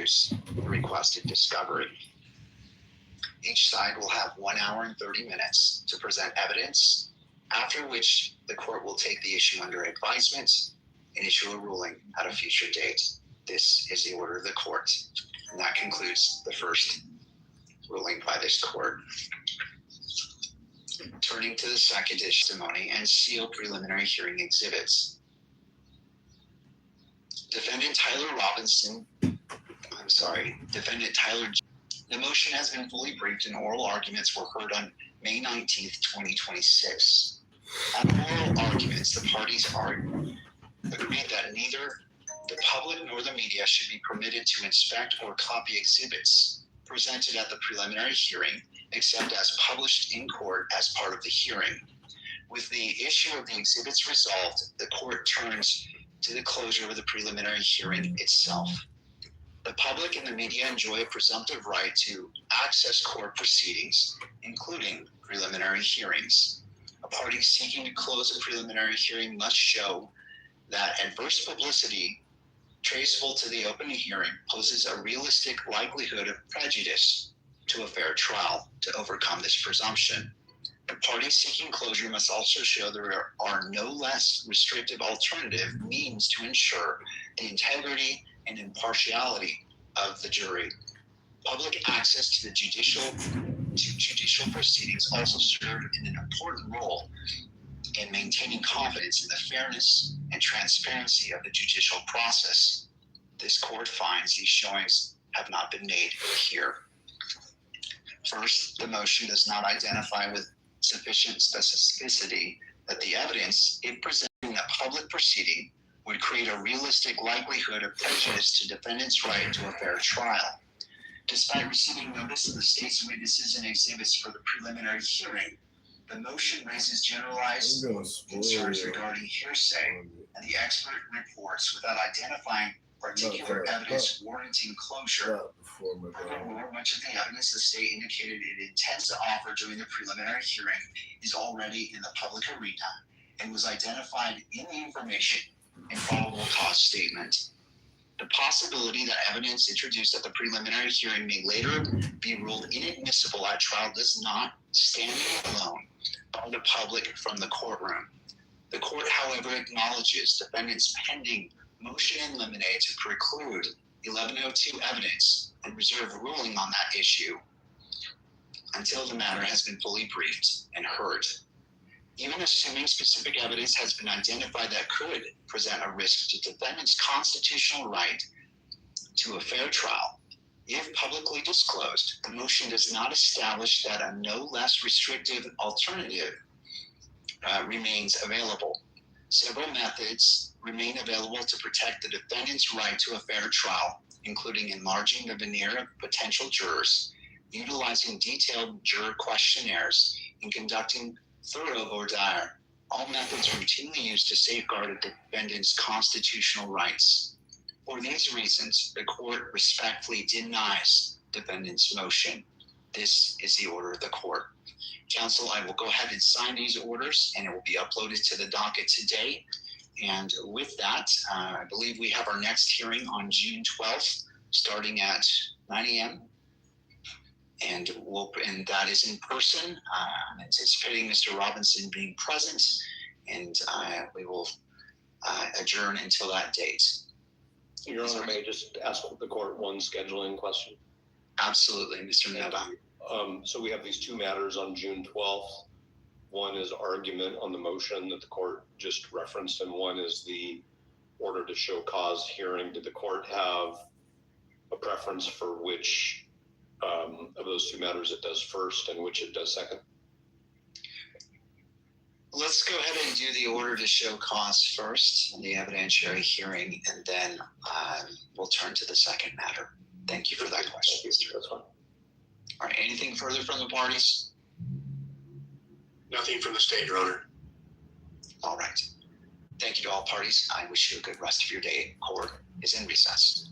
introduce the requested discovery. Each side will have 1 hour and 30 minutes to present evidence, after which the court will take the issue under advisement and issue a ruling at a future date. This is the order of the court. And that concludes the first ruling by this court. Turning to the second testimony and sealed preliminary hearing exhibits. Defendant Tyler, the motion has been fully briefed and oral arguments were heard on May 19th, 2026. On oral arguments, the parties agreed that neither the public nor the media should be permitted to inspect or copy exhibits presented at the preliminary hearing, except as published in court as part of the hearing. With the issue of the exhibits resolved, the court turns to the closure of the preliminary hearing itself. The public and the media enjoy a presumptive right to access court proceedings, including preliminary hearings. A party seeking to close a preliminary hearing must show that adverse publicity traceable to the open hearing poses a realistic likelihood of prejudice to a fair trial. To overcome this presumption, the party seeking closure must also show there are no less restrictive alternative means to ensure the integrity and impartiality of the jury. Public access to judicial proceedings also serve in an important role in maintaining confidence in the fairness and transparency of the judicial process. This court finds these showings have not been made here. First, the motion does not identify with sufficient specificity that the evidence, if presented in a public proceeding, would create a realistic likelihood of prejudice to defendant's right to a fair trial. Despite receiving notice of the state's witnesses and exhibits for the preliminary hearing, the motion raises generalized concerns regarding hearsay and the expert reports without identifying particular evidence warranting closure. Furthermore, much of the evidence the state indicated it intends to offer during the preliminary hearing is already in the public arena and was identified in the information and probable cause statement. The possibility that evidence introduced at the preliminary hearing may later be ruled inadmissible at trial does not stand alone by the public from the courtroom. The court, however, acknowledges defendant's pending motion in limine to preclude 1102 evidence and reserve ruling on that issue until the matter has been fully briefed and heard. Even assuming specific evidence has been identified that could present a risk to defendant's constitutional right to a fair trial, if publicly disclosed, the motion does not establish that a no less restrictive alternative remains available. Several methods remain available to protect the defendant's right to a fair trial, including enlarging the veneer of potential jurors, utilizing detailed juror questionnaires, and conducting thorough voir dire, all methods routinely used to safeguard a defendant's constitutional rights. For these reasons, the court respectfully denies defendant's motion. This is the order of the court. Counsel, I will go ahead and sign these orders and it will be uploaded to the docket today. And with that, I believe we have our next hearing on June 12th, starting at 9 a.m. And that is in person. I'm anticipating Mr. Robinson being present, and we will adjourn until that date. Your Honor, may I just ask the court one scheduling question? Absolutely, Mr. Neva. So we have these two matters on June 12th. One is argument on the motion that the court just referenced, and one is the order to show cause hearing. Did the court have a preference for which of those two matters it does first and which it does second? Let's go ahead and do the order to show cause first and the evidentiary hearing, and then we'll turn to the second matter. Thank you for that question, Mr. That's fine. All right, anything further from the parties? Nothing from the state, Your Honor. All right. Thank you to all parties. I wish you a good rest of your day. Court is in recess.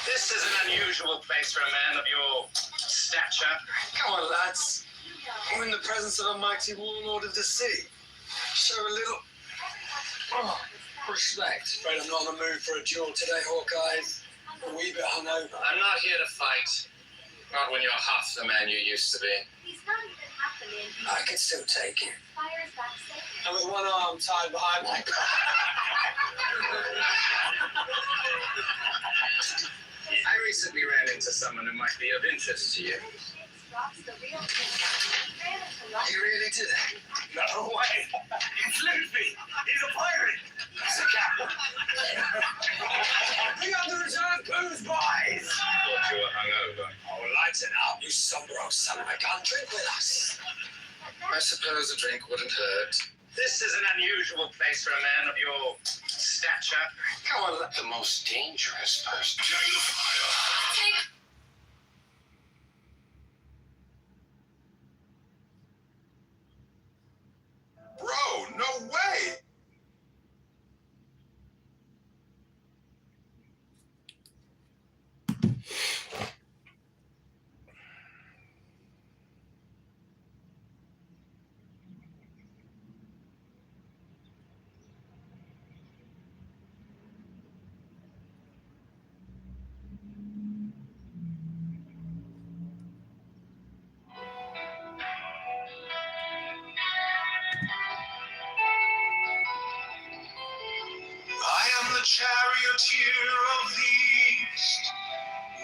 This is an unusual place for a man of your stature. Come on, lads. We're in the presence of a mighty warlord of the sea. Show a little respect. Afraid I'm not in the mood for a duel today, Hawkeyes. A wee bit hungover. I'm not here to fight. Not when you're half the man you used to be. He's not even half the man he I can still take it. fires back safe. And with one arm tied behind my back. I recently ran into someone who might be of interest to you. Drops the real thing. You really did it? No way. It's Luffy. He's a pirate. He's a captain. Bring up the reserve booze, boys! Thought you were hungover. Oh, lighten up, you somber old son of a gun. Drink with us. I suppose a drink wouldn't hurt. This is an unusual place for a man of your stature. Go and let the most dangerous person. Bro, no way! I am the charioteer of the east,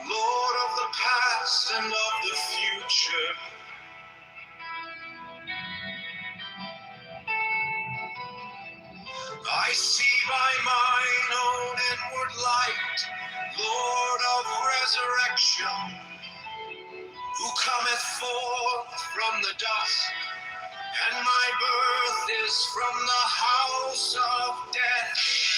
lord of the past and of the future. I see by mine own inward light, lord of resurrection, who cometh forth from the dust, and my birth is from the house of death.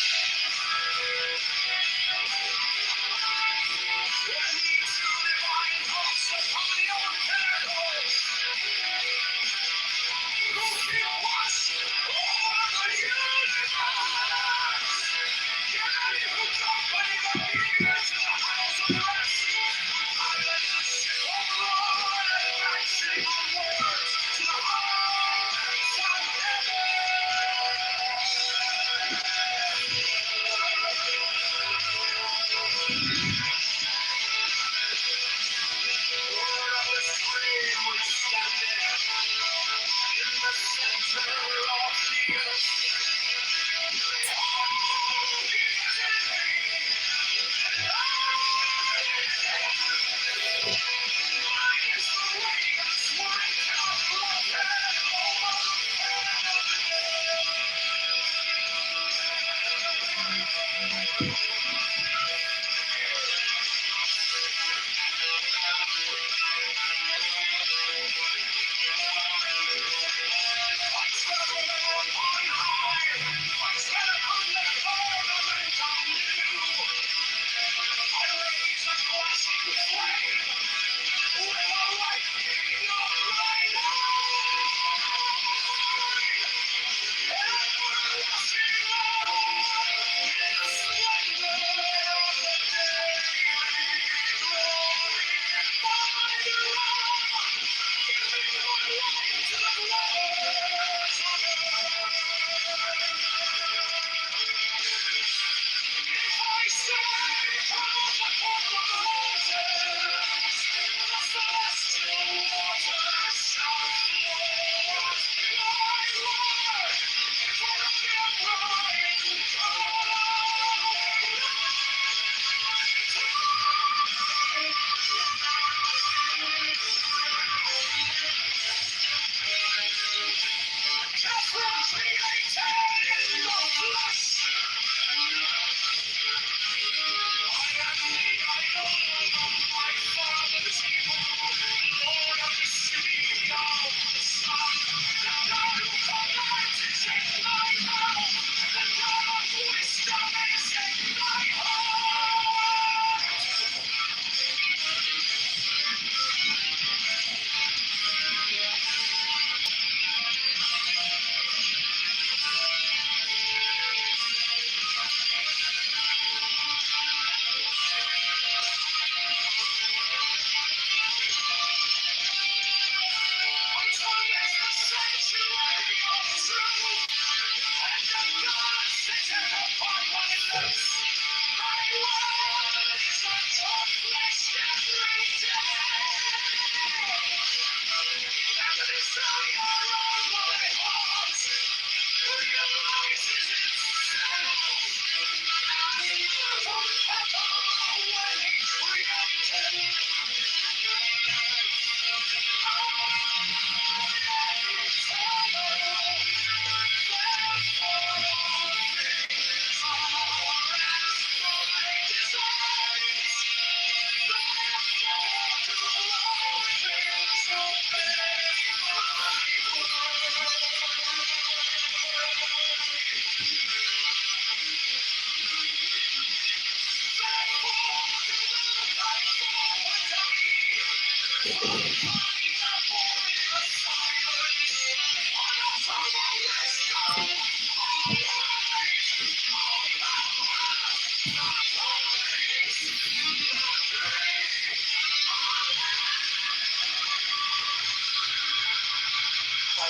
By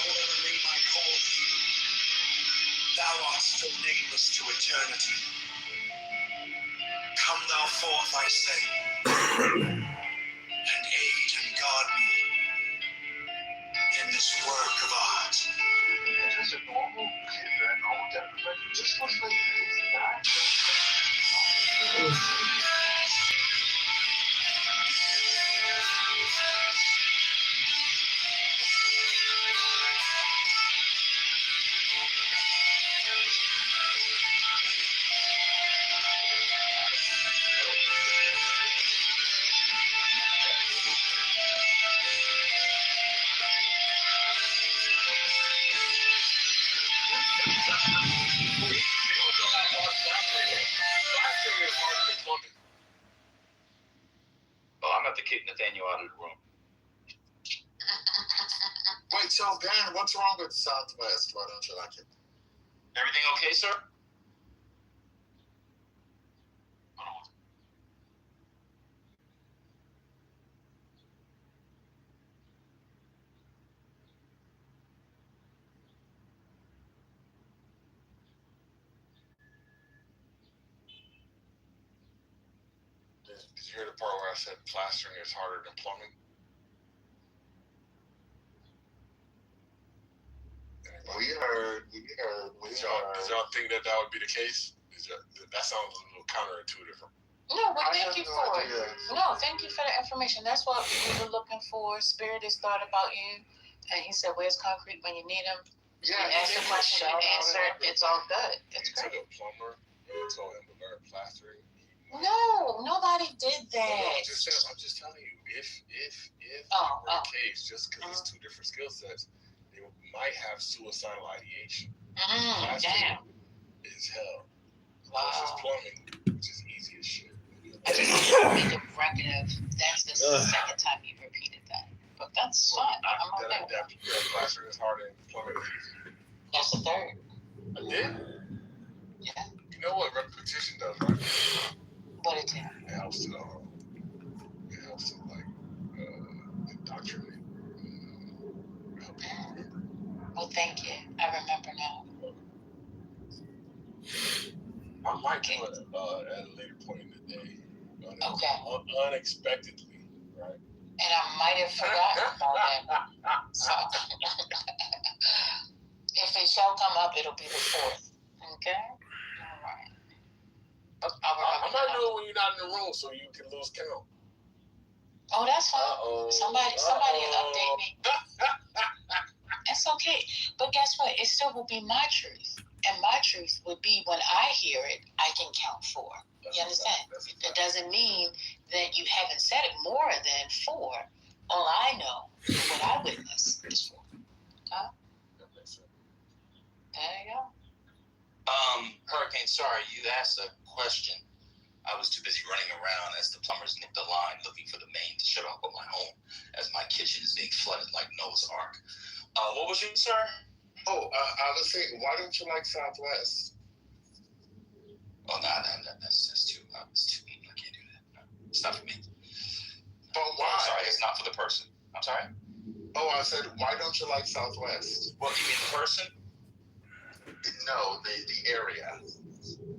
whatever name I call thee, thou art still nameless to eternity. Come thou forth, I say, and aid and guard me in this work of art. It is a normal kid, a normal deprivation. Just was like that. Oh, I'm about to kick Nathaniel out of the room. Wait, so Dan, what's wrong with Southwest? Why don't you like it? Everything okay, sir? Did you hear the part where I said plastering is harder than plumbing? We heard. Did y'all think that would be the case? That sounds a little counterintuitive. No, but thank you for it. No, thank you for the information. That's what we were looking for. Spirit has thought about you. And he said, where's concrete when you need him? Yeah, you asked the question, you answered. It's all good. It's He great. took a plumber and told him to learn plastering. No, nobody did that. I'm just telling you, if Oh, that were the case, just because it's two different skill sets, they might have suicidal ideation. Damn. Is hell. Wow. Versus plumbing, which is easy as shit. I just want to make a record of that's the second time you repeated that. But that's fine. I'm okay with that. Plastering is harder than plumbing is easy. That's the third. I did? Yeah. You know what repetition does, right? What it did. It helps to like indoctrinate. Help you remember. Well, thank you. I remember now. I might do it at a later point in the day. Okay. Unexpectedly, right? And I might have forgotten about that. So, if it shall come up, it'll be the 4th. Okay? All right. I might do it when you're not in the room so you can lose count. Oh, that's fine. Somebody update me. It's okay. But guess what? It still will be my truth. And my truth would be when I hear it, I can count 4. You understand? That doesn't mean that you haven't said it more than 4. All I know, what I witnessed is 4. Okay? There you go. Hurricane, sorry, you asked a question. I was too busy running around as the plumbers nipped the line looking for the main to shut off at my home as my kitchen is being flooded like Noah's Ark. What was you, sir? I was saying, why don't you like Southwest? Oh, no, that's too mean. I can't do that. No, it's not for me. But why? I'm sorry, it's not for the person. I'm sorry? Oh, I said, why don't you like Southwest? Well, you mean the person? No, the area.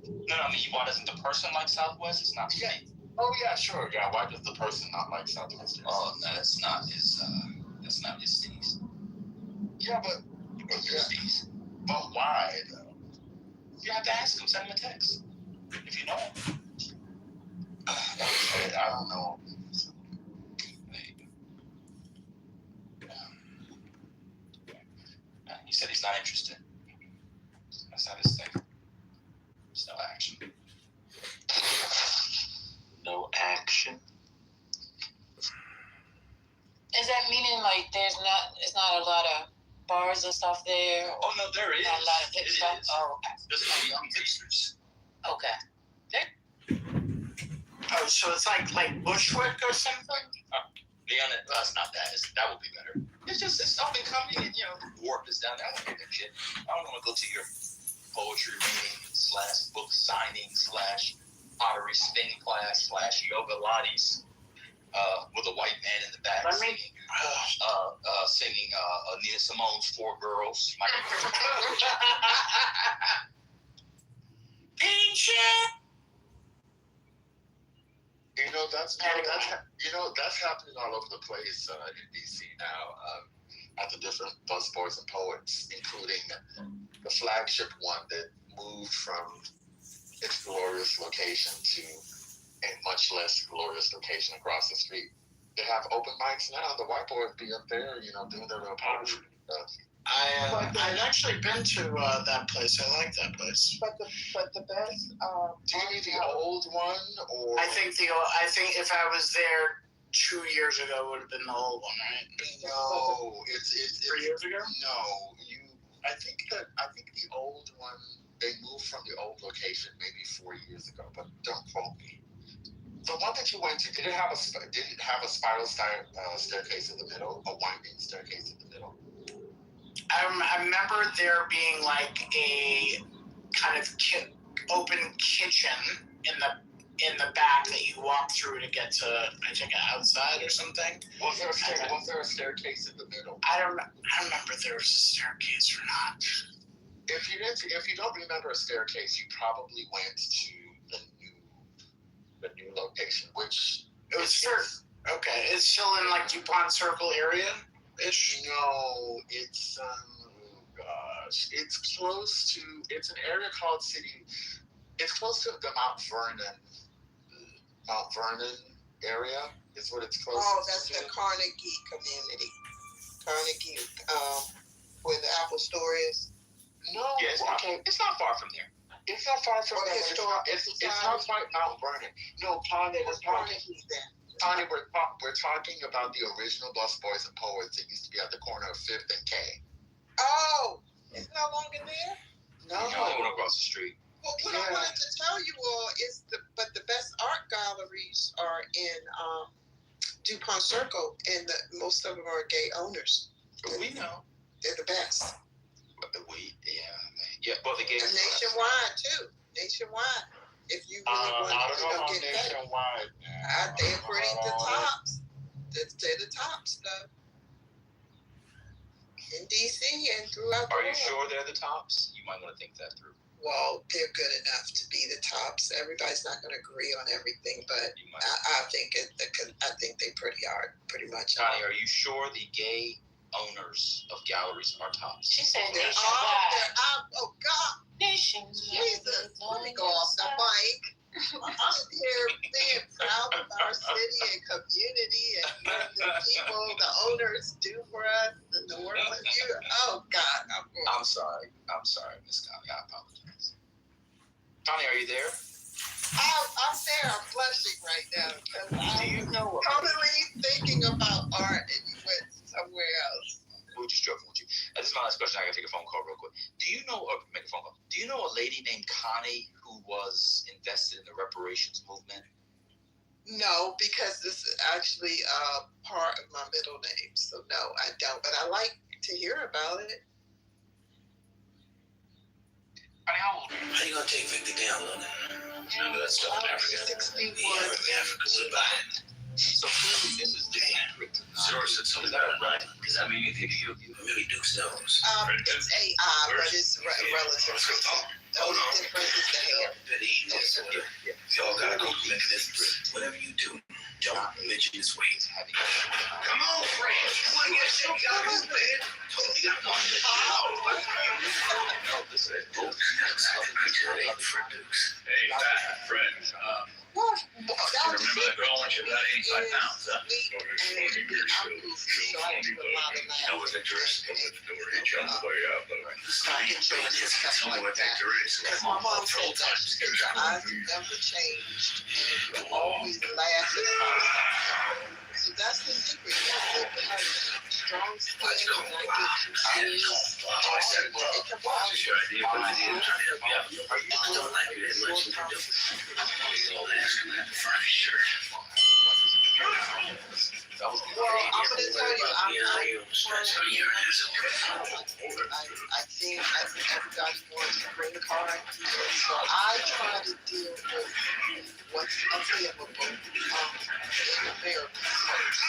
No, I mean, why doesn't the person like Southwest? It's not the me. Oh yeah, sure. Yeah, why does the person not like Southwest? Oh no, that's not his steez. Yeah, but Steez. but why though? You have to ask him. Send him a text if you know him. I don't know. He said he's not interested. That's not his thing. There's no action. No action. Is that meaning like it's not a lot of bars and stuff there? Oh no, there is. Not a lot of hip It stuff? is. Oh, okay. There's no young hipsters. Okay. Oh, so it's like Bushwick or something? That's not that. That would be better. It's up and coming, and Warp is down there. I don't get that shit. I don't want to go to your poetry reading / book signing / pottery spin class / yoga lattes with a white man in the back singing Nina Simone's Four Girls. That's happening all over the place in DC now. At the different busboys and poets, including the flagship one that moved from its glorious location to a much less glorious location across the street. They have open mics now. The white boys be up there, doing their little poetry stuff. I've actually been to that place. I like that place. But the best. Do you mean the old one, or I think if I was there 2 years ago, it would have been the old one, right? no? It's 3 years ago. No, I think the old one. They moved from the old location maybe 4 years ago, but don't quote me. The one that you went to, did it have a spiral staircase in the middle, a winding staircase in the middle? I remember there being like a kind of open kitchen in the back that you walk through to get to, I think, outside or something. Was there a staircase in the middle? I don't remember if there was a staircase or not. If you don't remember a staircase, you probably went to the new location, which It was okay. It's still in like DuPont Circle area ish. No, it's it's close to. It's an area called City. It's close to the Mount Vernon area. Is what it's close. Oh, that's the Carnegie community. Carnegie, where the Apple Store is. No, Yeah, it's not far from there. It's not far from Or there. It's not quite Mount Vernon. No, Connie, we're talking about the original Busboys and Poets that used to be at the corner of 5th and K. Oh, it's no longer there? No. I went across the street. Well, what I wanted to tell you all is the best art galleries are in DuPont Circle, and most of them are gay owners. We know. They're the best. But the gays. And nationwide too. Nationwide. If you really want I don't know to about get better. nationwide. They're pretty the tops. They're the tops though. In DC and throughout the Are you world. sure they're the tops? You might want to think that through. Well, they're good enough to be the tops. Everybody's not going to agree on everything, but You might. I think they pretty much. Connie, are you sure the gay owners of galleries are tops? She said They're nationwide. oh God, Nationwide. Jesus! Let me go off the mic. I'm here being proud of our city and community and what the people, the owners do for us and the work that you. Oh God, I'm sorry, Miss Connie. I apologize. Connie, are you there? I'm there. I'm blushing right now because Do you know what? totally thinking about art and you went somewhere else. We're just joking with you. This is my last question. I gotta take a phone call real quick. Do you know a lady named Connie who was invested in the reparations movement? No, because this is actually part of my middle name. So no, I don't. But I like to hear about it. Connie, how old are you? How you gonna take Victor down, London? Remember that stuff in Africa? 61. Yeah, Africa, goodbye. So clearly, this is the secret. Zero said something about it, right? Does that mean anything to you? Millie Dukes knows. It's AI, but it's relative. The only difference is the hair. Y'all got coping mechanisms. Whatever you do, don't mention his weight. Come on, friend. You want to get shit out of his bed? Hey, friend. What? You remember that girl when she was about 85 pounds, huh? That was interesting. Stuff like that. Because my mom said that she said your eyes have never changed and you're always laughing about something. So that's the secret. You have to have strong skin and not get too serious. It can bother you. Well, I'm gonna tell you, I think everybody wants to bring the car, so I try to deal with what's available in America first.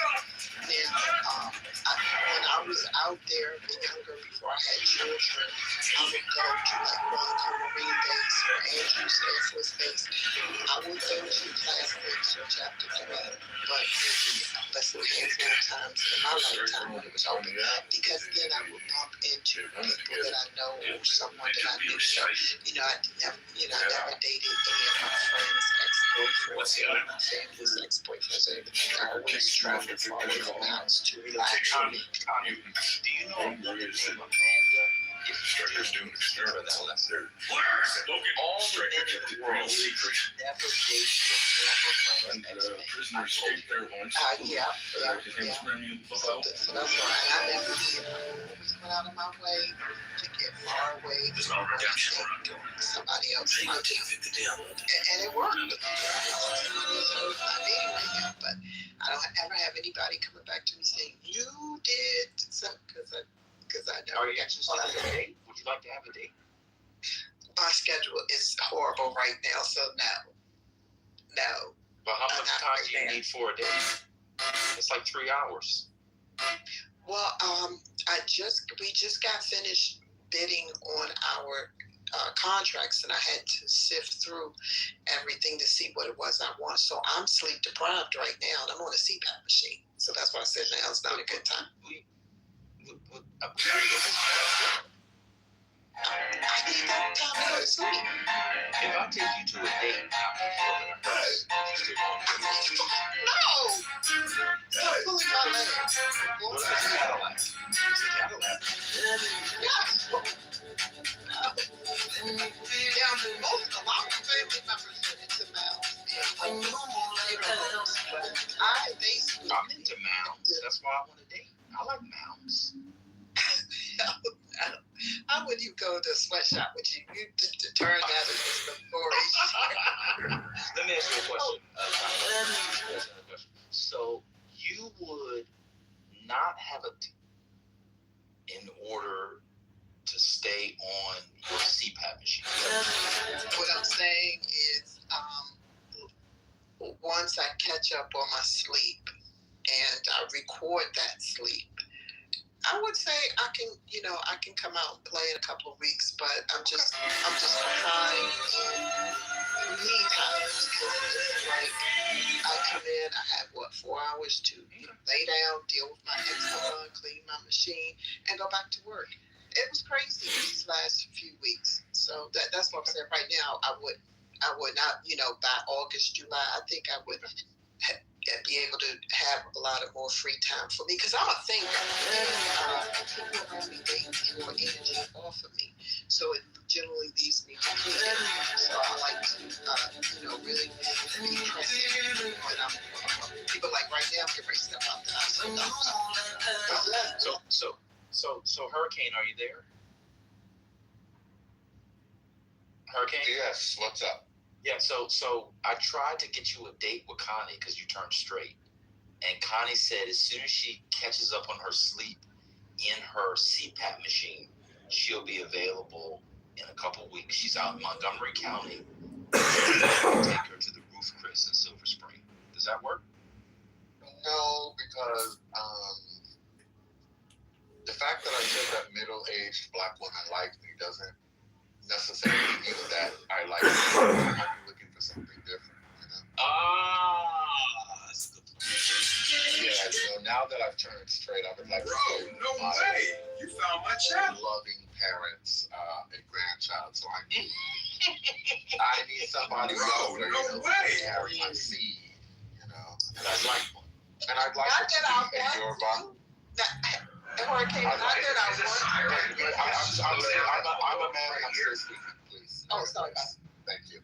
Then, when I was out there younger, before I had children, I would go to like Monica Marine Base or Andrews Air Force Base. I would go to Class 6 or Chapter 3, but less than a handful of times in my lifetime when it was open, because then I would bump into people that I know or someone that I knew. So, I never dated any of my friends' ex-boyfriends or my family's ex-boyfriends or anything. I always traveled far away from the house to relax. Do you know a woman named Amanda? If you do, all the men in the world never date your former friend's ex-mate. Yeah. So that's why I never did. I always went out of my way to get far away from somebody else. And it worked. So I dated right now, but I don't ever have anybody coming back to me saying, you did something, because I never got you started. Would you like to have a date? My schedule is horrible right now, so no. But how much time do you need for a date? It's like 3 hours. Well, we just got finished bidding on our contracts, and I had to sift through everything to see what it was I want. So I'm sleep deprived right now, and I'm on a CPAP machine. So that's why I said now it's not a good time. I need that time to go to sleep. If I take you to a date now, No! Stop pulling my leg. what is a Cadillac? It's a Cadillac. A lot of family members are into mounds. I'm into mounds. That's why I want to date. I like mounds. How would you go to a sweatshop with you? You just turn that into the story. Let me ask you a question. So you would not have a date in order to stay on your CPAP machine? What I'm saying is, once I catch up on my sleep and I record that sleep, I would say I can come out and play in a couple of weeks, but I'm just trying me time. Like, I come in, I have 4 hours to lay down, deal with my eczema, clean my machine, and go back to work. It was crazy these last few weeks. So that's what I'm saying. Right now, I would not, by August, July, I think I would be able to have a lot of more free time for me, because I'm a thinker. People around me, they take more energy off of me, so it generally leaves me depleted. So I like to, really be present when I'm people like right now. I'm getting ready to step out the house. So Hurricane, are you there? Hurricane? Yes, what's up? Yeah, so I tried to get you a date with Connie because you turned straight. And Connie said as soon as she catches up on her sleep in her CPAP machine, she'll be available in a couple weeks. She's out in Montgomery County. Take her to the Roof Chris in Silver Spring. Does that work? No, because the fact that I said that middle-aged black women like me doesn't necessarily mean that I like them. I might be looking for something different, you know? That's a good point. Yeah, you know, now that I've turned straight, I would like to Bro, no way. You found my child. loving parents and grandchild, so I need somebody Bro, older, no you know, way. to carry my seed, you know? And I'd like it to Not be that I in want your to. body. Hurricane, not that I want to. I'm a man and I'm still speaking, please. Oh, sorry. Thank you.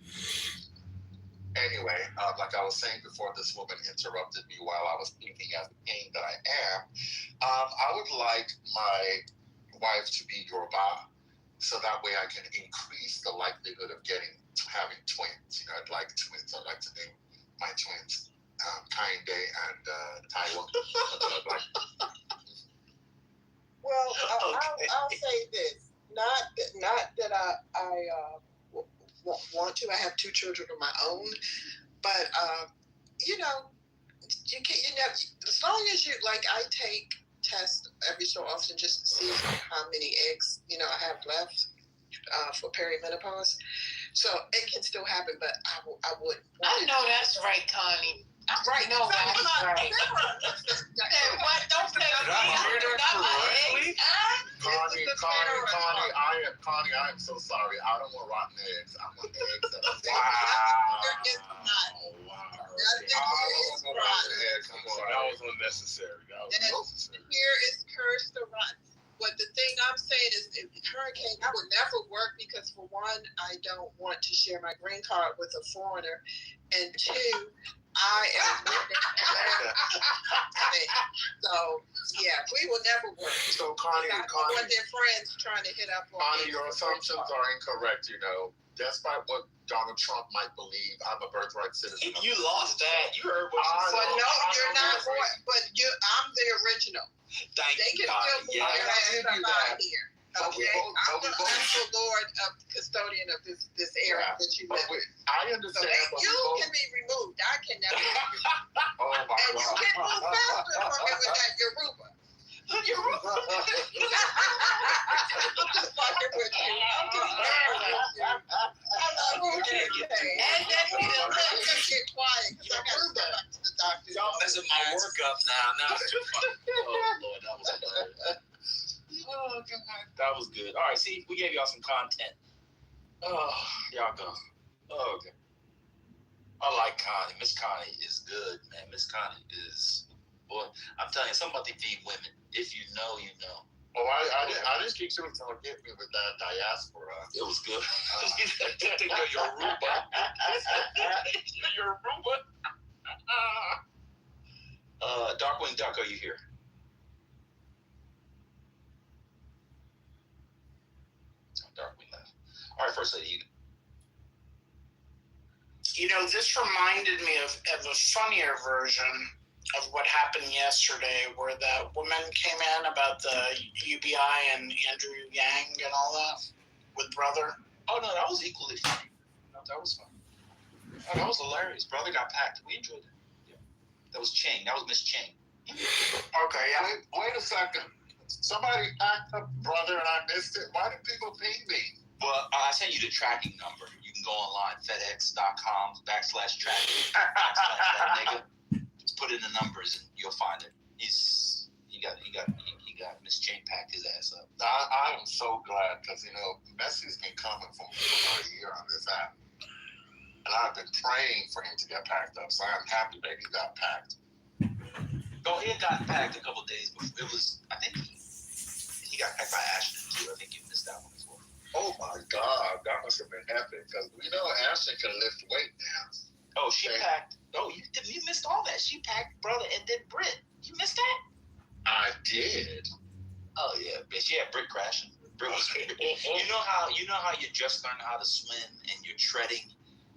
Anyway, like I was saying before this woman interrupted me while I was speaking as the king that I am, I would like my wife to be Yoruba, so that way I can increase the likelihood of having twins. You know, I'd like twins. I'd like to name my twins Kainde and Taiwan. I'd like. Well, I'll say this. Not that I want to. I have 2 children of my own, but you know, you can. You know, as long as you like, I take tests every so often just to see how many eggs I have left for perimenopause. So it can still happen, but I wouldn't. I know that's right, Connie. Right. No, that's right. What? Don't say Connie, I am so sorry. I don't want rotten eggs. I want eggs that are Come on, that was unnecessary. Here is cursed or rotten. But the thing I'm saying is, Hurricane, that would never work because, for one, I don't want to share my green card with a foreigner, and 2, I am so yeah, we will never work. So Connie, I don't want their friends trying to hit up on Connie, me. your assumptions are incorrect. You know, despite what Donald Trump might believe, I'm a birthright citizen. You lost that. You heard what she But said. no, you're not. But I'm the original. Thank They you, can still Connie. move Yeah. their ass up out of here. But we Okay, both- I'm but we the both- actual lord of custodian of this area that you live in. I So understand. but we you both- can be removed. I can never be removed. Oh my And you God. can move faster from it with that Yoruba. I'm just fucking with you. I'm just fucking with you. I love you, Hurricane. And then let's just get quiet because I got to step back to the doctor. Y'all messing my work up now. Now it's too funny. Oh, Lord, that was hilarious. Oh, God. That was good. All right, see, we gave y'all some content. Oh, y'all go. Oh, okay. I like Connie. Miss Connie is good, man. Miss Connie is, boy, I'm telling you, something about the feed women. If you know, you know. Oh, I just keep trying to get me with that diaspora. It was good. You're Yoruba. You're Yoruba. Darkwing Duck, are you here? Darkwing left. All right, First Lady, You know, this reminded me of a funnier version of what happened yesterday, where that woman came in about the UBI and Andrew Yang and all that with Brother. Oh, no, that was equally funny. No, that was funny. Oh, that was hilarious. Brother got packed. We enjoyed it. Yeah. That was Chang. That was Miss Chang. Okay, yeah. Wait a second. Somebody packed up Brother and I missed it. Why did people ping me? Well, I sent you the tracking number. You can go online, fedex.com/tracking, that nigga. Just put in the numbers and you'll find it. He got Miss Chang packed his ass up. I am so glad because, Messi's been coming for over a year on this app. And I've been praying for him to get packed up. So I'm happy that he got packed. Oh, he had gotten packed a couple days before. I think he got packed by Ashton too. I think you missed that one as well. Oh my God, that must have been epic because Ashton can lift weight now. Oh, she packed. Oh, you missed all that. She packed Brother and then Britt. You missed that? I did. Oh yeah, bitch. She had Britt crashing. Britt was. You know how you just learned how to swim and you're treading, and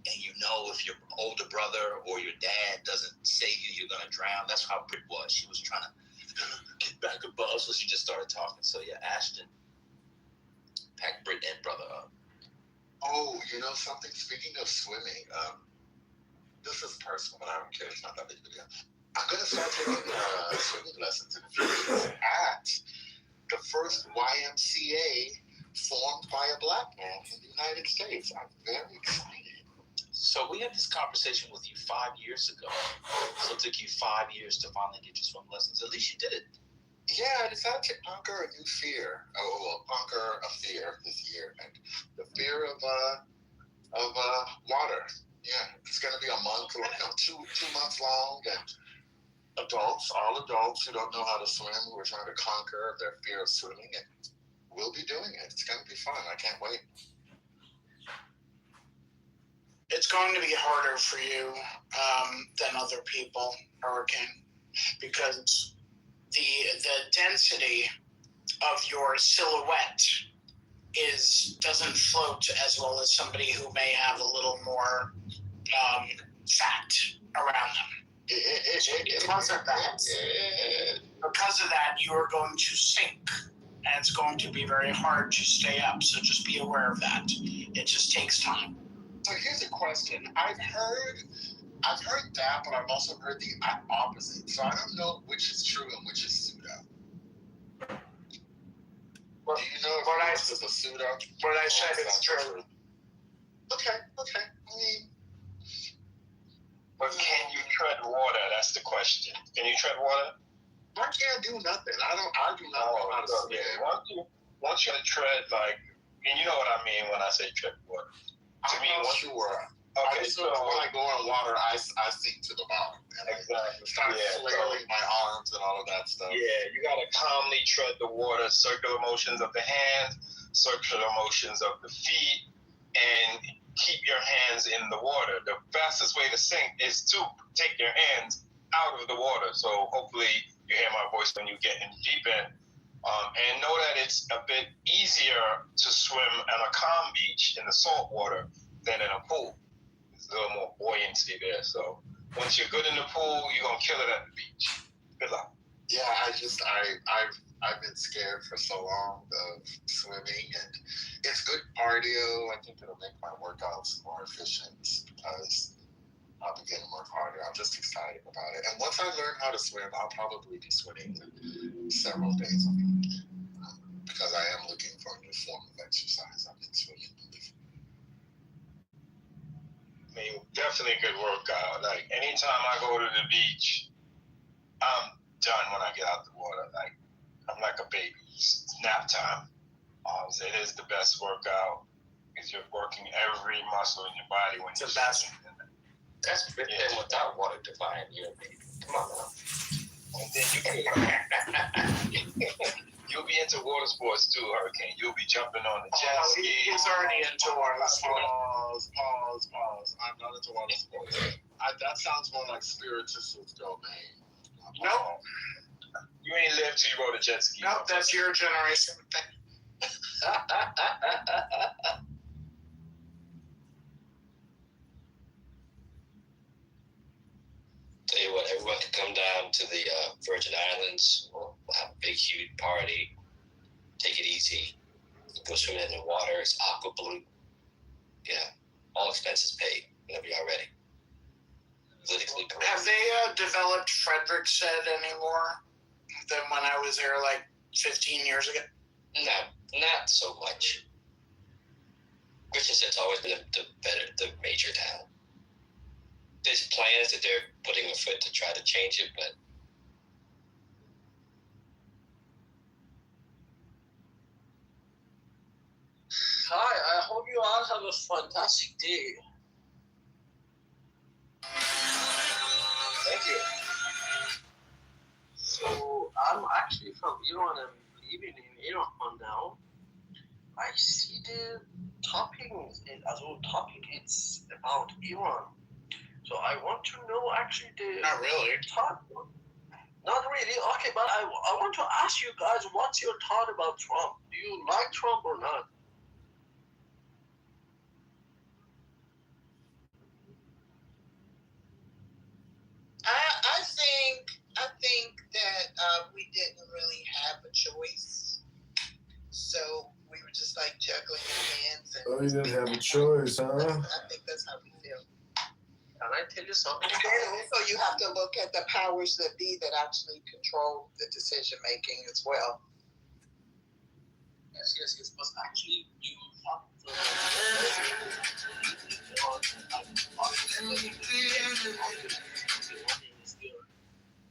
if your older brother or your dad doesn't save you, you're gonna drown. That's how Britt was. She was trying to get back above, so she just started talking. So yeah, Ashton packed Britt and Brother up. Oh, something? Speaking of swimming, this is personal, but I don't care. It's not that big of a deal. I'm gonna start taking swimming lessons in a few years at the first YMCA formed by a black man in the United States. I'm very excited. So we had this conversation with you 5 years ago. So it took you 5 years to finally get your swim lessons. At least you did it. Yeah, I decided to conquer a new fear. Conquer a fear this year, and the fear of water. Yeah, it's gonna be a month, two months long, and all adults who don't know how to swim, who are trying to conquer their fear of swimming, and we'll be doing it. It's gonna be fun. I can't wait. It's going to be harder for you than other people, Hurricane, because the density of your silhouette doesn't float as well as somebody who may have a little more fat around them. Because of that, you are going to sink, and it's going to be very hard to stay up. So just be aware of that. It just takes time. So here's a question. I've heard that, but I've also heard the opposite. So I don't know which is true and which is pseudo. Well, do you know if this is a pseudo? What I said is true. Okay. I mean, But can you tread water? That's the question. Can you tread water? I can't do nothing. I do not know how to swim. Once you tread, like, and you know what I mean when I say tread water. I'm not sure. Okay, so when I go in water, I sink to the bottom. And Exactly. Start flailing my arms and all of that stuff. Yeah, you gotta calmly tread the water, circular motions of the hands, circular motions of the feet, and keep your hands in the water. The fastest way to sink is to take your hands out of the water. So hopefully you hear my voice when you get in the deep end. And know that it's a bit easier to swim on a calm beach in the salt water than in a pool. There's a little more buoyancy there. So once you're good in the pool, you're gonna kill it at the beach. Good luck. Yeah, I've been scared for so long of swimming, and it's good cardio. I think it'll make my workouts more efficient because I'll be getting more cardio. I'm just excited about it. And once I learn how to swim, I'll probably be swimming several days a week because I am looking for a new form of exercise. I've been swimming. I mean, definitely a good workout. Like, anytime I go to the beach, I'm done when I get out the water. Like, I'm like a baby. It's nap time. So it is the best workout because you're working every muscle in your body when you're swimming. That's and without water defying you, baby. Come on now. And then you'll be into water sports too, Hurricane. You'll be jumping on the jet ski. He's already into water sports. Pause. I'm not into water sports. That sounds more like Spiritus's domain. Nope. You ain't lived till you rode a jet ski. Nope, that's your generation thing. Tell you what, everyone can come down to the Virgin Islands. We'll have a big, huge party. Take it easy. Go swimming in the water. It's aqua blue. Yeah, all expenses paid whenever y'all ready. Politically correct. Have they developed Frederickson anymore than when I was there like 15 years ago? Not so much. Richardson's always been the major town. There's plans that they're putting afoot to try to change it, but hi, I hope you all have a fantastic day. Thank you. So I'm actually from Iran. I'm living in Iran now. I see the topic it's about Iran. So I want to know actually Not really. Not really. Okay, but I want to ask you guys, what's your thought about Trump? Do you like Trump or not? I think that we didn't really have a choice, so we were just like juggling our hands. And you didn't have a choice, huh? I think that's how we feel. Can I tell tell you something. And then also you have to look at the powers that be that actually control the decision making as well. Yes. But actually, you have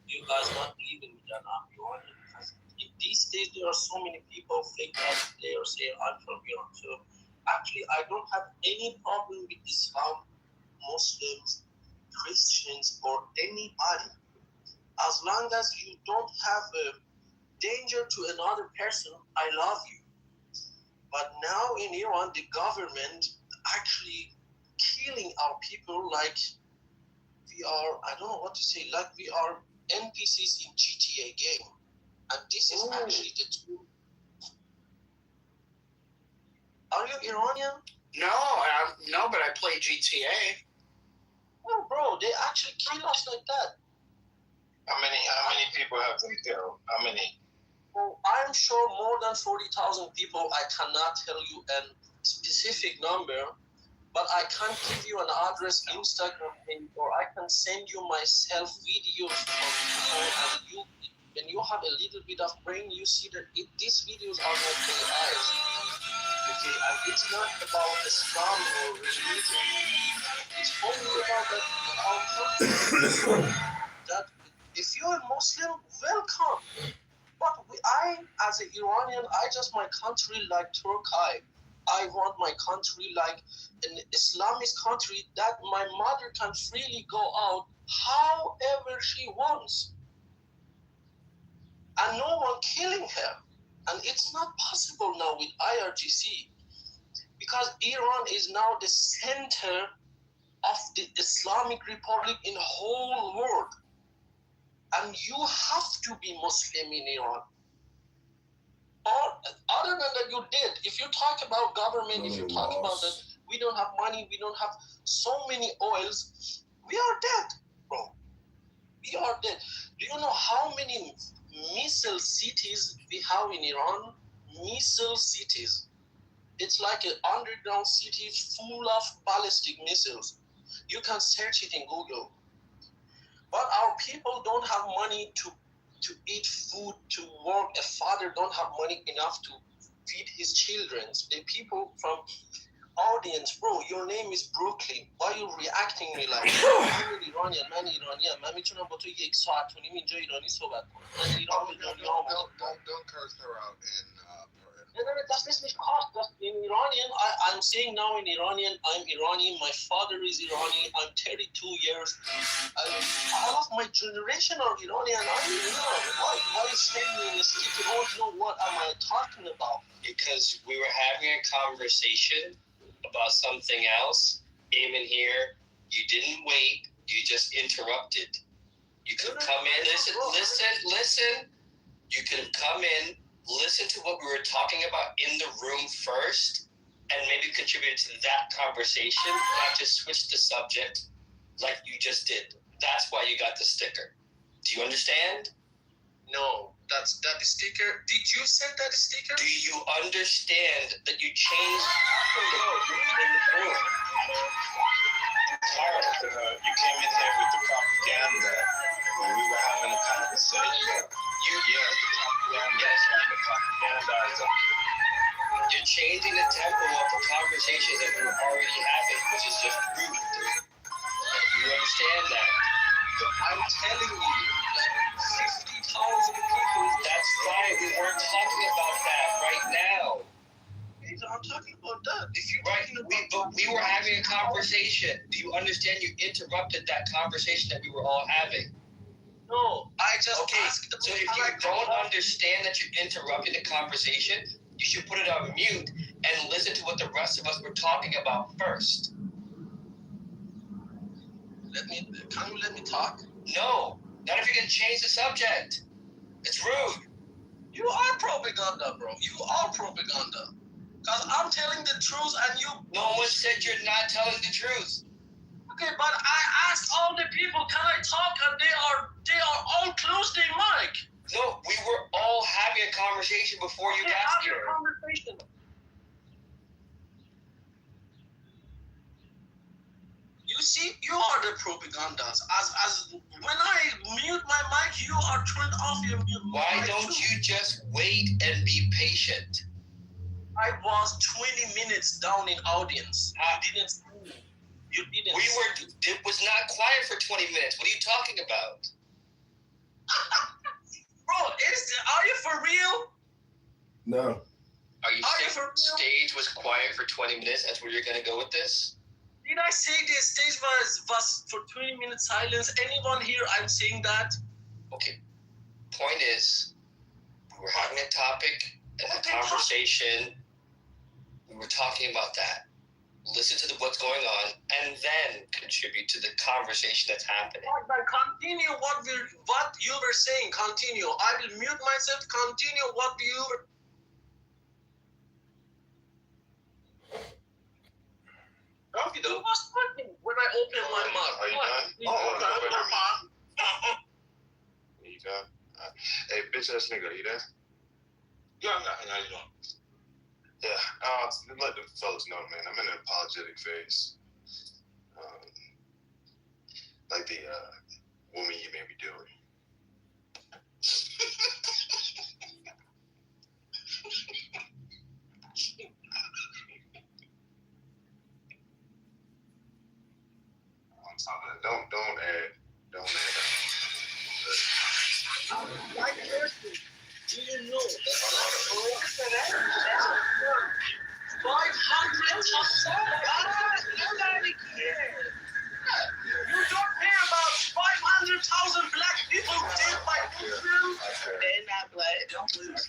you guys not believing me that I'm Iranian because in these days there are so many people fake that they are saying I'm from Iran. So actually, I don't have any problem with Islam, Muslims, Christians, or anybody. As long as you don't have a danger to another person, I love you. But now in Iran, the government actually killing our people like we are, I don't know what to say, like we are NPCs in GTA game. And this is actually the truth. Are you Iranian? No, but I play GTA. No, bro, they actually kill us like that. How many people have they killed? How many? Well, I'm sure more than 40,000 people. I cannot tell you a specific number, but I can give you an address, Instagram page, or I can send you myself videos from people, and you, when you have a little bit of brain, you see that these videos are not AIs. Okay, and it's not about Islam or religion. It's only about that our country. That if you're a Muslim, welcome. But I, as an Iranian, I just my country like Turkey. I want my country like an Islamic country that my mother can freely go out however she wants. And no one killing her. And it's not possible now with IRGC. Because Iran is now the center of the Islamic Republic in the whole world. And you have to be Muslim in Iran. Or other than that, you did. If you talk about government, if you talk about that, we don't have money, we don't have so many oils, we are dead, bro. We are dead. Do you know how many missile cities we have in Iran? Missile cities. It's like an underground city full of ballistic missiles. You can search it in Google. But our people don't have money to eat food, to work. A father don't have money enough to feed his children. The people from audience, bro, your name is Brooklyn. Why are you reacting me like that? I'm an Iranian, من ایرانیم. من میتونم با تو 1 ساعت و نیم اینجا ایرانی صحبت کنم. من ایران به دنیا آمدم. Don't curse her out in Das ist nicht hard. In Iranian, I'm saying now in Iranian, I'm Iranian. My father is Iranian. I'm 32 years. All of my generation are Iranian. I'm Iranian. Why send me in the street? You don't know what am I talking about? Because we were having a conversation about something else. Came in here. You didn't wait. You just interrupted. You could come in. Listen. You could have come in, listen to what we were talking about in the room first, and maybe contribute to that conversation, not just switch the subject like you just did. That's why you got the sticker. Do you understand? No, that sticker. Did you send that sticker? Do you understand that you changed the in the room? You came in here with the propaganda when we were having a conversation. You're changing the tempo of the conversation that we were already having, which is just rude. You understand that? I'm telling you, 50,000 people. That's right. We weren't talking about that right now. I'm talking about that. If you're talking about we were having a conversation. Do you understand? You interrupted that conversation that we were all having. No, I just asked. So if you don't understand that you're interrupting the conversation, you should put it on mute and listen to what the rest of us were talking about first. Can you let me talk? No, not if you're gonna change the subject. It's rude. You are propaganda, bro. You are propaganda. Because I'm telling the truth and you... No one said you're not telling the truth. Okay, but I asked all the people, can I talk? And they are all closed their mic. No, we were all having a conversation before you got here. You see, you are the propagandas. As when I mute my mic, you are turned off your mute. Why don't you just wait and be patient? I was 20 minutes down in audience. You didn't see me. You didn't. It was not quiet for 20 minutes. What are you talking about? Bro, are you for real? No. Are you saying the stage was quiet for 20 minutes? That's where you're going to go with this? Did I say the stage was for 20 minutes silence? Anyone here, I'm saying that? Okay. Point is, we were having a topic and a conversation. We were talking about that. Listen to what's going on, and then contribute to the conversation that's happening. But continue what you were saying. Continue. I will mute myself. Continue what you were. You was talking when I opened my mouth. Are you done? You done? Hey, bitch ass nigga, are you there? Yeah, how you doing? Yeah, let the fellas know, man. I'm in an apologetic phase. Like the woman you made me do it. Don't add. Like person, do you know that 500,000? Nobody cares. You don't care about 500,000 black people dead by Muslim? They're not black. Don't lose.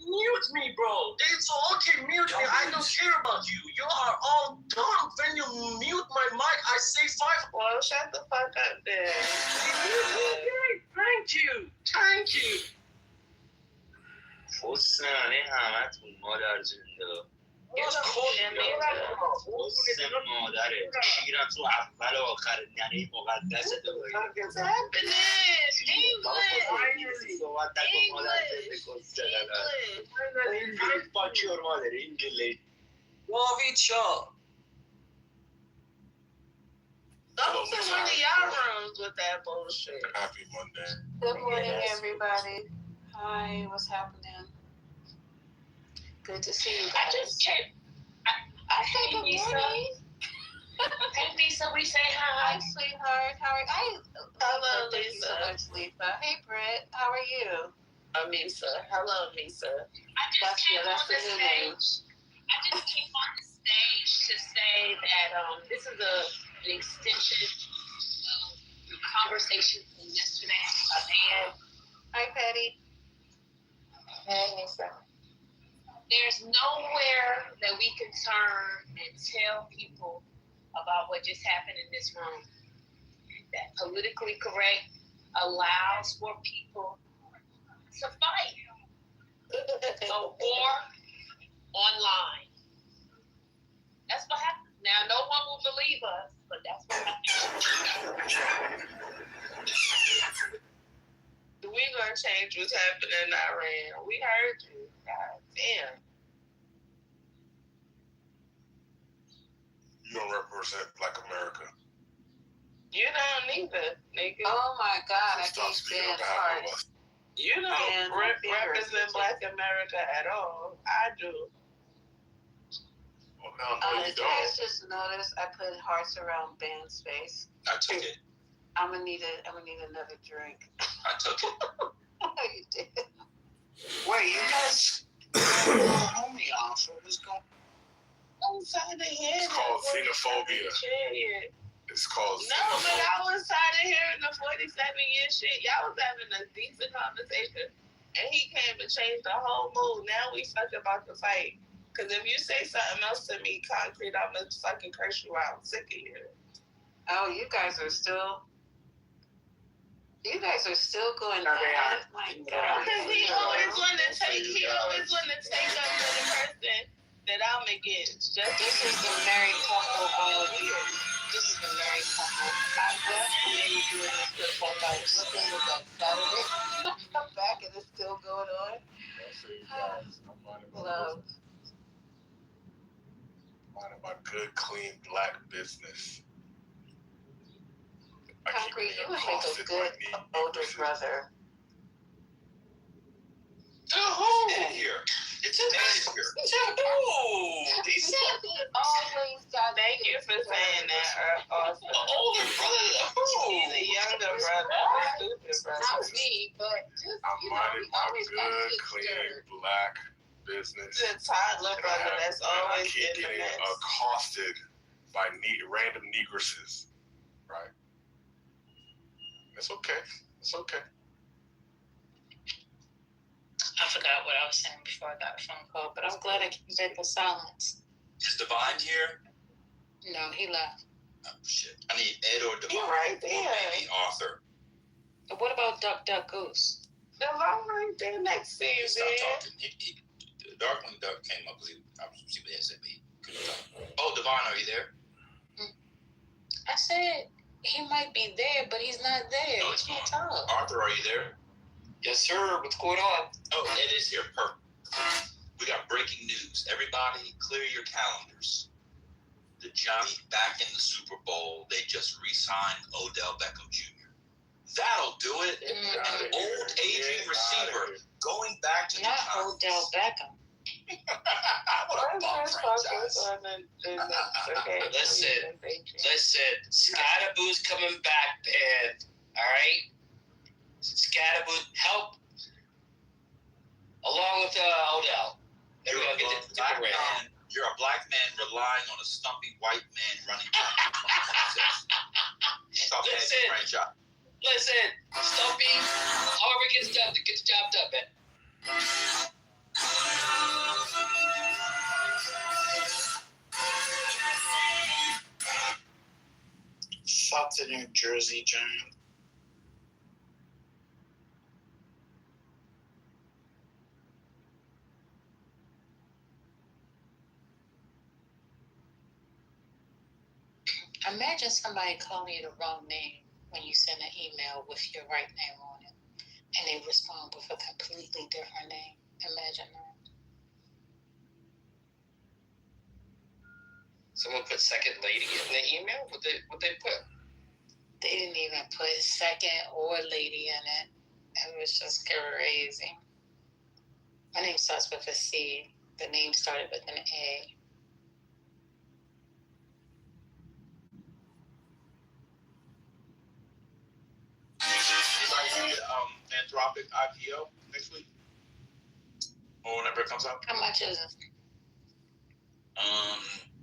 Mute me, bro. It's okay, mute me. I don't care about you. You are all dumb. When you mute my mic, I say 5. Well, shut the fuck up then. Thank you. Thank you. حسن همتون مادر زنده It's حسن مادره شیرم تو اول و آخر ننه مقدس دوباره What's happening? English. صحبت نکن مادر زنده English fuck your mother English Wavicha. Go to one of y'all rooms with that bullshit. Happy Monday. Good morning, everybody. Hi, what's happening? Good to see you guys. I just can't. I say good morning. Hey, Lisa, we say hi. Hi, sweetheart. How are you? Hello, Thank you so Lisa. much, Lisa. Hey, Britt. How are you? Misa. Hello, Misa. That's the new name. I just came on the stage to say that this is an extension of the conversation from yesterday. Hi, Patty. Hey, Lisa. There's nowhere that we can turn and tell people about what just happened in this room that politically correct allows for people to fight. A war online. That's what happened. Now, no one will believe us, but that's what happened. We gonna change what's happening in Iran. We heard you. God damn. You don't represent Black America. You don't either, nigga. Oh my God, I Stop can't speaking stand on behalf of parts. us. You don't represent Black America at all. I do. Well, now no, you You guys don't. just noticed I put hearts around Ben's face. I took it. I'm gonna need another drink. I took it. You did. Wait, you guys homie off. What was going I'm tired of hearing It's called that xenophobia. 47 shit. It's called No, but I was tired of hearing the 47-year shit. Y'all was having a decent conversation, and he came and changed the whole mood. Now we fucking about to fight. Because if you say something else to me concrete, I'm going to fucking curse you out. I'm sick of you. Oh, you guys are still going on. My God. Because he always want to take up for the person that I'm against. This is the married couple all here. This is the married couple. I left and they were doing this before I was looking at that Saturday. I come back and it's still going on. Love. Minding my good, clean, black business. I keep Concrete, getting you would make a accosted good by older negresses. brother. Oh, it's Ed here. It's Ed here. Oh, decent. Always got. Thank you for saying that, Austin. The older brother. Oh. He's a younger brother. Stupid brother. Not me, but just I'm you know, minding we my always got good, shit clean, stirred. black business. The toddler brother that's And I always keep in the getting mess. accosted by random negresses. Right? It's okay. It's okay. I forgot what I was saying before I got a phone call, but I'm glad I came back to silence. Is Divine here? No, he left. Oh, shit. I need Ed or Divine. He right there. Or maybe Arthur. But what about Duck Duck Goose? The long right there next to you, Stop man. talking. The Darkwing Duck came up because I was see what he said. Oh, Divine, are you there? I said he might be there, but he's not there. No, He it's can't gone. talk. Arthur, are you there? Yes, sir. What's going on? Oh, Ed is here. Perfect. We got breaking news. Everybody, clear your calendars. The Giants back in the Super Bowl. They just re-signed Odell Beckham Jr. That'll do it. An old aging receiver going back to Not the Giants. Odell Beckham. What a bum franchise. Listen, Scottaboo's coming back, man. All right? Scottaboo, help along with Odell. Then we're going to get the red. You're a black man relying on a stumpy white man running. Listen, Stumpy, however gets the job done, man. Fuck the New Jersey Giants. Imagine somebody calling you the wrong name when you send an email with your right name on it, and they respond with a completely different name. Imagine that. Someone put second lady in the email? What they put? They didn't even put second or lady in it. It was just crazy. My name starts with a C. The name started with an A. Anybody see Anthropic IPO next week? Or whenever it comes out? How much is it?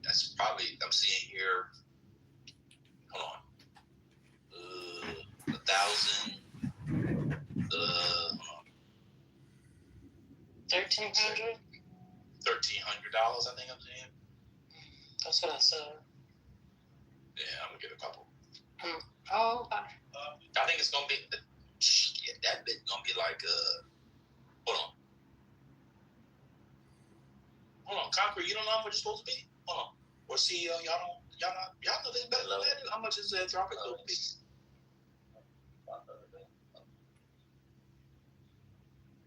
That's probably, I'm seeing here, hold on, 1,000, hold on. 1,300? $1,300, I think I'm seeing. That's what I saw. Yeah, I'm gonna get a couple. Oh, okay. I think it's gonna be, that bit's gonna be like, hold on, Concrete, you don't know how much it's supposed to be? Hold on. Or CEO, y'all know this better than that. How much is Anthropic supposed to be?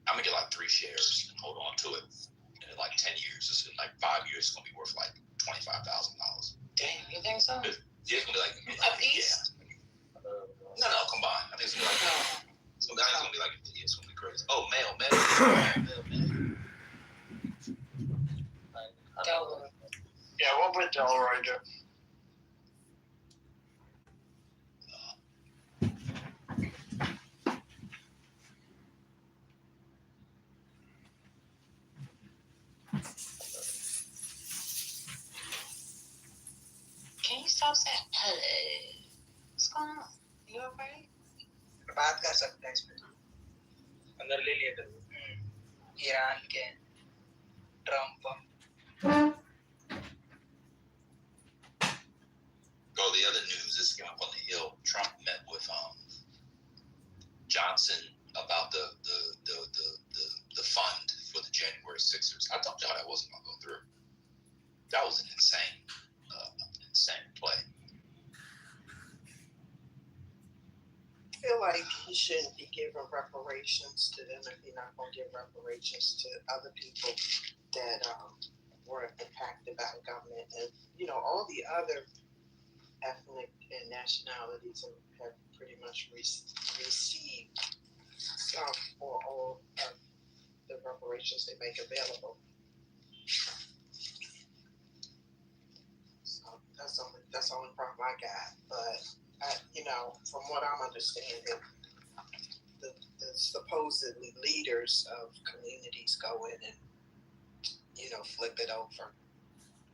I'm gonna get like 3 shares and hold on to it. And in like 10 years, it's in like 5 years, it's gonna be worth like $25,000. Damn, you think so? Yeah, it's gonna be like a piece? Yeah. No, combined. I think it's gonna be like, it's gonna be like, it's gonna be crazy. Oh, mail. Delaware. Yeah, what would Delroy do? Can you stop saying, hey? What's going on? You alright? बात कर सकते हैं इसमें अंदर ले लिया था Iran के Trump Oh, the other news is up on the Hill. Trump met with Johnson about the fund for the January 6ers. I told y'all that wasn't gonna go through. That was an insane play. I feel like he shouldn't be giving reparations to them if he's not going to give reparations to other people that were impacted by the government, and all the other ethnic and nationalities have pretty much received some or all of the reparations they make available. So that's the only problem I got. But from what I'm understanding, the supposedly leaders of communities go in and flip it over.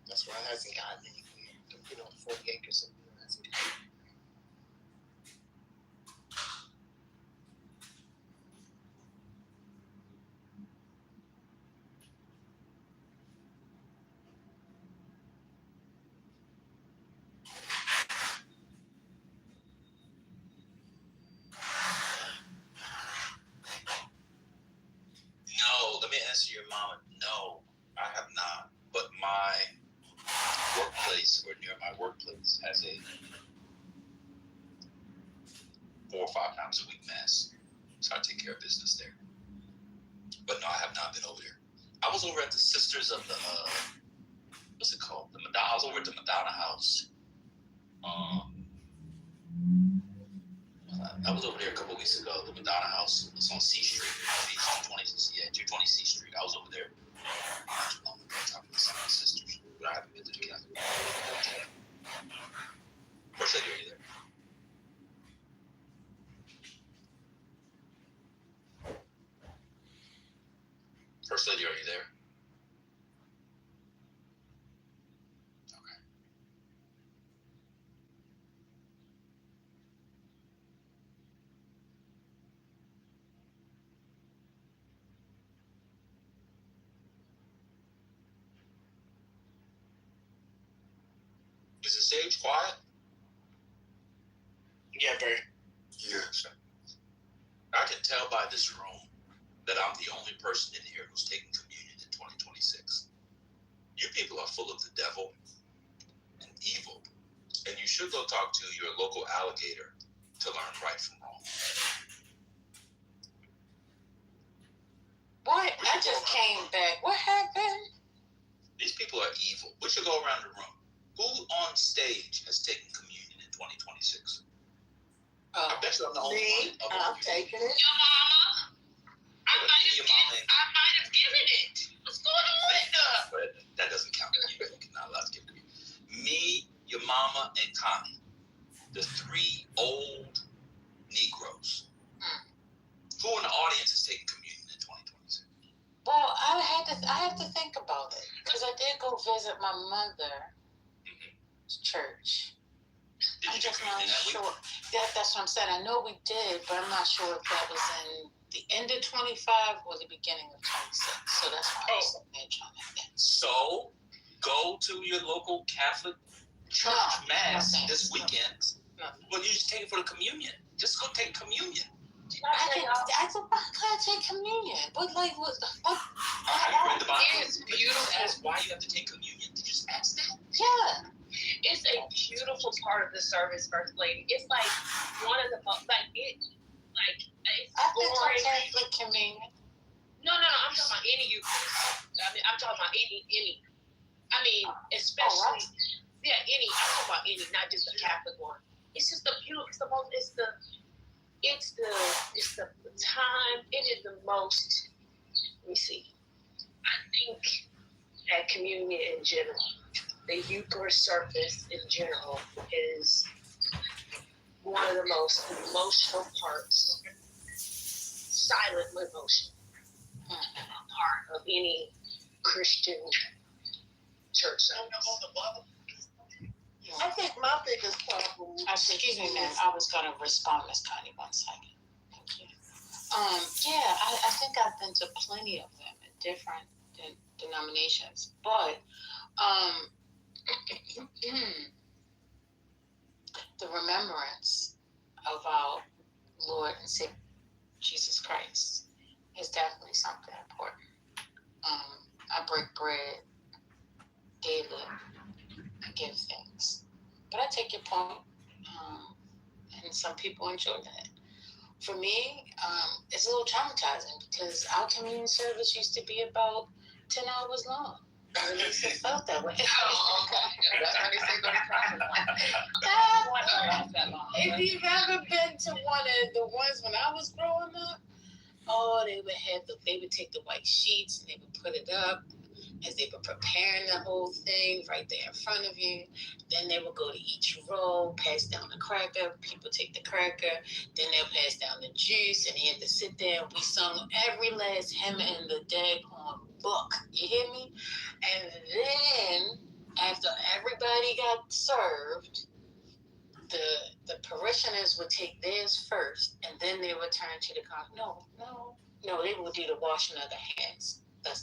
That's why it hasn't gotten anywhere. 40 acres of land hasn't gotten. No, let me answer your mama. No, I have not. But my workplace or near my workplace has a 4 or 5 times a week mass. So I take care of business there. But no, I have not been over there. I was over at the Sisters of the what's it called? The Madonna. I was over at the Madonna House. I was over there a couple of weeks ago. The Madonna House. It's on C Street. 220 C Street. I was over there. Sisters, but I haven't been to the Catholic. First lady, are you there? First lady, are you there? Okay. Is the stage quiet? Yeah, very. Yes. I can tell by this room that I'm the only person in here who's taking communion in 2026. You people are full of the devil and evil, and you should go talk to your local alligator to learn right from wrong. What? I just came back. What happened? These people are evil. We should go around the room. Who on stage has taken communion in 2026? I bet you I'm the only one. I'm taking it. Your mama. I might have given it. What's going on? But that doesn't count. You're not allowed to give communion. Me, your mama, and Connie, the 3 old Negroes. Who in the audience is taking communion in 2026? Well, I had to think about it because I did go visit my mother's church. Did you do communion that week? Sure. That's what I'm saying. I know we did, but I'm not sure if that was in the end of 25 or the beginning of 26. So that's why I was sitting there trying to think. So go to your local Catholic church mass this weekend. Well, you just take it for the communion. Just go take communion. I can't take communion. But like, what? You read the Bible? It's beautiful. Ask why you have to take communion. Did you just ask that? Yeah. It's a beautiful part of the service, First Lady. It's like one of the most, it's I think I Catholic communion. No, I'm talking about any Eucharist. I'm talking about any. I mean, especially, any. I'm talking about any, not just the Catholic one. It's just the beautiful. It's the time. It is the most. Let me see. I think at communion in general, the Eucharist service in general is one of the most emotional parts, silent emotion, part of any Christian church service. I think my biggest problem. Excuse me, ma'am. I was going to respond, Miss Connie, 1 second. Thank you. I think I've been to plenty of them in different denominations, but the remembrance of our Lord and Savior Jesus Christ is definitely something important. I break bread daily. I give thanks. But I take your point, and some people enjoy that. For me, it's a little traumatizing because our communion service used to be about 10 hours long. Lisa felt that way. Oh, okay. That's when they say go to If you've ever been to one of the ones when I was growing up, oh, they would take the white sheets and they would put it up as they were preparing the whole thing right there in front of you. Then they would go to each row, pass down the cracker. People take the cracker. Then they'll pass down the juice, and you have to sit there. We sung every last hymn in the daggone book. You hear me? And then after everybody got served, the parishioners would take theirs first, and then they would turn to the no, they would do the washing of the hands. That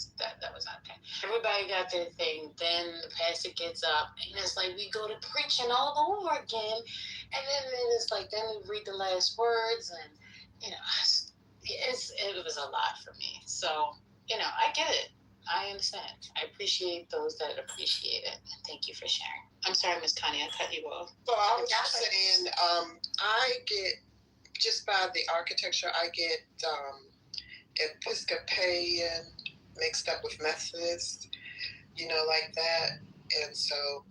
was not that. Everybody got their thing. Then the pastor gets up, and it's like we go to preaching all over again. And then it's like then we read the last words, and it was a lot for me. So I get it. I understand. I appreciate those that appreciate it. Thank you for sharing. I'm sorry, Miss Connie, I cut you off. So I was just saying, I get, just by the architecture, I get Episcopalian mixed up with Methodist, like that. And so,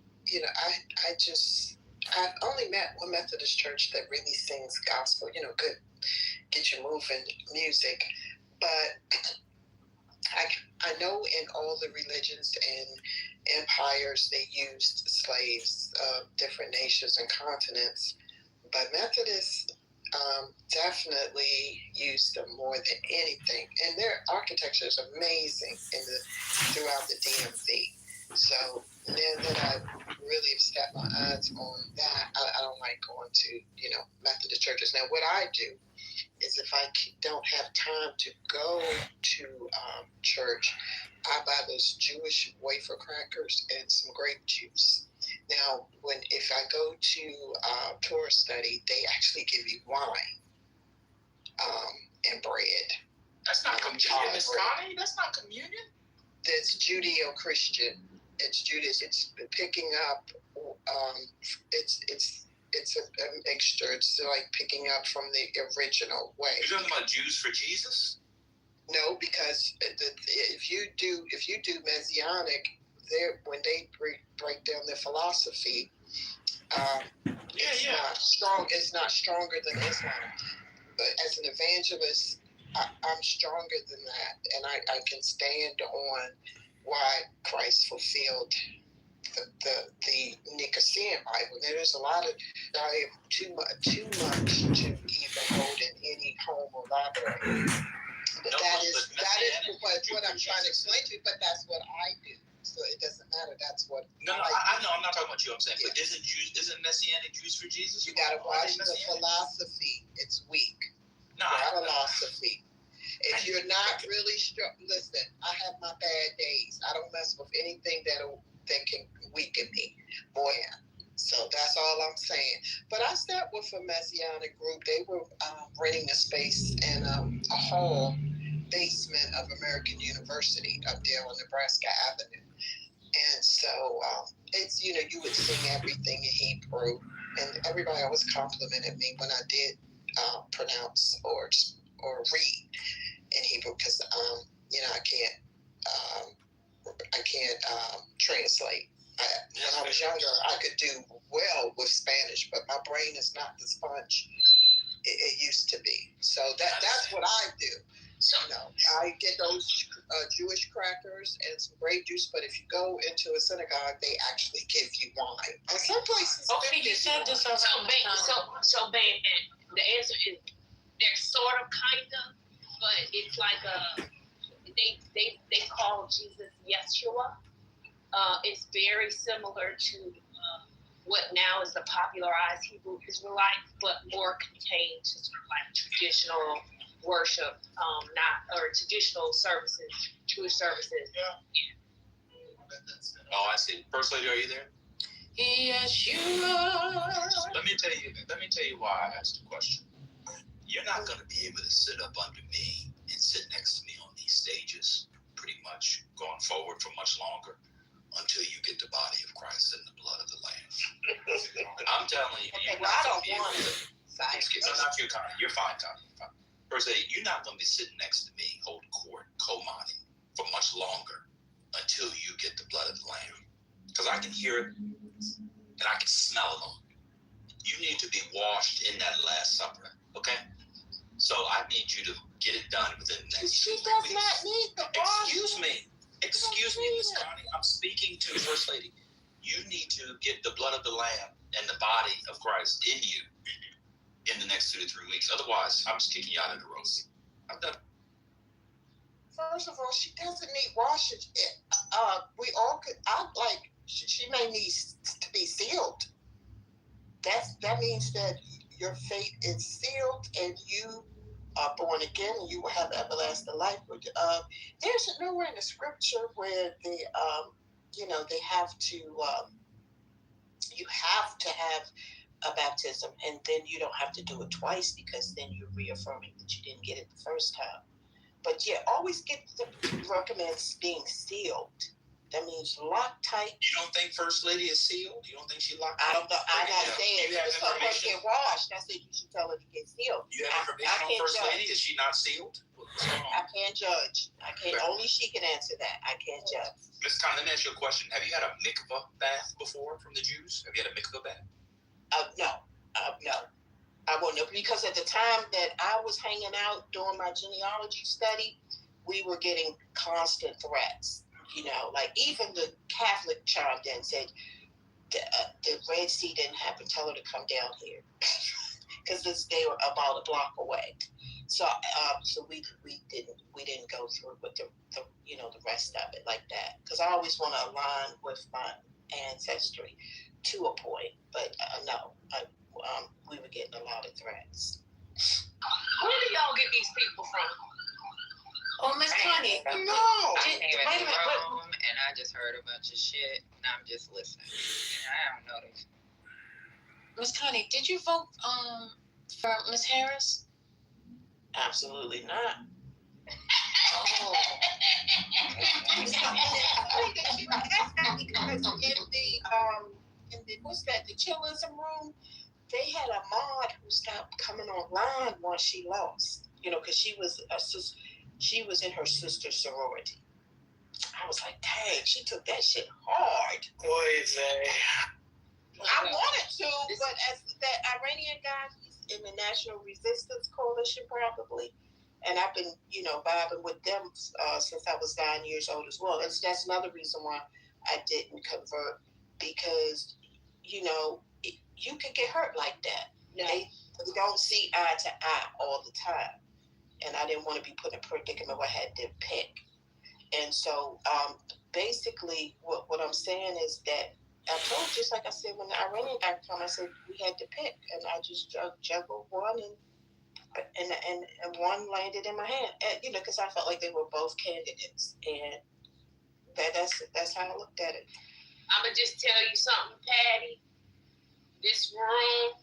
I've only met one Methodist church that really sings gospel, good, get you moving music. But I know in all the religions and empires, they used slaves of different nations and continents, but Methodists definitely used them more than anything. And their architecture is amazing throughout the DMV. So now that I really have set my eyes on that, I don't like going to, Methodist churches. Now, what I do is if I don't have time to go to church, I buy those Jewish wafer crackers and some grape juice. Now, if I go to Torah study, they actually give you wine and bread. That's not communion, Miss Connie. That's not communion. That's Judeo-Christian. It's Judas. It's picking up. It's a mixture. It's like picking up from the original way. You're talking about Jews for Jesus? No, because if you do Messianic, when they break down their philosophy, it's not stronger than Islam. But as an evangelist, I'm stronger than that, and I can stand on why Christ fulfilled the Nicene Bible. There's a lot of too much to even hold in any home or library. But that is what I'm trying to explain to you. But that's what I do. So it doesn't matter. That's what. I know. I'm not talking about you. I'm saying, but isn't Messianic Jews for Jesus? You got to watch the philosophy. It's weak. Philosophy. If you're not really strong, listen. I have my bad days. I don't mess with anything that can weaken me. Boy, so that's all I'm saying. But I sat with a Messianic group. They were renting a space in a hall basement of American University up there on Nebraska Avenue. And so it's, you would sing everything in Hebrew. And everybody always complimented me when I did pronounce or read in Hebrew because, I can't translate. When I was younger, I could do well with Spanish, but my brain is not the sponge it used to be. So that's what I do. So I get those Jewish crackers and some grape juice, but if you go into a synagogue, they actually give you wine. And some places. Okay, you said this already. So, babe, the answer is they're sort of, kind of, but it's like they call Jesus Yeshua. It's very similar to what now is the popularized Hebrew Israelite, but more contained to sort of like traditional worship, traditional services, Jewish services. Yeah. Oh, I see. First Lady, are you there? Yeshua. Let me tell you why I asked the question. You're not going to be able to sit up under me and sit next to me on these stages, pretty much going forward for much longer, until you get the body of Christ and the blood of the Lamb. I'm telling you, you're not going to be able to. Not you, Connie. You're fine, Connie. First Lady, you're not going to be sitting next to me, holding court, co-modding for much longer until you get the blood I can hear it and I can smell it on you. You need to be washed in that Last Supper, okay? So I need you to get it done within the next She 2 does weeks. not need the wash. Excuse me, Miss Connie. I'm speaking to the First Lady. You need to get the blood of the Lamb and the body of Christ in you in the next 2 to 3 weeks. Otherwise, I'm just kicking you out of the roast. I'm done. First of all, she doesn't need washing. We all could. She may need to be sealed. That means that your fate is sealed and you are born again and you will have everlasting life. There's nowhere in the scripture where they have to. You have to have a baptism, and then you don't have to do it twice because then you're reaffirming that you didn't get it the first time. But yeah, always recommends being sealed. That means locked tight. You don't think First Lady is sealed? You don't think she locked I up? don't know. I'm not saying You have tell her to information? get washed. I said you should tell her to get sealed. You have information on First Lady? Is she not sealed? What's going on? I can't judge. I can't. Only she can answer that. I can't judge. Ms. Connie, let me ask you a question. Have you had a mikvah bath before from the Jews? Have you had a mikvah bath? No. I won't know because at the time that I was hanging out doing my genealogy study, we were getting constant threats. Like even the Catholic chimed in and said the Red Sea didn't happen. Tell her to come down here because they were about a block away. So we didn't go through with the rest of it like that because I always want to align with my ancestry to a point. But no, we were getting a lot of threats. Where do y'all get these people from? Oh, Miss Connie. No. I came in Wait a the minute, room and I just heard a bunch of shit and I'm just listening. I don't know this. Miss Connie, did you vote for Miss Harris? Absolutely not. Oh. In the what's that? The chillism room. They had a mod who stopped coming online once she lost. Because she was in her sister's sorority. I was like, dang, she took that shit hard. I wanted to, but as that Iranian guy, he's in the National Resistance Coalition probably. And I've been, vibing with them since I was 9 years old as well. That's another reason why I didn't convert because, you could get hurt like that. Yeah. They don't see eye to eye all the time. And I didn't want to be put in a predicament where I had to pick. And so basically what I'm saying is that I told, just like I said, when the Iranian guy came, I said we had to pick. And I just juggled one and one landed in my hand, because I felt like they were both candidates, and that's how I looked at it. I'm gonna just tell you something, Patty. This room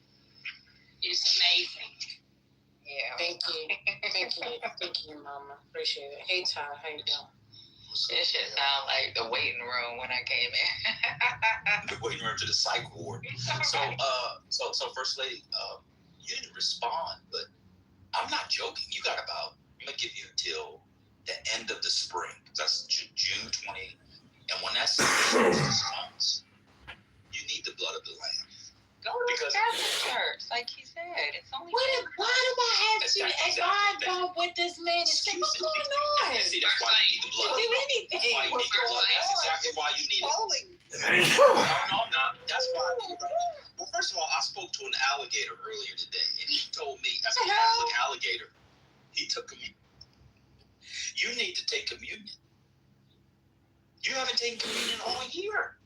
is amazing. Yeah. Thank you, Mama. Appreciate it. Hey, Ty, how you doing? This shit sound like the waiting room when I came in. The waiting room to the psych ward. So First Lady, you didn't respond, but I'm not joking. You got I'm gonna give you until the end of the spring. That's June 20. And when that comes, you need the blood of the Lamb. Go to the Catholic church, like he said. It's only. Why do I have to advise with this man and say what's going on? See, that's why you need the blood. Do anything. That's why you need the blood. That's exactly why you need it. No, I'm not. That's why I need it. Well, first of all, I spoke to an alligator earlier today, and he told me, as a Catholic alligator, he took communion. You need to take communion. You haven't taken communion all year.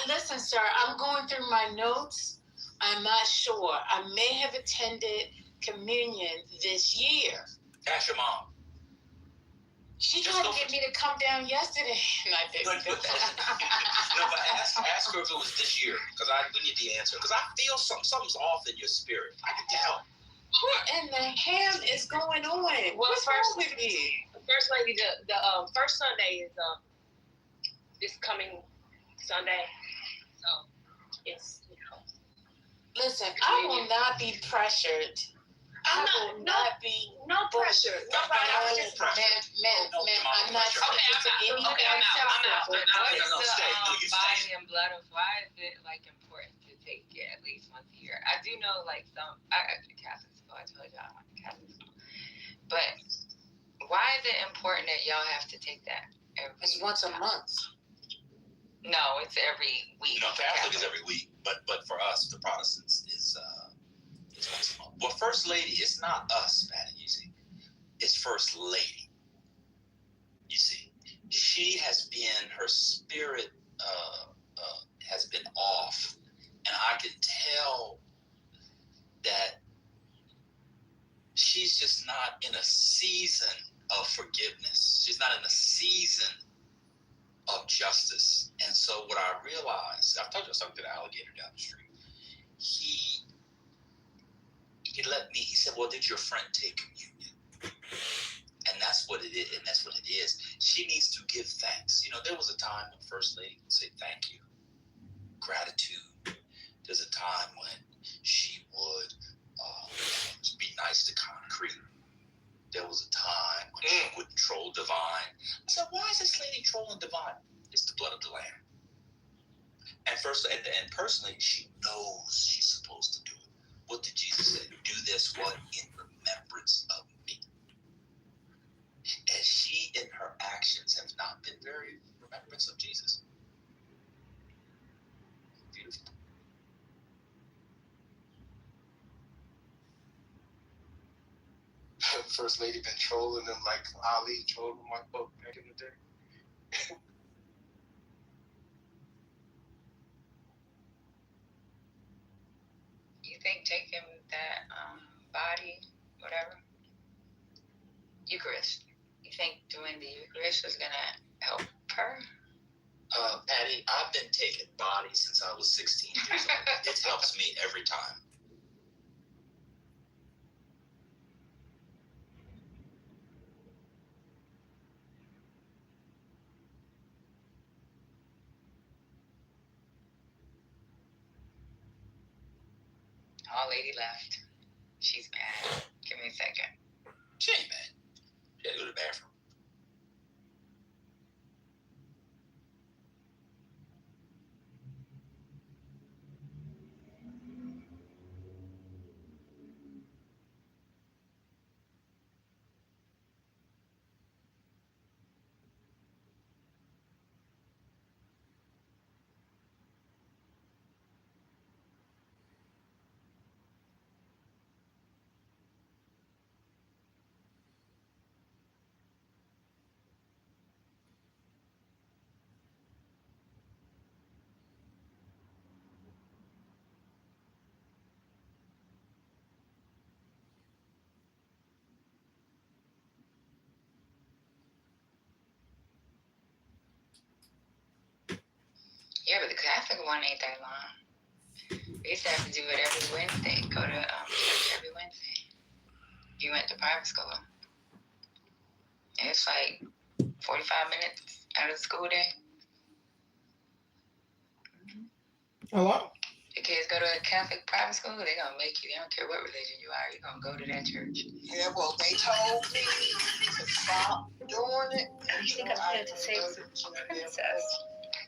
Listen, sir, I'm going through my notes. I'm not sure. I may have attended communion this year. Ask your mom. She tried to get me to come down yesterday, and I didn't. No, but ask her if it was this year, because we need the answer. Because I feel something's off in your spirit. I can tell. What in the hell is going on? What's wrong with me? First Lady, the first Sunday is this coming Sunday, so it's Listen, I will not be pressured I'm not being. No pressure. Nobody. I was just Ma'am, I'm not. Okay, I'm out. What is no, the stay. No, you body stay. and blood of? Why is it like important to take it at least once a year? I do know like I actually Catholic school. I told y'all I'm Catholic school. But why is it important that y'all have to take that It's once a month. No, it's every week. No, Catholic is every week, but for us, the Protestants is once a month. Well, First Lady, it's not us, Patty. You see, it's First Lady. You see, she has been her spirit has been off, and I can tell that she's just not in a season of forgiveness. She's not in a season of justice. And so what I realized, I've told you I was talking to the alligator down the street. He let me, he said, well, did your friend take communion? And that's what it is. And that's what it is. She needs to give thanks. You know, there was a time when First Lady would say thank you, gratitude. There's a time when she would be nice to concrete. There was a time when she would troll Divine. I said, why is this lady trolling Divine? It's the blood of the Lamb. And personally, she knows she's supposed to do it. What did Jesus say? Do this what? In remembrance of me. And she, in her actions, have not been very remembrance of Jesus. Beautiful. First Lady been trolling them like Ali trolled my book back in the day. You think taking that body, whatever, Eucharist, you think doing the Eucharist is gonna help her? Patty, I've been taking body since I was 16 years old. It helps me every time. Oh, lady left. She's mad. Give me a second. She ain't mad. She had to go to the bathroom. Yeah, but the Catholic one ain't that long. We used to have to do it every Wednesday. Go to church every Wednesday. You went to private school. It's like 45 minutes out of the school day. Hello? The kids go to a Catholic private school, they're gonna make you. They don't care what religion you are. You're gonna go to that church. Yeah, well, they told me to stop doing it. You think I'm here to save the princess?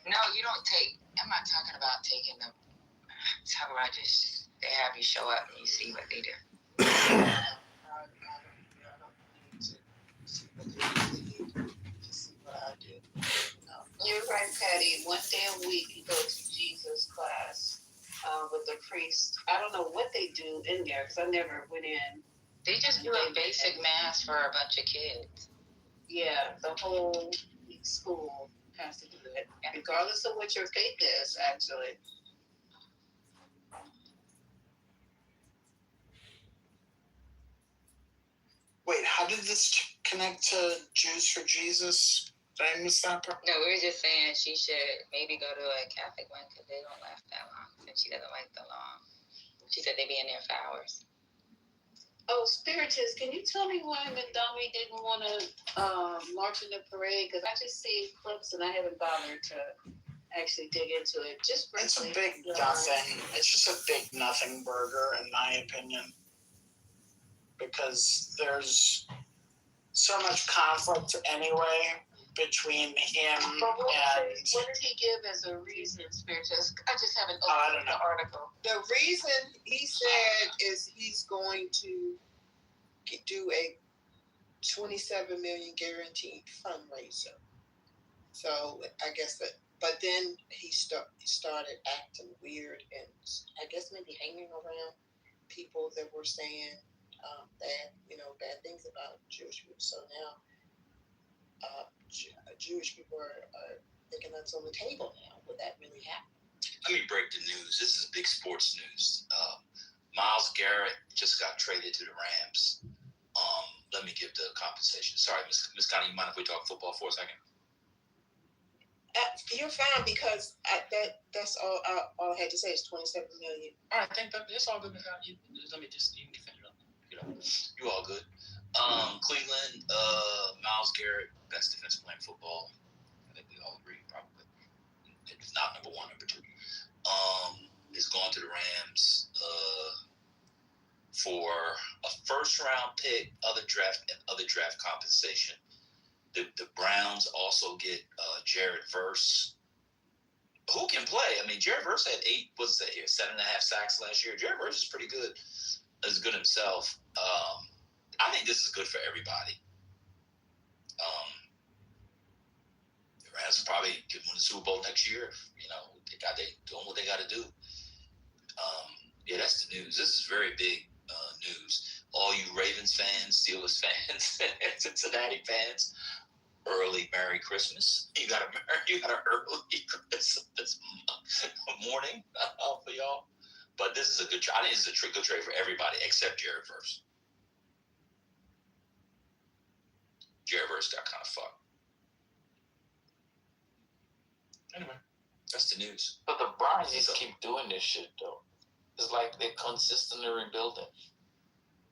No, you don't take. I'm not talking about taking them. I'm talking about just they have you show up and you see what they do. You're right, Patty. One day a week you go to Jesus class with the priest. I don't know what they do in there because I never went in. They just do a basic mass for a bunch of kids. Yeah, the whole school has to do it, regardless of what your faith is, actually. Wait, how did this connect to Jews for Jesus? Did I miss that part? No, we were just saying she should maybe go to a Catholic one because they don't last that long since she doesn't like the long. She said they'd be in there for hours. Oh, Spiritist, can you tell me why Mandami didn't want to march in the parade? Because I just see clips and I haven't bothered to actually dig into it. Just briefly. It's a big nothing. It's just a big nothing burger, in my opinion. because there's so much conflict anyway between him But what and. did he give as a reason, Spiritus? I just haven't I opened don't the know. article. The reason he said is he's going to do a 27 million guaranteed fundraiser. So I guess that, but then he started acting weird and I guess maybe hanging around people that were saying bad things about Jewish people. So now Jewish people are thinking that's on the table now. Would that really happen? Let me break the news. This is big sports news. Myles Garrett just got traded to the Rams. Let me give the compensation. Sorry, Miss Connie, you mind if we talk football for a second? You're fine because that's all I had to say is 27 million. All right, I think that's all good. Let me just, you can finish it up. You all good. Cleveland, Myles Garrett, best defensive player in football. I think we all agree, probably. If not number one, number two. Is going to the Rams for a first round pick, other draft compensation. The Browns also get Jared Verse, who can play. I mean, Jared Verse had 7.5 sacks last year. Jared Verse is pretty good. Is good himself. I think this is good for everybody. The Rams will probably could win the Super Bowl next year. They doing what they got to do. Yeah, that's the news. This is very big news. All you Ravens fans, Steelers fans, Cincinnati fans, early Merry Christmas. You got an early Christmas morning for y'all. But this is a good trade. I think this is a good trade for everybody except Jared Verse. Jared Verse got kind of fucked. Anyway, that's the news. But the Browns just keep doing this shit, though. It's like they're consistently rebuilding.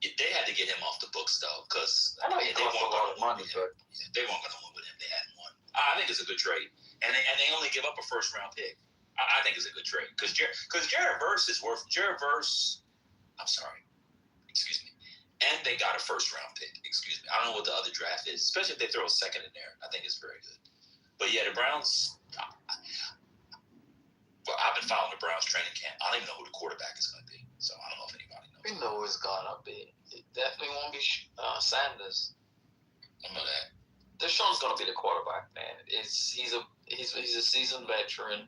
Yeah, they had to get him off the books, though, because I know he cost a lot of money, but they weren't going to win with him. They hadn't won. I think it's a good trade, and they only give up a first round pick. I think it's a good trade because Jared Verse is worth Jared Verse. I'm sorry, excuse me, and they got a first round pick. Excuse me, I don't know what the other draft is, especially if they throw a second in there. I think it's very good. But yeah, the Browns. Well, I've been following the Browns training camp. I don't even know who the quarterback is going to be, so I don't know if anybody knows. we know it's gonna be. It definitely won't be Sanders. I know that. Deshaun's gonna be the quarterback, man. He's a seasoned veteran.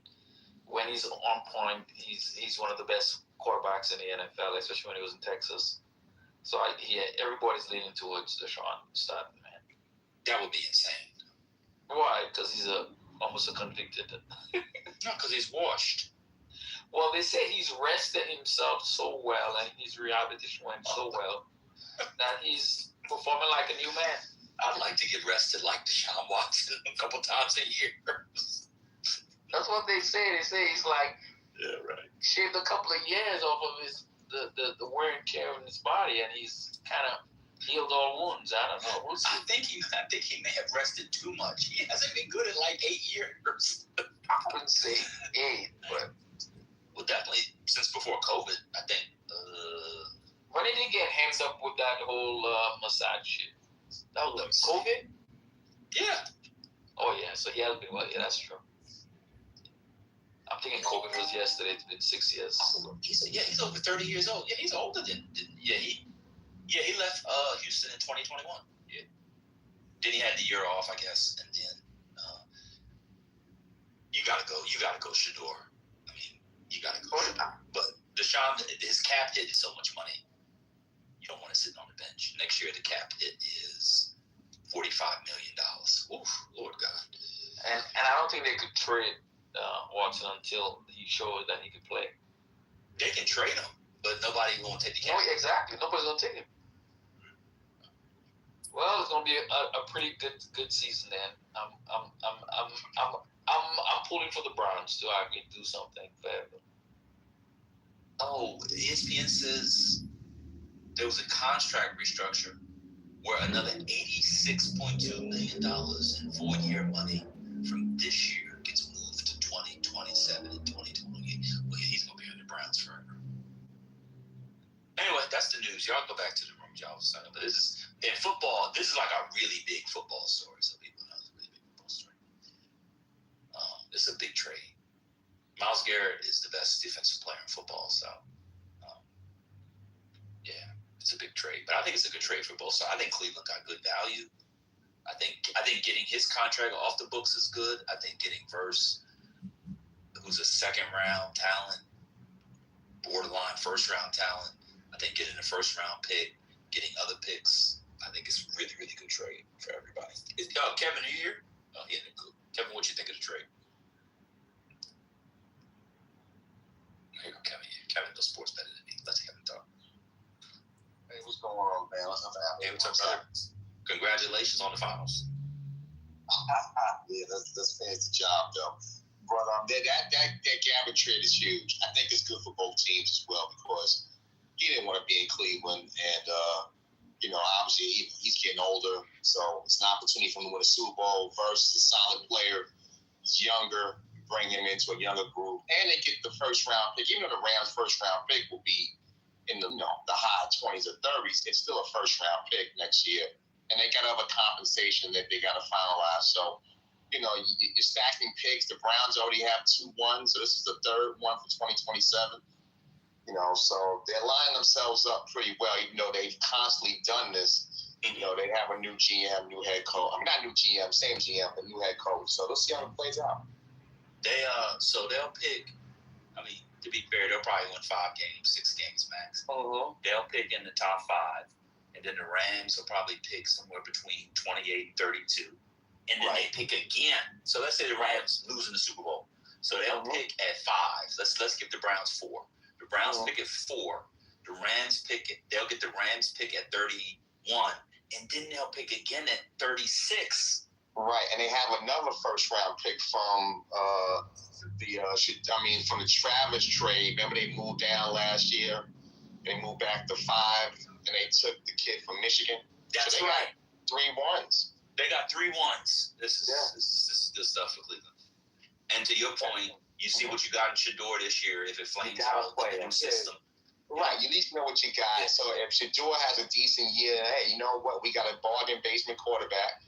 When he's on point, he's one of the best quarterbacks in the NFL, especially when he was in Texas. So everybody's leaning towards Deshaun starting, man. That would be insane. Why? Because he's almost a convicted. No, because he's washed. Well, they say he's rested himself so well and his rehabilitation went so well that he's performing like a new man. I'd like to get rested like Deshaun Watson a couple times a year. That's what they say. They say he's like shaved a couple of years off of the wear and tear in his body, and he's kind of healed all wounds. I don't know. We'll see. I think he may have rested too much. He hasn't been good in like 8 years. I wouldn't say 8, but definitely since before COVID. I think. When did he get hemmed up with that whole massage shit? That was COVID? Yeah. Oh yeah, so he has been well. Yeah, that's true. I'm thinking COVID was yesterday. It's been 6 years. He's over 30 years old. Yeah, he's older than he left Houston in 2021. Yeah. Then he had the year off, I guess, and then you gotta go, Shador. I mean, you gotta go. But Deshaun, his cap hit is so much money. You don't want to sit on the bench. Next year, the cap hit is $45 million. Oof, Lord God. And I don't think they could trade Watson until he showed that he could play. They can trade him, but nobody won't take the cap. No, exactly. Nobody's gonna take him. Well, it's gonna be a pretty good season then. I'm pulling for the Browns to actually do something fair. Oh, ESPN says there was a contract restructure where another $86.2 million in 4-year money from this year gets moved to 2027 and 2028. Well, he's gonna be on the Browns forever. Anyway, that's the news. Y'all go back to the room. y'all was saying. But this is in football. This is like a really big football story. So people know it's a really big football story. It's a big trade. Myles Garrett is the best defensive player in football. So, yeah, it's a big trade. But I think it's a good trade for both sides. I think Cleveland got good value. I think getting his contract off the books is good. I think getting Verse, who's a second-round talent, borderline first-round talent. I think getting a first-round pick, getting other picks, I think it's a really, really good trade for everybody. Kevin, are you here? Oh, yeah, cool. Kevin, what you think of the trade? Here you go, Kevin. Yeah, Kevin knows sports better than me. Let's Kevin talk. Hey, what's going on, man? What's up, Hey, what's up, brother? Congratulations on the finals. Yeah, let's finish the job, though. But that Gabbard trade is huge. I think it's good for both teams as well because he didn't want to be in Cleveland, and obviously he's getting older, so it's an opportunity for him to win a Super Bowl versus a solid player. He's younger, bring him into a younger group, and they get the first round pick. Even though the Rams' first round pick will be in the high 20s or 30s, it's still a first round pick next year, and they got other compensation that they got to finalize. So, you're stacking picks. The Browns already have 2-1, so this is the third one for 2027. So they're lining themselves up pretty well, even though they've constantly done this. They have a new GM, new head coach. I mean, not new GM, same GM, but new head coach. So let's see how it plays out. So they'll pick. I mean, to be fair, they'll probably win 5 games, 6 games max. They'll pick in the top 5, and then the Rams will probably pick somewhere between 28 and 32, and then they pick again. So let's say the Rams lose in the Super Bowl, so they'll pick at 5. Let's give the Browns 4. The Browns pick at 4. The Rams pick it. They'll get the Rams pick at 31, and then they'll pick again at 36. Right, and they have another first round pick from from the Travis trade. Remember they moved down last year? They moved back to 5, and they took the kid from Michigan. That's so right. 3 1s. They got 3 1s. This is good stuff for Cleveland. And to your point, you see what you got in Shador this year. If it flames out the new system, right? You at least know what you got. Yeah. So if Shador has a decent year, hey, you know what? We got a bargain basement quarterback.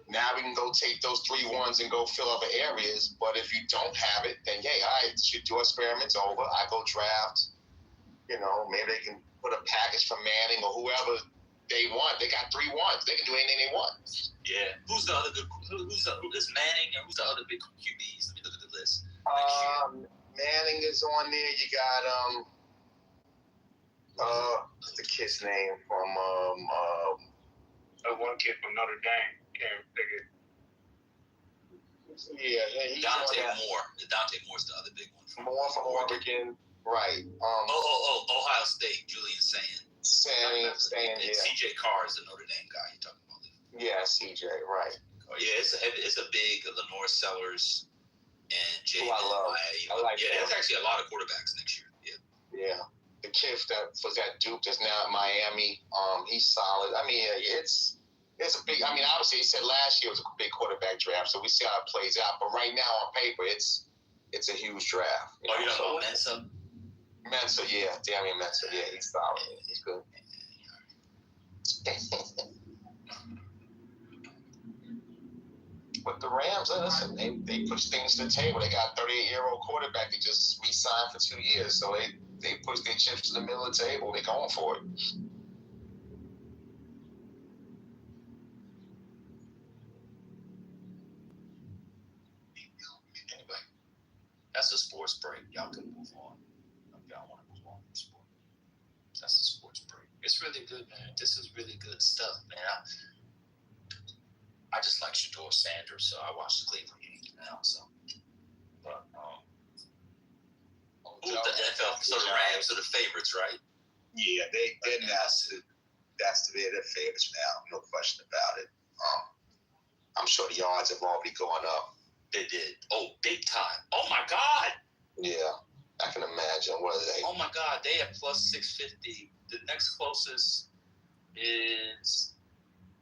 Now we can go take those 3 1s and go fill other areas. But if you don't have it, then all right, Shador experiment's over. I go draft. Maybe they can put a package for Manning or whoever they want. They got 3 1s. They can do anything they want. Yeah. Who's the other good? Who's Manning and who's the other big QBs? Let me look at the list. Manning is on there. You got what's the kid's name from one kid from Notre Dame. Can't figure. Yeah, he's Dante Moore. Dante Moore's the other big one. Moore from Oregon. Right. Ohio State. Julian Saying. CJ Carr is the Notre Dame guy you're talking about. Yeah, CJ. Right. Oh, yeah, it's a big Lenore Sellers and Jay. I love. I like. Yeah, there's actually a lot of quarterbacks next year. Yeah. Yeah. The kid that was at Duke that's now at Miami. He's solid. I mean, it's a big. I mean, obviously, he said last year was a big quarterback draft, so we see how it plays out. But right now, on paper, it's a huge draft. You know about Mensa? Mensa, yeah, Damian Mensa, yeah, he's solid. He's good. But the Rams, listen, they push things to the table. They got a 38-year-old quarterback that just re-signed for 2 years, so they push their chips to the middle of the table. They're going for it. Anyway, that's a sports break. Y'all can move on. Y'all want to move on from sport. That's a sports break. It's really good, man. This is really good stuff, man. I just like Shador Sanders, so I watch the Cleveland games now. So, but the NFL. So the Rams are the favorites, right? Yeah, they're their favorites now. No question about it. I'm sure the odds have already gone up. They did. Oh, big time. Oh my God. Yeah, I can imagine. What are they? Oh my God, they have plus 650. The next closest is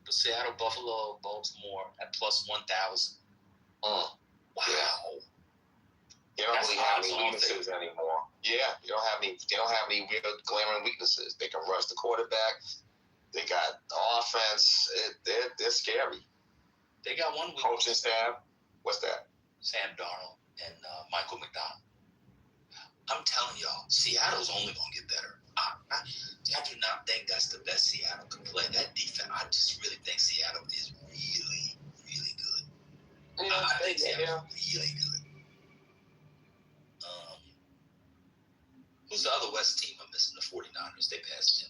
Seattle, Buffalo, Baltimore at plus 1,000. Wow. Yeah. You don't really have any weaknesses anymore. Yeah, they don't have any real glaring weaknesses. They can rush the quarterback. They got the offense. They're scary. They got one week. Coaching staff. What's that? Sam Darnold and Michael McDonald. I'm telling y'all, Seattle's only going to get better. I do not think that's the best Seattle can play. That defense, I just really think Seattle is really, really good. Yeah, I think Seattle's really good. Who's the other West team I'm missing? The 49ers. They passed him.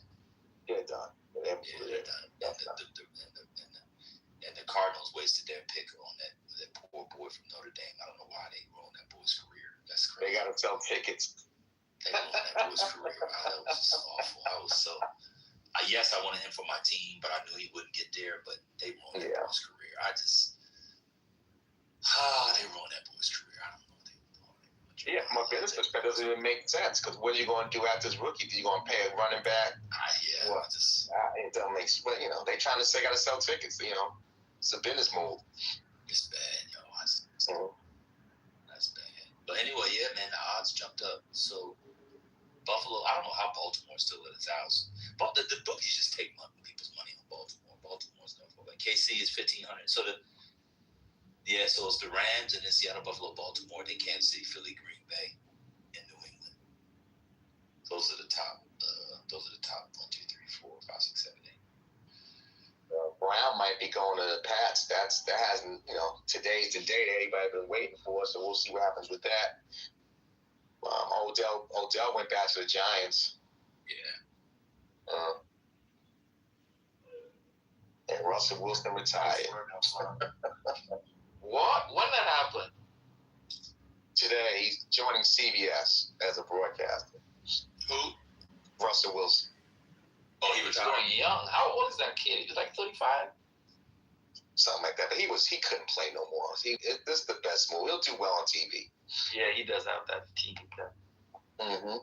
Yeah, done. Yeah, they're done. And the Cardinals wasted their pick on that poor boy from Notre Dame. I don't know why they ruined that boy's career. That's crazy. They got to sell tickets. They ruined that boy's career. That was just awful. I was so. Yes, I wanted him for my team, but I knew he wouldn't get there. But they ruined that boy's career. They ruined that boy's career. I don't know what they were doing. Yeah, from a business perspective, it doesn't even make sense. Because what are you going to do after this rookie? Are you going to pay a running back? Yeah, well, it don't make sense. You know, they trying to say got to sell tickets. You know, it's a business move. It's bad, yo. That's bad. But anyway, yeah, man, the odds jumped up. So Buffalo, I don't know how Baltimore's still at its house. But the bookies just take people's money on Baltimore. Baltimore's no for. Like KC is 1,500. So so it's the Rams and then Seattle, Buffalo, Baltimore. They can't see Philly, Green Bay, and New England. Those are the top. 1, 2, 3, 4, 5, 6, 7, 8. Brown might be going to the Pats. That hasn't, today's the day that everybody's been waiting for. So we'll see what happens with that. Odell went back to the Giants. Yeah. And Russell Wilson retired. What? When that happened? Today, he's joining CBS as a broadcaster. Who? Russell Wilson. Oh, he was pretty young. How old is that kid? He was like 35? Something like that. But he couldn't play no more. This is the best move. He'll do well on TV. Yeah, he does have that TV thing. Mm-hmm.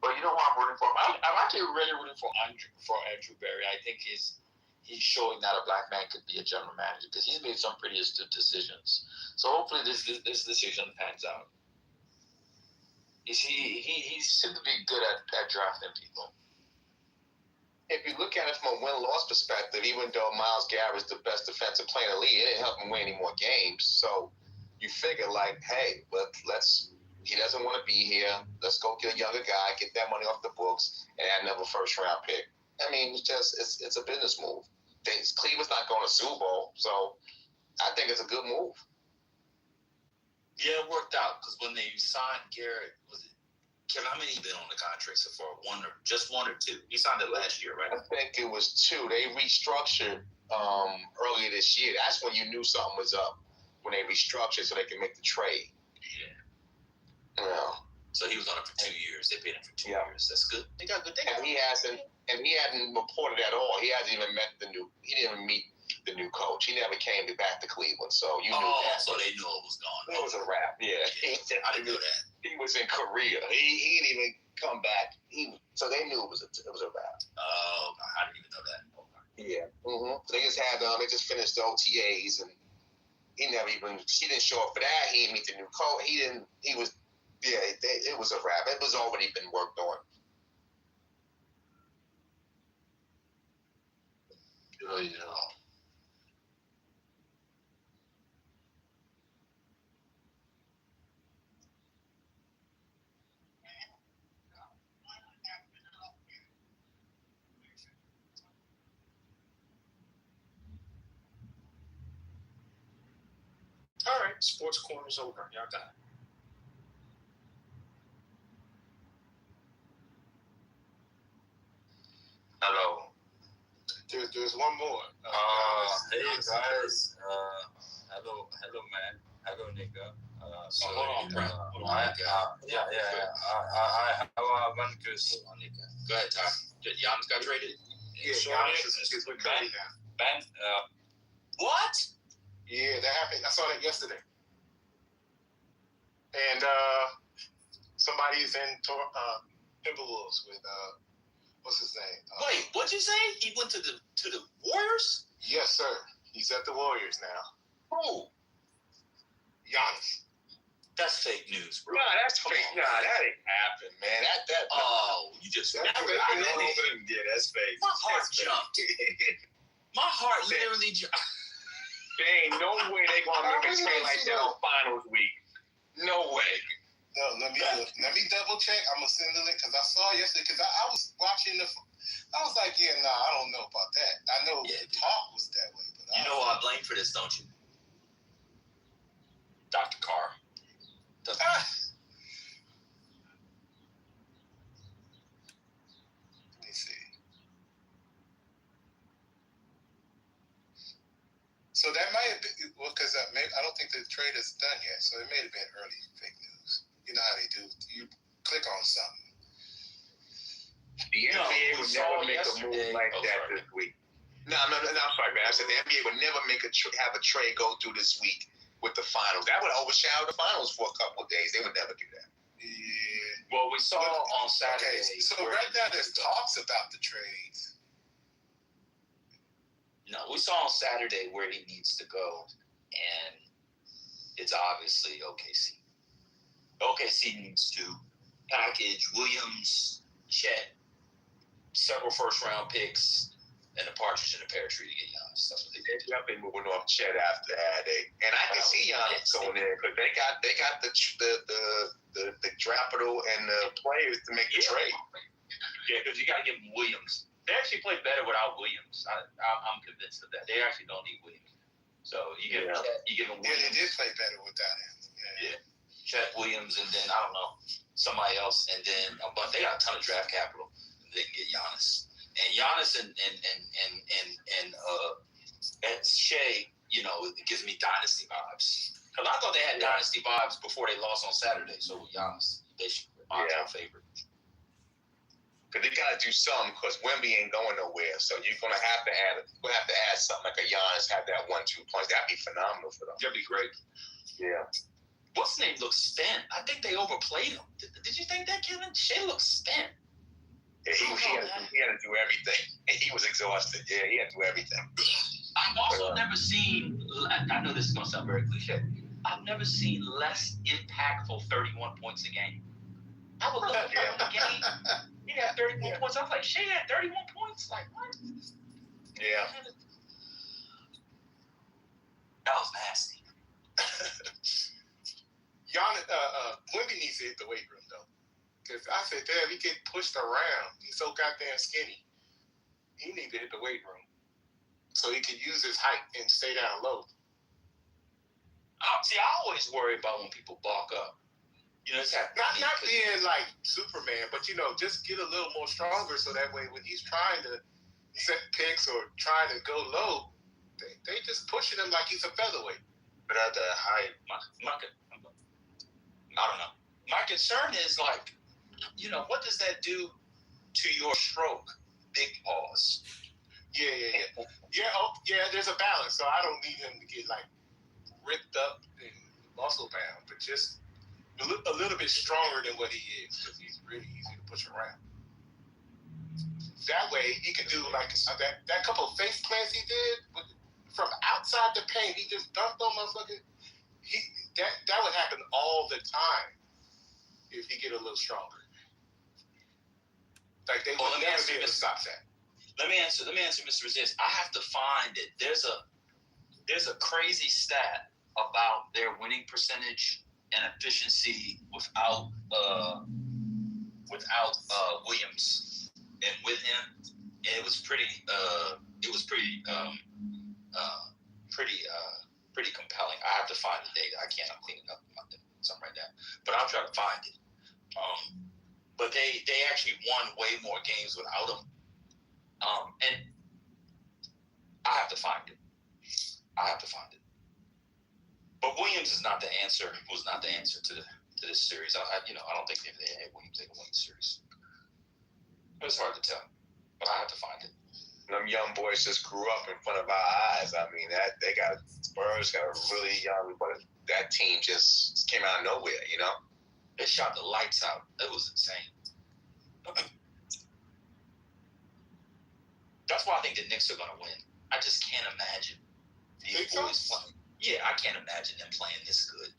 But you know what I'm rooting for? I'm actually really rooting for Andrew Berry. I think he's showing that a black man could be a general manager because he's made some pretty astute decisions. So hopefully this decision pans out. He seems to be good at drafting people. If you look at it from a win-loss perspective, even though Myles Garrett's the best defensive player in the league, it didn't help him win any more games. So you figure hey, he doesn't want to be here. Let's go get a younger guy, get that money off the books, and add another first-round pick. I mean, it's a business move. Cleveland's not going to Super Bowl, so I think it's a good move. Yeah, it worked out because when they signed Garrett, Kevin, how many he been on the contract so far? Just one or two? He signed it last year, right? I think it was 2. They restructured earlier this year. That's when you knew something was up, when they restructured so they could make the trade. Yeah. So he was on it for 2 years. They paid him for 2 years. That's good. They got good. And he hadn't reported at all. He hasn't even he didn't even meet the new coach. He never came back to Cleveland. So you knew that. So they knew it was gone. It was a wrap. Yeah. I didn't know that. He was in Korea. He didn't even come back. So they knew it was a wrap. Oh, I didn't even know that. Yeah. Mm-hmm. So they just finished the OTAs, and he didn't show up for that. He didn't meet the new coach. It was a wrap. It was already been worked on. Oh, yeah. All right, sports corner's over. Y'all got it. Hello. There's one more. Hey guys. Hello, man. Hello, nigga. Hold on, bro. I have one question. Go ahead, Ty. Giannis got traded? Yeah, Giannis is with Cody now. Ben, What? Yeah, that happened. I saw that yesterday. And somebody's in Timberwolves with what's his name? Wait, what'd you say? He went to the Warriors? Yes, sir. He's at the Warriors now. Who? Giannis. That's fake news, bro. Nah, that's fake. Nah, that ain't happened, man. That. Oh, you just. Yeah, that's fake. My heart jumped. My heart literally jumped. There ain't no way they gonna make a trade like that on finals week. No way. No, let me double check. I'm gonna send the link because I saw yesterday. Because I was watching I was like, yeah, nah, I don't know about that. I know the talk was that way, but you know who I blame for this, don't you? Dr. Carr. Let me see. So that might have been because I don't think the trade is done yet. So it may have been early fake news. You know how they do. You click on something. The NBA would never make a move like that this week. No, I'm sorry, man. I said the NBA would never have a trade go through this week with the finals. That would overshadow the finals for a couple of days. They would never do that. Yeah. Well, we saw on Saturday. Okay, so right now there's talks about the trades. No, we saw on Saturday where he needs to go, and it's obviously OKC. OKC needs to package Williams, Chet, several first-round picks, and a partridge in a pear tree to get Giannis. That's what they did. They've been moving off Chet after that. And I can see Giannis going there because they got the capital and the players to make the trade. Yeah, because you got to give them Williams. They actually play better without Williams. I'm convinced of that. They actually don't need Williams. So you give them Chet, you give them Williams. Yeah, they did play better without him. Yeah. Chet Williams, and then I don't know, somebody else, and then but they got a ton of draft capital. They can get Giannis. And Giannis and Shea, you know, it gives me dynasty vibes. Because I thought they had dynasty vibes before they lost on Saturday. So with Giannis, they should be my favorite. Because they got to do something because Wemby ain't going nowhere. So you're going to have to add something like a Giannis, have that 1-2 punch. That'd be phenomenal for them. That'd be great. Yeah. What's his name looks spent? I think they overplayed him. Did you think that, Kevin? Shea looks spent. Yeah, he had to do everything. He was exhausted. Yeah, he had to do everything. I've also never seen, I know this is going to sound very cliche, I've never seen less impactful 31 points a game. I was looking for him in the game. He had 31 points. I was like, Shea had 31 points? Like, what? Yeah. That was nasty. Wemby needs to hit the weight room, though. Because I said, damn, he get pushed around. He's so goddamn skinny. He need to hit the weight room so he can use his height and stay down low. See, I always worry about when people bulk up. You know, it's not being like Superman, but, you know, just get a little more stronger so that way when he's trying to set picks or trying to go low, they just pushing him like he's a featherweight. But at the height, I don't know. My concern is, like, you know, what does that do to your stroke? Big pause. Yeah, there's a balance. So I don't need him to get, like, ripped up and muscle bound, but just a little bit stronger than what he is because he's really easy to push around. That way, he can do, like, that couple of face plants he did from outside the paint. He just dunked on motherfucker. That would happen all the time if he get a little stronger. Like they would never be able to stop that. Let me answer, Mr. Resist. I have to find it. There's a crazy stat about their winning percentage and efficiency without Williams, and with him, it was pretty compelling. I have to find the data. I can't. I'm cleaning up something right now, but I'll try to find it. But they actually won way more games without him. And I have to find it. But Williams is not the answer. Was not the answer to this series. I don't think they had Williams. They won the series. It's hard to tell, but I have to find it. Them young boys just grew up in front of our eyes. I mean, Spurs got a really young, but that team just came out of nowhere, you know? They shot the lights out. It was insane. That's why I think the Knicks are going to win. I just can't imagine these boys playing. Yeah, I can't imagine them playing this good.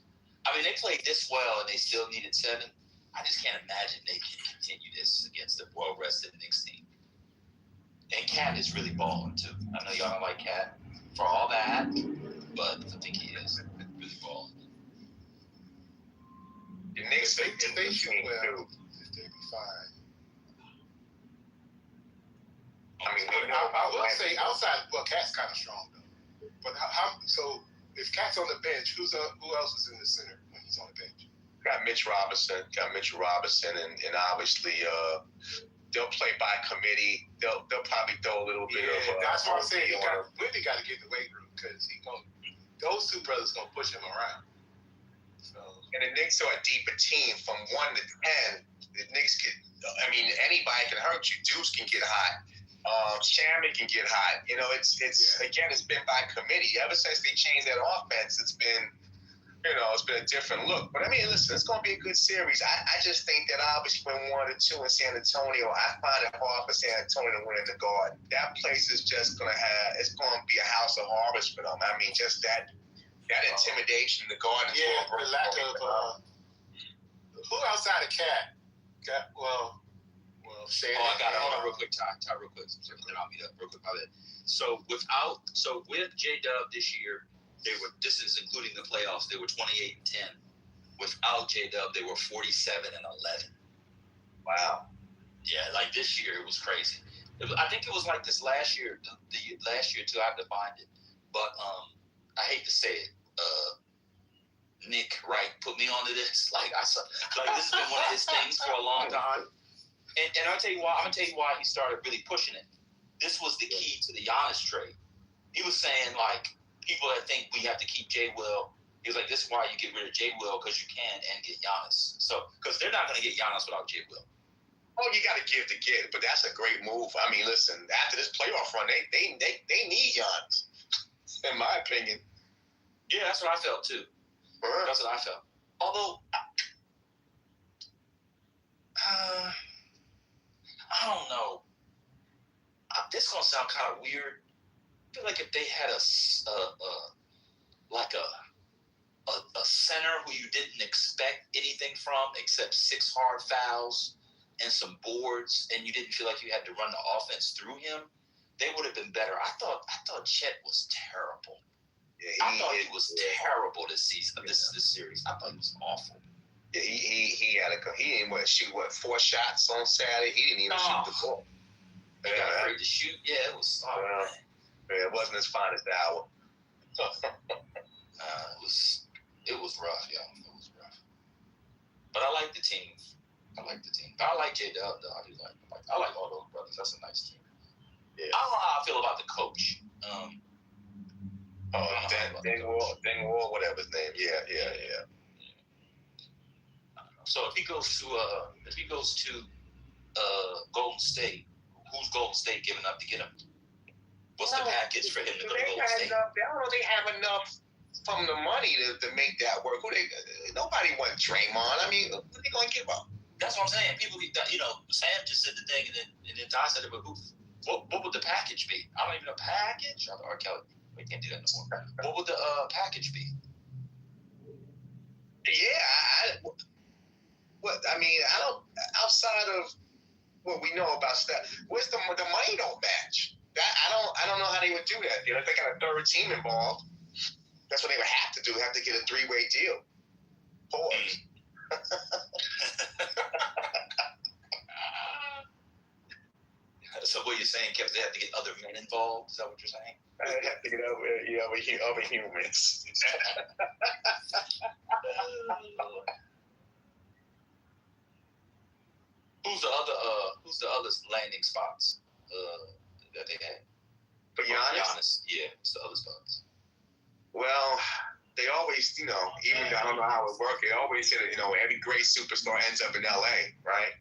I mean, they they played this well and they still needed 7, I just can't imagine they can continue this against the well-rested Knicks team. And Cat is really balling too. I know y'all don't like Cat for all that, but I think he is really balling. The Knicks, if they shoot well, they'll be fine. I mean, I will say outside, well, Cat's kind of strong though. But so if Cat's on the bench, who else is in the center when he's on the bench? Got Mitch Robinson, and obviously they'll play by committee. They'll probably throw a little bit of. That's what I'm saying. Wendy got to get in the weight room because those two brothers gonna push him around. So. And the Knicks are a deeper team from 1 to 10. The Knicks anybody can hurt you. Deuce can get hot. Shammy can get hot. Again, it's been by committee. Ever since they changed that offense, it's been a different look. But listen, it's going to be a good series. I just think that obviously when 1 or 2 in San Antonio, I find it hard for San Antonio to win in the Garden. That place is just going to be a house of horrors for them. Just that intimidation in the Garden. Yeah, the lack of who outside of Cat? Shannon. I got it. Hold on real quick, Ty, real quick. Then I'll meet up real quick. So with J-Dub this year, this is including the playoffs, they were 28-10. Without J-Dub, they were 47-11. Wow. Yeah, like this year, it was crazy. I think it was like this last year, the last year too. I have to find it. But I hate to say it. Nick Wright put me onto this. This has been one of his things for a long time. And I'll tell you why. I'm gonna tell you why he started really pushing it. This was the key to the Giannis trade. He was saying people that think we have to keep Jay Will. He was like, this is why you get rid of Jay Will because you can and get Giannis. So because they're not gonna get Giannis without Jay Will. Oh, you got to give to get, but that's a great move. Listen, after this playoff run, they need Giannis, in my opinion. Yeah, that's what I felt too. That's what I felt. Although, I don't know. This is gonna sound kind of weird. I feel like if they had a center who you didn't expect anything from except 6 hard fouls and some boards, and you didn't feel like you had to run the offense through him, they would have been better. I thought Chet was terrible. Yeah, I thought he was terrible this season. This series, I thought he was awful. Yeah, he didn't shoot 4 shots on Saturday. He didn't even shoot the ball. He got afraid to shoot. Yeah, it was. It wasn't his finest hour. It was rough, y'all. It was rough. But I like the team. I like J-Dub, though. I like all those brothers. That's a nice team. Yeah. I don't know how I feel about the coach. Dingwall, whatever his name. Yeah. So if he goes to Golden State, who's Golden State giving up to get him? What's the package for him to go to Golden State? I don't know. They have enough from the money to make that work. Nobody wants Draymond. What are they going to give up? That's what I'm saying. People, Sam just said the thing, and then Ty said it. But what would the package be? I don't even know. Package? Or Kelly, we can't do that no more. What would the package be? Yeah, I don't. Outside of what we know about stuff, the money don't match. I don't know how they would do that. If they got a third team involved, that's what they would have to do. Have to get a 3-way deal. So what you're saying, Kevin, they have to get other men involved? Is that what you're saying? They have to get other humans. Who's the other landing spots that they had? For Giannis? Yeah, what's the other spots? Well, they always, even I don't know how it works, they always say that, every great superstar ends up in LA, right?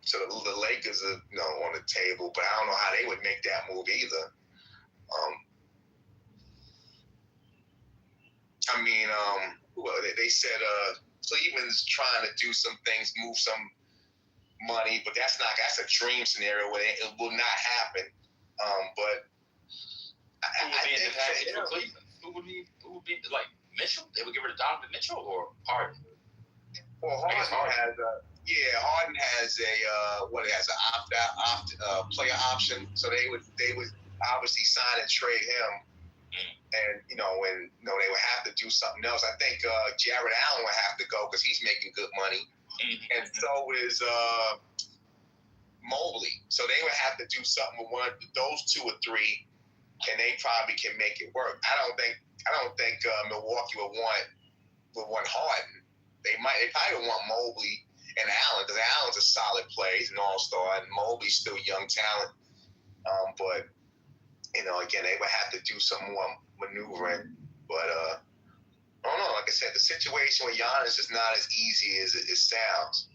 So the Lakers are, on the table, but I don't know how they would make that move either. They said Cleveland's trying to do some things, move some money, but that's a dream scenario where it will not happen. But who would be in the package for Cleveland? Who would be Mitchell? They would get rid of Donovan Mitchell or Harden? Well, Harden has a player option, so they would obviously sign and trade him, and they would have to do something else. I think Jared Allen would have to go because he's making good money, and so is Mobley. So they would have to do something with one of those two or three, and they probably can make it work. I don't think Milwaukee would want Harden. They probably would want Mobley and Allen, because Allen's a solid player. He's an all-star, and Mobley's still young talent. But again, they would have to do some more maneuvering. But I don't know. Like I said, the situation with Giannis is not as easy as it sounds.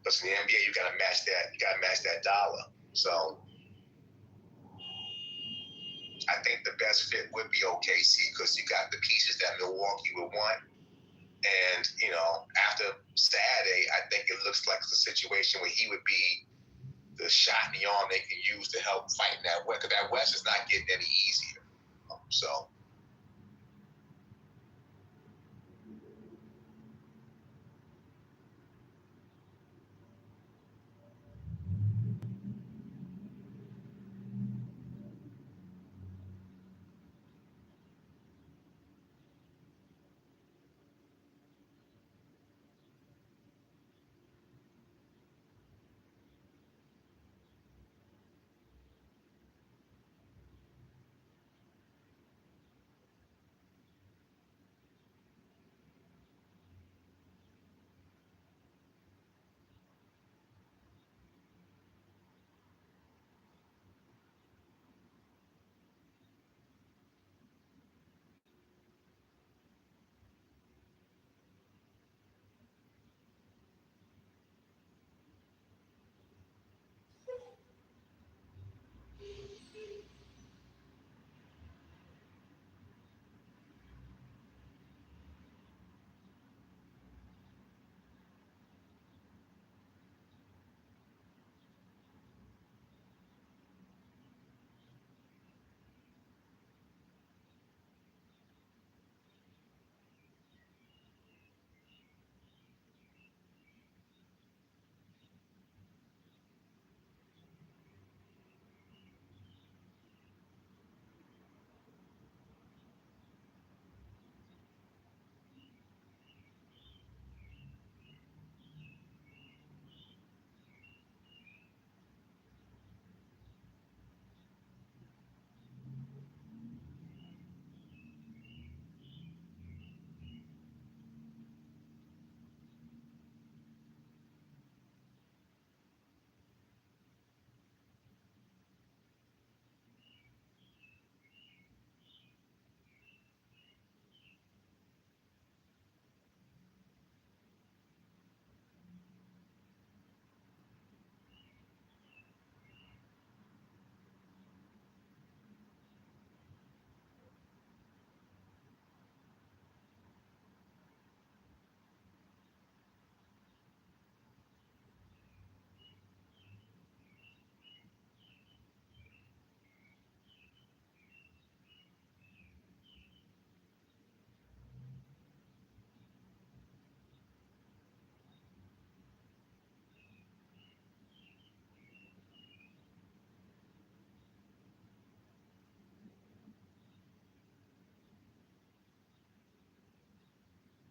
Because in the NBA, you gotta match that. You gotta match that dollar. So I think the best fit would be OKC because you got the pieces that Milwaukee would want. And after Saturday, I think it looks like it's a situation where he would be the shot in the arm they can use to help fight in that West. Because that West is not getting any easier. So.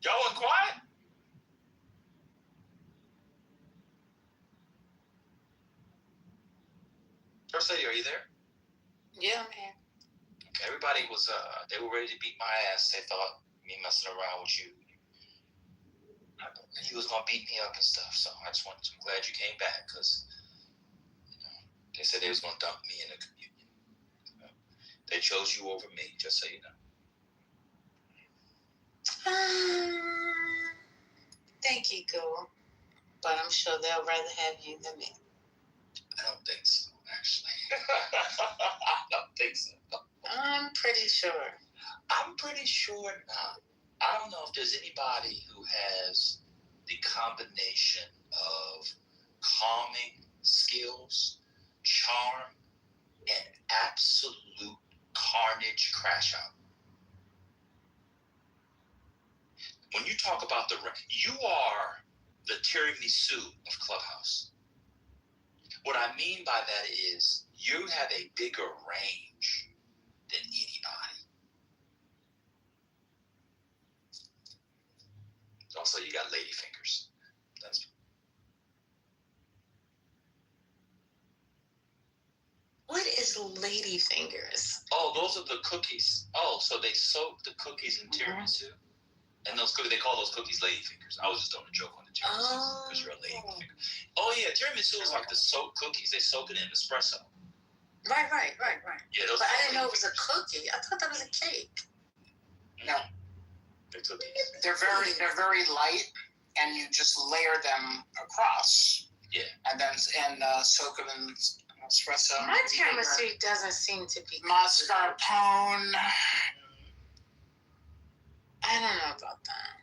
Y'all went quiet? First lady, are you there? Yeah, I'm here. Okay, everybody was, they were ready to beat my ass. They thought me messing around with you, he was going to beat me up and stuff. So I'm glad you came back because they said they was going to dump me in the communion. They chose you over me, just so you know. Thank you, girl. But I'm sure they'll rather have you than me. I don't think so, actually. I don't think so. I'm pretty sure. I'm pretty sure not. I don't know if there's anybody who has the combination of calming skills, charm, and absolute carnage crash out. When you talk about you are the tiramisu of Clubhouse. What I mean by that is you have a bigger range than anybody. Also, you got lady fingers. That's What is lady fingers? Oh, those are the cookies. Oh, so they soak the cookies in tiramisu? And those cookies, they call those cookies lady fingers. I was just doing a joke on the tiramisu because you're a lady finger. Oh, yeah, tiramisu is like the soaked cookies. They soak it in espresso. Right. Yeah, those But I are didn't know it lady was a cookie. I thought that was a cake. No, They're cookies. they're very light, and you just layer them across. Yeah. And then soak them in espresso. My tiramisu doesn't seem to be mascarpone. I don't know about that.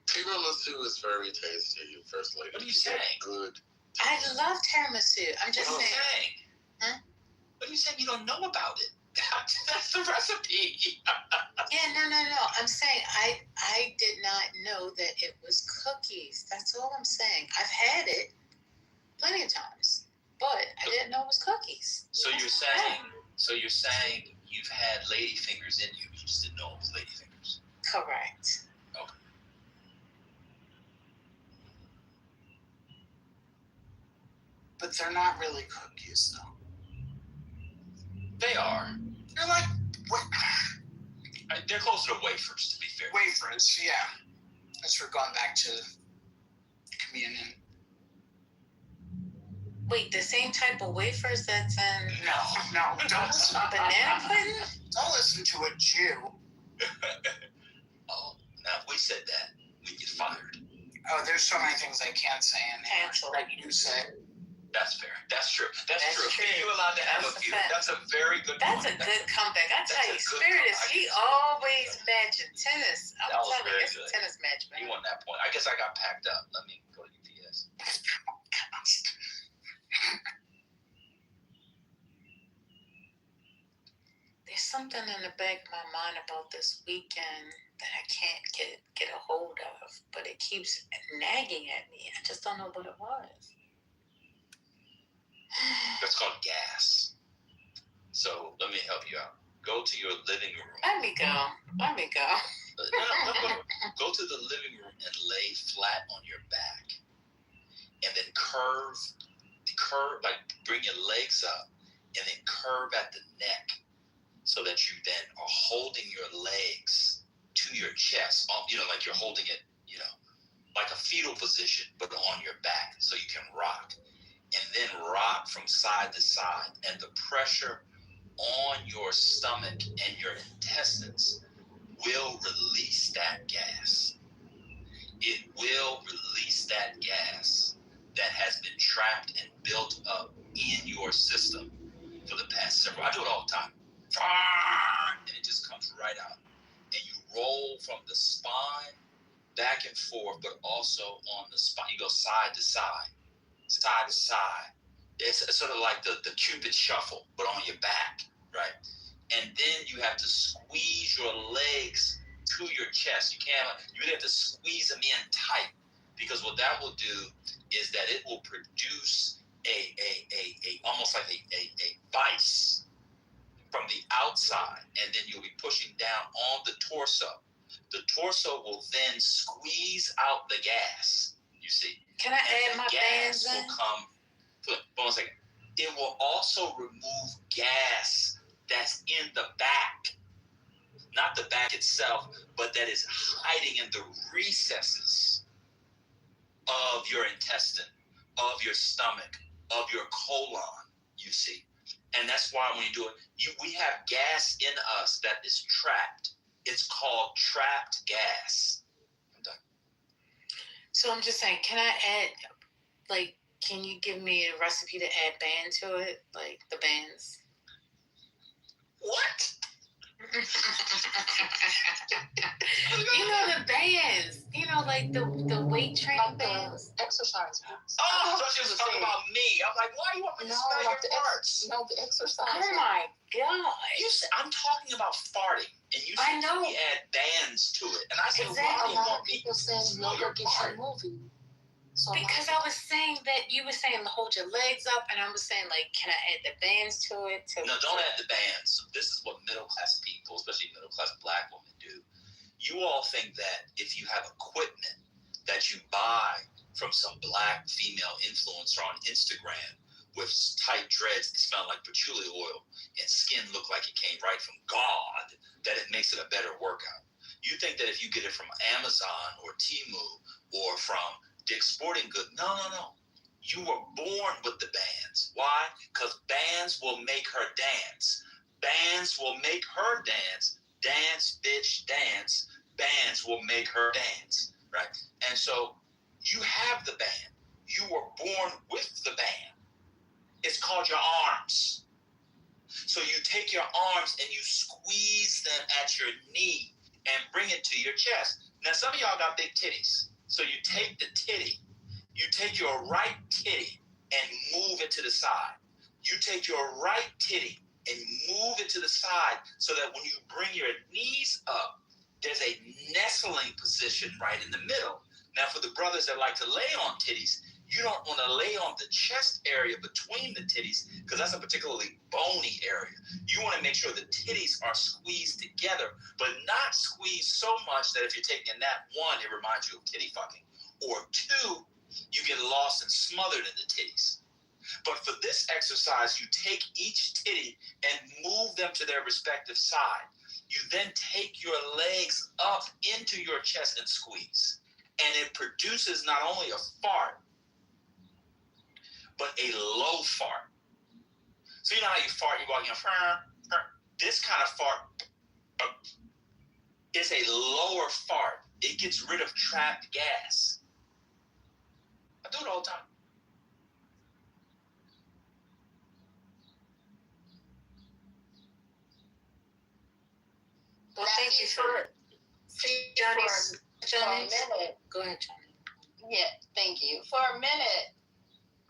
Tiramisu is very tasty. First lady. What are you saying? Good. I love tiramisu. I'm just What are you saying. saying? Huh? What are you saying? You don't know about it. That's the recipe. Yeah, no. I'm saying I did not know that it was cookies. That's all I'm saying. I've had it plenty of times, but I didn't know it was cookies. So you're saying you've had lady fingers in you. You just didn't know it was lady fingers. Correct. Okay. But they're not really cookies, though. They are. They're like They're closer to wafers, to be fair. wafers, yeah. As we're going back to communion. Wait, the same type of wafers that's in No, don't listen. banana pudding? Don't listen to a Jew. Oh, now if we said that, we'd get fired. Oh, there's so many things I can't say in here that you say. That's fair. That's true. That's true. true. You're allowed to have That's a few. a fact. That's a very good That's point. a good comeback. I tell you, That's a good Spirit is comeback. he always matching tennis. That I'm was telling you, very it's a good. tennis match, You man. won that point. I guess I got packed up. Let me go to UPS. There's something in the back of my mind about this weekend that I can't get a hold of, but it keeps nagging at me. I just don't know what it was. That's called gas. So let me help you out. Go to your living room. Let me go. No, go to the living room and lay flat on your back, and then curve, like bring your legs up, and then curve at the neck, so that you then are holding your legs to your chest. Like you're holding it, like a fetal position, but on your back, so you can rock, and then rock from side to side, and the pressure on your stomach and your intestines will release that gas. It will release that gas that has been trapped and built up in your system for the past several. I do it all the time. And it just comes right out. And you roll from the spine back and forth, but also on the spine. You go side to side, side to side. It's sort of like the Cupid shuffle, but on your back, right? And then you have to squeeze your legs to your chest. You have to squeeze them in tight, because what that will do is that it will produce a almost like a vice from the outside, and then you'll be pushing down on the torso. The torso will then squeeze out the gas, you see. Can I add my bands gas in? will come, hold on a second. It will also remove gas that's in the back. Not the back itself, but that is hiding in the recesses of your intestine, of your stomach, of your colon, you see. And that's why when you do it, we have gas in us that is trapped. It's called trapped gas. I'm done. So I'm just saying, can I add, can you give me a recipe to add band to it? Like the bands? What? You know the bands. Like the weight training bands. exercise boots. Oh, so she was talking about me. I'm like, why you want me to smell your farts? No, the exercise. Oh my God. I'm talking about farting, and you I said know. we add bands to it, and I said, A why do you lot want of me people to saying smell yoga your gets fart? you moving. So Because I was saying that you were saying hold your legs up, and I was saying like, can I add the bands to it? No, don't add the bands. This is what middle class people, especially middle class black women, do. You all think that if you have equipment that you buy from some black female influencer on Instagram with tight dreads that smell like patchouli oil and skin look like it came right from God, that it makes it a better workout. You think that if you get it from Amazon or Temu or from Dick's Sporting Goods, no. You were born with the bands. Why? Because bands will make her dance. Bands will make her dance. Dance, bitch, dance. Bands will make her dance, right? And so you have the band. You were born with the band. It's called your arms. So you take your arms and you squeeze them at your knee and bring it to your chest. Now, some of y'all got big titties. So you take the titty, you take your right titty and move it to the side. You take your right titty and move it to the side so that when you bring your knees up, there's a nestling position right in the middle. Now, for the brothers that like to lay on titties, you don't want to lay on the chest area between the titties because that's a particularly bony area. You want to make sure the titties are squeezed together, but not squeezed so much that if you're taking a nap, one, it reminds you of titty fucking, or two, you get lost and smothered in the titties. But for this exercise, you take each titty and move them to their respective side. You then take your legs up into your chest and squeeze. And it produces not only a fart, but a low fart. So you know how you fart, you walk in, this kind of fart is a lower fart. It gets rid of trapped gas. I do it all the time. Well, thank you for Johnny's. minute. Go ahead, Johnny. Yeah, thank you. For a minute,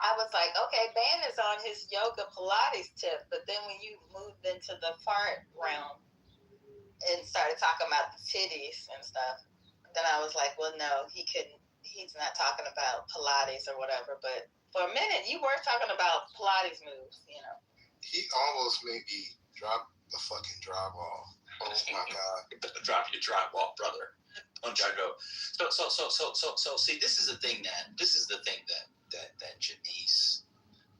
I was like, okay, Ban is on his yoga Pilates tip, but then when you moved into the fart realm and started talking about the titties and stuff, then I was like, well, no, he's not talking about Pilates or whatever, but for a minute, you were talking about Pilates moves, you know. He almost made me drop the fucking drywall. Oh my God. You better drop your drywall, brother. Don't try to go. So see, this is the thing that Janice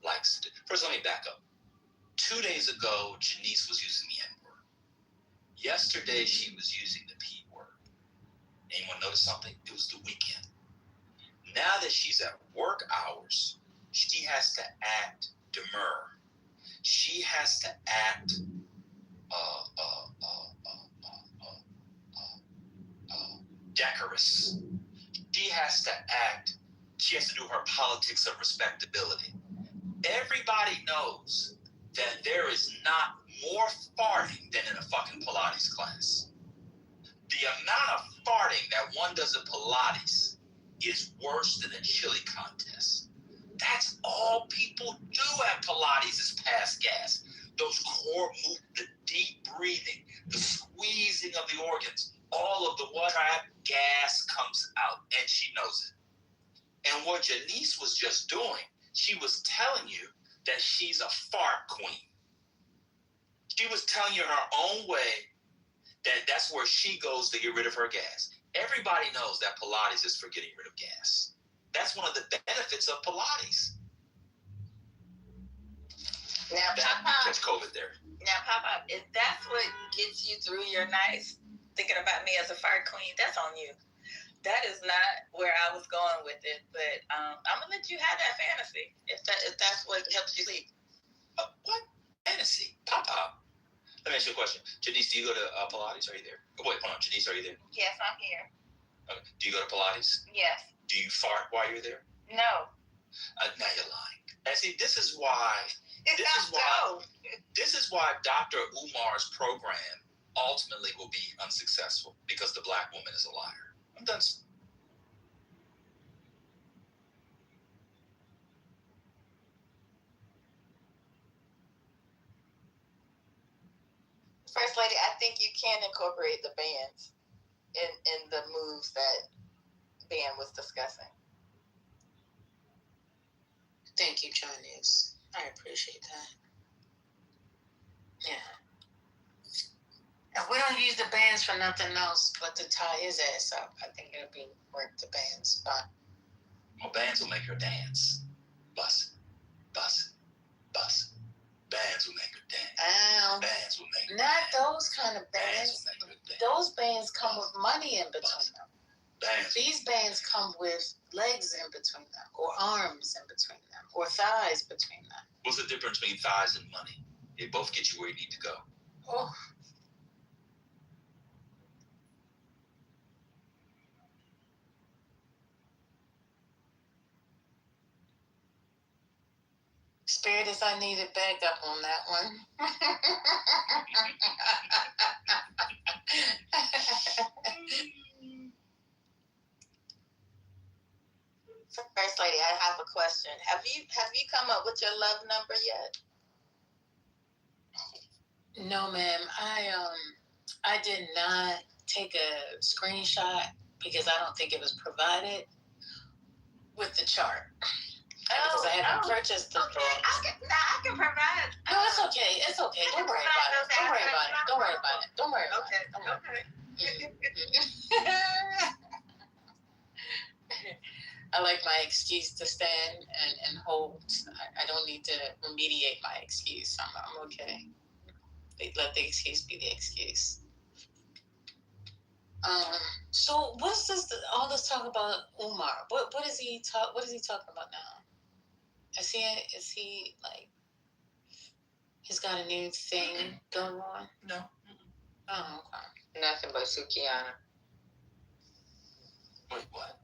likes to do. First, let me back up. 2 days ago, Janice was using the N-word. Yesterday, she was using the P word. Anyone notice something? It was the weekend. Now that she's at work hours, she has to act demure. She has to act decorous. She has to do her politics of respectability. Everybody knows that there is not more farting than in a fucking Pilates class. The amount of farting that one does at Pilates is worse than a chili contest. That's all people do at Pilates is pass gas. Those core movements, the deep breathing, the squeezing of the organs, all of the trap gas comes out, and she knows it. And what Janice was just doing, she was telling you that she's a fart queen. She was telling you her own way that that's where she goes to get rid of her gas. Everybody knows that Pilates is for getting rid of gas. That's one of the benefits of Pilates. Now, Catch COVID there. Now, Papa, if that's what gets you through your nights, thinking about me as a fire queen, that's on you. That is not where I was going with it, but I'm gonna let you have that fantasy if that's what helps you sleep. What fantasy, Papa? Let me ask you a question. Janice, do you go to Pilates? Are you there? Oh, wait, hold on. Janice, are you there? Yes, I'm here. Okay. Do you go to Pilates? Yes. Do you fart while you're there? No. Now you're lying. And see, this is why Dr. Umar's program ultimately will be unsuccessful because the black woman is a liar. I'm done. First Lady, I think you can incorporate the bands in the moves that Ben was discussing. Thank you, Chinese. I appreciate that. Yeah. If we don't use the bands for nothing else but to tie his ass up, I think it'll be worth the bands. But Well, bands will make her dance. Bust, bust, bust. Bands will make her dance. Bands will make her not dance. those kind of bands. Bands will make her dance. Those bands come with money in between them. Bands. These bands come with legs in between them, or arms in between them, or thighs between them. What's the difference between thighs and money? They both get you where you need to go. Oh. Spirit is I needed backup on that one. First Lady, I have a question. Have you come up with your love number yet? No, ma'am. I did not take a screenshot because I don't think it was provided with the chart. Because I haven't purchased the book. I can provide. No, it's okay. It's okay. Don't worry about it. Don't worry about it. Don't worry about it. Don't worry about it. Don't worry. I like my excuse to stand and hold. I don't need to remediate my excuse. I'm okay. Let the excuse be the excuse. So what's this? All this talk about Umar? What is he talking about now? Is he like? He's got a new thing going on. No. Oh, okay. Nothing but Sukiana. Wait, what?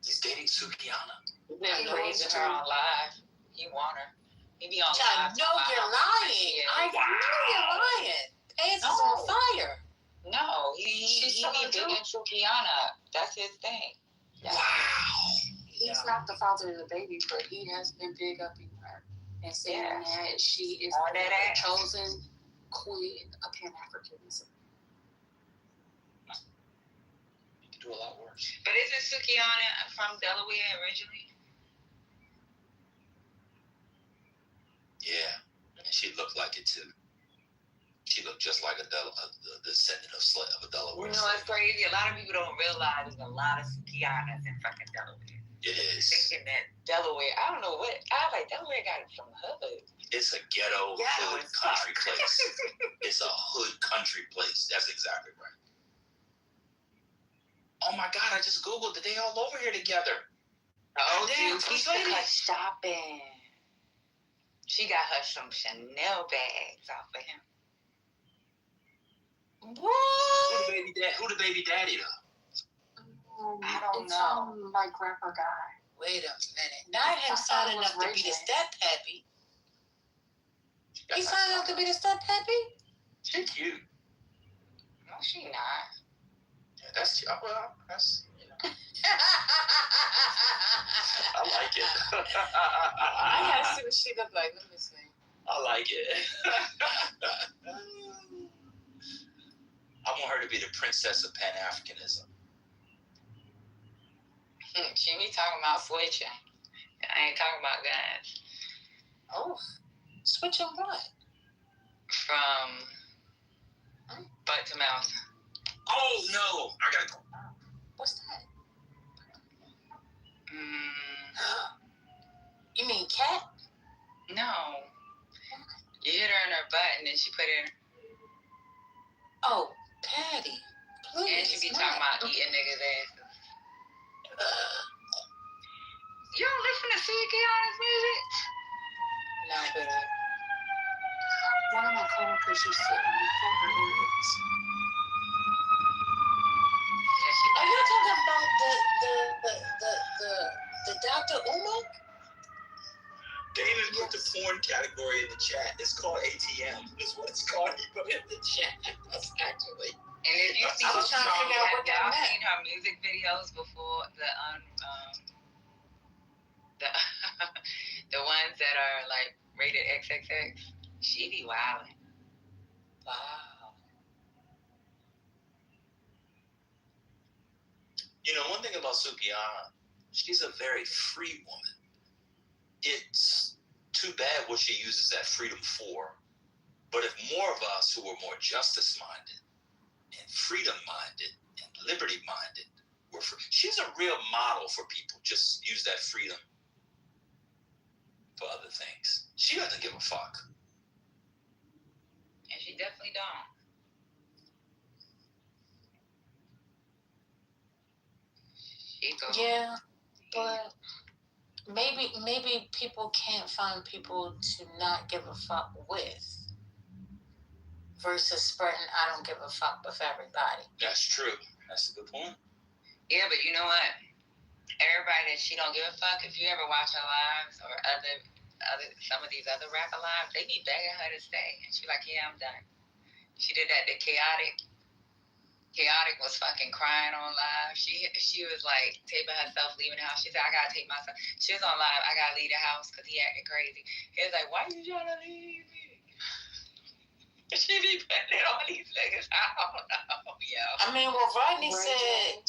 He's dating Sukiana? He's been raising her on live. He want her. He be on live. I know you're lying. I know you're lying. Pants is on fire. No, he be digging Sukiana. That's his thing. Wow. He's not the father of the baby, but he has been big up in her and saying that she is the chosen queen of Pan-Africanism. You can do a lot worse. But isn't Sukiana from Delaware originally? Yeah, and she looked like it too. She looked just like a descendant of a Delaware. You know what's crazy? A lot of people don't realize there's a lot of Sukianas in fucking Delaware. It is. Thinking that Delaware, I don't know what, I like Delaware got it from the hood. It's a ghetto hood country place. It's a hood country place. That's exactly right. Oh my God, I just Googled it. They all over here together. Oh, damn, dude, her shopping. She got her some Chanel bags off of him. What? Who the baby daddy though? I don't it's know. My grandpa guy. Wait a minute. Not him signing up to be the step pappy. He signed up to be the step pappy? She cute. No, she not. Yeah, that's you know. I like it. I gotta see what she look like. Let me see. I like it. I want her to be the princess of Pan-Africanism. She be talking about switching. I ain't talking about guns. Oh, switching what? From butt to mouth. Oh no! I gotta go. What's that? You mean cat? No. You hit her in her butt and then she put it in her. Oh, Patty. Please. And she be talking about eating niggas' asses. You don't listen to Sukiana's music? No, but One of my coworkers used to record her lyrics. are you talking about the Dr. Uma? David put the porn category in the chat. It's called ATM. Is what it's called. He put it in the chat. That's actually. And if you see I was trying to figure out what that y'all meant. seen her music videos before, the the ones that are like rated XXX, she be wildin'. Wow. You know, one thing about Sukiyama, she's a very free woman. It's too bad what she uses that freedom for. But if more of us who are more justice-minded and freedom-minded and liberty-minded were free, she's a real model for people. Just use that freedom for other things. She doesn't give a fuck. And she definitely don't. Yeah, but maybe people can't find people to not give a fuck with versus spreading I don't give a fuck with everybody. That's true. That's a good point. Yeah, but you know what? Everybody that she don't give a fuck, if you ever watch her lives or other some of these other rapper lives, they be begging her to stay. And she like, yeah, I'm done. She did that to Chaotic. Chaotic was fucking crying on live. She was like taping herself leaving the house. She said, I gotta take myself. She was on live. I gotta leave the house because he acting crazy. He was like, why you trying to leave me? She be putting it on these niggas. I don't know, yo. I mean, well, Rodney said,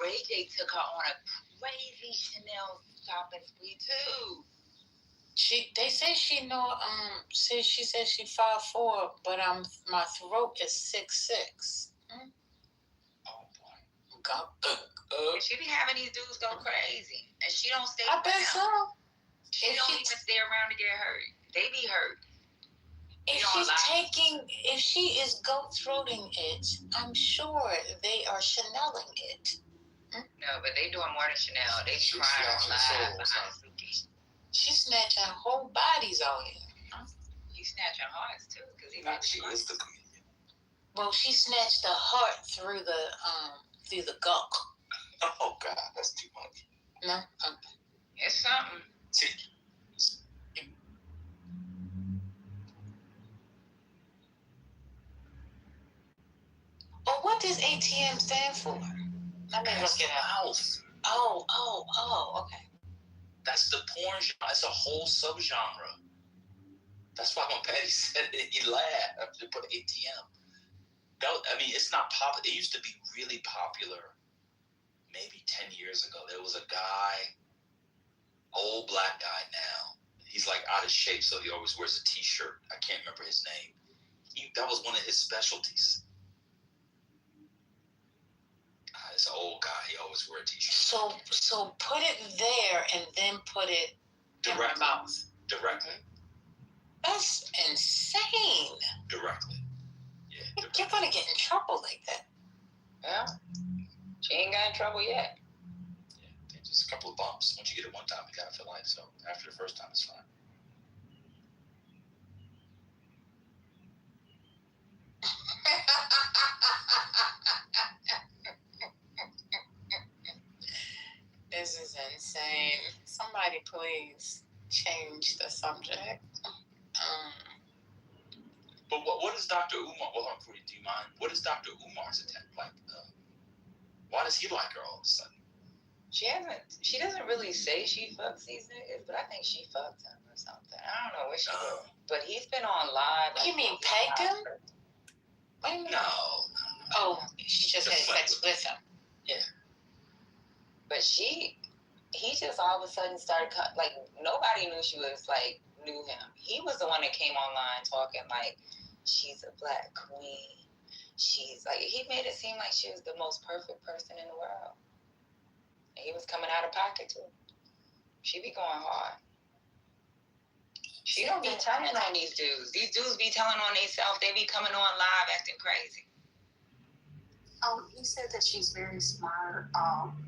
Ray J took her on a crazy Chanel shopping spree too. They say she she said she 5'4", but my throat is 6'6". Oh boy. And she be having these dudes go crazy, and she don't stay I around. bet so. She don't even stay around to get hurt. They be hurt. If she is goat-throating it, I'm sure they are Chanel-ing it. No, but they doing more than Chanel. They be crying on live behind Suki. She's snatching whole bodies out here. He's snatching hearts too, because She is the comedian. Well, she snatched the heart through the gulk. Oh God, that's too much. No, it's something. See. Well, what does ATM stand for? Let me look it up. Oh, okay. That's the porn genre. It's a whole subgenre. That's why when Patty said it, he laughed. They put ATM. It's not popular. It used to be really popular maybe 10 years ago. There was a guy, old black guy now. He's like out of shape, so he always wears a t-shirt. I can't remember his name. That was one of his specialties. It's an old guy. He always wear a t-shirt. So put it there and then put it in my mouth. Directly. That's insane. Directly. Yeah. Directly. You're gonna get in trouble like that. Well, she ain't got in trouble yet. Yeah, just a couple of bumps. Once you get it one time, you gotta feel like so. After the first time, it's fine. This is insane. Somebody please change the subject. But what is Dr. Umar? Well, do you mind? What is Dr. Umar's attempt like? Why does he like her all of a sudden? She doesn't really say she fucks these niggas, but I think she fucked him or something. I don't know what she did. But he's been on live. You mean pegged him? What do you mean? No. Oh, she just had sex with him. Yeah. But he just all of a sudden started, like, nobody knew him. He was the one that came online talking like, she's a black queen. She's like, he made it seem like she was the most perfect person in the world. And he was coming out of pocket too. She be going hard. She don't be telling on these dudes. These dudes be telling on themselves. They be coming on live acting crazy. He said that she's very smart.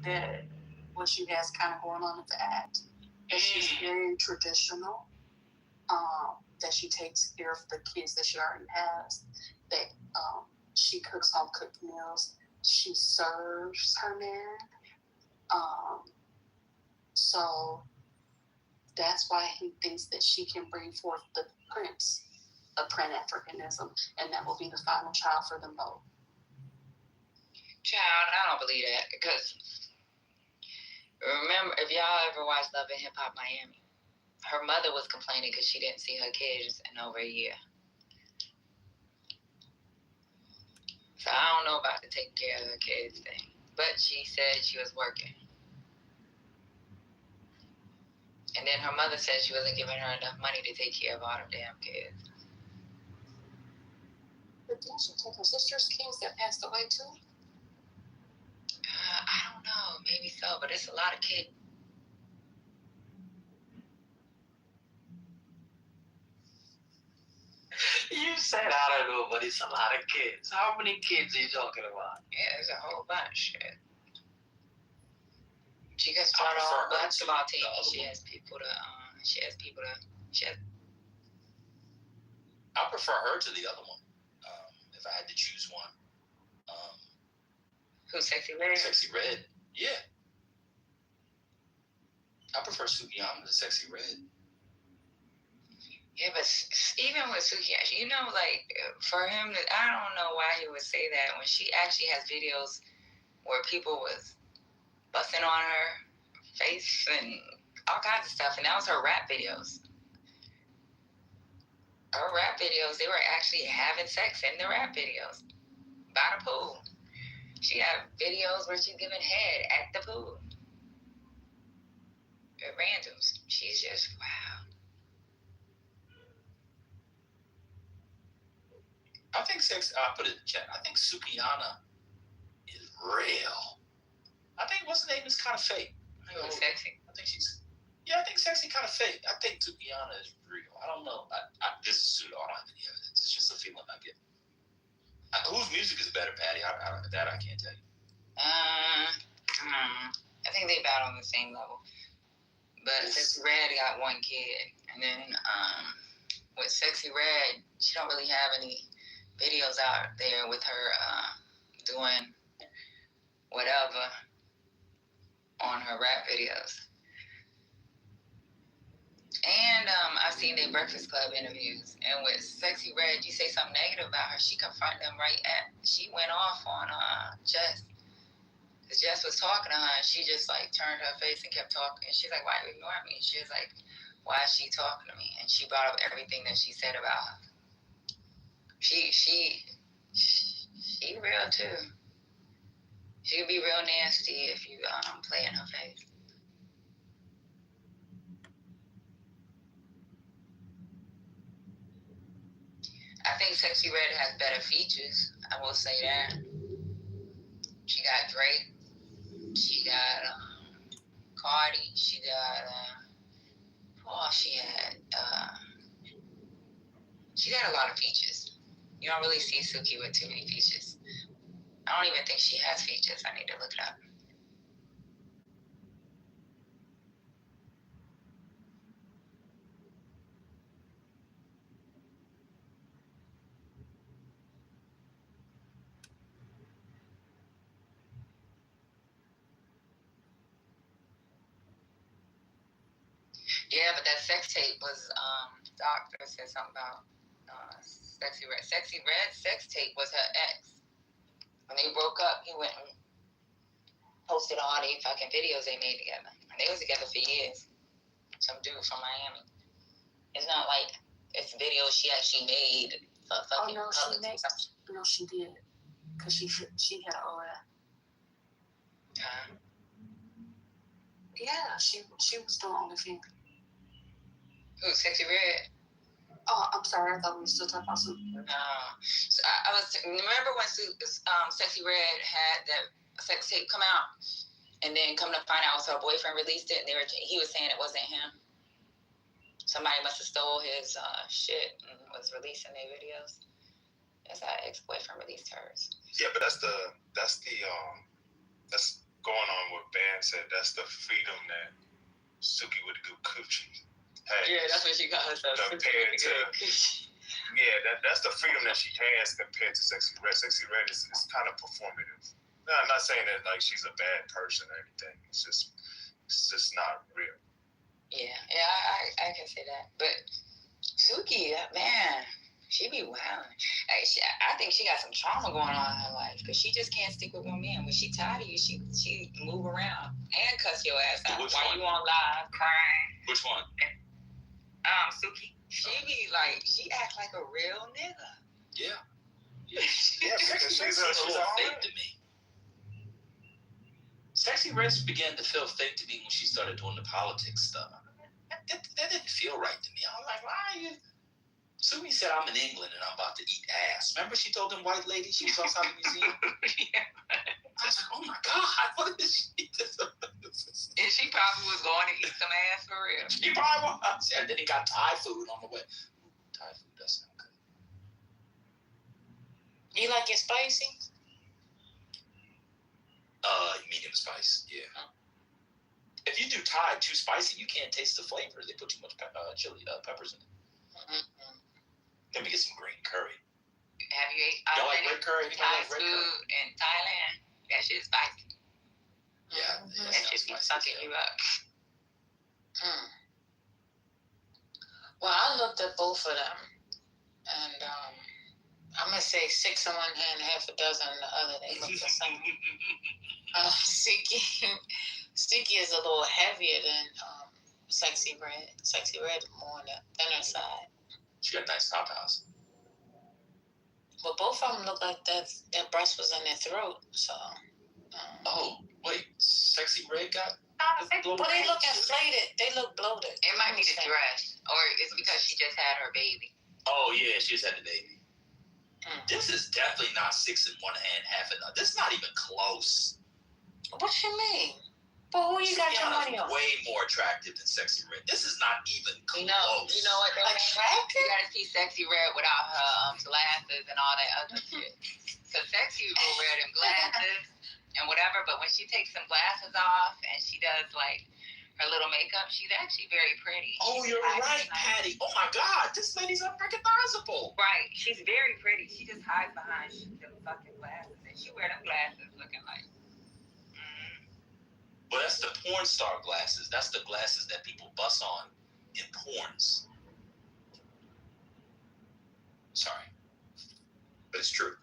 That what she has kind of going on with the act. That she's very traditional. That she takes care of the kids that she already has. That she cooks home cooked meals. She serves her man. So that's why he thinks that she can bring forth the prince of Pan-Africanism, and that will be the final child for them both. Child, I don't believe that, because remember, if y'all ever watched Love and Hip Hop Miami, her mother was complaining because she didn't see her kids in over a year. So I don't know about the taking care of her kids thing. But she said she was working. And then her mother said she wasn't giving her enough money to take care of all the damn kids. But didn't she take her sister's kids that passed away too? I don't know. Maybe so. But it's a lot of kids. You said I don't know, but it's a lot of kids. How many kids are you talking about? Yeah, there's a whole bunch. Shit. She gets taught a whole bunch about TV. She has people to. I prefer her to the other one. If I had to choose one. Who's Sexy Red? Sexy Red. Yeah. I prefer Sukiyama to Sexy Red. Yeah, but even with Sukiyama, you know, like, for him, I don't know why he would say that when she actually has videos where people was busting on her face and all kinds of stuff, and that was her rap videos. Her rap videos, they were actually having sex in the rap videos by the pool. She had videos where she's giving head at the pool. At randoms. She's just, wow. I think I'll put it in chat. I think Sukiyama is real. I think what's the name is kind of fake. Sexy. I think Sexy kind of fake. I think Sukiyama is real. I don't know. This is pseudo. I don't have any evidence. It's just a feeling I get. Whose music is better, Patty? That I can't tell you. I think they about on the same level. But Sexy Red got one kid. And then with Sexy Red, she don't really have any videos out there with her doing whatever on her rap videos. And I've seen their Breakfast Club interviews. And with Sexy Red, you say something negative about her, she confronted them she went off on Jess. Because Jess was talking to her, and she just, like, turned her face and kept talking. And she's like, why are you ignoring me? And she was like, why is she talking to me? And she brought up everything that she said about her. She real, too. She can be real nasty if you play in her face. I think Sexy Red has better features. I will say that. She got Drake. She got Cardi. She got she had a lot of features. You don't really see Suki with too many features. I don't even think she has features. I need to look it up. Yeah, but that sex tape was, doctor said something about Sexy Red. Sexy Red's sex tape was her ex. When they broke up, he went and posted all the fucking videos they made together. And they was together for years. Some dude from Miami. It's not like it's videos she actually made for fucking public. No, she did. Because she had an OF. Yeah, she was doing OnlyFans. Who, Sexy Red? Oh, I'm sorry. I thought we were still talking about Suki. No. So I was remember when Sexy Red had that sex tape come out, and then come to find out her boyfriend released it, and he was saying it wasn't him. Somebody must have stole his shit and was releasing their videos. That's how ex-boyfriend released hers. Yeah, but that's going on what Van said. That's the freedom that Suki would do coochie. Yeah, that's what she got herself. Compared to, that's the freedom that she has compared to Sexy Red. Sexy Red is kind of performative. No, I'm not saying that like she's a bad person or anything. It's just not real. Yeah, I can say that. But Suki, man, she be wildin'. I think she got some trauma going on in her life because she just can't stick with one man. When she tired of you, she move around and cuss your ass out while you on live crying. Which one? Suki, she be like, she act like a real nigga. Yeah. She's She's a a little fake to me. Sexy Red began to feel fake to me when she started doing the politics stuff. That didn't feel right to me. I was like, why are you? Sumi said, I'm in England and I'm about to eat ass. Remember she told them white ladies she was outside the museum? Yeah. I was like, oh my God, what is she doing? And she probably was going to eat some ass for real. She probably was. And then he got Thai food on the way. Thai food does sound good. You like it spicy? Medium spice, yeah. If you do Thai too spicy, you can't taste the flavor. They put too much chili peppers in it. Mm-hmm. Let me get some green curry. Have you ate Y'all like red curry? Thai food in Thailand? That shit's spicy. Yeah, that shit be sucking you up. Well, I looked at both of them, and I'm gonna say 6 in one hand, half a dozen in the other. They look the same. Sticky is a little heavier than Sexy Red. Sexy Red more on the thinner side. She got nice tatas. But both of them look like that breast was in their throat. So. Oh wait, Sexy Red got. Well, they look inflated. They look bloated. It might be the dress, or it's because she just had her baby. Oh yeah, she just had the baby. This is definitely not 6 in one hand, half another. This is not even close. What you mean? But who you got your money on? Way more attractive than Sexy Red. This is not even close. You know what? Attractive? You gotta see Sexy Red without her glasses and all that other shit. So Sexy will wear them glasses and whatever, but when she takes some glasses off and she does like her little makeup, she's actually very pretty. Oh, you're right, Patty. Oh my God, this lady's unrecognizable. Right, she's very pretty. She just hides behind them fucking glasses, and she wear them glasses looking like. Well, that's the porn star glasses. That's the glasses that people bust on in porns. Sorry, but it's true.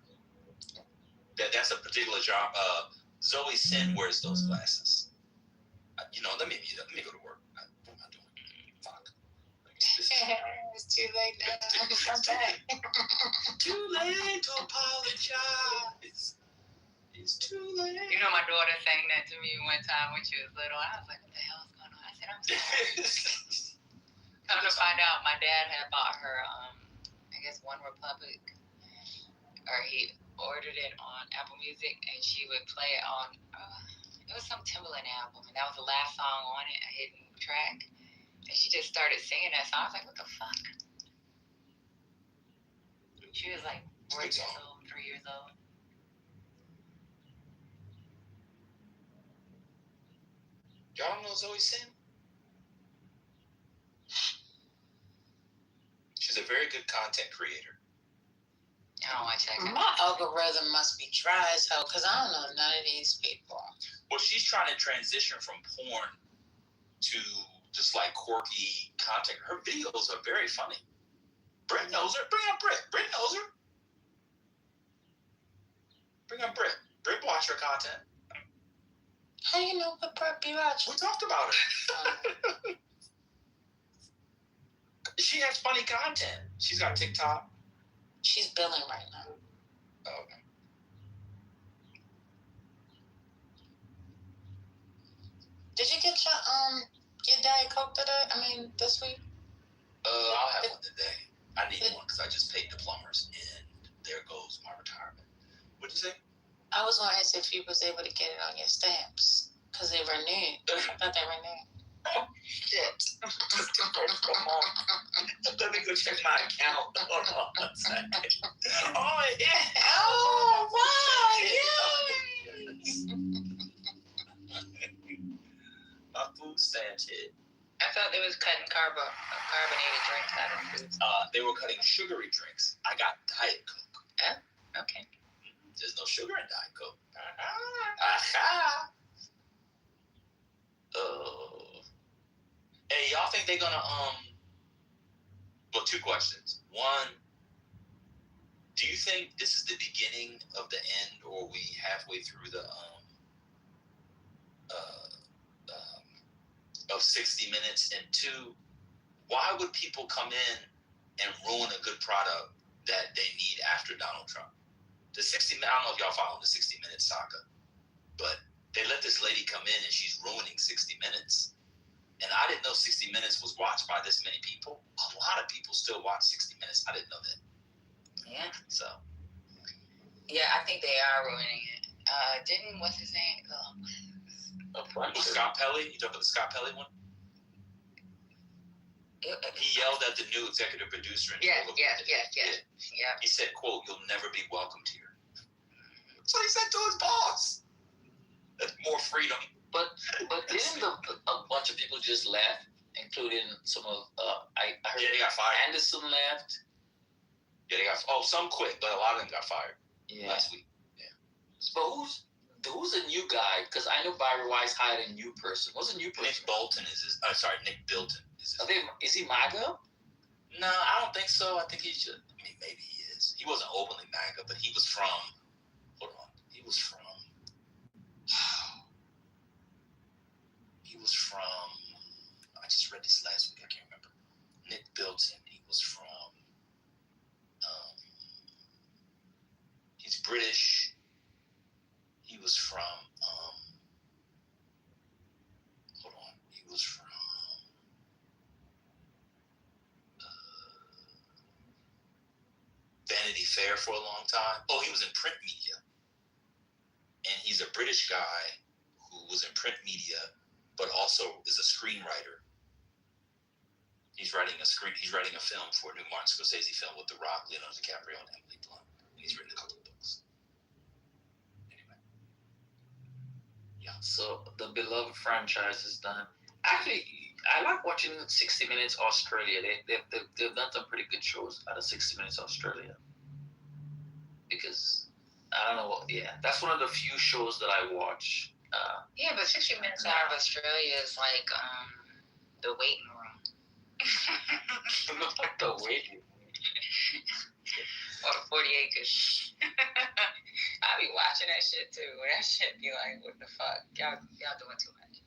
That's a particular job. Zoe Sin wears those glasses. Let me go to work. What am I doing? Fuck. It's too late now. I'm back. Too late to apologize. It's too late. You know, my daughter sang that to me one time when she was little. I was like, what the hell is going on? I said, I'm sorry. Come to find out, my dad had bought her, I guess, One Republic, or he ordered it on Apple Music, and she would play it on, it was some Timbaland album, and that was the last song on it, a hidden track. And she just started singing that song. I was like, what the fuck? She was like 4 years old, 3 years old. Y'all don't know Zoe Sin? She's a very good content creator. I don't watch that. My algorithm must be dry as hell because I don't know none of these people. Well, she's trying to transition from porn to just like quirky content. Her videos are very funny. Britt knows her. Bring up Britt. Britt knows her. Bring up Britt. Britt watch her content. How you know what Britt be watching? We talked about her. She has funny content. She's got TikTok. She's billing right now. Oh, okay. Did you get your Diet Coke today? This week? I'll have one today. I need one because I just paid the plumbers, and there goes my retirement. What'd you say? I was going to ask if you was able to get it on your stamps because they renewed. I thought they renewed. Oh, shit. Let me go check my account. Hold on one second. Oh, yeah. Oh, wow. Yes. My food stamps hit. I thought they was cutting carbonated drinks out of food. They were cutting sugary drinks. I got Diet Coke. Oh, okay. There's no sugar in Diet Coke. Aha. Hey, y'all think they're gonna well, 2 questions. One, do you think this is the beginning of the end, or are we halfway through the of 60 Minutes? And 2, Why would people come in and ruin a good product that they need after Donald Trump? The 60 minutes, I don't know if y'all follow the 60 Minute saga, but they let this lady come in and she's ruining 60 Minutes. And I didn't know 60 Minutes was watched by this many people. A lot of people still watch 60 Minutes. I didn't know that. Yeah. So. Yeah, I think they are ruining it. What's his name? Scott Pelley? You talking about the Scott Pelley one? He yelled at the new executive producer. Yeah. He said, quote, "You'll never be welcomed here." That's what he said to his boss. That's more freedom. But didn't a bunch of people just left, including some of I heard they got fired. Anderson left. Yeah, they got some quit, but a lot of them got fired last week. Yeah. But who's a new guy? Because I know Barry Weiss hired a new person. What's a new person? Nick Bilton is his. Nick Bilton is his. Is he MAGA? No, I don't think so. I think he should. I mean, maybe he is. He wasn't openly MAGA, but he was from. Hold on. He was from. I just read this last week. I can't remember. Nick Bilton. He was from. He's British. He was from. Hold on. He was from. Vanity Fair for a long time. Oh, he was in print media. And he's a British guy who was in print media, but also is a screenwriter. He's writing a film for a new Martin Scorsese film with The Rock, Leonardo DiCaprio, and Emily Blunt. He's written a couple of books. Anyway. Yeah. So the beloved franchise is done. Actually, I like watching 60 Minutes Australia. They've done some pretty good shows out of 60 Minutes Australia. Because I don't know. Yeah, that's one of the few shows that I watch. Yeah, but 60 Minutes out of Australia is like the waiting room. The waiting room. Or the 40 Acres. I be watching that shit too. That shit be like, what the fuck? Y'all doing too much.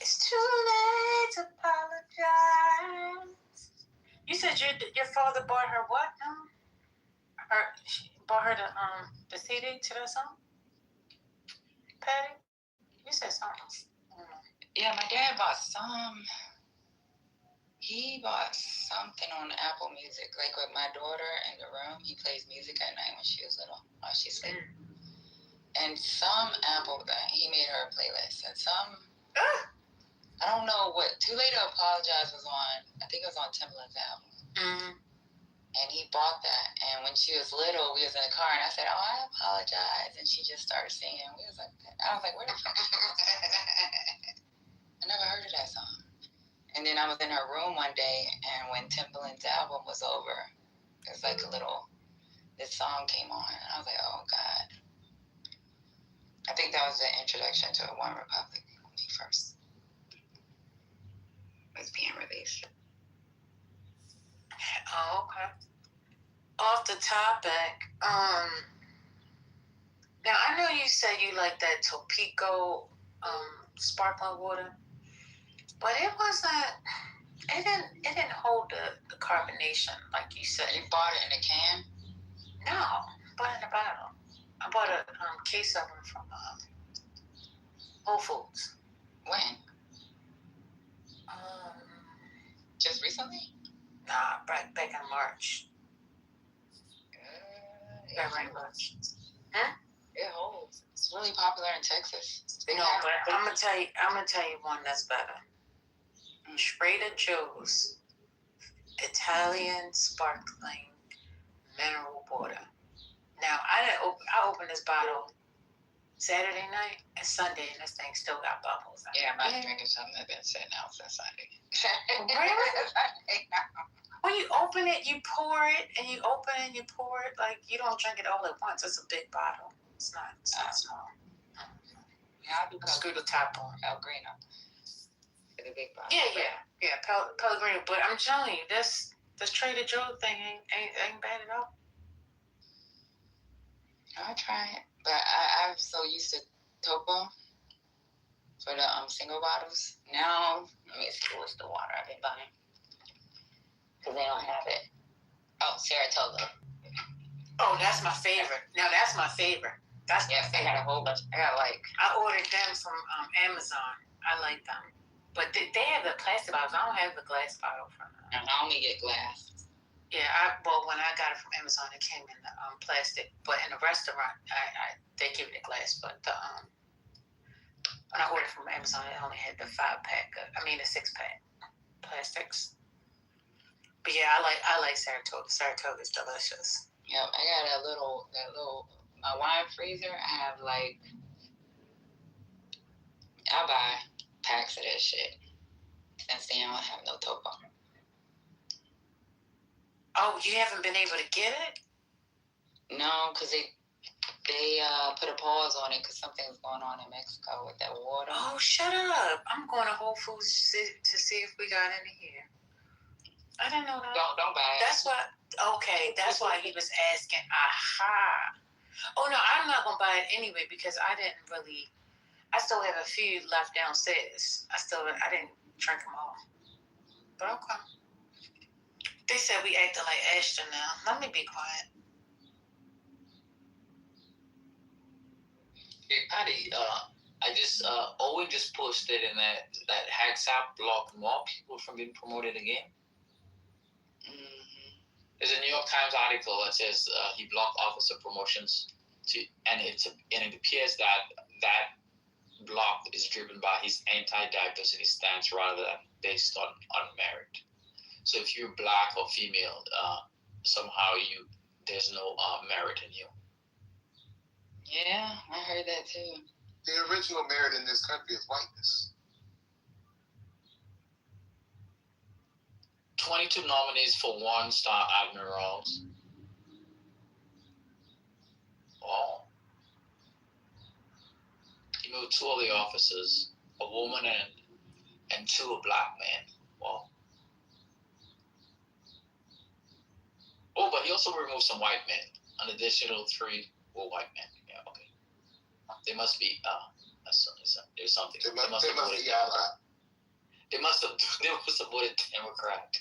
It's too late to apologize. You said your father bought her what? She bought her the CD to that song? Patty? You said something. Yeah, my dad bought some. He bought something on Apple Music. Like with my daughter in the room, he plays music at night when she was little, while she's asleep. And some Apple thing, he made her a playlist. And some, I don't know what, Too Late to Apologize was on, I think it was on Timbaland's album. Mm-hmm. And he bought that. And when she was little, we was in the car, and I said, "Oh, I apologize." And she just started singing. I was like, where the fuck is that? I never heard of that song. And then I was in her room one day, and when Timbaland's album was over, it was like this song came on, and I was like, oh, God. I think that was the introduction to One Republic when he first was being released. Oh, okay. Off the topic, now I know you said you like that Topeka sparkling water, but it didn't hold the carbonation like you said. You bought it in a can? No, I bought it in a bottle. I bought a case of them from Whole Foods. When? Just recently? Nah, back in March. Right, March. Huh? It holds. It's really popular in Texas. No, but I'm gonna tell you one that's better. Trader Joe's Italian sparkling mineral water. Now I opened this bottle Saturday night and Sunday, and this thing still got bubbles. Yeah, I'm not drinking something that's been sitting out since Sunday. Really? When you open it, you pour it, and you open it, and you pour it. Like, you don't drink it all at once. It's a big bottle. It's not small. Yeah, I do Screw the top on. Pellegrino. For the big box. Yeah. Pellegrino. But I'm telling you, this Trader Joe thing ain't bad at all. I'll try it. But I'm so used to Topo for the single bottles. Now, let me see what's the water I've been buying. Because they don't have it. Oh, Saratoga. Oh, that's my favorite. Now, that's my favorite. That's my Yes, they favorite. had a whole bunch. I ordered them from Amazon. I like them. But they have the plastic bottles. I don't have the glass bottle from them. I only get glass. Yeah, when I got it from Amazon, it came in the plastic. But in the restaurant, they give it a glass. But when I ordered from Amazon, it only had the 6-pack plastics. But yeah, I like Saratoga. Saratoga is delicious. Yep, I got that little my wine freezer. I have I buy packs of that shit since they don't have no Topo. Oh, you haven't been able to get it? No, because they put a pause on it because something's going on in Mexico with that water. Oh, shut up. I'm going to Whole Foods to see if we got any here. I didn't know that. Don't buy it. That's why he was asking. Aha. Oh, no, I'm not going to buy it anyway because I still have a few left downstairs. I didn't drink them all. But okay. They said we acting like Ashton now. Let me be quiet. Hey Patty, I just Owen just posted in that Hagsap blocked more people from being promoted again. Mm-hmm. There's a New York Times article that says he blocked officer promotions and it appears that block is driven by his anti-diversity stance rather than based on merit. So if you're black or female, somehow there's no merit in you. Yeah, I heard that too. The original merit in this country is whiteness. 22 nominees for 1-star admirals. Wow. He moved 2 of the officers, a woman and 2 a black man. Wow. Oh, but he also removed some white men. An additional 3 were white men. Yeah, okay. They must be there's something. They must have voted Democrat. They must have voted Democrat.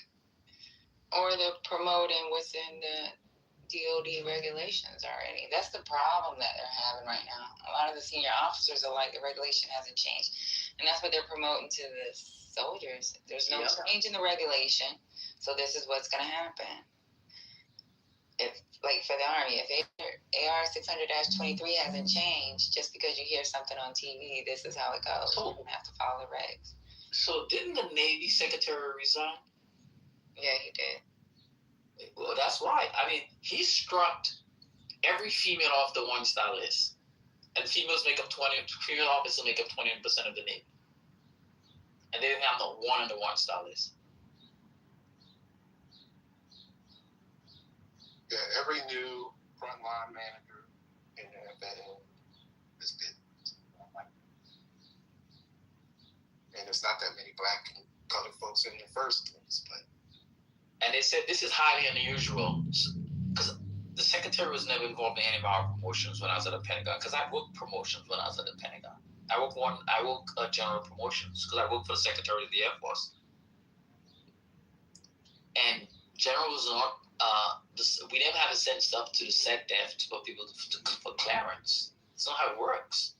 Or they're promoting what's in the DOD regulations already. That's the problem that they're having right now. A lot of the senior officers are like, the regulation hasn't changed. And that's what they're promoting to the soldiers. There's no change in the regulation, so this is what's going to happen. If, like for the Army, if AR 600-23 hasn't changed, just because you hear something on TV, this is how it goes. You have to follow the regs. So didn't the Navy Secretary resign? Yeah, he did. Well, that's right. I mean, he struck every female off the 1-star list. And female officers make up 20% of the Navy. And they didn't have no one on the 1-star list. Yeah, every new frontline manager in the NFL is good. And there's not that many black and colored folks in the first place, but. And they said this is highly unusual because the secretary was never involved in any of our promotions when I was at the Pentagon. Because I worked promotions when I was at the Pentagon. I worked general promotions because I worked for the Secretary of the Air Force. And general was not. We never had to send stuff to the SETDEF for people for clearance. That's not how it works.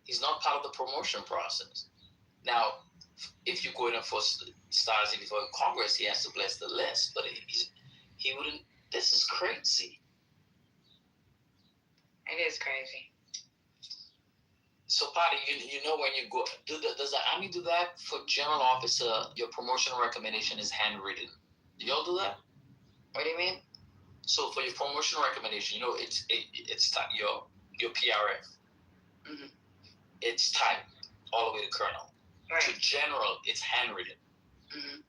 He's not part of the promotion process. Now, if you go in for stars for Congress, he has to bless the list, but he wouldn't. This is crazy. It is crazy. So, Patty, you know when you go, does the Army do that for general officer? Your promotion recommendation is handwritten. Do y'all do that? What do you mean? So for your promotion recommendation, it's typed your PRF. Mm-hmm. It's typed all the way to colonel. Right. To general, it's handwritten. Mm-hmm.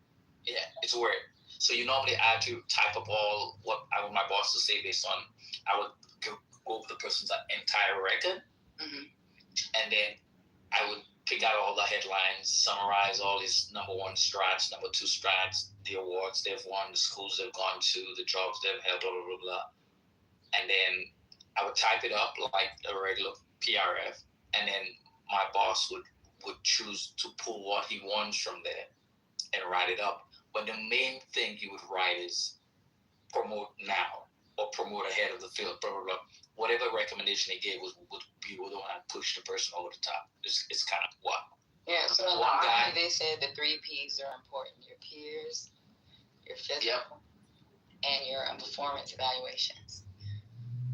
Yeah, it's Word. So you normally add to type up all what I want my boss to say based on, I would go over the person's entire record. Mm-hmm. and then I would pick out all the headlines, summarize all these number 1 strats, number 2 strats, the awards they've won, the schools they've gone to, the jobs they've held, blah, blah, blah, blah. And then I would type it up like a regular PRF, and then my boss would choose to pull what he wants from there and write it up. But the main thing he would write is promote now or promote ahead of the field, blah, blah, blah. Whatever recommendation he gave would be the one that pushed the person over the top. It's kind of what? Yeah, so one guy. they said the 3 Ps are important: your peers, your physical, and your performance evaluations.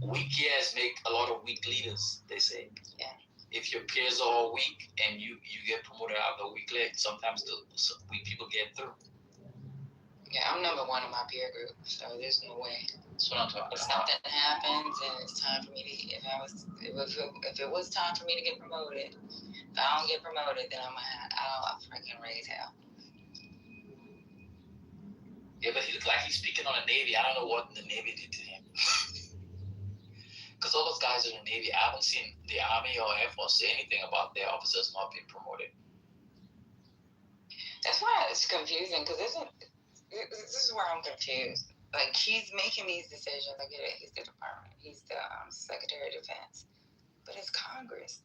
Weak years make a lot of weak leaders, they say. Yeah. If your peers are all weak and you get promoted out of the weak leg, sometimes the weak people get through. Yeah, I'm number 1 in my peer group, so there's no way. That's what I'm talking If about. something happens and it's time for me to, if it was time for me to get promoted, if I don't get promoted, then I'll freaking raise hell. Yeah, but he looks like he's speaking on the Navy. I don't know what the Navy did to him. Because all those guys in the Navy, I haven't seen the Army or Air Force say anything about their officers not being promoted. That's why it's confusing, because this is where I'm confused. Like, he's making these decisions. I get it. He's the department. He's the Secretary of Defense. But it's Congress.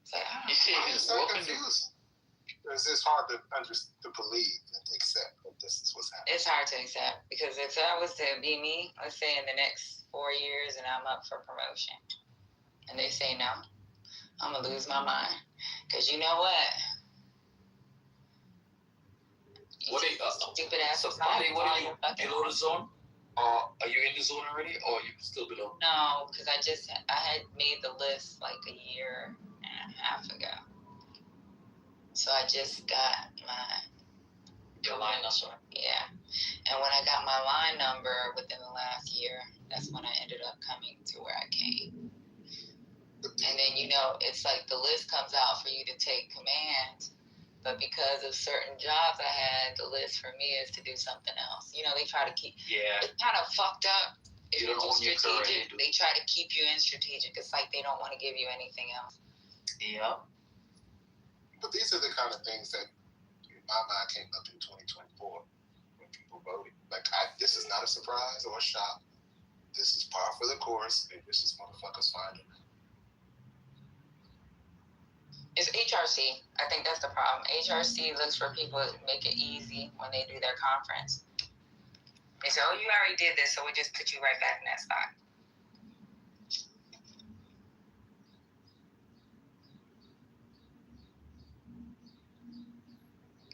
It's like, I don't know. It's so confusing. It's hard to believe and accept that this is what's happening. It's hard to accept, because if that was to be me, let's say in the next 4 years and I'm up for promotion, and they say no, I'm going to lose my mind. Because you know what? Stupid ass. So, Bobby, what are you below the zone? Are you in the zone already, or are you still below? No, because I had made the list like a year and a half ago. So I just got your line number. Yeah. And when I got my line number within the last year, that's when I ended up coming to where I came. And then, it's like the list comes out for you to take command. But because of certain jobs I had, the list for me is to do something else. They try to keep... Yeah. It's kind of fucked up. You don't own your career. They try to keep you in strategic. It's like they don't want to give you anything else. Yeah. But these are the kind of things that, in my mind, came up in 2024 when people voted. Like, this is not a surprise or a shock. This is par for the course, and this is motherfuckers finding. It's HRC. I think that's the problem. HRC looks for people to make it easy when they do their conference. They say, oh, you already did this, so we'll just put you right back in that spot.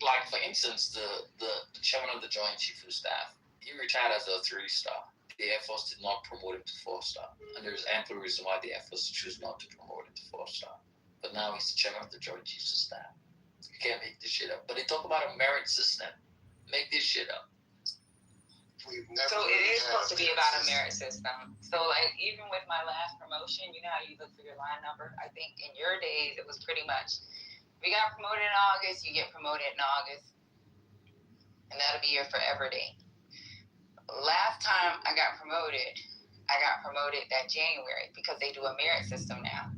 Like, for instance, the chairman of the Joint Chiefs of Staff, he retired as a 3-star. The Air Force did not promote him to 4-star. And there's ample reason why the Air Force choose not to promote him to 4-star. But now he's the chairman of the Joint Chiefs of Staff. You can't make this shit up. But they talk about a merit system. Make this shit up. So it is supposed to be about a merit system. So, like, even with my last promotion, you know how you look for your line number? I think in your days, it was pretty much, we got promoted in August, you get promoted in August. And that'll be your forever day. Last time I got promoted that January because they do a merit system now.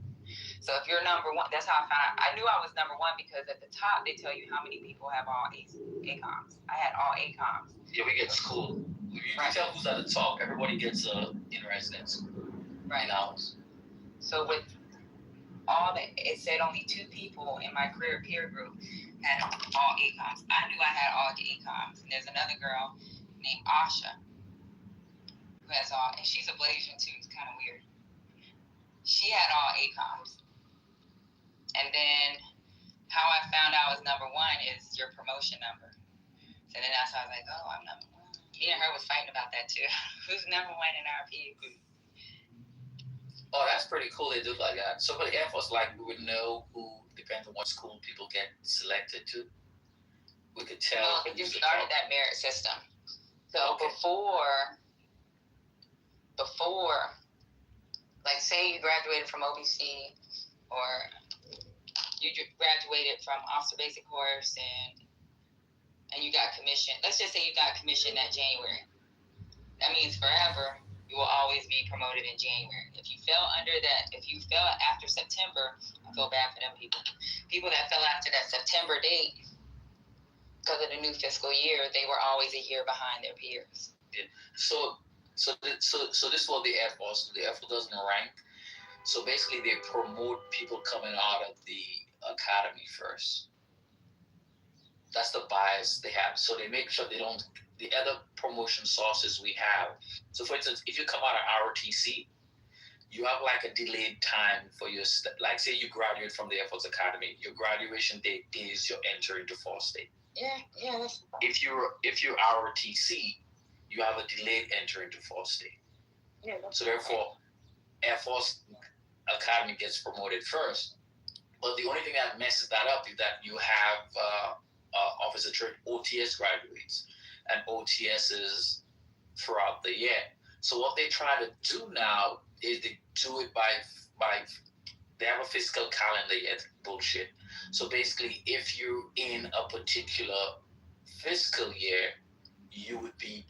So if you're number 1, that's how I found out. I knew I was number 1 because at the top they tell you how many people have all ACOMs. I had all ACOMs. Yeah, we get school. You can tell who's at the top. Everybody gets in residence. Right. Now. So with it said only 2 people in my career peer group had all ACOMs. I knew I had all the ACOMs. And there's another girl named Asha who has all, and she's a Blasian too. It's kind of weird. She had all ACOMs. And then how I found out I was number 1 is your promotion number. So then that's how I was like, oh, I'm number 1. Me and her was fighting about that too. Who's number 1 in our peer group? Oh, that's pretty cool. They do like that. So for the Air Force, like, we would know who, depends on what school people get selected to. We could tell. Well, you started that merit system. So before, like, say you graduated from OBC or you graduated from Officer Basic Course and you got commissioned. Let's just say you got commissioned that January. That means forever you will always be promoted in January. If you fell under that, if you fell after September, I feel bad for them people. People that fell after that September date because of the new fiscal year, they were always a year behind their peers. Yeah. So this is what the Air Force do. The Air Force doesn't rank. So basically, they promote people coming out of the academy first. That's the bias they have. So they make sure they don't. The other promotion sources we have. So for instance, if you come out of ROTC, you have like a delayed time for your, like say you graduate from the Air Force Academy, your graduation date is your entry into Fall State. Yeah. That's If you're ROTC, you have a delayed entry into Fall State. Yeah. So therefore, Air Force Academy gets promoted first. But the only thing that messes that up is that you have officer trade OTS graduates and OTSs throughout the year. So what they try to do now is they do it by they have a fiscal calendar yet. Bullshit. So basically, if you're in a particular fiscal year, you would be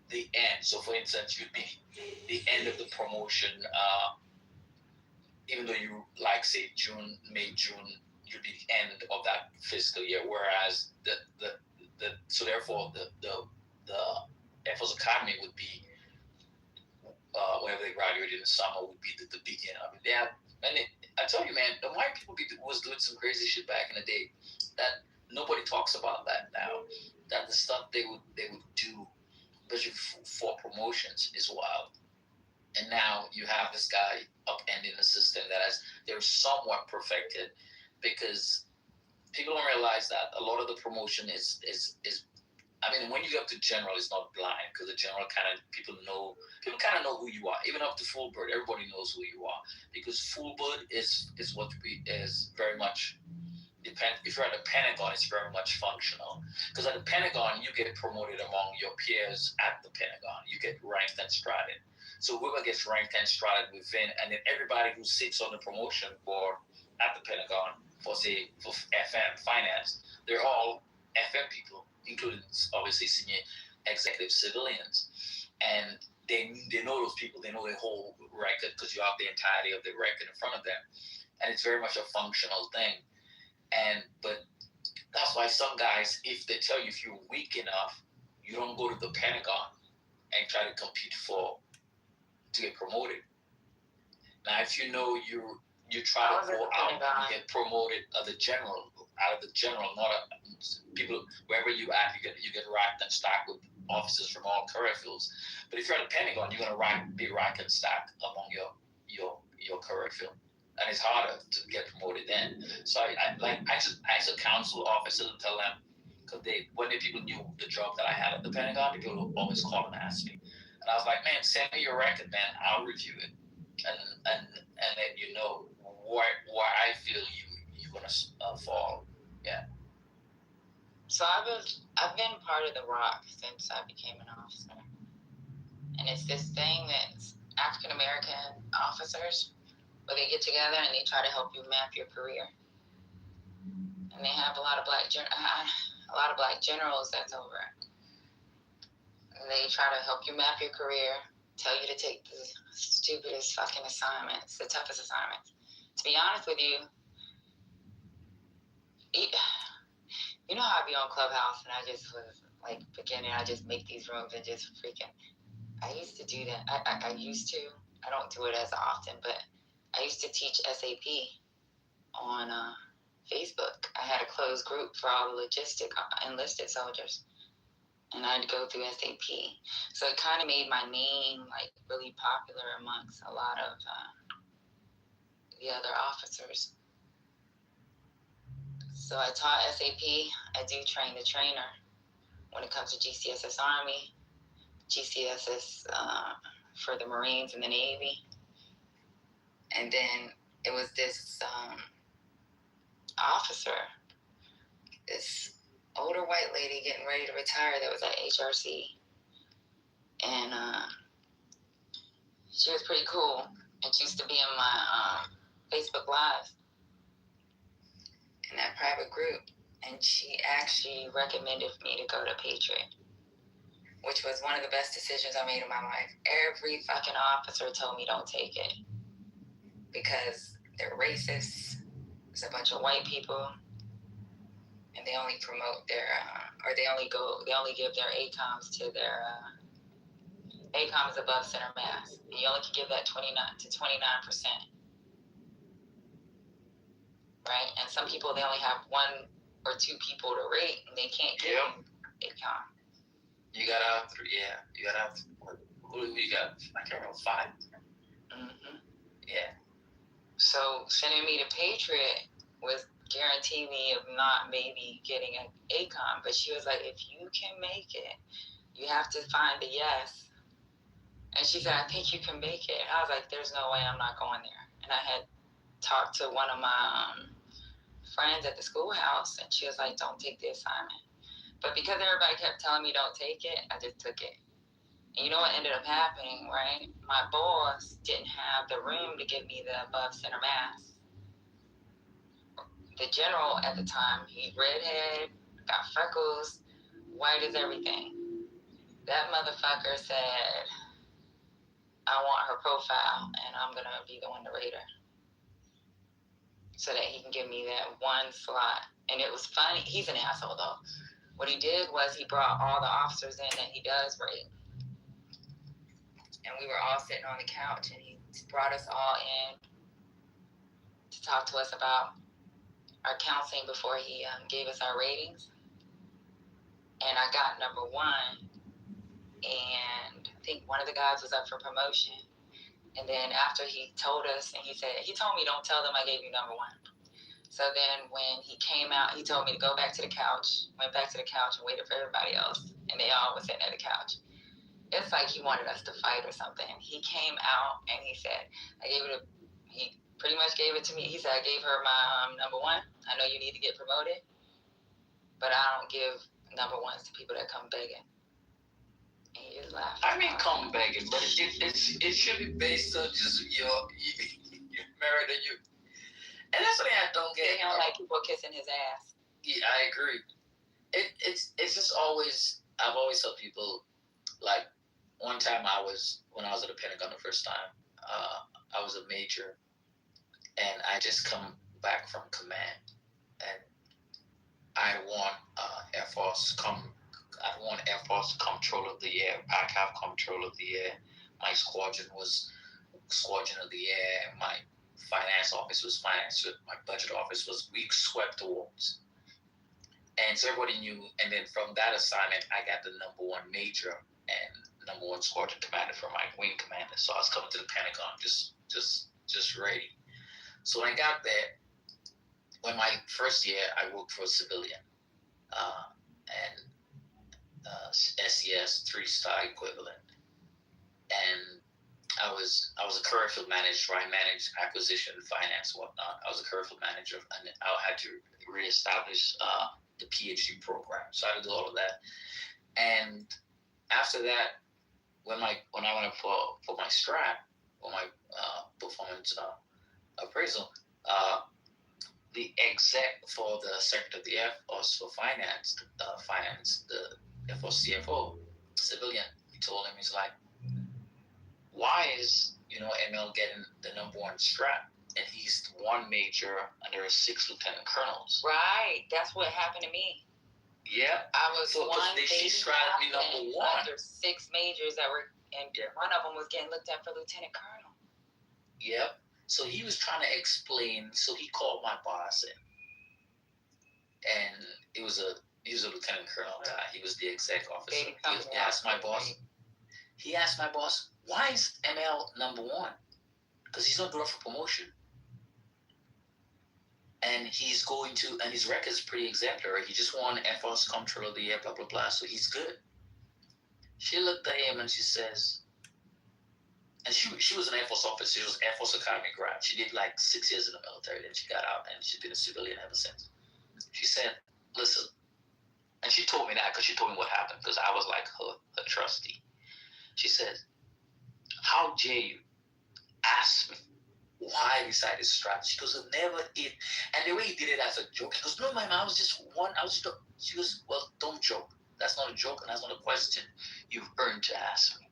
the end. So for instance, you'd be the end of the promotion, even though you like say May, June, you'd be the end of that fiscal year. Whereas so therefore the Air Force Academy would be whenever they graduated in the summer would be the beginning of it. Yeah, I tell you, man, the white people was doing some crazy shit back in the day that nobody talks about that now. That the stuff they would do, especially for promotions, is wild. And now you have this guy upending the system they're somewhat perfected, because people don't realize that a lot of the promotion is I mean, when you get up to general, it's not blind, because the general people kind of know who you are. Even up to full bird, everybody knows who you are, because full bird is what is very much depend. If you're at the Pentagon, it's very much functional, because at the Pentagon you get promoted among your peers at the Pentagon. You get ranked and stratted. So whoever gets ranked and stratted within, and then everybody who sits on the promotion board at the Pentagon for FM finance, they're all FM people, including obviously senior executive civilians, and they know those people. They know their whole record, because you have the entirety of the record in front of them, and it's very much a functional thing. But that's why some guys, if they tell you if you're weak enough, you don't go to the Pentagon and try to compete to get promoted. Now, if you know you try to go out and get promoted out of the general, not people wherever you at, you get racked and stacked with officers from all career fields. But if you're at the Pentagon, you're gonna be racked and stacked among your career field, and it's harder to get promoted then. So I used to counsel officers and tell them, because when people knew the job that I had at the Pentagon, people would always call and ask me, and I was like, man, send me your record, man, I'll review it and let you know where I feel you're gonna fall. Yeah. So I've been part of the ROC since I became an officer, and it's this thing that's African American officers, where they get together and they try to help you map your career. And they have a lot of black generals that's over it. And they try to help you map your career, tell you to take the stupidest fucking assignments, the toughest assignments. To be honest with you, you know how I be on Clubhouse and I just was like beginning, I just make these rooms and just freaking, I used to do that. I used to, I don't do it as often, but I used to teach SAP on Facebook. I had a closed group for all the logistic enlisted soldiers, and I'd go through SAP. So it kind of made my name like really popular amongst a lot of the other officers. So I taught SAP. I do train the trainer when it comes to GCSS Army, GCSS for the Marines and the Navy. And then it was this officer, this older white lady getting ready to retire that was at HRC. And she was pretty cool. And she used to be in my Facebook Live in that private group. And she actually recommended me to go to Patriot, which was one of the best decisions I made in my life. Every fucking officer told me don't take it because they're racist. It's a bunch of white people, and they only promote their, or they only give their ACOMs to their, ACOMs above center mass, and you only can give that 29%, right? And some people, they only have 1 or 2 people to rate, and they can't give ACOM. You gotta have 3, yeah. You gotta have, who you got? I can't remember, 5? Mm-hmm. Yeah. So sending me to Patriot was guaranteeing me of not maybe getting an ACOM, but she was like, if you can make it, you have to find a yes. And she said, I think you can make it. I was like, there's no way I'm not going there. And I had talked to one of my friends at the schoolhouse, and she was like, don't take the assignment. But because everybody kept telling me don't take it, I just took it. And you know what ended up happening, right? My boss didn't have the room to give me the above center mass. The general at the time, he redhead, got freckles, white as everything. That motherfucker said, I want her profile, and I'm gonna be the one to rate her, so that he can give me that 1 slot. And it was funny. He's an asshole though. What he did was he brought all the officers in that he does rate. And we were all sitting on the couch, and he brought us all in to talk to us about our counseling before he gave us our ratings. And I got number 1, and I think one of the guys was up for promotion. And then after he told us, and he told me, don't tell them I gave you number 1. So then when he came out, he told me to go back to the couch, went back to the couch and waited for everybody else. And they all was sitting at the couch. It's like he wanted us to fight or something. He came out and he said, he pretty much gave it to me. He said, I gave her my number 1. I know you need to get promoted, but I don't give number 1s to people that come begging. And he just laughed. I mean, come begging, but it should be based on just your merit and you. And that's what I don't get. He don't like people kissing his ass. Yeah, I agree. It's just always, I've always told people, like, one time when I was at the Pentagon the first time, I was a major, and I just come back from command, and I want Air Force control of the air. PACAF control of the air. My squadron was squadron of the air. My finance office was finance. My budget office was, we swept the walls. And so everybody knew. And then from that assignment, I got the number 1 major and number 1 squadron commander for my wing commander. So I was coming to the Pentagon just ready. So when I got there, when my first year, I worked for a civilian, and SES 3-star equivalent, and I was a career field manager. I managed acquisition, finance, whatnot. I was a career field manager, and I had to reestablish the PhD program. So I had to do all of that. And after that, when I went up for my strat, for my performance appraisal, the exec for the Secretary of the Air Force for finance, the Air Force CFO, civilian, he told him, he's like, why is, ML getting the number 1 strat? And he's 1 major and there are 6 lieutenant colonels. Right, that's what happened to me. Yeah. I was so, 1 she stratted me number 1. Under 6 majors that were, and one of them was getting looked at for lieutenant colonel. Yep. So he was trying to explain. So he called my boss, and he was a lieutenant colonel guy. He was the exec officer. He asked my boss, why is ML number 1? Because he's not going for promotion. And he's going to, and his record is pretty exemplary. He just won Air Force Comptroller of the Year, blah, blah, blah. So he's good. She looked at him and she says, and she was an Air Force officer. She was Air Force Academy grad. She did like 6 years in the military. Then she got out and she's been a civilian ever since. She said, listen, and she told me that because she told me what happened, because I was like her trustee. She said, how dare you ask me why I decided to strat? She goes, never it. And the way he did it as a joke, he goes, no, man, I was just, she goes, well, don't joke. That's not a joke, and that's not a question you've earned to ask me.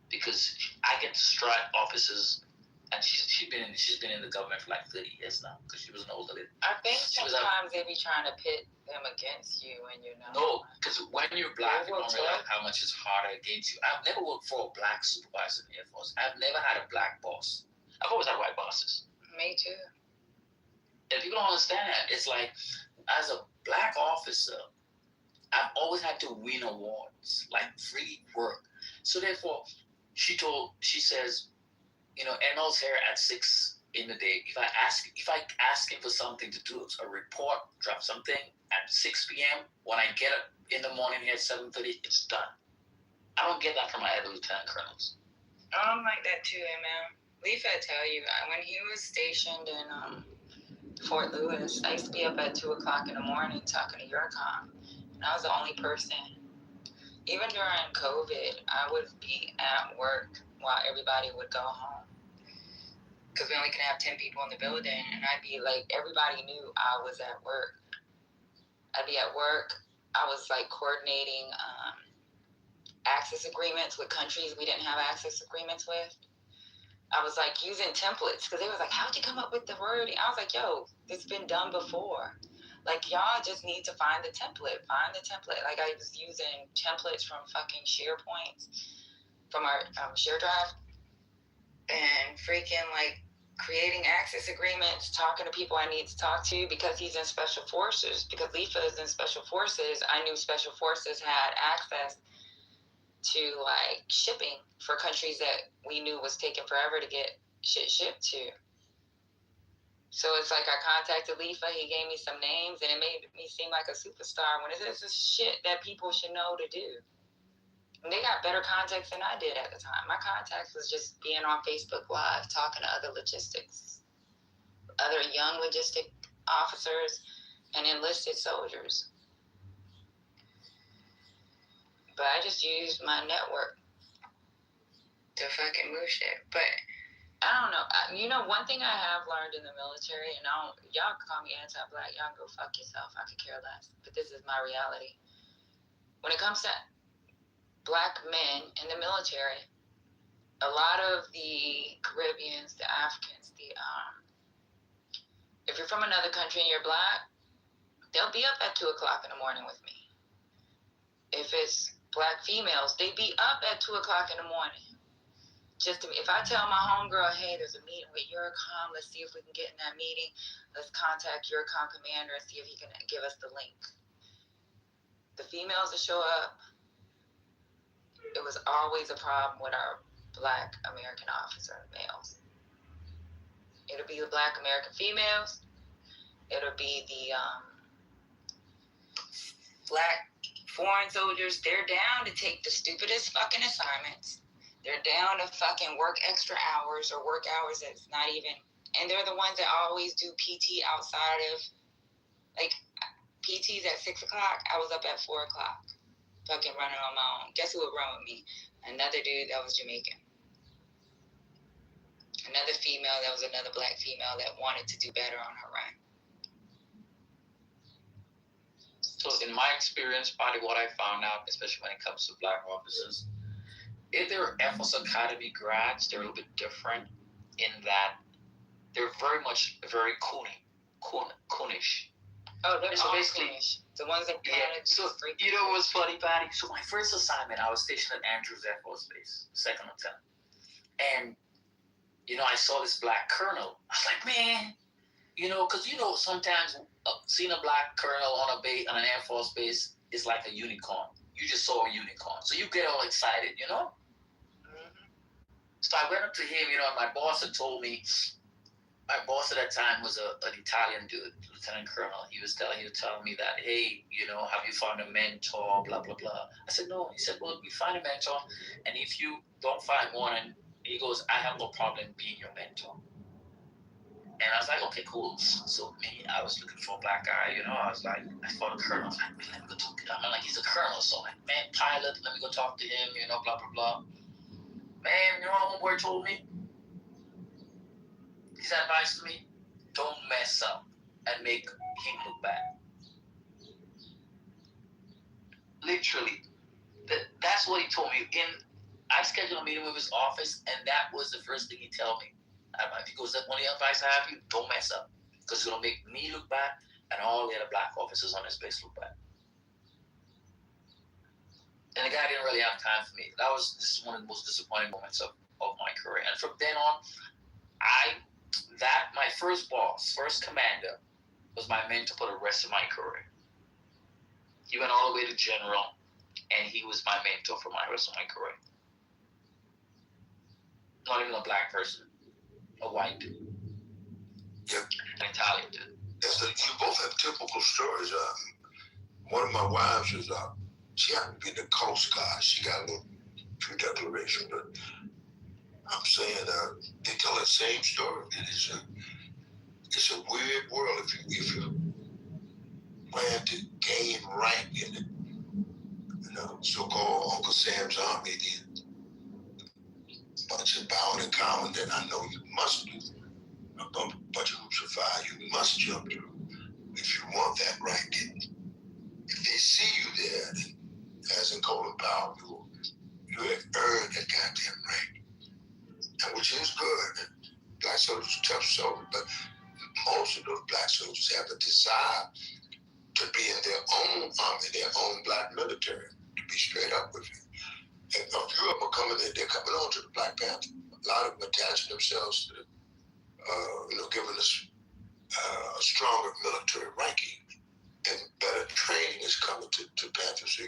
Because I get to strike offices, and she's been in the government for like 30 years now, because she was an older lady. I think sometimes they be trying to pit them against you, and you know. No, because when you're black, you don't realize how much is harder against you. I've never worked for a black supervisor in the Air Force. I've never had a black boss. I've always had white bosses. Me too. And people don't understand that. It's like, as a black officer, I've always had to win awards, like free work. So therefore, she says, you know, Emerald's here at 6 in the day. If I ask him for something to do, a report, drop something at 6 p.m., when I get up in the morning here at 7:30, it's done. I don't get that from my other lieutenant colonels. I'm like that too, man. Leaf, I tell you, when he was stationed in Fort Lewis, I used to be up at 2 o'clock in the morning talking to Yurcom. And I was the only person. Even during COVID, I would be at work while everybody would go home. Because we only can have 10 people in the building. And I'd be like, everybody knew I was at work. I'd be at work. I was like coordinating access agreements with countries we didn't have access agreements with. I was like using templates because they was like, how'd you come up with the wording? I was like, yo, this has been done before. Like, y'all just need to find the template. Find the template. Like, I was using templates from fucking SharePoint, from our share drive, and freaking, like, creating access agreements, talking to people I need to talk to because he's in Special Forces. Because Lifa is in Special Forces, I knew Special Forces had access to, like, shipping for countries that we knew was taking forever to get shit shipped to. So it's like I contacted Lifa, he gave me some names, and it made me seem like a superstar when it's just shit that people should know to do. And they got better contacts than I did at the time. My contacts was just being on Facebook Live, talking to other young logistic officers and enlisted soldiers. But I just used my network to fucking move shit. But I don't know. You know, one thing I have learned in the military, and y'all can call me anti-black, y'all can go fuck yourself. I could care less. But this is my reality. When it comes to black men in the military, a lot of the Caribbeans, the Africans, if you're from another country and you're black, they'll be up at 2 o'clock in the morning with me. If it's black females, they be up at 2 o'clock in the morning. Just if I tell my homegirl, hey, there's a meeting with Yurcom, let's see if we can get in that meeting. Let's contact Yurcom commander and see if he can give us the link. The females that show up, it was always a problem with our black American officer males. It'll be the black American females. It'll be the black foreign soldiers. They're down to take the stupidest fucking assignments. They're down to fucking work extra hours or work hours that's not even, and they're the ones that always do PT outside of, like, PT's at 6 o'clock. I was up at 4 o'clock, fucking running on my own. Guess who would run with me? Another dude that was Jamaican. Another female that was another black female that wanted to do better on her run. So in my experience, part of what I found out, especially when it comes to black officers, if they're Air Force Academy grads, they're a little bit different in that they're very coonish. Oh, they're so all basically, coonish. The ones that so you know what's funny, Patty? So my first assignment, I was stationed at Andrews Air Force Base, second lieutenant, and you know I saw this black colonel. I was like, man, you know, because you know sometimes seeing a black colonel on a base on an Air Force base is like a unicorn. You just saw a unicorn, so you get all excited, you know. So I went up to him, you know, and my boss had told me. My boss at that time was an Italian dude, lieutenant colonel. He was telling me that, hey, you know, have you found a mentor, blah, blah, blah. I said, no. He said, well, you find a mentor, and if you don't find one, and he goes, I have no problem being your mentor. And I was like, okay, cool. So me, I was looking for a black guy, you know. I was like, I thought a colonel. I was like, man, let me go talk to him. I'm like, he's a colonel. So I'm like, man, pilot, let me go talk to him, you know, blah, blah, blah. Man, you know what homeboy told me? His advice to me, don't mess up and make him look bad. literally, that's what he told me. I scheduled a meeting with his office, and that was the first thing he told me. He goes, "That one of the advice I have you, don't mess up, because it's gonna make me look bad, and all the other black officers on his base look bad." And the guy didn't really have time for me. This is one of the most disappointing moments of my career. And from then on, my first boss, first commander, was my mentor for the rest of my career. He went all the way to general, and he was my mentor for my rest of my career. Not even a black person, a white dude. Yep. An Italian dude. So you both have typical stories. One of my wives is she happened to be in the Coast Guard. She got a little few declaration, but I'm saying they tell the same story. It's a weird world if you plan to gain rank in it. So-called Uncle Sam's Army, the bunch of bowing and cowing that I know you must do. A bunch of hoops of fire you must jump through if you want that rank. If they see you there, then, as in Colin Powell, you have earned that goddamn rank. And which is good. Black soldiers are tough soldiers, but most of those black soldiers have a desire to be in their own army, their own black military, to be straight up with you. And a few of them are coming in, they're coming on to the Black Panther. A lot of them attaching themselves to giving us a stronger military ranking, and better training is coming to Panther. So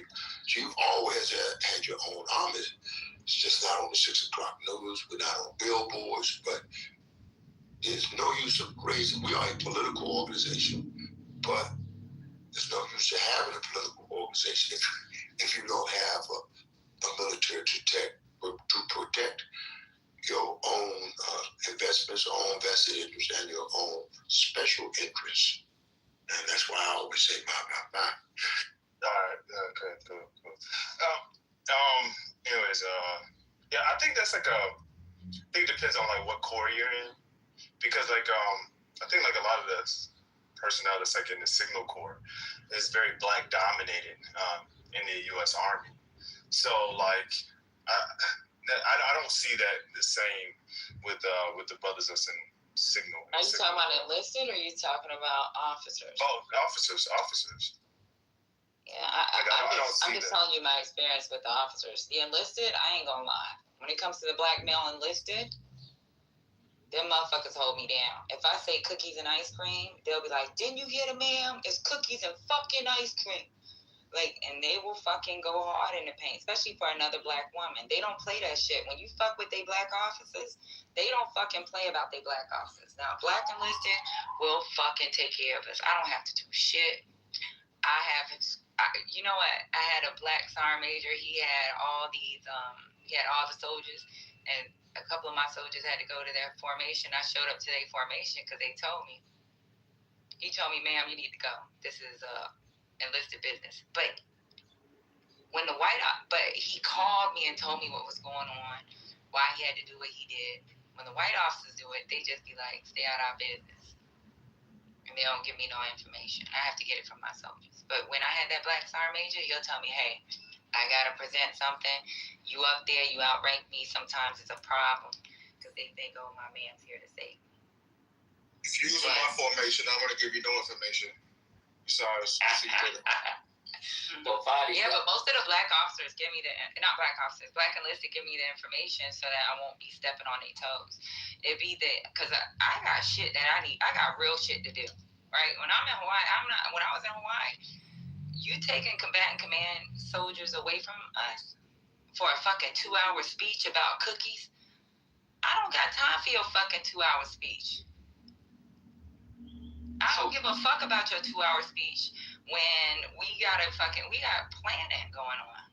you've always had your own army. It's just not on the 6 o'clock news, we're not on billboards, but there's no use of raising. We are a political organization, but there's no use of having a political organization if you don't have a military to protect your own investments, your own vested interests, and your own special interests. And that's why I always say, bye. All right. Okay. Cool. Anyways, yeah, I think that's I think it depends on what corps you're in, because I think a lot of the personnel that's in the Signal Corps is very black dominated in the U.S. Army. So I don't see that the same with the brothers that's in Signal. Are you talking about enlisted, or are you talking about officers? Oh, officers. Yeah, I'm just telling you my experience with the officers. The enlisted, I ain't gonna lie. When it comes to the black male enlisted, them motherfuckers hold me down. If I say cookies and ice cream, they'll be like, "Didn't you hear the ma'am? It's cookies and fucking ice cream." And they will fucking go hard in the paint, especially for another black woman. They don't play that shit. When you fuck with they black officers, they don't fucking play about they black officers. Now, black enlisted will fucking take care of us. I don't have to do shit. You know what? I had a black sergeant major. He had all the soldiers, and a couple of my soldiers had to go to their formation. I showed up to their formation because they told me. He told me, "Ma'am, you need to go. This is enlisted business." But he called me and told me what was going on, why he had to do what he did. When the white officers do it, they just be like, "Stay out of our business." And they don't give me no information. I have to get it from my soldiers. But when I had that black sergeant major, he'll tell me, "Hey, I got to present something. You up there, you outrank me. Sometimes it's a problem." Because they think, "Oh, my man's here to save me." If you use my formation, I'm going to give you no information. Besides, see you later. Yeah, but most of the black officers give me black enlisted give me the information so that I won't be stepping on their toes. It be because I got shit that I need. I got real shit to do, right? When I'm in Hawaii, when I was in Hawaii, you taking combatant command soldiers away from us for a fucking 2-hour speech about cookies. I don't got time for your fucking 2-hour speech. I don't give a fuck about your 2-hour speech when we got planning going on.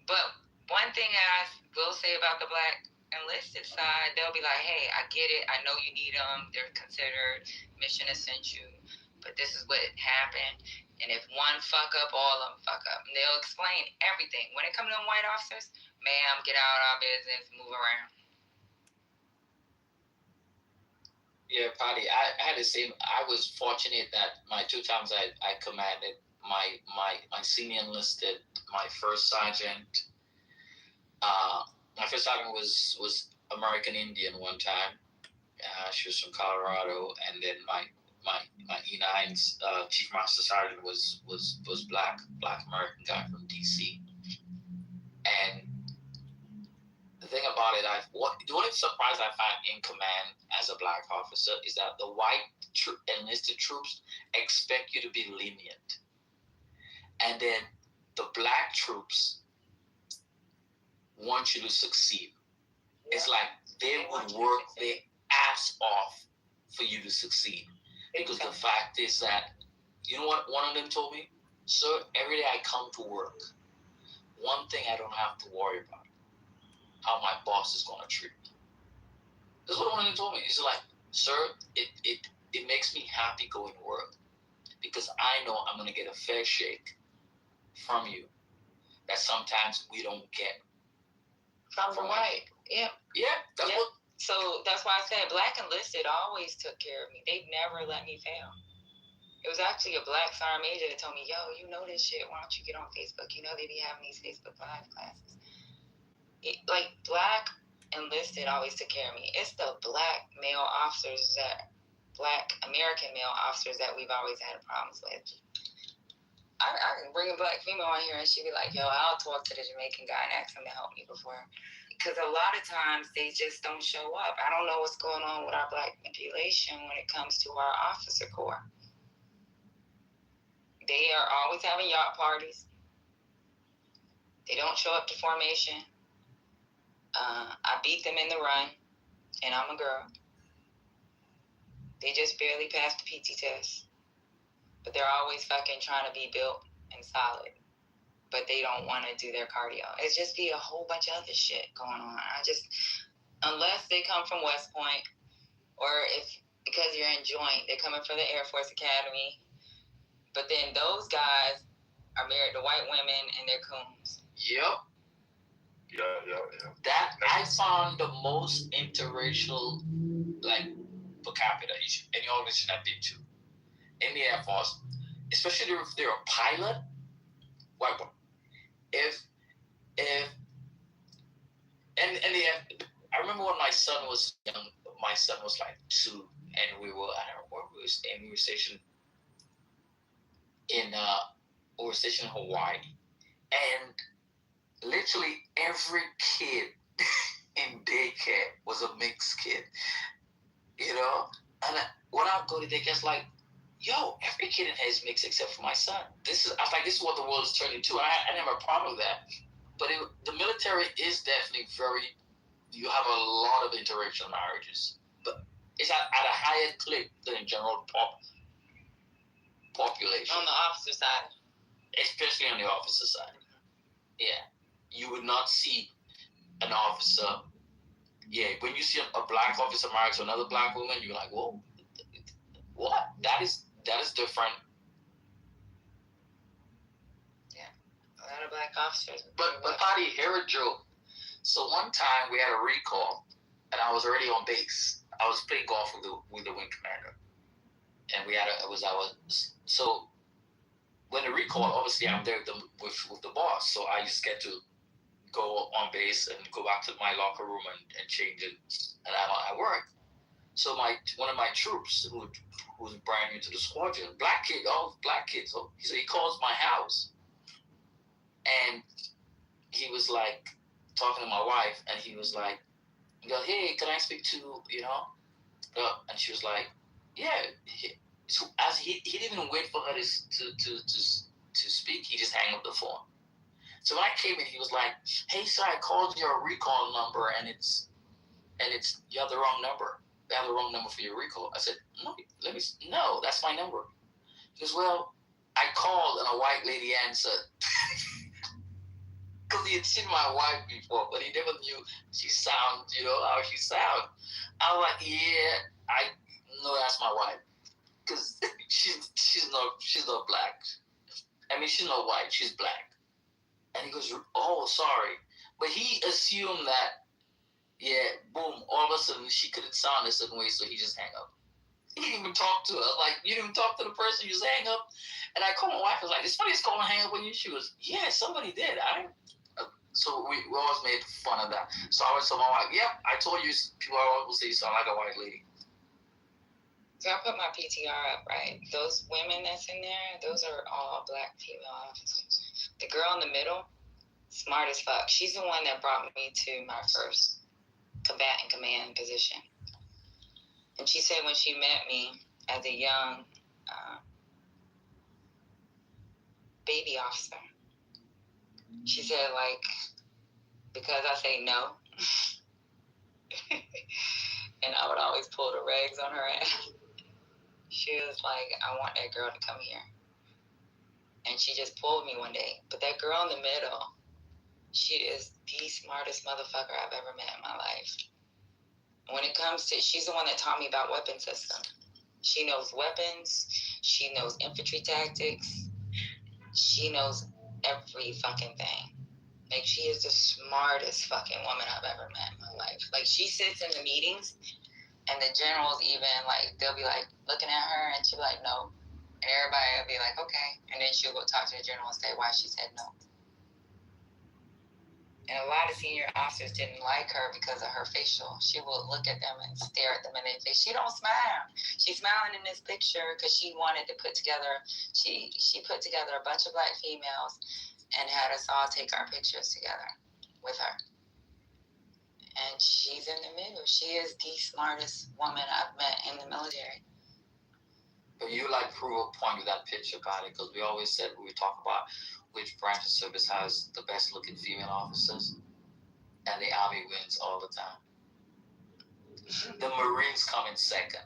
But one thing that I will say about the black enlisted side, they'll be like, "Hey, I get it. I know you need them. They're considered mission essential. But this is what happened. And if one fuck up, all of them fuck up." And they'll explain everything. When it comes to them white officers, "Ma'am, get out of our business. Move around." Yeah, Patty, I had the same. I was fortunate that my 2 times I commanded, my senior enlisted, my first sergeant. My first sergeant was American Indian one time. She was from Colorado, and then my E9's chief master sergeant was black American guy from DC. And the thing about it, the only surprise I find in command as a black officer is that the white enlisted troops expect you to be lenient, and then the black troops want you to succeed. Yeah. It's like they would work their ass off for you to succeed. Because the fact is that, you know what one of them told me? Sir, every day I come to work, one thing I don't have to worry about, how my boss is going to treat me. That's what one of them told me. He's like, sir, it makes me happy going to work because I know I'm going to get a fair shake from you that sometimes we don't get. From the white. Yeah. Yeah. That's what. So that's why I said black enlisted always took care of me. They never let me fail. It was actually a black sergeant major that told me, yo, you know this shit. Why don't you get on Facebook? You know they be having these Facebook Live classes. Like black enlisted always took care of me. It's the black American male officers that we've always had problems with. I can bring a black female on here and she'd be like, yo, I'll talk to the Jamaican guy and ask him to help me before. Because a lot of times they just don't show up. I don't know what's going on with our black population when it comes to our officer corps. They are always having yacht parties. They don't show up to formation. I beat them in the run, and I'm a girl. They just barely passed the PT test. But they're always fucking trying to be built and solid. But they don't want to do their cardio. It's just be a whole bunch of other shit going on. Unless they come from West Point, or because you're in joint, they're coming from the Air Force Academy. But then those guys are married to white women and they're coons. Yep. Yeah. That I found the most interracial per capita in the organization I've been to. In the Air Force, especially if they're a pilot, white one. I remember when my son was young, my son was like 2, and we were stationed in Hawaii, and literally every kid in daycare was a mixed kid, you know. And when I go to daycare, it's like, yo, every kid in here is mixed except for my son. This is what the world is turning to. I never have a problem with that. But the military is definitely you have a lot of interracial marriages. But it's at a higher clip than in general population. On the officer side. Especially on the officer side. Yeah. You would not see an officer. Yeah, when you see a black officer married to another black woman, you're like, whoa, what? That is different. Yeah, a lot of black officers. But Patty, here a joke. So one time we had a recall, and I was already on base. I was playing golf with the wing commander, and so when the recall, obviously I'm there with the boss, so I just get to go on base and go back to my locker room and change it, and I'm at work. So one of my troops who's brand new to the squadron, black kid, so he calls my house, and he was like talking to my wife, and he was like, hey, can I speak to, and she was like, yeah. So as he didn't even wait for her to speak, he just hung up the phone. So when I came in, he was like, hey, sir, I called your recall number, and you have the wrong number. They have the wrong number for your recall. I said, no, that's my number. He goes, well, I called and a white lady answered. Because he had seen my wife before, but he never knew she sound, how she sound. I was like, yeah, I know that's my wife. Because she's not black. I mean, she's not white, she's black. And he goes, oh, sorry. But he assumed that, yeah, boom, all of a sudden she couldn't sound a certain way, so he just hang up. You didn't even talk to her. Like, you didn't even talk to the person. You just hang up. And I called my wife. I was like, "Is somebody's calling to hang up with you?" She goes, "Yeah, somebody did." So we always made fun of that. So I always told my wife, "Yep, I told you, people always say you sound like a white lady." So I put my PTR up, right? Those women that's in there, those are all black female officers. The girl in the middle, smart as fuck. She's the one that brought me to my first combatant command position. And she said when she met me as a young baby officer, she said, like, because I say no, and I would always pull the regs on her ass, she was like, "I want that girl to come here." And she just pulled me one day. But that girl in the middle, she is the smartest motherfucker I've ever met in my life. When it comes to, she's the one that taught me about weapon system. She knows weapons. She knows infantry tactics. She knows every fucking thing. Like, she is the smartest fucking woman I've ever met in my life. Like, she sits in the meetings, and the generals even, like, they'll be, like, looking at her, and she'll be like, "No." And everybody will be like, "Okay." And then she'll go talk to the general and say why she said no. And a lot of senior officers didn't like her because of her facial. She would look at them and stare at them in their face. She don't smile. She's smiling in this picture because she wanted to put together, she put together a bunch of black females and had us all take our pictures together with her. And she's in the middle. She is the smartest woman I've met in the military. But you like prove a point with that picture about it, because we always said when we talk about which branch of service has the best looking female officers, and the Army wins all the time. The Marines come in second,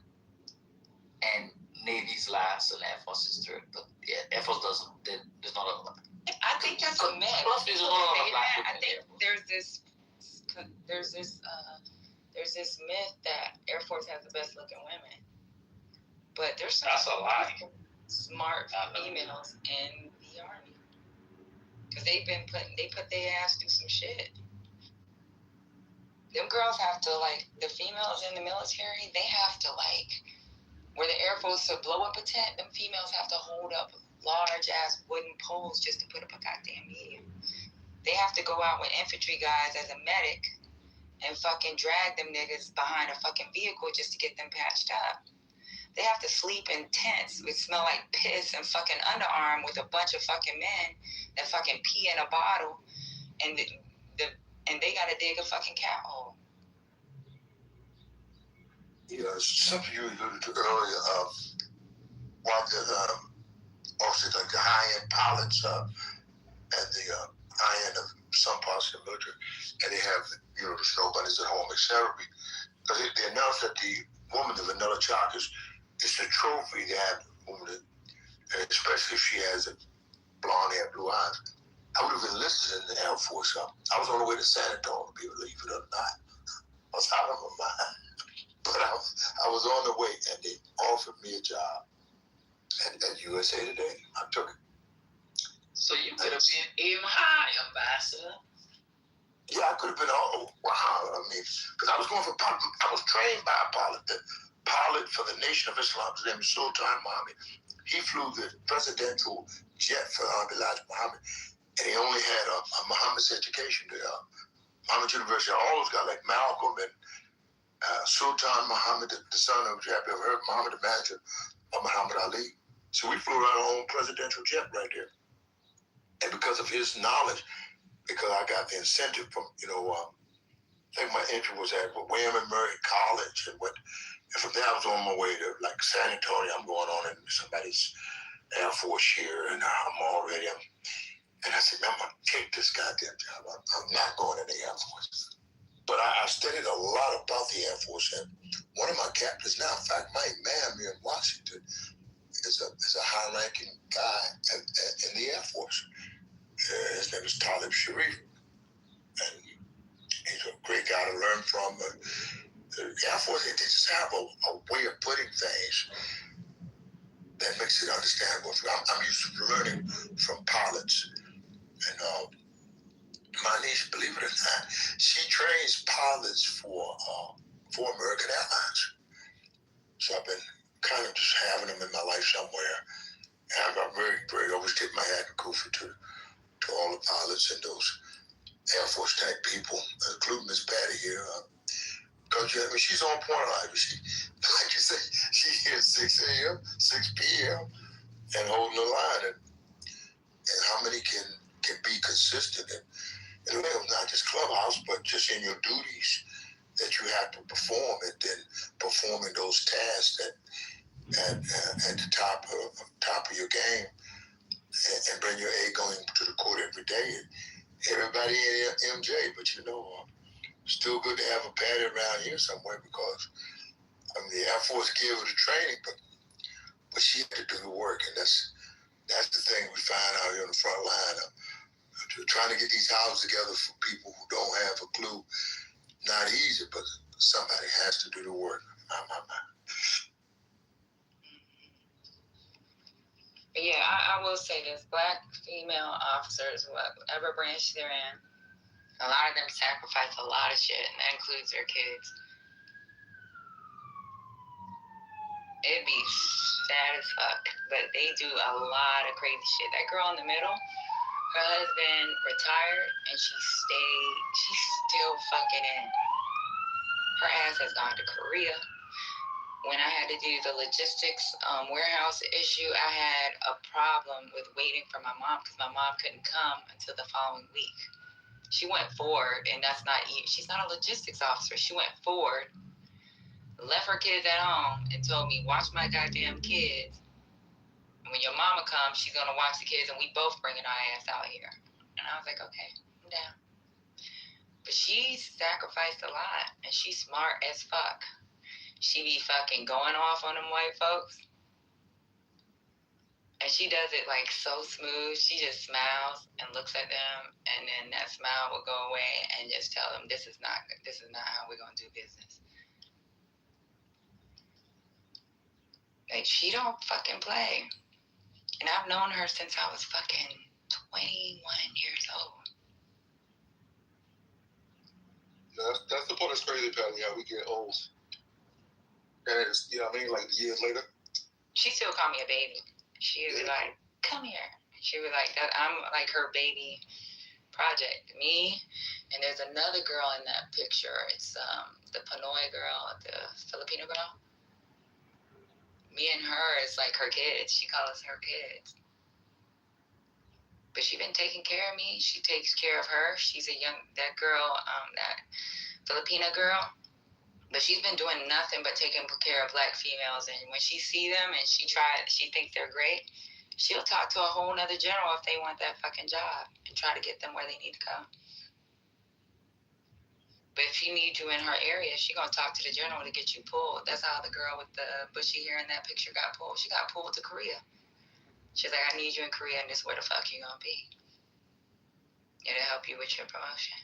and Navy's last, and Air Force is third. But yeah, Air Force doesn't. There's not a. I think that's a myth. Plus, there's not a lot of black women I think there's this myth that Air Force has the best looking women. But there's some smart females in the Army. Because they put their ass through some shit. Them girls have to, like, the females in the military, they have to, like, where the Air Force to blow up a tent, them females have to hold up large ass wooden poles just to put up a goddamn medium. They have to go out with infantry guys as a medic and fucking drag them niggas behind a fucking vehicle just to get them patched up. They have to sleep in tents which smell like piss and fucking underarm with a bunch of fucking men that fucking pee in a bottle, and they gotta dig a fucking cat hole. Yeah, something you alluded to earlier. While the obviously like the high-end pilots and the high-end of some parts of the military, and they have the snow bunnies at home, etc. Because they announced that the woman, the vanilla chocolate, is the trophy they have. And especially if she has a blonde hair, blue eyes. I would have enlisted in the Air Force. I was on the way to San Antonio, believe it or not. I was out of my mind. But I was on the way, and they offered me a job at USA Today. I took it. So you could have been aim high, Ambassador. Yeah, I could have been. Oh, wow. I mean, because I was going for pilot. I was trained by a pilot. The pilot for the Nation of Islam, his name is Sultan Mohammed. He flew the presidential jet for Elijah Muhammad, and he only had a Muhammad's education. Muhammad University, all those guys like Malcolm and Sultan Muhammad, the son of Muhammad, the manager of Muhammad Ali. So we flew around our own presidential jet right there. And because of his knowledge, because I got the incentive from, I think my entry was at William and Mary College, and from there I was on my way to like San Antonio. I'm going on in somebody's Air Force here, and I'm already. And I said, man, I'm gonna take this goddamn job. I'm not going in the Air Force. But I studied a lot about the Air Force, and one of my captains now, in fact, my man here in Washington is a high-ranking guy in the Air Force. His name is Talib Sharif, and he's a great guy to learn from. The Air Force, they just have a way of putting things that makes it understandable. I'm used to learning from pilots, and my niece, believe it or not, she trains pilots for American Airlines. So I've been kind of just having them in my life somewhere. And I got very always tip my hat and kufa to all the pilots and those Air Force type people, including Miss Patty here. Because she's on point life. She, like you say, she's here at 6 a.m., 6 p.m., and holding the line. And how many can be consistent and live not just clubhouse, but just in your duties that you have to perform, and then performing those tasks at the top of your game, and bring your A going to the court every day. And everybody in MJ, but still good to have a Patty around here somewhere, because the Air Force gave her the training, but she had to do the work, and that's the thing we find out here on the front line. Trying to get these houses together for people who don't have a clue, not easy, but somebody has to do the work. Yeah, I will say this. Black female officers, whatever branch they're in, a lot of them sacrifice a lot of shit, and that includes their kids. It'd be sad as fuck, but they do a lot of crazy shit. That girl in the middle, her husband retired, and she's still fucking in. Her ass has gone to Korea. When I had to do the logistics warehouse issue, I had a problem with waiting for my mom, because my mom couldn't come until the following week. She went forward, and she's not a logistics officer. She went forward, left her kids at home, and told me, watch my goddamn kids. And when your mama comes, she's going to watch the kids, and we both bringing our ass out here. And I was like, okay, I'm down. But she sacrificed a lot, and she's smart as fuck. She be fucking going off on them white folks. And she does it like so smooth. She just smiles and looks at them, and then that smile will go away, and just tell them, this is not how we're going to do business. Like, she don't fucking play. And I've known her since I was fucking 21 years old. That's the part that's crazy, Patty, how we get old. And it's, like years later. She still called me a baby. She was like, come here. She was like, I'm like her baby project. Me, and there's another girl in that picture. It's the Pinoy girl, the Filipino girl. Me and her is like her kids. She calls us her kids. But she's been taking care of me. She takes care of her. She's that girl, that Filipina girl. But she's been doing nothing but taking care of black females. And when she see them and she thinks they're great, she'll talk to a whole nother general if they want that fucking job and try to get them where they need to go. But if she needs you in her area, she gonna talk to the general to get you pulled. That's how the girl with the bushy hair in that picture got pulled. She got pulled to Korea. She's like, I need you in Korea, and this is where the fuck you gonna be. It'll help you with your promotion.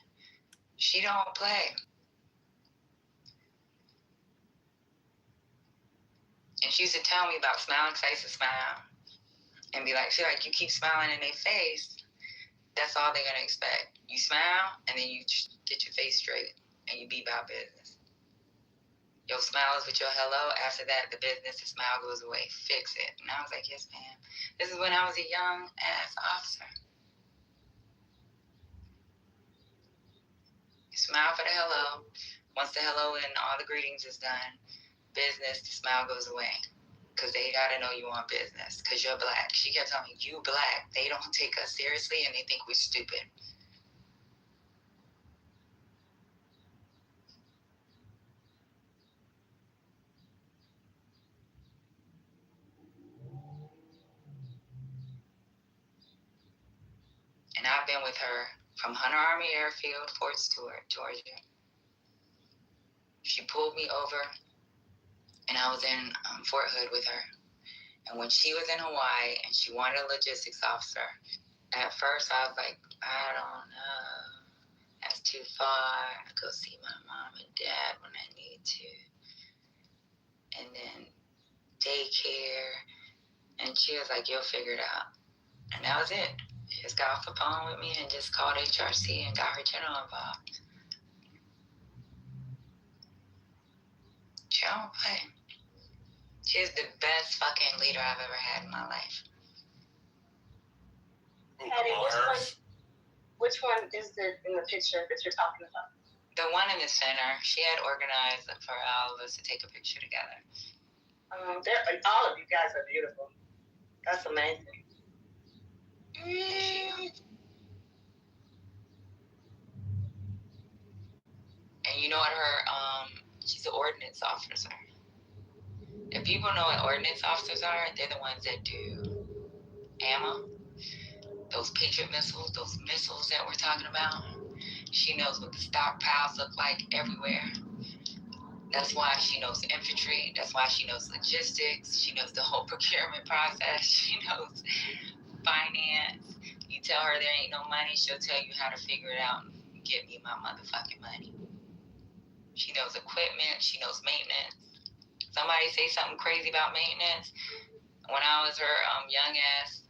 She don't play. And she used to tell me about smiling, because I used to smile. And be like, you keep smiling in their face, that's all they're going to expect. You smile, and then you get your face straight, and you be about business. Your smile is with your hello. After that, the smile goes away. Fix it. And I was like, yes, ma'am. This is when I was a young-ass officer. You smile for the hello. Once the hello and all the greetings is done, business, the smile goes away. Because they got to know you want business. Because you're black. She kept telling me, you black. They don't take us seriously, and they think we're stupid. And I've been with her from Hunter Army Airfield, Fort Stewart, Georgia. She pulled me over, and I was in Fort Hood with her. And when she was in Hawaii and she wanted a logistics officer, at first I was like, I don't know. That's too far. I go see my mom and dad when I need to. And then daycare. And she was like, you'll figure it out. And that was it. She just got off the phone with me and just called HRC and got her general involved. She don't play. She's the best fucking leader I've ever had in my life. Patty, which one is in the picture that you're talking about? The one in the center, she had organized for all of us to take a picture together. All of you guys are beautiful. That's amazing. And you know what she's an ordnance officer. If people know what ordnance officers are, they're the ones that do ammo, those Patriot missiles, those missiles that we're talking about. She knows what the stockpiles look like everywhere. That's why she knows infantry. That's why she knows logistics. She knows the whole procurement process. She knows finance. You tell her there ain't no money, she'll tell you how to figure it out and give me my motherfucking money. She knows equipment. She knows maintenance. Somebody say something crazy about maintenance. When I was her young ass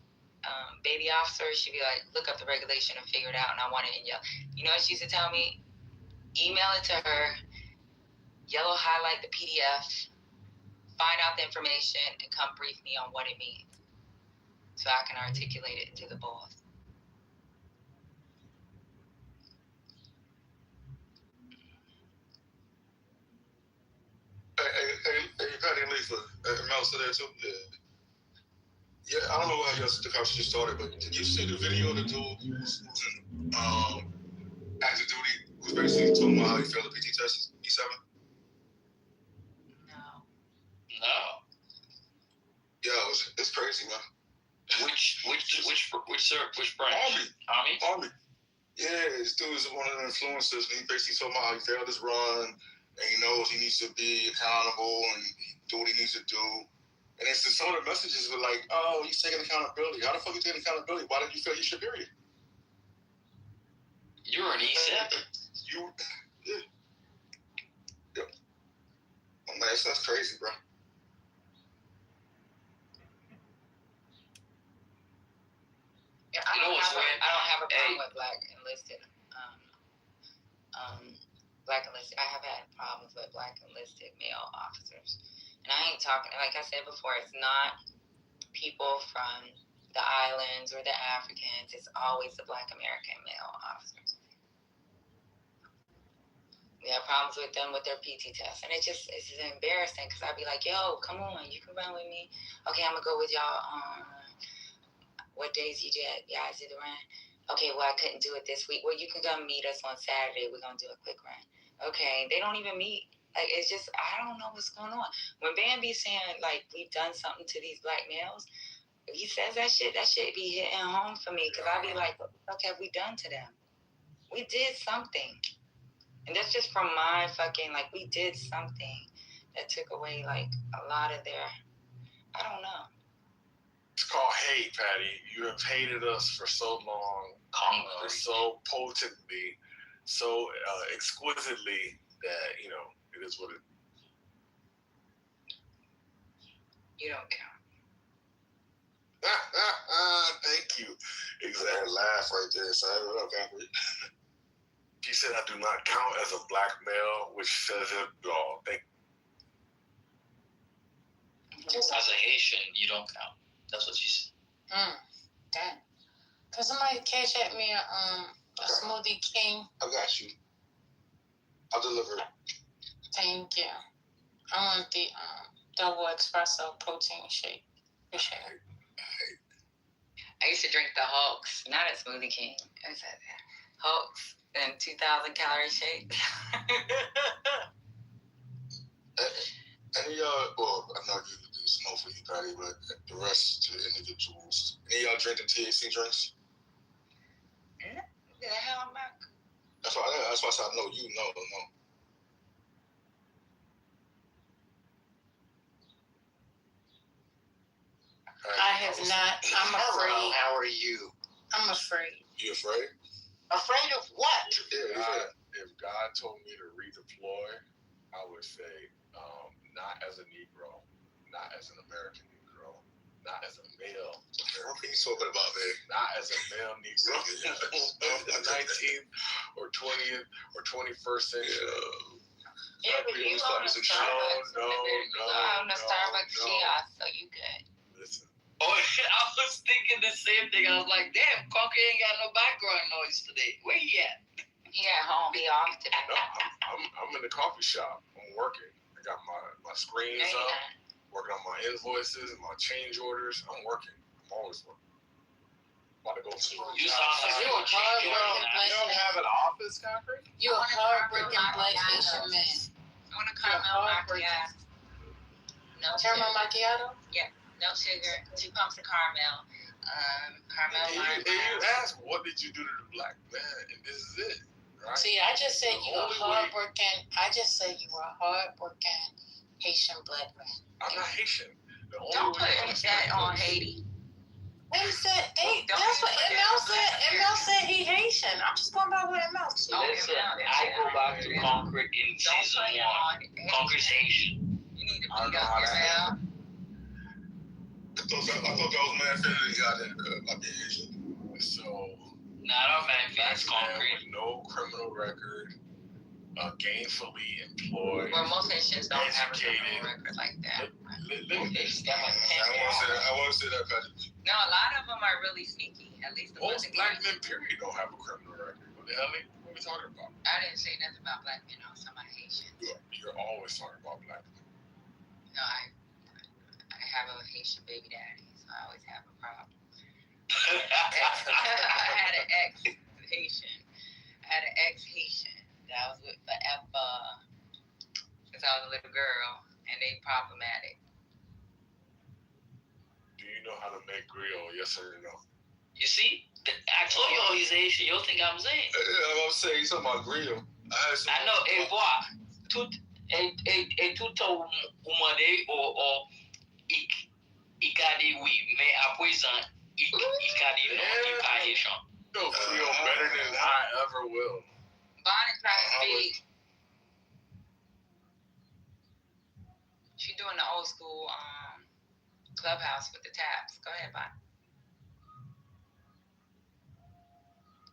baby officer, she'd be like, look up the regulation and figure it out, and I want it in yellow. You know what she used to tell me? Email it to her, yellow highlight the PDF, find out the information, and come brief me on what it means so I can articulate it to the boss. Hey, Patty and Lisa, Mel's there too? Yeah, I don't know how the conversation started, but did you see the video of the dude who's in active duty, who's basically talking about how he failed the PT test, E7? No. Yeah, it's crazy, man. Which branch? Army. Yeah, this dude is one of the influencers, and he basically talking about how he failed his run, and he knows he needs to be accountable and do what he needs to do. And it's just some of the messages were like, oh, he's taking accountability. How the fuck are you taking accountability? Why did you fail your shit, period? You're an E7. Yeah. Oh, man, that's crazy, bro. Yeah, I don't have a problem with black enlisted. Black enlisted. I have had problems with black enlisted male officers. And I ain't talking, like I said before, it's not people from the islands or the Africans. It's always the black American male officers. We have problems with them with their PT test. And it's embarrassing because I'd be like, yo, come on, you can run with me. Okay, I'm going to go with y'all. What days you guys did the run? Okay, well, I couldn't do it this week. Well, you can come meet us on Saturday. We're going to do a quick run. Okay, they don't even meet. Like, it's just, I don't know what's going on. When Bambi's saying, like, we've done something to these black males, he says that shit be hitting home for me. Because I'll be like, what the fuck have we done to them? We did something. And that's just from my fucking, like, we did something that took away, like, a lot of their, I don't know. It's called hate, Patty. You have hated us for so long, so potently, so exquisitely that, it is what it is. You don't count. Thank you. Exactly. Laugh right there, so I don't know. She said I do not count as a black male, which says it all. As a Haitian, you don't count. That's what she said. Damn. Could somebody cash at me a Smoothie King? I got you. I'll deliver it. Thank you. I want the double espresso protein shake. Appreciate it. I used to drink the Hulks, not a Smoothie King. I said Hulks and 2,000 calorie shakes. Any of y'all, well, I know you do smoke for you, Patty, but the rest of the individuals, any of y'all drinking THC drinks? The hell, Mark? That's why I said I know you know. I have not. I'm afraid. How are you? I'm afraid. You afraid? Afraid of what? If God told me to redeploy, I would say not as a Negro, not as an American Negro, not as a male. What are you talking about, man? Not as a male Negro of the 19th or 20th or 21st century. Yeah, but you go to Starbucks. You go on the Starbucks kiosk, so you good. Listen. Oh, I was thinking the same thing. I was like, damn, Conky ain't got no background noise today. Where he at? He at home. He off today. No, I'm in the coffee shop. I'm working. I got my screens up, working on my invoices and my change orders. I'm working. I'm always working. About to go to work. You a hard-working black You don't man. have an office, Concrete? You a hard-working black Haitian man. I want a caramel macchiato. No Caramel sugar. macchiato? Yeah, no sugar. 2 pumps of caramel. Caramel And lime. you ask, what did you do to the black man? And this is it. Right? See, I just said you a Only way- hard-working. I just said you were a hard-working Haitian black man. I'm not Haitian. The only Don't way put that on Haiti. They said that's what ML said. ML said he Haitian. I'm just going by what ML said. Listen, I go back to Concrete in season 1. Concrete's Haitian. You need to I don't beat know up how your to mouth. I thought that was man feeling he got in the cut by being Asian. So, Not our man, Phoenix man Concrete. with no criminal record, gainfully employed, Well, most Haitians don't have a educated. criminal record like that. Look at this. They have like 10 I years. want to say that, Patrick. No, a lot of them are really sneaky. At least the ones Most that black get- men, period, don't have a criminal record. What the hell? What are we talking about? I didn't say nothing about black men. I was talking about Haitians. You're always talking about black men. No, I have a Haitian baby daddy, so I always have a problem. I had an ex-Haitian. I had an ex-Haitian that I was with forever since I was a little girl, and they problematic. Do you know how to make grill? Yes or no? You see? I told you all he's Haitian. You think I'm saying? I'm saying you talking about grill. I know. Et boy, tout umade or ikadi oui, mais à présent ikadi non, il pas Haitian. No, Creole better than I ever will. Bonnie trying to speak. She doing the old school clubhouse with the taps. Go ahead, Bonnie.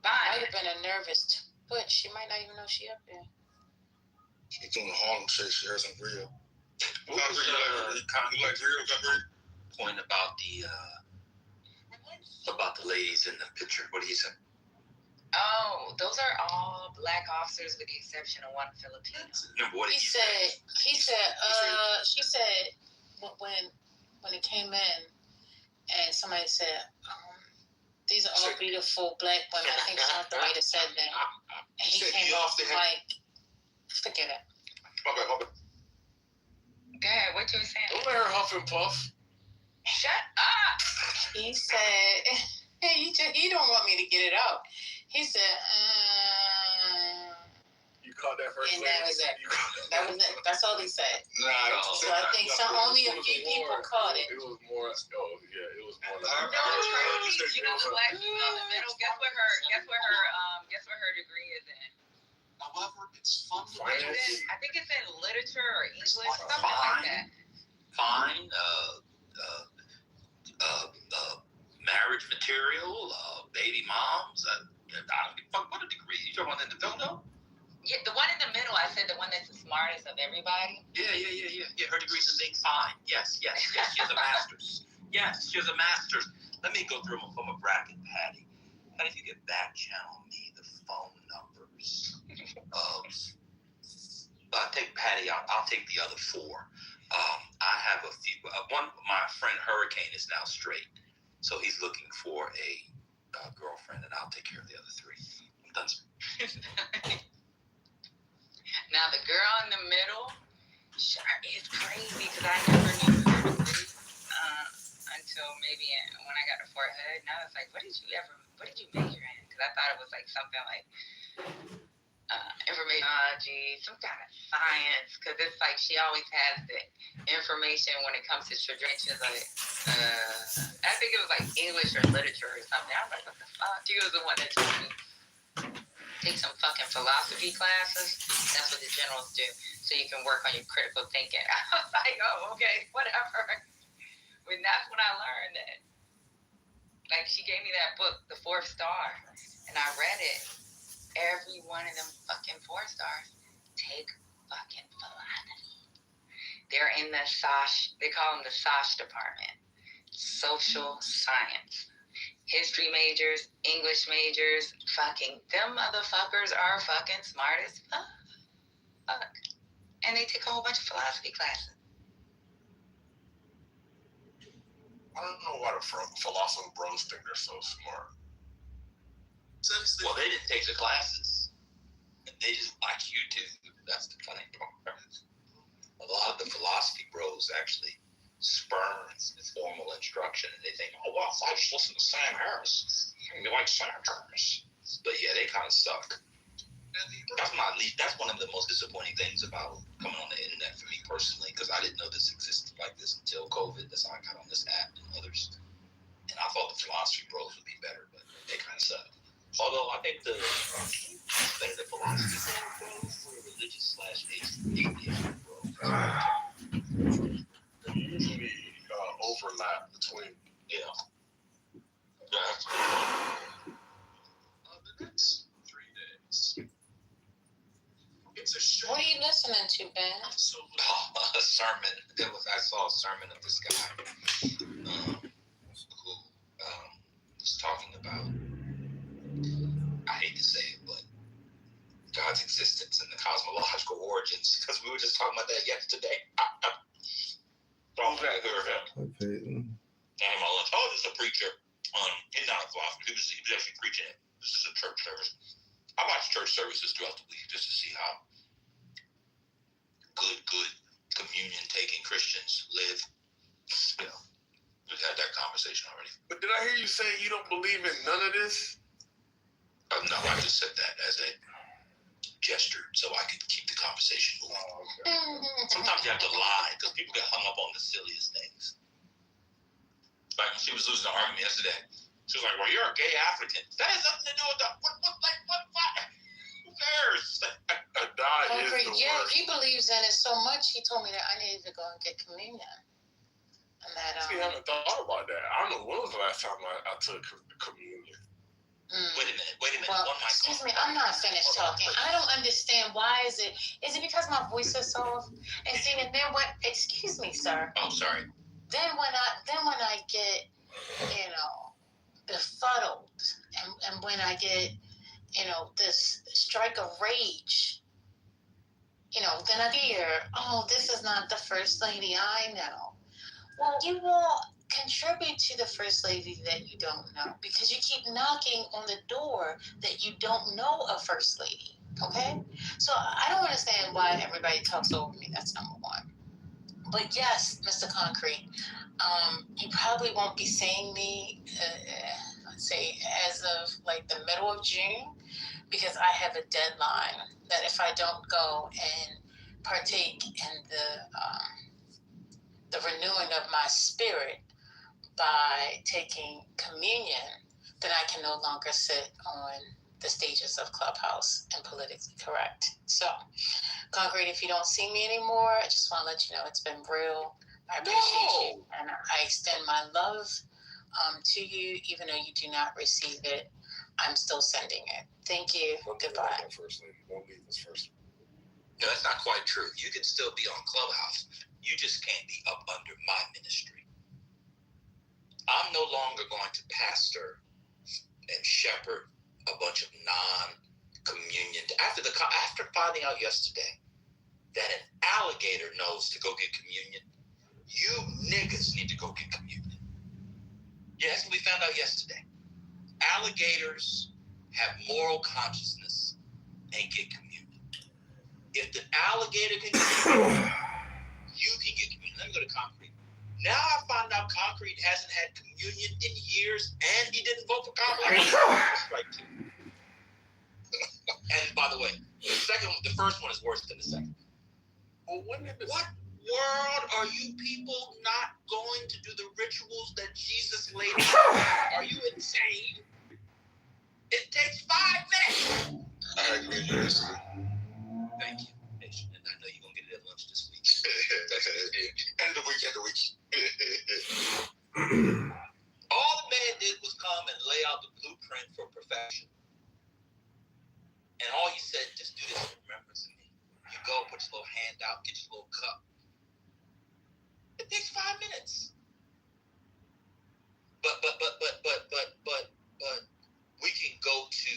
Might have been a nervous twitch. She might not even know she up there. She's doing the Harlem shake. She heard some grill. What was You like grill, Concrete? point about the ladies in the picture? What do you say? Oh, those are all black officers with the exception of one Filipino. No, what did He you say? said, she said when it came in and somebody said, these are all beautiful black women. I think something might have said that. And he said came he off off the head. like, forget it. My bad. Go ahead, what you were saying? Don't let her huff and puff. Shut up! He said, he don't want me to get it out. He said, You caught that first and lady? that was it. That was it. That's all he said. Nah, So I think only a few people caught it. It was more. Oh yeah, it was more. No, you know the black female in the middle. Guess what her degree is in? However, it's fun. I think it's in literature or English, something like that. Fine. Marriage material. Baby moms. I don't give a fuck what a degree. You talking about in the dildo? Yeah, the one in the middle. I said the one that's the smartest of everybody. Yeah. Her degree's in being fine. Yes. She has a master's. Yes, she has a master's. Let me go through them from a bracket, Patty. Patty, if you could back channel me the phone numbers of. Take Patty out. I'll take the other 4. I have a few. One, my friend Hurricane is now straight, so he's looking for a girlfriend, and I'll take care of the other 3. I'm done. Now the girl in the middle, is crazy because I never knew her degree until maybe when I got a forehead. And I was like, what did you major in? Because I thought it was like something like information, some kind of science. Because it's like she always has the information when it comes to traditions. Like, I think it was like English or literature or something. I was like, what the fuck? She was the one that told me take some fucking philosophy classes. That's what the generals do, so you can work on your critical thinking. I was like, oh, okay, whatever. And that's when I learned that. Like, she gave me that book, The 4th Star, and I read it. Every one of them fucking 4 stars take fucking philosophy. They're in the SOSH, they call them the SOSH department. Social science. History majors, English majors, fucking, them motherfuckers are fucking smart as fuck. And they take a whole bunch of philosophy classes. I don't know why the philosopher bros think they're so smart. Well, they didn't take the classes. They just watch YouTube. That's the funny part. A lot of the philosophy bros actually spurn formal instruction, and they think, oh, well, if I just listen to Sam Harris, I'm gonna be like Sam Harris. But yeah, they kind of suck. That's one of the most disappointing things about coming on the internet for me personally, because I didn't know this existed like this until COVID. That's how I got on this app and others. And I thought the philosophy bros would be better, but they kind of suck. Although I think the philosophy bros were religious / atheist bros. They usually overlap between. Yeah. The next 3 days. It's a show. What are you listening to, Ben? A sermon. I saw a sermon of this guy who was talking about, I hate to say it, but God's existence and the cosmological origins, because we were just talking about that yesterday. Oh, this is a preacher. He's not a philosopher. He was actually preaching it. This is a church service. I watch church services throughout the week just to see how good communion-taking Christians live. You know, we've had that conversation already. But did I hear you say you don't believe in none of this? No, I just said that as a gesture so I could keep the conversation moving. Oh, okay. Sometimes you have to lie because people get hung up on the silliest things. Like when she was losing the argument yesterday, she was like, "Well, you're a gay African." That has nothing to do with that. What? Who cares? He believes in it so much. He told me that I needed to go and get communion. And that See, I haven't thought about that. I don't know when was the last time I took communion. Wait a minute. Well, excuse me, I'm not finished talking. I don't understand why is it because my voice is soft? And see, and then what? Excuse me, sir. Oh, sorry. Then when I get, befuddled, and when I get, this strike of rage, then I hear, oh, this is not the first lady I know. Well, you will contribute to the first lady that you don't know because you keep knocking on the door that you don't know a first lady. Okay? So I don't understand why everybody talks over me. That's number one. But yes, Mr. Concrete, you probably won't be seeing me, let's say, as of like the middle of June, because I have a deadline that if I don't go and partake in the renewing of my spirit by taking communion, then I can no longer sit on the stages of Clubhouse and Politically Correct. So, Concrete, if you don't see me anymore, I just want to let you know it's been real. I appreciate you, and I extend my love to you, even though you do not receive it. I'm still sending it. Thank you. Goodbye. First lady, don't leave us first. No, that's not quite true. You can still be on Clubhouse. You just can't be up under my ministry. I'm no longer going to pastor and shepherd a bunch of non-communion. After finding out yesterday that an alligator knows to go get communion, you niggas need to go get communion. Yeah, that's what we found out yesterday. Alligators have moral consciousness and get communion. If the alligator can get communion, you can get communion. Let me go to Concrete. Now I find out Concrete hasn't had communion in years and he didn't vote for Concrete. Strike two. And by the way, the first one is worse than the second. Well, what world are you people not going to do the rituals that Jesus laid out? Are you insane? It takes 5 minutes. I agree, University. Thank you. And I know you're going to get it at lunch this week. End of the week. All the man did was come and lay out the blueprint for perfection. And all he said, just do this in remembrance of me. You go, put your little hand out, get your little cup. It takes 5 minutes. But we can go to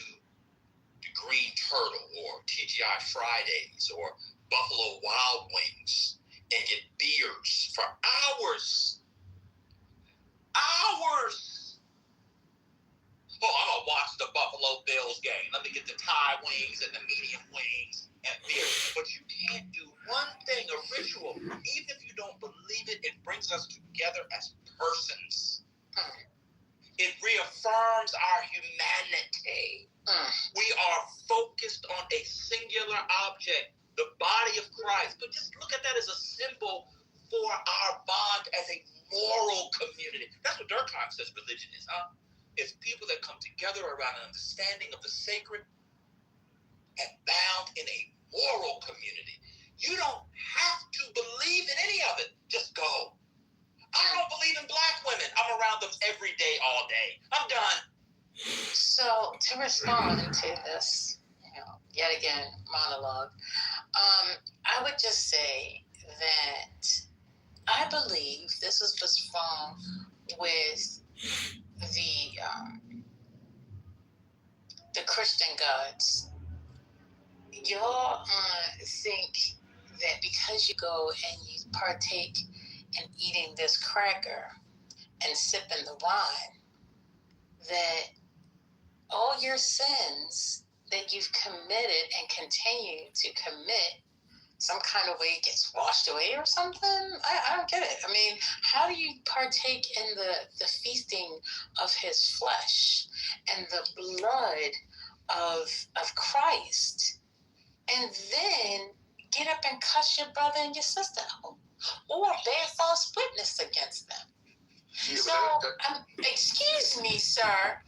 the Green Turtle or TGI Fridays or Buffalo Wild Wings and get beers for hours. Hours. Oh, I'm gonna watch the Buffalo Bills game. Let me get the Thai wings and the medium wings and beer. But you can't do one thing, a ritual, even if you don't believe it, it brings us together as persons. It reaffirms our humanity. We are focused on a singular object, the body of Christ. But just look at that as a symbol for our bond as a moral community. That's what Durkheim says religion is, huh? It's people that come together around an understanding of the sacred and bound in a moral community. You don't have to believe in any of it. Just go. I don't believe in black women. I'm around them every day, all day. I'm done. So to respond to this, yet again, monologue, I would just say that I believe this is what's wrong with the Christian gods. Y'all think that because you go and you partake in eating this cracker and sipping the wine, that all your sins that you've committed and continue to commit some kind of way gets washed away or something? I don't get it. I mean, how do you partake in the feasting of his flesh and the blood of Christ and then get up and cuss your brother and your sister out or bear false witness against them? Yeah, so, excuse me, sir.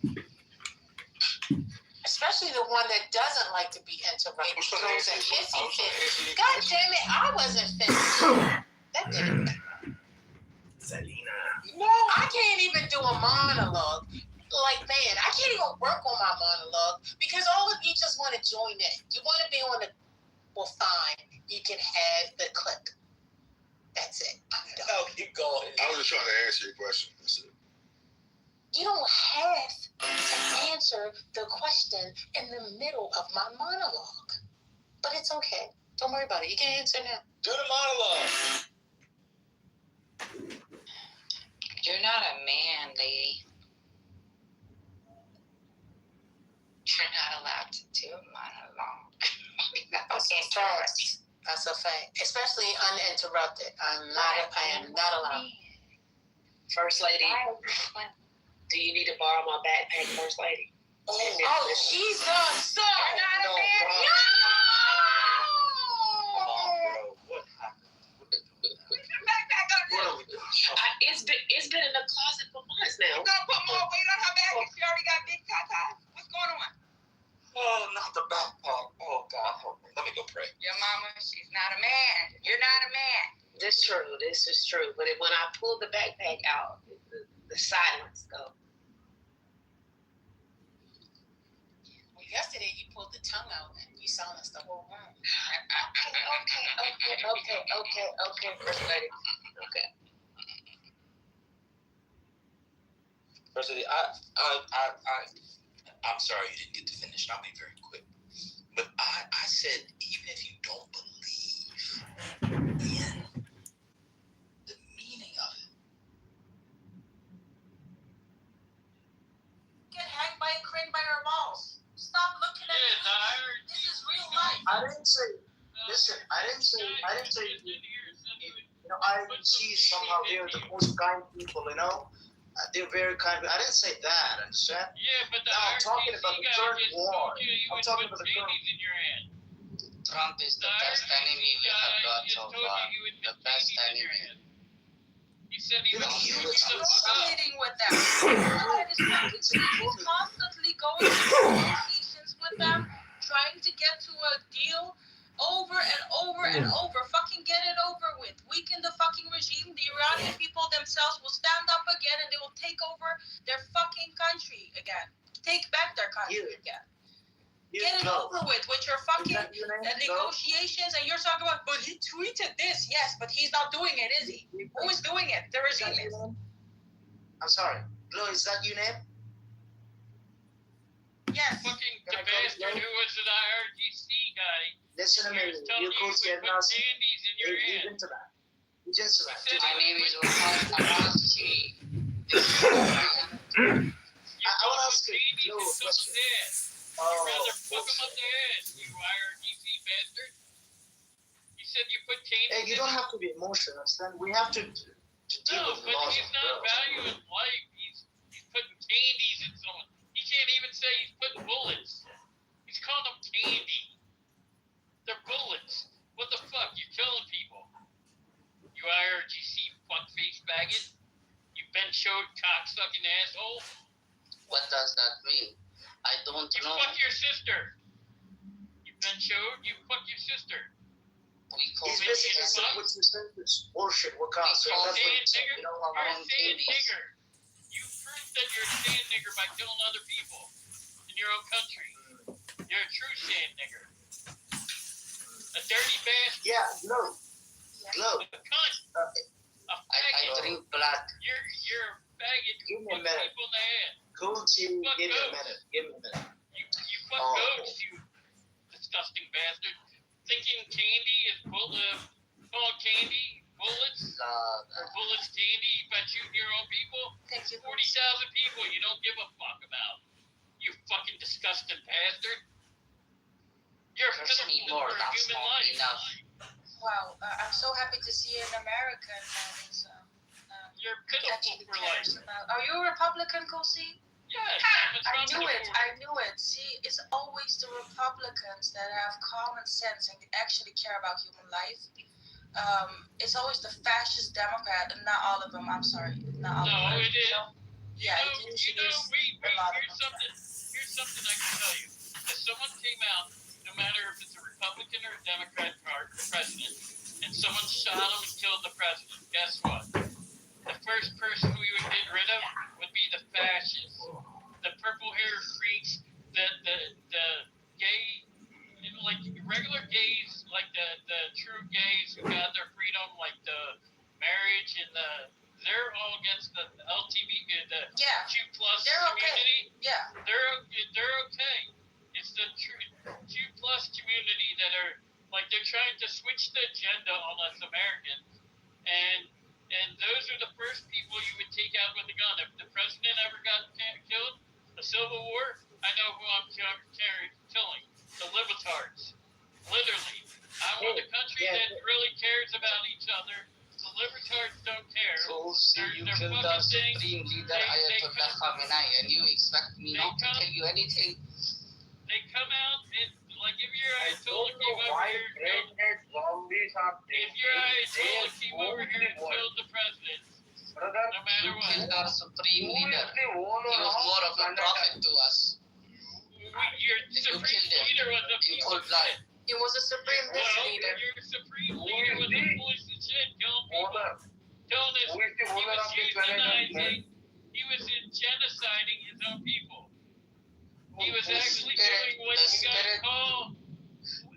Especially the one that doesn't like to be interrupted. Throws a hissy fit. God damn it, I wasn't finished. That didn't. Selena. No, I can't even do a monologue. Like, man, I can't even work on my monologue because all of you just want to join in. You want to be on the. Well, fine. You can have the clip. That's it. I'm done. Oh, keep going. I was just trying to answer your question. That's it. You don't have to answer the question in the middle of my monologue. But it's okay. Don't worry about it. You can answer now. Do the monologue. You're not a man, lady. You're not allowed to do a monologue. That's a fact. That's a fact. Especially uninterrupted. I am not allowed. First lady, do you need to borrow my backpack, First lady? Oh, Jesus, sir! You're not a man. No! Come on, bro. What happened? Backpack on this. It's been in the closet for months now. You gonna put more weight on her back if she already got big tatas? What's going on? Oh, not the backpack. Oh, God, help me. Let me go pray. Your mama, she's not a man. You're not a man. This is true. But when I pulled the backpack out, the silence go. Well, yesterday you pulled the tongue out and you silenced the whole room. Okay, First lady. Okay. First lady, I'm sorry you didn't get to finish. I'll be very quick. But I said, even if you don't believe in the meaning of it. Get hacked by a crane by her balls. Stop looking at me. This is real life. I didn't say. Listen, I didn't say. I see somehow they're the most kind people. They're very kind. I didn't say that. Understand? Yeah, but I'm talking about the third war. I'm talking about the current. Trump is the best enemy we have got so far. The best enemy. He said he was Negotiating with them. He's constantly going to negotiations with them, trying to get to a deal over and over and over. Fucking get it over with. Weaken the fucking regime. The Iranian people themselves will stand up again and they will take over their fucking country again. Take back their country again. Get it over with your fucking negotiations, and you're talking about, but he tweeted this. Yes, but he's not doing it, is he? Who is doing it? The regime is. I'm sorry. Blue, is that your name? Yes. Fucking the bastard who was an IRGC guy. Listen to me. You go to your nose. Even to that. Just that. My name is Arashi. I want to ask you a question. You'd rather fuck him up the ass, you IRGC bastard. You said you put candy. Hey, you don't have to be emotional, understand? We have to deal with the laws. He's not valuing life. He's putting candies in someone. He can't even say he's putting bullets. He's calling them candy. They're bullets. What the fuck? You're killing people. You IRGC fuckface faggot. You Ben-showed cocksucking asshole. What does that mean? I don't know. You fuck your sister. You Ben-showed. You fuck your sister. He's basically saying what you said is bullshit. What kind of You're a sand nigger. You proved that you're a sand nigger by killing other people in your own country. You're a true sand nigger. A dirty bastard. Yeah, no. Glow. A cunt. A faggot. I drink blood. You're a faggot. Give me a minute. People in the head. Gucci, give me a minute. Give me a minute. You fuck goats, you disgusting bastard. Thinking candy is call candy bullets or bullets candy by shooting your own people. 40,000 people you don't give a fuck about. You fucking disgusting bastard. You're a pitiful for human life. Wow, I'm so happy to see an American having some. You're pitiful for life. Are you a Republican, Kosi? Yes. I knew it. See, it's always the Republicans that have common sense and actually care about human life. It's always the fascist Democrat, and not all of them. I'm sorry, not all of them. No, it is. Yeah, it usually is a lot of them. Here's something I can tell you. If someone came out, no matter if it's a Republican or a Democrat president, and someone shot him and killed the president, guess what? The first person we would get rid of would be the fascists, the purple hair freaks, the gay, like regular gays, like the true gays who got their freedom, like the marriage and they're all against the LGBT, the Q plus community. Okay. Yeah, they're okay. It's the Q plus community that are like they're trying to switch the agenda on us Americans, and those are the first people you would take out with a gun. If the president ever got killed, a civil war, I know who I'm killing. The libertards. Literally. I want a country that really cares about each other. The libertards don't care. So, you killed the supreme leader Ayatollah Khamenei, and you expect me not to tell you anything? They come out and, like, if your Ayatollah came over here and killed the president, no matter what. You killed our supreme leader. He was more of a prophet to us. Your supreme leader was a in cold blood. He was a supreme leader. Your supreme leader was a foolish as shit, killing people. Telling us he was euthanizing, he was genociding his own people. He was actually doing what you guys call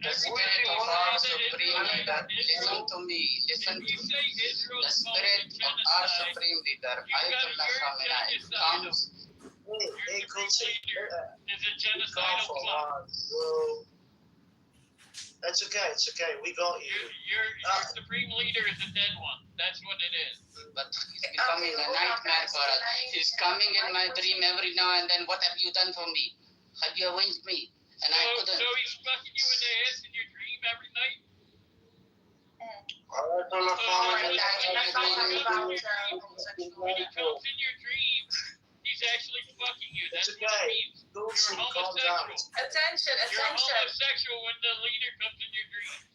the spirit of our supreme leader. Listen to me. Listen to me. The spirit of our supreme leader, Ayatollah Khamenei, comes. Hey, Kosi. Is a genocidal club. That's okay. It's okay. We got you. Your supreme leader is a dead one. That's what it is. But he's becoming a nightmare for us. He's coming in my dream every now and then. What have you done for me? Have you avenged me? And I couldn't. So he's fucking you in the ass in your dream every night? When he comes in your dream, he's actually fucking you. That's what it means. You're homosexual. Attention. You're homosexual when the leader comes in your dream.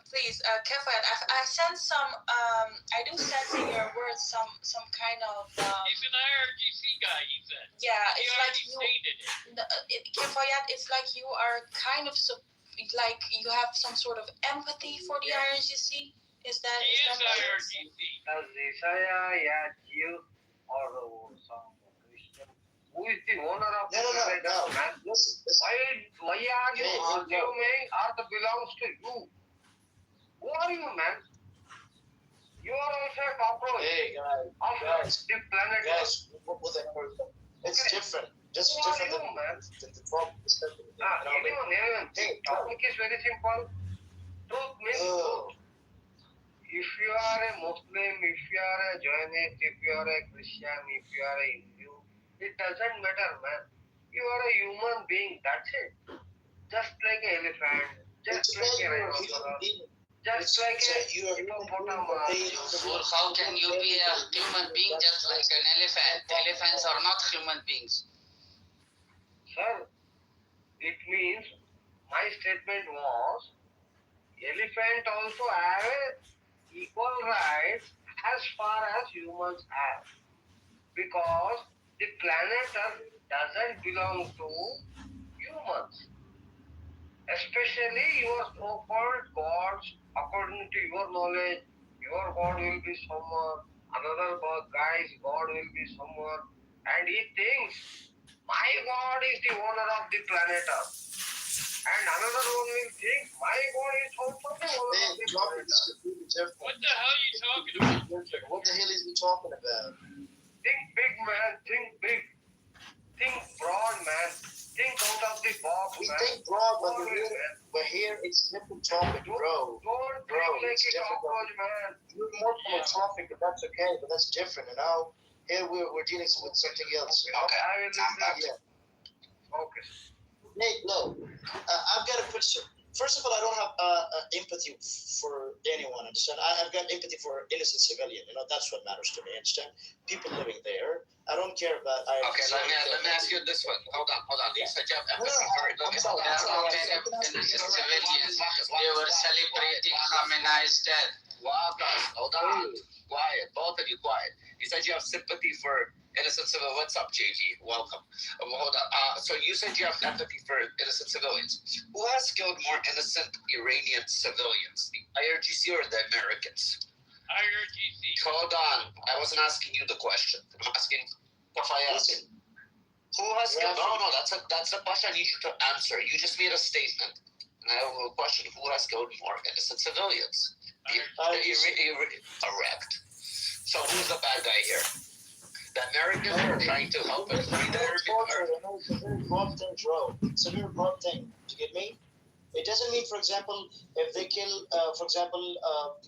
Please, Kefayat, I sense some, I do sense in your words some kind of... He's an IRGC guy, he said. Yeah, he it's like you... Kefayat, it's like you are kind of, like you have some sort of empathy for the IRGC? Is that... He is IRGC. who is the owner of the No, man? listen. Why are you assuming Earth belongs to you? Who are you, man? You are also a cockroach. Hey, guys, the planet. Guys, it's different. Just Who are different you, man? than the topic is different. Anyone. Topic is very simple. Truth means truth. If you are a Muslim, if you are a Jainist, if you are a Christian, if you are a Hindu, it doesn't matter, man. You are a human being, that's it. Just like an elephant, just like a rhinoceros, just like a hippopotamus. How can you be a human being just like an elephant? Elephants are not human beings. Sir, it means my statement was elephant also have equal rights as far as humans have, because the planet Earth doesn't belong to humans, especially your so-called gods. According to your knowledge, your god will be someone, another guy's god will be someone, and he thinks my god is the owner of the planet Earth. And another one will think my God is also the owner of the planet. What the hell are you talking about? What the hell is he talking about? Think big, man. Think big. Think broad, man. Think out of the box, We man. think broad, but here it's different topic, bro. Don't Bro, think like it's a different. cockroach, man. You're more from a topic, but that's okay. But that's different, you know. Here we're dealing with something else. Okay, I will listen. Yeah. Okay. Nate, no, I've got to put. First of all, I don't have empathy for anyone. Understand? I've got empathy for innocent civilian. You know, that's what matters to me. Understand? People living there. I don't care about. Okay, let me ask you this one. Hold on. You said you have empathy for innocent civilians. You were celebrating Khamenei's death. Hold on. Quiet. Both of you quiet. You said you have sympathy for innocent civilians. What's up, JG? Welcome. Hold on. So you said you have empathy for innocent civilians. Who has killed more innocent Iranian civilians, the IRGC or the Americans? IRGC. Hold on. I wasn't asking you the question. I'm asking Rafael. Who has killed? No. That's a question I need you to answer. You just made a statement. And I have a question. Who has killed more innocent civilians? Correct. So who's the bad guy here? The Americans are trying to help us. It's a very broad thing, bro. It's a very broad thing. Do you get me? It doesn't mean, for example, if they kill,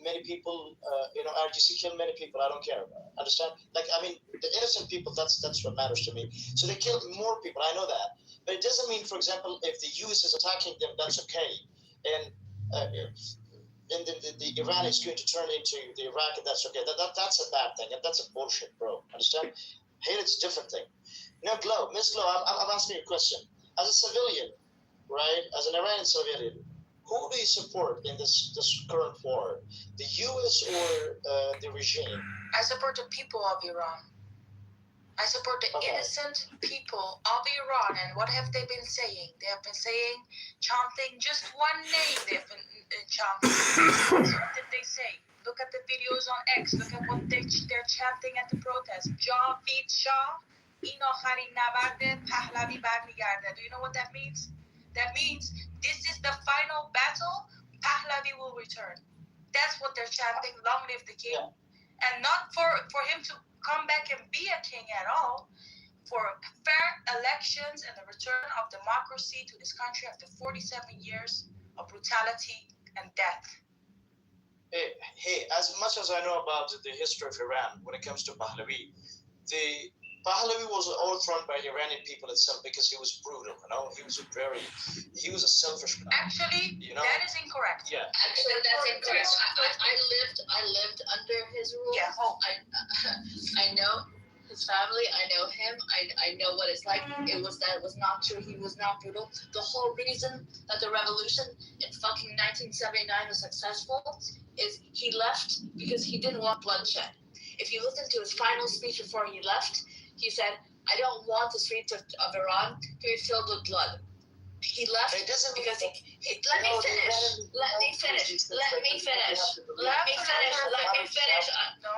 many people, RGC kill many people, I don't care. Understand? Like, I mean, the innocent people, that's what matters to me. So they killed more people, I know that. But it doesn't mean, for example, if the US is attacking them, that's okay. And the Iran is going to turn into the Iraq, and that's okay. That's a bad thing, and that's a bullshit, bro. Understand? Here it's a different thing. Now, Miss Glow, I'm asking you a question. As a civilian, right? As an Iranian civilian, who do you support in this current war? The U.S. or the regime? I support the people of Iran. I support the innocent people of Iran. And what have they been saying? They have been chanting just one name. They've been chanting. What did they say? Look at the videos on X. Look at what they're chanting at the protest. Javid Shah, in akharin nabard Pahlavi barmigarde. Do you know what that means? That means this is the final battle. Pahlavi will return. That's what they're chanting. Long live the king. And not for him to come back and be a king at all, for fair elections and the return of democracy to this country after 47 years of brutality and death. Hey, as much as I know about the history of Iran when it comes to Pahlavi, the Pahlavi was overthrown by the Iranian people itself because he was brutal, you know. He was a selfish man. Actually, you know? That is incorrect. Yeah. Actually, that's incorrect. I lived under his rule. Yeah. I know his family. I know him. I know what it's like. It was not true. He was not brutal. The whole reason that the revolution in fucking 1979 was successful is he left because he didn't want bloodshed. If you listen to his final speech before he left, he said, "I don't want the streets of Iran to be filled with blood." He left because let me finish.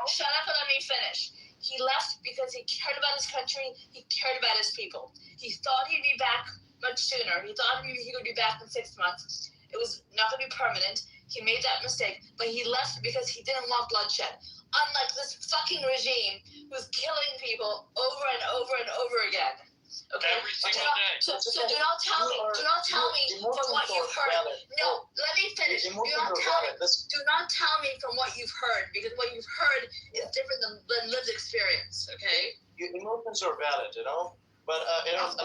Shut up and let me finish. He left because he cared about his country. He cared about his people. He thought he'd be back much sooner. He thought he would be back in 6 months. It was not going to be permanent. He made that mistake, but he left because he didn't want bloodshed. Unlike this fucking regime who's killing people over and over and over again. Okay. Every single day. So do not tell me from what you've heard. No, let me finish. Do not tell me from what you've heard, because what you've heard is different than lived experience. Okay. Your emotions are valid, but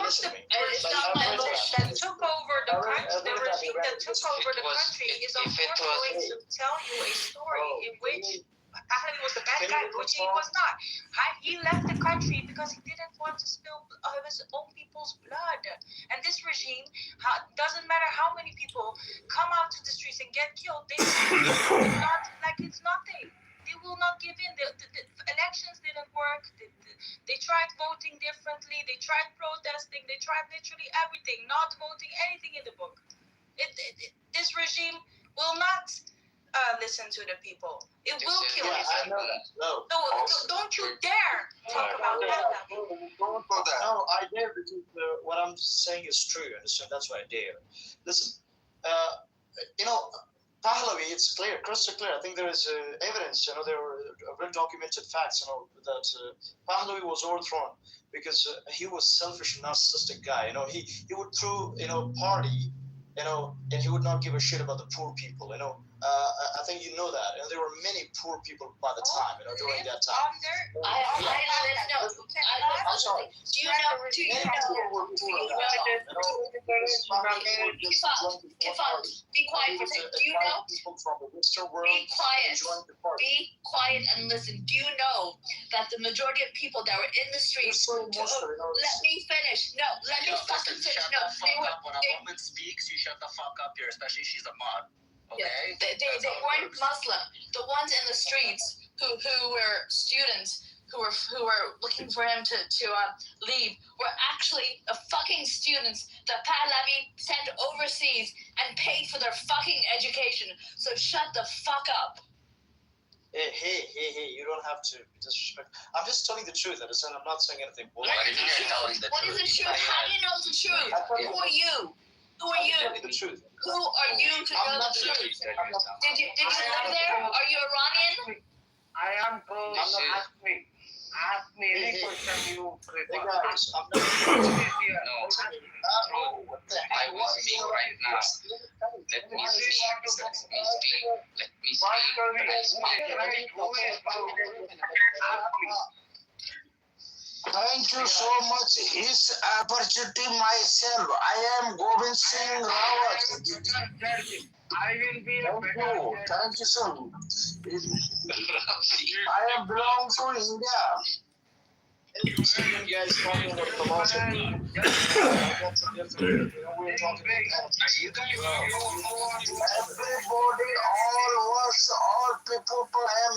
listen to me. It's not my emotion. That took over the country. The regime that took over the country is of course going to tell you a story in which Pahlavi was the bad guy, which he was not. He left the country because he didn't want to spill his own people's blood. And this regime, doesn't matter how many people come out to the streets and get killed, they will not, like it's nothing. They will not give in. The elections didn't work. They tried voting differently. They tried protesting. They tried literally everything, not voting anything in the book. This regime will not listen to the people. It will kill you. I know that. No. Don't you dare talk about that. No, I dare because what I'm saying is true. Understand? That's why I dare. Listen, Pahlavi, it's clear, crystal clear. I think there is evidence. There were well-documented facts. That Pahlavi was overthrown because he was selfish and narcissistic guy. He would throw party, and he would not give a shit about the poor people. I think you know that. There were many poor people by the time, during that time. I'm sorry. Do you know? Be quiet for a second. Do you know? Be quiet and listen. Do you know that the majority of people that were in the streets? Let me finish. No, let me fucking finish. No, When a woman speaks, you shut the fuck up here, especially if she's a mod. Okay. Yeah, they weren't Muslim. The ones in the streets who were students who were looking for him to leave were actually the fucking students that Pahlavi sent overseas and paid for their fucking education. So shut the fuck up. Hey, you don't have to disrespect. I'm just telling the truth, understand? I'm not saying anything bullshit. What is the truth? How do you know the truth? Who are you? Who are you? The truth. Who are you to know the truth? Did you live there? Are you Iranian? I am told. Ask me any question you prefer. Guys, I'm not. I was being right now. Let me speak. Let me Thank you so much. His opportunity myself. I am Govind Singh Rawat. I will be Thank you so much. I belong to India. You guys talking about philosophy. We're talking Everybody, all of us, all people to him.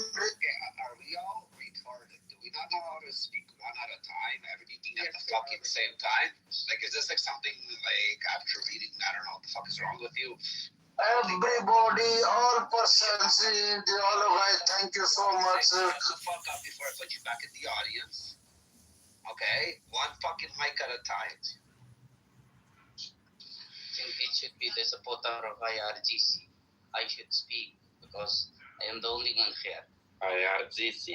Are we all retarded? Do we not know how to speak one at a time, everything at the fucking same time? Like, is this like something like after reading, I don't know what the fuck is wrong with you? Everybody, all persons, all of us, thank you so much. Shut the fuck up before I put you back in the audience. Okay? One fucking mic at a time. I think it should be the supporter of IRGC. I should speak because I am the only one here. IRGC.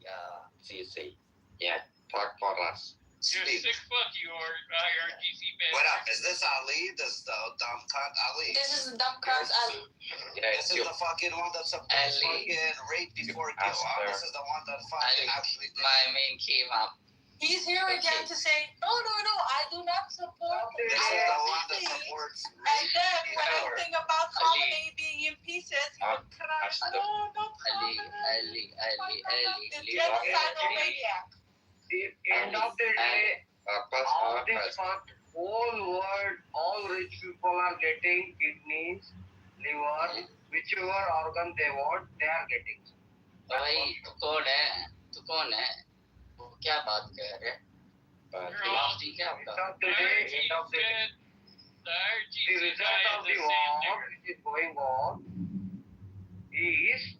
Yeah, GC. Yeah, talk for us. You're a sick fuck, you are IRGC bastard. What up? Is this Ali? This is the dumb cunt Ali? This is the dumb cunt Ali. Yeah, this is the fucking one that supports fucking rape before kill. This is the one that fucking actually. My main came up. He's here again to say, no, I do not support this is the one that supports rape. And then when I think about Khamenei being in pieces, he would cry, Ali. the genocidal maniac. End of the day, all this fuck, whole world, all rich people are getting kidneys, liver, whichever organ they want, they are getting. भाई तू कौन है वो क्या बात कर रहे philosophy क्या End of the day, the result of the war which is going on is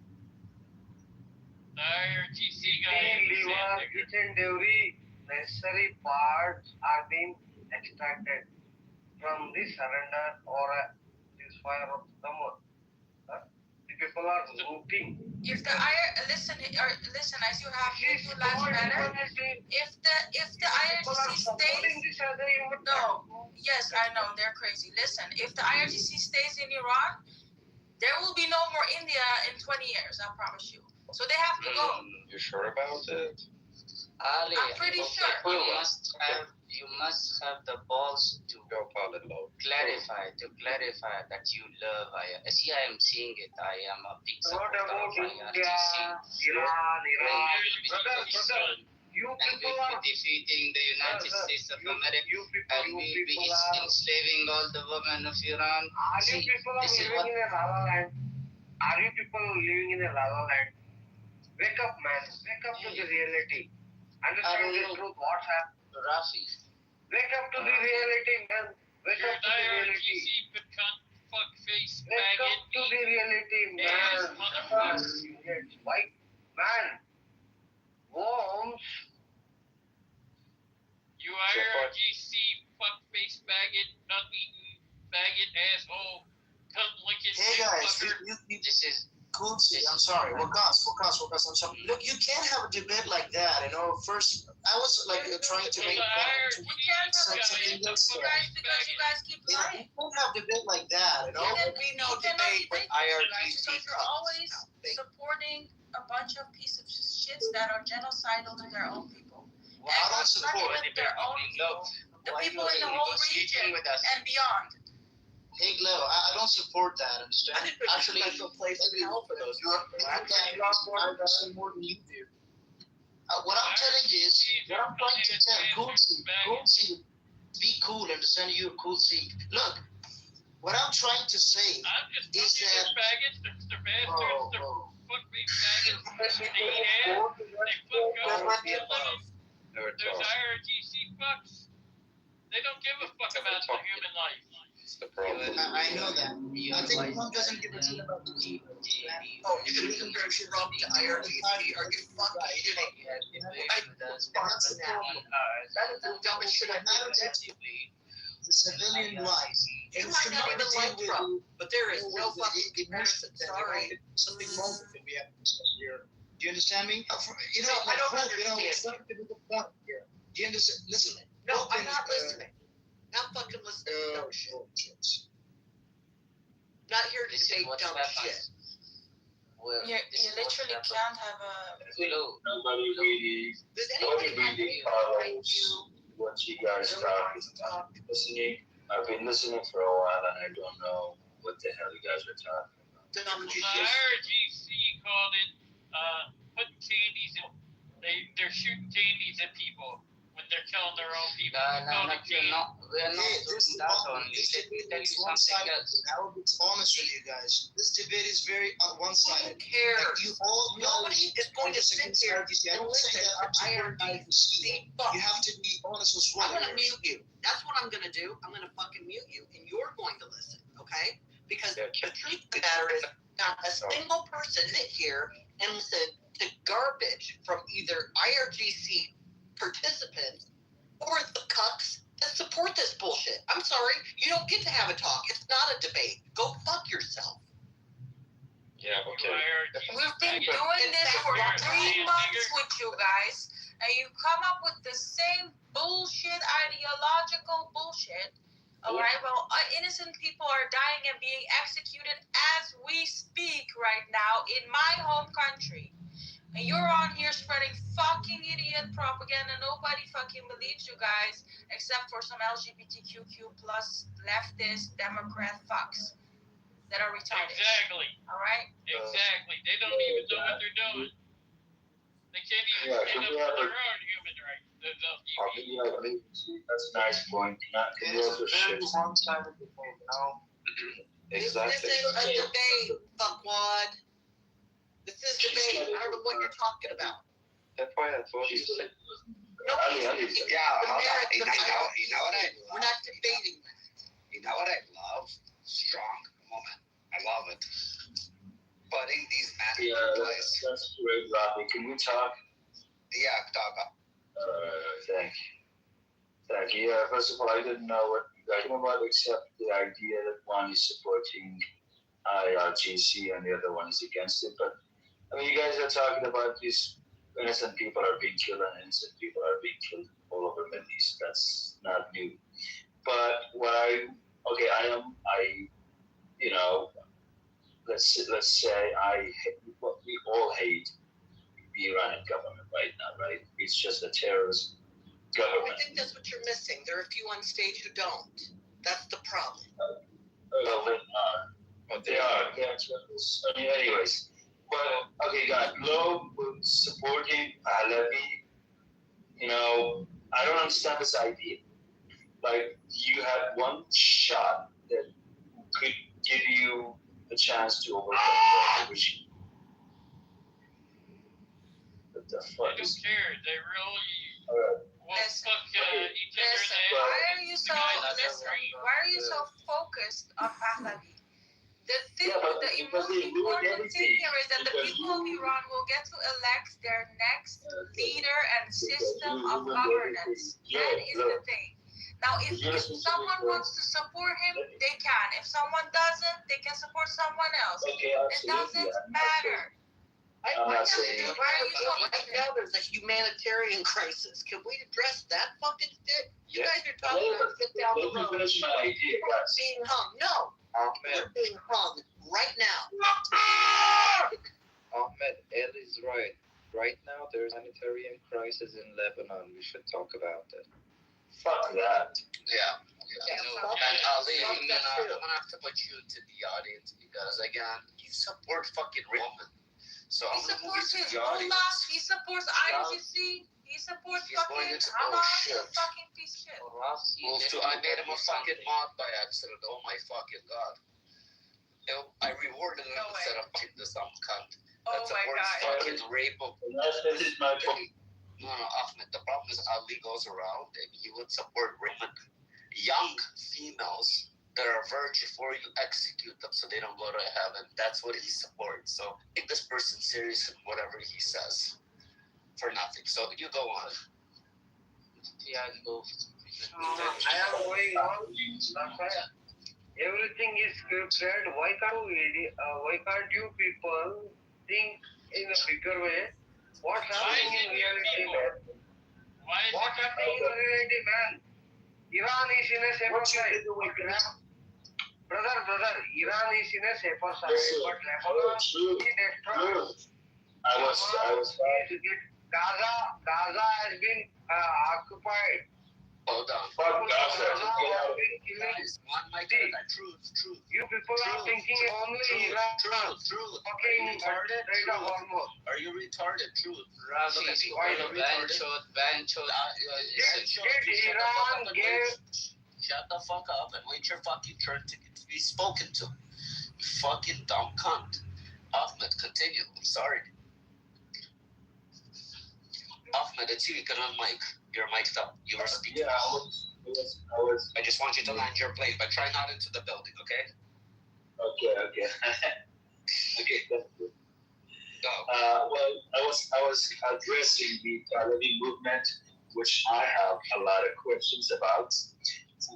The IRGC guy. liver, each and every necessary parts are being extracted from the surrender or a ceasefire of someone. The people are looting. If the listen, as you have your life matter. If the IRGC stays, no, yes, I know they're crazy. Listen, if the IRGC stays in Iran, there will be no more India in 20 years. I promise you. So they have to go. You sure about it? Ali, I'm pretty sure. You must have the balls to clarify that you love IRGC. See, I am seeing it. I am a big supporter of IRGC. Iran. You and people we'll are be defeating the United States of America, and we'll be enslaving all the women of Iran. Are you people living in a lava land? Are you people living in a lava land? Wake up, man. Wake up to the reality. Understand the truth. What's happening? Rafi. Wake up to the reality, man. Wake up to the reality. Wake up to the reality, man. White man. Worms. You IRGC fuckface faggot, nut-eating faggot asshole, cunt-licking Hey guys, This is Gucci, I'm sorry. Wakas, I'm sorry. Look, you can't have a debate like that. First, I was trying to make something else. Because you guys keep lying. You can't have debate like that. There will be no debate with IRGC. Because you're always supporting a bunch of pieces of shits that are genocidal to their own people. Well, I don't support their own people. The people in the whole region and beyond. Hey, Glo, I don't support that. Understand? Actually, special place in hell for those people. I understand more than you do. What I'm telling you is, what I'm trying to tell Gucci, be cool. Understand? You're cool. See, look, what I'm trying to say is that. They're bastards, they're fuck-face faggots, they eat ass, they fuck up, they live. Those IRGC fucks, they don't give a fuck about the human life. I know that. I think one doesn't give a shit about the people. Oh, you're going to compare Trump to IRGC? Are you fucking kidding? That's the problem. That is the dumbest shit I've ever said to you. The civilian life. You might not even like Trump, but there is no fucking comparison. Sorry. Something wrong with it we have to discuss here. Do you understand me? No, I don't understand. It's not to the point here. Do you understand? Listen. No, I'm not listening. Not fucking listening to dumb shit. Not here to say dumb shit. Well, you literally can't have a. Nobody really follows what you guys talk. Listening. I've been listening for a while and I don't know what the hell you guys are talking about. The IRGC called it putting candies in. They're shooting candies at people when they're killing their own people. We're not doing that only. Let me tell you something else. I will be honest with you guys. This debate is very one-sided. Who cares? Like you all Nobody is going to sit here and listen to IRGC. You have to be honest as well. I'm going to mute you. That's what I'm going to do. I'm going to fucking mute you, and you're going to listen, okay? Because the truth of the matter is, not a single person sit here and listen to garbage from either IRGC participants or the cucks that support this bullshit. I'm sorry, you don't get to have a talk. It's not a debate. Go fuck yourself. Yeah, okay. We've been doing this for 3 months with you guys, and you come up with the same bullshit, ideological bullshit. Alright, well, innocent people are dying and being executed as we speak right now in my home country. And you're on here spreading fucking idiot propaganda. Nobody fucking believes you guys, except for some LGBTQ plus leftist Democrat fucks that are retarded. Exactly. Alright? Exactly. They don't even know what they're doing. They can't even stand up for their own human rights. That's a nice point. It is a very one-sided debate, Exactly. This is a debate, fuckwad. This is debate. I don't know what you're talking about. That's why I thought you said. No, Yeah, you know what I love? We're not debating that. You know what I love? Strong woman. I love it. putting these men Yeah, in place. that's great, Robbie. Can we talk? Yeah, talk about. Thank you. Thank you. Yeah, first of all, I didn't know what you guys know about, except the idea that one is supporting IRGC and the other one is against it. But I mean, you guys are talking about these innocent people are being killed and innocent people are being killed all over the Middle East. That's not new. But you know, let's say we all hate the Iranian government right now, right? It's just a terrorist government. I think that's what you're missing. There are a few on stage who don't. That's the problem. But they are. Anyways, but okay, guys, Globe supporting Pahlavi. You know, I don't understand this idea. Like, you had one shot that could give you a chance to overcome the regime. What the fuck They don't care. They really will Listen, fuck each other in the listen, head. why are you so focused on Pahlavi? The thing, the most important thing here is that the people of Iran will get to elect their next leader and system of governance. That is the thing. Now, if someone wants to support him, they can. If someone doesn't, they can support someone else. It doesn't matter. Right now, there's a humanitarian crisis. Can we address that fucking shit? You guys are talking about sit down the road. Being hung. No. You're being hung right now. Ahmed El is right. Right now, there's a humanitarian crisis in Lebanon. We should talk about it. Fuck that. Yeah. And Ali, I'm gonna have to put you into the audience because, again, you support fucking Roman. So He supports Hezbollah, he supports IRGC, he supports fucking Hamas, fucking piece of shit. I made him a fucking mod by accident. Oh my fucking god. I rewarded him instead of kick this dumb cunt. That supports fucking rape of. This is my point. No, Ahmed. The problem is Ali goes around and he would support women, young females that are virgin before you execute them so they don't go to heaven. That's what he supports. So take this person serious in whatever he says for nothing. So you go on. I am going on. Everything is scripted. Why can't you people think in a bigger way? What's happening in reality, man? What's happening in reality, man? Iran is in a safer side. Brother, Iran is in a safer side, but Lebanon is destroyed. Gaza has been occupied. Hold on. Fuck Gaza. Truth. You people are thinking only Iran. Truth. Fucking retarded. Are you retarded? Truth. Shut the fuck up and wait your fucking turn to be spoken to. You fucking dumb cunt. Ahmed, continue. I'm sorry. Ahmed, it's you. You can unmic. You're mic'd up. You are speaking. Yeah, I was. I just want you to land your plane, but try not into the building, okay? Okay. Okay, that's good. Go. Well, I was addressing the Pahlavi movement, which I have a lot of questions about.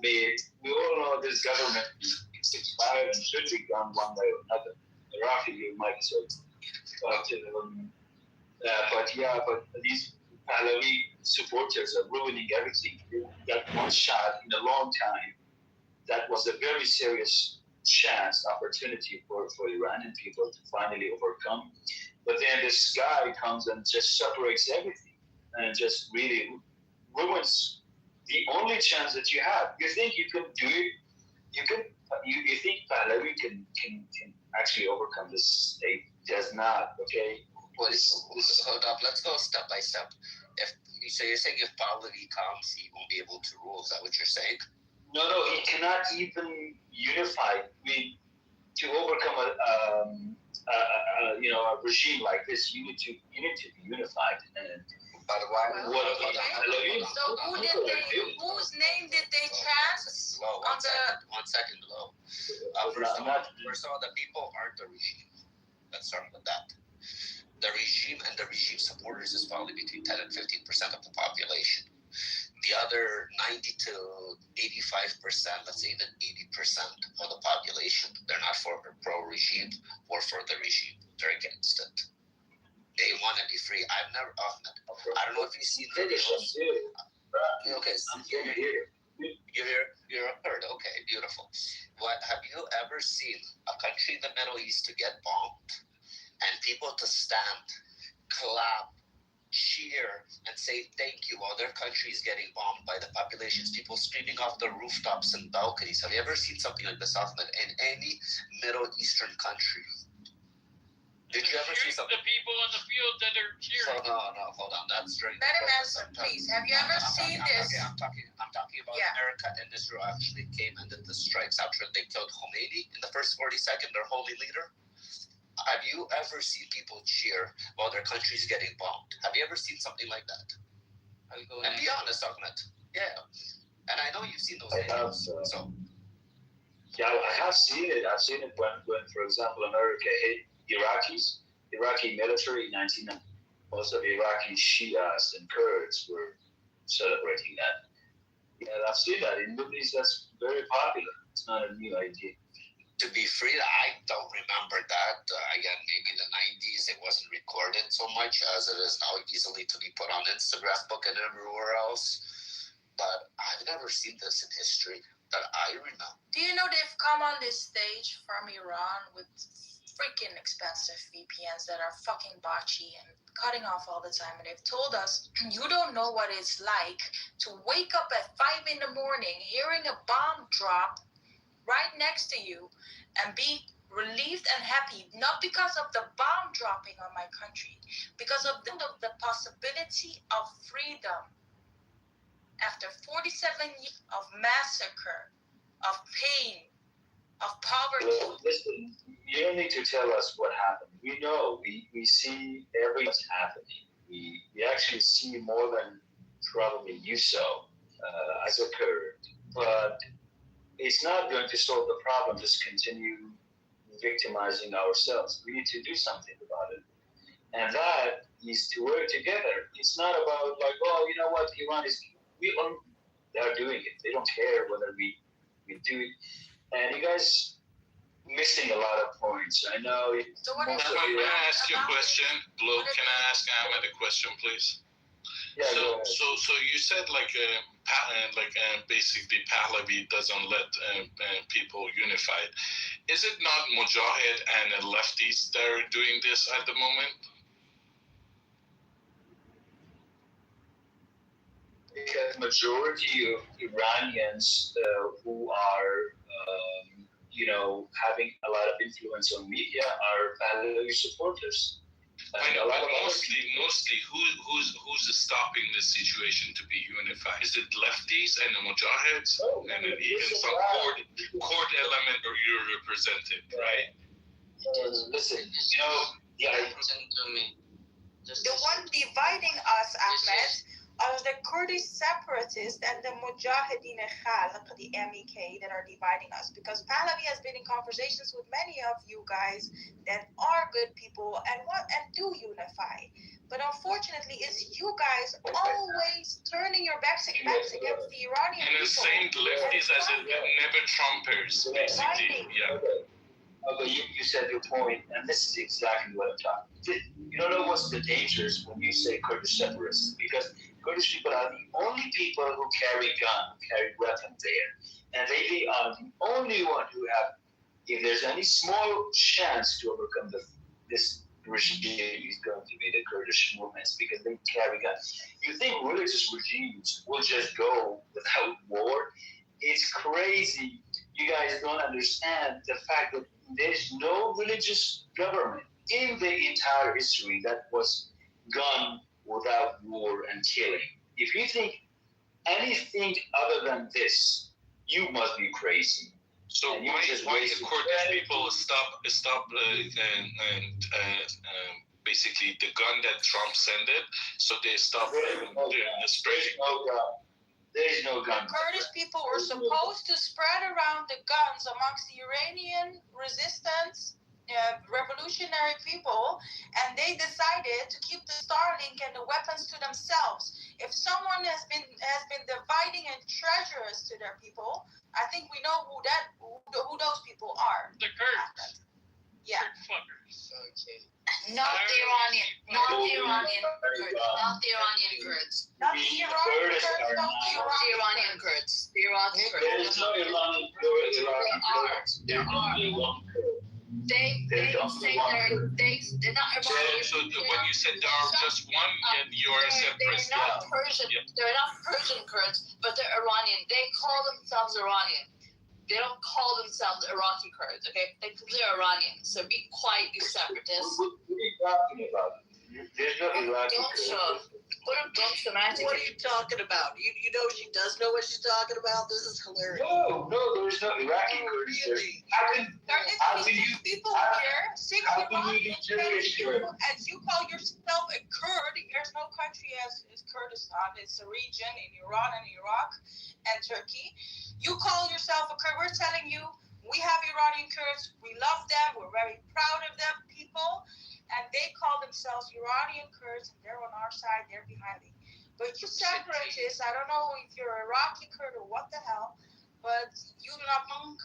We all know this government is expired and should be gone one way or another. Rafi, you might say. But these Pahlavi supporters are ruining everything. They got one shot in a long time. That was a very serious opportunity for Iranian people to finally overcome. But then this guy comes and just separates everything and just really ruins the only chance that you have. You think you can do it? You think Pahlavi can actually overcome this state? Does not. Okay. Hold up. Let's go step by step. So you're saying if Pahlavi comes, he won't be able to rule? Is that what you're saying? No, he cannot even unify. I mean, to overcome a regime like this, you need to be unified. And by the way, whose name did they chant? One second below. First of all, the people aren't the regime. Let's start with that. The regime and the regime supporters is probably between 10 and 15% of the population. The other 90 to 85%, let's say even 80% of the population, they're not for pro-regime or for the regime. They're against it. They want to be free. I've never, I don't know if you've seen videos. Okay, so you're here. You're a Kurd. Okay, beautiful. What have you ever seen a country in the Middle East to get bombed and people to stand, clap, cheer, and say thank you while their country is getting bombed by the populations, people screaming off the rooftops and balconies? Have you ever seen something like this, Ahmed, in any Middle Eastern country? Did you ever see something? The people on the field that are cheering. So no, hold on. That's during. Let him answer, please. Have you ever seen this? I'm talking about America and Israel actually came and did the strikes after they killed Khomeini in the first 42nd, their holy leader. Have you ever seen people cheer while their country's getting bombed? Have you ever seen something like that? And be honest, Ahmed. Yeah. And I know you've seen those videos. Yeah, I have seen it. I've seen it when for example, America hit Iraqi military in 1990. Most of Iraqi Shias and Kurds were celebrating that. Yeah, I've seen that. In the Middle East, that's very popular. It's not a new idea. To be free, I don't remember that. Again, maybe in the 90s it wasn't recorded so much as it is now, easily to be put on Instagram, book, and everywhere else. But I've never seen this in history that I remember. Do you know they've come on this stage from Iran with freaking expensive VPNs that are fucking botchy and cutting off all the time, and they've told us, you don't know what it's like to wake up at 5 in the morning hearing a bomb drop right next to you and be relieved and happy, not because of the bomb dropping on my country, because of the possibility of freedom after 47 years of massacre, of pain, of poverty. Well, listen, you don't need to tell us what happened. We know, we see everything's happening. We actually see more than probably you saw as a Kurd. But it's not going to solve the problem, just continue victimizing ourselves. We need to do something about it. And that is to work together. It's not about like, oh, you know what, Iran is, they're doing it. They don't care whether we do it. And you guys missing a lot of points. I know. Can I ask you a question? Can I ask Ahmed a question, please? Yeah, so you said basically Pahlavi doesn't let people unified. Is it not Mujahid and the lefties that are doing this at the moment? Because majority of Iranians who are having a lot of influence on media are Pahlavi supporters. I know, but mostly, who's stopping this situation to be unified? Is it lefties and the Mujahids, and even some court element or you're represented, right? Listen, the one dividing us, Ahmed, are the Kurdish separatists and the Mujahideen Khalq, the MEK, that are dividing us. Because Pahlavi has been in conversations with many of you guys that are good people and do unify. But unfortunately, it's you guys always turning your backs against the Iranian people. And the same lefties as the never Trumpers, basically. Yeah. Okay, you said your point, and this is exactly what I'm talking. You don't know what's the dangers when you say Kurdish separatists, because Kurdish people are the only people who carry guns, who carry weapons there, and they are the only one who have. If there's any small chance to overcome this regime, is going to be the Kurdish movements because they carry guns. You think religious regimes will just go without war? It's crazy. You guys don't understand the fact that there's no religious government in the entire history that was gone without war and killing. If you think anything other than this, you must be crazy. So why the Kurdish people stop basically the gun that Trump sent it, so they stop the spreading? There is no gun. The Kurdish people were supposed to spread around the guns amongst the Iranian resistance revolutionary people, and they decided to keep the Starlink and the weapons to themselves. If someone has been dividing and treasures to their people, I think we know who those people are. The Kurds. Yeah. Fuckers. Okay. Not the Iranian Kurds. Not the Iranian Kurds. Not the Iranian Kurds. The Iranian Kurds. The Iranian Kurds. There is no Iranian Kurds. There are. They say they're not Iranian. So when you said there are just one, you are a separatist. They're not Persian. They're not Persian Kurds, but they're Iranian. They call themselves Iranian. They don't call themselves Iraqi Kurds, okay? They're Iranian. So be quiet, you separatists. What are you talking about? There's no Iraqi Kurds. What are you talking about? You know she does know what she's talking about? This is hilarious. No, there's no Iraqi Kurds. Really? How can you people here, six Iranians, as you call yourself a Kurd, there's no country as Kurdistan. It's a region in Iran and Iraq and Turkey. You call yourself a Kurd. We're telling you, we have Iranian Kurds. We love them. We're very proud of them people. And they call themselves Iranian Kurds, and they're on our side. They're behind me. But you separatists, I don't know if you're Iraqi Kurd or what the hell, but you not monk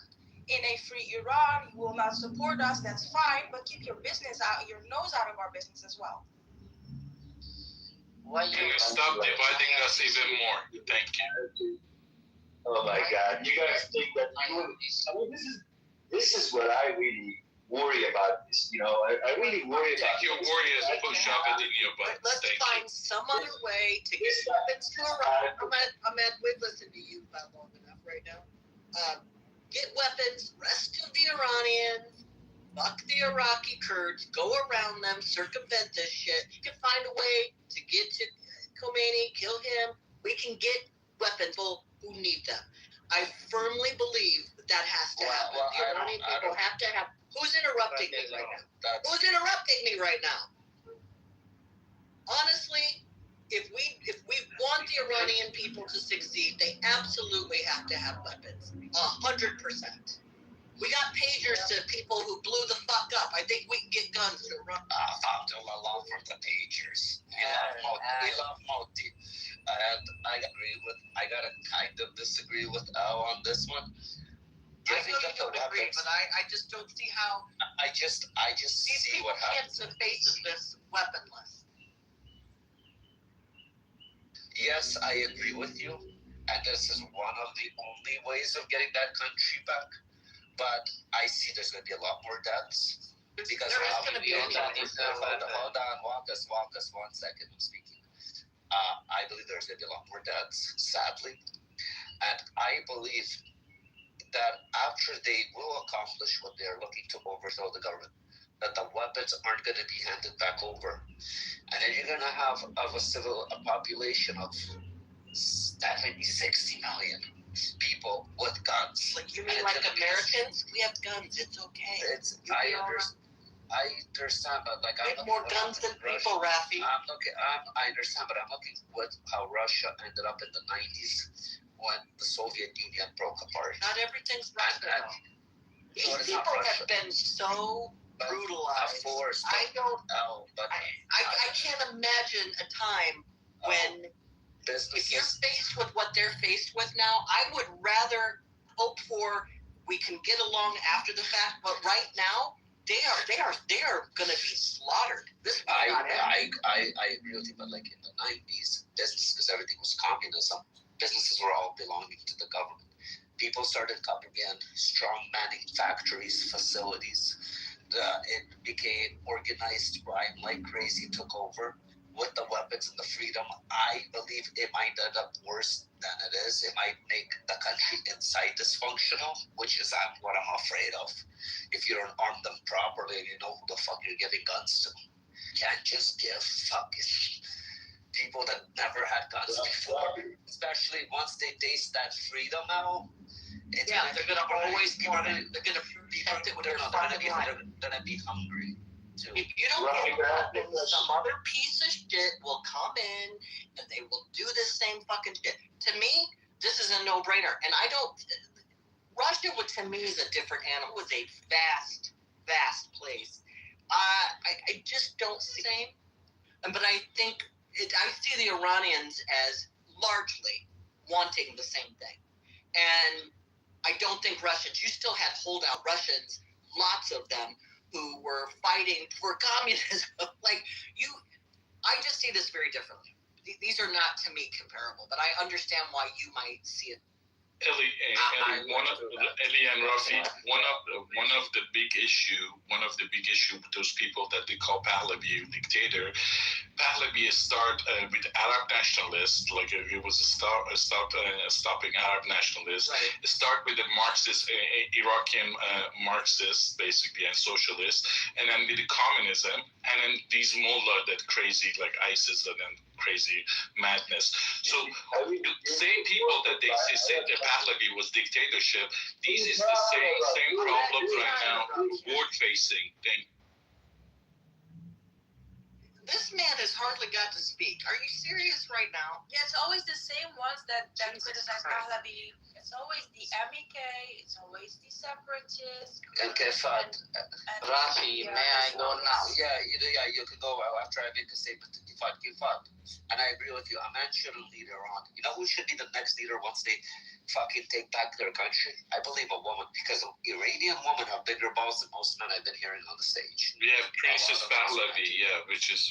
in a free Iran. You will not support us. That's fine, but keep your business out, your nose out of our business as well. Can you stop dividing us even more? Thank you. Oh my God! You guys think that? I mean, this is what I really worry about. This, I really worry about. Take your worry as a shove it in your butt. Let's find some other way to get weapons to Iran. Ahmed, we've listened to you about long enough right now. Get weapons, rescue the Iranians, fuck the Iraqi Kurds, go around them, circumvent this shit. You can find a way to get to Khomeini, kill him. We can get weapons who need them. I firmly believe that has to happen. The Iranian people have to have. Who's interrupting me right now? Who's interrupting me right now? Honestly, if we want the Iranian people to succeed, they absolutely have to have weapons. 100%. We got pagers to people who blew the fuck up. I think we can get guns to Iran. Along for the pagers. We love Moti. And I gotta kind of disagree with Al on this one. I know you don't agree, but I just don't see how. I just see what happens. These people can't face of this weaponless. Yes, I agree with you, and this is one of the only ways of getting that country back. But I see there's going to be a lot more deaths because there is going to be a lot more. Hold on, walk us 1 second. I'm speaking. I believe there's going to be a lot more deaths, sadly, and I believe that after they will accomplish what they're looking to overthrow the government, that the weapons aren't going to be handed back over. And then you're going to have a population of 70, 60 million people with guns. Like you mean like Americans? We have guns. It's okay. I understand, but like we have more guns than people, Rafi. I understand, but I'm looking at how Russia ended up in the 90s when the Soviet Union broke apart. Not everything's Russia. These people have been so brutalized. I don't know, but I can't imagine a time when if you're faced with what they're faced with now, I would rather hope for we can get along after the fact, but right now they are going to be slaughtered. This I agree with you, but like in the 90s, business, because everything was communism, businesses were all belonging to the government. People started coming in, strong manning factories, facilities. It became organized crime like crazy, took over. With the weapons and the freedom, I believe it might end up worse than it is. It might make the country inside dysfunctional, which is what I'm afraid of. If you don't arm them properly and you know who the fuck you're giving guns to. You can't just give fucking people that never had guns before. Especially once they taste that freedom now. They're gonna always be running. They're gonna be hungry. If you don't get weapons, some other piece of shit will come in and they will do the same fucking shit. To me, this is a no-brainer. And Russia, to me, is a different animal. It was a vast, vast place. I just don't see the same. But I think I see the Iranians as largely wanting the same thing. And I don't think Russians, you still had holdout Russians, lots of them, who were fighting for communism. I just see this very differently. These are not, to me, comparable, but I understand why you might see it. Eli and Rafi, one of the big issue with those people that they call Pahlavi dictator. Pahlavi start with Arab nationalists, like it was stopping Arab nationalists. Right. It start with the Marxist, Iraqi Marxists, basically, and socialists, and then with the communism, and then these mullah that crazy like ISIS and then crazy madness. So same people that they say that Pahlavi was dictatorship, these is the same problems right now, forward facing thing. This man has hardly got to speak. Are you serious right now? Yeah, it's always the same ones that criticize Pahlavi. It's always the MEK, it's always the separatists. Okay, fine. Rafi, may I go now? Yeah, you can go after I make a statement. Kifat. And I agree with you. A man shouldn't lead Iran. You know who should be the next leader once they fucking take back their country? I believe a woman, because Iranian women have bigger balls than most men I've been hearing on the stage. We have Princess Pahlavi,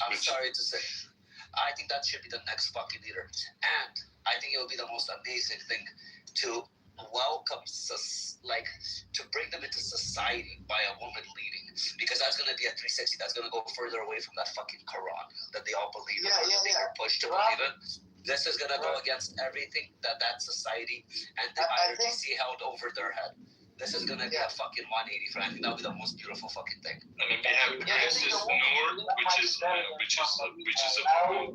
I'm sorry to say. I think that should be the next fucking leader. And I think it would be the most amazing thing to welcome, to bring them into society by a woman leading. Because that's going to be a 360. That's going to go further away from that fucking Quran that they all believe in. They are pushed to believe in. This is going to go against everything that society and the IRGC held over their head. This is going to be a fucking 180 for I think that'll be the most beautiful fucking thing. And then we have Princess Noor, which is a Noor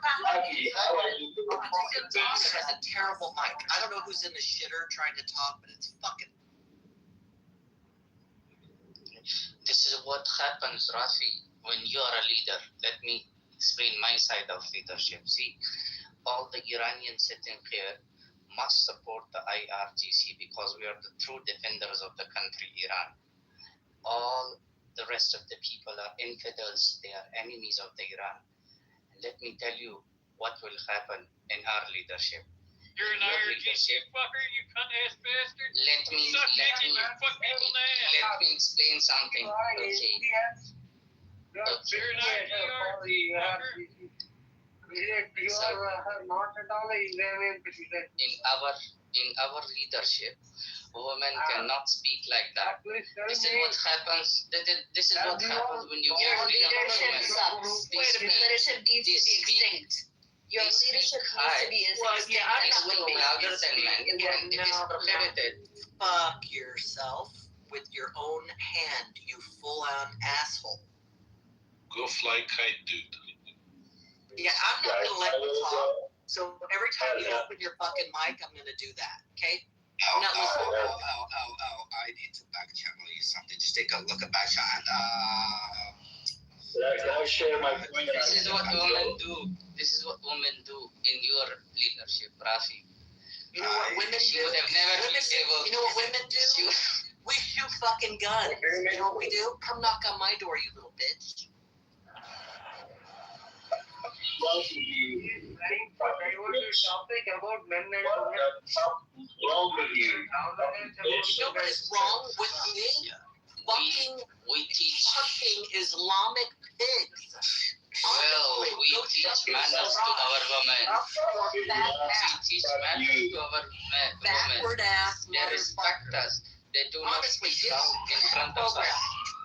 Pahlavi has a terrible mic. I don't know who's in the shitter trying to talk, but it's fucking. This is what happens, Rafi, when you are a leader. Let me explain my side of leadership. See, all the Iranians sitting here must support the IRGC because we are the true defenders of the country, Iran. All the rest of the people are infidels. They are enemies of the Iran. And let me tell you what will happen in our leadership. You're an IRGC fucker, you cunt-ass bastard. Let me explain something. Okay. You're an IRGC fucker. In our leadership, women cannot speak like that. This is what happens. This is what happens when you Your leadership sucks. Leadership needs to be extinct. Your leadership needs to be extinct. It's louder than men. It is prohibited. Fuck yourself with your own hand, you full-on asshole. go fly kite, dude. Yeah, I'm not gonna let you talk. So every time you open your fucking mic, I'm gonna do that. Okay? I'm not listening. I need to back channel you something. Just take a look at back channel. Can I share my point? This is what women do. This is what women do in your leadership, Rafi. You know what women do? She would have never been able. You know what women do? We shoot fucking guns. You know what we do? Come knock on my door, you little bitch. Topic about men and women. Wrong with you. You know what is wrong with me? We teach fucking Islamic pigs. Well, we teach manners to our women. We teach manners to our women. Backward ass. They respect us. They do not speak down in front of us.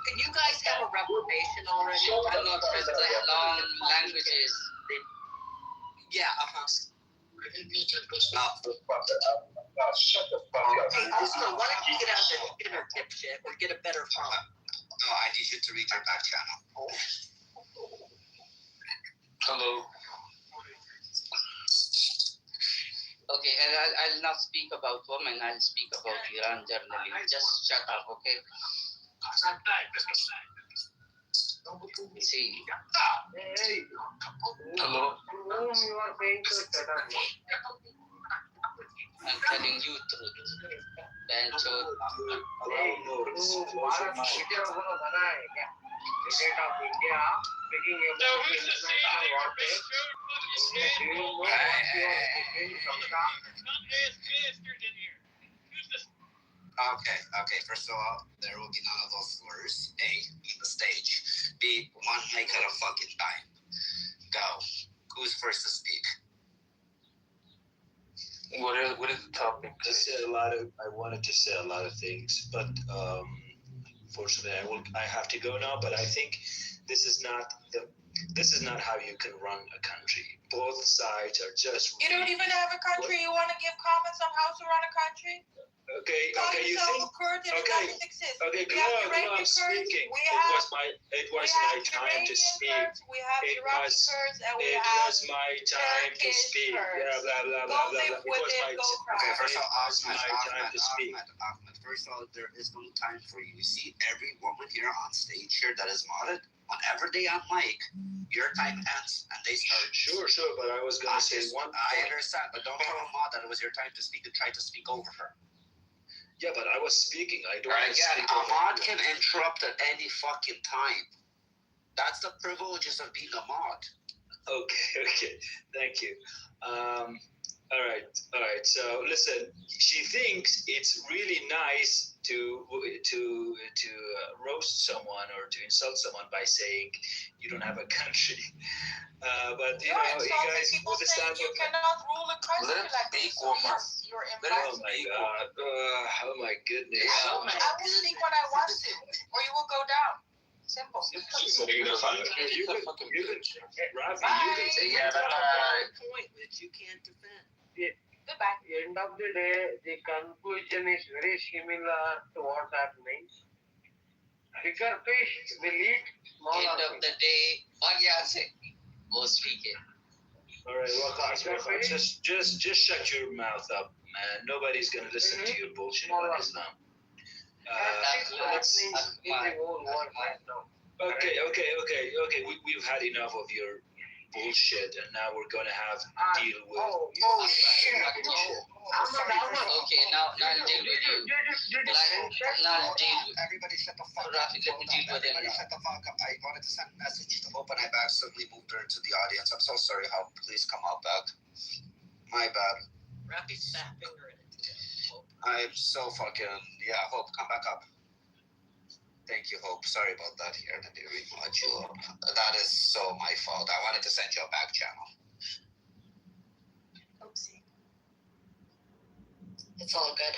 Can you guys have a reformation already? I'm not translate long languages. Yeah, Shut the fuck up. Hey, listen, why don't you get out of this dinner dipshit or get a better phone? No, I need you to read your back channel. Hello. Okay, and I'll not speak about women. I'll speak about Iran generally. Just shut up, okay? See. Hello. Whom you are paying to shut up? I'm telling you truth. Bancho. Okay. First of all, there will be none of those slurs. A, leave the stage. B, one mic at a fucking time. Go. Who's first to speak? What is the topic? I wanted to say a lot of things, but unfortunately, I have to go now. But I think this is not how you can run a country. Both sides are just. You don't even have a country. You want to give comments on how to run a country? Okay, you think? Okay, I'm speaking. It was my time to speak. It was my time to speak. Yeah, blah blah blah blah. Okay, first of all, Ahmed, first of all, there is no time for you. You see, every woman here on stage here that is modded, whenever they on mic, your time ends and they start. Sure, but I was going to say one. I understand, but don't tell a mod that it was your time to speak and try to speak over her. Yeah, but I was speaking. I don't. Again, a mod can interrupt at any fucking time. That's the privileges of being a mod. Okay. Thank you. All right. So listen, she thinks it's really nice to roast someone or to insult someone by saying you don't have a country. But you guys understand. You cannot rule a country like this. So yes, you're Oh my God! Oh my goodness! I will speak when I want to, or you will go down. Simple. You can, Rafi, that's a point which you can't defend. Goodbye. End of the day, the conclusion is very similar to what happening. Bigger fish will eat smaller. End of the day, go speak it. All right, Waqas, just shut your mouth up, man. Nobody's gonna listen to your bullshit about Islam. Okay. We've had enough of your bullshit, and now we're gonna have deal with. Okay, now deal with you. Now deal with. Everybody shut the fuck up. Rafi, let me deal with him. Shut the fuck up. I wanted to send a message to Hope, and I've accidentally moved her to the audience. I'm so sorry, Hope. Please come out back. My bad. Rafi's fat finger in it. I'm so fucking Hope, come back up. Thank you, Hope. Sorry about that here. Let me re-mod you up. That is so my fault. I wanted to send you a back channel. Oopsie. It's all good.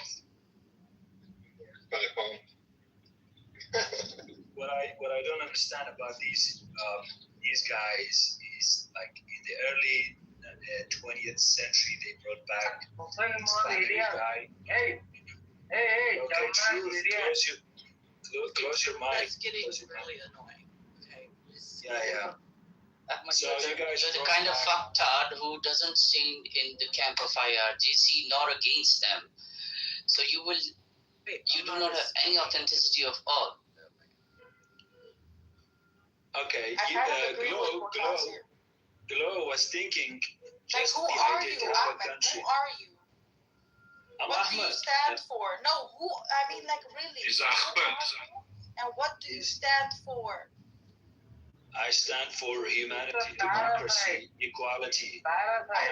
What I don't understand about these guys is like in the early 20th century they brought back guy. Hey, Close your mic. That's getting really annoying. Okay. Yeah. So you guys you're the kind of fucktard who doesn't stand in the camp of IRGC nor against them. So you do not have any authenticity of all. Okay, Glow was thinking. Like, who are you, Ahmed? Who are you? What do you stand for? No, really. He's Ahmed. And what do you stand for? I stand for humanity, democracy, equality.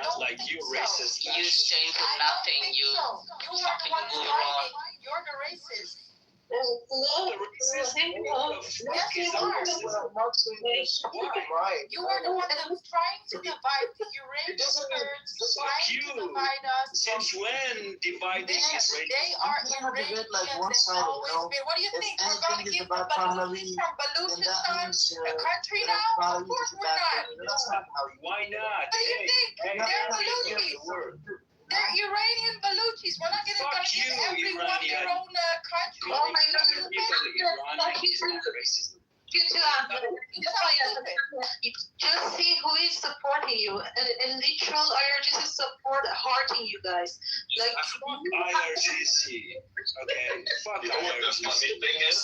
Not like you racist. You stand for nothing. You fucking moron. You're the racist. Yes, you are. You are the one that was trying to divide the Iranian Kurds, trying to divide us. Since when dividing Israel? They are Iranians. They've always been. What do you think? We're going to give the Baluchis from Baluchistan a country now? Of course we're not. Why not? What do you think? They're Baluchis. They're Iranian Baluchis. We're not going to give everyone their own country. Oh my God. Just see who is supporting you. And literal IRGC support hurting you guys. Like IRGC. Okay. Fuck IRGC. The thing is,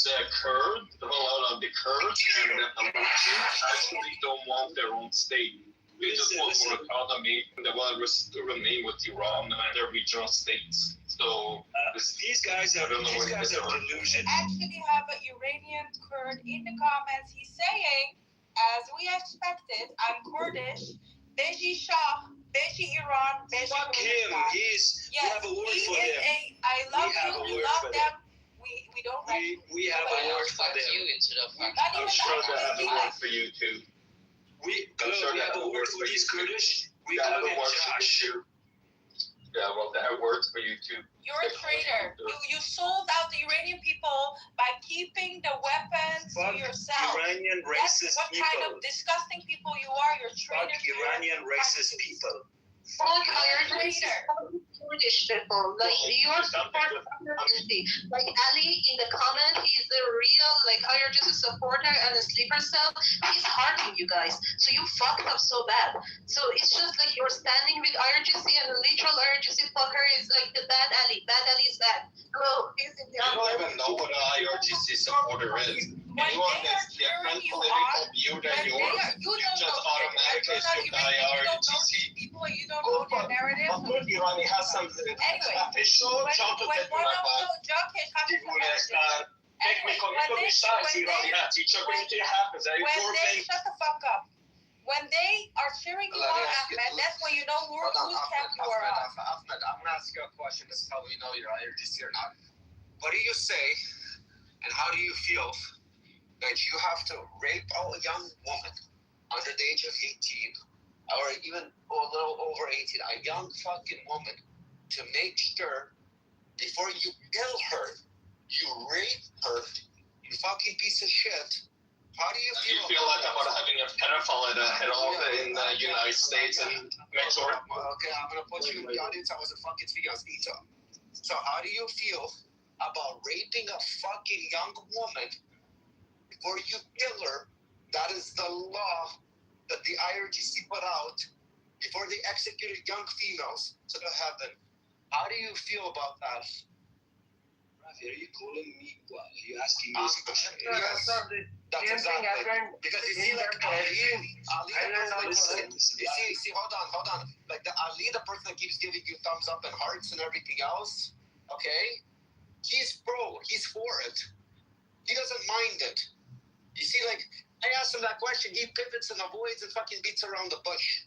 the Kurds, the whole of the Kurds and the Baluchis actually don't want their own state. They just want more autonomy. They want to remain with Iran and their regional states. So these guys are delusional. Actually have an Iranian Kurd in the comments. He's saying, as we expected, I'm Kurdish. Beji Shah, Beji Iran, Beji Fuck him. Yes, we have a word for him. I love you, love them. We don't like we have a word for them. You instead of I'm sure they have a word for you too. We have a word for these Kurdish. We have a word for you. Yeah, well, they have words for you too. You're a traitor. You sold out the Iranian people by keeping the weapons to yourself. Iranian racist That's what kind of disgusting people you are. You're traitors. Iranian racist people. Fuck Kurdish people. Like, you're supporting democracy. Like, Ali in the comment, he's a real, like, IRGC supporter and a sleeper cell. He's hurting you guys. So you fucked up so bad. So it's just like you're standing with IRGC and the literal IRGC fucker is like the bad Ali. Bad Ali is bad. Hello, he's in the I don't even know what an IRGC supporter is. Anyone that's different political view than yours, you just automatically assume IRGC. You don't know their narrative. Iran has some official shut the fuck up. When they are cheering you on, Ahmed, that's when you know whose camp you are on. Ahmed, I'm going to ask you a question. This is how we know you're IRGC or not. What do you say and how do you feel that you have to rape a young woman under the age of 18 or even a little over 18, a young fucking woman, to make sure before you kill her, you rape her, you fucking piece of shit? How do you feel? You feel like about having a pedophile at a head office in the United States and mentor? Okay, I'm gonna put you in the audience. I wasn't fucking speaking, I was speaking. So how do you feel about raping a fucking young woman before you kill her? That is the law that the IRGC put out before they executed young females to the heaven. How do you feel about that? Rafi, are you calling me? What? Are you asking me this question? Yes, that's exactly. Because you see, like, hold on. Like, Ali, the person that keeps giving you thumbs up and hearts and everything else, okay? He's pro. He's for it. He doesn't mind it. You see, like, I asked him that question. He pivots and avoids and fucking beats around the bush.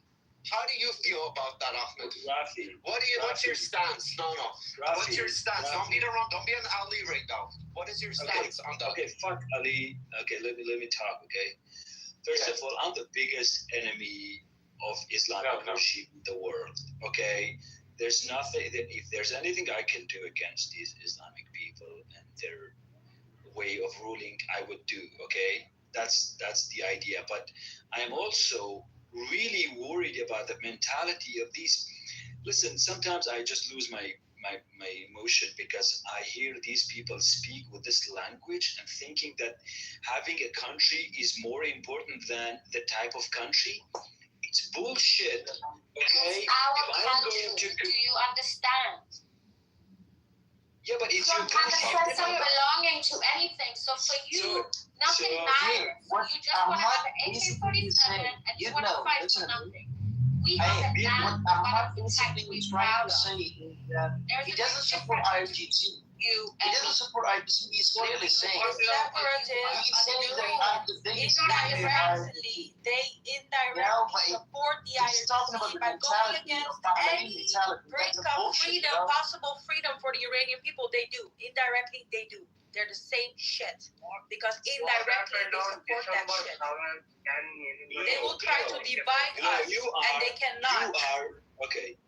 How do you feel about that, Ahmed? Rafi. What's your stance? No. Rafi, what's your stance? Don't beat around. Don't be an Ali right now. What is your stance on that? Okay, fuck Ali. Okay, let me talk, okay? First of all, I'm the biggest enemy of Islamic worship in the world, okay? There's nothing, if there's anything I can do against these Islamic people and their way of ruling, I would do, okay? That's the idea. But I am also really worried about the mentality of these. Listen, sometimes I just lose my emotion because I hear these people speak with this language and thinking that having a country is more important than the type of country. It's bullshit. Okay? It's our country. Do you understand? Yeah, but it's your country. You have a sense of belonging to anything. So for you, nothing matters. You just want to have an AK-47 and you want to fight for nothing. We have a land that basically trying to say is that he doesn't support IRGC. He doesn't support IRGC. He's clearly saying indirectly support the IRGC by going against any brink of freedom, possible freedom for the Iranian people. They do. Indirectly, they do. They're the same shit. Because indirectly, they support that shit. They will try to divide us, and they cannot.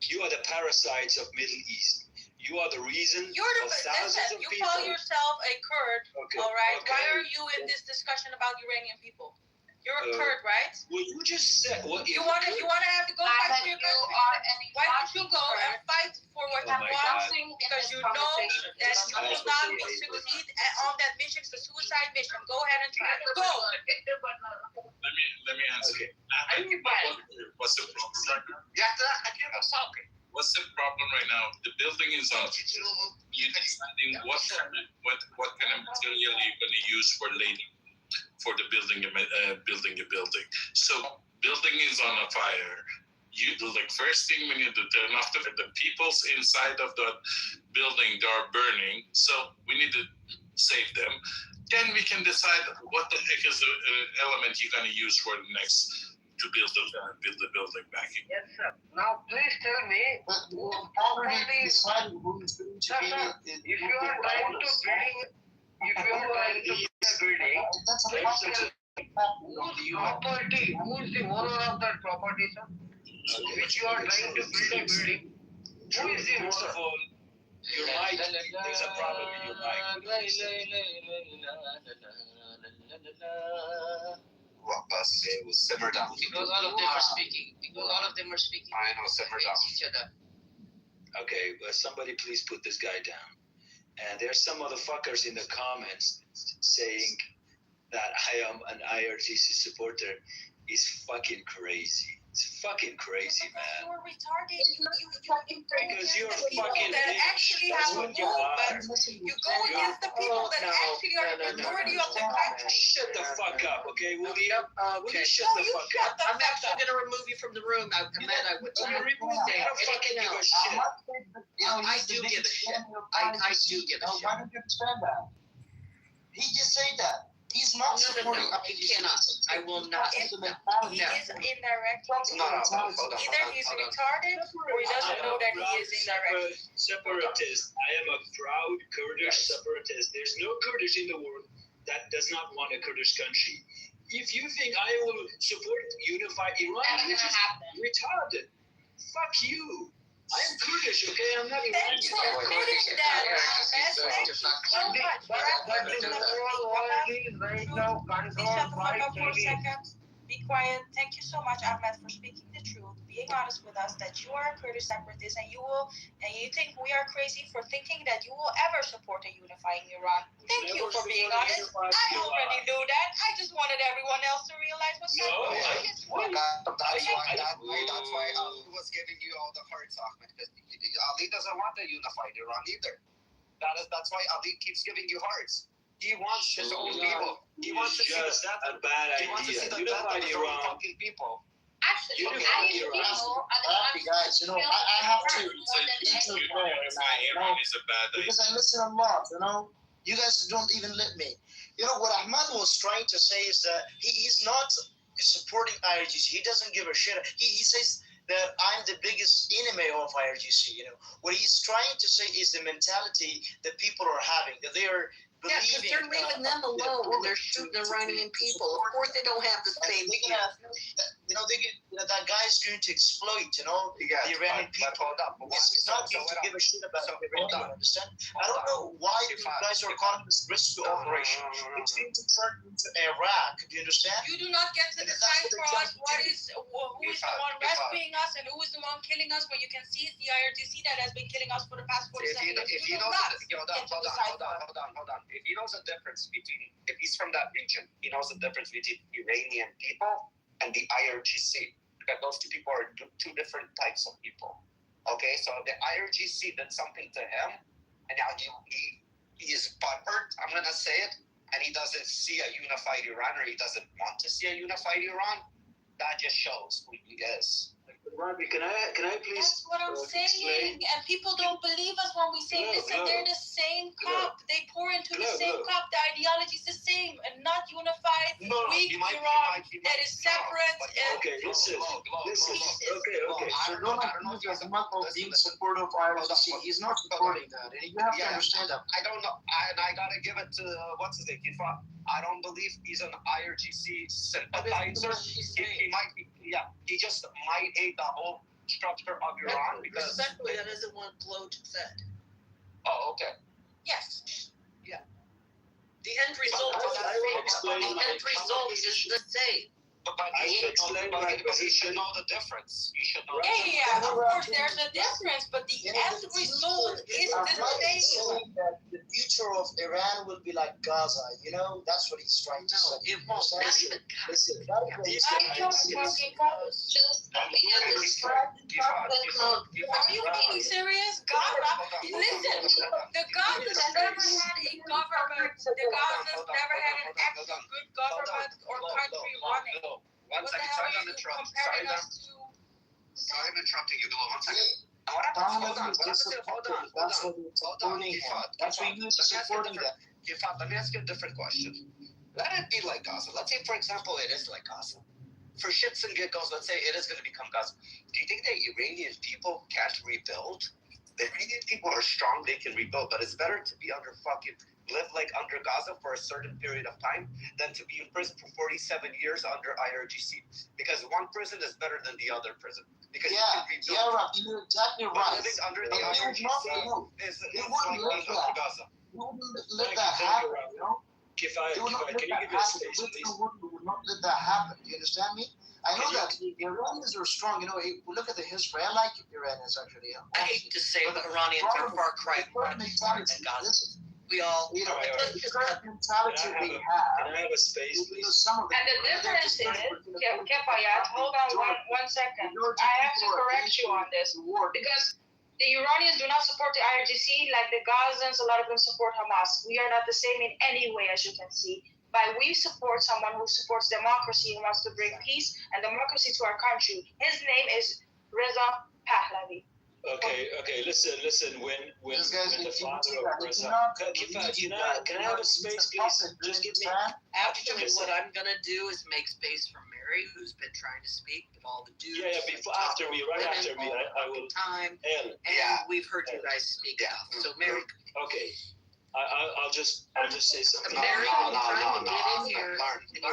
You are the parasites of Middle East. You are the reason of thousands of people. You call yourself a Kurd, all right? Why are you in this discussion about Iranian people? You're a Kurd, right? Well, you just said what you want to have to go fight for your country. Why don't you go and fight for what you want? Because you know that you will not succeed on that mission. It's a suicide mission. Go ahead and try. Go. Let me answer. Okay. What's the problem? What's the problem right now? The building is on. You're deciding what kind of material you're going to use for later, for the building a building. So building is on a fire. you do like first thing we need to turn off the people's inside of the building that are burning. So we need to save them. Then we can decide what the heck is the element you're going to use for the next to build the building back again. Yes, sir. Now, please tell me, Already decided who is going to be. if you are trying to build a building, That's a question. property, who is the owner of that property, sir? Which you are trying to build a building, who is the First of owner? all, your mic, there's a problem with your mic. Okay, we'll simmer down. Because all of them are speaking. I know, simmer down. Each other. Okay, somebody please put this guy down. And there's some motherfuckers in the comments saying that I am an IRGC supporter. Is fucking crazy. It's fucking crazy, man. You're retarded. Because you're the people fucking that bitch. actually That's have a what you are. movement. You go against the people that actually are the majority of the country. Shut the fuck up, okay? Will you Okay. shut the fuck up? I'm actually going to remove you from the room. I meant I would. You remove me. I don't fucking give a shit. I do give a shit. I do give a shit. Why don't you understand that? He just said that. He's not supporting. He cannot. I will not. He is indirect. No, Either he's retarded or he doesn't know that he is indirect. Separatist. I am a proud Kurdish separatist. There's no Kurdish in the world that does not want a Kurdish country. If you think I will support unified Iran, which is retarded, fuck you. I am Kurdish, okay? I'm not Iranian. Thanks for admitting that, Ahmed. Thank you so much. right now Please shut the fuck up for a second. Be quiet. Thank you so much, Ahmed, for speaking the truth, being honest with us that you are a Kurdish separatist and you think we are crazy for thinking that you will ever support a unifying Iran. Thank you for being honest. I already knew that. I just wanted everyone else to realize what's happening. That's why Ali was giving you all the hearts, Ahmed, because Ali doesn't want a unified Iran either. That's why Ali keeps giving you hearts. He wants his own people. He wants to see a bad idea. Unified Iran. fucking people. Actually, Guys, I have to Iran is a bad idea. because I listen a lot. You guys don't even let me. What Ahmad was trying to say is that he's not supporting IRGC. He doesn't give a shit. He says that I'm the biggest enemy of IRGC. What he's trying to say is the mentality that people are having, that they are Yeah, because they're leaving them alone and they're shooting Iranian people. Of course, they don't have the same. That guy's going to exploit, the Iranian people. It's not going to give a shit about the Iranian, understand? I don't know why you guys are calling this rescue operation. It's going to turn into Iraq. Do you understand? You do not get to decide for us who is the one rescuing us and who is the one killing us when you can see it's the IRGC that has been killing us for the past 47 years. If he knows, hold on. If he knows the difference between, if he's from that region, he knows the difference between Iranian people and the IRGC. Because those two people are two different types of people. Okay, so the IRGC did something to him, and now he is butthurt, I'm going to say it, and he doesn't see a unified Iran, or he doesn't want to see a unified Iran. That just shows who he is. Robbie, can I please? That's what I'm saying, and people don't believe us when we say this. And they're the same cup. They pour into the same cup. The ideology is the same, and not unified, weak Iran that is separate. Okay, listen. Okay. So don't accuse Ahmad of being supportive of IRGC. He's not supporting that, and you have to understand that. I don't know, and I gotta give it to what's his name, Kitover. I don't believe he's an IRGC sympathizer. He might be, he just might hate the whole structure of Iran because. Respectfully, that isn't what Gloat said. Oh, okay. Yes. Yeah. The end result is the same. But he should know the difference. You should know. Yeah. Of course, there's a difference, but the end result is the same. The future of Iran will be like Gaza. That's what he's trying to say. It won't. Not even Listen, Are you being serious? Gaza? Listen, the Gazans never had a government. The Gazans never had an actual good government or country running. One second, sorry on the truck. Sorry, Sorry, I'm interrupting you. Go on 1 second. That's what we're supporting him. That's what you're supporting them. Let me ask you a different question. Let it be like Gaza. Let's say, for example, it is like Gaza. For shits and giggles, let's say it is going to become Gaza. Do you think the Iranian people can't rebuild? The Iranian people are strong, they can rebuild, but it's better to be live like under Gaza for a certain period of time than to be in prison for 47 years under IRGC. Because one prison is better than the other prison. Because you can rebuild. Right. You're exactly right. Living under the IRGC is like being under Gaza. You wouldn't let that happen, you know? Kifayat, can you give me a space, please? Would not let that happen. Do you understand me? I know that the Iranians are strong. You know, if we look at the history. I like Iranians actually. I hate to say it, but Iranians are far cry from Gaza. We all. The current mentality we have. Can I have a space, please? And the difference is, Kefayat, hold on one second. I have to correct you on this because the Iranians do not support the IRGC like the Gazans. A lot of them support Hamas. We are not the same in any way, as you can see. But we support someone who supports democracy and wants to bring peace and democracy to our country. His name is Reza Pahlavi. Okay. Listen. When the father of Reza, can I have a space, please? Just give me. Actually, what I'm gonna do is make space for Mary, who's been trying to speak, but all the dudes. Yeah. Right after me, I will. Time. And we've heard you guys speak enough. So Mary. Okay. I'll just say something. Mary, I'm trying to get in here. You've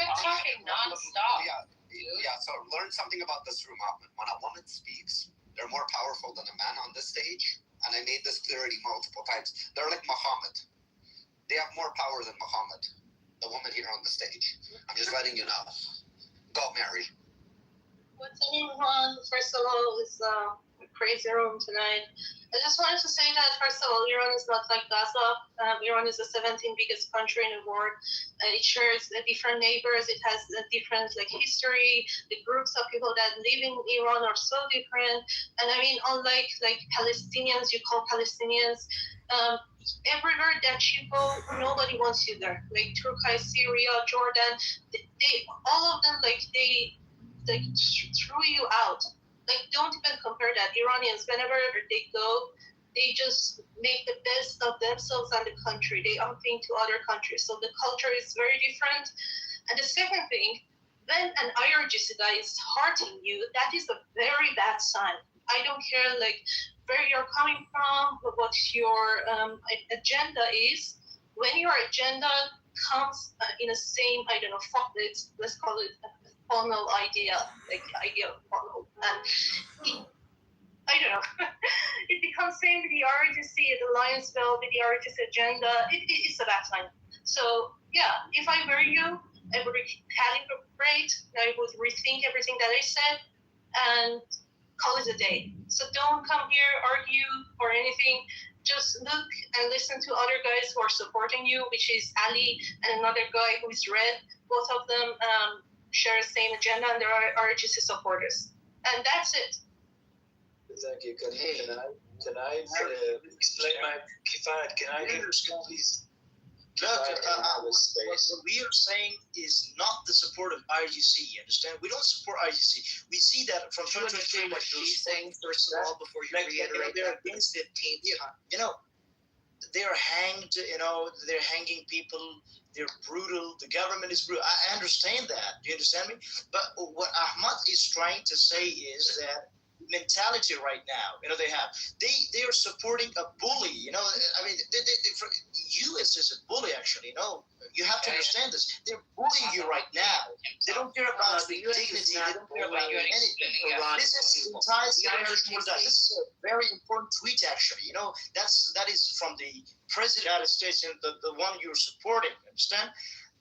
been talking nonstop. Yeah. So learn something about this room, Ahmed. When a woman speaks, they're more powerful than a man on this stage. And I made this clear multiple times. They're like Muhammad. They have more power than Muhammad, the woman here on the stage. I'm just letting you know. Go, Mary. What's everyone? First of all, it's a crazy room tonight. I just wanted to say that, first of all, Iran is not like Gaza. Iran is the 17th biggest country in the world. It shares different neighbors. It has a different history. The groups of people that live in Iran are so different. And I mean, unlike Palestinians, you call Palestinians, everywhere that you go, nobody wants you there. Like Turkey, Syria, Jordan, all of them, they threw you out. Don't even compare that. Iranians, whenever they go, they just make the best of themselves and the country. They don't think to other countries. So the culture is very different. And the second thing, when an IRGC guy is hurting you, that is a very bad sign. I don't care where you're coming from, what your agenda is. When your agenda comes in the same, let's call it funnel idea, idea of funnel. And I don't know. It becomes same with the IRGC, the Alliance Bill, with the IRGC agenda. It's a bad time. So yeah, if I were you, I would recalibrate. I would rethink everything that I said, and call it a day. So don't come here, argue or anything. Just look and listen to other guys who are supporting you, which is Ali and another guy who is Red. Both of them share the same agenda, and there are IRGC supporters. And that's it. Thank you. Can I explain my Kifayat? Can I please? Look, what we are saying is not the support of IRGC. You understand? We don't support IRGC. We see that from. Do you understand what she's saying? First of all, before you reiterate that, 15th. You know, they're hanged. You know, they're hanging people. They're brutal. The government is brutal. I understand that. Do you understand me? But what Ahmad is trying to say is that mentality right now, they are supporting a bully. I mean, U.S. is a bully actually. You have to understand this. They're bullying you right now. They don't care about dignity. They don't care about anything. This is entire situation. This is a very important tweet actually. That is from the president of the United States, the one you're supporting. Understand?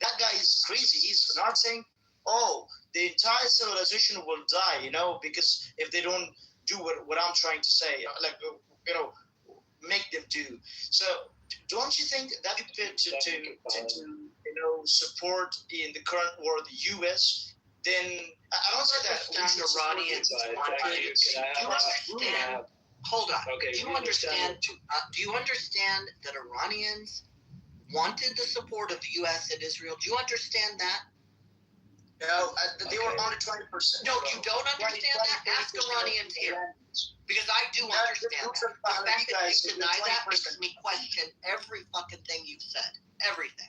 That guy is crazy. He's not saying, "Oh, the entire civilization will die," because if they don't do what I'm trying to say, make them do. So don't you think that to support in the current war the U.S., then I don't say that. Iranians hold on. Okay, do you understand that Iranians wanted the support of the U.S. and Israel? Do you understand that? No, they were on a 20%. No, you don't understand that? Ask Iranians here. Because I do understand that. The fact that you deny that makes me question every fucking thing you've said. Everything.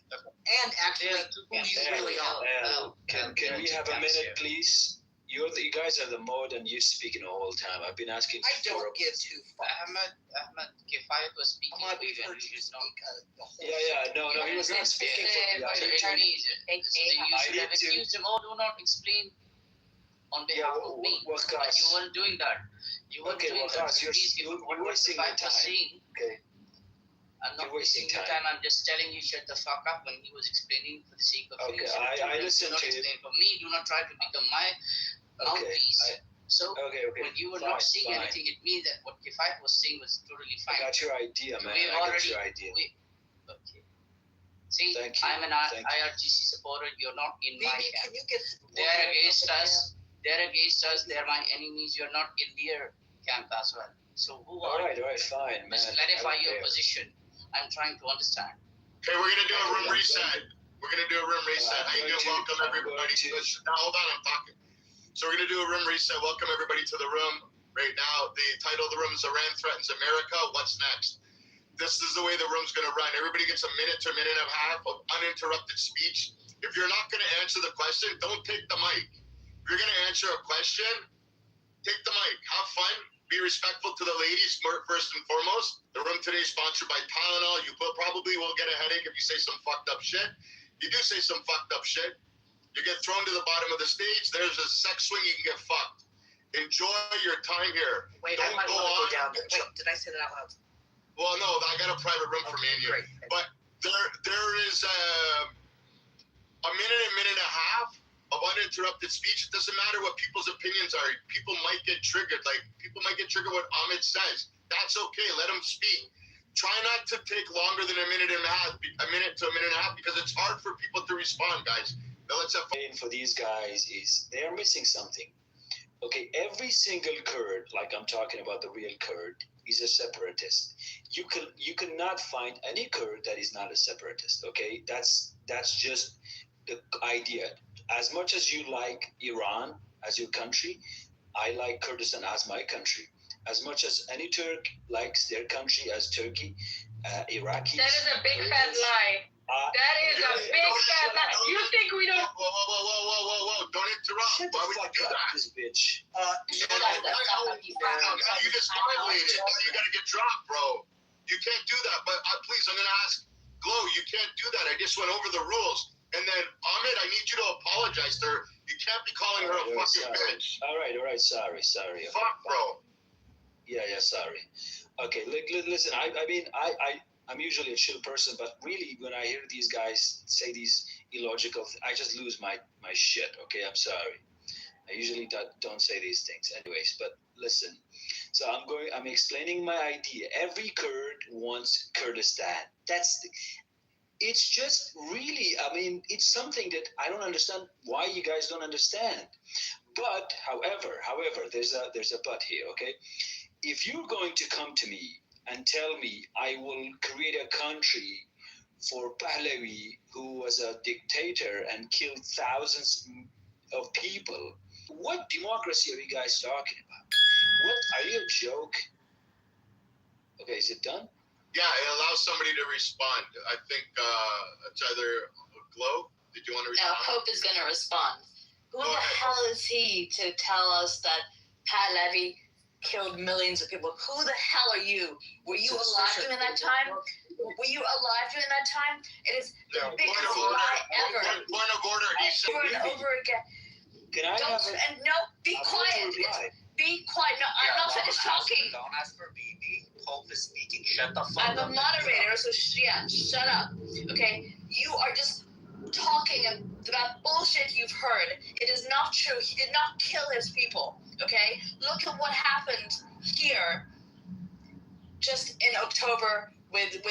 And actually who you really are. Can we have a minute, please? You guys are the mod and you speaking the whole time. I've been asking I don't give two fucks. Ahmed, Kifayat was speaking. Ahmed, we've heard you speak no, he was not speaking for the attorneys. You should have accused him. Oh, do not explain on behalf of me. But you weren't doing that. You weren't doing that. Please give what Kifayat was saying. Okay. I'm not wasting your time. I'm just telling you, shut the fuck up when he was explaining for the sake of you. I listened to you. For me, do not try to become my mouthpiece. When you were not saying anything, it means that what Kifayat was saying was totally fine. I got your idea, man. I got your idea. Okay. See, I'm an IRGC supporter. You're not in my camp. They're against us. They're against us. They're my enemies. You're not in their camp as well. So who are you? All right, fine, man. Just clarify your position. I'm trying to understand. Okay, we're going to do a room reset. How you doing? Welcome, everybody. Hold on, I'm talking. So we're going to do a room reset. Welcome, everybody, to the room. Right now, the title of the room is Iran Threatens America. What's next? This is the way the room's going to run. Everybody gets a minute to a minute and a half of uninterrupted speech. If you're not going to answer the question, don't take the mic. If you're going to answer a question, take the mic. Have fun. Be respectful to the ladies first and foremost. The room today is sponsored by Tylenol. You probably will get a headache if you say some fucked up shit. You do say some fucked up shit, you get thrown to the bottom of the stage. There's a sex swing. You can get fucked. Enjoy your time here. Wait, I might want to go down there. Wait, did I say that out loud? Well, no, I got a private room for me and you. Great. But there is a minute and a half of uninterrupted speech. It doesn't matter what people's opinions are. People might get triggered. Like, people might get triggered what Ahmed says. That's okay. Let them speak. Try not to take longer than a minute to a minute and a half, because it's hard for people to respond, guys. Now let's have fun. For these guys is they're missing something. Okay, every single Kurd, like I'm talking about the real Kurd, is a separatist. You cannot find any Kurd that is not a separatist. Okay, that's just the idea. As much as you like Iran as your country, I like Kurdistan as my country. As much as any Turk likes their country as Turkey, Iraqis. That is a big fat lie. That is a big fat lie. You think we don't? Whoa! Don't interrupt. Shut the fuck up, this bitch. You just violated. You gotta get dropped, bro. You can't do that. But please, I'm gonna ask Glow. You can't do that. I just went over the rules. And then, Ahmed, I need you to apologize to her. You can't be calling her a fucking bitch. All right. Sorry. Fuck, bro. Yeah, sorry. Okay, listen, I'm usually a chill person, but really, when I hear these guys say these illogical things, I just lose my shit, okay? I'm sorry. I usually don't say these things anyways, but listen. So I'm explaining my idea. Every Kurd wants Kurdistan. It's just really, it's something that I don't understand why you guys don't understand. But, however, there's a but here, okay? If you're going to come to me and tell me I will create a country for Pahlavi, who was a dictator and killed thousands of people, what democracy are you guys talking about? What, are you a joke? Okay, is it done? Yeah, it allows somebody to respond. I think it's either Glow. Did you want to respond? No, Hope is going to respond. Who the hell is he to tell us that Pahlavi killed millions of people? Who the hell are you? Were you alive during that time? It is the biggest lie ever. Point of order. Over and over again. Can I be quiet. Be quiet. No, I'm not finished talking. Don't ask for BB. Hope is speaking. Shut the fuck up. I'm a moderator, so shut up. Okay? You are just talking about bullshit you've heard. It is not true. He did not kill his people. Okay? Look at what happened here just in October with the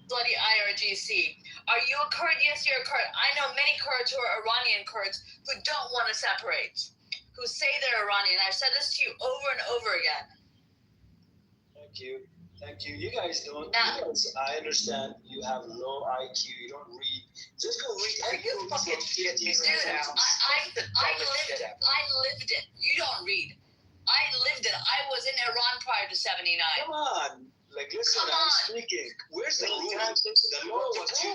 bloody IRGC. Are you a Kurd? Yes, you're a Kurd. I know many Kurds who are Iranian Kurds who don't want to separate, who say they're Iranian. I've said this to you over and over again. Thank you. You guys don't. I understand you have low IQ. You don't read Just go read You fucking shit, dude. I lived it. You don't read. I lived it. I was in Iran prior to 79. Come on. Like, listen, I'm speaking. Where's the rule? The law was too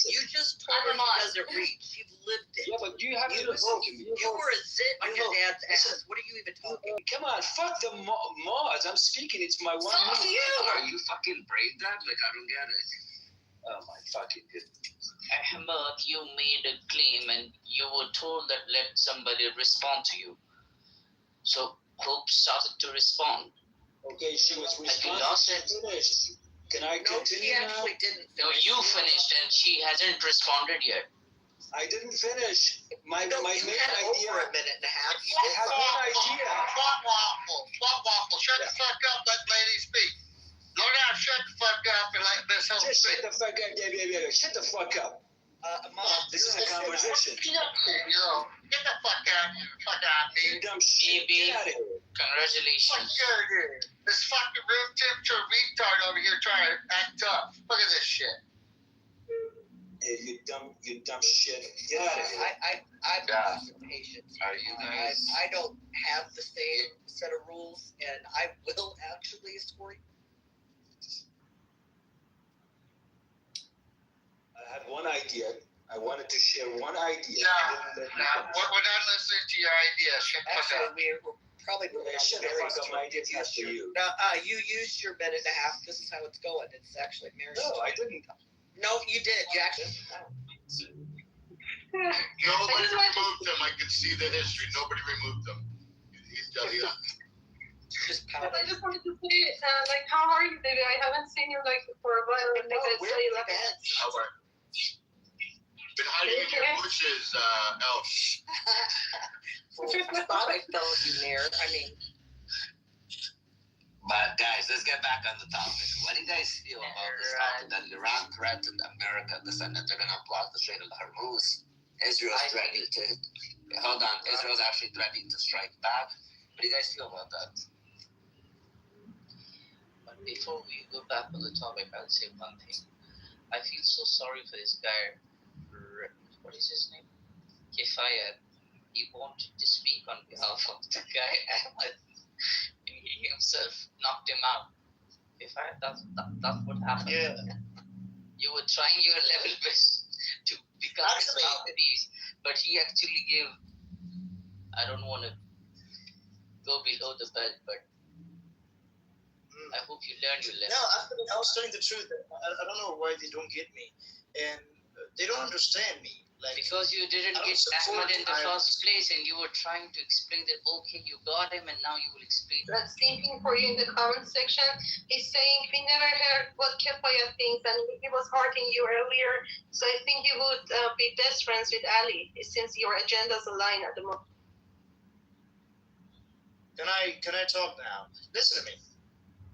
You just told her he doesn't read. She lived it. Yeah, but you have to listen to me. You were a zit on your dad's ass. What are you even talking? Come on, fuck the mods. I'm speaking. It's my one. Fuck you. Are you fucking brave that? Like, I don't get it. Oh my fucking goodness. Ahmed, you made a claim and you were told that let somebody respond to you. So Hope started to respond. Okay, she was responding. You lost it. Can I continue now? Didn't. No, you finished and she hasn't responded yet. I didn't finish. My main idea. Over a minute and a half. I have one idea. Swap waffle. Shut the fuck up. Let the lady speak. No, now shut the fuck up and let this whole Just speak. shut the fuck up. Yeah. Shut the fuck up. This is a conversation. Get the fuck out. Fuck out, You dude. dumb shit. Baby, Get out of here. congratulations. Fuck you, dude. This fucking room temperature retard over here trying to act tough. Look at this shit. Yeah, you dumb shit. Get out of here. I'm not patient. Are you guys? I don't have the same set of rules, and I will actually escort you. I had one idea. I wanted to share one idea. We're not listening to your idea. Shut the fuck up. We're probably moving on. Shut the fuck up. My idea's not for you. Now, you used your minute and a half. This is how it's going. It's actually Mary's. No, I didn't. No, you did. You actually. Nobody removed them. I could see the history. Nobody removed them. He's telling you that. I just wanted to say, how are you, baby? I haven't seen you for a while. How are you? Been hiding in your bushes, Elf. I felt you near. I mean. But guys, let's get back on the topic. What do you guys feel about this topic that Iran threatened America, that they're gonna block the Strait of Hormuz? Israel's threatening to. Hold on, Israel's actually threatening to strike back. What do you guys feel about that? But before we go back on the topic, I'll say one thing. I feel so sorry for this guy. What is his name? Kifayat. He wanted to speak on behalf of the guy Ahmed. He himself knocked him out. Kifayat, that's what happened. Yeah. You were trying your level best to become his mouthpiece, but he actually gave. I don't want to go below the belt, but I hope you learned your lesson. No, I was telling the truth. I don't know why they don't get me, and they don't understand me. Because you didn't get Ahmed in the first place, and you were trying to explain that okay, you got him, and now you will explain. That's thinking for you in the comment section. He's saying we never heard what Kefaya thinks, and he was hurting you earlier. So I think you would be best friends with Ali, since your agendas align at the moment. Can I talk now? Listen to me.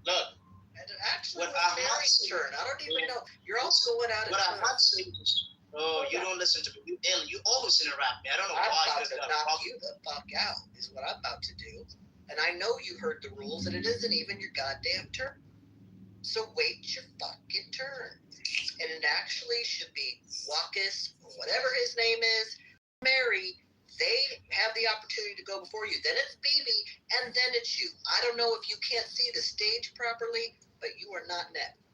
Look. And actually, it's Mary's turn. I don't even know. You're all going out of turn. I'm not saying this. Oh, you don't listen to me. You always interrupt me. I don't know I'm why. about to knock you the fuck out, is what I'm about to do. And I know you heard the rules, and it isn't even your goddamn turn. So wait your fucking turn. And it actually should be Walkus, or whatever his name is, Mary. They have the opportunity to go before you. Then it's Bibi, and then it's you. I don't know if you can't see the stage properly, but you are not next.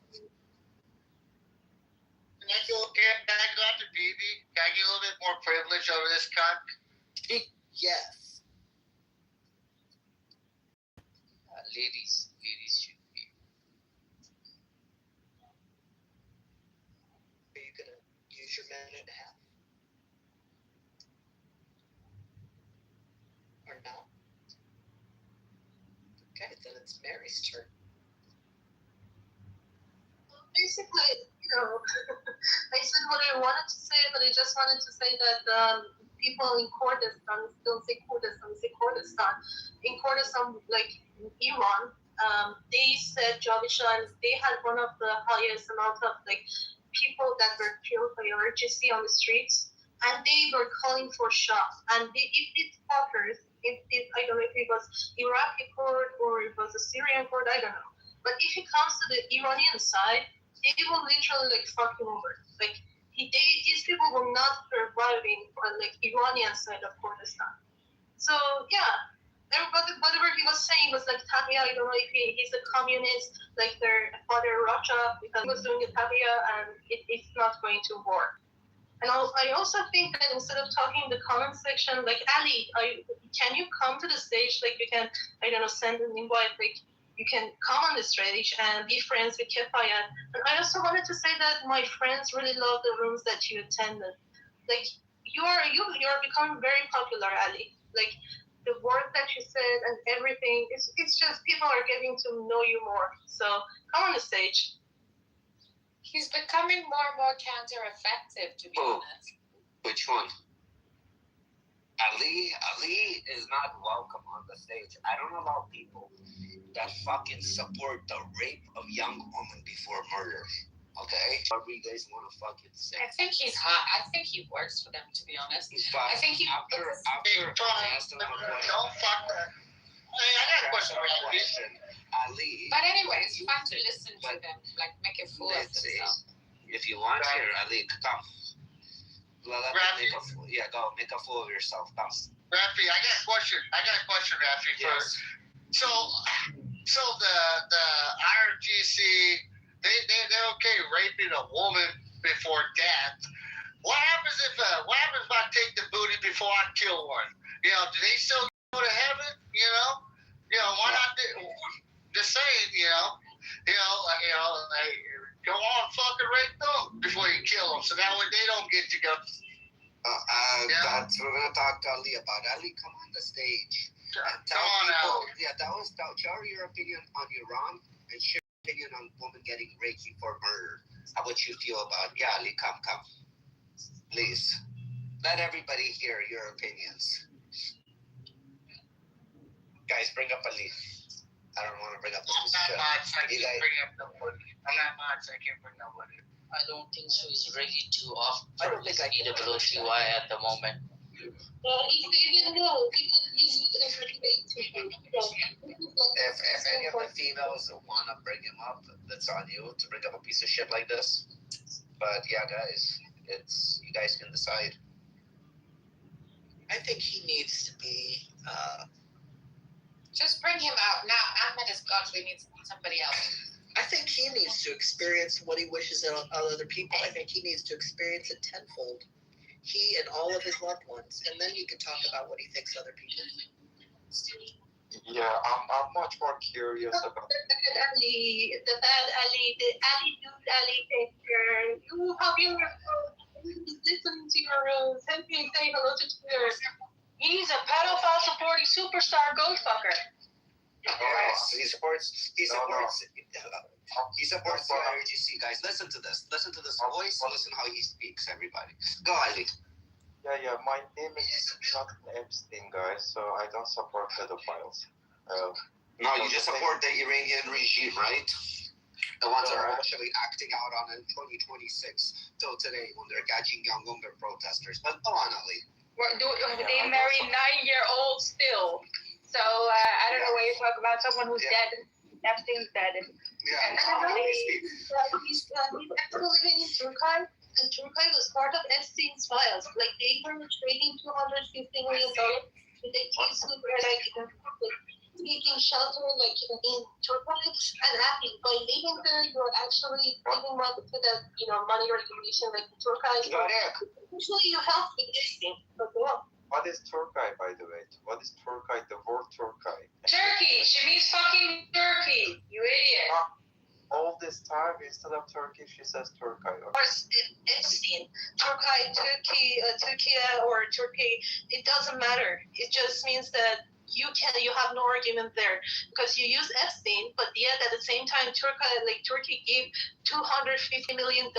Can I go to BB? Can I get a little bit more privilege over this cunt? Yes. Ladies should be. Are you gonna use your minute and a half? Or not? Okay, then it's Mary's turn. Basically, I said what I wanted to say, but I just wanted to say that people in Kurdistan don't say Kurdistan, they say Kurdistan. In Kurdistan, like in Iran, they said Javishan, they had one of the highest amount of people that were killed by RGC on the streets, and they were calling for Shah. And if these fuckers, I don't know if it was Iraqi Kurd or it was a Syrian Kurd, I don't know. But if it comes to the Iranian side, they will literally fuck him over. these people will not survive in like Iranian side of Kurdistan. So yeah, whatever he was saying was like Tahia. I don't know if he's a communist, like their father Russia, because he was doing a Tahia, and it's not going to work. And I also think that instead of talking in the comment section, like Ali, can you come to the stage? Like you can, I don't know, send an invite. Like you can come on the stage and be friends with Kefaya. And I also wanted to say that my friends really love the rooms that you attended. Like you're becoming very popular, Ali. Like the work that you said and everything, it's just people are getting to know you more. So come on the stage. He's becoming more and more counter-effective, to be honest. Which one? Ali is not welcome on the stage. I don't allow people that fucking support the rape of young women before murder. Okay? Whatever you guys want to fucking say. I think he's hot. I think he works for them, to be honest. But I think he... After I asked him a question. Don't fuck that. I got a question. Ali. But anyway, it's fun to listen to them, like make a fool of themselves. If you want here, Ali, come. Go make a fool of yourself. Come. Rafi, I got a question, Rafi. Yes. So the IRGC, they're okay raping a woman before death. What happens if I take the booty before I kill one? You know, do they still go to heaven? You know, why not? Just saying, like, go on, fucking rape them before you kill them, so that way they don't get to go. That's what we're gonna talk to Ali about. Ali, come on the stage. And tell people, share your opinion on Iran and share your opinion on women getting raped before murder. How would you feel about? Yeah, Ali, come, please. Let everybody hear your opinions. Guys, bring up Ali. I don't want to bring up this. I'm not much. I can't bring up nobody. I don't think so. He's ready to off for his EWTY at the moment. Well, if you didn't know, people use it as a debate. If any of the females want to bring him up, that's on you to bring up a piece of shit like this. But yeah, guys, you guys can decide. I think he needs to be. Just bring him out. Now, Ahmed is gone. We need somebody else. I think he needs to experience what he wishes on other people. I think he needs to experience it tenfold. He and all of his loved ones. And then you can talk about what he thinks other people. Yeah, I'm much more curious about the bad Ali, the attitude Ali takes care. You have your listen to your help me say hello to your. He's a pedophile supporting superstar goat fucker. He supports the IRGC, guys. Listen to this voice. Listen how he speaks, everybody. Go, Ali. Yeah, my name is not Epstein, guys, so I don't support pedophiles. No, you just support the Iranian regime, right? The ones that are actually acting out on it in 2026 till today when they're catching young women protesters. But go on, Ali. They marry 9-year-olds still. So I don't know why you talk about someone who's dead. Epstein's dead. Yeah. He's actually living in Turkey, and Turkey was part of Epstein's files. Like they were trading $250 million with the kids who were like seeking shelter like in Turkey. And happy by living there, you're actually giving money to the money regulation like in Turkey. Usually you help with this thing. But what is Turkey, by the way? What is Turkey? The word Turkey. Turkey. She means fucking Turkey. You idiot. All this time, instead of Turkey, she says Turkey. Of course, Epstein, Turkey, or Turkey, it doesn't matter. It just means that you have no argument there because you use Epstein, but yet at the same time, Turkey gave $250 million.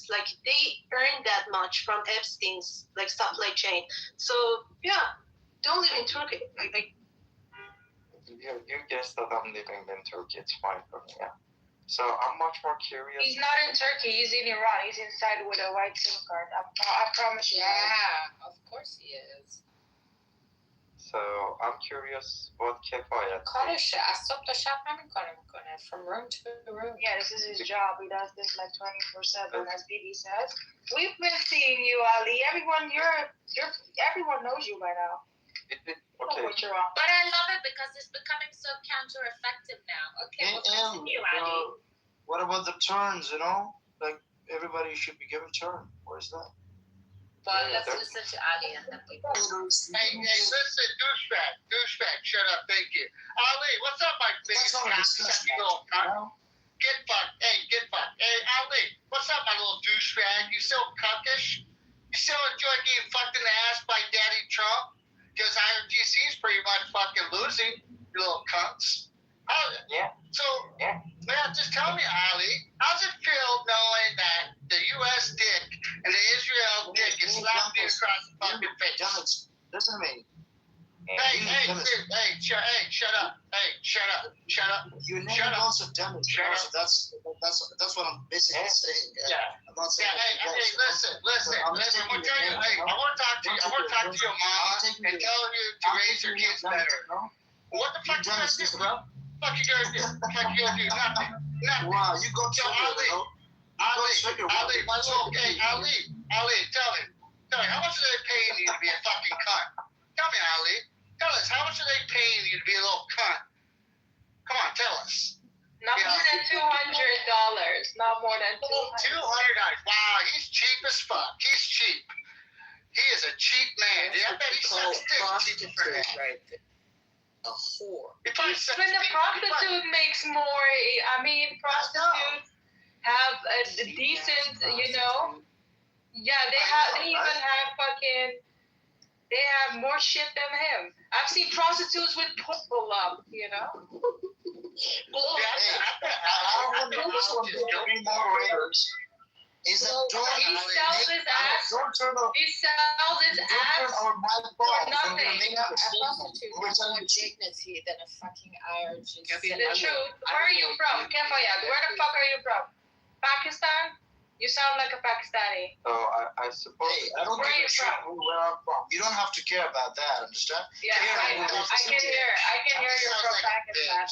Like they earned that much from Epstein's supply chain. So yeah, don't live in Turkey. You guessed that I'm living in Turkey. It's fine for me. Yeah. So I'm much more curious. He's not in Turkey. He's in Iran. He's inside with a white SIM card. I promise you. Yeah, of course he is. So I'm curious what Kefaya کارشه از صبح تا شب همین کارو میکنه from room to room. Yeah, this is his job. He does this like 24/7, as BB says. We've been seeing you, Ali. Everyone knows you by now. Okay. What you're on. But I love it because it's becoming so counter-effective now. Okay, well, continue, Ali. What about the turns, you know? Like, everybody should be given turn. Where's that? Well, let's listen to Ali and then we go. Hey, listen, douchebag, shut up, thank you. Ali, what's up, my biggest cocky little cunt? Get fucked, Hey, Ali, what's up, my little douchebag? You still cuckish? You still enjoy getting fucked in the ass by Daddy Trump? Because IRGC is pretty much fucking losing, you little cunts. Just tell me, Ali, how's it feel knowing that the U.S. dick and the Israel dick is slapped me across the fucking face? Listen to me. Shut up. You never lost a damage. So that's what I'm basically saying. I'm not saying. Listen. I want to talk to your mom and tell her to raise your kids better. What the fuck you gonna do, bro? What you gonna do? Nothing. Wow, you go to Ali, my little Ali, tell me, how much are they paying you to be a fucking cunt? Tell me, Ali. Tell us, how much are they paying you to be a little cunt? Come on, tell us. Not more than $200. Not more than $200. Wow, he's cheap as fuck. He's cheap. He is a cheap man. I bet he sucks dick for that. Right. A whore. When the prostitute makes more, I mean, prostitutes have a decent, you know. Yeah, they even have fucking. They have more shit than him. I've seen prostitutes with pull up, you know. He sells his ass. He sells his ass for nothing. A prostitute has more dignity than a fucking IRGC. The truth. Where are you from? Kefayat, where the fuck are you from? Pakistan? You sound like a Pakistani. So I suppose. Hey, I don't give a shit where I'm from. You don't have to care about that, understand? Yeah, I know. I can hear you're from Pakistan.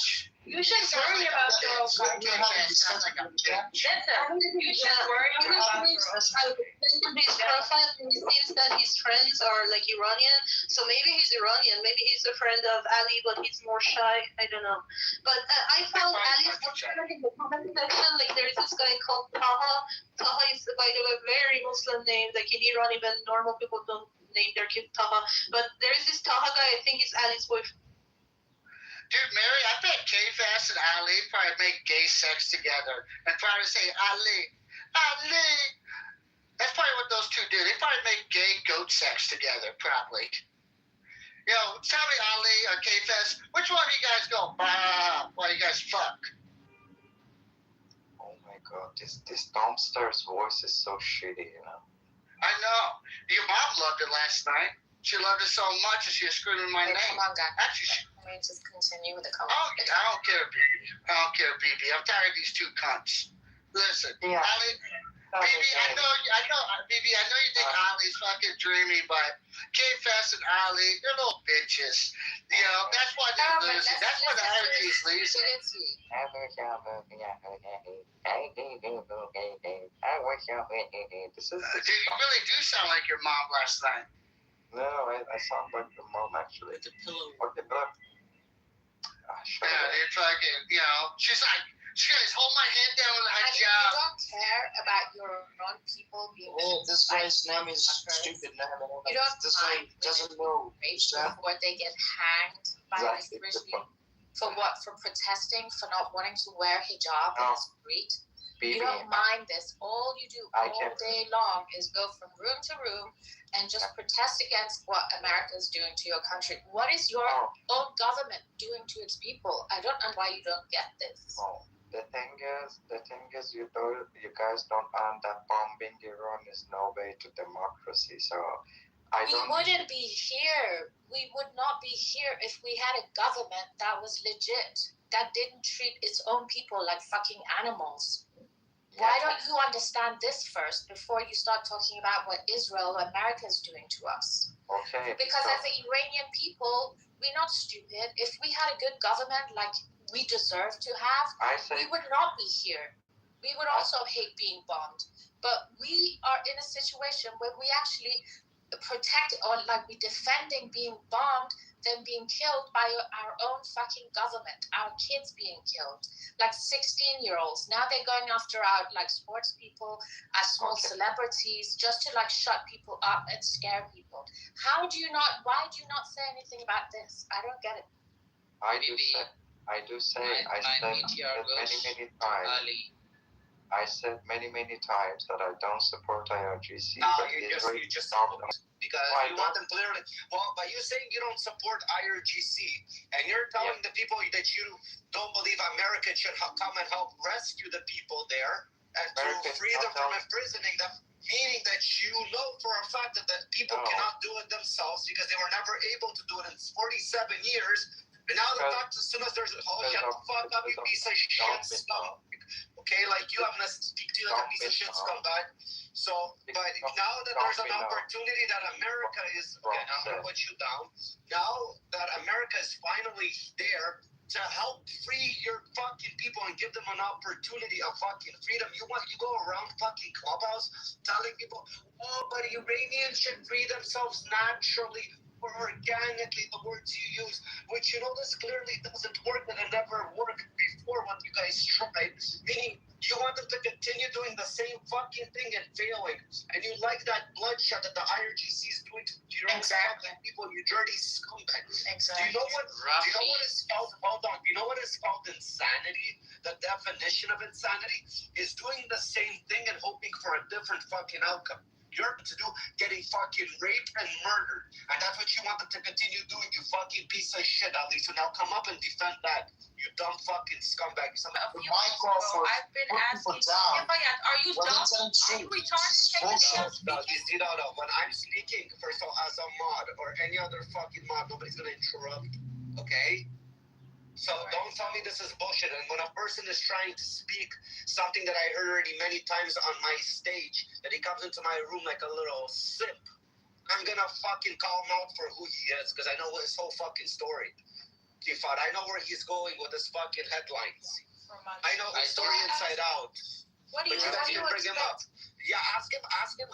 You should worry about your own country. Sounds like a bitch. Listen, you should worry about your own country. His profile, and it seems that his friends are like Iranian, so maybe he's Iranian, maybe he's a friend of Ali, but he's more shy. I don't know. But I found Ali's in the comment section. Like, there's this guy called Taha. Taha is, by the way, a very Muslim name. Like in Iran, even normal people don't name their kid Taha. But there's this Taha guy. I think he's Ali's boyfriend. Dude, Mary, I bet K-Fast and Ali probably make gay sex together and probably say, Ali. That's probably what those two do. They probably make gay goat sex together, probably. You know, tell me, Ali or K-Fast, which one of you guys go, while you guys fuck? Oh my god, this dumpster's voice is so shitty, you know. I know. Your mom loved it last night. She loved it so much that she was screaming my name. Come on, guys. Actually, Let me just continue with the I conversation. don't care, BB. I'm tired of these two cunts. Listen, Yeah. Ali, BB, I know, BB, I know you think Ali's fucking dreamy, but K-Fest and Ali, they're little bitches. You know, that's why they're losing. That's why the IRG's losing. This is. Dude, you really do sound like your mom last night. No, I sound like your mom actually. The pillow. Okay, but Yeah, they're fucking, you know, she's like, she goes, hold my hand down with her You job. don't care about your own people being. This guy's name is stupid name. You don't This guy doesn't know. Before they get hanged by this regime. For what? For protesting, for not wanting to wear hijab in the street. You don't mind this. All you do all day long is go from room to room and just protest against what America is doing to your country. What is your own government doing to its people? I don't know why you don't get this. Oh, the thing is, you guys don't earn that bombing Iran is no way to democracy. So we wouldn't be here. We would not be here if we had a government that was legit, that didn't treat its own people like fucking animals. Why don't you understand this first before you start talking about what Israel or America is doing to us? Okay. Because as the Iranian people, we're not stupid. If we had a good government like we deserve to have, we would not be here. We would also hate being bombed. But we are in a situation where we actually protect or like we're defending being bombed than being killed by our own fucking government, our kids being killed, like 16-year-olds. Now they're going after our like sports people, our small celebrities, just to like shut people up and scare people. Why do you not say anything about this? I don't get it. I do say many times. I said many times that I don't support IRGC. No, you just support because you want them clearly. Well, by you saying you don't support IRGC and you're telling the people that you don't believe America should come and help rescue the people there and to free them from imprisoning them, meaning that you know for a fact that people cannot do it themselves because they were never able to do it in 47 years. And now the fact as soon as there's shut the fuck up, you piece of shit scum. Okay, like you, I'm gonna speak to you like a piece of shit scumbag. So, but now that there's an opportunity that America is, okay, now I'm gonna put you down. Now that America is finally there to help free your fucking people and give them an opportunity of fucking freedom. You go around fucking Clubhouse telling people, oh, but Iranians should free themselves naturally or organically, the words you use, which you know this clearly doesn't work and it never worked before when you guys tried, meaning you want them to continue doing the same fucking thing and failing, and you like that bloodshed that the IRGC is doing to your own fucking people, you dirty scumbag. Exactly. Do you know what is called, hold on, do you know what is called insanity? The definition of insanity is doing the same thing and hoping for a different fucking outcome. You're to do getting fucking raped and murdered. And that's what you want them to continue doing, you fucking piece of shit, Ali. So now come up and defend that. You dumb fucking scumbag. I've been asking, are you dumb? Are you retarded? No. When I'm speaking, first of all, as a mod or any other fucking mod, nobody's gonna interrupt. Okay? So don't tell me this is bullshit. And when a person is trying to speak something that I heard already many times on my stage, that he comes into my room like a little simp, I'm gonna fucking call him out for who he is, because I know his whole fucking story. Kifad, I know where he's going with his fucking headlines. I know his story inside out. What do you bring him up? Yeah, ask him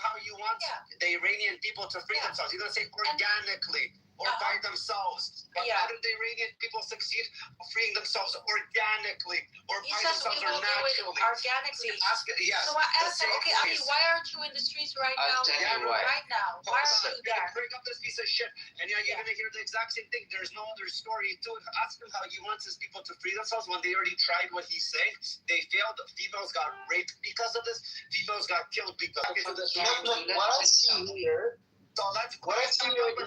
how you want the Iranian people to free themselves. He's gonna say organically. Or by themselves. But how did the Iranian people succeed? Freeing themselves organically or by themselves or naturally. Organically. Yes. So I asked him, okay, Ali, why aren't you in the streets right now? Right now. Why aren't you there? Bring up this piece of shit. And you're going to hear the exact same thing. There's no other story to it. Ask him how he wants his people to free themselves when they already tried what he's saying. They failed. Females got raped because of this. Females got killed because of this. What I see here. So let's go and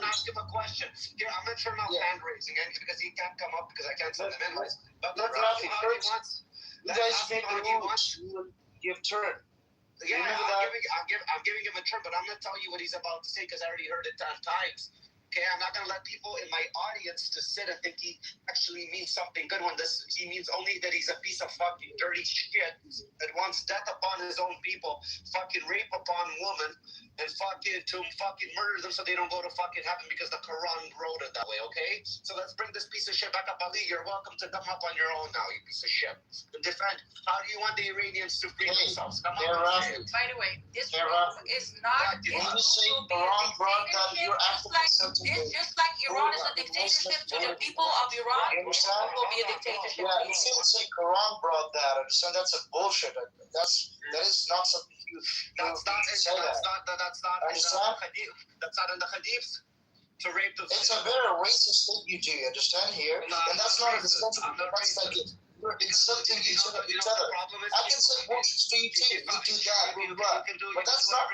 ask him a question. Here, I'm going to turn off hand raising because he can't come up because I can't send him invites. But let's ask him how he wants. You guys make the rules. You give turn. Yeah, I'm giving him a turn, but I'm going to tell you what he's about to say because I already heard it 10 times. Okay, I'm not going to let people in my audience to sit and think he actually means something good when he means only that he's a piece of fucking dirty shit that wants death upon his own people, fucking rape upon women, and fucking murder them so they don't go to fucking heaven because the Quran wrote it that way, okay? So let's bring this piece of shit back up. Ali, you're welcome to come up on your own now, you piece of shit. And defend. How do you want the Iranians to free themselves? Come on. By the way, this room is not... It's just like Iran is a dictatorship to the people of Iran. It will be a dictatorship. Yeah, you shouldn't say Quran brought that. Understand? That's a bullshit. That is not something That's not in the hadiths. To rape the It's a very racist thing you do. Understand here? And that's not a discussion. That's like it. You're insulting each other. I can say bullshit to you too. You do that. But that's not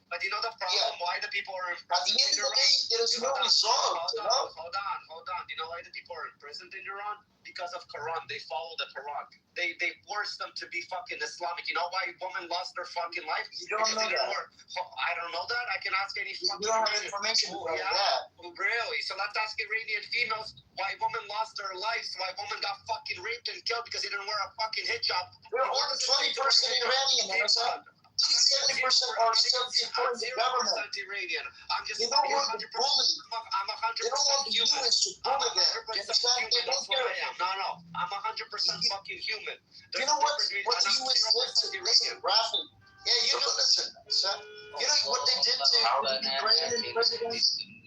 But you know the problem? Why the people are At the end of the day, there is no result. Hold on. You know why the people are imprisoned in Iran? Because of Quran. They follow the Quran. They force them to be fucking Islamic. You know why women lost their fucking life? You don't know that. I don't know that. I can ask any fucking. You don't have information about that. Really? So let's ask Iranian females why women lost their lives, why women got fucking raped and killed because they didn't wear a fucking hijab. We're only 20% Iranian, understand? 70% are still supporting the government. Iranian. I'm just. They don't want to bully. I'm 100%. They don't want the US to bully them. You understand? They don't care. No. I'm 100% fucking human. You know what the US did to listen, Rafi? Yeah, you don't listen, son. You know what they did to the Ukrainian president? They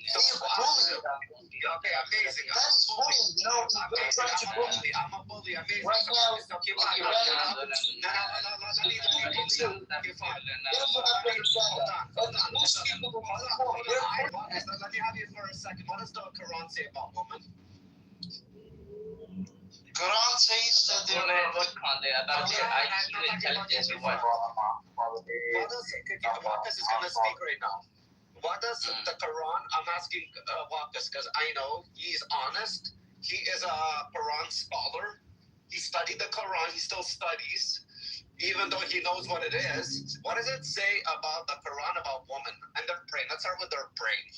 bullied them. Okay, amazing. That is bullying, you know. They're trying to bully me. I'm a bully, amazing. Right now, let me have you for a second. What does the Quran say about women? Quran says that they're about their IQ, intelligence, what? Wakas is going to speak right now. What does the Quran? I'm asking Wakas because I know he's honest. He is a Quran scholar. He studied the Quran. He still studies, even though he knows what it is. What does it say about the Quran about women and their brain? Let's start with their brain.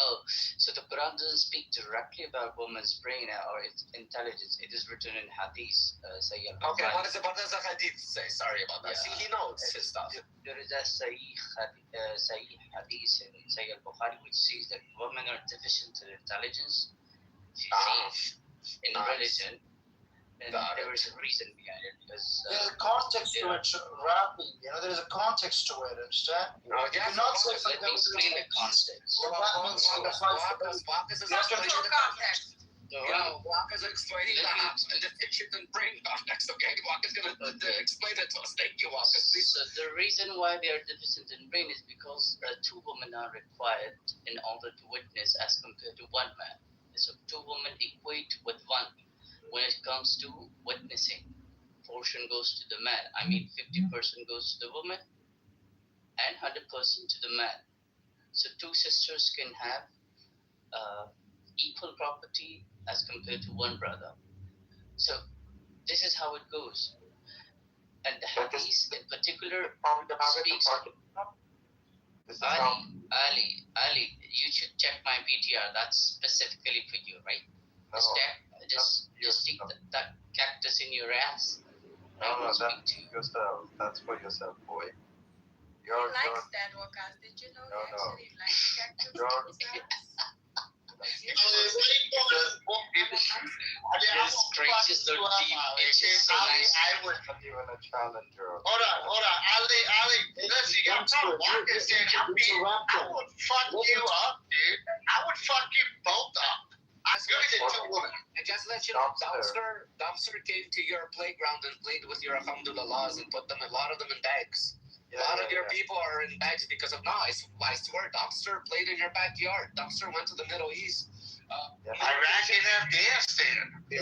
Oh, so the Quran doesn't speak directly about woman's brain or its intelligence. It is written in hadith. Okay, what does the hadith say? Sorry about that. See, he knows his stuff. There is a Sahih hadith in Sahih al-Bukhari which says that women are deficient in intelligence, in religion, and there is a reason behind it. Because there's a context to it, Rafi. You know, there's a context to it, understand? No, yeah, you're not saying let me explain the context. Wakas is explaining the context. Wakas is explaining the deficient in brain context, okay? Wakas is going to explain it to us. Thank you, Wakas. So the reason why they are deficient in brain is because two women are required in order to witness as compared to one man. So two women equate with one. When it comes to witnessing, portion goes to the man. I mean, 50% goes to the woman and 100% to the man. So two sisters can have equal property as compared to one brother. So this is how it goes. And the hadith in particular speaks. Ali, you should check my PTR. That's specifically for you, right? Just stick that cactus in your ass. No, that's yourself. That's for yourself, boy. He likes that, Wakas. Did you know he actually likes cactus? His scratches are deep. It's so nice. I would have given a challenger. Hold on. Ali, listen, you got to Wakas saying I would fuck you up, dude. I would fuck you both up. I'm going to two women. And just let you know, Dumpster came to your playground and played with your alhamdulillahs and put a lot of them in bags. A lot of your people are in bags because of I swear, Dumpster played in your backyard. Dumpster went to the Middle East. Iraq and Afghanistan. You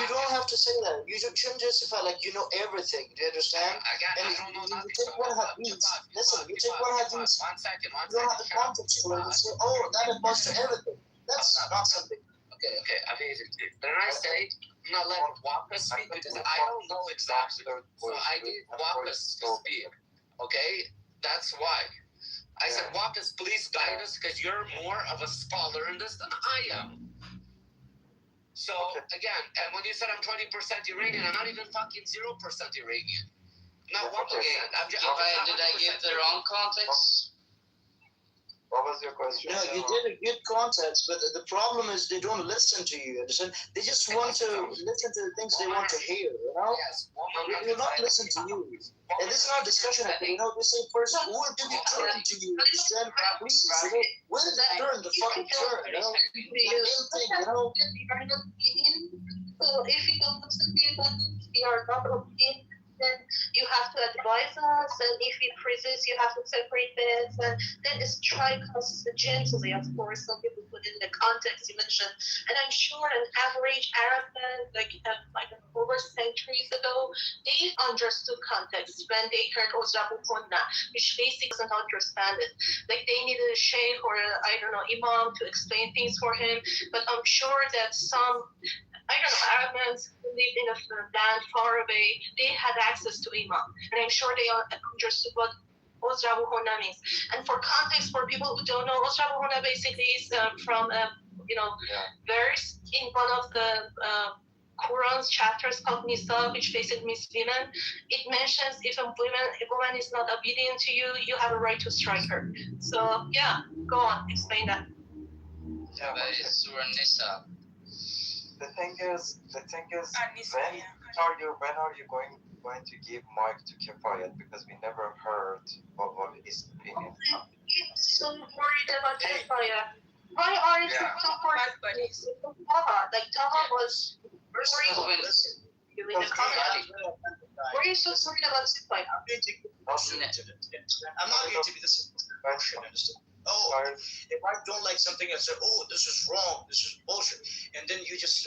don't have to say that. You shouldn't justify like you know everything. Do you understand? Again, I don't know nothing. You take one hadith. Listen, you take one hadith. One second. You don't have the context to it. You say, oh, that applies to everything. That's not something. Okay, amazing. Then I say, I'm not letting Wakas speak because I don't know exactly. So I need Wakas to speak. Okay? That's why. I said, Wakas, please guide us because you're more of a scholar in this than I am. So, again, and when you said I'm 20% Iranian, I'm not even fucking 0% Iranian. Not 1%. Did I give the wrong context? What was your question? No, you did a good context, but the problem is they don't listen to you. Understand? They just want to listen to the things they want to hear. You know, they will not listen to you. And this is not a discussion. You know, they say first, who will give you turn to you? Understand? Please, when is that turn? The fucking turn. You know, the main thing. You know. So if you don't listen to you, we are not obedient. Then you have to advise us, and if we persist, you have to separate this, and then strike us gently. Of course, some people put in the context you mentioned. And I'm sure an average Arab man, like over centuries ago, they understood context when they heard Ozrabu Hunna, which basically doesn't understand it. Like they needed a sheikh or imam to explain things for him. But I'm sure that some Arabs who lived in a land far away, they had access to imam, and I'm sure they understood what Ozrabu Hunna means. And for context, for people who don't know, Ozrabu Hunna basically is from verse in one of the Quran's chapters called Nisa, which basically means women. It mentions if a woman is not obedient to you, you have a right to strike her. So yeah, go on, explain that. Yeah, that is Surah Nisa. The thing is, when are you going to give mic to Kifayat? Because we never heard what his opinion. I'm so worried about Kifayat. Why aren't you so worried about Taha? Like Taha was worried in the comments. Why are you so worried about Kifayat? I'm not here to be this bullshit, understand? Oh, if I don't like something, I say, oh, this is wrong, this is bullshit. And then you just,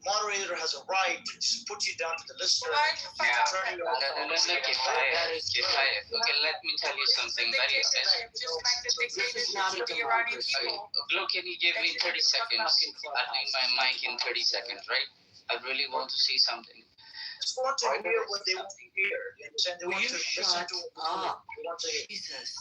moderator has a right to just put you down to the listener. Okay, let me tell you something very Look, can you give me 30 seconds? I'll need my mic in 30 seconds, right? I really want to say something. Just want to hear what they want to hear. They want to listen to up? Jesus.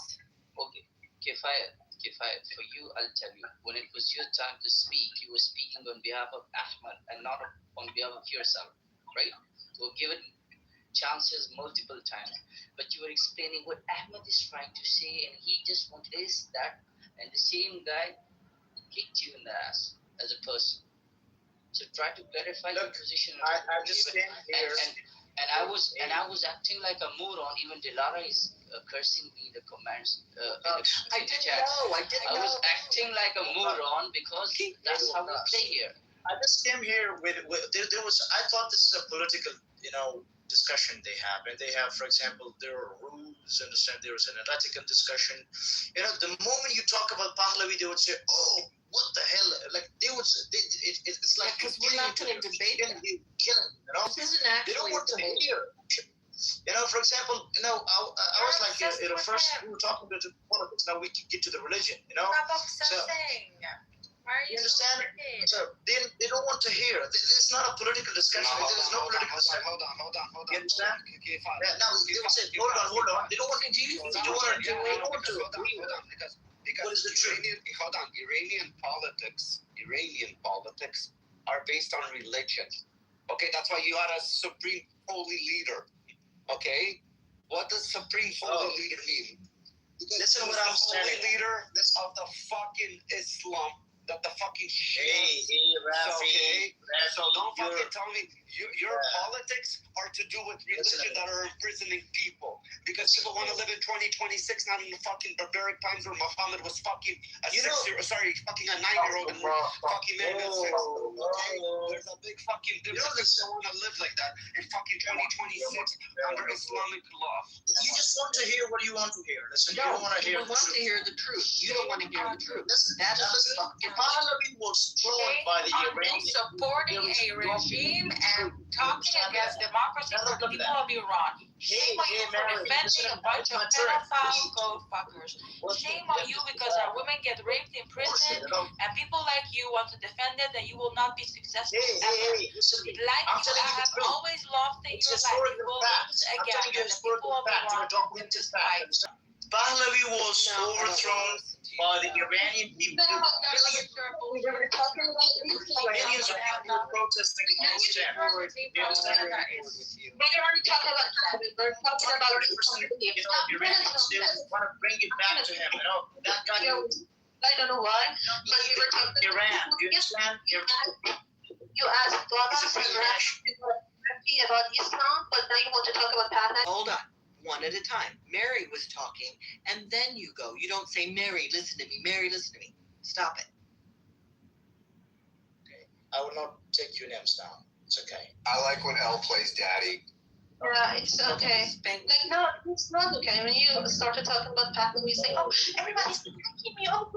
Okay. Kifayat, for you, I'll tell you, when it was your time to speak, you were speaking on behalf of Ahmad and not on behalf of yourself, right? You were given chances multiple times, but you were explaining what Ahmad is trying to say, and he just wanted this, that, and the same guy kicked you in the ass as a person. So try to clarify your position. I just came here. And I was acting like a moron. Even Dilara is cursing me in the comments. I didn't know. I was acting like a moron because that's how we play here. I just came here with there was. I thought this is a political, discussion they have, and they have, for example, there are rules. Understand? There is an ethical discussion. The moment you talk about Pahlavi, they would say, "Oh, what the hell?" Like they would say, it's like because we're not going to debate that. This isn't actually. They don't want to hear. For example, I was like, first we were talking about politics. Now we can get to the religion. So, you understand? So they don't want to hear. It's not a political discussion. There's no political discussion. Hold on. You understand? Now they would say, hold on. They don't want to. Because Iranian politics are based on religion. Okay, that's why you had a supreme holy leader. Okay, what does supreme holy leader mean? Listen, what I'm saying. Holy leader of the fucking Islam. That the fucking shit. Rafi. So don't fucking tell me your politics are to do with religion that are imprisoning people. Because people want to live in 2026, not in the fucking barbaric times where Muhammad was fucking a 9-year-old and fucking man at 6. Okay? There's a big fucking difference. People don't want to live like that in fucking 2026 under Islamic law. You just want to hear what you want to hear. Listen, you don't want to hear the truth. To hear the truth. You don't want to hear the truth. That's fucking Pahlavi was thrown by the Iranians. Supporting a regime and talking against democracy for the people of Iran. Shame on you for defending a bunch of pedophile code fuckers. Shame on you because our women get raped in prison and people like you want to defend it and you will not be successful. Listen, like you, I have always loved in your life. You will lose again. And the people of Iran will just fight. Pahlavi was overthrown by the Iranian people. Millions of people protesting against him. We're already talking about that. We're talking about the Iranians. They want to bring it back to him. That guy. I don't know why, but we were talking Iran. Do you understand? You asked about Islam, but now you want to talk about Pahlavi. Hold on. One at a time. Mary was talking, and then you go. You don't say, Mary, listen to me. Mary, listen to me. Stop it. Okay. I will not take your names down. It's okay. I like when Elle plays daddy. Yeah, it's okay. Like, no, it's not okay. When you started talking about Pablo, we say, oh, everybody's attacking me. Oh,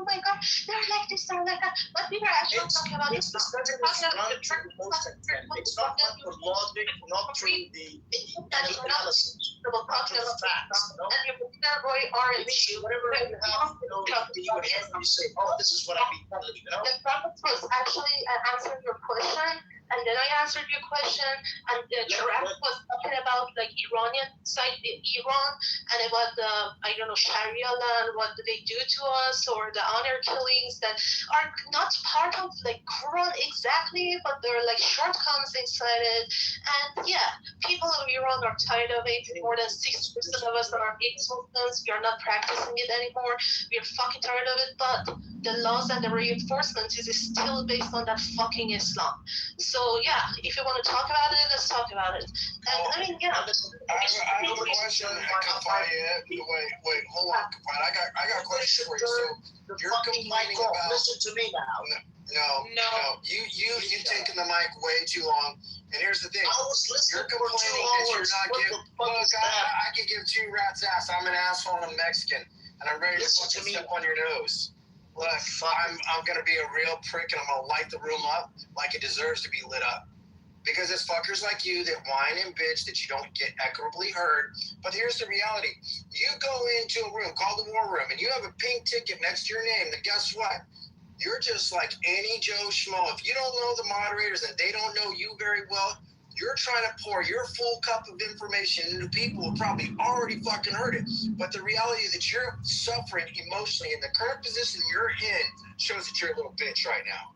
my God, they're like this, they're like that. But we were actually talking about it's the sentiments run through the most intent. It's not run through logic, not through the analysis, not through the facts. No? And your boy are an issue. Whatever you have, you say, oh, this is what I've been telling you. The problem was actually answering your question, and then I answered your question, and the Giraffe was talking about like Iranian side, Iran, and about the Sharia law and what do they do to us, or the honor killings that are not part of like Quran exactly, but there are like shortcomings inside it. And yeah, people of Iran are tired of it. More than 60% of us are ex-Muslims. We are not practicing it anymore. We are fucking tired of it. But the laws and the reinforcement is still based on that fucking Islam. So yeah, if you want to talk about it, let's talk about it. And I mean, yeah. I have a question, Kafaya. Wait, hold on, Kafaya. I got a question for you. So you're complaining about. Listen to me now. No. You've taken the mic way too long. And here's the thing. You're complaining that you're not giving. Look, I can give two rats ass. I'm an asshole and I'm Mexican, and I'm ready to fucking step on your nose. Look, I'm gonna be a real prick, and I'm gonna light the room up like it deserves to be lit up. Because it's fuckers like you that whine and bitch that you don't get equitably heard. But here's the reality. You go into a room called the War Room, and you have a pink ticket next to your name, then guess what? You're just like any Joe Schmo. If you don't know the moderators and they don't know you very well, you're trying to pour your full cup of information into people who probably already fucking heard it. But the reality is that you're suffering emotionally, and the current position you're in shows that you're a little bitch right now.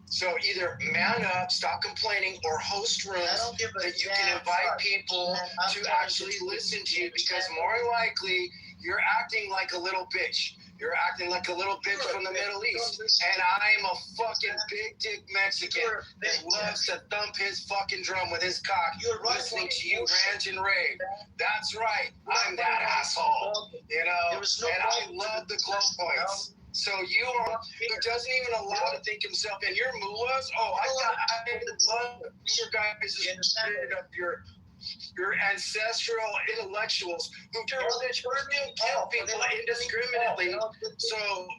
So either man up, stop complaining, or host rooms that you can invite people to actually listen to you, because more likely you're acting like a little bitch. You're acting like a little bitch from the Middle East. And I'm a fucking big dick Mexican that loves to thump his fucking drum with his cock, listening to you rant and rave. That's right. I'm that asshole. You know? And I love the glow points. So you are, who doesn't even allow to think himself, and your mullahs, I love your guys' spirit of your ancestral intellectuals who still kill people indiscriminately. So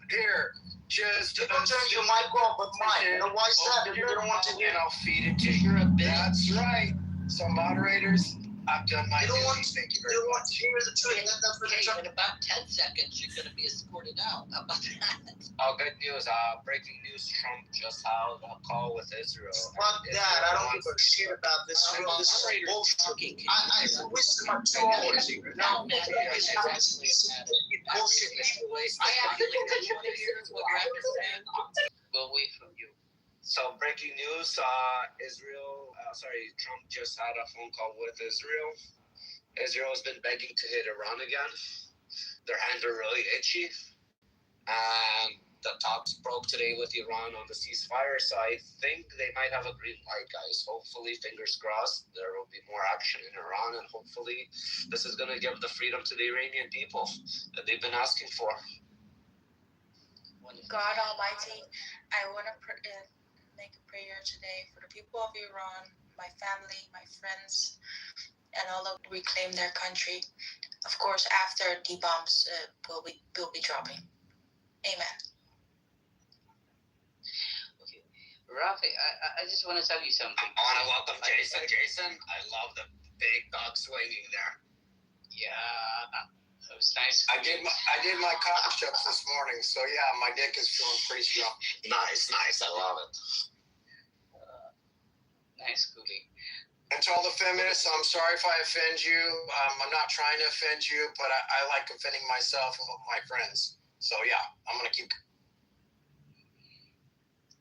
here, just you don't turn your mic off with mine. You know why is that? You don't want to hear. And I'll feed it to you. That's right. So moderators, I've done my duty. Thank you very much. You don't want to hear the truth. In about 10 seconds, you're going to be escorted out. How about that? Good news. Breaking news: Trump just held a call with Israel. Fuck that. I don't give a shit about this. This is bullshit. I wasted my 2 hours. Now, bullshit. We'll wait from you. So, breaking news: Trump just had a phone call with Israel. Israel has been begging to hit Iran again. Their hands are really itchy. And the talks broke today with Iran on the ceasefire, so I think they might have a green light, guys. Hopefully, fingers crossed, there will be more action in Iran, and hopefully this is going to give the freedom to the Iranian people that they've been asking for. God Almighty, I want to make a prayer today for the people of Iran, my family, my friends, and all of reclaim their country. Of course, after the bombs will be dropping. Amen. Okay, Rafi, I just want to tell you something. I want to welcome Jason. Jason, I love the big dog swinging there. Yeah, it was nice. I did my cock ups this morning, so yeah, my dick is feeling pretty strong. Nice. I love it. Nice, Cookie. And to all the feminists, I'm sorry if I offend you. I'm not trying to offend you, but I like offending myself and my friends. So yeah, I'm gonna keep.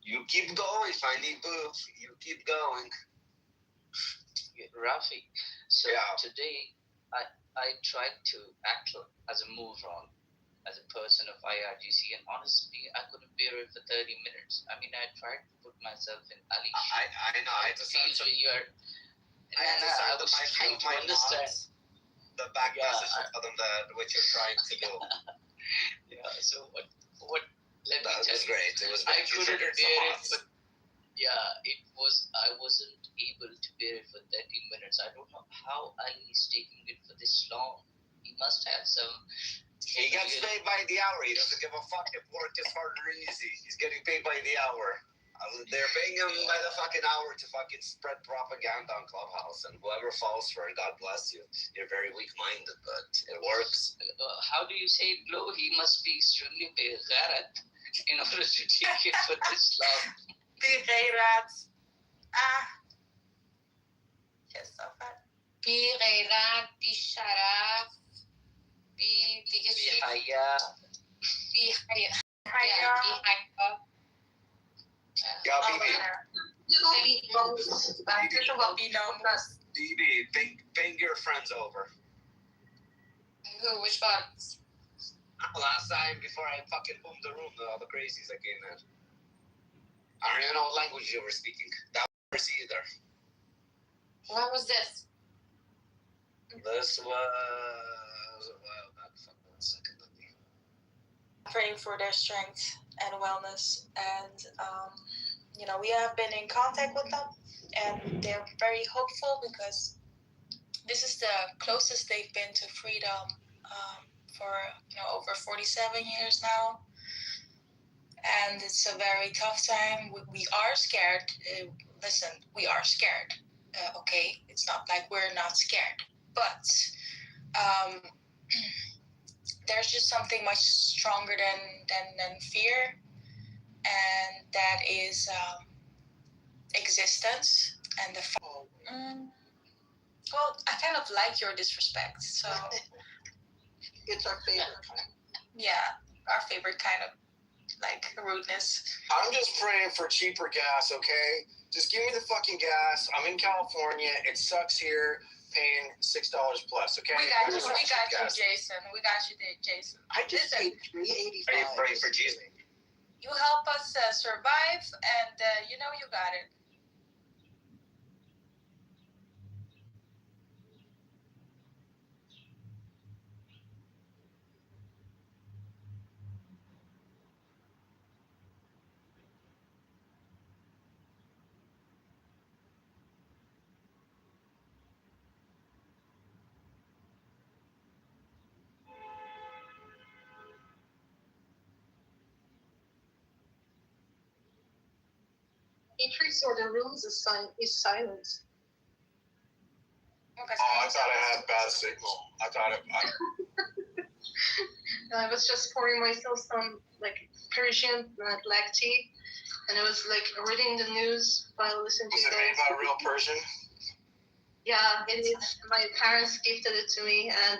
You keep going, Finding Booth. You keep going. Rafi, so yeah. Today I tried to act as a moron, as a person of IRGC, and honestly, I couldn't bear it for 30 minutes. I mean, I tried to put myself in Ali's shoes. I know. I was trying to understand the back message of them what you're trying to do. Yeah. So what? Let me tell you. It was great. It was. I couldn't bear it, but yeah, it was. I wasn't able to bear it for 30 minutes. I don't know how Ali is taking it for this long. He must have some. He gets paid by the hour. He doesn't give a fuck if work is hard or easy. He's getting paid by the hour. They're paying him by the fucking hour to fucking spread propaganda on Clubhouse, and whoever falls for it, God bless you. You're very weak-minded, but it works. How do you say it, Glo? He must be extremely begarat in order to take it for this long. Begarat. Just so fun. Begarat, Bisharaf, Bihaya. BB, bring your friends over. Who? Which ones? Last time, before I fucking boomed the room, all the crazies that came in. I don't even know what language you were speaking. That was either. When was this? This was a while back. One second. Praying for their strength and wellness, and we have been in contact with them, and they're very hopeful because this is the closest they've been to freedom for over 47 years now, and it's a very tough time. We are scared. Listen, we are scared. Okay, it's not like we're not scared, but there's just something much stronger than fear, and that is existence and the well, I kind of like your disrespect, so it's our favorite kind. Yeah, our favorite kind of like rudeness. I'm just praying for cheaper gas, okay? Just give me the fucking gas. I'm in California. It sucks here paying $6 plus, okay? We got you, Jason. We got you, Jason. I just paid $3.85. Are you praying for Jesus? You help us survive, and you got it. Entry for the rooms is silent. Okay, I thought I had bad signal. I was just pouring myself some Persian black tea, and I was reading the news while listening to Was it made by real Persian? Yeah, it is. My parents gifted it to me, and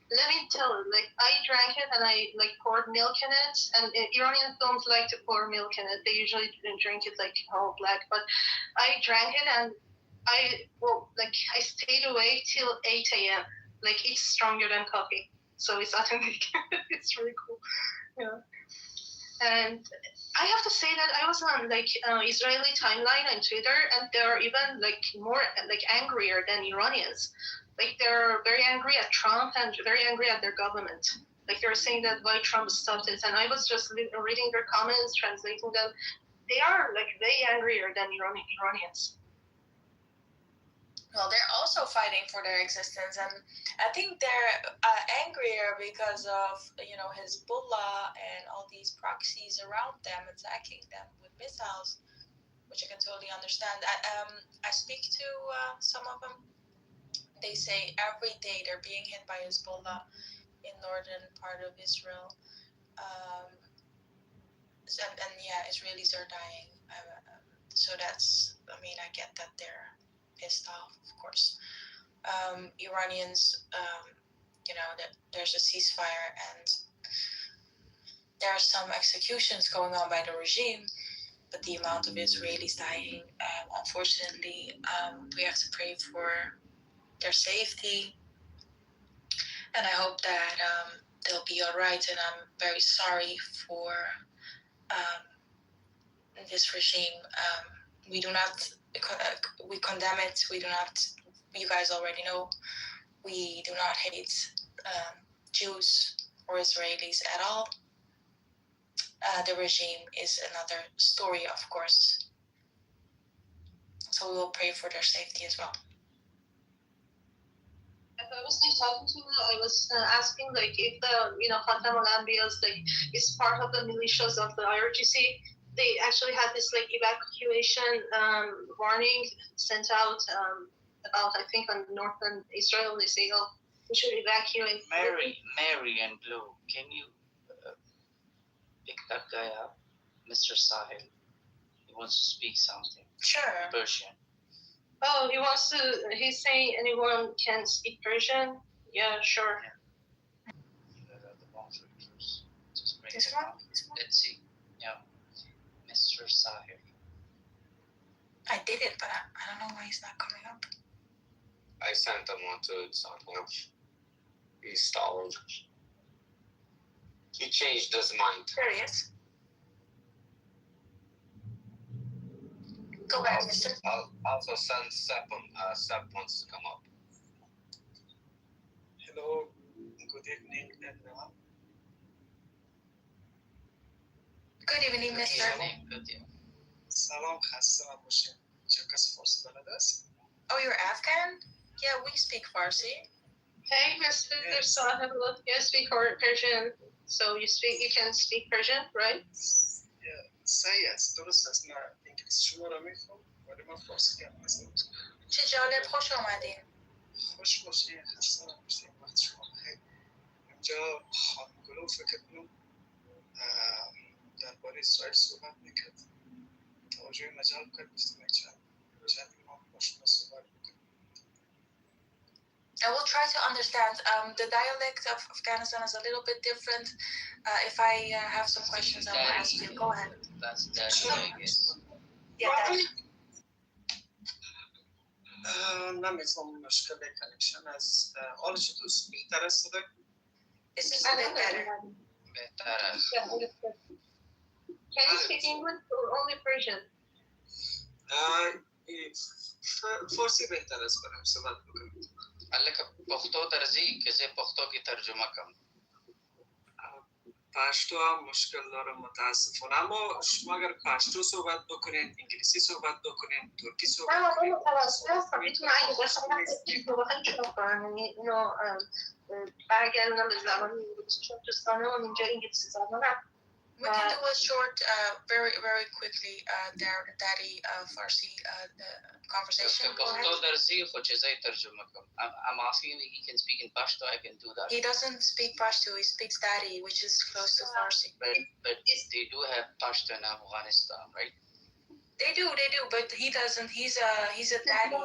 let me tell you, I drank it and I poured milk in it, and Iranians don't like to pour milk in it. They usually drink it all black, but I drank it and I stayed awake till 8 a.m. It's stronger than coffee, so it's authentic. It's really cool. Yeah. And I have to say that I was on Israeli timeline on Twitter, and they're even more angrier than Iranians. They're very angry at Trump and very angry at their government. They're saying that why Trump stopped it, and I was just reading their comments, translating them. They are way angrier than Iranians. Well, they're also fighting for their existence, and I think they're angrier because of Hezbollah and all these proxies around them attacking them with missiles, which I can totally understand. I speak to some of them. They say every day they're being hit by Hezbollah in northern part of Israel, and yeah, Israelis are dying. So that's, I get that they're pissed off, of course. Iranians, that there's a ceasefire and there are some executions going on by the regime, but the amount of Israelis dying, unfortunately, we have to pray for their safety, and I hope that they'll be all right. And I'm very sorry for this regime. We do not. We condemn it. We do not. You guys already know. We do not hate Jews or Israelis at all. The regime is another story, of course. So we will pray for their safety as well. I was talking to her, I was asking like if the Khatam al-Anbiya is part of the militias of the IRGC. They actually had this like evacuation warning sent out about I think on northern Israel. They say, oh, we should evacuate. Mary and Blue, can you pick that guy up, Mr. Sahil? He wants to speak something. Sure. Persian. Oh, he's saying anyone can speak Persian? Yeah, sure. This one? Let's see. Yeah. Mr. Sahil. I did it, but I don't know why he's not coming up. I sent him one to something. He's stalling. He changed his mind. There he is. Go back, mister. I'll also send Sep. Sep wants to come up. Hello. Good evening, everyone. Good evening, mister. Good evening. سلام خسته نباشید. چه کسی فارسی بلد است؟ Oh, you're Afghan? Yeah, we speak Farsi. Hey, Mr. Sahib, you speak Persian, so you can speak Persian, right? صحیح است، درست است. من انگلیسی شما را میفهم ولی من فارسی هم هستم. چه جالب، خوش آمدین. خوش باشید، خسته نباشید. وقت شما بخیر. اینجا خانم گلو فکر کنم درباره اسرائیل صحبت میکرد. توجه مجال کرد بستیم چند ما با شما صحبت میکنم. I will try to understand. The dialect of Afghanistan is a little bit different. If I have some questions, I will ask you. Go ahead. That's I guess. Yeah, نمیتونم مشکل کنکشن از حال چطور بهتر است صدا؟ This is a bit better. بهتر. Can you speak English or only Persian? فارسی بهتر است برام صحبت بکنم. الکه پښتو درځي که زه پښتو کې ترجمه کوم. پشتو هم مشکل دارم متاسفانه، اما شما اگر پشتو صحبت بکنین، انگلیسی صحبت بکنین، ترکی صحبت بکنین. من متوسط هستم، میتونم اگه باشم واقعا چرا کنم، اینو برگردونم به زبان انگلیسی چون دوستانم اینجا انگلیسی زبانم. We can do a short, very, very quickly, Daddy Farsi conversation. پښتو درځي خو چې زه ترجمه کوم. I'm asking if he can speak in Pashto. I can do that. He doesn't speak Pashto. He speaks Dari, which is close to Farsi. But they do have Pashto in Afghanistan, right? They do, but he doesn't. He's a Dari.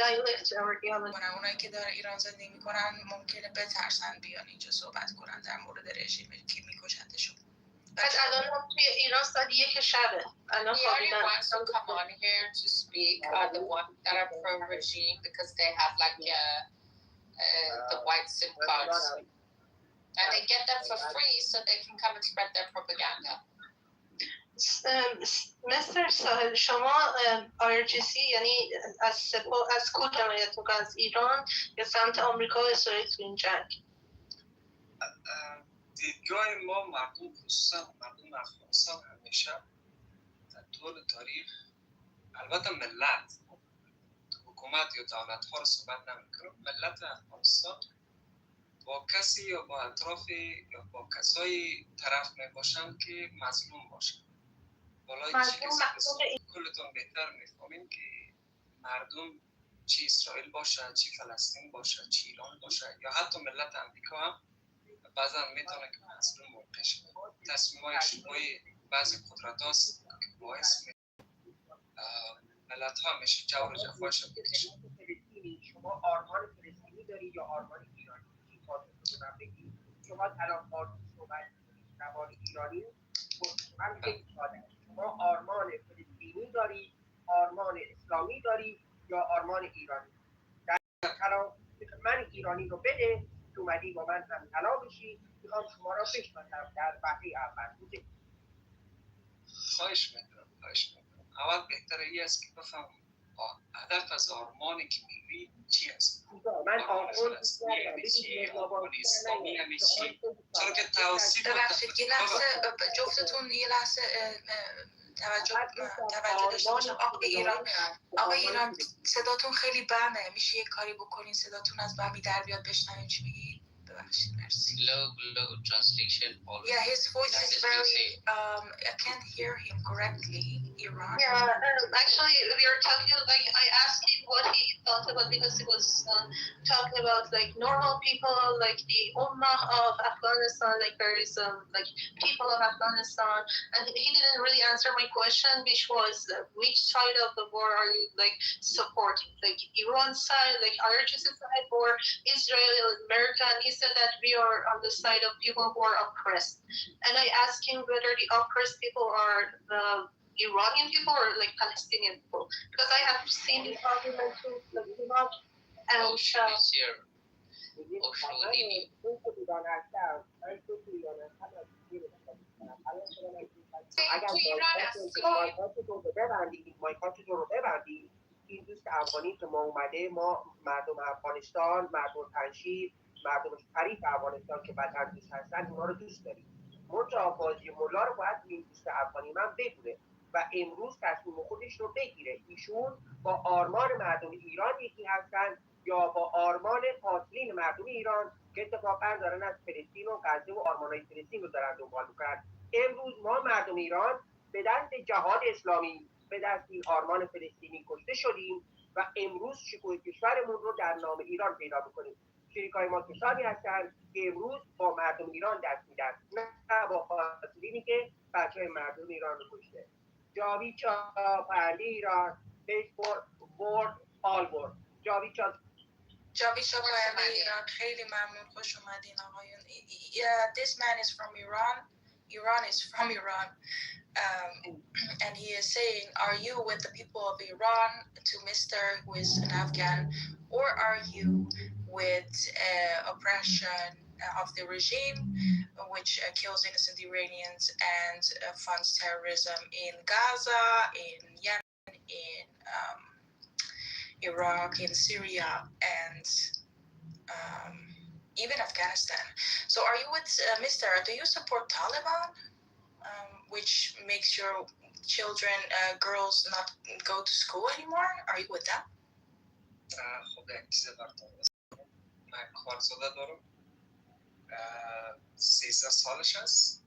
Dialect or dialect. اونایی که در ایران زندگی میکنن ممکنه بترسن بیان اینجا صحبت کنن در مورد رژیم که میکشندشون. بعد الان توی ایران ساعت 1 شبه. الان خوابیدن. The only ones who come on here to speak are the ones that are pro-regime because they have like the white SIM cards. And they get them for free so they can come and spread their propaganda. مستر ساحل، شما IRGC یعنی از کجا حمایت از ایران یا سمت آمریکا و اسرائیل تو این جنگ؟ دیدگاه ما مردم، خصوصا مردم افغانستان، همیشه در طول تاریخ، البته ملت، حکومت یا دولت ها رو صحبت نمی‌کنم، ملت افغانستان با کسی یا با اطراف یا با کسایی طرف میباشن که مظلوم باشن. بالای چی کسی کلتون بهتر میفهمین که مردم چی اسرائیل باشه، چی فلسطین باشه، چی ایران باشه یا حتی ملت امریکا هم بعضا میتونه که مظلوم واقع شه. تصمیم‌های اشتباهی بعضی قدرت هاست که باعث ملت ها میشه جور و جفاش بکشه. شما آرمان فلسطینی داری یا آرمان ایرانی؟ شما الان فارسی صحبت زبان ایرانی من خیلی ساده. شما آرمان فلسطینی داری، آرمان اسلامی داری یا آرمان ایرانی؟ در کلام من ایرانی رو بده که اومدی با من هم طلا بشی، میخوام شما را بشناسم در بحث اول. خواهش میکنم. اول بهتره ای است که بفهم هدف از آرمانی که میگی چی است؟ من آرمان اسلامی یعنی چی؟ چرا که توصیف ببخشید یه لحظه جفتتون یه لحظه توجه داشته باشم. آقای ایران صداتون خیلی بمه، میشه یه کاری بکنین صداتون از بمی در بیاد بشنویم چی میگی؟ ببخشید مرسی. Low translation. Yeah, his voice is very I can't hear him correctly. Iran. Yeah, actually we are talking like I asked him what he thought about because he was talking about like normal people, like the ummah of Afghanistan, like there is like people of Afghanistan, and he didn't really answer my question, which was which side of the war are you like supporting, like Iran side, like IRGC side, or Israel, America? And he said that we are on the side of people who are oppressed. And I asked him whether the oppressed people are the Iranian people or like Palestinian people, because I have seen the argument too, like Iraq and مایکاتو رو ببندی. این دوست افغانی که ما اومده، ما مردم افغانستان، مردم پنشیر، مردم شریف افغانستان که وطن دوست هستن، اونا رو دوست داریم. منتها بازی مولا رو باید این دوست افغانی من بدونه و امروز تصمیم خودش رو بگیره. ایشون با آرمان مردم ایران یکی هستن یا با آرمان قاتلین مردم ایران که اتفاقا دارن از فلسطین و غزه و آرمانهای فلسطین رو دارن دنبال میکنن. امروز ما مردم ایران به دست جهاد اسلامی، به دست این آرمان فلسطینی کشته شدیم و امروز شکوه کشورمون رو در نام ایران پیدا میکنیم. شریکای ما کسانی هستند که امروز با مردم ایران دست میدن، نه با قاتلینی که بچه مردم ایران رو کشته. جاویچا پرنده ایران پیسپور بورد آل بورد. جاویچا پرنده ایران، خیلی ممنون، خوش اومدین آقایون. This man is from Iran. Iran is from Iran. And he is saying, are you with the people of Iran, to Mr. who is an Afghan, or are you with oppression of the regime, which kills innocent Iranians and funds terrorism in Gaza, in Yemen, in Iraq, in Syria, and even Afghanistan. So are you with Mr. Do you support Taliban, which makes your children, girls, not go to school anymore? Are you with them? خب یک چیز براتون من کارزاده دارم 13 سالش است.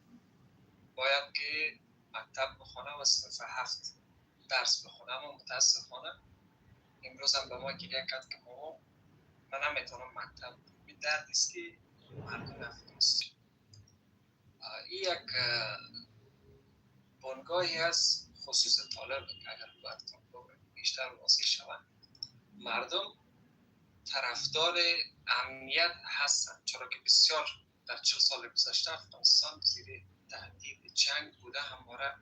باید که مکتب بخونه و صنف 7 درس بخونه، اما متاسفانه امروز هم به ما گریه کرد که ما من نمیتونم مکتب. این درد است که مردم افغانستان این یک بنگاهی هست خصوص طالب که اگر باید بیشتر واضح شود. مردم طرفدار امنیت هستند، چرا که بسیار در 40 سال گذشته افغانستان زیر تهدید جنگ بوده، همواره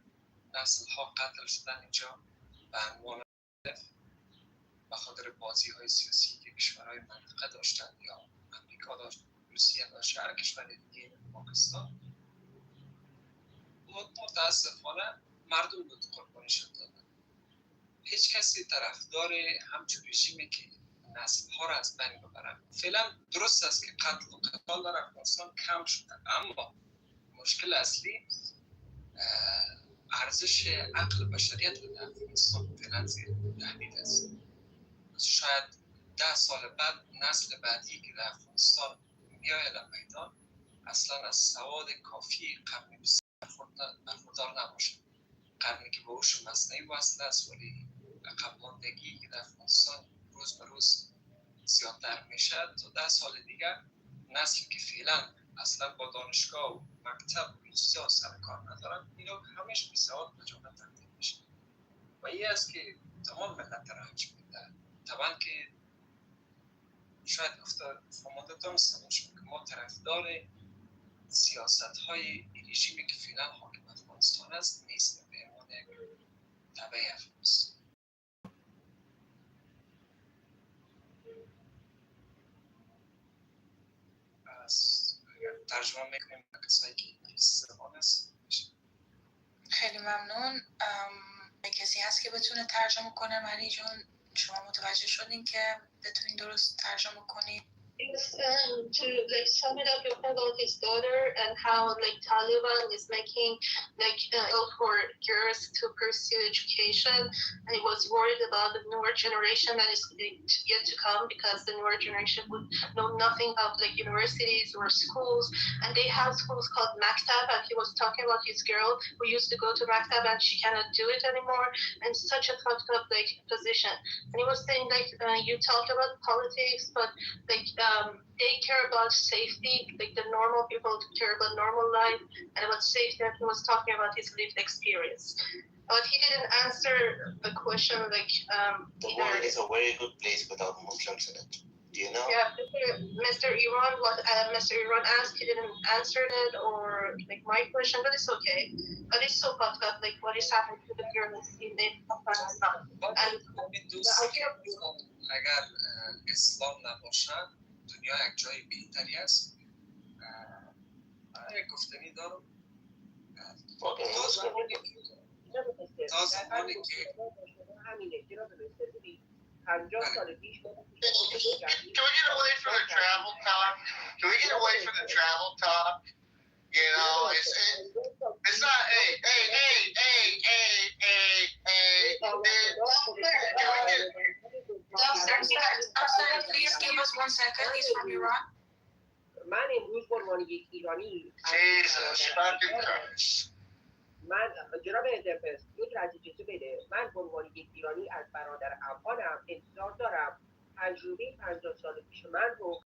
نسل‌ها قتل شدن اینجا به عنوان به خاطر بازی‌های سیاسی که کشورهای منطقه داشتند یا امریکا داشت، روسیه داشت، هر کشور دیگه، پاکستان. متاسفانه مردم بود قربانیشان دادن. هیچ کسی طرفدار همچون رژیمی که نسل‌ها را از بین ببرن. فعلا درست است که قتل و قتال در افغانستان کم شده، اما مشکل اصلی ارزش عقل بشریت در افغانستان فعلا زیر تهدید است. شاید 10 سال بعد نسل بعدی که در افغانستان میآید در میدان اصلا از سواد کافی قرن 20 برخوردار نباشد. قرنی که به هوش مصنوعی وصل است، ولی عقب ماندگی که در افغانستان روز به روز زیادتر میشه. تا 10 سال دیگر نسلی که فعلا اصلا با دانشگاه و مکتب و چیزا سر کار ندارن، اینا همش بی‌سواد به جامعه تبدیل میشه و این است که تمام ملت رنج میده. طبعا که شاید فهمانده دانسته باشم که ما طرفدار سیاست های رژیمی که فعلا حاکم افغانستان است نیست، به عنوان تبع افغانستان. ترجمه میکنیم به کسایی که انگلیسی زبان است. خیلی ممنون. کسی هست که بتونه ترجمه کنه؟ مری جون شما متوجه شدین که بتونین درست ترجمه کنید؟ To like sum it up about his daughter and how like Taliban is making like for girls to pursue education, and he was worried about the newer generation that is yet to come because the newer generation would know nothing of like universities or schools, and they have schools called Maktab, and he was talking about his girl who used to go to Maktab and she cannot do it anymore, and such a fucked up like position. And he was saying like you talk about politics, but like they care about safety, like the normal people care about normal life and about safety, and he was talking about his lived experience. But he didn't answer the question like the world is a very good place without Muslims in it. Do you know? Yeah, Mr. Iran, what Mr. Iran asked, he didn't answer it, or like my question, but it's okay. But it's so fucked up, like what is happening to the girls in Afghanistan. And اگر اسلام نباشد دنیا یک جای بهتری است. یک گفتنی دارم تا زمانی که همینه جناب مستر بودی 50 سال پیش Can we get away from the travel talk? Can we get away from the travel talk? You know, it's not, hey. Please give us 1 second. He's from Iran. من امروز به عنوان یک ایرانی من جناب انترپرس یک لحظه اجازه بده. من به عنوان یک ایرانی از برادر افغانم انتظار دارم تجربه 50 سال پیش من رو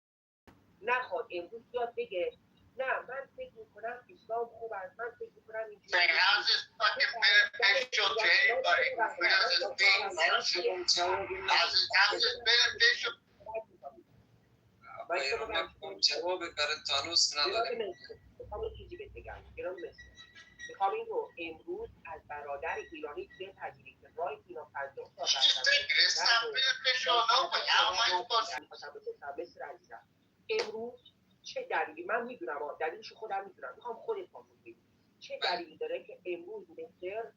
نخواد امروز بیاد بگه نه من فکر میکنم اسلام خوب است، من فکر میکنم اینجوری. How's this fucking beneficial to anybody who doesn't think? How's this beneficial? جواب برای تانوس نداریم. میخوام چیزی بهت بگم جناب مستر، میخوام این رو امروز از برادر ایرانی بپذیرید که راه اینا 50 سال امروز چه دلیلی، من میدونم دلیلش خودم میدونم، میخوام خودت پاسخ بدی چه دلیلی داره که امروز مستر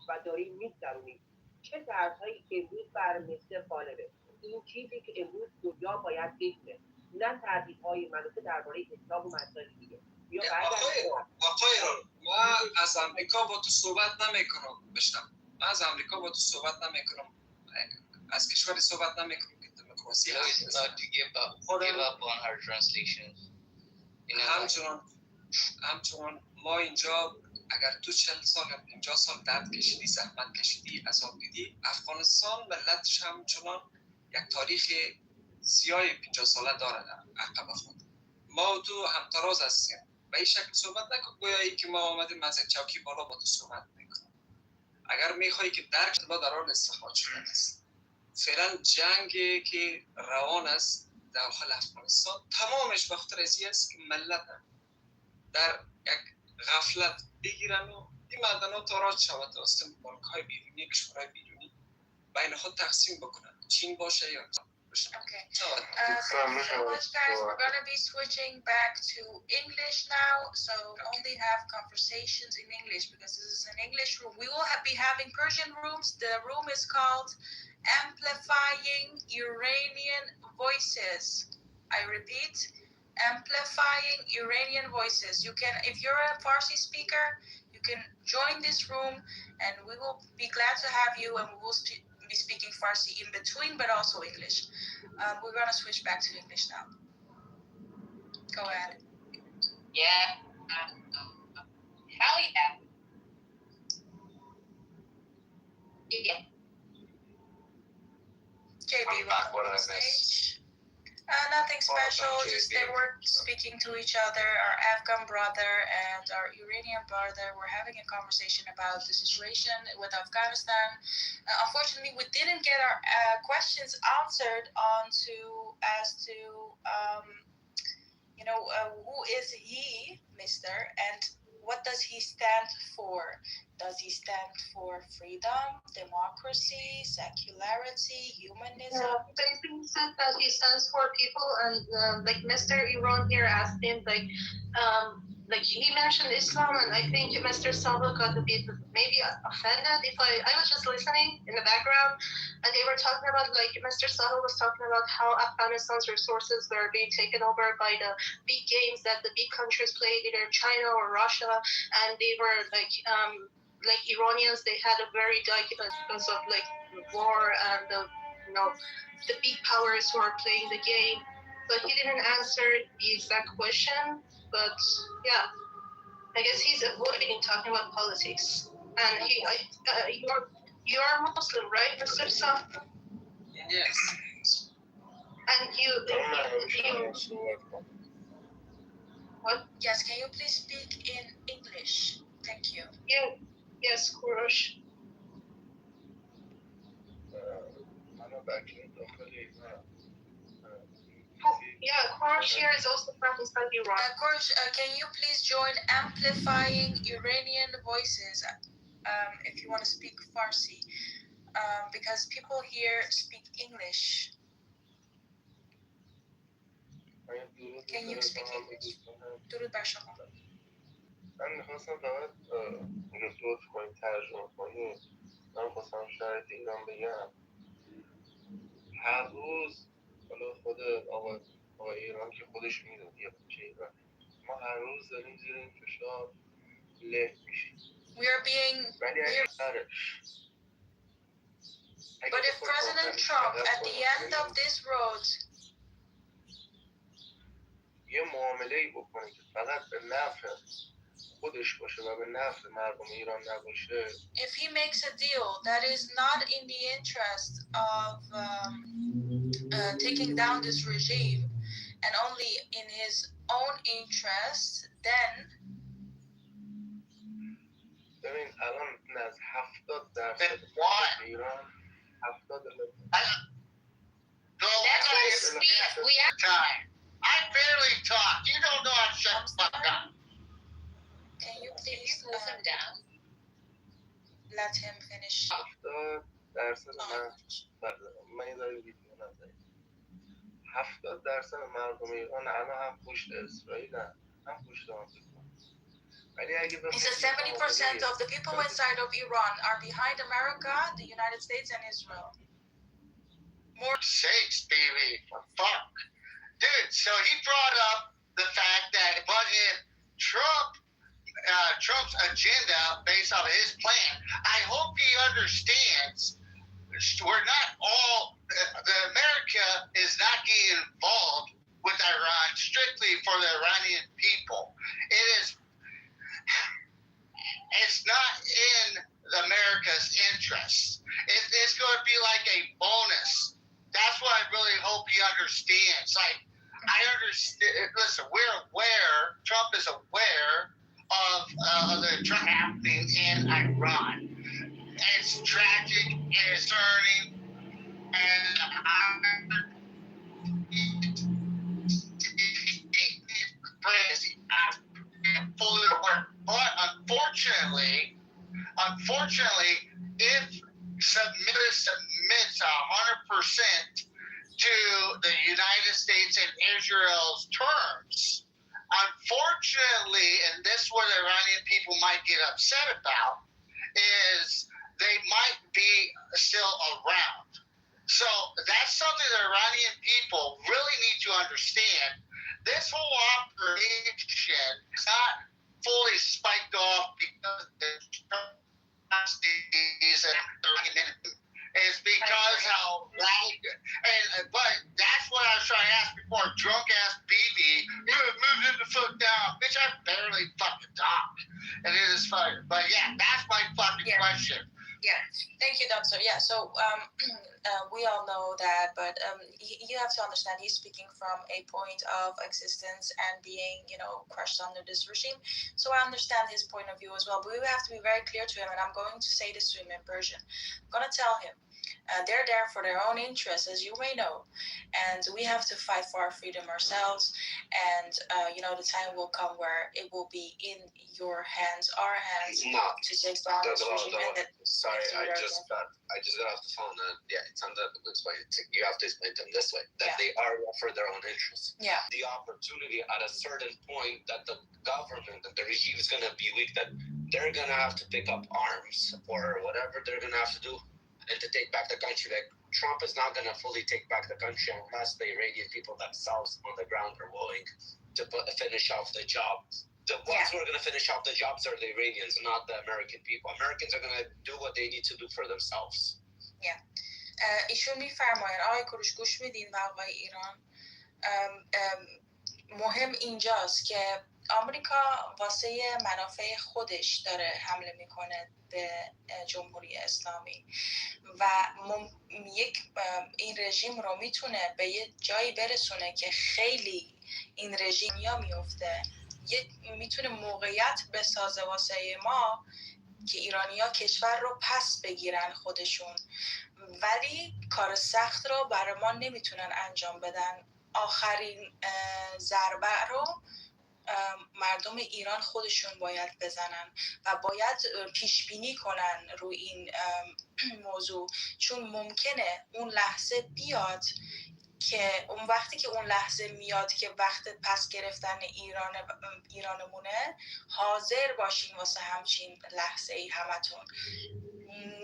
و داریم میگذرونیم، چه درسهایی امروز بر مستر غالبه؟ این چیزی که امروز دنیا باید بدونه، نه تردیدهای منوطه درباره اسلام و مسائل دیگه. آقای را ما از امریکا با تو صحبت نمیکنم. بشنم، من از امریکا با تو صحبت نمیکنم، از کشوری صحبت نمیکنم که دموکراسی هست. همچنان ما اینجا اگر تو 40 سال یا 50 سال درد کشیدی، زحمت کشیدی، عذاب دیدی، افغانستان ملتش همچنان یک تاریخ سیاه 50 ساله داره در عقب خود. ما و تو همتراز هستیم. به این شکل صحبت نکن گویایی که ما آمدیم از یک چوکی بالا با تو صحبت میکنیم. اگر میخوایی که درک ما در حال استخراج شدن است. فعلا جنگی که روان است در داخل افغانستان تمامش به خاطر ازی است که ملت در یک غفلت بگیرن و این معدنات تاراج شود توسط بانک‌های بیرونی، کشورهای بیرونی بین خود تقسیم بکنن، چین باشه یا Okay. Thank you so much, guys. We're going to be switching back to English now. So only have conversations in English because this is an English room. We will be having Persian rooms. The room is called Amplifying Iranian Voices. I repeat, Amplifying Iranian Voices. You can, if you're a Farsi speaker, you can join this room and we will be glad to have you, and we will be speaking Farsi in between, but also English. We're going to switch back to English now. Go ahead. Yeah. Hell yeah. Yeah. JB, welcome on stage. Nothing special, just they were speaking to each other, our Afghan brother and our Iranian brother were having a conversation about the situation with Afghanistan. Unfortunately, we didn't get our questions answered as to who is he, Mr., and what does he stand for? Does he stand for freedom, democracy, secularity, humanism? Yeah, basically said that he stands for people, and like Mr. Iran here asked him, like he mentioned Islam, and I think Mr. Salva got a bit maybe offended. If I was just listening in the background, and they were talking about, like, Mr. Salva was talking about how Afghanistan's resources were being taken over by the big games that the big countries played, either China or Russia, and they were like Iranians, they had a very because of like war and the big powers who are playing the game. So he didn't answer the exact question, but yeah, I guess he's avoiding talking about politics. And you're Muslim, right, Mr. Saf? Yes. And you what? Yes, can you please speak in English? Thank you. Yeah, yes, Kurosh. Yeah, Kurosh here is also from inside Iran. Kurosh, can you please join amplifying Iranian voices if you want to speak Farsi? Because people here speak English. Can you speak English? درود بر شما. من میخواستم فقط اگه لطف کنید ترجمه کنید، من خواستم شرایط ایران بگم. هر روز حالا خود آقای ایران که خودش میدونه یه بچه ایران، ما هر روز داریم زیر این فشار له میشیم. ولی اگه But if President Trump at the end of this road یه معامله‌ای بکنه که فقط به نفع خودش باشه و به نفع مردم ایران نباشه. If he makes a deal that is not in the interest of taking down this regime and only in his own interest, then ببین الان از 70% ایران 70%. Let him speak. We have time. I barely talk. You don't know how to shut the fuck up. Can you please slow him down? Let him finish. 70% من یه ذره ویدیو نزدیم. 70% مردم ایران الان هم پشت اسرائیل هم پشت آمریکا. He says 70% of the people inside of Iran are behind America, the United States, and Israel. More sakes, baby. Fuck. Dude, so he brought up the fact that Trump's agenda based on his plan. I hope he understands we're not all, America is not getting involved with Iran strictly for the Iranian people. It's not in America's interest. It's going to be like a bonus. That's what I really hope he understands. Like, I understand. Listen, we're aware. Trump is aware of the happening in Iran. It's tragic. It's concerning, and crazy. I'm fully aware. But unfortunately, if submits 100% to the United States and Israel's terms, unfortunately, and this is what the Iranian people might get upset about, is they might be still around. So that's something the Iranian people really need to understand. This whole operation is not fully spiked off because the it's because how loud, but that's what I was trying to ask before. Drunk ass BB, move him the fuck down, bitch. I barely fucking talk, and it is fun. But yeah, that's my fucking question. Yeah, thank you, Doctor. Yeah, so we all know that, but you have to understand he's speaking from a point of existence and being, crushed under this regime. So I understand his point of view as well, but we have to be very clear to him, and I'm going to say this to him in Persian. I'm going to tell him They're there for their own interests, as you may know, and we have to fight for our freedom ourselves. And the time will come where it will be in your hands, our hands, to take down this regime. Sorry, I just got off the phone. It's on the explain it. You have to explain to them this way that they are for their own interests. Yeah. The opportunity at a certain point that the government and the regime is going to be weak, that they're going to have to pick up arms or whatever they're going to have to do, and to take back the country. Like, Trump is not going to fully take back the country unless the Iranian people themselves on the ground are willing to finish off the job. The ones who are going to finish off the jobs are the Iranians, not the American people. Americans are going to do what they need to do for themselves. Yeah. ایشون میفرماین آقای کوروش گوش میدین و آقای ایران، مهم اینجاست که آمریکا واسه منافع خودش داره حمله میکنه به جمهوری اسلامی و این رژیم رو میتونه به یه جایی برسونه که خیلی این رژیم یا میفته، میتونه موقعیت بسازه واسه ما که ایرانی‌ها کشور رو پس بگیرن خودشون، ولی کار سخت رو برای ما نمیتونن انجام بدن. آخرین ضربه رو مردم ایران خودشون باید بزنن و باید پیش بینی کنن روی این موضوع، چون ممکنه اون لحظه بیاد که اون لحظه میاد که وقت پس گرفتن ایرانمونه، حاضر باشین واسه همچین لحظه ای همتون.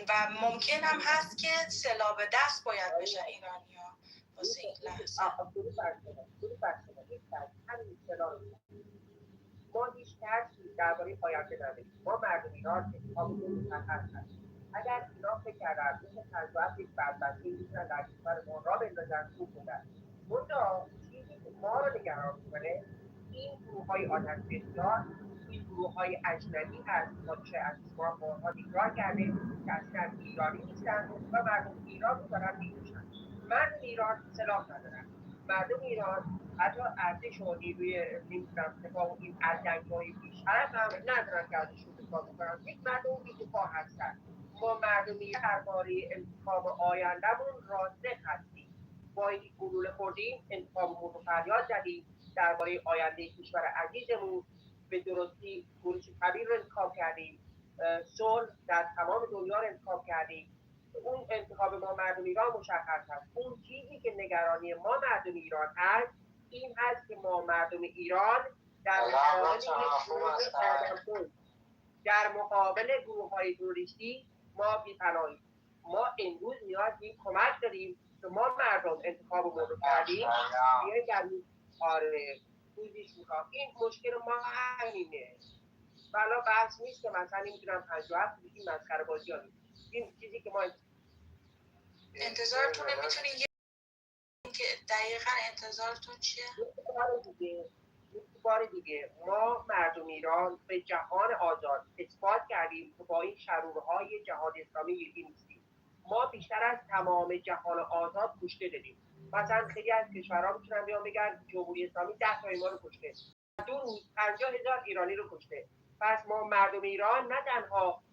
و ممکن هم هست که سلاح به دست باید بشن ایرانی‌ها واسه این لحظه. ما هیچ ترسی درباره آینده نداریم. ما مردم ایران انتخابمون مشخص هست. اگر اینا فکر کردن مثل 57 یک بدبختی میتونن در کشور ما را بندازن، خوب بودن. منتها چیزی که ما رو نگران میکنه این گروه‌های آتش بسیار، این گروه‌های اجنبی هست که از ما بارها تکرار کرده که اصلا ایرانی نیستن و مردم ایران رو دارن میکشن. مردم ایران سلاح ندارن. مردم ایران حتی ارتش و نیروی نمیدونم سپاه و این ارجنگ‌های بیشتر هم ندارن که ازشون دفاع بکنن. یک مردم بی‌دفاع هستن. ما مردمی درباره انتخاب آیندهمون راسخ هستیم. با اینکه گلوله خوردیم انتخابمون رو فریاد زدیم، درباره آینده کشور عزیزمون به درستی کوروش کبیر رو انتخاب کردیم، صلح در تمام دنیا رو انتخاب کردیم. اون انتخاب ما مردم ایران مشخص هست. اون چیزی که نگرانی ما مردم ایران هست این هست که ما مردم ایران در مقابل گروه‌های تروریستی ما بی‌پناهیم. ما امروز نیاز به کمک داریم که ما مردم انتخابمون رو کردیم بیاید در روزیش میخوام. این مشکل ما همینه. حالا بحث نیست که مثلا نمیدونم 57 این مسخره بازی ها نیست. این چیزی که ما انتظارتون میتونین که دقیقا انتظارتون چیه؟ بار دیگه ما مردم ایران به جهان آزاد اثبات کردیم که با این شرورهای جهاد اسلامی یکی نیستیم. ما بیشتر از تمام جهان آزاد کشته دادیم. مثلا خیلی از کشورها میتونن بیان بگن جمهوری اسلامی 10 تا ما رو کشته، 50,000 ایرانی رو کشته. پس ما مردم ایران نه تنها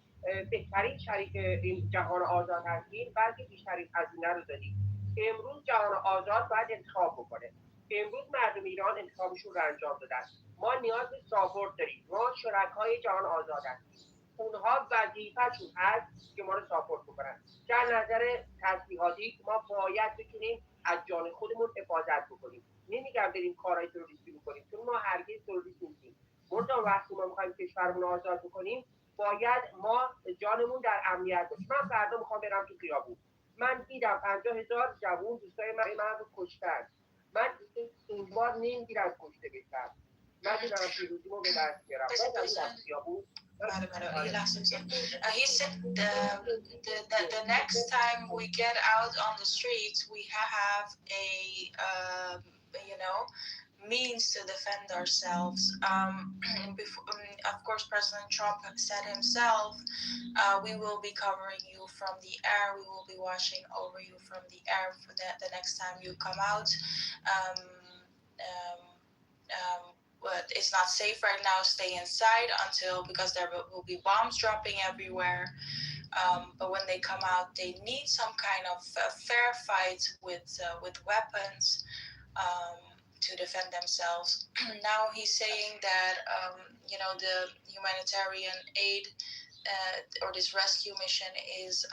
بهترین شریک این جهان آزاد هستیم بلکه بیشترین هزینه رو دادیم. امروز جهان آزاد باید انتخاب بکنه. امروز مردم ایران انتخابشون رو انجام دادن. ما نیاز به ساپورت داریم. ما شرکای جهان آزاد هستیم. اونها وظیفه‌شون هست که ما رو ساپورت بکنن. در نظر تسلیحاتی ما باید بتونیم از جان خودمون حفاظت بکنیم. نمیگم بریم کارهای تروریستی بکنیم چون ما هرگز تروریست نیستیم. منتها وقتی ما می‌خوایم کشورمون رو آزاد بکنیم باید ما جانمون در امنیت باشه. من فردا می‌خوام برم تو خیابون. من دیدم 50,000 جوون دوستای من رو کشتن. من این بار نمیگیرم کشته بشم. من دیدم پیروزیمو به دست بیارم. He said the next time we get out on the streets, we have a means to defend ourselves. Of course, President Trump said himself, we will be covering you from the air. We will be watching over you from the air for the next time you come out. But it's not safe right now. Stay inside because there will be bombs dropping everywhere. But when they come out, they need some kind of fair fight with weapons to defend themselves. Now he's saying that the humanitarian aid or this rescue mission is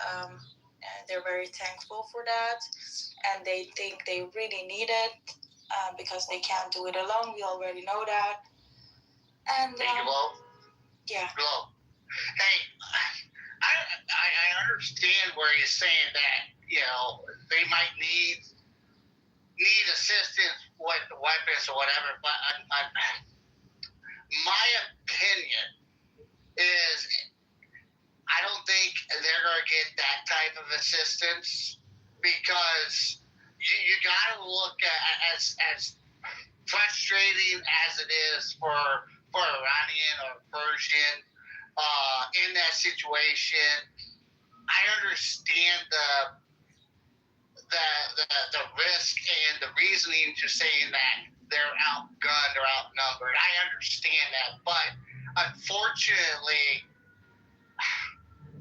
they're very thankful for that, and they think they really need it because they can't do it alone. We already know that. And yeah. Hello. Hey, I understand where he's saying that they might need assistance with weapons or whatever, but my opinion is I don't think they're going to get that type of assistance, because you got to look at as frustrating as it is for Iranian or Persian in that situation. I understand the risk and the reasoning to saying that they're outgunned or outnumbered. I understand that, but unfortunately,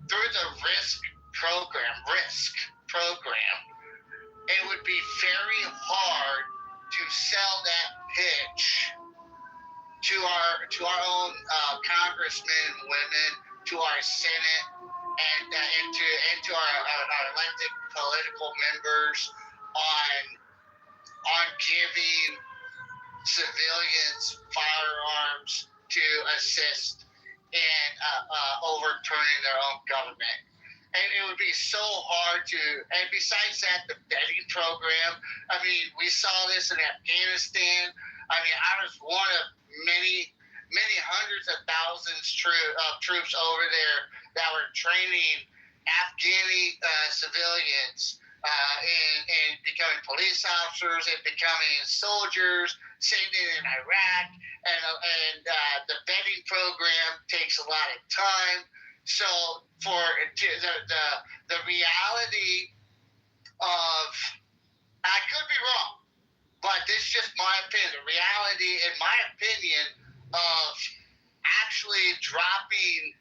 through the risk program, it would be very hard to sell that pitch to our own congressmen, women, to our Senate, and to our elected political members on giving civilians firearms to assist in overturning their own government. And it would be so hard and besides that, the vetting program, I mean, we saw this in Afghanistan. I mean, I was one of many hundreds of thousands of troops over there that were training Afghani civilians in becoming police officers and becoming soldiers, same thing in Iraq. And the vetting program takes a lot of time. So for the reality of, I could be wrong, but this is just my opinion. The reality, in my opinion, of actually dropping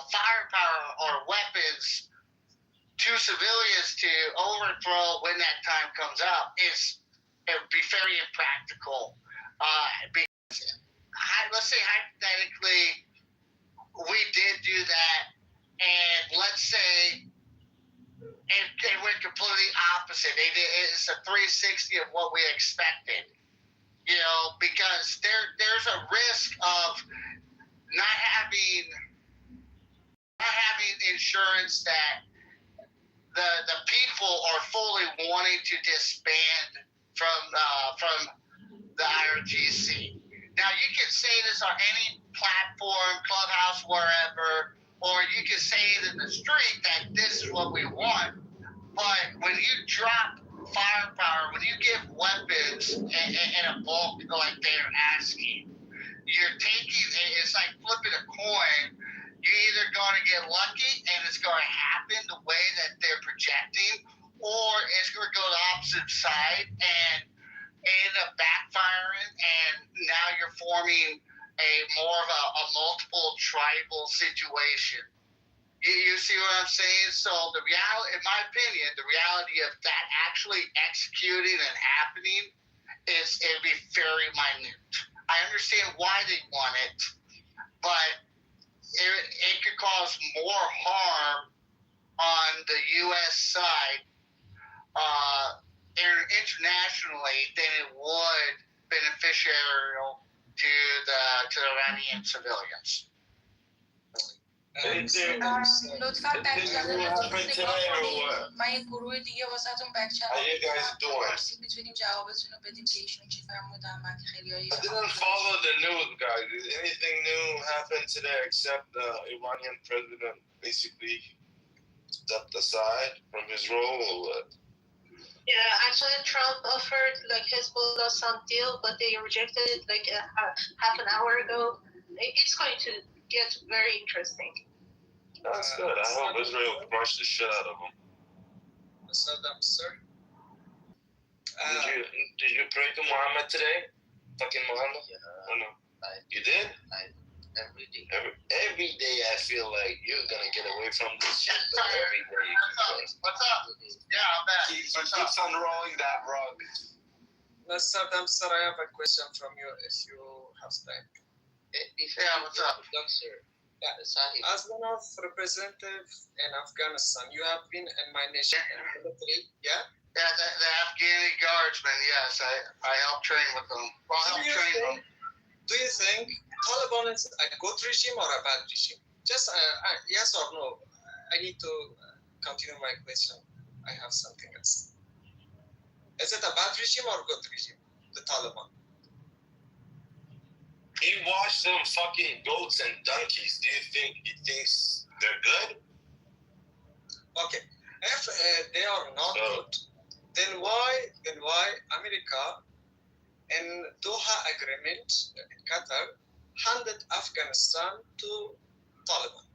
firepower or weapons to civilians to overthrow when that time comes up it would be very impractical. Because let's say hypothetically we did do that, and let's say it went completely opposite. It's a 360 of what we expected. Because there's a risk of not having insurance that the people are fully wanting to disband from the IRGC. Now, you can say this on any platform, clubhouse, wherever, or you can say it in the street that this is what we want. But when you drop firepower, when you give weapons in a bulk like they're asking, you're taking, it's like flipping a coin. You're either going to get lucky and it's going to happen the way that they're projecting, or it's going to go the opposite side and end up backfiring, and now you're forming more of a multiple tribal situation. You see what I'm saying? So the reality, in my opinion, the reality of that actually executing and happening it'd be very minute. I understand why they want it, but it could cause more harm on the U.S. side internationally than it would beneficial to the Iranian civilians. لطفا بک چنل من یه گروه دیگه واسهتون بک چنل میتونیم جوابتون رو بدیم که ایشون چی فرمودن. من خیلی I didn't follow the news, guys. Did anything new happen today except the Iranian president basically stepped aside from his role or what? Yeah, actually Trump offered Hezbollah some deal, but they rejected it half an hour ago. It's going to get very interesting. That's good. I hope Israel crushed the shit out of them. Sir. Did you pray to Muhammad today? Fucking Muhammad? Yeah. Or no? You did? every day. Every day I feel like you're gonna get away from this shit, but every day you What's up? Yeah, I'm back. He keeps unrolling that rug. Mr. Dumpster, I have a question from you if you have time. Yeah, what's up? Dumpster. Yeah. As one of representative in Afghanistan, you have been in my nation in the military, yeah? Yeah, the Afghani guardsmen, yes. I helped train with them. Well, Do you think Taliban is a good regime or a bad regime? Just yes or no. I need to continue my question. I have something else. Is it a bad regime or good regime, the Taliban? He watched them fucking goats and donkeys. Do you think he thinks they're good? Okay, if they are not good, then why America in Doha agreement in Qatar handed Afghanistan to Taliban?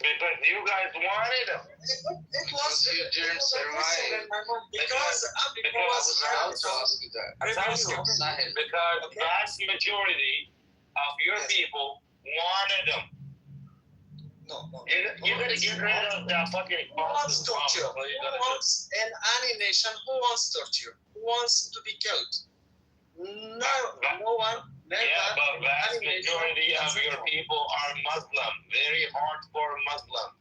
Because you guys wanted them. It was you didn't survive. Because vast majority of your people wanted them. No. You gotta get rid of that fucking. Who wants torture? In any nation, who wants torture? Who wants to be killed? No one. Yeah, but vast majority of your people are Muslim, very hardcore Muslim.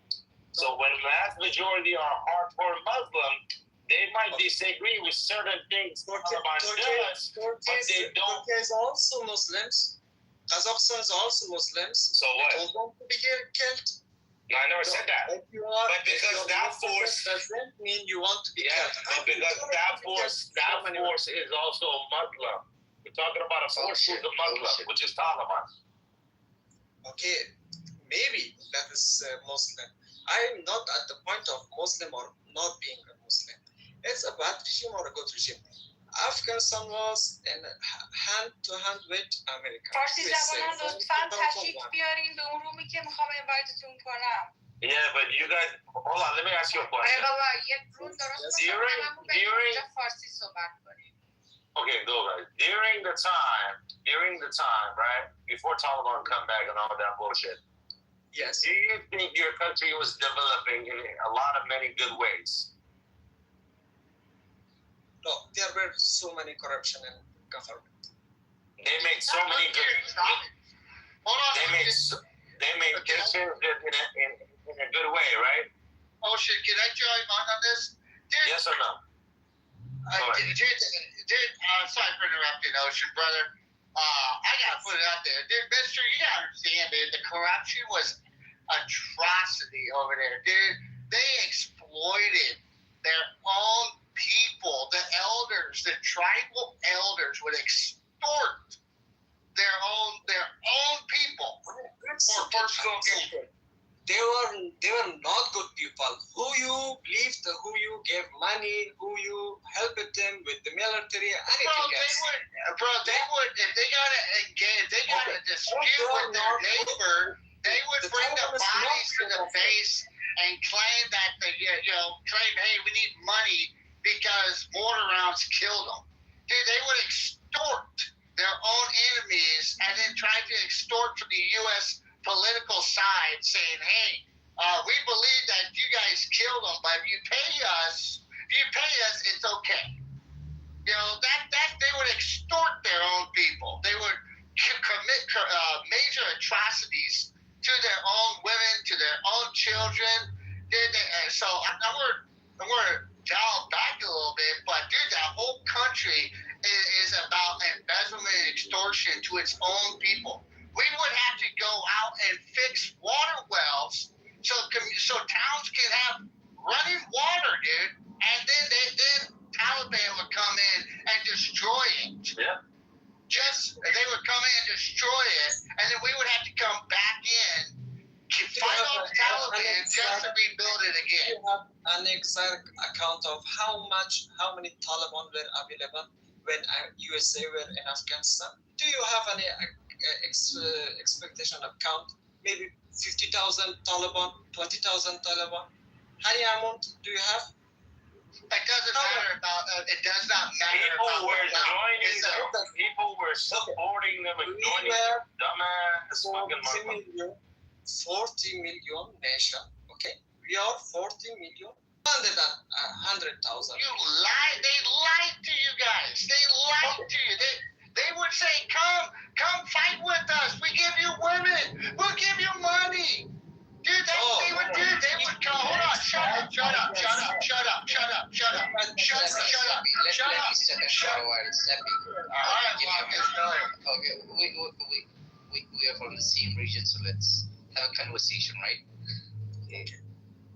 So when vast majority are hardcore Muslim, they might disagree with certain things Taliban does, but they don't. Turkey is also Muslims. Kazakhstan is also Muslims. So what? They don't want to be killed. No, I never said that. But because that force doesn't mean you want to be killed. But because that force is also Muslim. We're talking about a force who's a Muslim, which is Taliban. Okay, maybe that is Muslim. I am not at the point of Muslim or not being a Muslim. It's a bad regime or a good regime. Afghanistan was in hand-to-hand with America. فارسی زبان ها لطفاً تشریف بیارین به اون رومی که میخوام اینوایتتون کنم. Yeah, but you guys, hold on, let me ask you a question. بابا یک روم درست کنم فارسی صحبت کنیم. Okay, go guys. During the time, right, before Taliban come back and all that bullshit. Yes. Do you think your country was developing in a lot of many good ways? No, there were so many corruption in government. They made so many good. They made decisions in a good way, right? Oh shit! Can I join on this? Yes or no? Sorry for interrupting, Ocean brother. I gotta put it out there, dude. Mister, you gotta understand, dude. The corruption was atrocity over there, dude. They exploited their own people. The elders, the tribal elders, would extort their own people for personal gain. They were not good people. Who you believed, who you gave money, who you helped them with the military, anything else. They would if they got a dispute with their neighbor, they would bring the bodies to the base and claim that claim, hey, we need money because mortar rounds killed them. Dude, they would extort their own enemies and then try to extort from the U.S. political side, saying, "Hey, we believe that you guys killed them, but if you pay us, it's okay." You know that they would extort their own people. They would commit major atrocities to their own women, to their own children. So I'm gonna dial back a little bit, but dude, that whole country is about embezzlement and extortion to its own people. We would have to go out and fix water wells so towns can have running water, dude. And then Taliban would come in and destroy it. Yeah. They would come in and destroy it, and then we would have to come back in, fight off the Taliban just to rebuild it again. Do you have an exact account of how many Taliban were available when USA were in Afghanistan? Do you have any expectation of count? Maybe 50,000 Taliban, 20,000 Taliban. Any amount do you have? It doesn't matter about. It does not matter. People were were supporting them and joining the dumbass fucking Muslim. 40 million nation, okay? We are 40 million. 100,000. You lied. They lied to you guys. They lied to you. They would say, come fight with us. We give you women. We'll give you money. Dude, they would do. They would come. Hold on. Shut up. Let me step in for a while. Okay, we are from the same region, so let's have a conversation, right? Okay.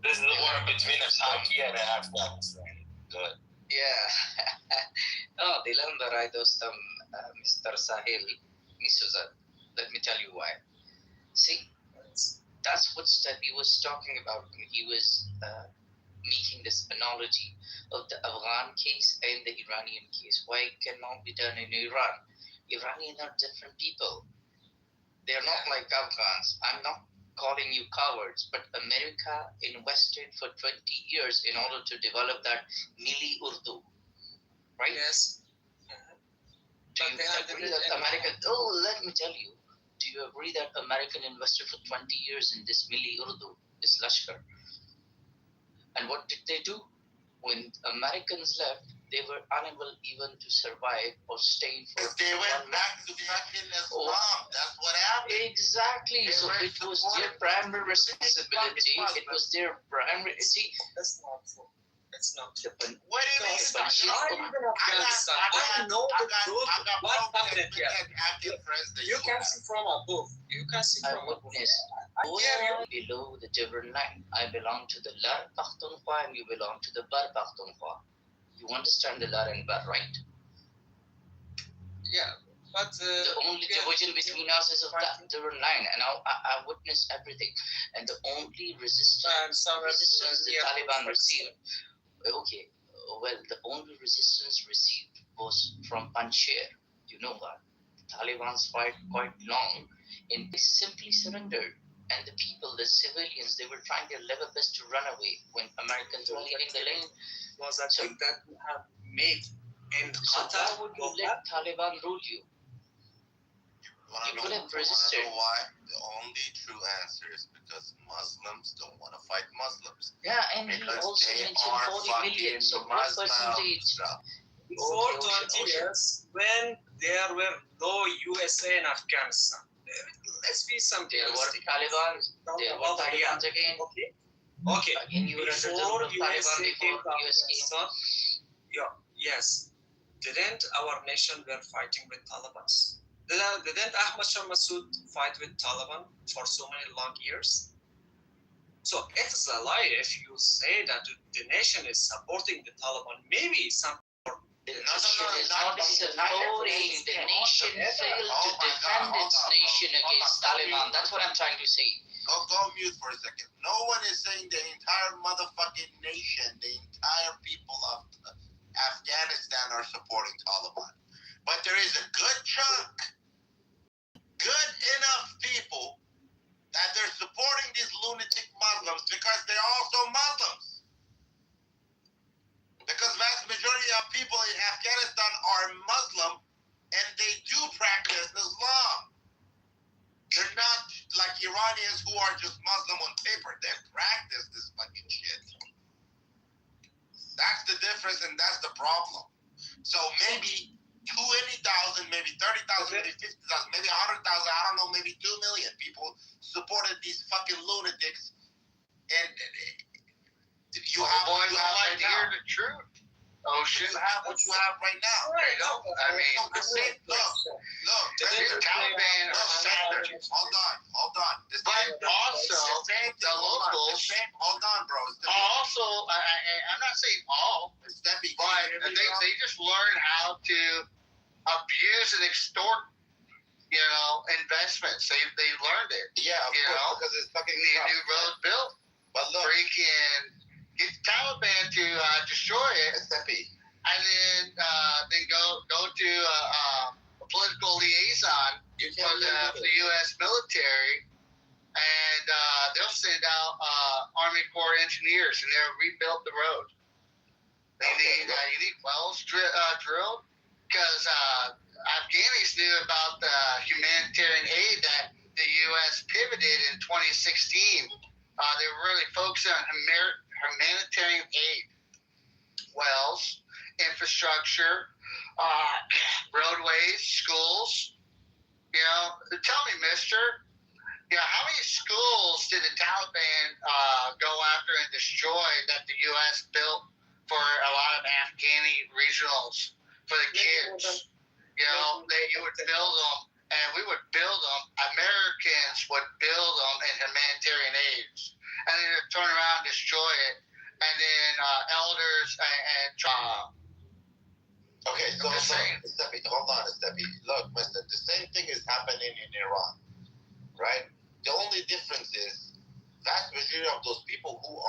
This is the war between Turkey and Afghanistan. Good. Yeah. Dilan baray dostum Mr. Sahil Misuza. Let me tell you why. See, that's what Steffi was talking about when he was making this analogy of the Afghan case and the Iranian case. Why it cannot be done in Iran? Iranians are different people. They're not like Afghans. I'm not calling you cowards, but America invested for 20 years in order to develop that Mili Urdu, right? Yes. Do you agree that America? Oh, let me tell you. Do you agree that American invested for 20 years in this Mili Urdu, this Lashkar? And what did they do? When Americans left, they were unable even to survive or stay for. They went back to fucking Islam. That's what happened. Exactly. So it was their primary responsibility. It was their primary. See, that's not true. It's not. What do you mean? I know what happened here. You can see from above. You can see from above. Below the different line. I belong to the Lar Pakhtunkhwa and you belong to the Bar Pakhtunkhwa. You understand the Lar and Bar, right? Yeah, but the only division between us is of that different line, and I witnessed everything. And the only resistance the Taliban received. Okay, well, the only resistance received was from Panjshir. You know that. The Taliban's fight quite long, and they simply surrendered. And the people, the civilians, they were trying their level best to run away when Americans were leaving the lane. Was that thing that we have made in Qatar? Why would you let Taliban rule you? You could have resisted. Why? The only true answer is because Muslims don't want to fight Muslims. Yeah, and he also mentioned 40 million. So what percentage? Before 20 years, when there were no USA in Afghanistan, let's be some. There were Taliban. There were Taliban again. Okay. Again, you were under the rule of Taliban before USA. Yes. Didn't our nation were fighting with Taliban? Didn't Ahmad Shah Massoud fight with Taliban for so many long years? So it is a lie if you say that the nation is supporting the Taliban. Maybe some. The nation is not supporting. The nation failed to defend its nation against Taliban. That's what I'm trying to say. Go mute for a second. No one is saying the entire motherfucking nation, the entire people of Afghanistan are supporting Taliban. But there is a good chunk, good enough people that they're supporting these lunatic Muslims because they're also Muslims. Because vast majority of people in Afghanistan are Muslim and they do practice Islam. They're not like Iranians who are just Muslim on paper. They practice this fucking shit. That's the difference and that's the problem. So maybe 20,000, maybe 30,000, maybe 50,000, maybe 100,000, I don't know, maybe 2 million people supported these fucking lunatics. And you have what you have right now. The truth. Oh shit! You have what you have right now. Right. I mean, look. The Taliban are centers. Hold on. But also, the locals. Hold on, bro. Also, I'm not saying all, but they just learn how to abuse and extort, investments. They learned it. Yeah, because it's fucking new road built. But look, freaking get the Taliban to destroy it, and then go to a political liaison for the U.S. military, and they'll send out Army Corps engineers, and they'll rebuild the road. You need wells drilled because Afghanis knew about the humanitarian aid that the U.S. pivoted in 2016. They were really focused on humanitarian aid, wells, infrastructure, roadways, schools. You know, tell me, mister, how many schools did the Taliban go after and destroy that the U.S. built for a lot of Afghani regionals for the kids? You know, you would build them, and we would build them. Americans would build them in humanitarian aids, and then they'd turn around and destroy it, and then elders and okay, so Steppy, hold on, Steppy. Look, mister, the same thing is happening in Iran, right? The only difference is vast majority of those people who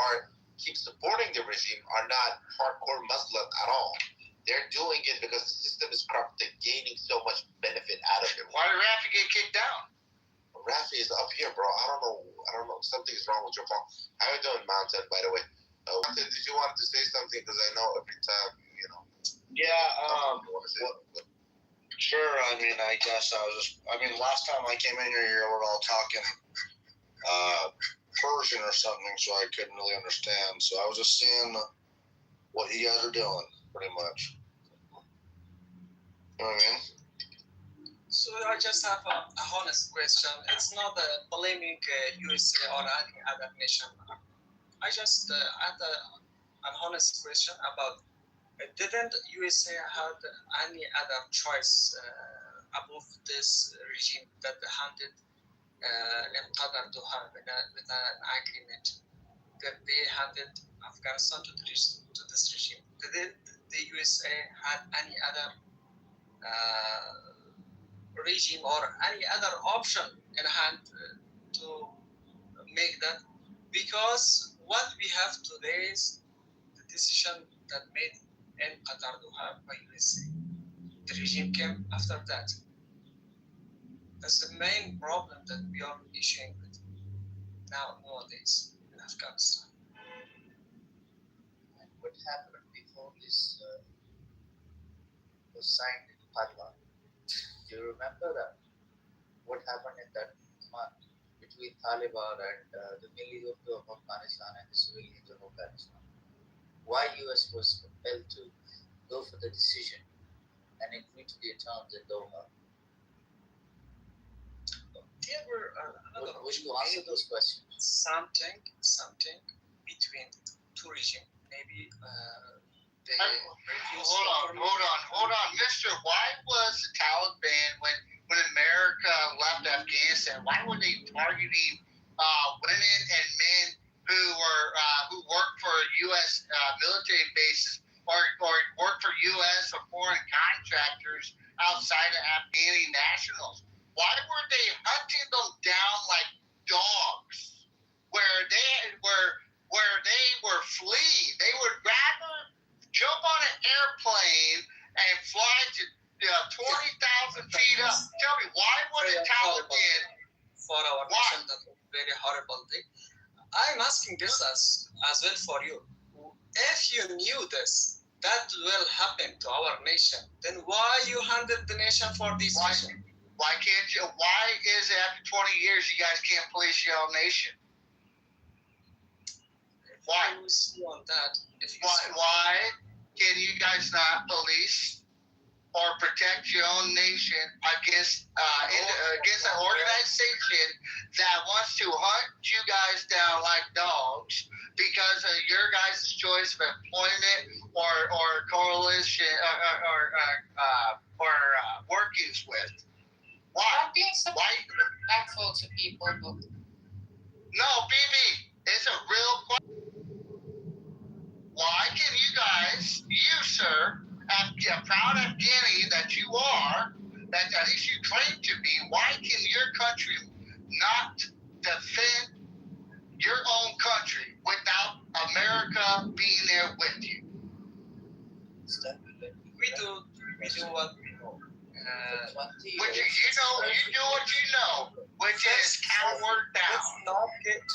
keep supporting the regime are not hardcore Muslim at all. They're doing it because the system is corrupt. They're gaining so much benefit out of it. Why did Rafi get kicked down? Rafi is up here, bro. I don't know. Something's wrong with your phone. How you doing, Mountain, by the way? Mountain, did you want to say something? Because I know every time, Yeah, sure. I mean, I guess last time I came in here, you were all talking Persian or something, so I couldn't really understand. So I was just seeing what you guys are doing, pretty much. You know what I mean? So I just have a honest question. It's not blaming USA or any other nation. I just had an honest question about didn't USA have any other choice above this regime that handed Qatar to have with an agreement that they handed Afghanistan to this regime? Did the USA had any other regime or any other option in hand to make that? Because what we have today is the decision that made in Qatar to have by USA. The regime came after that. That's the main problem that we are issuing with nowadays in Afghanistan. And what happened before this was signed in Padua? Do you remember that? What happened in that month between Taliban and the military of Afghanistan and the civilians of Afghanistan? Why US was compelled to go for the decision and agree to the terms in Doha? There were would you answer those questions? Something between the two regimes. Maybe they hold on, mister. Why was the Taliban when America left Afghanistan? Why were they targeting women and men who worked for U.S. Military bases or worked for U.S. or foreign contractors outside of Afghani nationals? Why were they hunting them down like dogs? Where they were fleeing. They would rather jump on an airplane and fly to 20,000 feet up. Tell me, why would the Taliban? For our nation, that was very horrible thing. I'm asking this as well for you. If you knew this, that will happen to our nation, then why you handed the nation for this mission? Why can't you? Why is it after 20 years you guys can't police your own nation? Why? On that, why can you guys not police or protect your own nation against an organization that wants to hunt you guys down like dogs because of your guys' choice of employment or coalition or workings with? Why? I'm being so respectful to people. No, BB, it's a real question. Why can you guys, you sir, a proud Afghani that you are, that at least you claim to be, why can your country not defend your own country without America being there with you? We do what we know. Which you do what you know, which is coward down.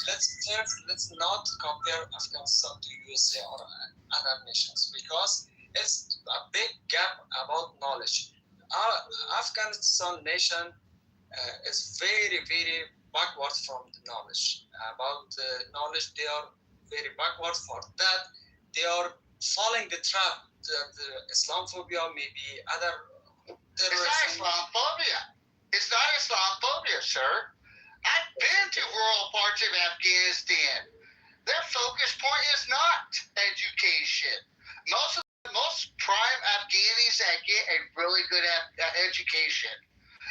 Let's not compare Afghanistan to USA or other nations because it's a big gap about knowledge. Afghanistan nation is very, very backward from the knowledge. About the knowledge, they are very backward. For that, they are falling the trap. The Islamophobia, maybe other terrorism. It's not Islamophobia. It's not Islamophobia, sir. I've been to rural parts of Afghanistan. Their focus point is not education. Most prime Afghanis that get a really good education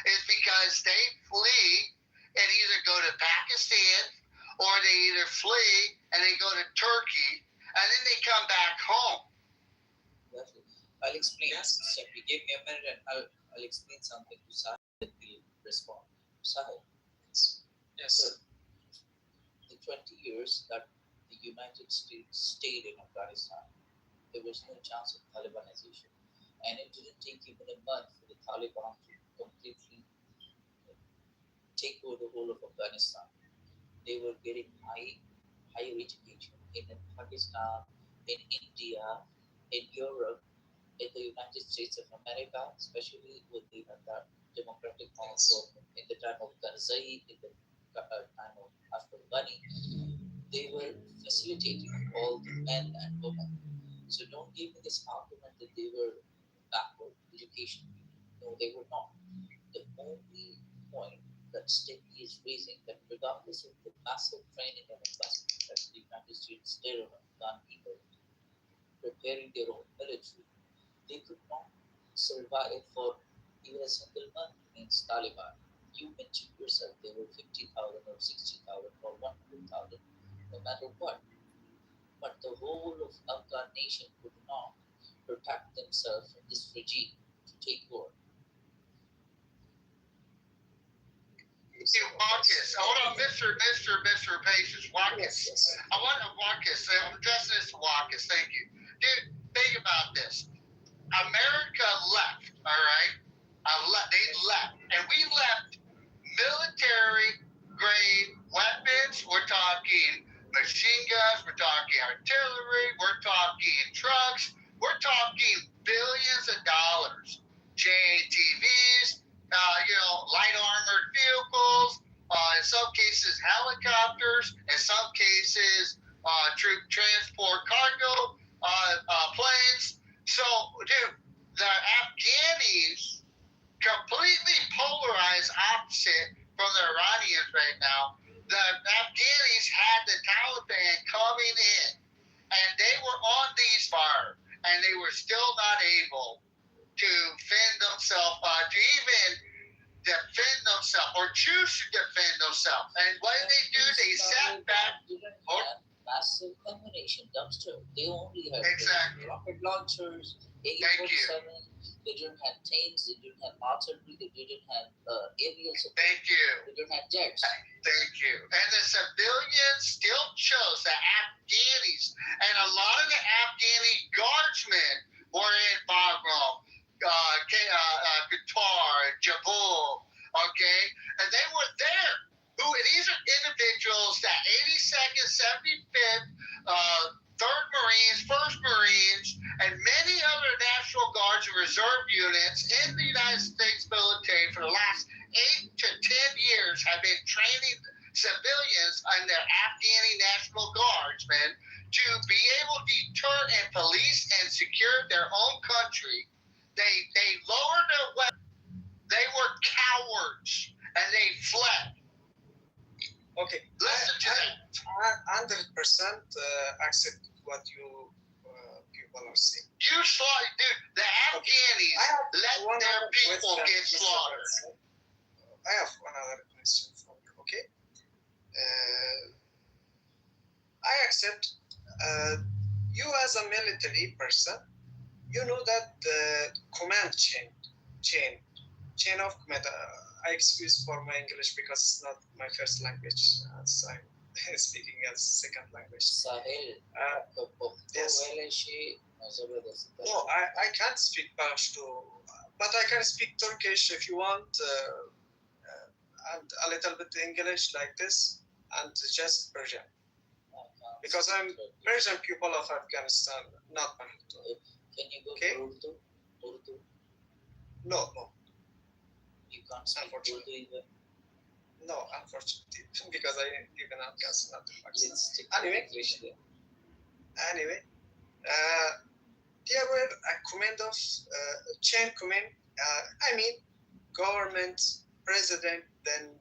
is because they flee and either go to Pakistan or they either flee and they go to Turkey and then they come back home. I'll explain. Yes. Simply give me a minute and I'll explain something to Sahil that will respond. Sahil. Yes, sir. The 20 years that the United States stayed in Afghanistan, there was no chance of Talibanization. And it didn't take even a month for the Taliban to completely take over the whole of Afghanistan. They were getting higher education in Pakistan, in India, in Europe, in the United States of America, especially with the democratic government in the time of Karzai, in the time of Ashraf Ghani, they were facilitating all the men and women. So don't give me this argument that they were backward education. No, they were not. The only point that Sticky is raising, that regardless of the massive training and investment that the United States did on Afghan people, preparing their own military, they could not survive for even a single month against Taliban. You mentioned yourself they were 50,000 or 60,000 or 100,000, no matter what. But the whole of Afghan nation could not protect themselves from this regime to take over. Marcus, hold on, Mr. Patience, Marcus. I want to Marcus. I'm addressing this to Marcus. Thank you, dude. Think about this. America left. All right, they left, and we left military grade weapons. We're talking machine guns. We're talking artillery. We're talking trucks. We're talking billions of dollars. JATVs. Light armored vehicles, in some cases helicopters, in some cases troop transport cargo planes. So, dude, the Afghanis completely polarized opposite from the Iranians right now. The Afghanis had the Taliban coming in, and they were on these fire, and they were still not able to fend themselves, to even defend themselves or choose to defend themselves. And what did they do? They sat back. Massive ammunition dumpster. They only had rocket launchers, AK-47. They didn't have tanks. They didn't have artillery. They didn't have aerial support. Thank you. They didn't have jets. Thank you. And the civilians still chose the Afghanis, and a lot of the Afghani guardsmen were in Bagram, Qatar, Kabul, okay? And they were there. These are individuals that 82nd, 75th, 3rd Marines, 1st Marines, and many other National Guards and Reserve units in the United States military for the last 8 to 10 years have been training civilians and their Afghani National Guardsmen to be able to deter and police and secure their own country. They lowered their weapons. They were cowards, and they fled. Okay, listen to that. 100% accept what you people are saying. You slaughtered, dude. The Afghanis let their people get slaughtered. I have another question for you. Okay, I accept. You as a military person, you know that the command chain of command. I excuse for my English because it's not my first language. So I'm speaking as second language. Sahil, yes. No, I can't speak Pashto, but I can speak Turkish if you want, and a little bit English like this, and just Persian. Because I'm Persian pupil of Afghanistan, not Pashto. Can you go to Urdu? No. You can't speak Urdu even? No, unfortunately, because I live in Afghanistan. Let's stick to English then. Anyway, there were a command of chain command. I mean, government, president, then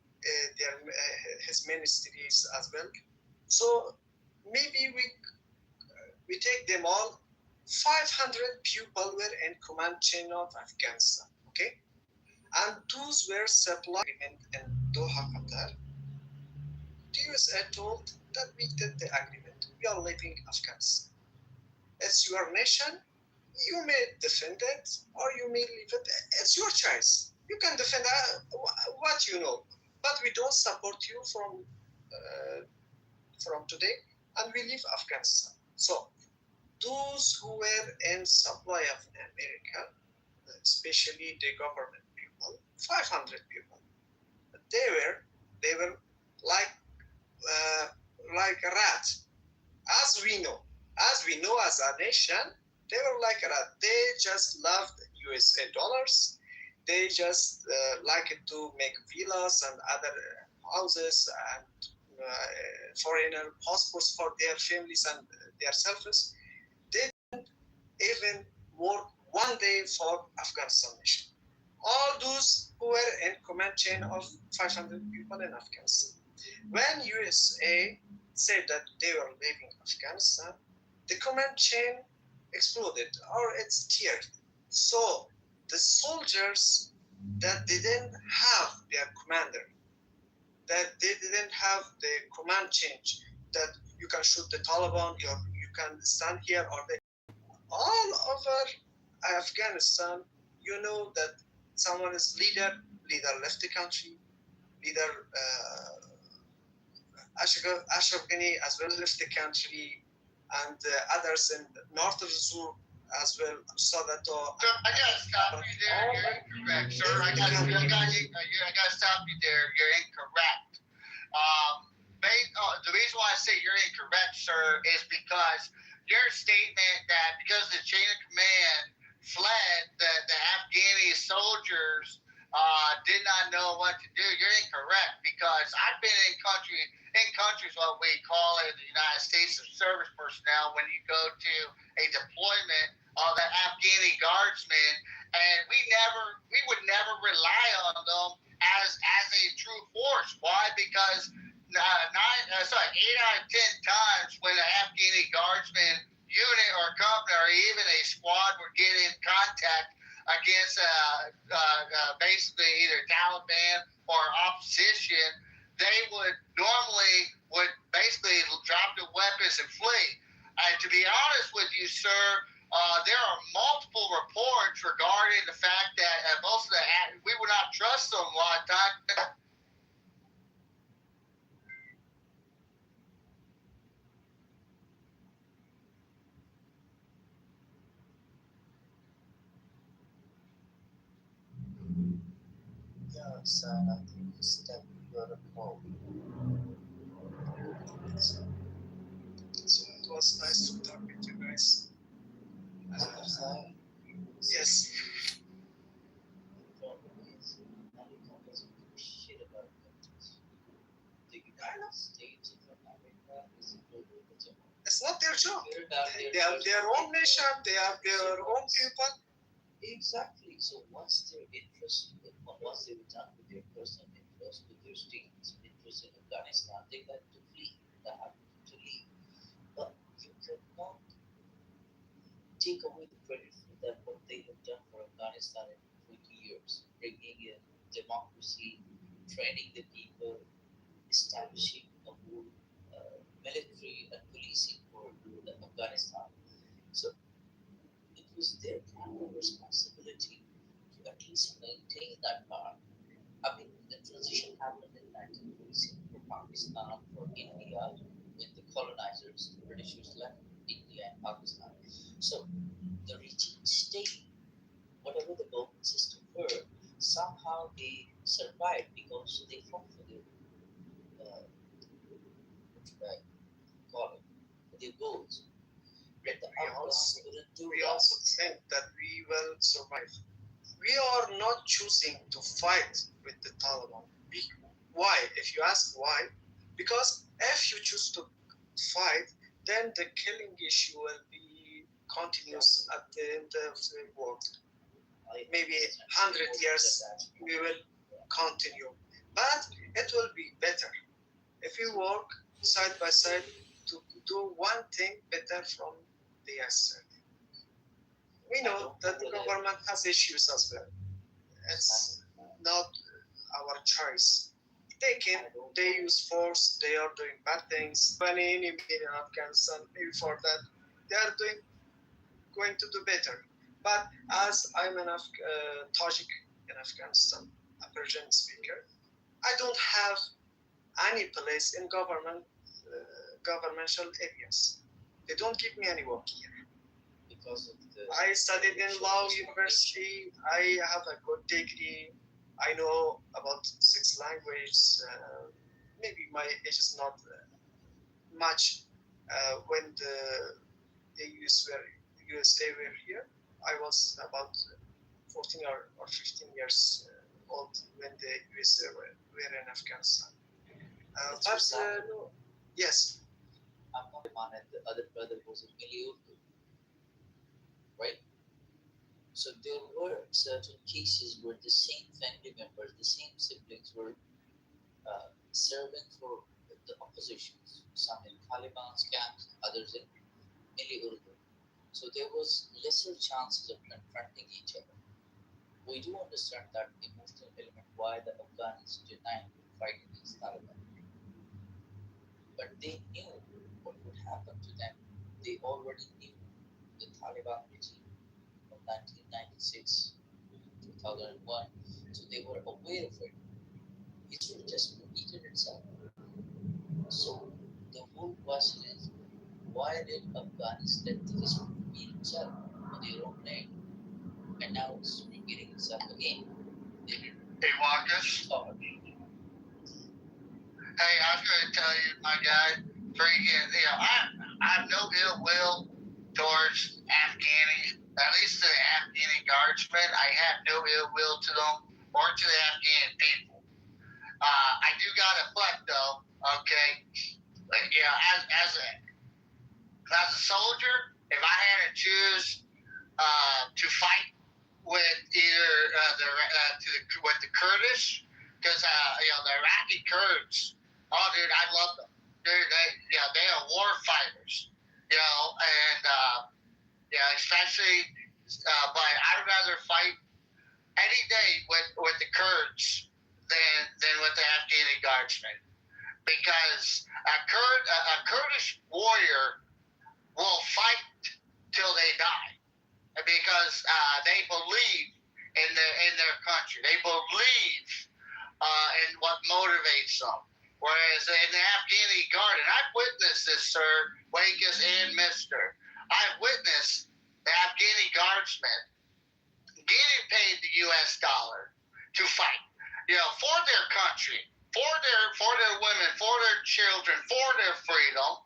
his ministries as well. So maybe we take them all. 500 people were in command chain of Afghanistan. Okay, and those were supplied in Doha, Qatar. The USA told that we did the agreement. We are leaving Afghanistan. It's your nation. You may defend it or you may leave it. It's your choice. You can defend what you know, but we don't support you from today, and we leave Afghanistan. So those who were in supply of America, especially the government people, 500 people, they were like a rat, as we know as a nation. They were like a rat. They just loved USA dollars. They just liked to make villas and other houses and foreigner passports for their families and their selves. They didn't even work one day for Afghanistan nation. All those who were in command chain of 500 people in Afghanistan. When USA said that they were leaving Afghanistan, the command chain exploded or it's teared. So the soldiers that didn't have their commander, that they didn't have the command change, that you can shoot the Taliban, you can stand here or there. All over Afghanistan, you know that someone is leader left the country, leader Ashraf Ghani as well left the country, and others in north of Zur as well. Sadato. I gotta stop you there. You're incorrect, sir. I gotta stop you there. You're incorrect. The reason why I say you're incorrect, sir, is because your statement that because the chain of command fled, the Afghani soldiers did not know what to do. You're incorrect, because I've been in countries what we call in the United States of service personnel when you go to a deployment of the Afghani guardsmen, and we would never rely on them as a true force. Why? Because 8 out of 10 times when an Afghani guardsman unit or company or even a squad would get in contact against basically either Taliban or opposition, they would basically drop their weapons and flee. And to be honest with you, sir, there are multiple reports regarding the fact that most of we would not trust them a lot of times. Yeah, son, I think you stepped your call. So it was nice to talk with you guys. Yes. The problem is, America doesn't give a shit about countries. The United States of America is a global job. It's not their job. They have their own nation. They have their own people. Exactly. So once they're interested, once they're done with their personal interest, with their state's interest in Afghanistan, they have to flee. They have to leave. But you cannot take away the credit for them, what they have done for Afghanistan in 20 years, bringing in democracy, training the people, establishing a whole military and policing for Afghanistan. So it was their primary responsibility to at least maintain that part. I mean, the transition happened in 1946 for Pakistan, for India, when the colonizers, the Britishers left India and Pakistan. So the regime stayed, whatever the government system were, somehow they survived because they fought for their, what should I call it, for their goals. But the Afghans couldn't do We that. also think that we will survive. we are not choosing to fight with the Taliban. Why? If you ask why, because if you choose to fight, then the killing issue will be continuous at the end of the world. Maybe 100 years we will continue, but it will be better if we work side by side to do one thing better from the asset. We know that the government has issues as well. It's not our choice. They use force, they are doing bad things. When any in Afghanistan, maybe for that, they are going to do better. But as I'm an Tajik in Afghanistan, a Persian speaker, I don't have any place in governmental areas. They don't give me any work here. Because I studied in Law University. I have a good degree. I know about 6 languages. Maybe my age is not much. When the USA were here, I was about 14 or 15 years old when the USA were in Afghanistan. No, yes. I'm not and the other brother was a Miliurdu, right? So there were certain cases where the same family members, the same siblings were serving for the oppositions, some in Taliban's camps, others in Miliurdu. So there was lesser chances of confronting each other. We do understand that emotional element why the Afghans denied to fight against Taliban. But they knew what would happen to them. They already knew the Taliban regime from 1996 to 2001. So they were aware of it. History just repeated itself. So the whole question is, why did Afghans let the history repeat itself on their own name? And now it's repeating itself again. Hey, Marcus. Hey, I was going to tell you, my guy, I have no ill will towards Afghani, at least the Afghani guardsmen. I have no ill will to them or to the Afghan people. I do got a butt, though, okay? Like, as a soldier, if I had to choose to fight with either with the Kurdish, because the Iraqi Kurds, oh dude, I love them. Dude, they are war fighters, and especially, but I'd rather fight any day with the Kurds than with the Afghani guardsmen, because a Kurdish warrior will fight till they die, because they believe in their country. They believe in what motivates them. Whereas in the Afghani Guard, and I've witnessed this, sir, Wakus and Mister, I've witnessed the Afghani Guardsmen getting paid the U.S. dollar to fight, for their country, for their women, for their children, for their freedom.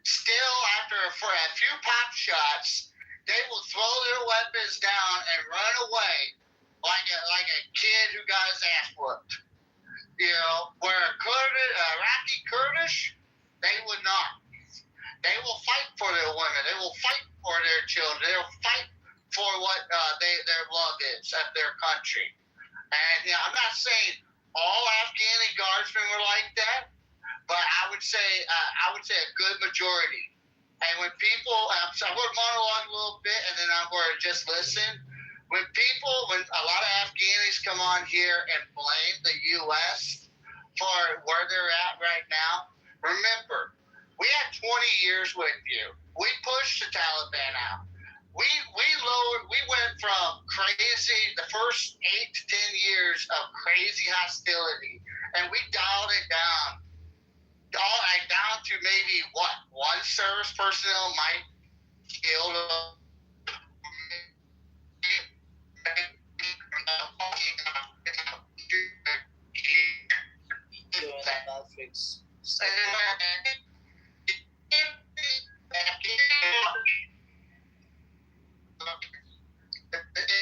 Still, after a few pop shots, they will throw their weapons down and run away like a kid who got his ass whooped. Where Iraqi Kurdish, they would not. They will fight for their women. They will fight for their children. They will fight for what their love is at their country. And I'm not saying all Afghani guardsmen were like that, but I would say a good majority. And when people, so I'm going to monologue a little bit, and then I'm going to just listen. When a lot of Afghanis come on here and blame the U.S. for where they're at right now, remember, we had 20 years with you. We pushed the Taliban out. We went from crazy, the first 8 to 10 years of crazy hostility, and we dialed it down to maybe one service personnel might kill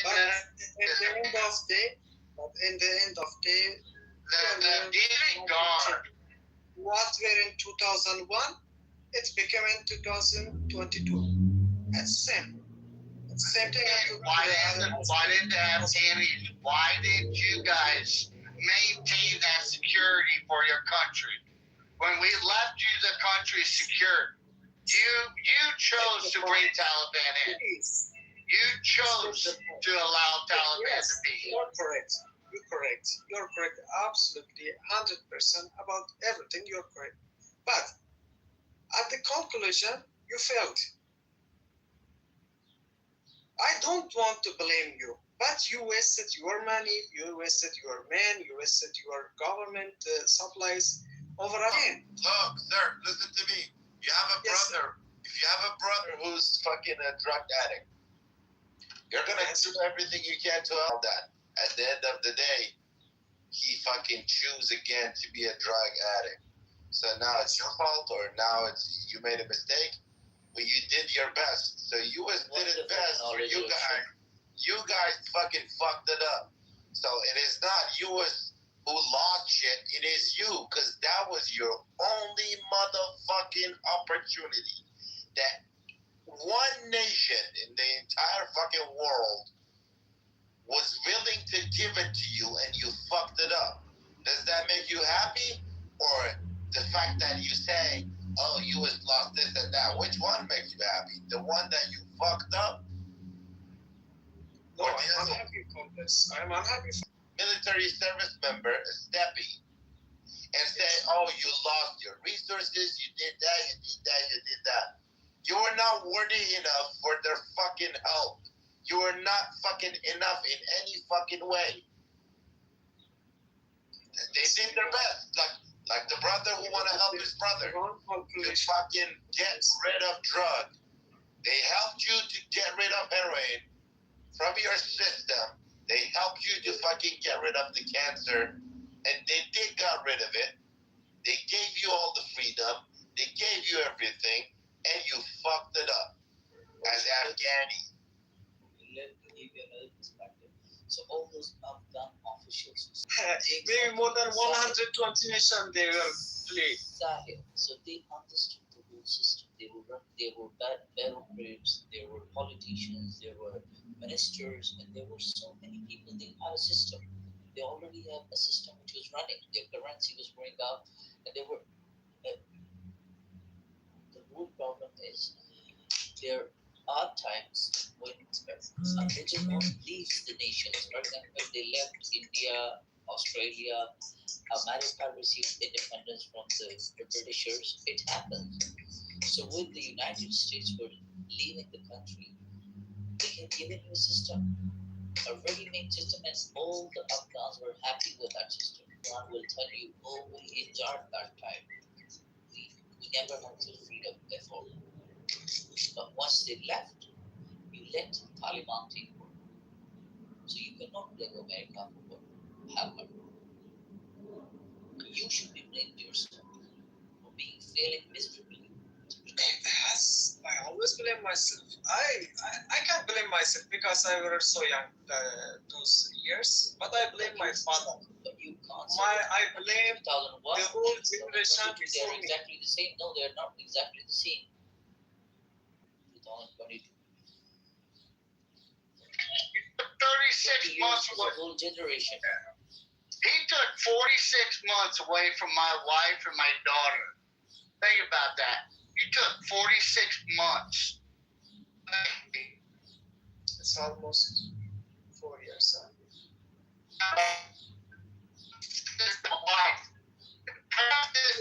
But in the end in the end of the giving guard. What were in 2001, it became in 2022. It's same. It's the same thing. Why didn't the Afghanis? Why didn't you guys maintain that security for your country? When we left you the country secure, you chose to bring Taliban in. You chose to allow Taliban to be here. You're correct. You're correct. Absolutely, 100% about everything. You're correct. But at the conclusion, you failed. I don't want to blame you, but you wasted your money, you wasted your men, you wasted your government supplies over again. Look, sir, listen to me. You have a brother. If you have a brother who's fucking a drug addict, you're gonna do everything you can to help that. At the end of the day, he fucking choose again to be a drug addict. So now it's your fault, or now it's you made a mistake. But you did your best. So US did its best for you guys. You guys fucking fucked it up. So it is not US who lost shit. It is you, because that was your only motherfucking opportunity. That one nation in the entire fucking world was willing to give it to you, and you fucked it up. Does that make you happy? Or the fact that you say, oh, you was lost this and that? Which one makes you happy? The one that you fucked up? No, I'm unhappy for this. I'm unhappy. Military service member, Steppy, and say, oh, you lost your resources, you did that, you did that, you did that. You are not worthy enough for their fucking help. You are not fucking enough in any fucking way. They did their best. Like the brother who want to help his brother to fucking get rid of drugs. They helped you to get rid of heroin from your system. They helped you to fucking get rid of the cancer. And they did get rid of it. They gave you all the freedom. They gave you everything. And you fucked it up as Afghani. Let me give you another perspective. So all those Afghan officials, maybe more than 120 nations they will play. So they understood the whole system. They were bureaucrats, there were politicians, there were ministers, and there were so many people. They had a system. They already have a system which was running. Their currency was going up, and they were. The whole problem is there are times when individuals leave the nations. For example, they left India, Australia, America received independence from the Britishers. It happens. So when the United States were leaving the country, they had given you a system, a ready-made system, and all the Afghans were happy with that system. One will tell you, oh, we enjoyed that time. We never had the freedom before. But once they left, you let Taliban take over. So you cannot blame America for what happened. You should be blamed yourself for failing miserably. Yes, I always blame myself. I can't blame myself because I was so young those years. But I blame my father. But you can't. I blame 2001, the whole generation they before are me. exactly the same. No, they are not exactly the same. 2022. 36 months away. The whole generation. He took 46 months away from my wife and my daughter. Think about that. You took 46 months. It's almost 4 years.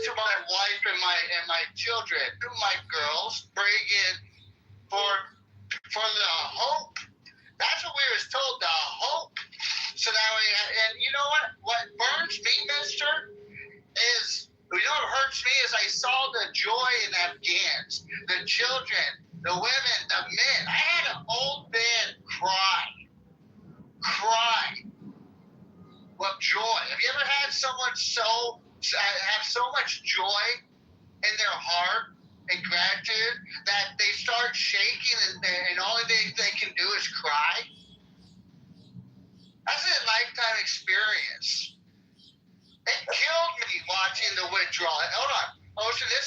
To my wife and my children, to my girls, bring in for the hope. That's what we was told, the hope. So that way, and you know what burns me, mister, is, you know what hurts me is I saw the joy in Afghans, the children, the women, the men. I had an old man cry with joy. Have you ever had someone have so much joy in their heart and gratitude that they start shaking and all they can do is cry? That's a lifetime experience. It killed me watching the withdrawal. Hold on. Ocean, it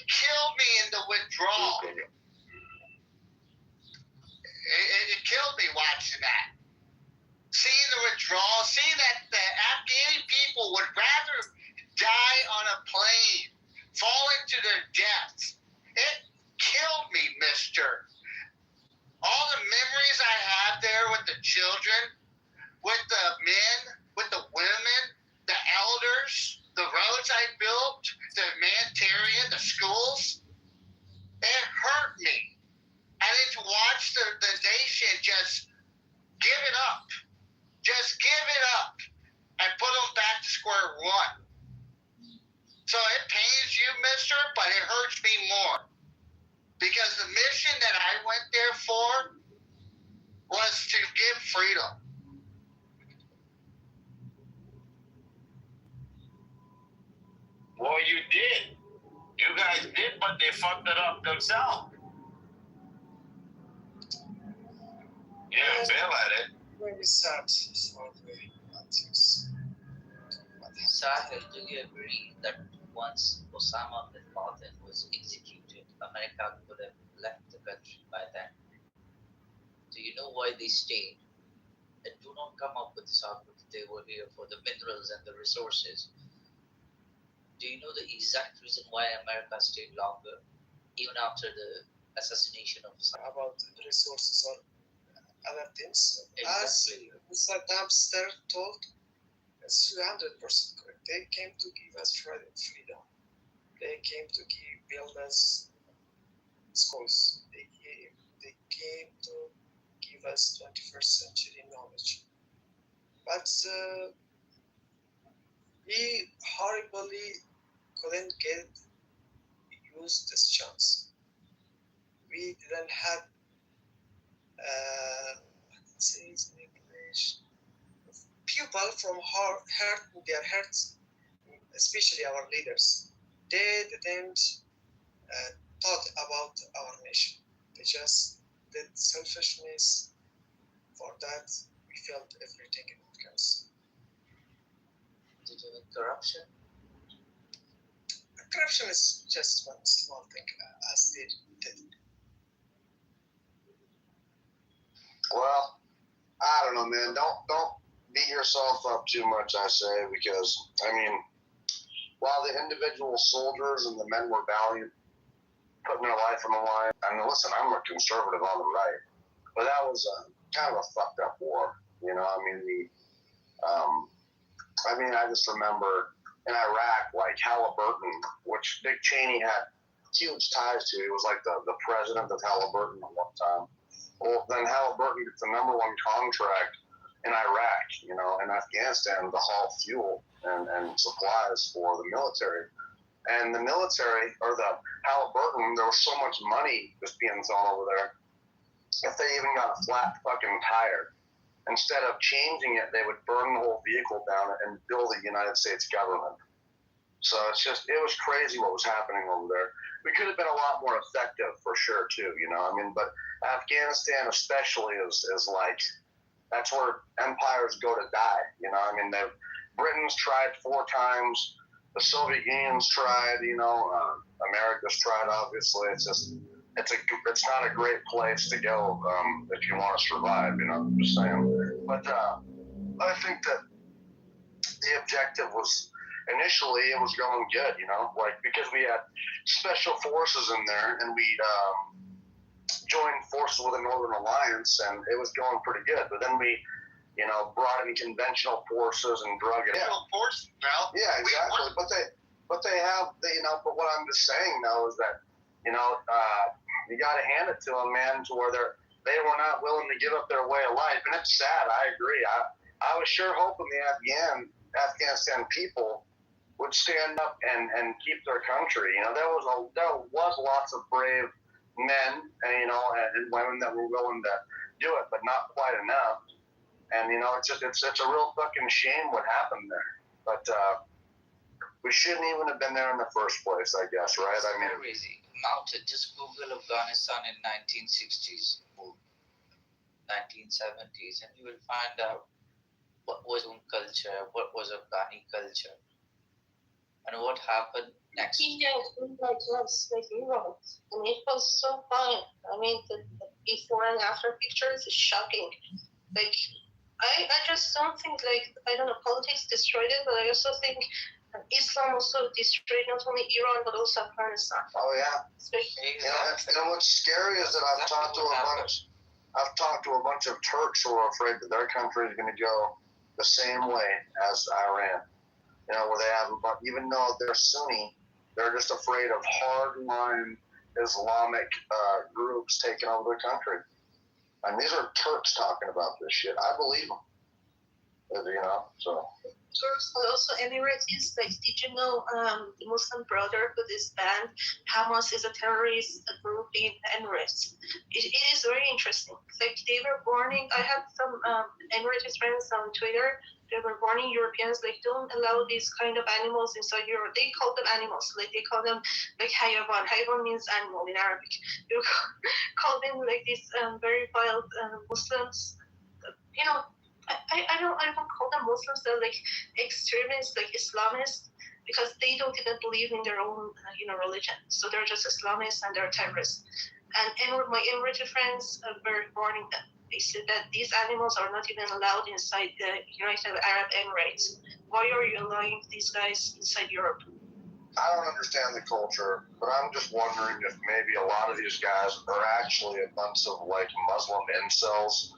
killed me in the withdrawal. It killed me watching that. Seeing the withdrawal, seeing that the Afghani people would rather die on a plane, fall into their deaths. It killed me, mister. All the memories I have there with the children, with the men, with the women, the elders, the roads I built, the humanitarian, the schools, it hurt me. And then to watch the nation just give it up. Just give it up and put them back to square one. So it pains you, mister, but it hurts me more. Because the mission that I went there for was to give freedom. Well, you did. You guys did, but they fucked it up themselves. Yeah, fail at it. Very sad. Sahil, do you agree that once Osama bin Laden was executed, America could have left the country by then? Do you know why they stayed? And do not come up with this argument that they were here for the minerals and the resources. Do you know the exact reason why America stayed longer, even after the assassination of Osama? About resources or other things. Exactly. As Saddam Hussein told, it's 100% correct. They came to give us freedom. They came to build us schools. They came to give us 21st century knowledge. But we horribly couldn't use this chance. We didn't have people from their hearts, especially our leaders. They didn't thought about our nation. They just did selfishness. For that, we felt everything in chaos. Did you mean corruption? Corruption is just one small thing, as they did. Well, I don't know, man. Don't beat yourself up too much, I say, because, I mean, while the individual soldiers and the men were valiant, putting their life on the line, and listen, I'm a conservative on the right, but that was kind of a fucked up war, you know? I mean, I just remember in Iraq, like Halliburton, which Dick Cheney had huge ties to. He was like the president of Halliburton at one time. Well, then Halliburton gets the #1 contract in Iraq, you know, in Afghanistan to haul fuel and supplies for the military. And the military, or the Halliburton, there was so much money just being thrown over there. If they even got a flat fucking tire, instead of changing it, they would burn the whole vehicle down and build the United States government. So it was crazy what was happening over there. We could have been a lot more effective for sure too, you know. I mean, but Afghanistan especially is like, that's where empires go to die, you know. I mean, Britain's tried 4 times, the Soviet Union's tried, you know, America's tried. Obviously, it's not a great place to go if you want to survive, you know. I'm just saying. But I think that the objective was, initially it was going good, you know, like because we had special forces in there and we joined forces with the Northern Alliance and it was going pretty good. But then we, you know, brought in conventional forces and drug it out. Forces now. Yeah, exactly. But they have, you know. But what I'm just saying though is that, you know, you got to hand it to them, man, to where they were not willing to give up their way of life, and it's sad. I agree. I was sure hoping the Afghanistan people would stand up and keep their country. You know, there was lots of brave men and, you know, and women that were willing to do it, but not quite enough. And, you know, it's a real fucking shame what happened there. But we shouldn't even have been there in the first place, I guess, right? It's crazy. Mounted, just Google Afghanistan in 1960s or 1970s, and you will find out what was culture, what was Afghani culture, and what happened next. India is really like us, like Europe. I mean, it was so fun. I mean, the before and after pictures is shocking. Like, I just don't think, like, I don't know, politics destroyed it, but I also think Islam also destroyed not only Iran, but also Afghanistan. Oh, yeah. And what's scary is that I've talked to a bunch of Turks who are afraid that their country is going to go the same way as Iran. You know, where they have, even though they're Sunni, they're just afraid of hardline Islamic groups taking over their country. And these are Turks talking about this shit. I believe them. You know, so. Turks, but also Emiratis. Like, did you know the Muslim Brotherhood is banned? Hamas is a terrorist group in Emirates. It is very interesting. Like, they were warning. I have some Emirati friends on Twitter. They were warning Europeans, like, don't allow these kind of animals inside Europe. They call them animals. Like, they call them, like, hayawan. Hayawan means animal in Arabic. You call them, like, these very wild Muslims. You know, I don't call them Muslims. They're like extremists, like Islamists, because they don't even believe in their own religion. So they're just Islamists and they're terrorists. And my Emirati friends were warning them. They said that these animals are not even allowed inside the United Arab Emirates. Why are you allowing these guys inside Europe? I don't understand the culture, but I'm just wondering if maybe a lot of these guys are actually a bunch of like Muslim incels.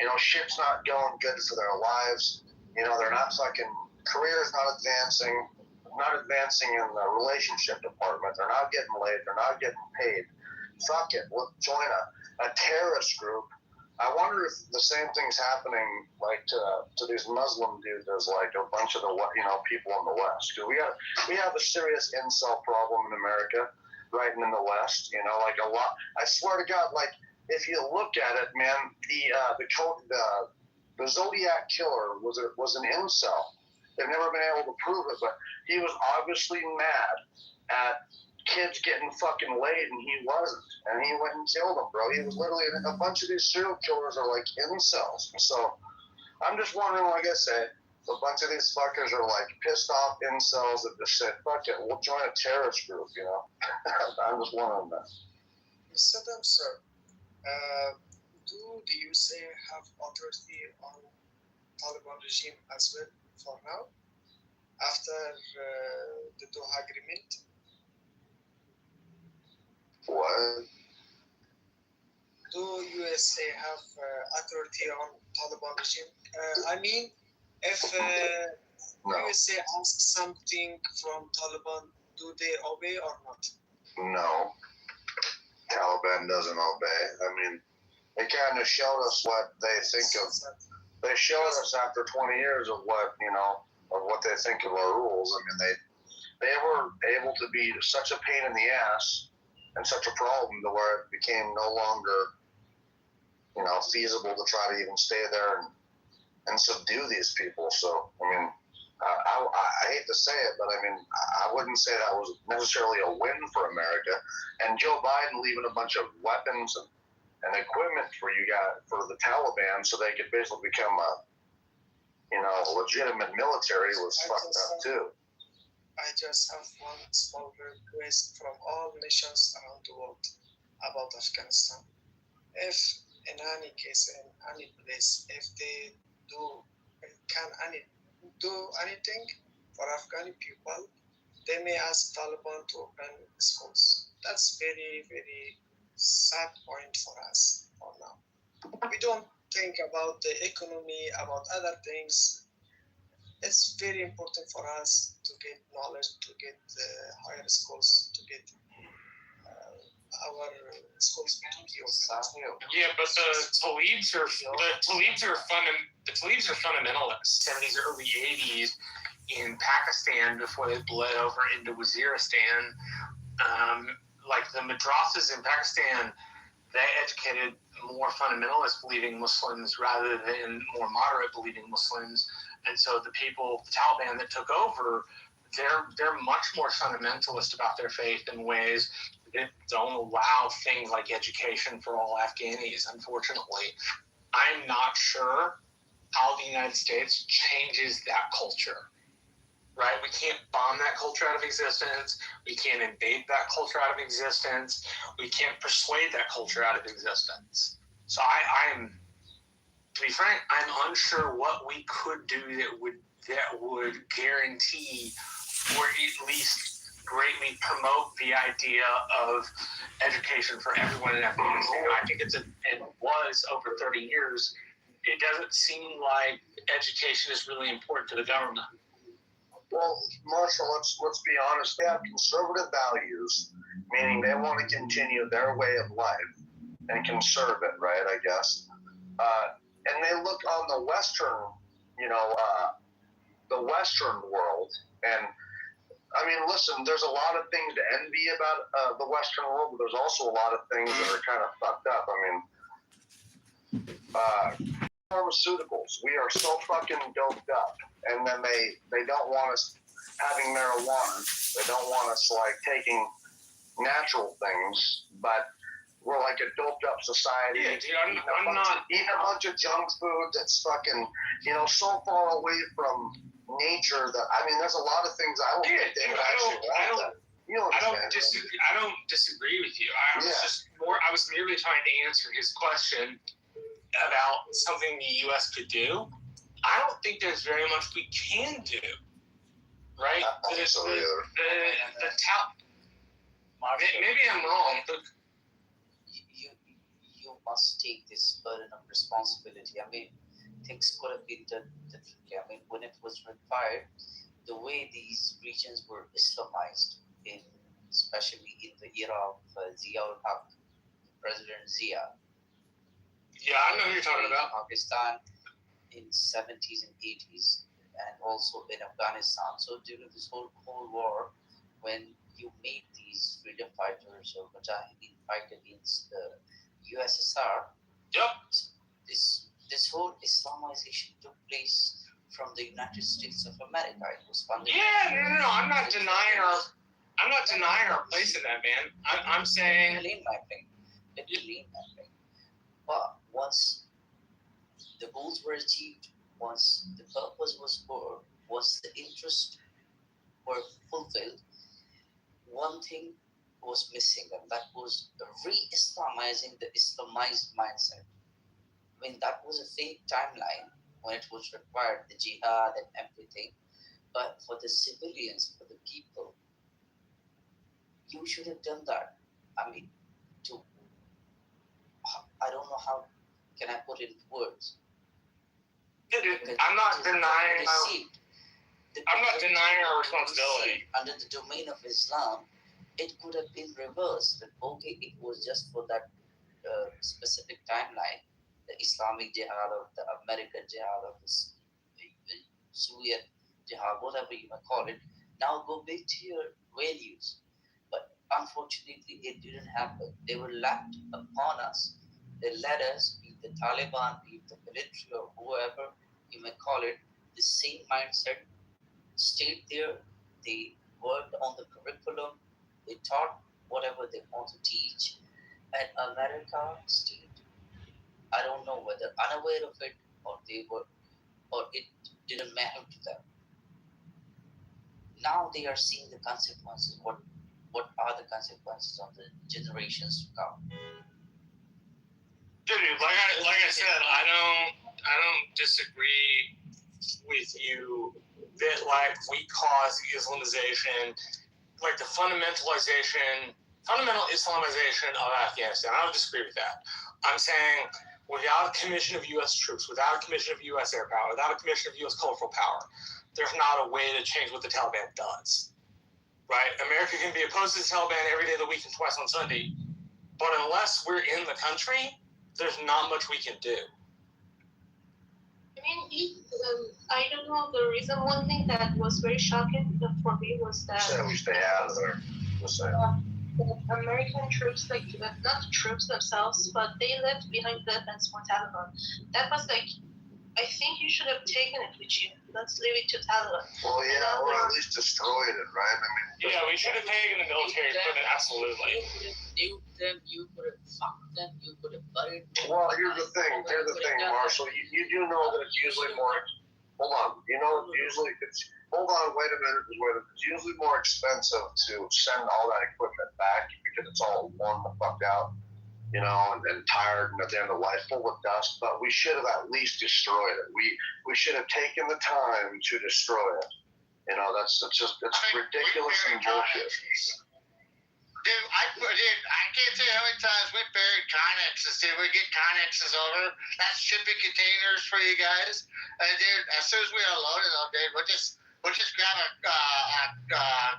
You know, shit's not going good for their lives. You know, they're not fucking, career's not advancing in the relationship department. They're not getting laid. They're not getting paid. Fuck it. We'll join a terrorist group. I wonder if the same thing's happening like to these Muslim dudes as like a bunch of the people in the West. Because we have a serious incel problem in America, right in the West. You know, like a lot. I swear to God, like if you look at it, man, the Zodiac killer was an incel. They've never been able to prove it, but he was obviously mad at kids getting fucking laid, and he wasn't. And he went and killed them, bro. He was literally, a bunch of these serial killers are like incels. So I'm just wondering, like I said, a bunch of these fuckers are like pissed off incels that just said, fuck it, we'll join a terrorist group, you know? I'm just wondering that. Saddam, sir, do the USA have authority on Taliban regime as well for now, after the Doha Agreement? What? Do USA have authority on Taliban regime? I mean, if USA asks something from Taliban, do they obey or not? No. Taliban doesn't obey. I mean, they kind of showed us what they think of. They showed us after 20 years of what, of what they think of our rules. I mean, they were able to be such a pain in the ass and such a problem to where it became no longer, feasible to try to even stay there and subdue these people. So, I mean, I hate to say it, but I mean, I wouldn't say that was necessarily a win for America. And Joe Biden leaving a bunch of weapons and equipment for the Taliban so they could basically become a legitimate military was fucked up too. I just have one small request from all nations around the world about Afghanistan. If in any case, in any place, if they can do anything for Afghani people, they may ask Taliban to open schools. That's very, very sad point for us for now. We don't think about the economy, about other things. It's very important for us to get knowledge, to get higher schools, to get our schools to be open. Yeah, but the Talibs are fundamentalists. 70s, early 80s in Pakistan before they bled over into Waziristan. Like the madrasas in Pakistan, they educated more fundamentalist believing Muslims rather than more moderate believing Muslims. And so the Taliban that took over, they're much more fundamentalist about their faith in ways that don't allow things like education for all Afghanis, unfortunately. I'm not sure how the United States changes that culture. Right? We can't bomb that culture out of existence. We can't invade that culture out of existence. We can't persuade that culture out of existence. So I'm, to be frank, I'm unsure what we could do that would guarantee or at least greatly promote the idea of education for everyone in Afghanistan. I think it was over 30 years. It doesn't seem like education is really important to the government. Well, Marshall, let's be honest. They have conservative values, meaning they want to continue their way of life and conserve it, right, I guess. And they look on the Western, the Western world. And, I mean, listen, there's a lot of things to envy about the Western world, but there's also a lot of things that are kind of fucked up. I mean, pharmaceuticals, we are so fucking doped up. And then they don't want us having marijuana. They don't want us, like, taking natural things, but we're like a doped up society. Yeah, dude, I'm not eating a bunch of junk food that's fucking, so far away from nature that, I mean, there's a lot of things I don't think they would actually want that. I don't disagree with you. I was merely trying to answer his question about something the U.S. could do. I don't think there's very much we can do, right? Maybe I'm wrong, but you must take this burden of responsibility. I mean, things could have been done differently. I mean, when it was required, the way these regions were Islamized, especially in the era of Zia-ul-Haq, President Zia. Yeah, I know who you're talking about. Pakistan in 70s and 80s, and also in Afghanistan. So during this whole war, when you made these freedom fighters or Mujahideen fight against the USSR, this whole Islamization took place from the United States of America. It was funded. Yeah, no. I'm not denying our place in that, man. I'm saying. But once the goals were achieved, once the purpose was served, once the interests were fulfilled, one thing was missing, and that was re-Islamizing the Islamized mindset. I mean, that was a fake timeline when it was required, the jihad and everything. But for the civilians, for the people, you should have done that. I mean, I don't know how can I put it in words. I'm not denying our responsibility. Under the domain of Islam, it could have been reversed. That okay, it was just for that specific timeline, the Islamic jihad or the American jihad or the Soviet jihad, whatever you may call it. Now go back to your values. But unfortunately, it didn't happen. They were lapped upon us. They led us, be it the Taliban, be it the military or whoever you may call it, the same mindset stayed there. They worked on the curriculum. They taught whatever they want to teach. And America stayed, I don't know whether unaware of it or it didn't matter to them. Now they are seeing the consequences. What are the consequences on the generations to come? Dude, like I said, I don't disagree with you that like we cause the Islamization, like the fundamental Islamization of Afghanistan. I don't disagree with that. I'm saying without a commission of U.S. troops, without a commission of U.S. air power, without a commission of U.S. cultural power, there's not a way to change what the Taliban does. Right? America can be opposed to the Taliban every day of the week and twice on Sunday, but unless we're in the country, there's not much we can do. I mean, I don't know the reason. One thing that was very shocking for me was that we stay out of there. The American troops, like not the troops themselves, but they left behind weapons for Taliban. That was like, I think you should have taken it with you. Let's leave it to Taliban. Well, yeah, or at least destroyed it, right? I mean, yeah, we should have taken the military equipment, absolutely. You could have nuked them, you could have fucked them, you could have buried them. Well, here's the thing, Marshall. You do know that it's usually more. Hold on. You know, usually it's. Hold on, wait a minute. It's usually more expensive to send all that equipment back because it's all worn the fuck out, you know, and tired and at the end of life, full of dust. But we should have at least destroyed it. We should have taken the time to destroy it. You know, it's ridiculous and bullshit. Dude, I can't tell you how many times we buried Connexes. Dude, we get Connexes over. That's shipping containers for you guys. And dude, as soon as we unload it, dude, we'll just grab a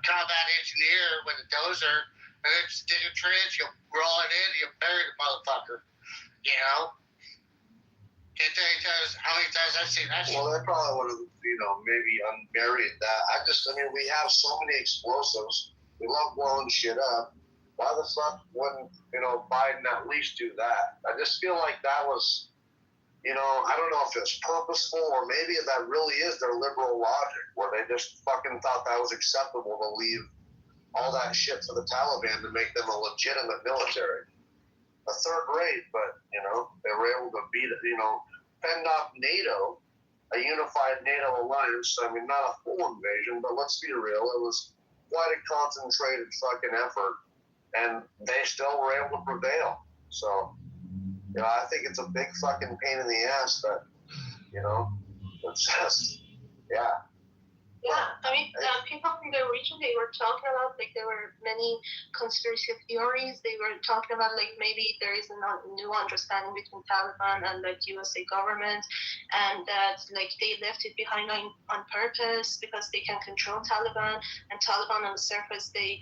combat engineer with a dozer and then just dig a trench. You'll roll it in. You'll bury the motherfucker. You know. Can't tell you how many times I've seen that shit. Well, they probably would have, you know, maybe unburied that. I mean, we have so many explosives. We love blowing shit up. Why the fuck wouldn't, you know, Biden at least do that? I just feel like that was, you know, I don't know if it's purposeful or maybe that really is their liberal logic where they just fucking thought that was acceptable to leave all that shit for the Taliban to make them a legitimate military. A third rate, but, you know, they were able to beat it, you know, fend off NATO, a unified NATO alliance. I mean, not a full invasion, but let's be real, it was quite a concentrated fucking effort, and they still were able to prevail. So, you know, I think it's a big fucking pain in the ass that, you know, it's just, yeah. Yeah, I mean, people from the region, they were talking about, like, there were many conspiracy theories. They were talking about, like, maybe there is a new understanding between Taliban and, like, USA government, and that, like, they left it behind on purpose because they can control Taliban, and Taliban on the surface, they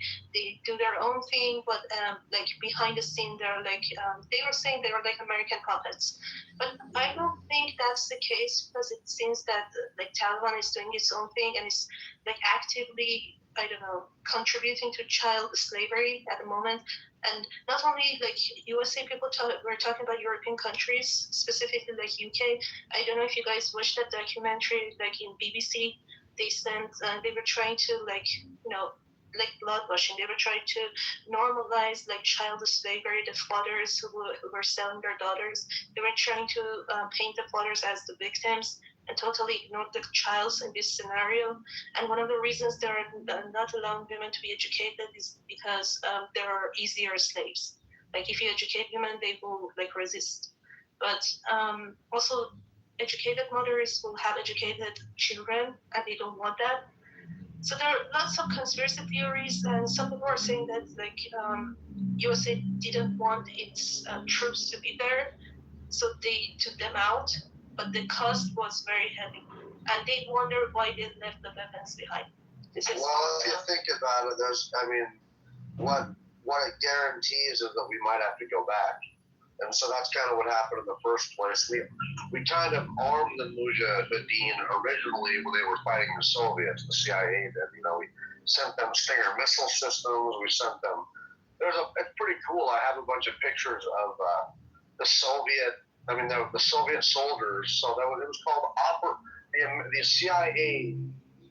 do their own thing, but, like, behind the scene, they're, like, they were saying they were, like, American puppets. But I don't think that's the case because it seems that, like, Taliban is doing its own thing and is, like, actively, I don't know, contributing to child slavery at the moment. And not only, like, USA people, we're talking about European countries, specifically, like, UK. I don't know if you guys watched that documentary, like, in BBC. They were trying to, like, you know, like blood washing. They were trying to normalize, like, child slavery, the fathers who were selling their daughters. They were trying to paint the fathers as the victims and totally ignore the child in this scenario. And one of the reasons they're not allowing women to be educated is because they are easier slaves. Like, if you educate women, they will, like, resist. But also, educated mothers will have educated children, and they don't want that. So there are lots of conspiracy theories, and some people are saying that, like, USA didn't want its troops to be there, so they took them out, but the cost was very heavy, and they wonder why they left the weapons behind. If you think about it, what it guarantees is that we might have to go back. And so that's kind of what happened in the first place. We kind of armed the Mujahideen originally when they were fighting the Soviets, the CIA did. You know, we sent them Stinger missile systems. We sent them. It's pretty cool. I have a bunch of pictures of the Soviet soldiers. So it was called the CIA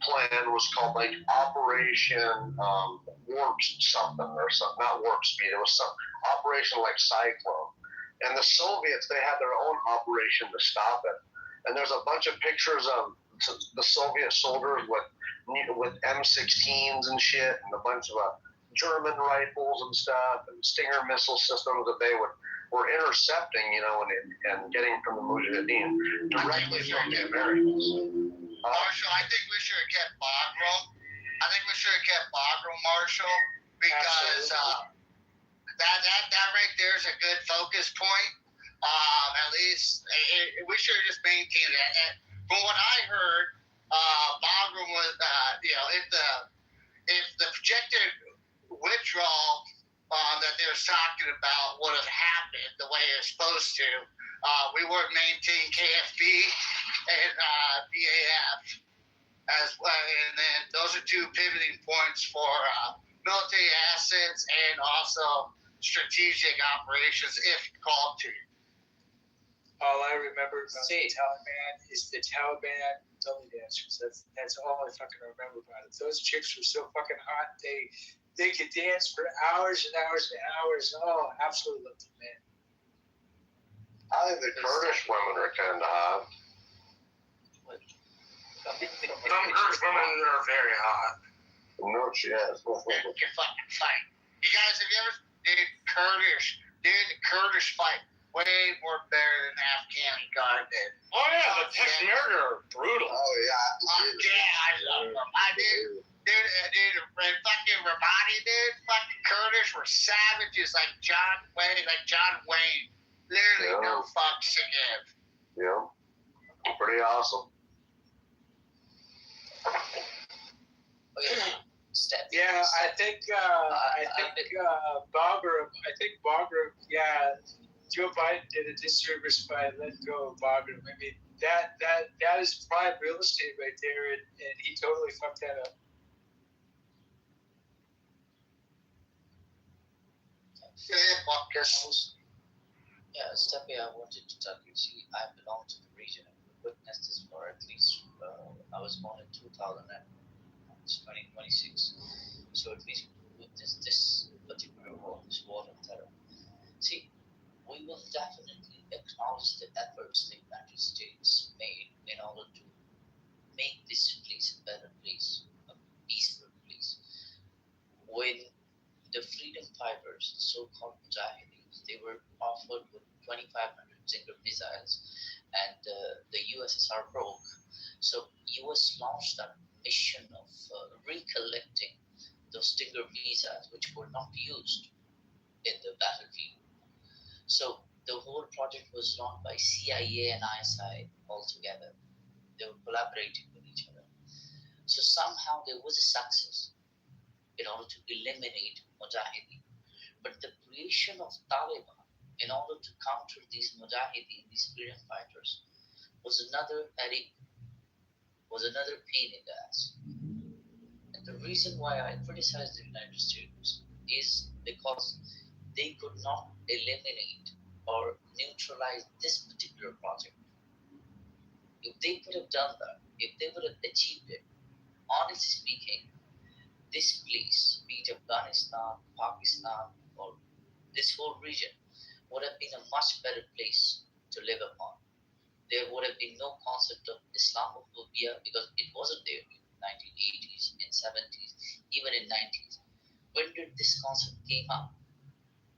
plan was called, like, Operation Warp something or something. Not Warp Speed. It was some Operation like Cyclone. And the Soviets, they had their own operation to stop it. And there's a bunch of pictures of the Soviet soldiers with M16s and shit, and a bunch of German rifles and stuff, and Stinger missile systems that they were intercepting, you know, and getting from the Mujahideen directly from the Americans. Marshall, I think we should have kept Bagram. Marshall, because that right there is a good focus point. At least we should have just maintained that. And from what I heard, Bagram was, you know, if the projected withdrawal that they were talking about would have happened the way it was supposed to, we would have maintained KFB and BAF as well. And then those are two pivoting points for military assets and also strategic operations if called to. All I remember about the Taliban is the Taliban belly dancers. That's all I fucking remember about it. Those chicks were so fucking hot. They could dance for hours and hours and hours. Oh, absolutely loved it, man. I think the Kurdish women are kind of hot. Some Kurdish women are very hot. No, she has. You're fucking fight. You guys, have you ever did the Kurdish fight way more better than the Afghan guard did? Oh yeah, the Peshmerga are brutal. Oh yeah. I love them. I did. Dude, fucking Ramadi, dude, fucking Kurdish were savages like John Wayne. Literally no fucks to give. Yeah. Pretty awesome. Yeah, I think Bagram. Yeah, Joe Biden did a disservice by letting go of Bagram. I mean, that is prime real estate right there, and he totally fucked that up. Yeah, Stephanie, I wanted to tell you. See, I belong to the region and witnessed this for at least. I was born in 2000 and it's 2026. So at least witnessed this particular war, this war of terror. See, we will definitely acknowledge the efforts the United States made in order to make this place a better place, a peaceful place. When the freedom fighters, the so-called Mujahideens, they were offered with 2,500 Stinger missiles, and the USSR broke. So US launched a mission of recollecting those Stinger missiles, which were not used in the battlefield. So the whole project was run by CIA and ISI all together. They were collaborating with each other. So somehow there was a success in order to eliminate Mujahideen. But the creation of Taliban in order to counter these Mujahideen, these freedom fighters, was another headache, was another pain in the ass. And the reason why I criticize the United States is because they could not eliminate or neutralize this particular project. If they could have done that, if they would have achieved it, honestly speaking, this place, be it Afghanistan, Pakistan, or this whole region, would have been a much better place to live upon. There would have been no concept of Islamophobia because it wasn't there in the 1980s, in 70s, even in 90s. When did this concept came up?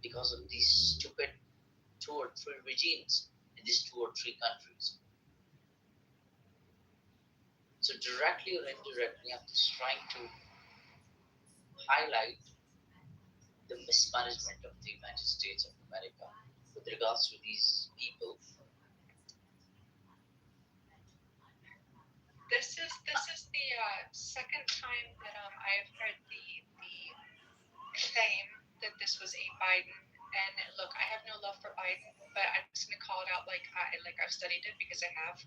Because of these stupid 2 or 3 regimes in these 2 or 3 countries. So directly or indirectly, I'm just trying to highlight the mismanagement of the United States of America with regards to these people. This is the second time that I have heard the claim that this was a Biden. And look, I have no love for Biden, but I'm just gonna call it out like I've studied it because I have.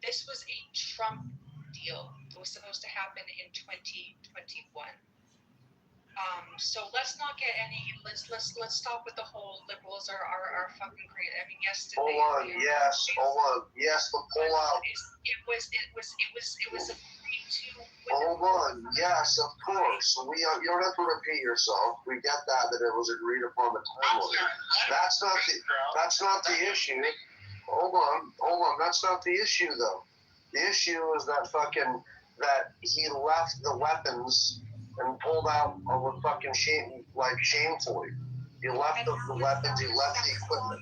This was a Trump deal. It was supposed to happen in 2021. So let's not get any. Let's stop with the whole liberals are fucking great. I mean, yes. Hold on. Yes, but pull out. It was a free to. Hold on. Yes, of course. You don't have to repeat yourself. We get that it was agreed upon the timeline. That's not the issue. Hold on. That's not the issue though. The issue is that he left the weapons and pulled out of a fucking shamefully. He left the weapons, he left the equipment.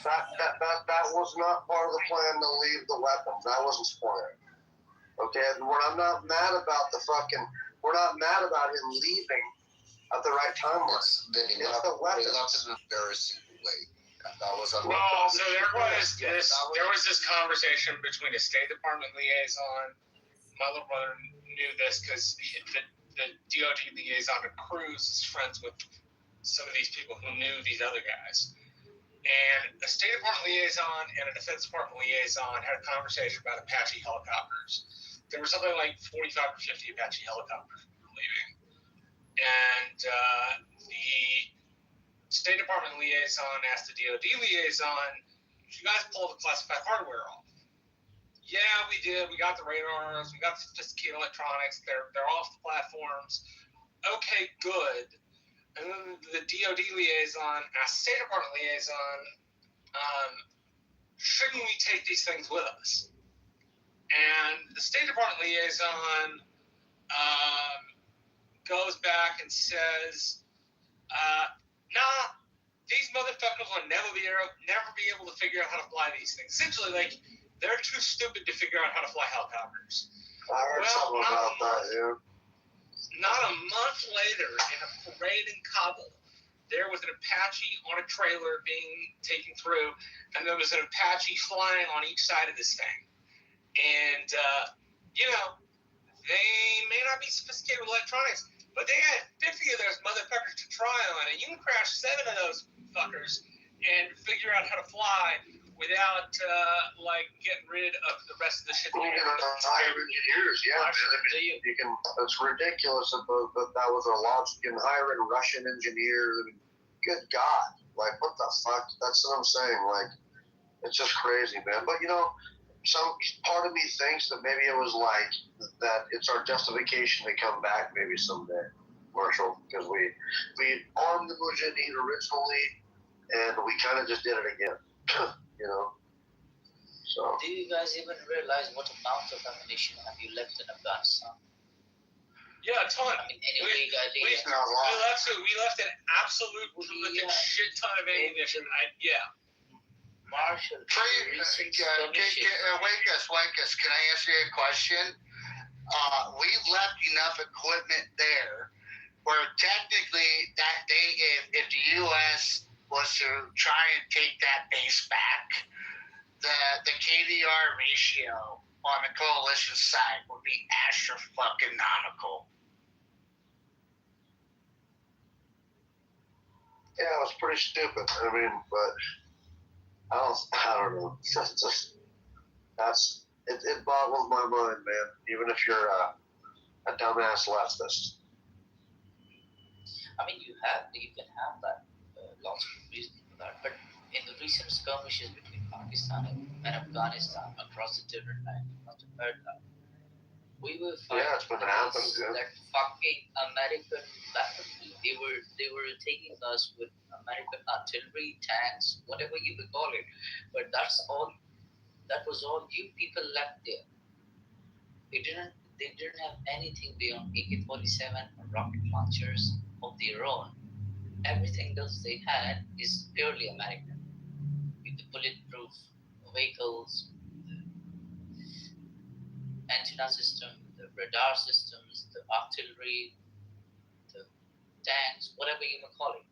That was not part of the plan to leave the weapons. That wasn't planned. Okay, I'm not mad about we're not mad about him leaving at the right timeline. It's the weapons. He left in an embarrassing way. That was so there was this conversation between a State Department liaison. My little brother knew this because the DOD liaison at Cruz is friends with some of these people who knew these other guys. And a State Department liaison and a Defense Department liaison had a conversation about Apache helicopters. There were something like 45 or 50 Apache helicopters leaving. And the State Department liaison asked the DOD liaison you guys pulled the classified hardware off. Yeah, we did. We got the radars. We got the sophisticated electronics. They're off the platforms. Okay, good. And then the DoD liaison asked State Department liaison, shouldn't we take these things with us? And the State Department liaison goes back and says, nah, these motherfuckers will never be able to figure out how to fly these things. Essentially, like, they're too stupid to figure out how to fly helicopters. I heard something about that, yeah. Not a month later, in a parade in Kabul, there was an Apache on a trailer being taken through, and there was an Apache flying on each side of this thing. And, they may not be sophisticated with electronics, but they had 50 of those motherfuckers to try on, and you can crash 7 of those fuckers and figure out how to fly without, getting rid of the rest of the shit. You can hire engineers, yeah. You can. It's ridiculous that that was a logic. You can hire in Russian engineers. I mean, good God. Like, what the fuck? That's what I'm saying. Like, it's just crazy, man. But, some part of me thinks that maybe it was like that it's our justification to come back maybe someday, Marshall, because we armed the Mujahideen originally, and we kind of just did it again, So. Do you guys even realize what amount of ammunition have you left in Afghanistan? Yeah, a ton. I mean, any big idea? We left an absolute shit ton of ammunition. Marshall, Wakus, can I ask you a question? We left enough equipment there where technically that day, if the U.S. was to try and take that base back, the KDR ratio on the coalition side would be astro-fucking-nomical. Yeah, it was pretty stupid. I mean, but I don't know. It boggles my mind, man. Even if you're a dumbass leftist. I mean, you can have that. Lots of reasons for that. But in the recent skirmishes between Pakistan and Afghanistan across the different lines, you must have heard that. We were fighting it's been happening, that fucking American weaponry. They were taking us with American artillery, tanks, whatever you would call it. But that was all you people left there. They didn't have anything beyond AK-47 or rocket launchers of their own. Everything else they had is purely American. With the bulletproof vehicles, the antenna system, the radar systems, the artillery, the tanks, whatever you may call it.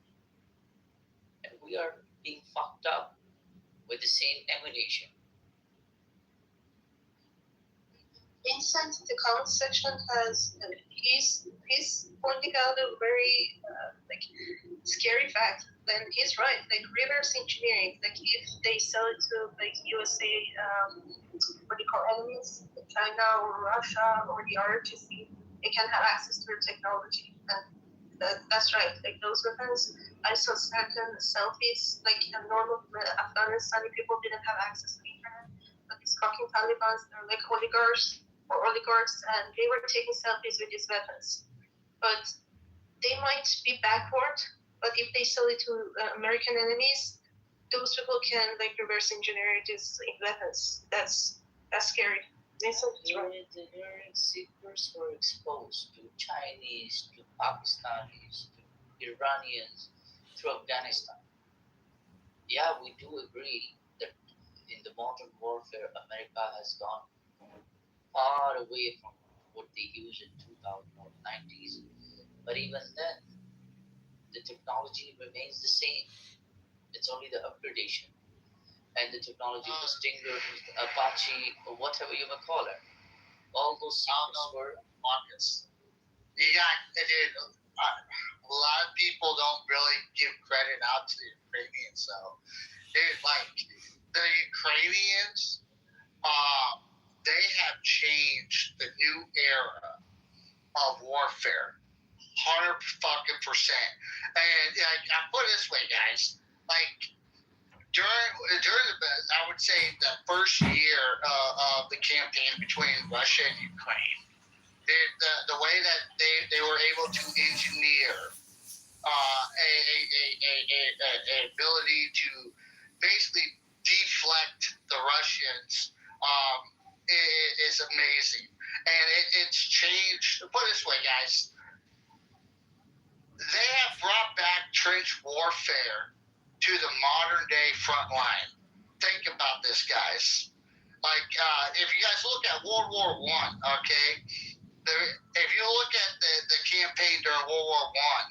And we are being fucked up with the same ammunition. Vincent, the comment section he's pointing out a very scary fact. Then he's right. Like reverse engineering. Like if they sell it to USA, what do you call enemies, China or Russia or the ROTC, they can have access to their technology. And that's right. Like those weapons, I saw certain selfies. Like normal Afghanistani people didn't have access to the internet. But these fucking Taliban, they're like oligarchs, and they were taking selfies with these weapons. But they might be backward, but if they sell it to American enemies, those people can reverse engineer these weapons. That's scary. The secrets were exposed to Chinese, to Pakistanis, to Iranians, through Afghanistan. Yeah, we do agree that in the modern warfare, America has gone far away from what they used in 2000 or 90s. But even then, the technology remains the same. It's only the upgradation. And the technology was distinguished, Apache, or whatever you may call it. All those secrets were Marcus. Yeah, a lot of people don't really give credit out to the Ukrainians, so the Ukrainians, they have changed the new era of warfare, 100%. And I put it this way, guys, during I would say the first year of the campaign between Russia and Ukraine, the way that they were able to engineer a ability to basically deflect the Russians is amazing, and it's changed. Put it this way, guys. They have brought back trench warfare to the modern day front line. Think about this, guys. Like, if you guys look at World War I, okay, if you look at the campaign during World War I,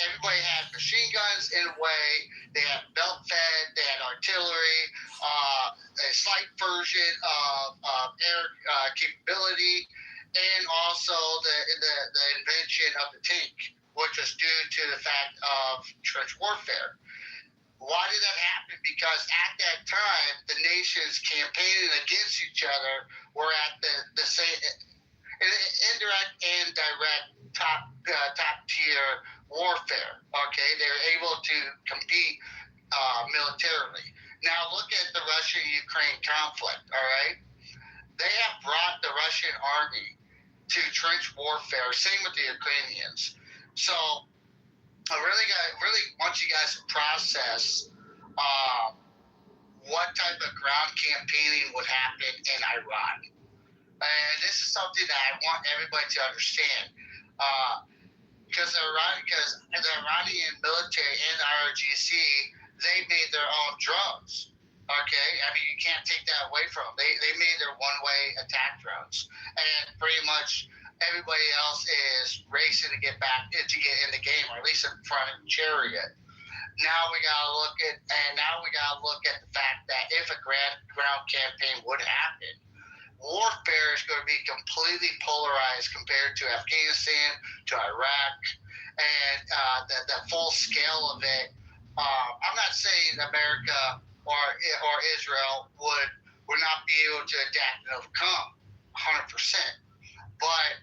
everybody had machine guns in a way. They had belt fed. They had artillery, a slight version of air capability, and also the invention of the tank, which was due to the fact of trench warfare. Why did that happen? Because at that time, the nations campaigning against each other were at the same indirect and direct top tier warfare. Okay, they were able to compete militarily. Now look at the Russia-Ukraine conflict. All right, they have brought the Russian army to trench warfare. Same with the Ukrainians. So I really want you guys to process what type of ground campaigning would happen in Iraq. And this is something that I want everybody to understand. Because the Iranian military and the IRGC, they made their own drones. Okay? I mean, you can't take that away from them. They made their one-way attack drones. And pretty much everybody else is racing to get in the game, or at least in front of chariot. Now we gotta look at the fact that if a ground campaign would happen, warfare is going to be completely polarized compared to Afghanistan, to Iraq, and the full scale of it. I'm not saying America or Israel would not be able to adapt and overcome 100%, but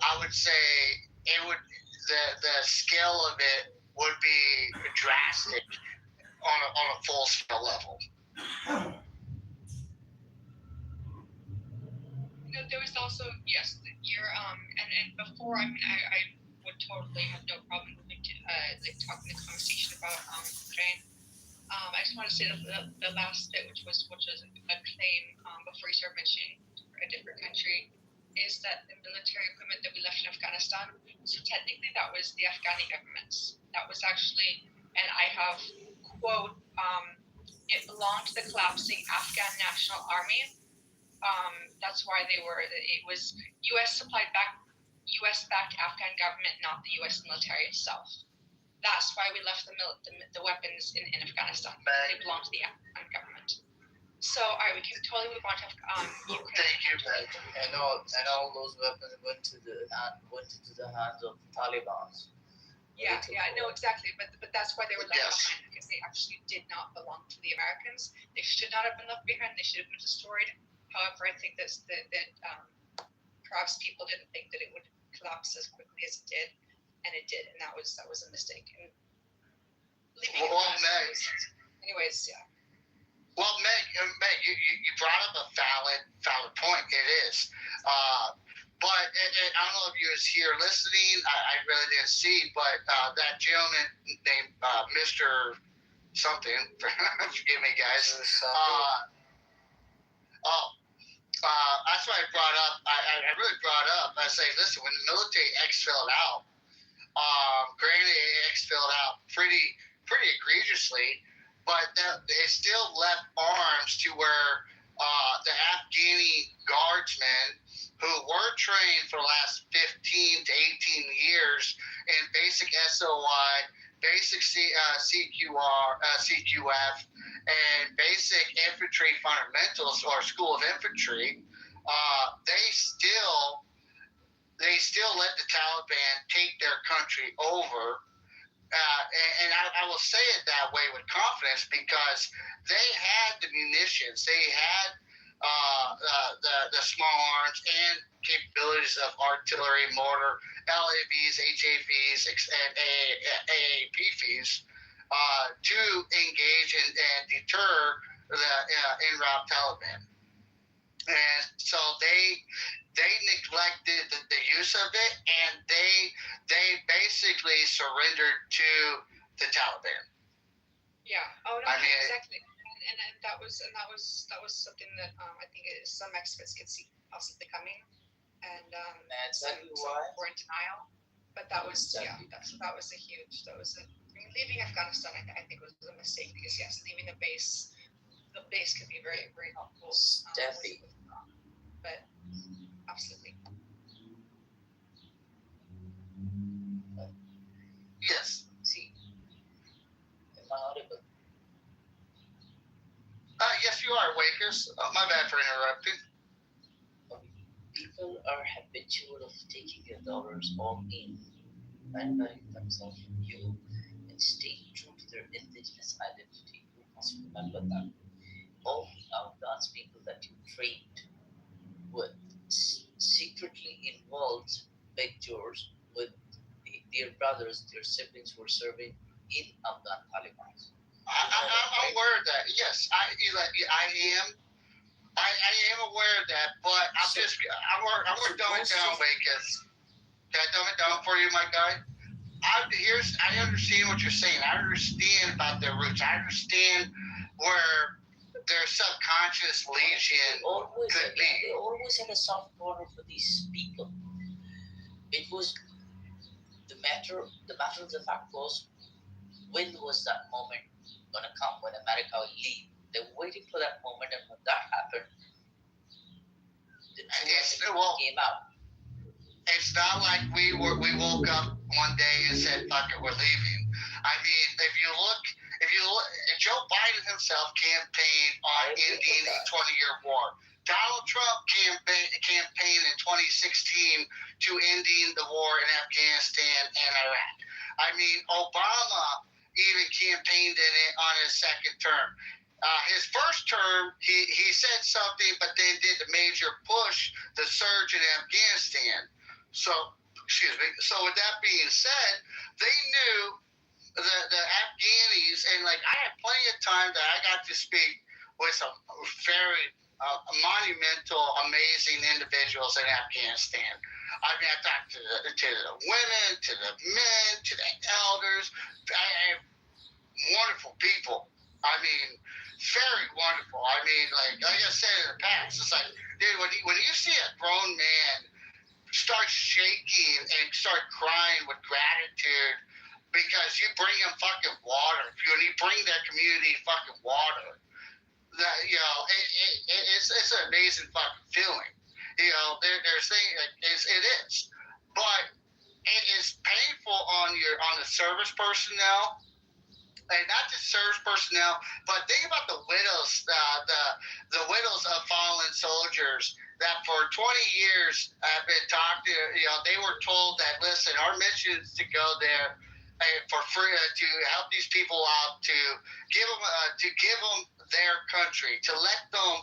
I would say the scale of it would be drastic on a full scale level. There was also, yes, and before, I mean, I would totally have no problem talking the conversation about Ukraine. I just want to say the last bit, which was a claim before you started mentioning a different country, is that the military equipment that we left in Afghanistan, so technically that was the Afghani government's. That was actually, and I have, quote, it belonged to the collapsing Afghan National Army. That's why it was US-backed Afghan government, not the US military itself. That's why we left the weapons in Afghanistan. They belonged to the Afghan government. So, all right, we can totally move on to Ukraine. Thank you, Ben. And all those weapons went into the hands of Taliban. Yeah, I know exactly, but that's why they were left behind, because they actually did not belong to the Americans. They should not have been left behind. They should have been destroyed. However, I think that perhaps people didn't think that it would collapse as quickly as it did, and it did, and that was a mistake. And anyways, yeah. Well, Meg, you brought up a valid point. It is, but I don't know if you was here listening. I really didn't see, but that gentleman named Mr. Something. Forgive me, guys. That's why I brought up. I really brought up. I say, listen, when the military exfilled out, granted it exfilled out pretty egregiously, but it still left arms to where the Afghani guardsmen, who were trained for the last 15 to 18 years in basic SOI, basic CQF, and basic infantry fundamentals, or School of Infantry, they still let the Taliban take their country over. And I will say it that way with confidence, because they had the munitions, they had the small arms and capabilities of artillery, mortar, LAVs, HAVs, and AAPVs. to engage and deter the in-route Taliban. And so they neglected the use of it, and they basically surrendered to the Taliban. Yeah. Oh no. I mean, exactly. And that was something that I think some experts could see possibly coming, and some were in denial. But that was that was a huge. I mean, leaving Afghanistan, I think was a mistake because yes, leaving the base could be very very helpful. Definitely. But absolutely. Yes. See, am I audible? Yes, you are, Wakers. My bad for interrupting. People are habitual of taking their dollars all in, abandoning themselves from you, and staying true to their indigenous identity. You must remember that. All the Afghans people that you trained with secretly involved big tours with their brothers, their siblings who were serving in Afghan Taliban. I'm aware of that. Yes, I am aware of that, but I'm gonna dumb it down, Wakers. Can I dumb it down for you, my guy? I understand what you're saying. I understand about their roots. I understand where their subconscious lesion could be. They always had a soft corner for these people. It was the matter of the fact was, when was that moment gonna come when America will leave? They were waiting for that moment, and when that happened, the truth came out. It's not like we woke up one day and said, "Fuck it, we're leaving." I mean, if you look, Joe Biden himself campaigned on ending a 20-year war. Donald Trump campaigned in 2016 to ending the war in Afghanistan and Iraq. I mean, Obama even campaigned in it on his second term. His first term, he said something, but then did the major push, the surge in Afghanistan. So, excuse me. So with that being said, they knew the Afghanis, and like I had plenty of time that I got to speak with some very monumental, amazing individuals in Afghanistan. I mean, I talked to the women, to the men, to the elders. Wonderful people. I mean, very wonderful. I mean, like I said in the past, it's like, dude, when you see a grown man start shaking and start crying with gratitude because you bring him fucking water, when you bring that community fucking water, that it's an amazing fucking feeling. There's things it is, but it is painful on the service personnel. And not just service personnel, but think about the widows, the widows of fallen soldiers that for 20 years have been talked to. They were told that, listen, our mission is to go there for free, to help these people out, to give them their country, to let them,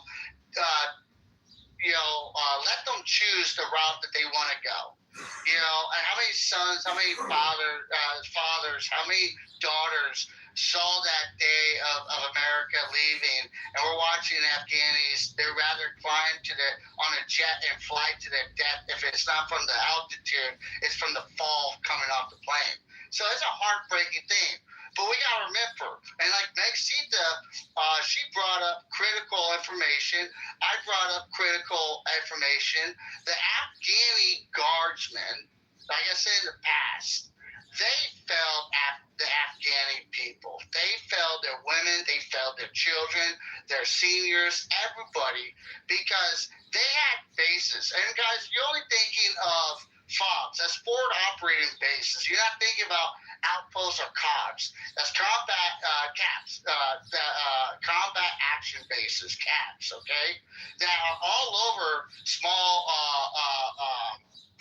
let them choose the route that they want to go. And how many sons, how many fathers, how many daughters saw that day of America leaving, and we're watching Afghanis. They're rather climb on a jet and fly to their death. If it's not from the altitude, it's from the fall coming off the plane. So it's a heartbreaking thing. But we got to remember, and like Maxita, she brought up critical information. I brought up critical information. The Afghani guardsmen, like I said in the past, they failed the Afghani people. They failed their women. They failed their children, their seniors, everybody, because they had bases. And guys, you're only thinking of FOBs. That's forward operating bases. You're not thinking about outposts or COBs. That's combat CAPs, combat action bases, CAPs, okay? That are all over small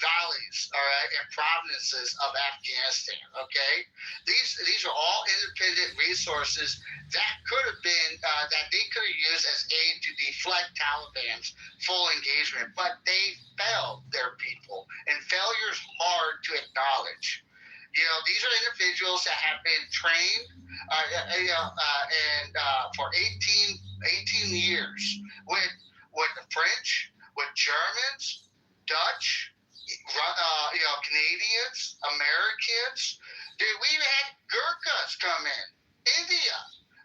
valleys, all right, and provinces of Afghanistan, okay? These are all independent resources that could have been, that they could have used as aid to deflect Taliban's full engagement, but they failed their people, and failure is hard to acknowledge. These are individuals that have been trained and for 18 years with the French, with Germans, Dutch, Canadians, Americans. Dude, we even had Gurkhas come in. India,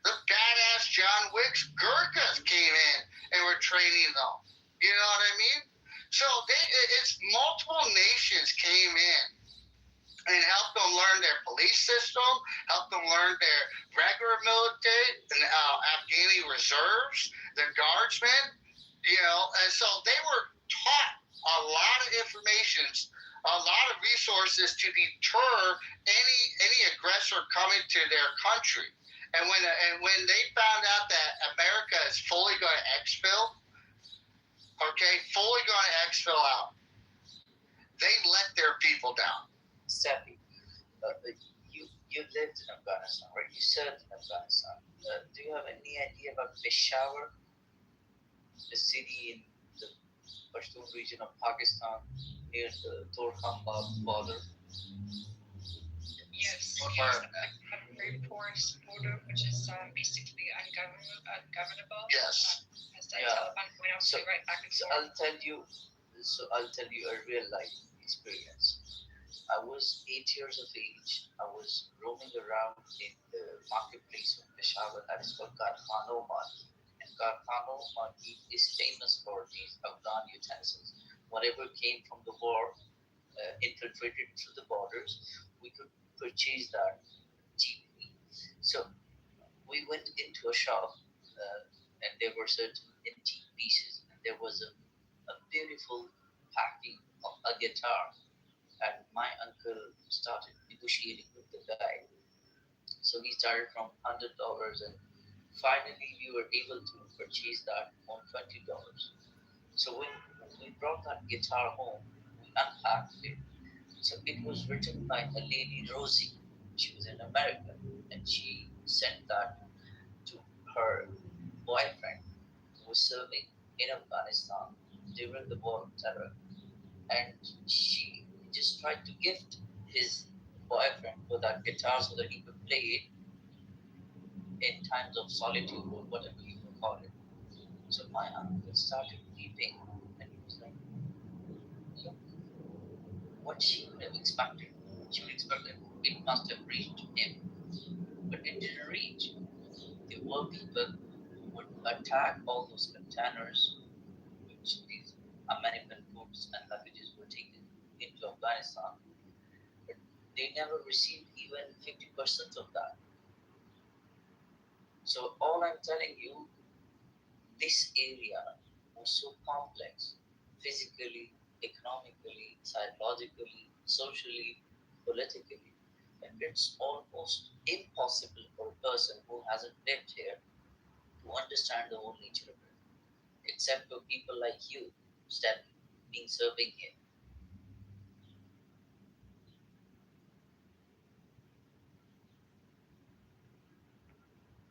the badass John Wicks Gurkhas came in and were training them. You know what I mean? So it's multiple nations came in and helped them learn their police system, helped them learn their regular military, and Afghani reserves, the guardsmen, and so they were taught a lot of information, a lot of resources to deter any aggressor coming to their country. And when they found out that America is fully going to exfil, fully going to exfil out, they let their people down. Stephanie, you lived in Afghanistan, right? You served in Afghanistan. Do you have any idea about Peshawar, the city in the Pashtun region of Pakistan near the Torkham border? Yes, a very porous border, which is basically ungovernable. Yes. As the Taliban went out to right back and forth. I'll tell you a real life experience. I was 8 years of age. I was roaming around in the marketplace of Peshawar that is called Karkhano Market. And Karkhano Market is famous for these Afghan utensils. Whatever came from the war infiltrated through the borders, we could purchase that cheaply. So we went into a shop and there were certain antique pieces, and there was a beautiful packing of a guitar. And my uncle started negotiating with the guy. So we started from $100, and finally we were able to purchase that on $20. So when we brought that guitar home, we unpacked it. So it was written by a lady, Rosie. She was in America, and she sent that to her boyfriend who was serving in Afghanistan during the war of terror. And she just tried to gift his boyfriend for that guitar so that he could play it in times of solitude or whatever you would call it. So my uncle started weeping, and he was like, look, what she would have expected. She would expect that it must have reached him, but it didn't reach. There were people who would attack all those containers which these American goods and luggages were taken into Afghanistan. But they never received even 50% of that. So all I'm telling you, this area was so complex, physically, economically, psychologically, socially, politically, and it's almost impossible for a person who hasn't lived here to understand the whole nature of it, except for people like you, Steph, being serving here.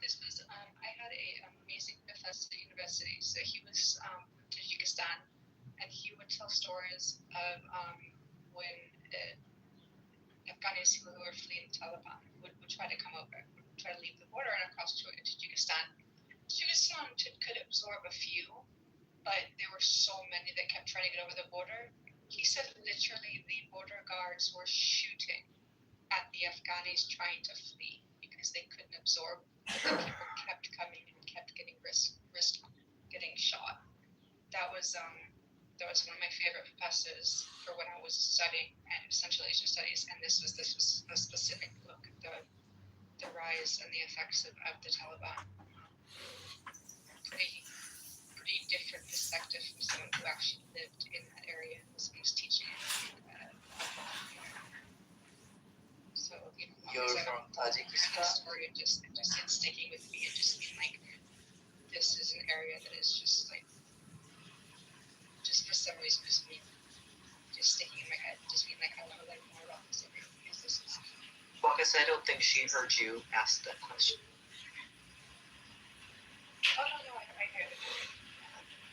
This was, I had an amazing professor at university. So he was from Tajikistan, and he would tell stories of when Afghans who were fleeing the Taliban would try to come over, would try to leave the border and across to Tajikistan. Tajikistan could absorb a few, but there were so many that kept trying to get over the border. He said literally the border guards were shooting at the Afghans trying to flee because they couldn't absorb. The people kept coming and kept getting risk getting shot. That was one of my favorite professors for when I was studying Central Asian studies, and this was a specific look at the rise and the effects of the Taliban. Pretty different perspective from someone who actually lived in that area and was teaching it. So you're from Tajikistan. Story just it's sticking with me. It just being like, this is an area that is just like, just for some reason, just sticking in my head. Just being like, I want to learn more about this area because this is. Marcus, I don't think she heard you ask that question. Oh no, I heard it.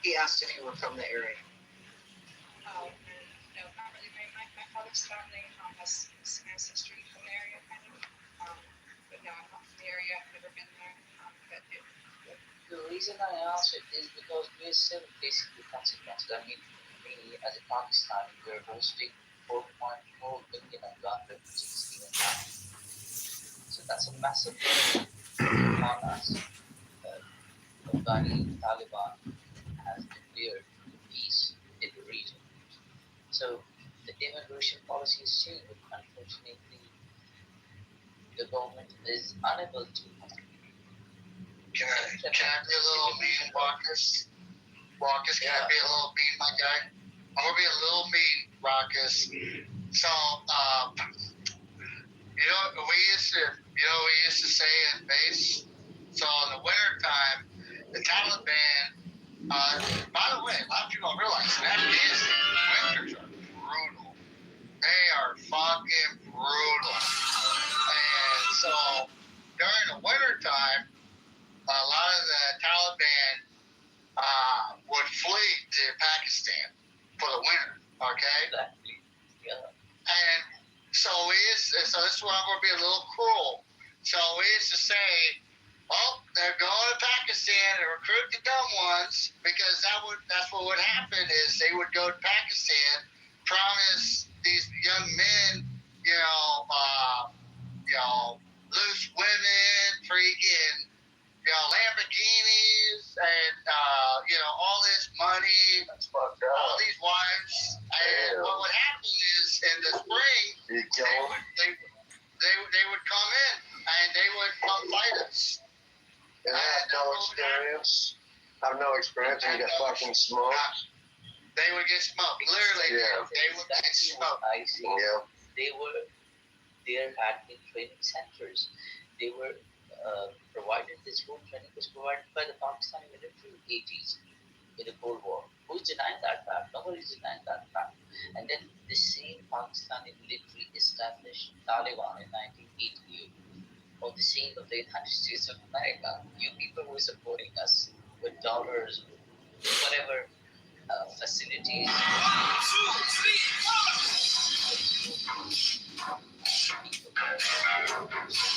He asked if you were from the area. Oh no, not really. My father's family has ancestry from the area, kind of. But no, I'm not from the area. I've never been there. But The reason I ask it is because we're still facing the consequences. I mean, we as a Pakistani, we're hosting 4.4 million Afghan refugees even now. So that's a massive burden on us. Afghani Taliban has declared peace in the region. So the immigration policy is changed. Unfortunately, the government is unable to. Can I be a little mean, Marcus? Marcus, can I be a little mean, my guy? I'm gonna be a little mean, Marcus. So, we used to say in base. So in the wintertime, the Taliban. By the way, a lot of people don't realize that winters are brutal. They are fucking brutal. And so during the wintertime, a lot of the Taliban would flee to Pakistan for the winter. Okay. Exactly. Yeah. And so so this is where I'm going to be a little cruel. So we used to say, well, they're going to Pakistan to recruit the dumb ones, because that's what would happen is they would go to Pakistan, promise these young men, loose women, freaking, Lamborghinis, and all this money, all these wives. And what would happen is in the spring, they would come in and they would come fight us. And I have no experience. I have no experience, and you get fucking smoked. They would get smoked. Literally, they would get smoked. I see. Yeah. There had been training centers. They were provided, this whole training was provided by the Pakistani military in the 80s in the Cold War. Who's denying that fact? Nobody's denying that fact. And then the same Pakistani military established Taliban in 1988. Or the same of the United States of America. You people who are supporting us with dollars, whatever facilities. 1, 2, 3.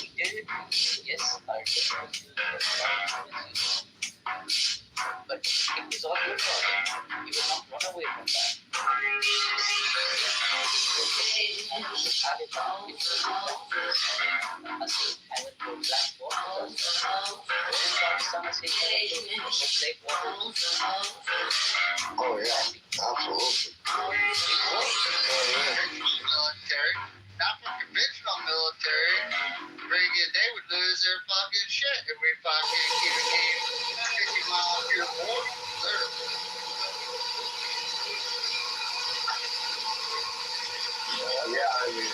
We did it. Yes, our difference. But it was all your fault. You will not run away from that. Oh yeah, absolutely. Military, not from conventional military. They would lose their fucking shit if we fucking came 50 miles to the border. Literally. Yeah, I mean,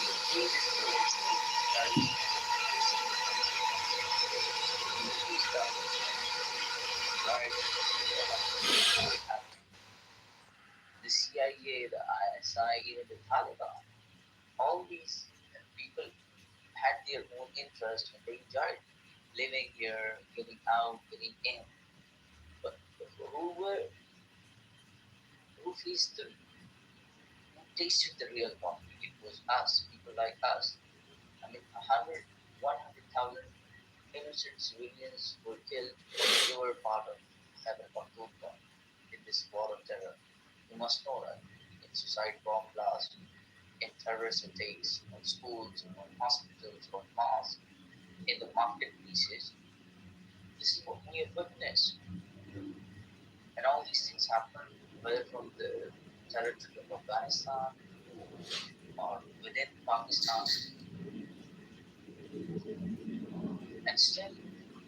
the CIA, the ISI, even the Taliban, all these people had their own interest and they enjoyed living here, getting out, getting in. But who faced who tasted the real conflict? It was us, people like us. I mean, 100,000 innocent civilians were killed. They were part of Heaven Pakhtunkhwa in this war of terror. You must know that in suicide bomb blast, in terrorist attacks on schools, on hospitals, on mosques, in the marketplaces. This is what we have witnessed. And all these things happen, whether from the territory of Afghanistan or within Pakistan. And still,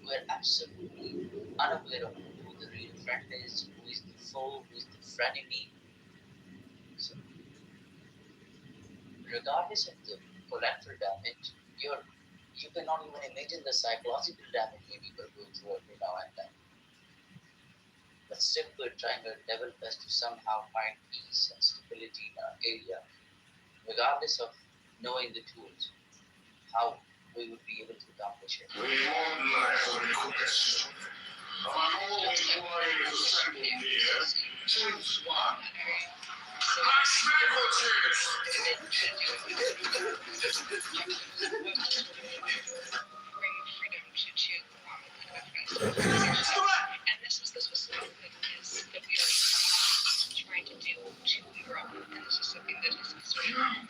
we're absolutely unaware of who the real friend is, who is the foe, who is the frenemy. So, regardless of the collateral damage, you cannot even imagine the psychological damage we people go through every now and then. But still, we're trying our level best to somehow find peace and stability in our area, regardless of knowing the tools, how we would be able to accomplish it. We won't lack a request. Among all the warriors assembled here, choose one. My sniper Afghanistan. And this was something that we are not trying to do to Iran. And this is something that is sort of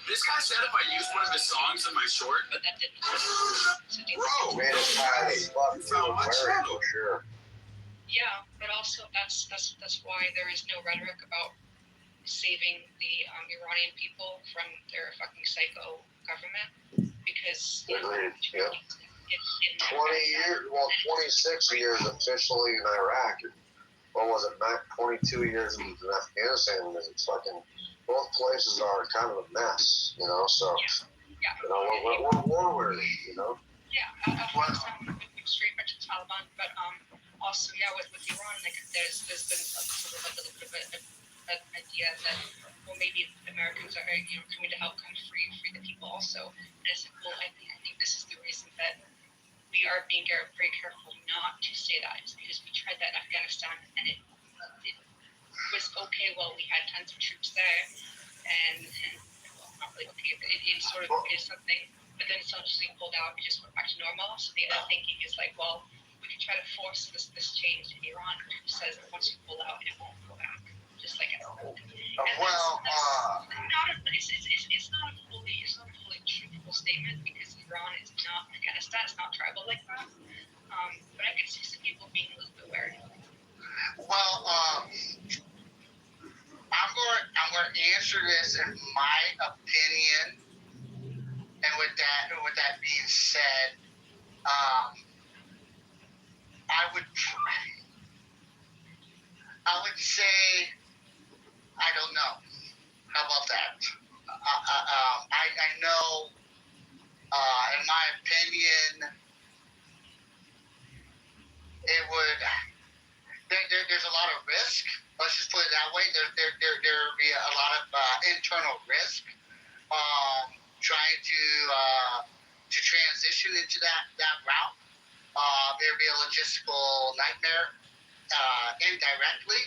This guy said if I used one of his songs in my short, but that didn't. Bro, man, it's high as fuck. For sure. Yeah, but also that's why there is no rhetoric about saving the Iranian people from their fucking psycho government, because Agreed. Yeah. 20 years, well, 26 years officially in Iraq. What was it? 22 years in Afghanistan. It's fucking, both places are kind of a mess, you know. So, you know, we're warriors, you know. Yeah, Afghanistan straight back to Taliban, but also with Iran, like there's been sort of a little bit of an idea that maybe Americans are coming to help kind of free the people also. And I said, I think this is the reason that we are being very careful not to say that, is because we tried that in Afghanistan and it was okay while we had tons of troops there, and not really okay, but it sort of is something. But then as soon as we pulled out, we just went back to normal. So the other thinking is like, we could try to force this change in Iran, who says that once you pull out, it won't go back, just like it's not. It's not a fully truthful statement, because Iran is not Afghanistan. It's not tribal like that. But I could see some people being a little bit wary. Well, I'm going to answer this in my opinion. And with that being said, I would say, I don't know. How about that? I know, in my opinion, it would. There's a lot of risk. Let's just put it that way. There would be a lot of internal risk. Trying to transition into that route. There'd be a logistical nightmare indirectly,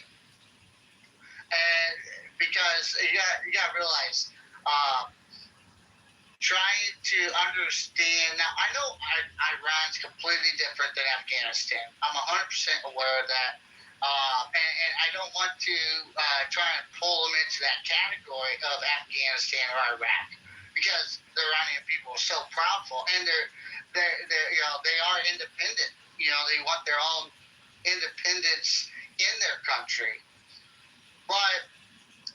and because you got to realize, trying to understand. Now I know Iran's completely different than Afghanistan. I'm 100% aware of that, and I don't want to try and pull them into that category of Afghanistan or Iraq, because the Iranian people are so proudful, and they are independent. They want their own independence in their country. But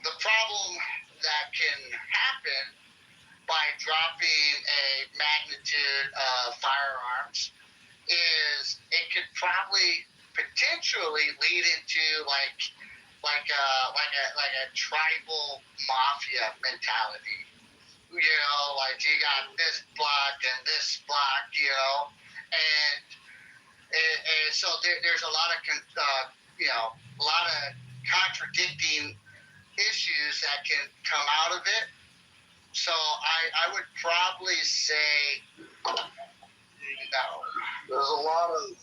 the problem that can happen by dropping a magnitude of firearms is it could probably potentially lead into like a tribal mafia mentality. Like you got this block and this block, and so there's a lot of a lot of contradicting issues that can come out of it. So I would probably say no. There's a lot of,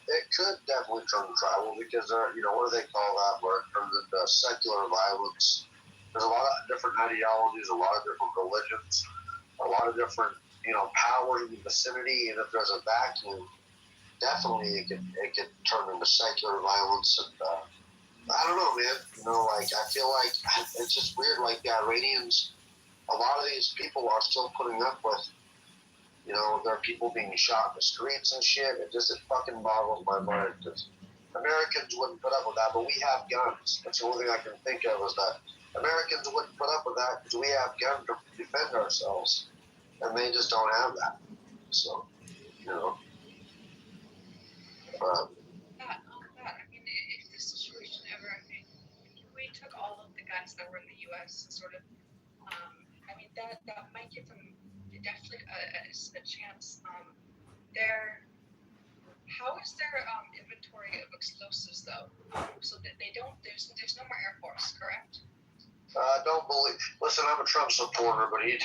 it could definitely turn tribal, because what do they call that, where it turns into secular violence. There's a lot of different ideologies, a lot of different religions, a lot of different, powers in the vicinity, and if there's a vacuum, definitely it could turn into secular violence. And I don't know, man. I feel like it's just weird. Like the Iranians, a lot of these people are still putting up with, there are people being shot in the streets and shit. It fucking boggles my mind, because Americans wouldn't put up with that, but we have guns. That's the only thing I can think of, is that Americans wouldn't put up with that because we have guns to defend ourselves, and they just don't have that. So, If this situation ever, we took all of the guns that were in the U.S. and sort of, that might give them definitely a chance. How is their inventory of explosives though? So that they don't. There's no more Air Force, correct? Don't believe. Listen, I'm a Trump supporter, but he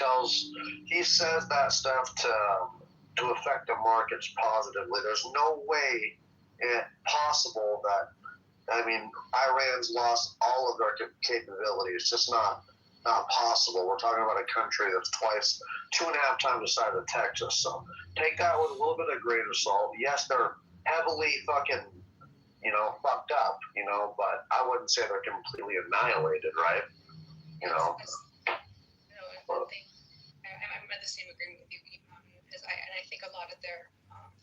says that stuff to affect the markets positively. There's no way possible that. I mean, Iran's lost all of their capabilities. It's just not possible. We're talking about a country that's 2.5 times the size of Texas. So take that with a little bit of grain of salt. Yes, they're heavily fucking, fucked up, but I wouldn't say they're completely annihilated, right? I'm in the same agreement with you, because I think a lot of their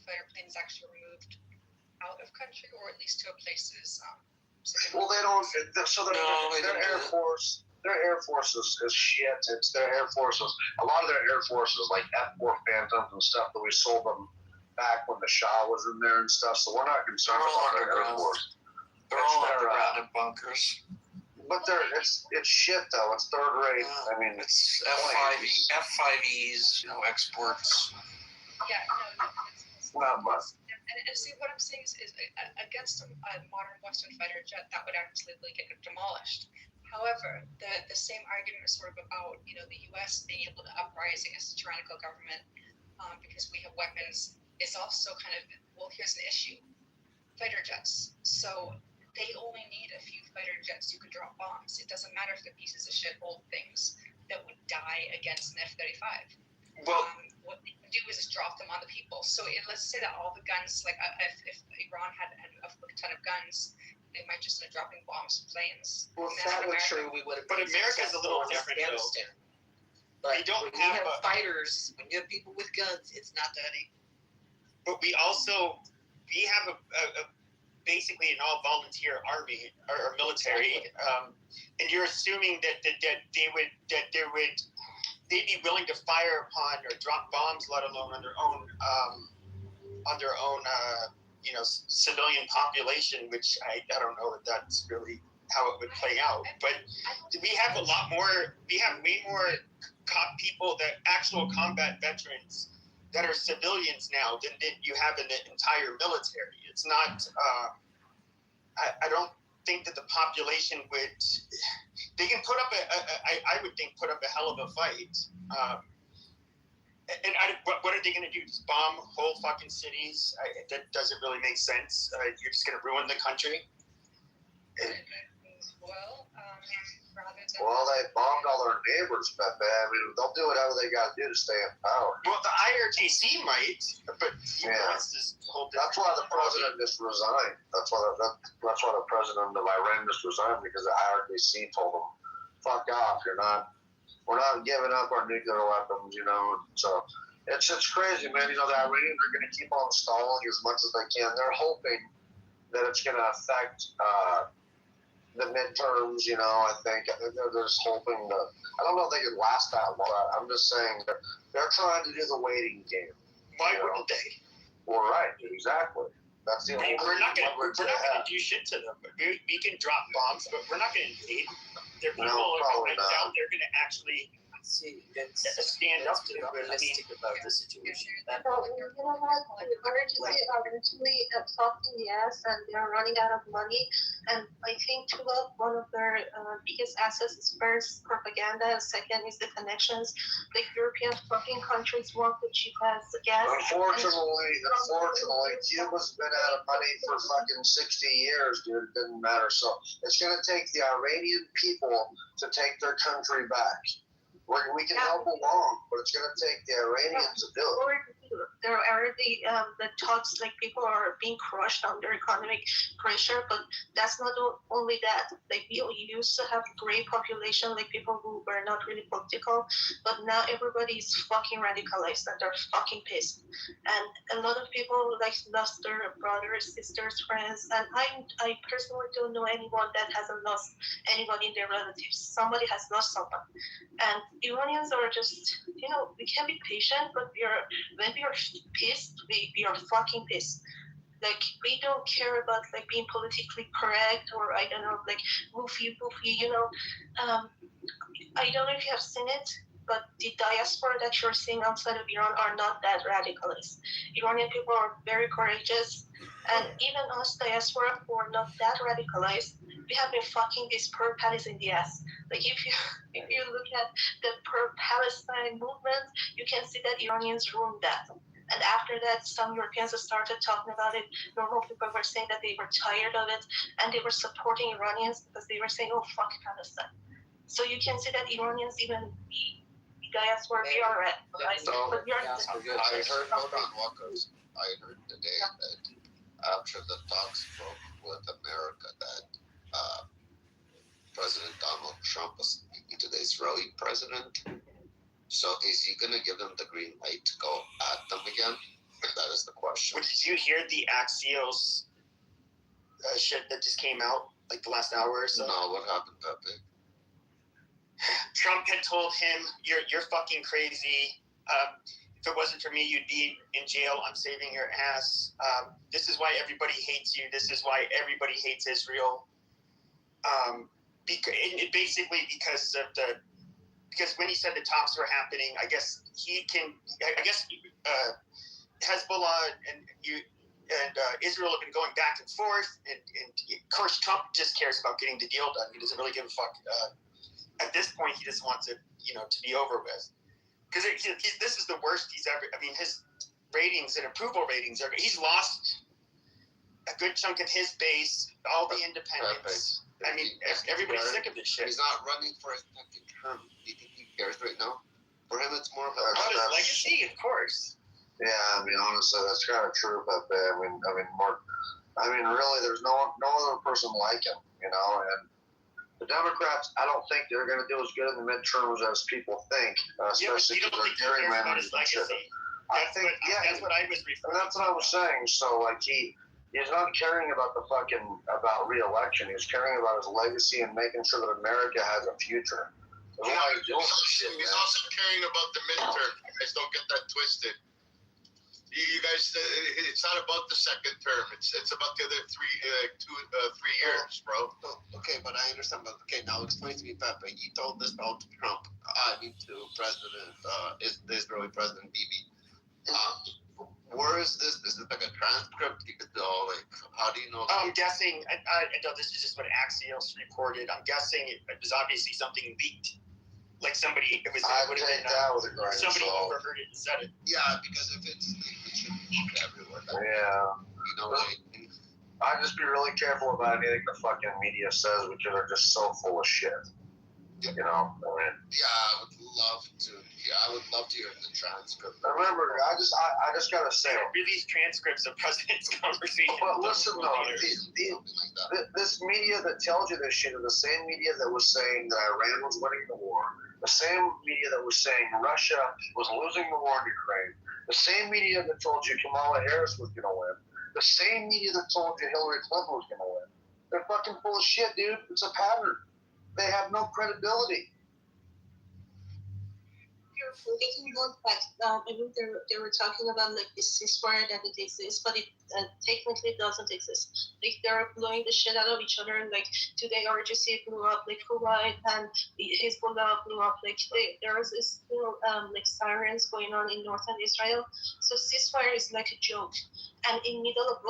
fighter planes actually were moved out of country, or at least to places. Well, they don't. So their Air Force. Their Air Force is shit. It's their Air Forces. A lot of their Air Forces, like F-4 Phantoms and stuff, that we sold them back when the Shah was in there and stuff. So we're not concerned about their Air Force. They're all underground in bunkers. But it's shit though. It's third rate. I mean, it's F5Es, exports. Yeah, no, it's not much. And see, what I'm saying is against a modern Western fighter jet, that would absolutely get demolished. However, the same argument is sort of about the U.S. being able to uprise against a tyrannical government because we have weapons. Is also kind of, well, here's an issue: fighter jets. So they only need a few fighter jets who can drop bombs. It doesn't matter if they're pieces of shit old things that would die against an F-35. Well, what they can do is just drop them on the people. So let's say that all the guns, like if Iran had a ton of guns, they might just start dropping bombs from planes. Well, if that were true, we would have. But America's a little different, Afghanistan. But we don't when you have fighters, when you have people with guns, it's not that easy. But we have a basically an all-volunteer army or military, and you're assuming that they'd be willing to fire upon or drop bombs, let alone on their own civilian population, which I don't know that that's really how it would play out. But we have way more people, that actual combat veterans that are civilians now than you have in the entire military. It's not. I don't think that the population would. They can put up I would think put up a hell of a fight. What are they going to do? Just bomb whole fucking cities? That doesn't really make sense. You're just going to ruin the country. Well, they bombed all their neighbors, Pepe. I mean, they'll do whatever they got to do to stay in power. Well, the IRGC might, but that's why the president just resigned. That's why the president of Iran just resigned, because the IRGC told him, "Fuck off! We're not giving up our nuclear weapons." So it's crazy, man. The Iranians are going to keep on stalling as much as they can. They're hoping that it's going to affect the midterms. I think they're just hoping that. I don't know if they can last that long. I'm just saying they're trying to do the waiting game. Why wouldn't they? Well, right, exactly. That's the only. We're not going to do shit to them. We can drop bombs, but we're not going to invade their people. I doubt they're going to actually stand up to them. Realistic about the situation. RGC are eventually talking, yes, and they're running out of money. And I think one of their biggest assets is first propaganda, and second is the connections. The European fucking countries want the cheap ass gas. Unfortunately, Cuba's been out of money for fucking 60 years, dude. It didn't matter. So it's going to take the Iranian people to take their country back. We can help along, but it's going to take the Iranians to do it. There are already the talks, like people are being crushed under economic pressure, but that's not only that. Like we used to have great population, like people who were not really political, but now everybody is fucking radicalized and they're fucking pissed. And a lot of people like lost their brothers, sisters, friends, and I personally don't know anyone that hasn't lost anybody in their relatives. Somebody has lost someone. And Iranians are just, we can be patient, but when we are pissed, we are fucking pissed. Like, we don't care about, like, being politically correct or, I don't know, like, goofy, I don't know if you have seen it, but the diaspora that you're seeing outside of Iran are not that radicalized. Iranian people are very courageous, and even us diaspora who are not that radicalized, we have been fucking these pro-Palestinians in the ass. Like if you look at the pro-Palestine movement, you can see that Iranians ruined that. And after that, some Europeans started talking about it. Normal people were saying that they were tired of it, and they were supporting Iranians because they were saying, "Oh, fuck Palestine." So you can see that Iranians, even the diaspora, we are red. Right? But we are I heard, hold on, Walkers. I heard today that after the talks broke with America, that President Donald Trump was speaking to the Israeli president. So is he going to give them the green light to go at them again? That is the question. Well, did you hear the Axios shit that just came out like the last hour or so? No, what happened, Pepe? Trump had told him, "You're fucking crazy. If it wasn't for me, you'd be in jail. I'm saving your ass. This is why everybody hates you. This is why everybody hates Israel." Because when he said the talks were happening, I guess Hezbollah and Israel have been going back and forth, and of course Trump just cares about getting the deal done. He doesn't really give a fuck. At this point, he just wants it, to be over with. Because this is the worst he's ever. I mean, his ratings and approval ratings are. He's lost a good chunk of his base, all the independents. I mean, everybody's sick of this shit. He's not running for a second term. Do you think he cares right now? For him, it's more of a his legacy, of course. Yeah, I mean, honestly, that's kind of true. But really, there's no other person like him, and the Democrats, I don't think they're going to do as good in the midterms as people think, especially because they're gerrymandering and shit. That's what I was referring to. That's what I was saying. So, he's not caring about about re-election. He's caring about his legacy and making sure that America has a future. That's why he's doing this shit, He's also caring about the midterm. You guys don't get that twisted. You guys, it's not about the second term. It's about the other 3 years, bro. Okay, but I understand. But okay, now explain to me, Pepe. You told this all to Trump. To the Israeli President Bibi. Where is this? Is it like a transcript? How do you know? I'm guessing. I know this is just what Axios reported. I'm guessing it was obviously something leaked. Like somebody, it was. I would take that with a grain of salt. Somebody overheard it and said it. Yeah, because if it's leaked, it should be everywhere. Yeah. I'd just be really careful about anything the fucking media says, because they're just so full of shit. Yeah, I would love to. Yeah, I would love to hear the transcript. Remember, I just gotta say, release transcripts of president's conversations. But listen, though, this media that tells you this shit is the same media that was saying that Iran was winning the war, the same media that was saying Russia was losing the war in Ukraine, the same media that told you Kamala Harris was gonna win, the same media that told you Hillary Clinton was gonna win. They're fucking full of shit, dude. It's a pattern. They have no credibility. They can go back. I think they were talking about the ceasefire that it exists, but it technically doesn't exist. They're blowing the shit out of each other. Today, RGC blew up Kuwait, and Hezbollah blew up. There is this sirens going on in northern Israel. So ceasefire is like a joke. And in middle of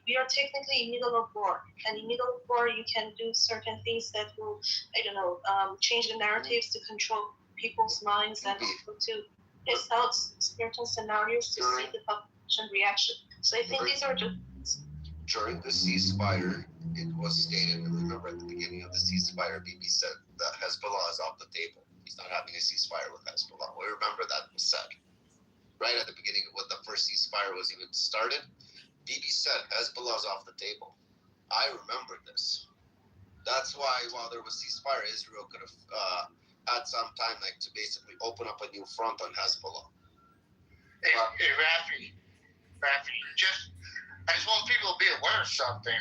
we are technically in middle of war. And in middle of war, you can do certain things that will, change the narratives to control people's minds and to test out certain scenarios to see the population reaction. So I think these are just... During the ceasefire, it was stated, and remember at the beginning of the ceasefire, Bibi said that Hezbollah is off the table. He's not having a ceasefire with Hezbollah. We remember that was said. Right at the beginning of when the first ceasefire was even started, Bibi said Hezbollah is off the table. I remember this. That's why while there was ceasefire, Israel could have had some time to basically open up a new front on Hezbollah. Hey, Rafi, I just want people to be aware of something.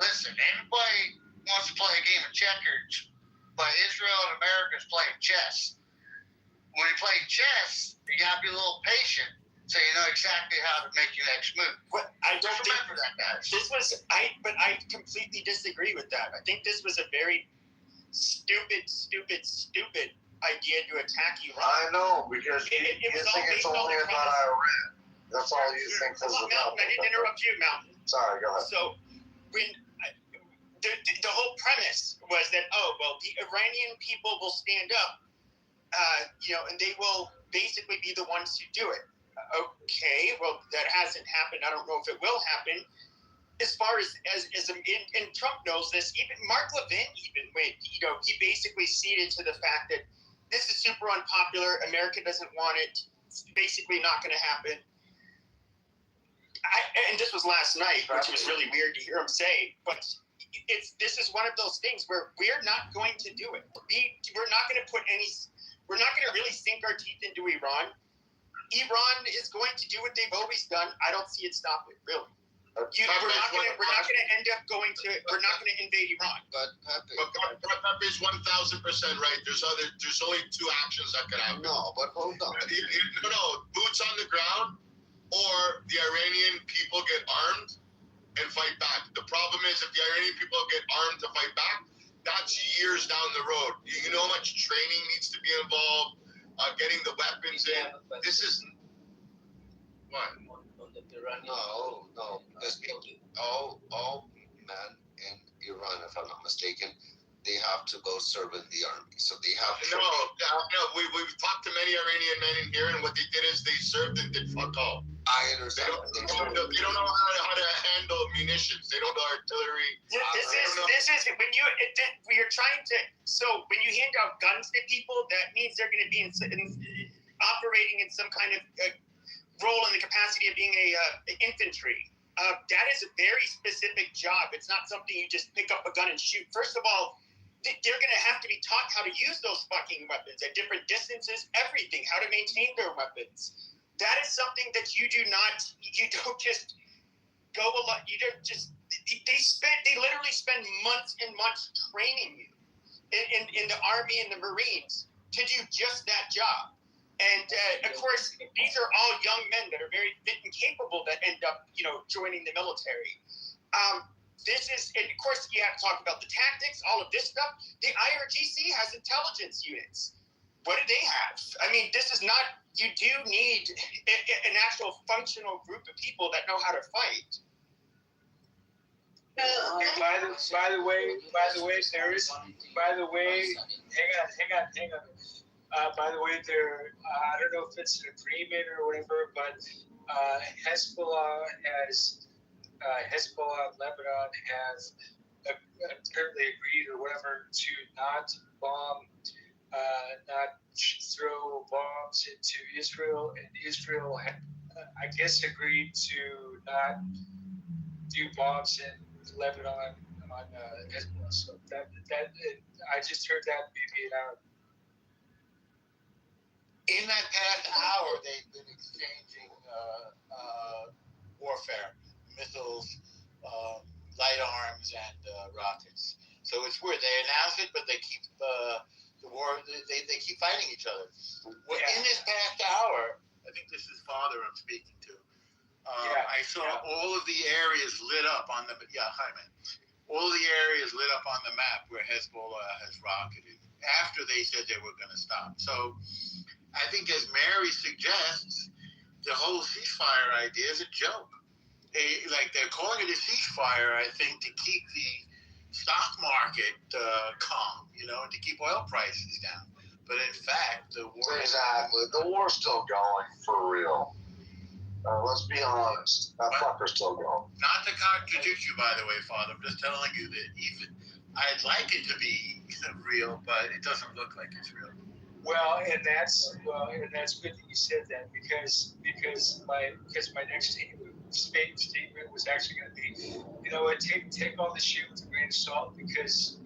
Listen, everybody wants to play a game of checkers, but Israel and America is playing chess. When you play chess, you gotta be a little patient so you know exactly how to make your next move. I don't remember that, guys. But I completely disagree with that. I think this was a very stupid idea to attack Iran. I know, because you think it's only about Iran. That's all you think is about. Mountain, I didn't interrupt you, Mountain. Sorry, go ahead. So, when the whole premise was that, the Iranian people will stand up, and they will basically be the ones who do it. Okay, well, that hasn't happened. I don't know if it will happen. As far as and Trump knows this, even Mark Levin, he basically ceded to the fact that this is super unpopular. America doesn't want it. It's basically not going to happen. And this was last night, which was really weird to hear him say. But this is one of those things where we're not going to do it. We're not going to we're not going to really sink our teeth into Iran. Iran is going to do what they've always done. I don't see it stopping, really. We're not going to end up we're not going to invade Iran. But Pepe is 1,000% right. There's only two actions that could happen. No, but hold on. No, boots on the ground, or the Iranian people get armed and fight back. The problem is, if the Iranian people get armed to fight back, that's years down the road. You know how much training needs to be involved, getting the weapons in. This is what? No. There's people, all men in Iran, if I'm not mistaken, they have to go serve in the army. So they have to. No. We've talked to many Iranian men in here, and what they did is they served and did fuck all. I understand. They don't know how to handle munitions. They don't know artillery. This is when you're trying to. So when you hand out guns to people, that means they're going to be operating in some kind of role in the capacity of being a infantry. That is a very specific job. It's not something you just pick up a gun and shoot. First of all, they're going to have to be taught how to use those fucking weapons at different distances, everything, how to maintain their weapons. That is something that you don't just go along. You don't just, they literally spend months and months training you in the Army and the Marines to do just that job. And of course, these are all young men that are very fit and capable that end up, joining the military. And of course, you have to talk about the tactics, all of this stuff. The IRGC has intelligence units. What do they have? I mean, this is not. You do need an actual functional group of people that know how to fight. By the way, there. I don't know if it's an agreement or whatever, but Hezbollah Lebanon has apparently agreed or whatever to not bomb, not throw bombs into Israel, and Israel, I guess, agreed to not do bombs in Lebanon on Hezbollah. So that I just heard that maybe out. In that past hour, they've been exchanging warfare, missiles, light arms, and rockets. So it's weird. They announce it, but they keep the war. They keep fighting each other. In this past hour, I think this is Father I'm speaking to. I saw all of the areas lit up on the all the areas lit up on the map where Hezbollah has rocketed after they said they were going to stop. So I think, as Mary suggests, the whole ceasefire idea is a joke. They're calling it a ceasefire, I think, to keep the stock market calm, and to keep oil prices down. But in fact, the war... Exactly. The war's still going, for real. Let's be honest. That fucker's still going. Not to contradict you, by the way, Father. I'm just telling you that even I'd like it to be real, but it doesn't look like it's real. Well, and that's good that you said that because my next statement was actually going to be, take all this shit with a grain of salt because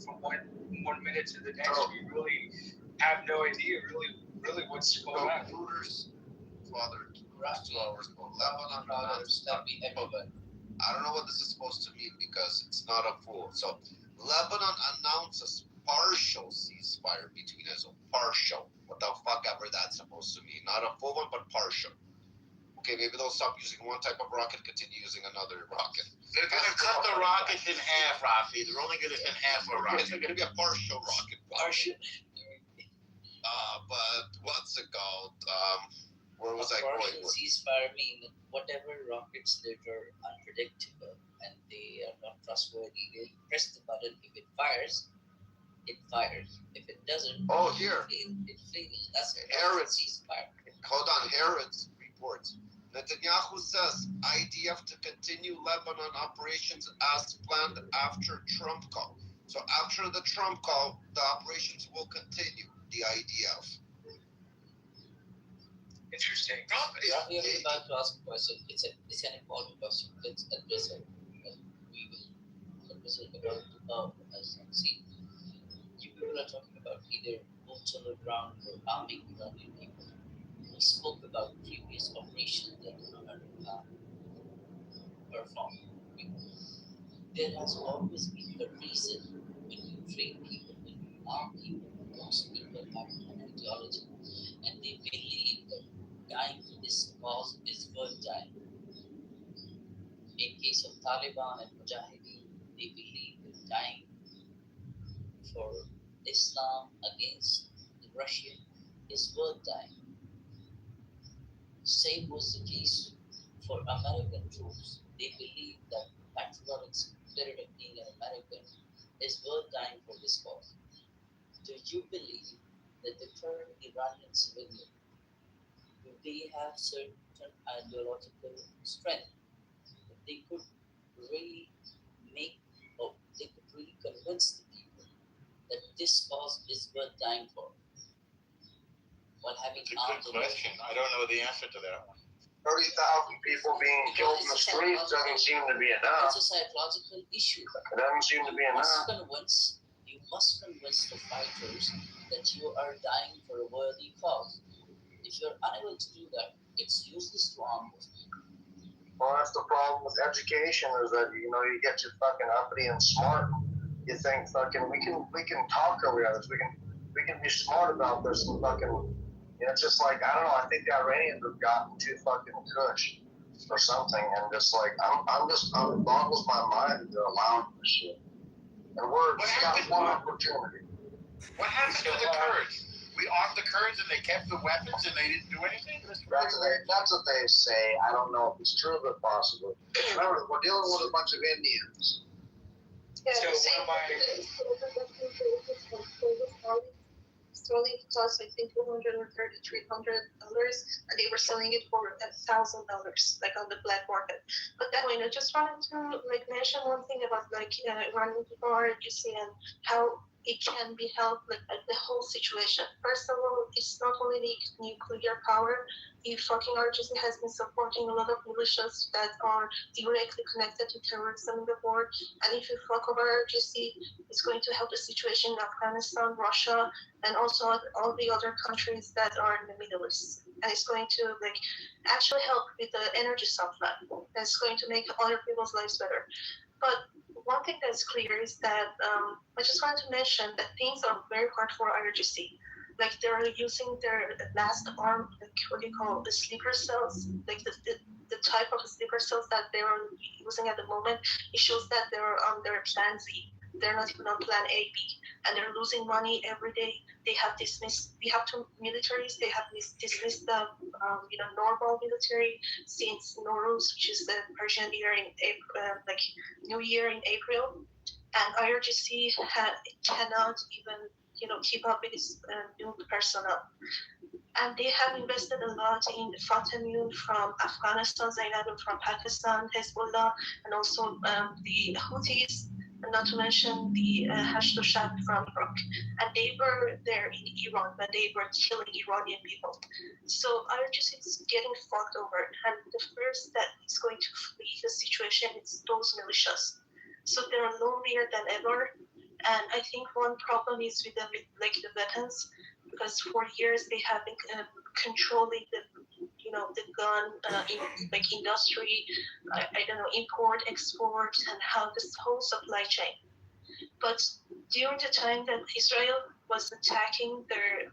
from one minute to the next we really have no idea really what's going on. Father, 2 hours ago, Lebanon announced that I don't know what this is supposed to mean because it's not a full. So Lebanon announces partial ceasefire between Israel. Partial. What the fuck ever that's supposed to mean. Not a full one, but partial. Okay, maybe they'll stop using one type of rocket, continue using another rocket. They're going to cut the rockets in half, Rafi. They're only going to send half a rocket. It's going to be a partial rocket. Partial. But what's it called? Where was I going? Partial ceasefire mean whatever rockets that are unpredictable and they are not trustworthy, they press the button. If it fires, it fires. If it doesn't, Here. It fails. That's a Harrods. ceasefire. Hold on, Harrods reports. Netanyahu says IDF to continue Lebanon operations as planned after Trump call. So after the Trump call, the operations will continue, the IDF. Interesting. Rahul, you're about to ask a question. It's an important question. Let's address it. We will address it about as see. You people are talking about either boots on the ground or arming Iranian people. We spoke about previous operations that America performed. There has always been a reason when you train people, when you arm people, most people have an ideology and they believe that dying for this cause is worth dying. In case of Taliban and Mujahideen, they believe that dying for Islam against Russia is worth dying. Same was the case for American troops. They believe that patriotic spirit of being an American is worth dying for this cause. Do you believe that the current Iranian civilian, do they have certain ideological strength that they could really make, or they could really convince the people that this cause is worth dying for? While having It's a good question. I don't know the answer to that one. 30,000 people being killed in the streets doesn't seem to be enough. It's a psychological issue. It doesn't seem to be enough. You must convince the fighters that you are dying for a worthy cause. If you're unable to do that, it's useless to arm those people. Well, that's the problem with education is that, you know, you get you fucking uppity and smart. You think fucking we can talk over others. We can be smart about this and fucking. It's just like, I don't know, I think the Iranians have gotten too fucking cush or something, and just like, it boggles my mind that they're allowing this shit. And we're just got one opportunity. What happened to the Kurds? We armed the Kurds and they kept the weapons and they didn't do anything? That's what they say. I don't know if it's true, but possibly. Remember, we're dealing with a bunch of Indians. Yeah, so selling cost I think $200 or $300, and they were selling it for $1,000, like on the black market. But anyway, I just wanted to like mention one thing about like Iranian people RGC and how it can be helped like the whole situation. First of all, it's not only the nuclear power. The fucking RGC has been supporting a lot of militias that are directly connected to terrorism in the world. And if you fuck over RGC, it's going to help the situation in Afghanistan, Russia, and also all the other countries that are in the Middle East. And it's going to like actually help with the energy supply. It's going to make other people's lives better. But one thing that's clear is that I just wanted to mention that things are very hard for IRGC. Like they're using their last arm, like what do you call the sleeper cells, like the type of sleeper cells that they're using at the moment. It shows that they're on their plan Z. They're not even on plan A, B, and they're losing money every day. They have dismissed. We have two militaries. They have dismissed the normal military since Nowruz, which is the Persian year in April, like New Year in April, and IRGC cannot even keep up with its new personnel. And they have invested a lot in Fatemiyun from Afghanistan, Zainab from Pakistan, Hezbollah, and also the Houthis, and not to mention the Hashd-e-Shaabi from Iraq. And they were there in Iran, but they were killing Iranian people. So IRGC is getting fucked over, and the first that is going to flee the situation is those militias. So they're lonelier than ever. And I think one problem is with the weapons, because for years they have been controlling the gun industry, I don't know, import, export, and how this whole supply chain. But during the time that Israel was attacking their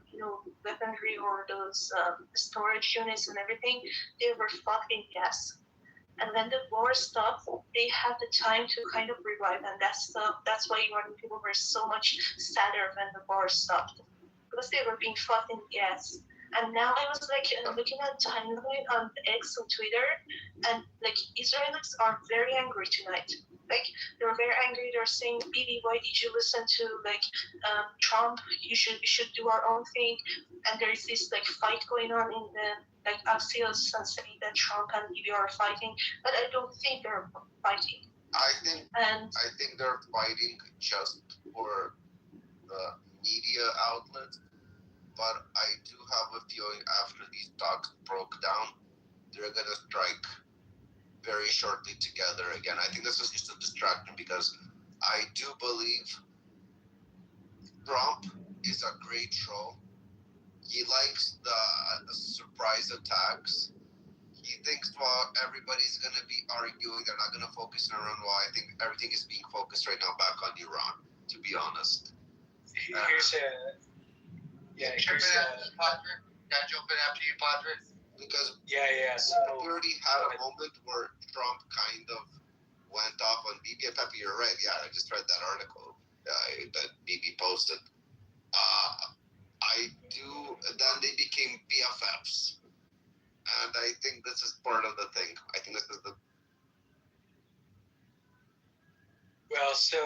weaponry or those storage units and everything, they were fucking gas. And when the war stopped, they had the time to kind of revive, and that's why Iranian people were so much sadder when the war stopped. because they were being fought in gas. And now I was like looking at timeline on X on Twitter, and like Israelis are very angry tonight. Like they're very angry. They're saying, "Bibi, why did you listen to like Trump? We should do our own thing." And there is this like fight going on in the like Axios and saying that Trump and Bibi are fighting, but I don't think they're fighting. I think they're fighting just for the media outlet, but I do have a feeling after these talks broke down, they're gonna strike very shortly together again. I think this is just a distraction because I do believe Trump is a great troll. He likes the surprise attacks. He thinks, well, everybody's going to be arguing. They're not going to focus on Iran. Well, I think everything is being focused right now back on Iran, to be honest. Here's Padre. Can I jump in after you, Padre? Because so we already had a moment where Trump kind of went off on Bibi and Pepe. You're right. Yeah, I just read that article that Bibi posted. Then they became BFFs. And I think this is part of the thing. I think this is the... Well, so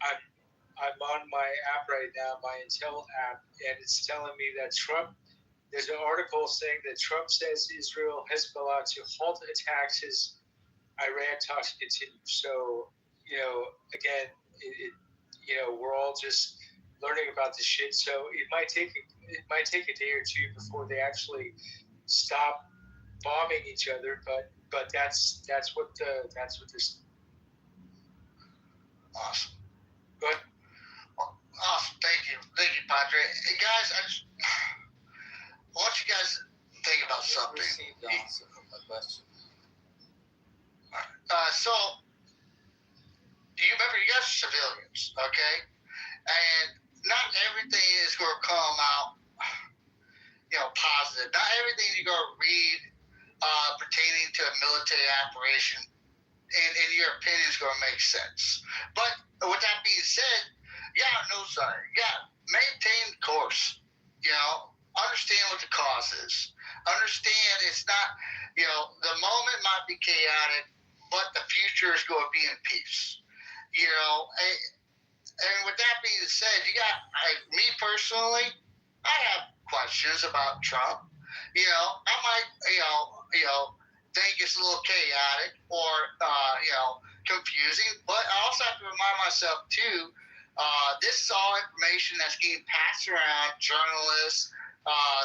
I'm on my app right now, my Intel app, and it's telling me that Trump, there's an article saying that Trump says Israel Hezbollah to halt attacks as Iran talks continue. So, again, we're all just learning about this shit. So it might take a day or two before they actually stop bombing each other. But that's what this. Awesome. Go ahead. Awesome. Thank you, Padre. Hey, guys, I want you guys to think about something. Received the answer from my question. So, you remember, you guys are civilians, okay? And not everything is going to come out, positive. Not everything you're going to read pertaining to a military operation, in your opinion, is going to make sense. But with that being said, maintain the course. Understand what the cause is. Understand it's not, the moment might be chaotic, but the future is going to be in peace. And with that being said, me personally, I have questions about Trump. I might, think it's a little chaotic or, confusing, but I also have to remind myself too, this is all information that's getting passed around, journalists,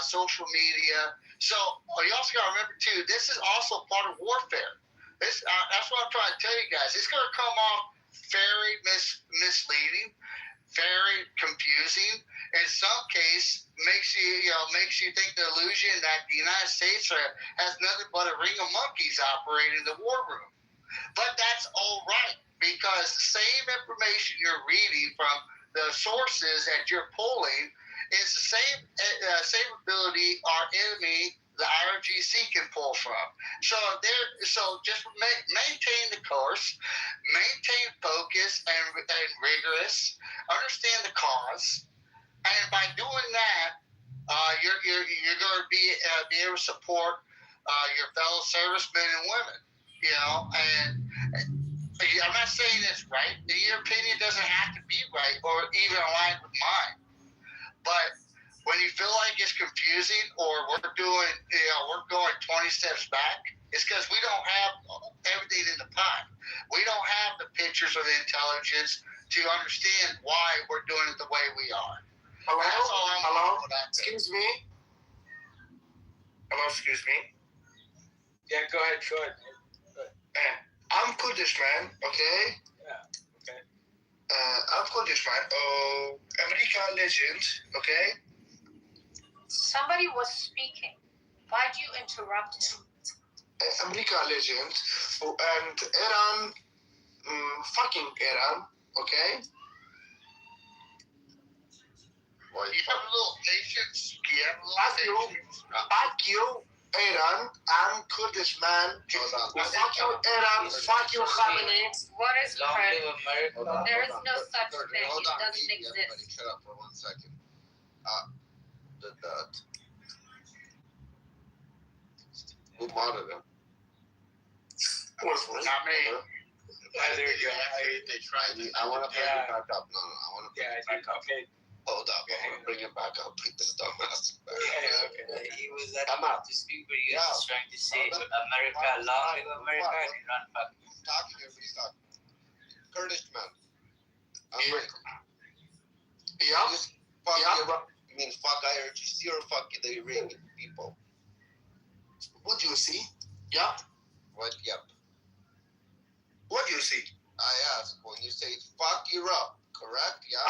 social media. So you also got to remember too, this is also part of warfare. That's what I'm trying to tell you guys. It's going to come off very misleading, very confusing. In some case, makes you think the illusion that the United States has nothing but a ring of monkeys operating in the war room. But that's all right, because the same information you're reading from the sources that you're pulling is the same ability our enemy, the IRGC, can pull from. So just maintain the course, maintain focus and rigorous, understand the cause, and by doing that, you're going to be able to support your fellow servicemen and women. And I'm not saying it's right. Your opinion doesn't have to be right or even aligned with mine. But when you feel like it's confusing or we're going 20 steps back, it's because we don't have everything in the pot. We don't have the pictures or the intelligence to understand why we're doing it the way we are. Hello? Excuse me? Hello, excuse me? Yeah, go ahead. I'm Kurdish, man, okay? Yeah, okay. I'm Kurdish, man. America legend, okay? Somebody was speaking. Why'd you interrupt him? America legend. And Iran, fucking Iran, okay? You have a little patience. Fuck you, Iran. I'm Kurdish, man. Fuck you, Iran. Fuck you, Khamenei. What is Kurd? There is no such thing. It doesn't exist. Shut up for 1 second. did that. Who modded him? Not me. There you go. They tried. I want to bring it back up. No, I want to bring it back up. Okay. Hold up. I want to bring it back up. Bring this dumbass back up. Okay. He was to speak where he was trying to say America, long live America, and Iran fuck. Talking, everybody's talking. Kurdish man. America. Yeah. Fuck Iraq. You mean fuck IRGC or fuck the Iranian people? What do you see? Yep. What? Yep. What do you see? I asked when you say fuck Europe, correct? Yeah.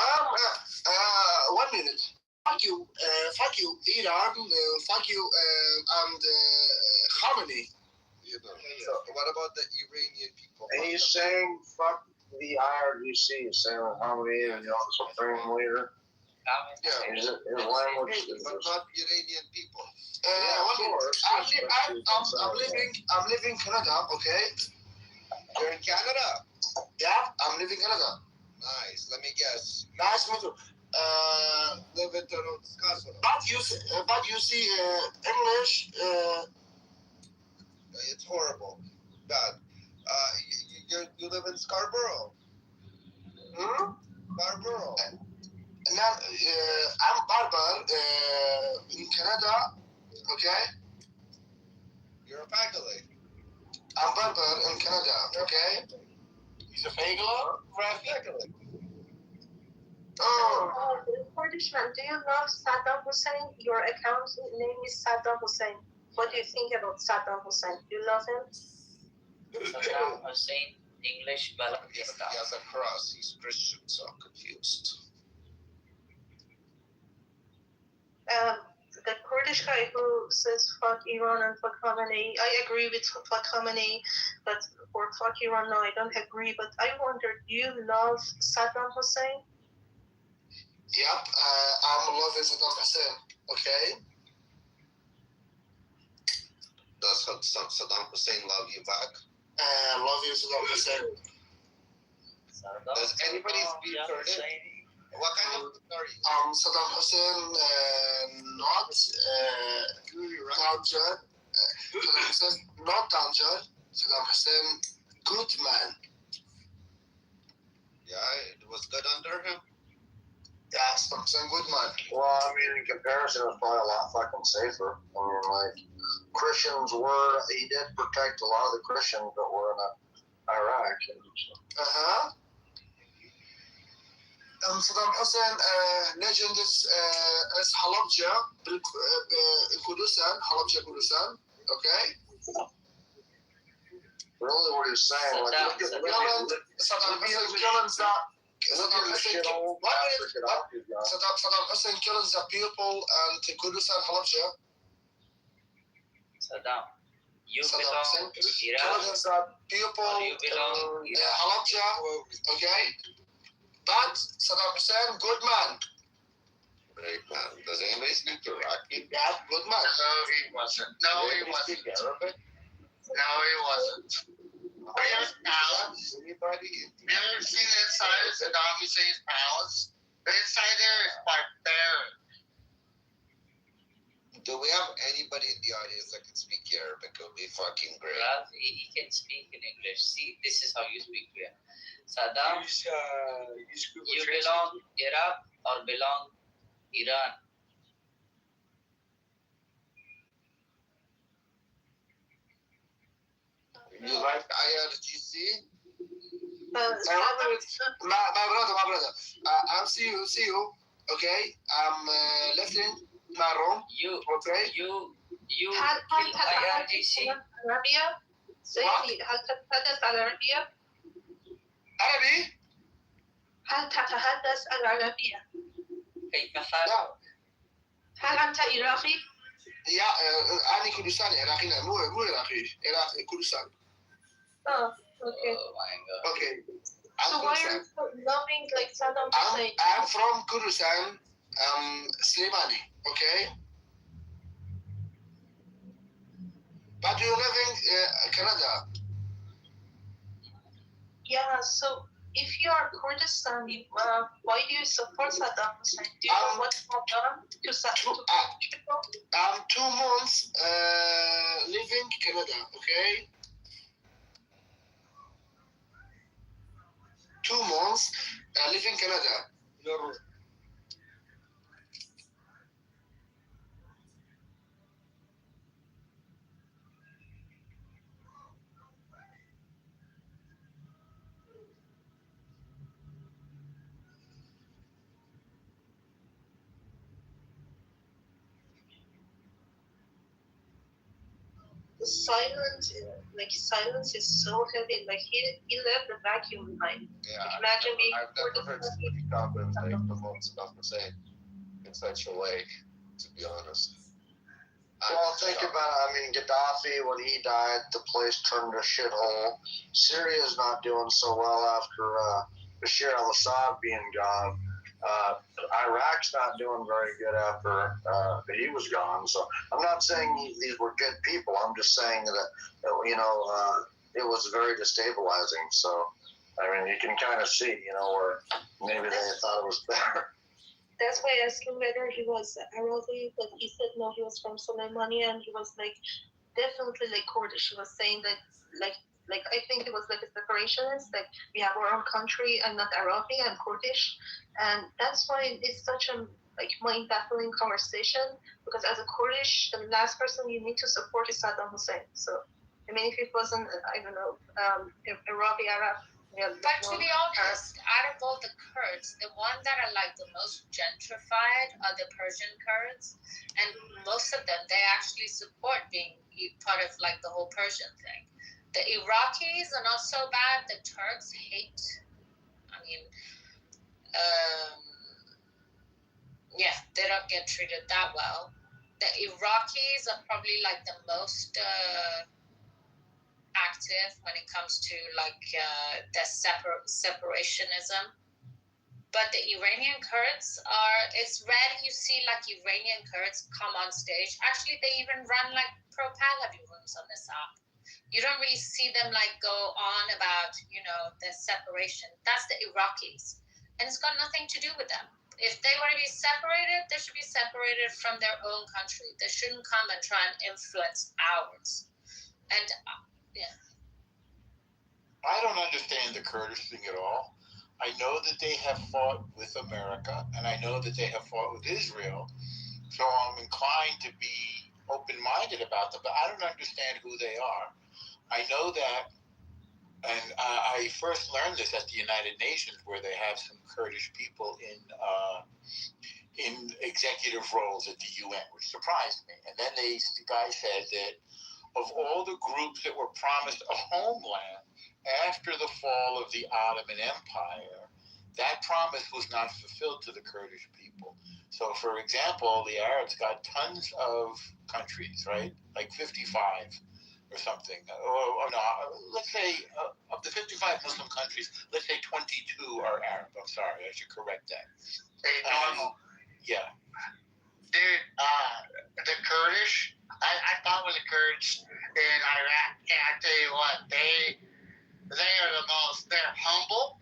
1 minute. Fuck you, Iran. Fuck you, and Khamenei. You know. So what about the Iranian people? And he's saying fuck the IRGC, saying how many and the Supreme Leader. Yeah. His language is but not Iranian people. I'm living in Canada, okay? You're in Canada? Yeah, I'm living in Canada. Nice. Let me guess. Nice meet you. Live in Toronto, Wisconsin. But you see English. It's horrible. Bad. You live in Scarborough. Scarborough. Now, I'm barber in Canada, okay? You're a faculty. I'm barber in Canada, okay? He's a fagler? Faculty. Oh, Kurdish man, do you love Saddam Hussein? Your account name is Saddam Hussein. What do you think about Saddam Hussein? Do you love him? Saddam Hussein, English, but he has a cross. He's Christian, so I'm confused. The Kurdish guy who says fuck Iran and fuck Khamenei, I agree with fuck Khamenei, but for fuck Iran, no, I don't agree. But I wonder, do you love Saddam Hussein? Yep, I'm loving Saddam Hussein, okay? Does Saddam Hussein love you back? Love you, Saddam Hussein. Does anybody speak Kurdish? What kind of are you? Saddam Hussein, not danger. Saddam Hussein, not danger. Saddam Hussein, good man. Yeah, it was good under him. Yeah, Saddam Hussein, good man. Well, I mean, in comparison, it's probably a lot fucking safer. I mean, like, Christians were, he did protect a lot of the Christians that were in Iraq. Saddam Hussein legend is Halabja, Kurdistan, Halabja, Kurdistan, okay? Really, what he's saying, like, look at Saddam Hussein kills the people and Kurdistan, Halabja. Saddam, you Saddam belong Hussein to Iran, kills the people or you belong in Halabja, okay? But Saddam Hussein, good man. Great man. Does anybody speak Iraqi? Yeah, good man. No, he wasn't. No, he wasn't. Arabic? No, he wasn't. Have you ever palace? Anybody? You ever seen the inside of Saddam Hussein's palace? The inside there is barbaric. Do we have anybody in the audience that can speak Arabic? It would be fucking great. Well, he can speak in English. See, this is how you speak here. Saddam, you belong Iraq or belong Iran? You like IRGC? My brother. I'm see you. Okay, I'm lifting my room. You, okay? You هل kill تتحدث IRGC? العربية؟ سيدي، هل تتحدث العربية؟ عربي؟ هل تتحدث العربية؟ كيف حالك؟ هل أنت عراقي؟ يا أنا كردستاني عراقي مو عراقي عراقي كردستاني. Okay. Oh my god. Okay. So why are you so loving like Saddam Hussein? I'm from Kurdistan, Slimani, okay? But you live in Canada. Yeah, so if you are Kurdistan, why do you support Saddam Hussein? Do you know what Saddam to people? I'm 2 months living Canada, okay? 2 months living Canada. No. Silence is so heavy. Like he left the vacuum behind. Yeah, Imagine being. I've never heard Stevie Cochran make the most stuff to say in such a way, to be honest. Well, think about it. I mean, Gaddafi, when he died, the place turned to a shithole. Syria's not doing so well after Bashar al-Assad being gone. Iraq's not doing very good after he was gone. So I'm not saying these were good people. I'm just saying that it was very destabilizing. So, I mean, you can kind of see, where maybe they thought it was better. That's why I asked him whether he was Arabic, but he said no, he was from Soleimania, and he was definitely Kurdish. He was saying that I think it was a separationist, we have our own country, I'm not Arabic, I'm Kurdish, and that's why it's such a mind-baffling conversation, because as a Kurdish, the last person you need to support is Saddam Hussein. So, I mean, if it wasn't, I don't know, Arabic, Arab. Yeah, but to be honest, out of all the Kurds, the ones that are the most gentrified are the Persian Kurds, and most of them, they actually support being part of the whole Persian thing. The Iraqis are not so bad. The Turks hate. I mean, they don't get treated that well. The Iraqis are probably the most active when it comes to the separationism. But the Iranian Kurds it's rare you see Iranian Kurds come on stage. Actually, they even run pro-Pahlavi rooms on this app. You don't really see them go on about, the separation. That's the Iraqis. And it's got nothing to do with them. If they want to be separated, they should be separated from their own country. They shouldn't come and try and influence ours. And I don't understand the Kurdish thing at all. I know that they have fought with America, and I know that they have fought with Israel. So I'm inclined to be open-minded about them, but I don't understand who they are. I know that, and I first learned this at the United Nations, where they have some Kurdish people in executive roles at the UN, which surprised me. And then the guy said that of all the groups that were promised a homeland after the fall of the Ottoman Empire, that promise was not fulfilled to the Kurdish people. So, for example, the Arabs got tons of countries, right? 55 or something. Or no, let's say of the 55 Muslim countries, let's say 22 are Arab. I'm sorry, I should correct that. Yeah. Dude, the Kurdish, I fought with the Kurds in Iraq, and I tell you what, they are they're humble,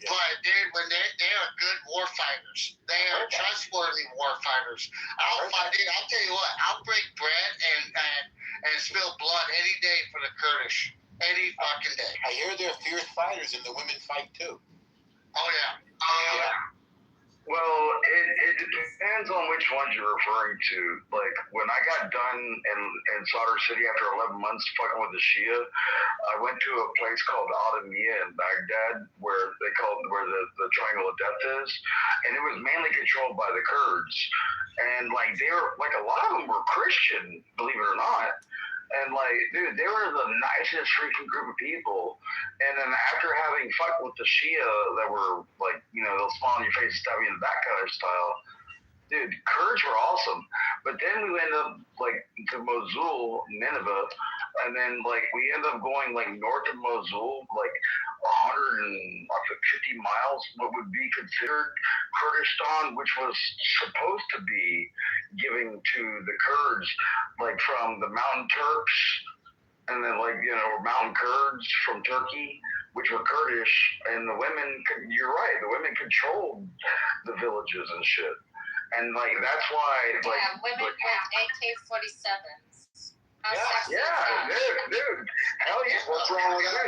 but dude, when they are good war fighters. They are trustworthy war fighters. I'll tell you what, I'll break bread and spill blood any day for the Kurdish. Any fucking day. I hear they're fierce fighters and the women fight too. Oh yeah. Well, it depends on which ones you're referring to. When I got done in Sadr City after 11 months fucking with the Shia, I went to a place called Adamiyah in Baghdad, where the Triangle of Death is, and it was mainly controlled by the Kurds. And they were a lot of them were Christian, believe it or not. And dude, they were the nicest freaking group of people. And then after having fucked with the Shia that were they'll smile in your face, stab you in the back kind of style, dude, Kurds were awesome. But then we ended up to Mosul, Nineveh, and then we ended up going north of Mosul, 150 miles, what would be considered Kurdistan, which was supposed to be giving to the Kurds, from the Mountain Turks and then mountain Kurds from Turkey, which were Kurdish, and the women. You're right. The women controlled the villages and shit, and that's why women with AK-47s. Dude, hell yeah. What's wrong with that?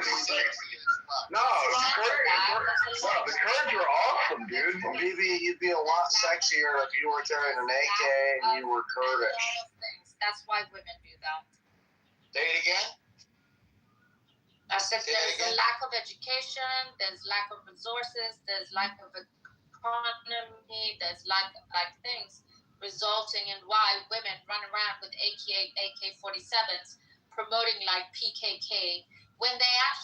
No, the Kurds are awesome, dude. You'd be a lot sexier if you were carrying an AK and you were Kurdish. That's why women do that. Say it again. I said there's a lack of education, there's lack of resources, there's lack of economy, there's lack of things resulting in why women run around with AK-47s promoting PKK when they have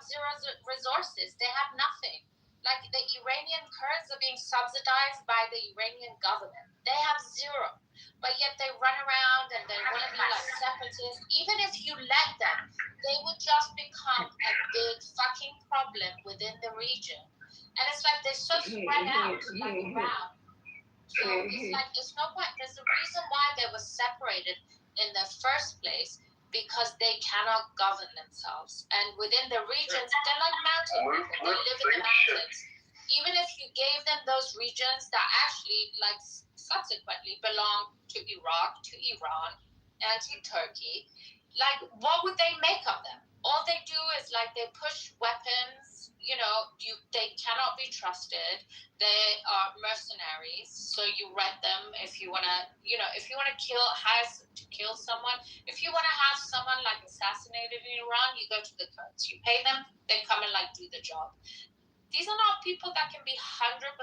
zero resources. They have nothing. The Iranian Kurds are being subsidized by the Iranian government. They have zero. But yet they run around and they want to be separatists. Even if you let them, they would just become a big fucking problem within the region. And it's they're so spread out around. So it's no point. There's a reason why they were separated in the first place, because they cannot govern themselves. And within the regions, they're like mountain people. They live in the mountains. Even if you gave them those regions that actually subsequently belong to Iraq, to Iran, and to Turkey, what would they make of them? All they do is they push weapons. They cannot be trusted. They are mercenaries. So you rent them if you wanna, if you wanna kill someone. If you wanna have someone assassinated in Iran, you go to the Kurds. You pay them, they come and do the job. These are not people that can be 100%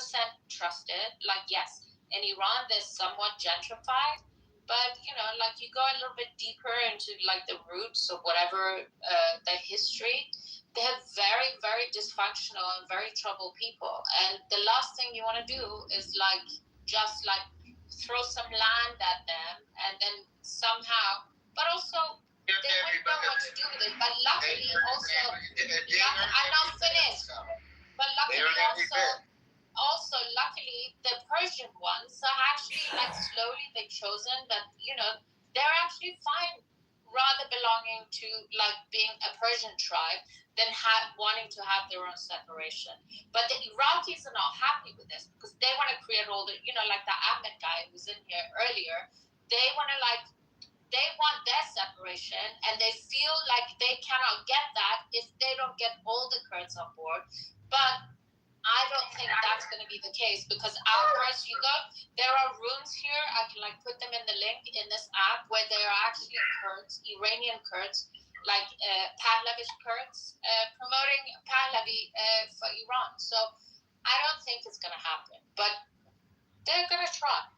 trusted. Yes, in Iran they're somewhat gentrified, but you go a little bit deeper into the roots of whatever the history. They're very, very dysfunctional and very troubled people. And the last thing you want to do is just throw some land at them and then somehow, but also they wouldn't know what to do with it. But luckily also, I'm not finished. But luckily also luckily the Persian ones are actually slowly they've chosen that they're actually fine, rather belonging to being a Persian tribe than wanting to have their own separation. But the Iraqis are not happy with this because they want to create all the the Ahmed guy who was in here earlier. They want to they want their separation, and they feel they cannot get that if they don't get all the Kurds on board. But I don't think that's going to be the case, because outwards you go, there are rooms here, I can put them in the link in this app, where there are actually Kurds, Iranian Kurds, Pahlavi Kurds, promoting Pahlavi for Iran. So I don't think it's going to happen, but they're going to try.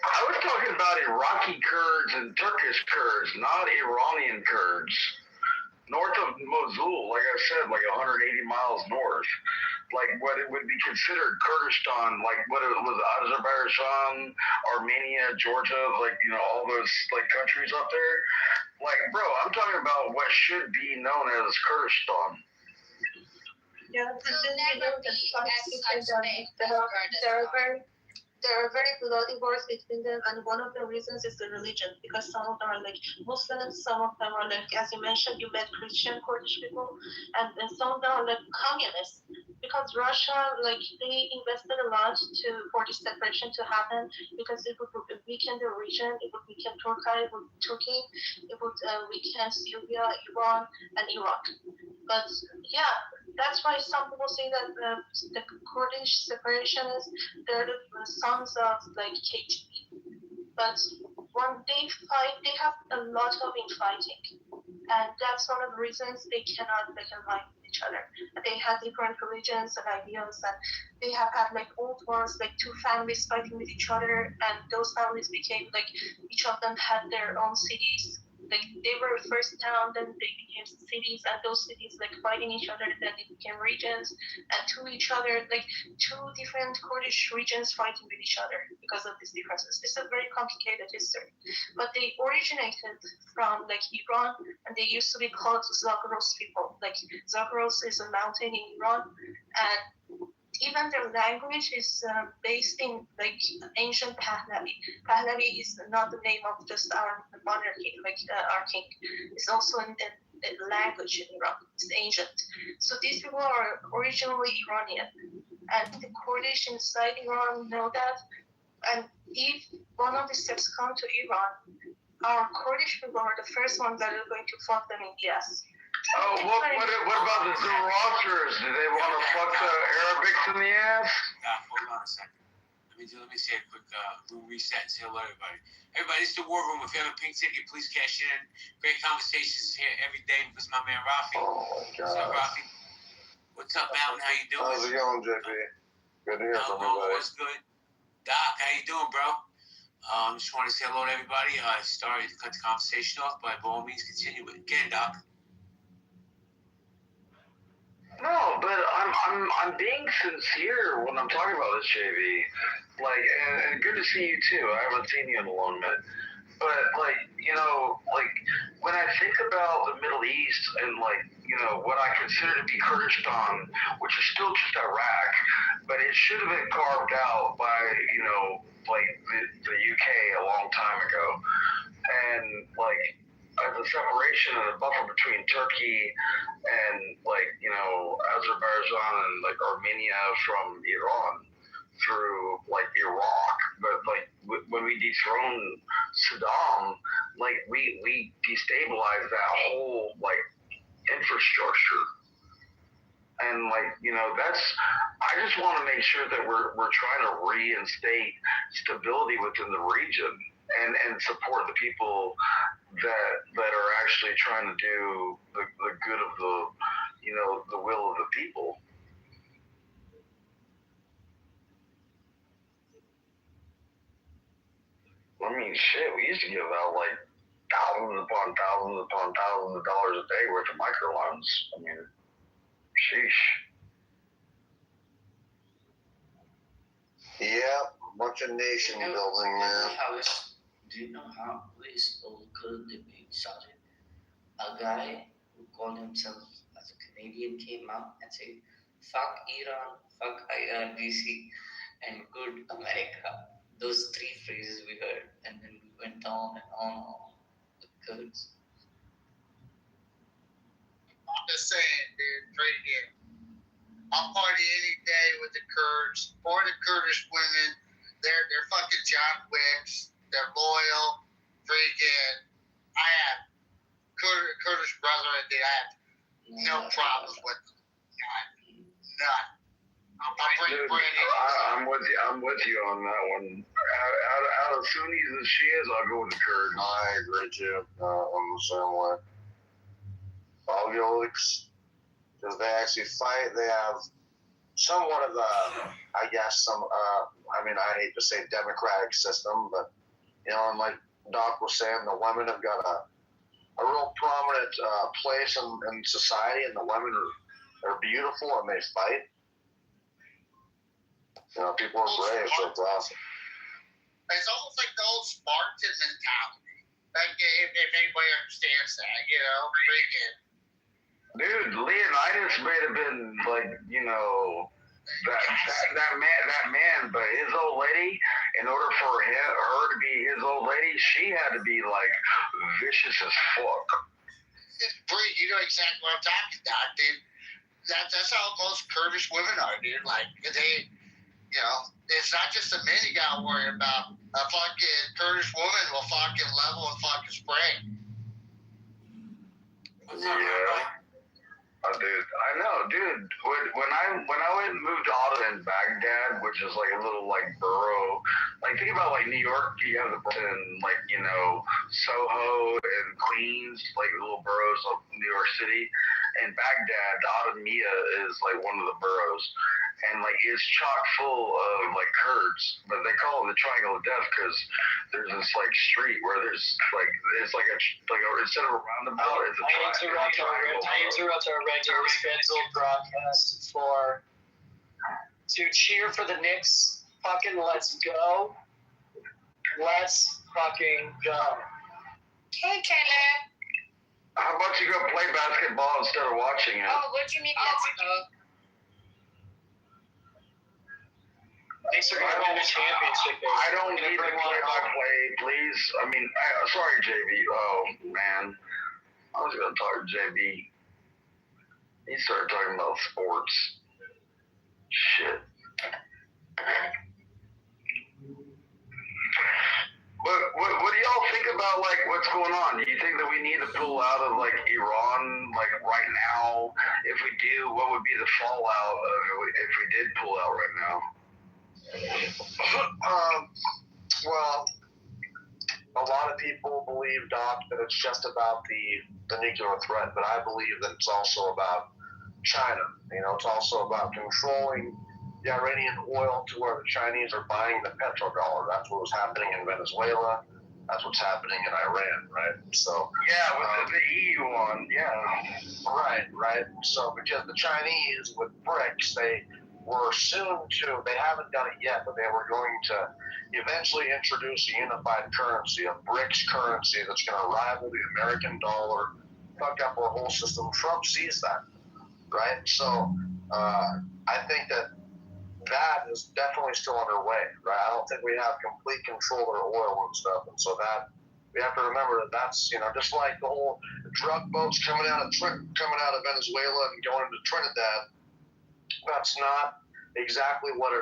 I was talking about Iraqi Kurds and Turkish Kurds, not Iranian Kurds. North of Mosul, like I said, 180 miles north. What it would be considered Kurdistan, what it was, Azerbaijan, Armenia, Georgia, all those countries up there. Bro, I'm talking about what should be known as Kurdistan. Yeah, there are very bloody wars between them, and one of the reasons is the religion, because some of them are Muslims, some of them are as you mentioned, you met Christian Kurdish people, and some of them are communists, because Russia, they invested a lot for this separation to happen, because it would weaken the region, it would weaken Turkey, it would weaken Syria, Iran, and Iraq. But yeah, that's why some people say that the Kurdish separationists, they're the sons of KGB. But when they fight, they have a lot of infighting, and that's one of the reasons they cannot align with each other. They have different religions and ideas, and they have had old wars, two families fighting with each other, and those families became each of them had their own cities. They were first town, then they became cities, and those cities fighting each other, then they became regions, and to each other, two different Kurdish regions fighting with each other because of these differences. It's a very complicated history, but they originated from Iran, and they used to be called Zagros people. Zagros is a mountain in Iran, and even their language is based in like ancient Pahlavi. Pahlavi is not the name of just our monarchy, like our king. It's also a language in Iran. It's ancient. So these people are originally Iranian, and the Kurdish inside Iran know that. And if one of the steps come to Iran, our Kurdish people are the first ones that are going to fuck them in the ass. Oh, what about the Zoroastrians? Do they want to fuck the Arabics in the ass? Hold on a second. Let me say a quick reset and say hello to everybody. Everybody, it's the War Room. If you have a pink ticket, please cash in. Great conversations here every day with my man Rafi. Oh my God. What's up, Rafi? What's up, Mountain? How you doing? How's it going, JP? Good to hear from you, buddy. What's good? Doc, how you doing, bro? Just want to say hello to everybody. I started to cut the conversation off, but by all means, continue it. Again, Doc. No, but I'm being sincere when I'm talking about this, JV. Like, and good to see you too. I haven't seen you in a long minute. But like, you know, like when I think about the Middle East and like, you know, what I consider to be Kurdistan, which is still just Iraq, but it should have been carved out by, you know, like the UK a long time ago. And like, as a separation and a buffer between Turkey and like, you know, Azerbaijan and like Armenia from Iran through like Iraq. But like when we dethroned Saddam, like we destabilized that whole like infrastructure. And like, you know, I just want to make sure that we're trying to reinstate stability within the region and support the people that are actually trying to do the good of the, you know, the will of the people. I mean, shit, we used to give out like thousands upon thousands of dollars a day worth of microloans. I mean, sheesh. Yeah, bunch of nation building, man. Do you know how this old Kurd debate started? A guy who called himself as a Canadian came out and said, fuck Iran, fuck IRGC, and good America. Those three phrases we heard, and then we went on and on with Kurds. I'm just saying, dude, right here. I'll party any day with the Kurds or the Kurdish women. They're fucking John Wicks. They're loyal. Freaking. I have Kurdish brethren that I have no problems with. None. I'm with you on that one. Out of Sunnis and Shias, I'll go with the Kurds. I agree too. I'm the same way. I'll go with, because they actually fight. They have somewhat of a, I guess, I mean, I hate to say democratic system, but, you know, and like Doc was saying, the women have got a real prominent place in society, and the women are beautiful and they fight. You know, people are brave, so it's awesome. It's almost like the old Spartan mentality. Like, if anybody understands that, you know, freaking. Dude, Leonidas may have been like, you know, that man, but his old lady, in order for her to be his old lady, she had to be like vicious as fuck. Bree, you know exactly what I'm talking about, dude. That's how most Kurdish women are, dude. Like, they, you know, it's not just the men you gotta worry about. A fucking Kurdish woman will fucking level and fucking spray. Yeah. Dude, I know, dude. When I went and moved to Ottoman, Baghdad, which is like a little like borough. Like think about like New York, you have the and like, you know, Soho and Queens, like little boroughs of New York City. And Baghdad, Ottomia is like one of the boroughs. And like it's chock full of like Kurds, but they call it the Triangle of Death because there's this like street where there's like it's like a instead of a roundabout, it's a triangle. I interrupt our regular scheduled broadcast to cheer for the Knicks. Fucking let's go. Let's fucking go. Hey, Taylor. How about you go play basketball instead of watching it? Oh, what do you mean let's go? Thanks for winning the championship. I don't need the play-by-play, please. I mean, sorry, JB. Oh, man. I was going to talk to JB. He started talking about sports. Shit. What do y'all think about, like, what's going on? Do you think that we need to pull out of, like, Iran, like, right now? If we do, what would be the fallout if we did pull out right now? Well, a lot of people believe, Doc, that it's just about the nuclear threat, but I believe that it's also about China. You know, it's also about controlling the Iranian oil to where the Chinese are buying the petrodollar. That's what was happening in Venezuela. That's what's happening in Iran, right? So yeah, with the EU one, yeah. Right. So because the Chinese with BRICS, they were soon to, they haven't done it yet, but they were going to eventually introduce a unified currency, a BRICS currency that's going to rival the American dollar, fuck up our whole system. Trump sees that, right? So I think that is definitely still underway, right? I don't think we have complete control of our oil and stuff, and so that we have to remember that that's, you know, just like the whole drug boats coming out of Venezuela and going into Trinidad. That's not exactly why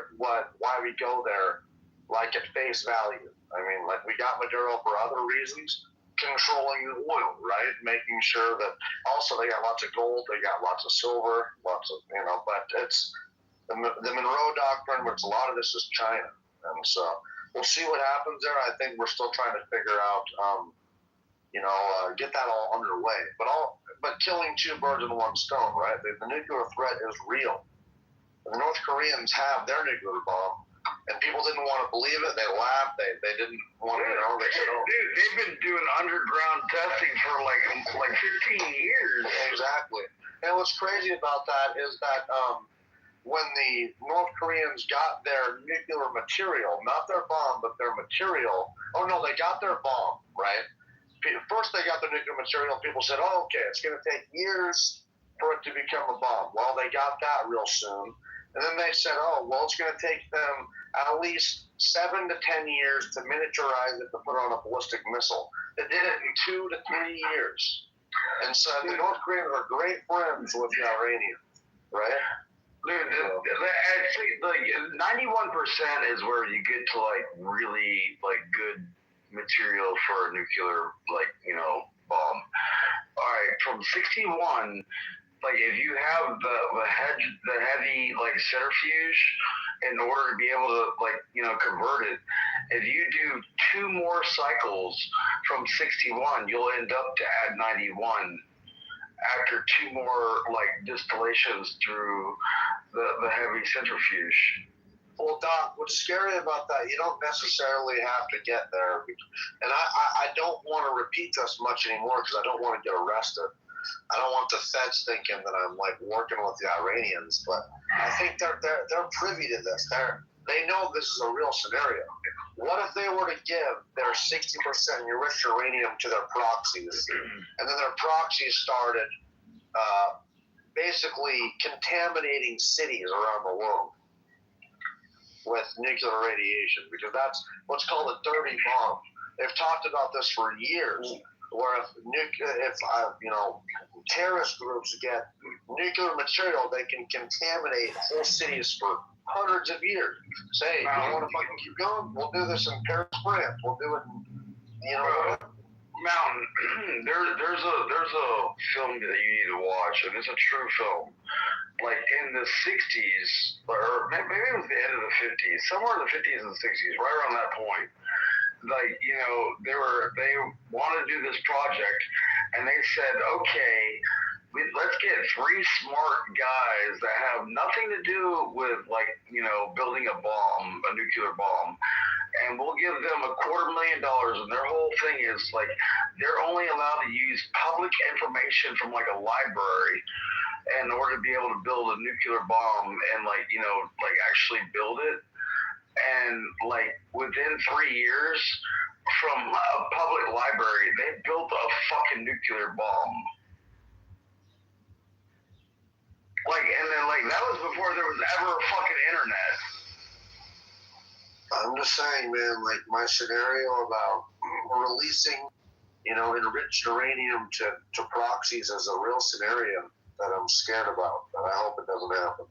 we go there, like at face value. I mean, like we got Maduro for other reasons, controlling the oil, right? Making sure that also they got lots of gold, they got lots of silver, lots of, you know, but it's the Monroe Doctrine, which a lot of this is China. And so we'll see what happens there. I think we're still trying to figure out, get that all underway. But killing two birds with one stone, right? The nuclear threat is real. The North Koreans have their nuclear bomb, and people didn't want to believe it. They laughed. They didn't want to know. They said, "Oh, dude, they've been doing underground testing for like 15 years." Exactly. And what's crazy about that is that when the North Koreans got their nuclear material, not their bomb, but their material. Oh no, they got their bomb, right? First they got the nuclear material. People said, "Oh, okay, it's going to take years for it to become a bomb." Well, they got that real soon. And then they said, "Oh, well, it's going to take them at least 7 to 10 years to miniaturize it to put it on a ballistic missile." They did it in 2 to 3 years. And so the North Koreans are great friends with the Iranians, right? Dude, actually, like 91% is where you get to like really like good material for a nuclear bomb. All right, from 61, like if you have the heavy like centrifuge in order to be able to convert it, if you do 2 more cycles from 61, you'll end up to add 91 after 2 more like distillations through the heavy centrifuge. Well, Doc, what's scary about that, you don't necessarily have to get there. And I don't want to repeat this much anymore because I don't want to get arrested. I don't want the feds thinking that I'm like working with the Iranians, but I think they're privy to this. They know this is a real scenario. What if they were to give their 60% enriched uranium to their proxies, and then their proxies started basically contaminating cities around the world with nuclear radiation? Because that's what's called a dirty bomb. They've talked about this for years, where if terrorist groups get nuclear material, they can contaminate whole cities for hundreds of years. Say, you want to fucking keep going? We'll do this in Paris, France. We'll do it in, Mountain, there's a film that you need to watch, and it's a true film. Like in the 60s, or maybe it was the end of the 50s, somewhere in the 50s and 60s, right around that point. Like, they wanted to do this project, and they said, okay, let's get 3 smart guys that have nothing to do with building a bomb, a nuclear bomb. And we'll give them $250,000, and their whole thing is like they're only allowed to use public information from like a library in order to be able to build a nuclear bomb and actually build it. And like within 3 years from a public library, they built a fucking nuclear bomb. And then that was before there was ever a fucking internet. I'm just saying, man, like my scenario about releasing, enriched uranium to proxies is a real scenario that I'm scared about, but I hope it doesn't happen.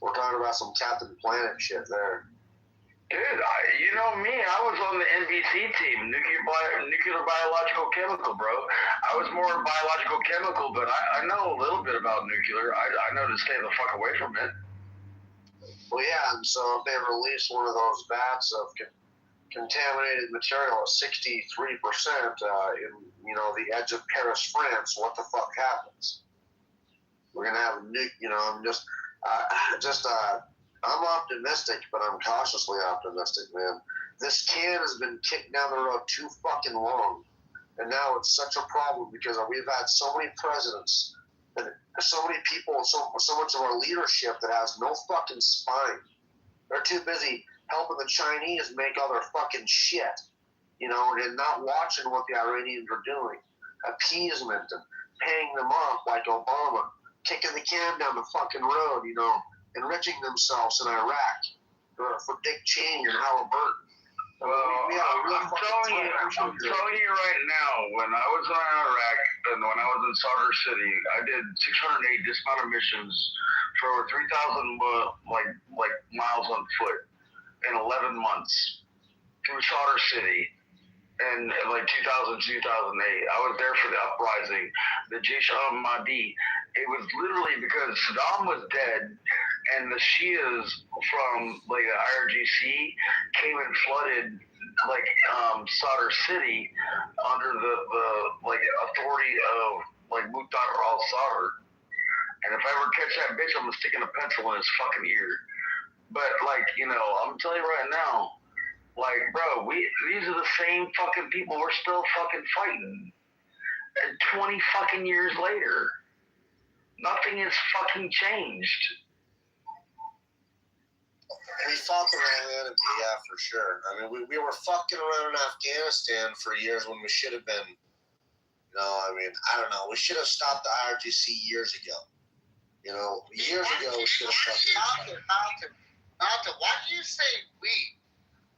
We're talking about some Captain Planet shit there. Dude, you know me, I was on the NBC team, nuclear biological chemical, bro. I was more biological chemical, but I know a little bit about nuclear. I know to stay the fuck away from it. Well, yeah, and so if they release one of those vats of contaminated material at 63% in, the edge of Paris, France, what the fuck happens? We're gonna have a nuke, I'm optimistic, but I'm cautiously optimistic, man. This can has been kicked down the road too fucking long, and now it's such a problem because we've had so many presidents, and so many people, so much of our leadership that has no fucking spine. They're too busy helping the Chinese make all their fucking shit, and not watching what the Iranians are doing. Appeasement and paying them off like Obama, kicking the can down the fucking road, enriching themselves in Iraq for Dick Cheney and Halliburton. I'm telling you right now, when I was in Iraq and when I was in Sadr City, I did 608 dismounted missions for over 3,000 miles on foot in 11 months through Sadr City. In 2000, 2008, I was there for the uprising, the Jaish al-Mahdi. It was literally because Saddam was dead, and the Shias from the IRGC came and flooded Sadr City under the authority of Muqtada al-Sadr. And if I ever catch that bitch, I'm gonna stick in a pencil in his fucking ear. But I'm telling you right now. Bro, these are the same fucking people we're still fucking fighting. And 20 fucking years later, nothing has fucking changed. We fought the wrong enemy, yeah, for sure. I mean, we were fucking around in Afghanistan for years when we should have been, I don't know. We should have stopped the IRGC years ago. Years ago we should have stopped it. Malcolm, why do you say we?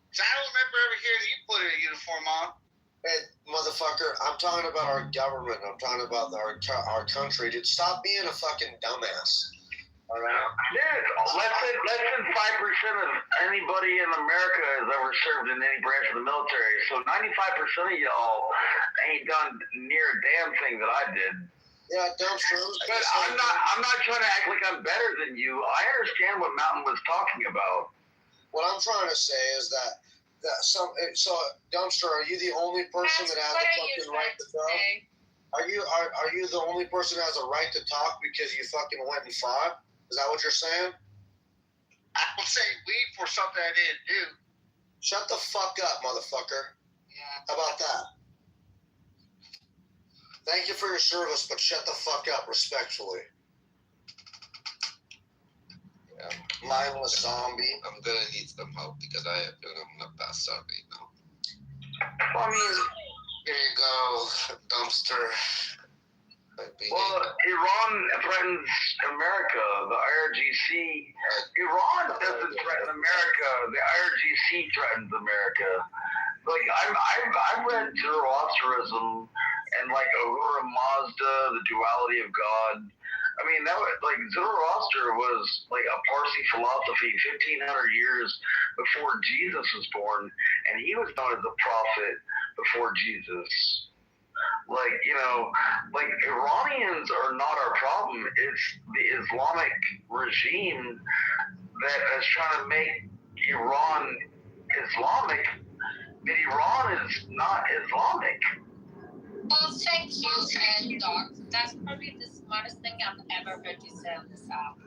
I don't remember ever hearing you put a uniform on. Hey, motherfucker, I'm talking about our government. I'm talking about our country. Dude, stop being a fucking dumbass. All right? Dude, less than 5% of anybody in America has ever served in any branch of the military. So 95% of y'all ain't done near a damn thing that I did. Yeah, dumbster. But I'm not trying to act like I'm better than you. I understand what Mountain was talking about. What I'm trying to say is that dumbster, are you the only person that has the fucking right to talk? Are you the only person that has a right to talk because you fucking went and fought? Is that what you're saying? I would say we for something I didn't do. Shut the fuck up, motherfucker. Yeah. How about that? Thank you for your service, but shut the fuck up, respectfully. Yeah. Mindless zombie. I'm gonna need some help because I'm gonna pass out right now. I mean, here you go, dumpster. Well, Iran threatens America. The IRGC. Iran doesn't threaten America. The IRGC threatens America. I've read Zoroastrianism and Ahura Mazda, the duality of God. I mean, Zoroaster was a Parsi philosophy 1,500 years before Jesus was born, and he was known as a prophet before Jesus. Iranians are not our problem. It's the Islamic regime that is trying to make Iran Islamic, but Iran is not Islamic. Well, thank you, and Doc. That's probably the smartest thing I've ever heard you say on this app.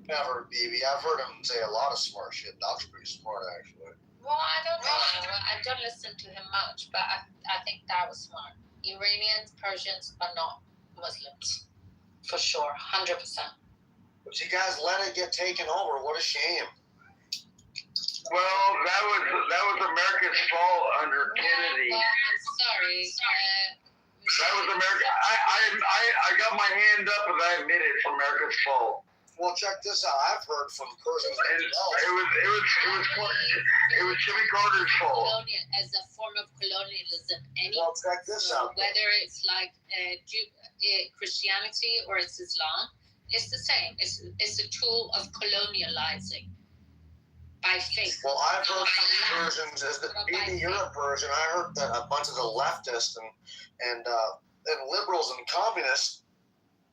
Never, BB. I've heard him say a lot of smart shit. Doc's pretty smart, actually. Well, I don't know. I don't listen to him much, but I think that was smart. Iranians, Persians are not Muslims. For sure, 100%. But you guys let it get taken over. What a shame. Well, that was America's fault under Kennedy. Well, I'm sorry. That was America. I got my hand up and I admit it's America's fault. Well, check this out. I've heard from persons themselves. It was Jimmy Carter's fault. As a form of colonialism. Well, check this out. Whether it's like Christianity or it's Islam, it's the same. It's a tool of colonializing by faith. Well, I've heard from Persians, maybe you're a Persian, I heard that a bunch of the leftists and liberals and communists,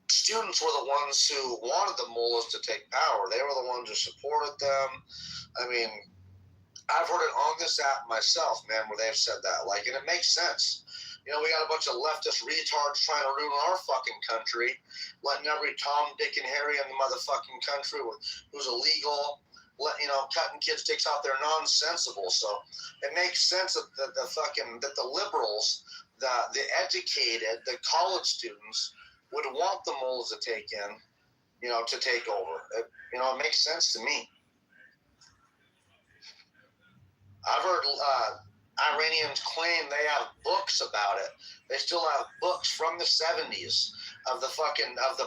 students were the ones who wanted the mullahs to take power. They were the ones who supported them. I mean, I've heard it on this app myself, man, where they've said that. Like, and it makes sense. You know, we got a bunch of leftist retards trying to ruin our fucking country, letting every Tom, Dick, and Harry in the motherfucking country who's illegal, cutting kids' dicks out there nonsensical. So it makes sense that the liberals, the educated, the college students would want the mullahs to take over. It makes sense to me. I've heard Iranians claim they have books about it. They still have books from the 70s of the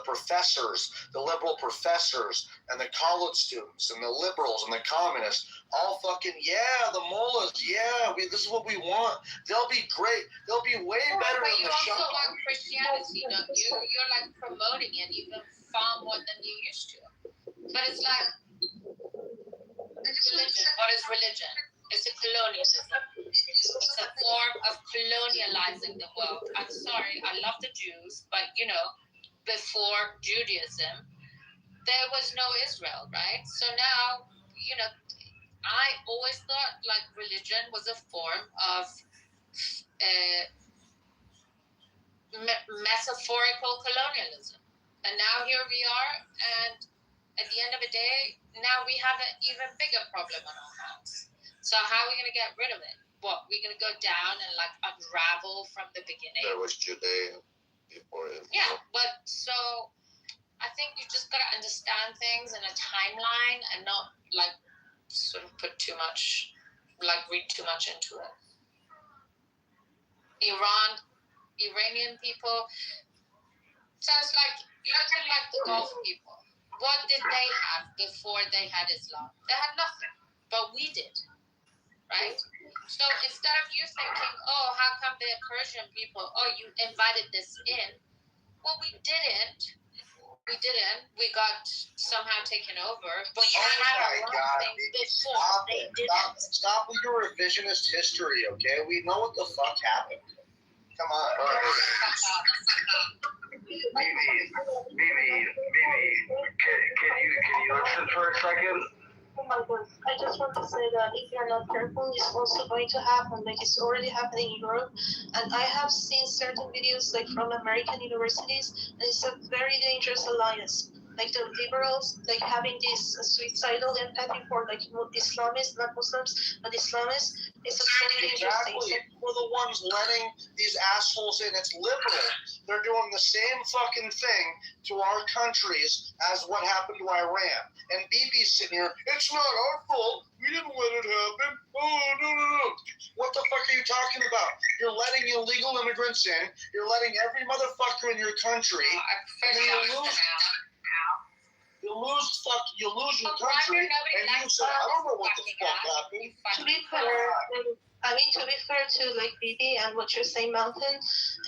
professors, the liberal professors, and the college students, and the liberals, and the communists, all fucking, the mullahs, this is what we want. They'll be great. They'll be way better than the Shah. You also like Christianity, don't you? You're like promoting it even far more than you used to. But it's like religion. What is religion? It's a colonialism. It's a form of colonializing the world. I'm sorry, I love the Jews, but before Judaism, there was no Israel, right? So now, I always thought like religion was a form of metaphorical colonialism. And now here we are, and at the end of the day, now we have an even bigger problem on our hands. So how are we going to get rid of it? What, we're going to go down and like unravel from the beginning? There was Judea before it. Yeah, but so I think you just got to understand things in a timeline and not like sort of read too much into it. Iranian people, sounds like the Gulf people. What did they have before they had Islam? They had nothing, but we did. Right? So instead of you thinking, how come the Persian people, you invited this in? Well, we didn't. We got somehow taken over. But you had a lot of things before they didn't. Stop with your revisionist history, okay? We know what the fuck happened. Come on. Mimi, can you listen for a second? Oh my God. I just want to say that if you're not careful, it's also going to happen. Like, it's already happening in Europe. And I have seen certain videos, like, from American universities, and it's a very dangerous alliance. Like, the liberals, like, having this suicidal empathy for, like, Islamists, not Muslims, but Islamists, it's a very dangerous thing. We're the ones letting these assholes in. It's liberal. They're doing the same fucking thing to our countries as what happened to Iran. And Bibi's sitting here, it's not our fault. We didn't let it happen. Oh, no. What the fuck are you talking about? You're letting illegal immigrants in. You're letting every motherfucker in your country. And then you lose your country, and you say, I don't know what the fuck happened. To be fair to like Bibi and what you're saying, Mountain,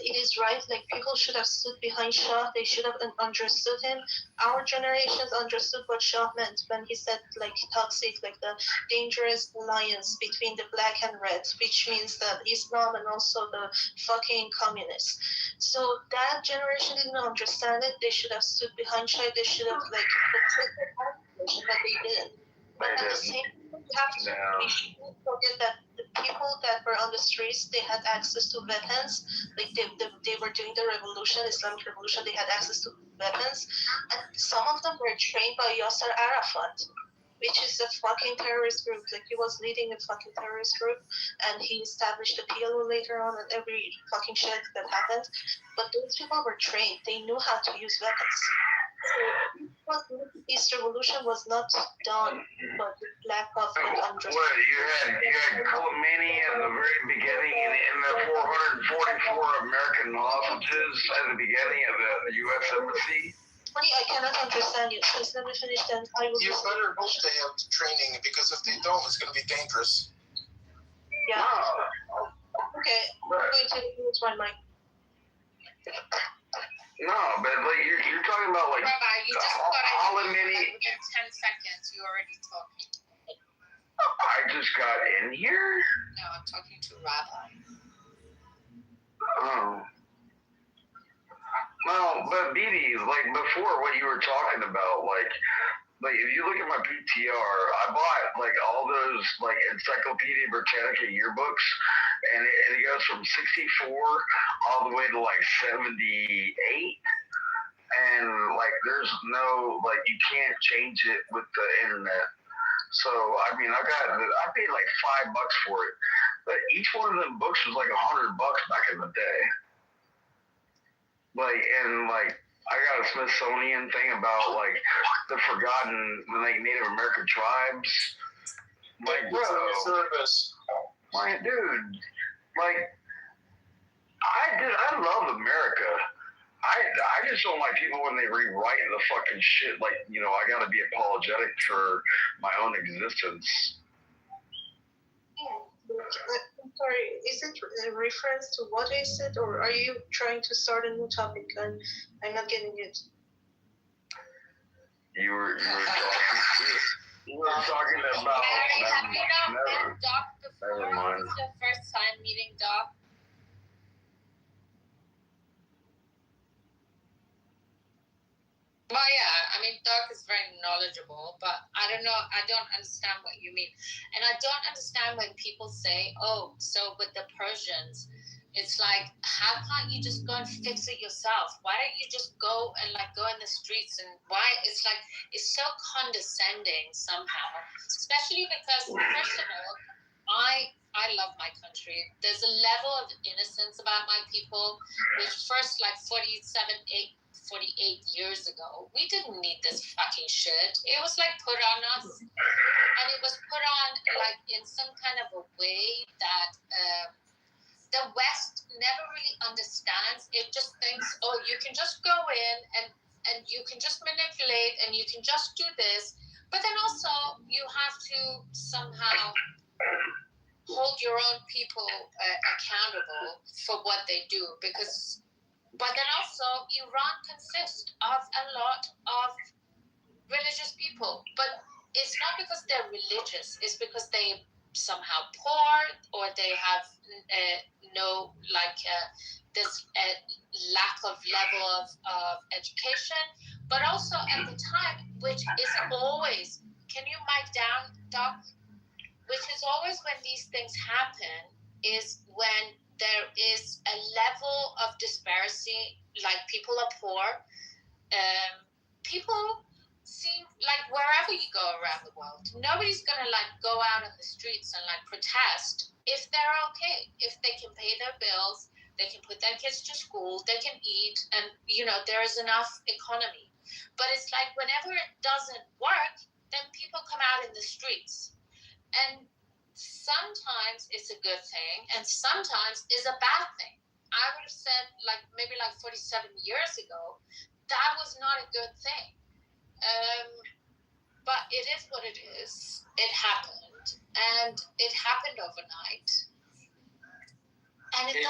it is right. Like, people should have stood behind Shah. They should have understood him. Our generations understood what Shah meant when he said like toxic, like the dangerous alliance between the black and red, which means that Islam and also the fucking communists. So that generation didn't understand it. They should have stood behind Shah. They should have like protected our position, but they didn't. But at the same time, we shouldn't forget that the people that were on the streets, they had access to weapons. Like they were doing the revolution, Islamic revolution. They had access to weapons, and some of them were trained by Yasser Arafat, which is a fucking terrorist group. Like, he was leading a fucking terrorist group, and he established the PLO later on, and every fucking shit that happened. But those people were trained. They knew how to use weapons. So this revolution was not done, but lack of understanding. What, you had Khomeini at the very beginning in the 444 American hostages at the beginning of the U.S. Embassy? I cannot understand you. Please let me finish then. You better hope they have training, because if they don't, it's going to be dangerous. Yeah. Okay. I'm going to use my mic. No, but like you're talking about like Rabbi, you just got within 10 seconds. You're already talking. I just got in here? No, I'm talking to Rabbi. Oh. No, but BD, like before what you were talking about, like if you look at my PTR, I bought like all those like Encyclopedia Britannica yearbooks, and it goes from 64 all the way to like 78, and like there's no, like you can't change it with the internet. So I mean, I paid like $5 for it, but each one of them books was like $100 back in the day. Like, and like I got a Smithsonian thing about like the forgotten like Native American tribes. Like, bro, service. like, dude, like I love America. I just don't like people when they rewrite the fucking shit. Like, you know, I gotta be apologetic for my own existence. I'm sorry, is it a reference to what I said, or are you trying to start a new topic and I'm not getting it? You were talking about. Mary, have you not met Doc before? Never mind. This is your first time meeting Doc? Well, yeah, I mean, Doc is very knowledgeable, but I don't know, I don't understand what you mean. And I don't understand when people say, oh, so with the Persians, it's like, how can't you just go and fix it yourself? Why don't you just go and like go in the streets, and why? It's like, it's so condescending somehow, especially because, first of all, I love my country. There's a level of innocence about my people, which first, like 48 years ago, we didn't need this fucking shit. It was like put on us, and it was put on like in some kind of a way that the West never really understands. It just thinks, oh, you can just go in and you can just manipulate and you can just do this, but then also you have to somehow hold your own people accountable for what they do, because. But then also, Iran consists of a lot of religious people. But it's not because they're religious. It's because they somehow poor, or they have this lack of level of education. But also at the time, which is always, can you mic down, Doc? Which is always when these things happen, is when there is a level of disparity, like people are poor. People seem like wherever you go around the world, nobody's gonna like go out on the streets and like protest if they're okay, if they can pay their bills, they can put their kids to school, they can eat, and you know there is enough economy. But it's like whenever it doesn't work, then people come out in the streets, and sometimes it's a good thing and sometimes it's a bad thing. I would have said maybe 47 years ago, that was not a good thing. But it is what it is. It happened, and it happened overnight. And it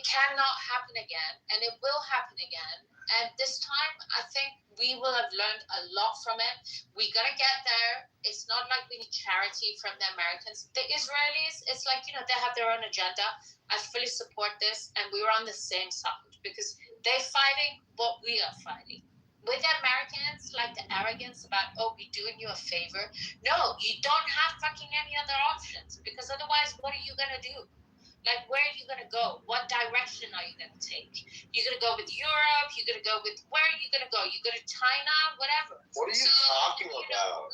cannot happen again, and it will happen again. And this time, I think we will have learned a lot from it. We're going to get there. It's not like we need charity from the Americans. The Israelis, it's like, you know, they have their own agenda. I fully support this, and we're on the same side because they're fighting what we are fighting. With the Americans, like the arrogance about, oh, we're doing you a favor. No, you don't have fucking any other options, because otherwise, what are you going to do? Like, where are you going to go? What direction are you going to take? You're going to go with Europe? You're going to go with, where are you going to go? You go to China? Whatever. What are you talking about?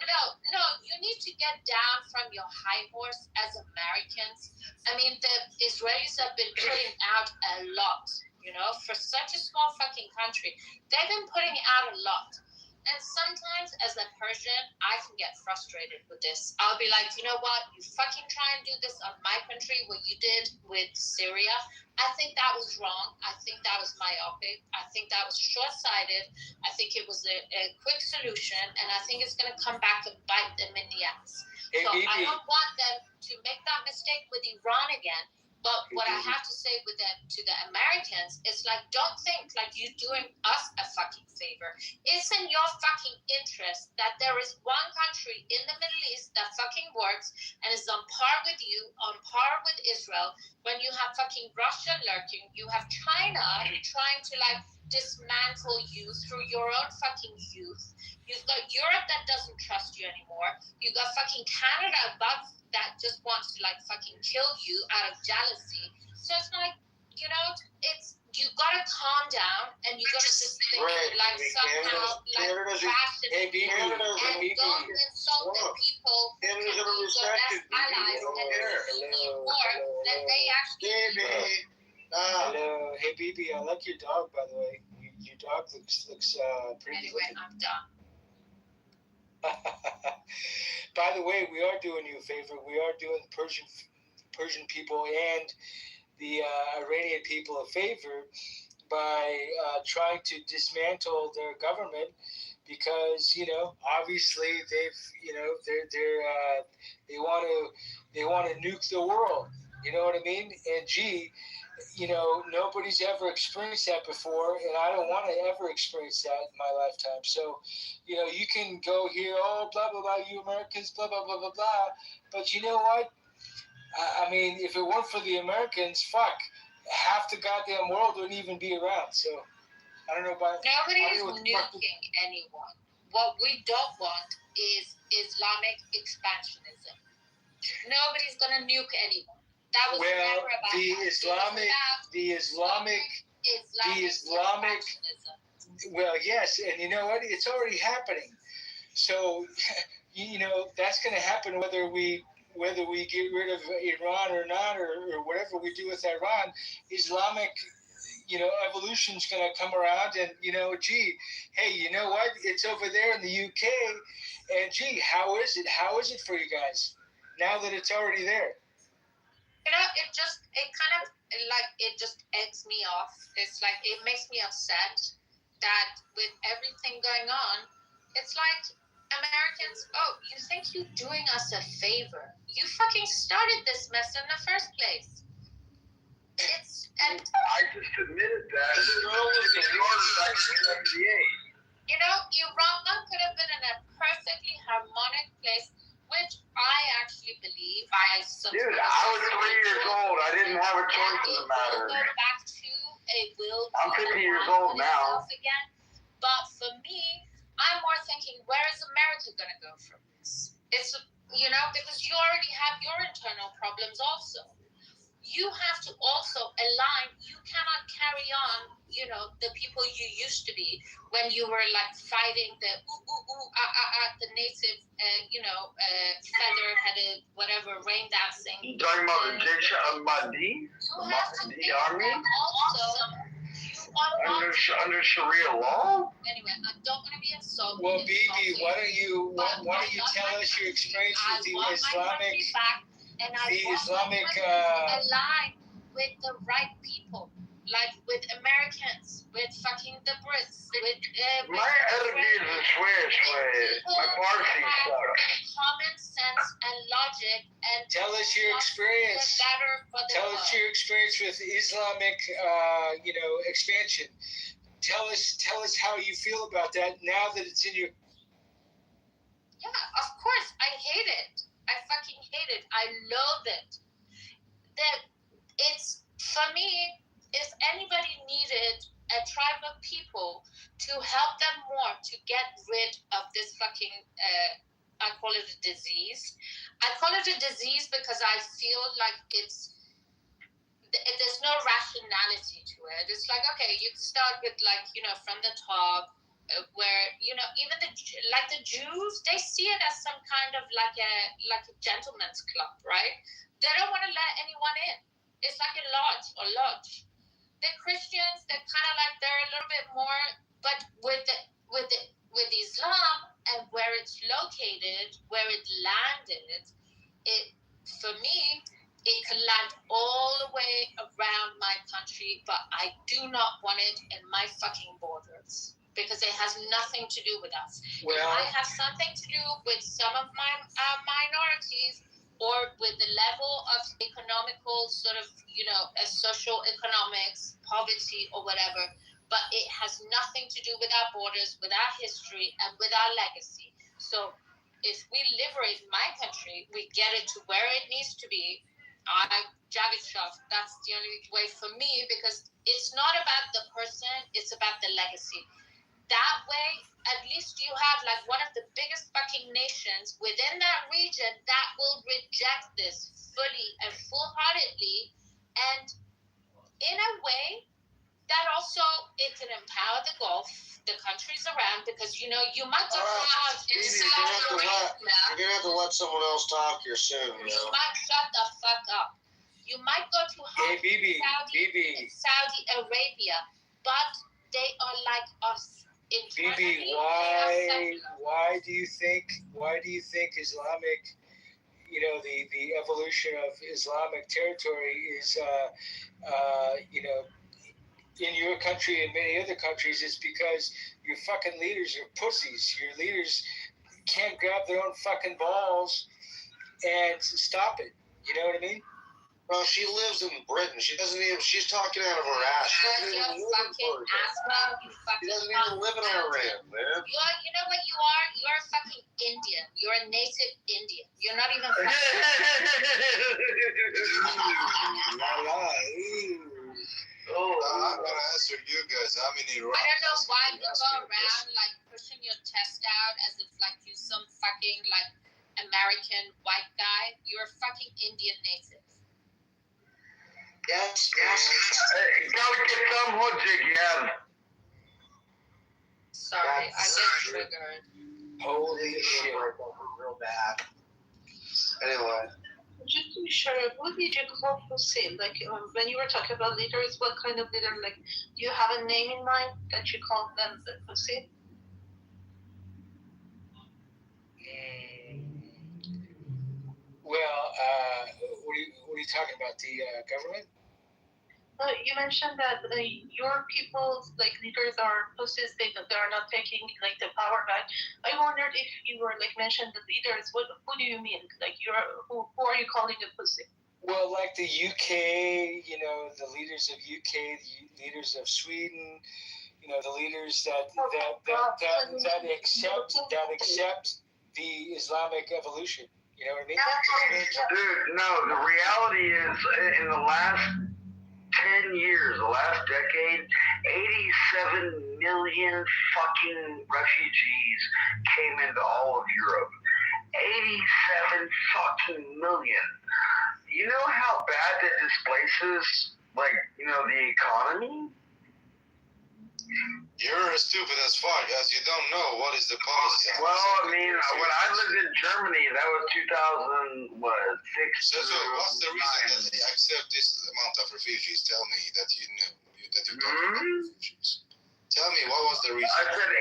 No, you need to get down from your high horse as Americans. I mean, the Israelis have been putting out a lot, you know, for such a small fucking country. They've been putting out a lot. And sometimes, as a Persian, I can get frustrated with this. I'll be like, you know what? You fucking try and do this on my country, what you did with Syria. I think that was wrong. I think that was myopic. I think that was short-sighted. I think it was a quick solution, and I think it's going to come back and bite them in the ass. Hey, so Bibi. I don't want them to make that mistake with Iran again. But what I have to say to the Americans is like, don't think like you're doing us a fucking favor. It's in your fucking interest that there is one country in the Middle East that fucking works and is on par with you, on par with Israel. When you have fucking Russia lurking, you have China trying to like dismantle you through your own fucking youth. You've got Europe that doesn't trust you anymore. You've got fucking Canada above that just wants to like fucking kill you out of jealousy. So it's like, you know, it's you gotta calm down and you gotta just think like somehow like rationally and don't insult the people who can be your best allies and need more than they actually need. Hello, hey Bibi, I like your dog, by the way. Your dog looks pretty. Anyway, I'm done. By the way, we are doing you a favor. We are doing the Persian people and the Iranian people a favor by trying to dismantle their government because obviously they want to nuke the world. You know what I mean? And nobody's ever experienced that before, and I don't want to ever experience that in my lifetime. So, you can go here, oh, blah, blah, blah, you Americans, blah, blah, blah, blah, blah. But you know what? I mean, if it weren't for the Americans, fuck, half the goddamn world wouldn't even be around. So, I don't know about... Nobody's nuking anyone. What we don't want is Islamic expansionism. Nobody's going to nuke anyone. That was never about the Islamic. Well, yes, and you know what? It's already happening. So, that's going to happen whether we get rid of Iran or not, or whatever we do with Iran. Islamic, evolution's going to come around, and hey, you know what? It's over there in the UK, and how is it? How is it for you guys now that it's already there? It just eggs me off. It's like, it makes me upset that with everything going on, it's like, Americans, oh, you think you're doing us a favor? You fucking started this mess in the first place. I just admitted that. Iran could have been in a perfectly harmonic place, which I actually believe Dude, I was 3 years old. I didn't have a choice in the matter. I'm 50 years old now. Again. But for me, I'm more thinking, where is America going to go from this? It's, because you already have your internal problems also. You have to also align. You cannot carry on, the people you used to be when you were like fighting the the native, feather-headed, whatever, rain dancing. You talking about the Mahdi? The Mahdi army? Under Sharia law? Anyway, I don't want to be insulted. Well, Bibi, why don't you tell us your experience with the Islamic? Align with the right people, like with Americans, with fucking the Brits, with my Arabic is Swiss. My Farsi sucks. Common sense and logic, and tell us your experience. Tell us your experience with Islamic, expansion. Tell us how you feel about that now that it's in your. Yeah, of course, I hate it. I fucking hate it. I loathe it. That it's, for me, if anybody needed a tribe of people to help them more to get rid of this fucking, I call it a disease. I call it a disease because I feel like there's no rationality to it. It's like, okay, you start with from the top, where even the Jews, they see it as some kind of like a gentleman's club, right? They don't want to let anyone in. It's like a lodge. The Christians, they're kind of like, they're a little bit more, but with the with Islam and where it's located, where it landed, for me, it can land all the way around my country, but I do not want it in my fucking borders because it has nothing to do with us. Well, it might have something to do with some of my minorities or with the level of economical sort of, social economics, poverty or whatever, but it has nothing to do with our borders, with our history, and with our legacy. So if we liberate my country, we get it to where it needs to be. Javid Shah, that's the only way for me, because it's not about the person, it's about the legacy. That way, at least you have like one of the biggest fucking nations within that region that will reject this fully and full-heartedly, and in a way that also it can empower the countries around, because you might go to Hajj in Saudi Arabia. You're gonna have to let someone else talk here soon. You might shut the fuck up. You might go to Hajj in Saudi Arabia, but they are like us. Bibi, why do you think Islamic, the evolution of Islamic territory is, in your country and many other countries? Is because your fucking leaders are pussies. Your leaders can't grab their own fucking balls and stop it. You know what I mean? Well, she lives in Britain. She's talking out of her ass. She doesn't even live in Britain. She doesn't even live in Iran, man. You know what you are? You're a fucking Indian. You're a native Indian. You're not even fucking... I'm gonna answer you guys. I'm in Iran. I don't know why you go around like pushing your chest out as if like you're some fucking like American white guy. You're a fucking Indian native. Yes. Gotta get some logic, yeah. Sorry, I get triggered. Holy shit. Real bad. Anyway. Just to be sure, what did you call pussy? Like, when you were talking about leaders, what kind of leader? Like, do you have a name in mind that you call them the pussy? Well, what are you talking about? The government? You mentioned that your people's like leaders are pussies. They are not taking like the power back. I wondered if you were like mentioned the leaders. Who do you mean? Like who are you calling a pussy? Well, like the UK, the leaders of UK, the leaders of Sweden, the leaders that accept the Islamic evolution. You know what I mean? Dude, no. The reality is, in the last 10 years, the last decade, 87 million fucking refugees came into all of Europe. 87 fucking million. You know how bad that displaces, the economy? You're stupid as fuck, as you don't know what is the policy. Well, I mean, when I lived in Germany, that was 2006. So what's the reason that they accept this amount of refugees? Tell me that you knew that you're talking about refugees. Tell me, what was the reason? I said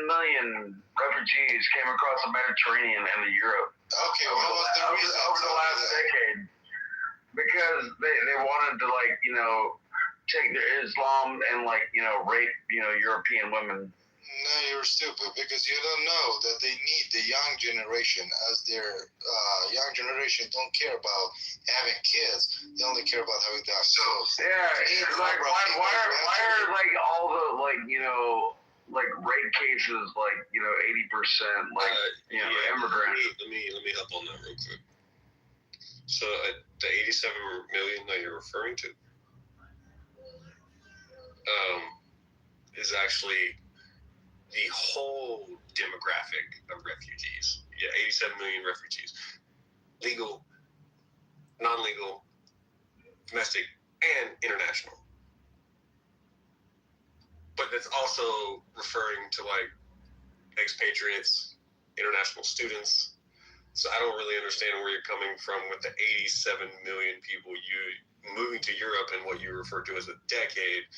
87 million refugees came across the Mediterranean and the Europe. Okay, what was the reason? Over the last decade. Because they wanted to, take their Islam and, rape, European women. No, you're stupid, because you don't know that they need the young generation, as their young generation don't care about having kids. They only care about having that. So yeah, why are all the rape cases 80% immigrants? Let me hop on that real quick. So the 87 million that you're referring to is actually the whole demographic of refugees. Yeah, 87 million refugees. Legal, non-legal, domestic, and international. But that's also referring to expatriates, international students. So I don't really understand where you're coming from with the 87 million people moving to Europe and what you refer to as a decade.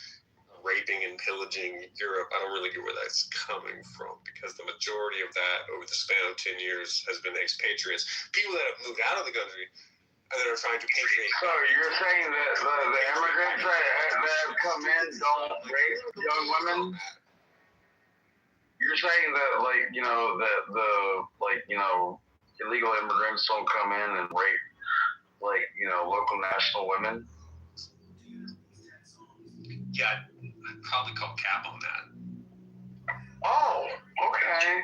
raping and pillaging Europe, I don't really get where that's coming from, because the majority of that over the span of 10 years has been expatriates, people that have moved out of the country and that are trying to patriate. So you're saying that the immigrants that have come in don't rape young women? You're saying that, like, you know, that illegal immigrants don't come in and rape, like, you know, local national women? Yeah, I'd probably call cap on that. Oh, okay.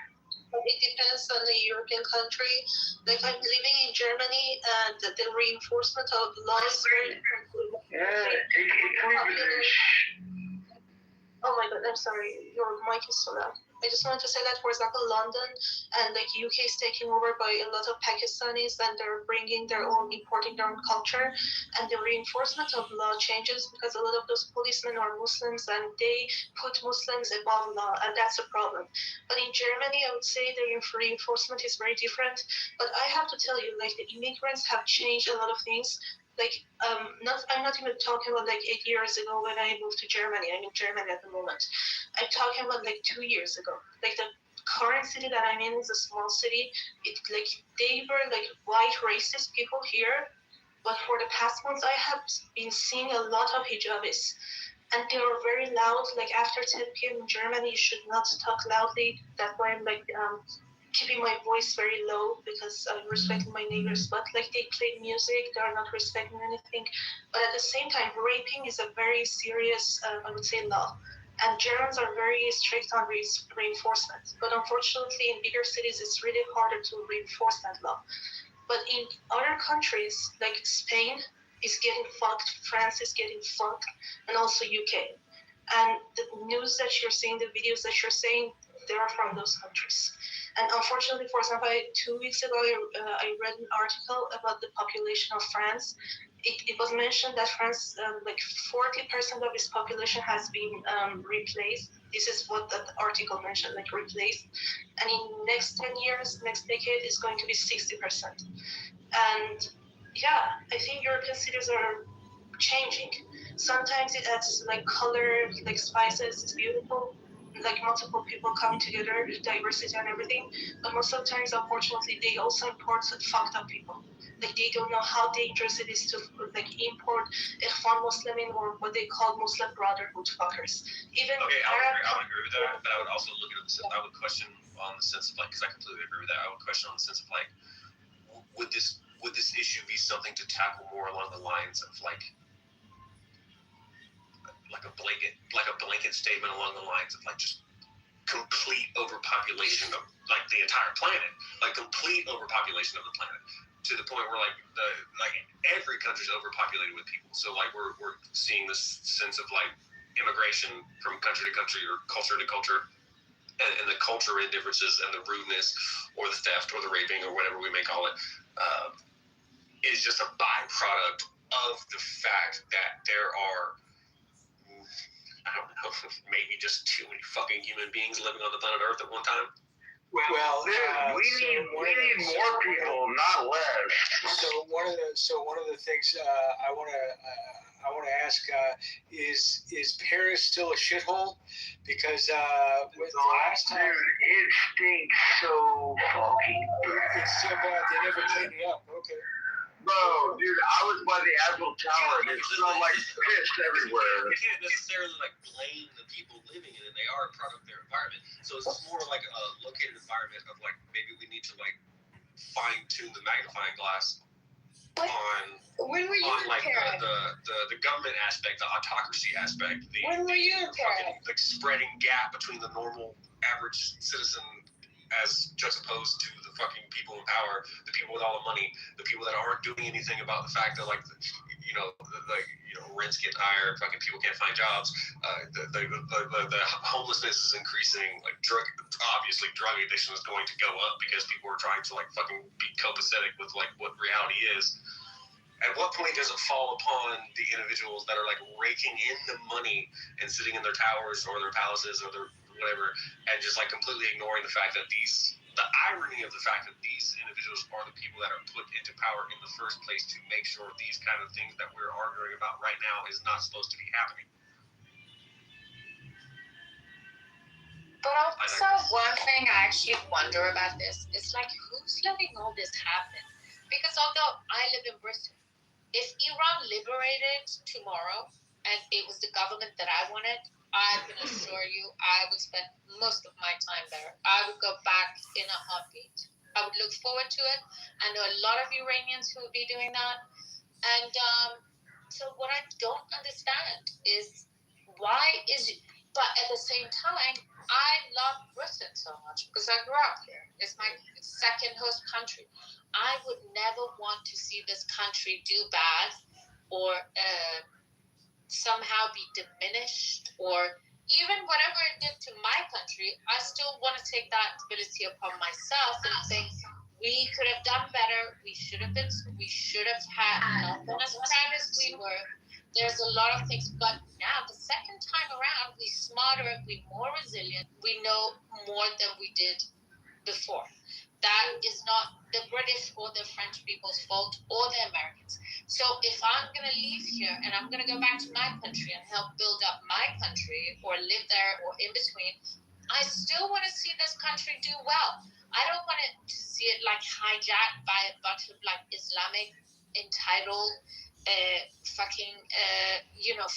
It depends on the European country. Like, I'm living in Germany, and the reinforcement of law is very different. Oh my god, I'm sorry. Your mic is so loud. I just wanted to say that, for example, London and like UK is taking over by a lot of Pakistanis, and they're importing their own culture, and the reinforcement of law changes because a lot of those policemen are Muslims, and they put Muslims above law, and that's a problem. But in Germany, I would say the reinforcement is very different. But I have to tell you, like, the immigrants have changed a lot of things. Like, I'm not even talking about like 8 years ago when I moved to Germany. I'm in Germany at the moment. I'm talking about like 2 years ago. Like, the current city that I'm in is a small city. They were like white racist people here, but for the past months I have been seeing a lot of hijabis, and they were very loud. Like, after 10 p.m. in Germany, you should not talk loudly. That's why I'm like keeping my voice very low, because I'm respecting my neighbors. But like, they play music, they're not respecting anything. But at the same time, raping is a very serious, I would say, law. And Germans are very strict on reinforcement. But unfortunately, in bigger cities, it's really harder to reinforce that law. But in other countries, like Spain is getting fucked, France is getting fucked, and also UK. And the news that you're seeing, the videos that you're saying, they're from those countries. And unfortunately, for example, 2 weeks ago, I read an article about the population of France. It was mentioned that France, like 40% of its population has been replaced. This is what that article mentioned, like replaced. And in next 10 years, next decade, is going to be 60%. And yeah, I think European cities are changing. Sometimes it adds like color, like spices, it's beautiful. Like multiple people coming together, diversity and everything. But most of the times, unfortunately, they also import fucked up people. Like, they don't know how dangerous it is to like import Ikhwan Muslimin, or what they call Muslim Brotherhood fuckers. Even I would agree with that, but I would also look at it. I would question on the sense of like, because I completely agree with that. I would question on the sense of like, would this issue be something to tackle more along the lines of like a blanket statement along the lines of like just complete overpopulation of like the entire planet, like complete overpopulation of the planet, to the point where like every country's overpopulated with people. So like we're seeing this sense of like immigration from country to country or culture to culture, and the cultural differences and the rudeness or the theft or the raping or whatever we may call it is just a byproduct of the fact that there are, I don't know, maybe just too many fucking human beings living on the planet Earth at one time. Well, we need more people, not less. So one of the things I want to ask is Paris still a shithole? Because last time, it stinks so fucking bad. It's so bad they never cleaned it up. Okay. Bro, dude, I was by the Eiffel Tower and it smelled like piss everywhere. You can't necessarily like blame the people living in it. They are a product of their environment. So it's more like a located environment of like, maybe we need to like fine tune the magnifying glass on like the government aspect, the autocracy aspect, when were you fucking like spreading gap between the normal average citizen as juxtaposed to the fucking people in power, the people with all the money, the people that aren't doing anything about the fact that like rents get higher, fucking people can't find jobs, the homelessness is increasing, like drug addiction is going to go up because people are trying to like fucking be copacetic with like what reality is. At what point does it fall upon the individuals that are like raking in the money and sitting in their towers or their palaces or their whatever, and just like completely ignoring the fact that the irony of the fact that these individuals are the people that are put into power in the first place to make sure these kind of things that we're arguing about right now is not supposed to be happening. But also, one thing I actually wonder about this is like, who's letting all this happen? Because although I live in Britain, if Iran liberated tomorrow and it was the government that I wanted, I can assure you I would spend most of my time there. I would go back in a heartbeat. I would look forward to it. I know a lot of Iranians who would be doing that. And so what I don't understand is but at the same time, I love Britain so much because I grew up here. It's my second host country. I would never want to see this country do bad or somehow be diminished, or even whatever it did to my country. I still want to take that ability upon myself and think we could have done better. We should have had not been as proud as we were. There's a lot of things, but now the second time around, we're smarter, we're more resilient, we know more than we did before. That is not the British or the French people's fault or the Americans. So if I'm going to leave here and I'm going to go back to my country and help build up my country or live there or in between, I still want to see this country do well. I don't want to see it like hijacked by a bunch of like Islamic entitled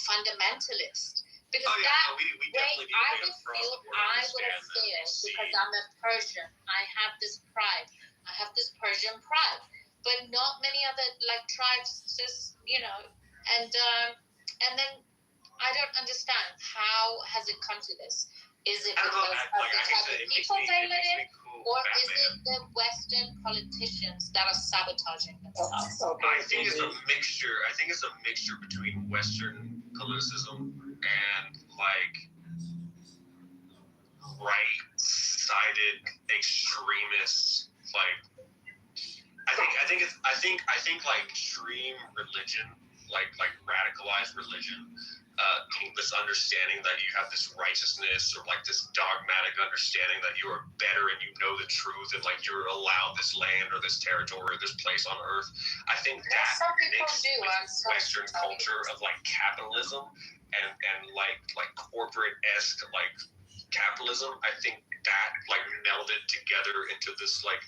fundamentalists. Because we definitely need I to would feel I would have failed because I'm a Persian. I have this pride. I have this Persian pride. But not many other like tribes just, and then I don't understand how has it come to this. Is it because of the type of people they live in, or is it the Western politicians that are sabotaging themselves? I think it's a mixture. I think it's a mixture between Western politicism and like right-sided extremists. Like I think like extreme religion, like radicalized religion. This understanding that you have this righteousness or like this dogmatic understanding that you are better and you know the truth and like you're allowed this land or this territory or this place on earth. I think that mixed with Western culture of like capitalism and like corporate-esque like capitalism, I think that like melded together into this like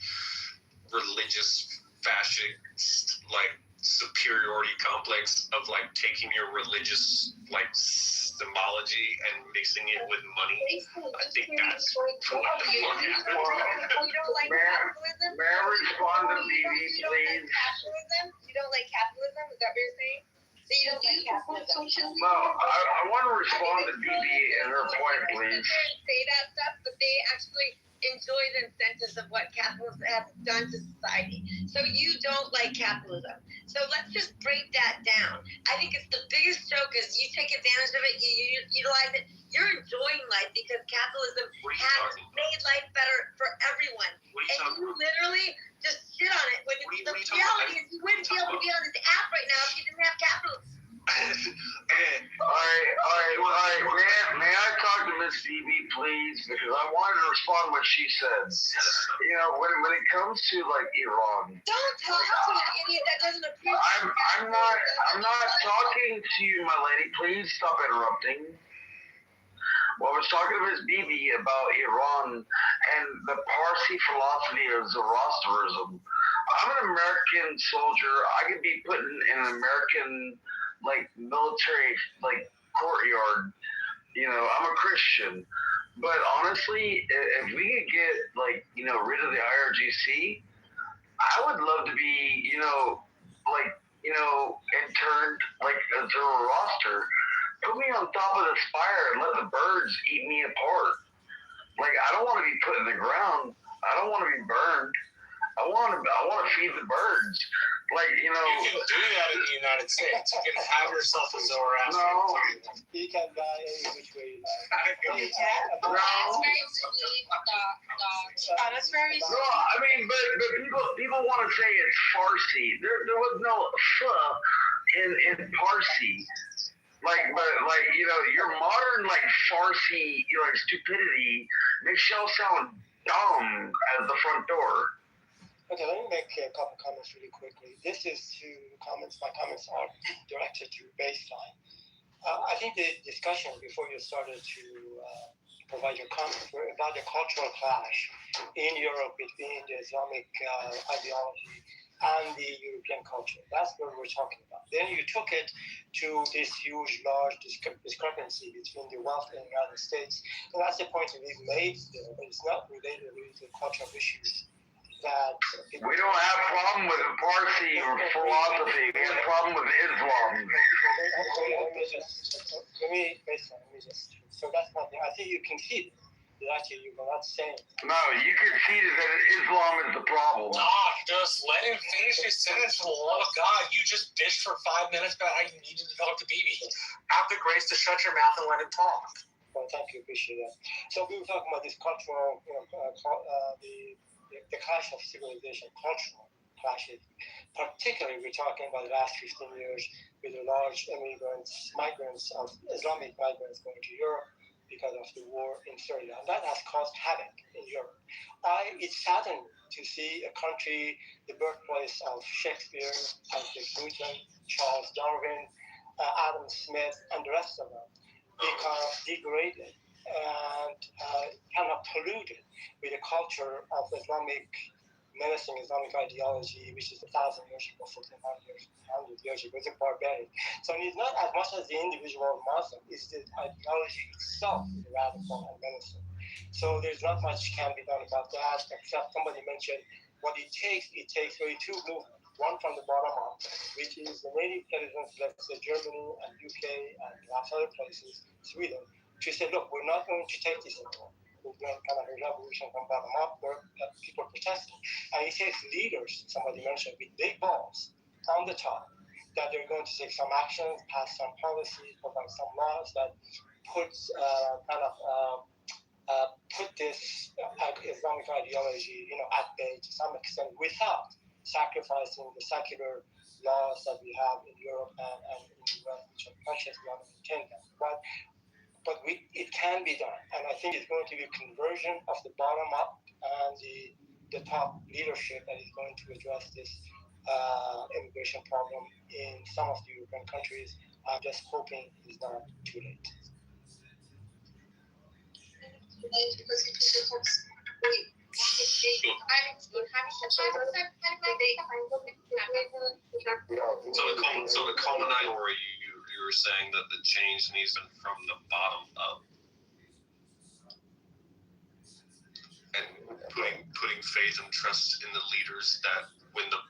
religious fascist like superiority complex of like taking your religious like symbology and mixing it with money. I think that's what the fuck happened. May I respond to BB, please? You don't like capitalism? Is that what you're saying? So you don't like capitalism? No, I want to respond to BB and her point, please. Say that stuff, but they actually enjoy the incentives of what capitalism has done to society. So you don't like capitalism. So let's just break that down. I think it's the biggest joke is you take advantage of it, you utilize it. You're enjoying life because capitalism has made life better for everyone. And you literally just shit on it. When the reality is you wouldn't be able to be on this app right now if you didn't have capitalism. All right. May I talk to Miss BB, please? Because I wanted to respond to what she said. When it comes to like Iran, don't talk to an idiot that doesn't appreciate. I'm not talking to you, my lady. Please stop interrupting. Well, I was talking to Miss BB about Iran and the Parsi philosophy of Zoroastrianism. I'm an American soldier. I could be put in an American like military like courtyard. I'm a Christian. But honestly, if we could get rid of the IRGC, I would love to be, interned like a Zoroaster. Put me on top of the spire and let the birds eat me apart. Like, I don't want to be put in the ground. I don't want to be burned. I want to feed the birds. You can do that in the United States. You can have yourself a Zoroaster. No. You can die any which way you like. No. That's very No, I mean, but people want to say it's Farsi. There was no in Parsi. Your modern Farsi, stupidity makes y'all sound dumb as the front door. Okay, let me make a couple comments really quickly. This is my comments are directed to baseline. I think the discussion before you started to provide your comment about the cultural clash in Europe between the Islamic ideology and the European culture. That's what we're talking about. Then you took it to this huge, large discrepancy between the West and the United States. And that's the point that we've made there, but it's not related really to cultural issues. That we don't have a problem with Parsi or philosophy. We have a problem with Islam. So that's one thing. I think you conceded that actually you were not saying. No, you conceded that Islam is the problem. Doc, just let him finish his sentence for the love of God. You just bitched for 5 minutes about how you needed to talk to Bibi. Have the grace to shut your mouth and let him talk. Well, thank you. Appreciate that. So we were talking about this cultural, the clash of civilization, cultural clashes. Particularly, we're talking about the last 15 years with the large migrants of Islamic migrants going to Europe because of the war in Syria. And that has caused havoc in Europe. It's saddened to see a country, the birthplace of Shakespeare, Isaac Newton, Charles Darwin, Adam Smith, and the rest of them become degraded and kind of polluted with the culture of Islamic menacing Islamic ideology, which is 1,000 years ago, 1,400 years ago. It's a barbaric. So it's not as much as the individual Muslim, it's the ideology itself is radical and menacing. So there's not much can be done about that, except somebody mentioned what it takes really two movements. One from the bottom up, which is the native citizens, let's say Germany and UK and lots of other places, Sweden, to say, look, we're not going to take this anymore. We're going kind of a revolution from bottom up where people protesting. And it takes leaders, somebody mentioned, with big balls on the top, that they're going to take some actions, pass some policies, provide some laws that puts put this Islamic ideology, at bay to some extent without sacrificing the secular laws that we have in Europe and in the US, which are precious, we want to maintain them. But it can be done, and I think it's going to be a conversion of the bottom up and the top leadership that is going to address this immigration problem in some of the European countries. I'm just hoping it's not too late. So to culminate, where you were saying that the change needs to be from the bottom up, and putting faith and trust in the leaders, that when the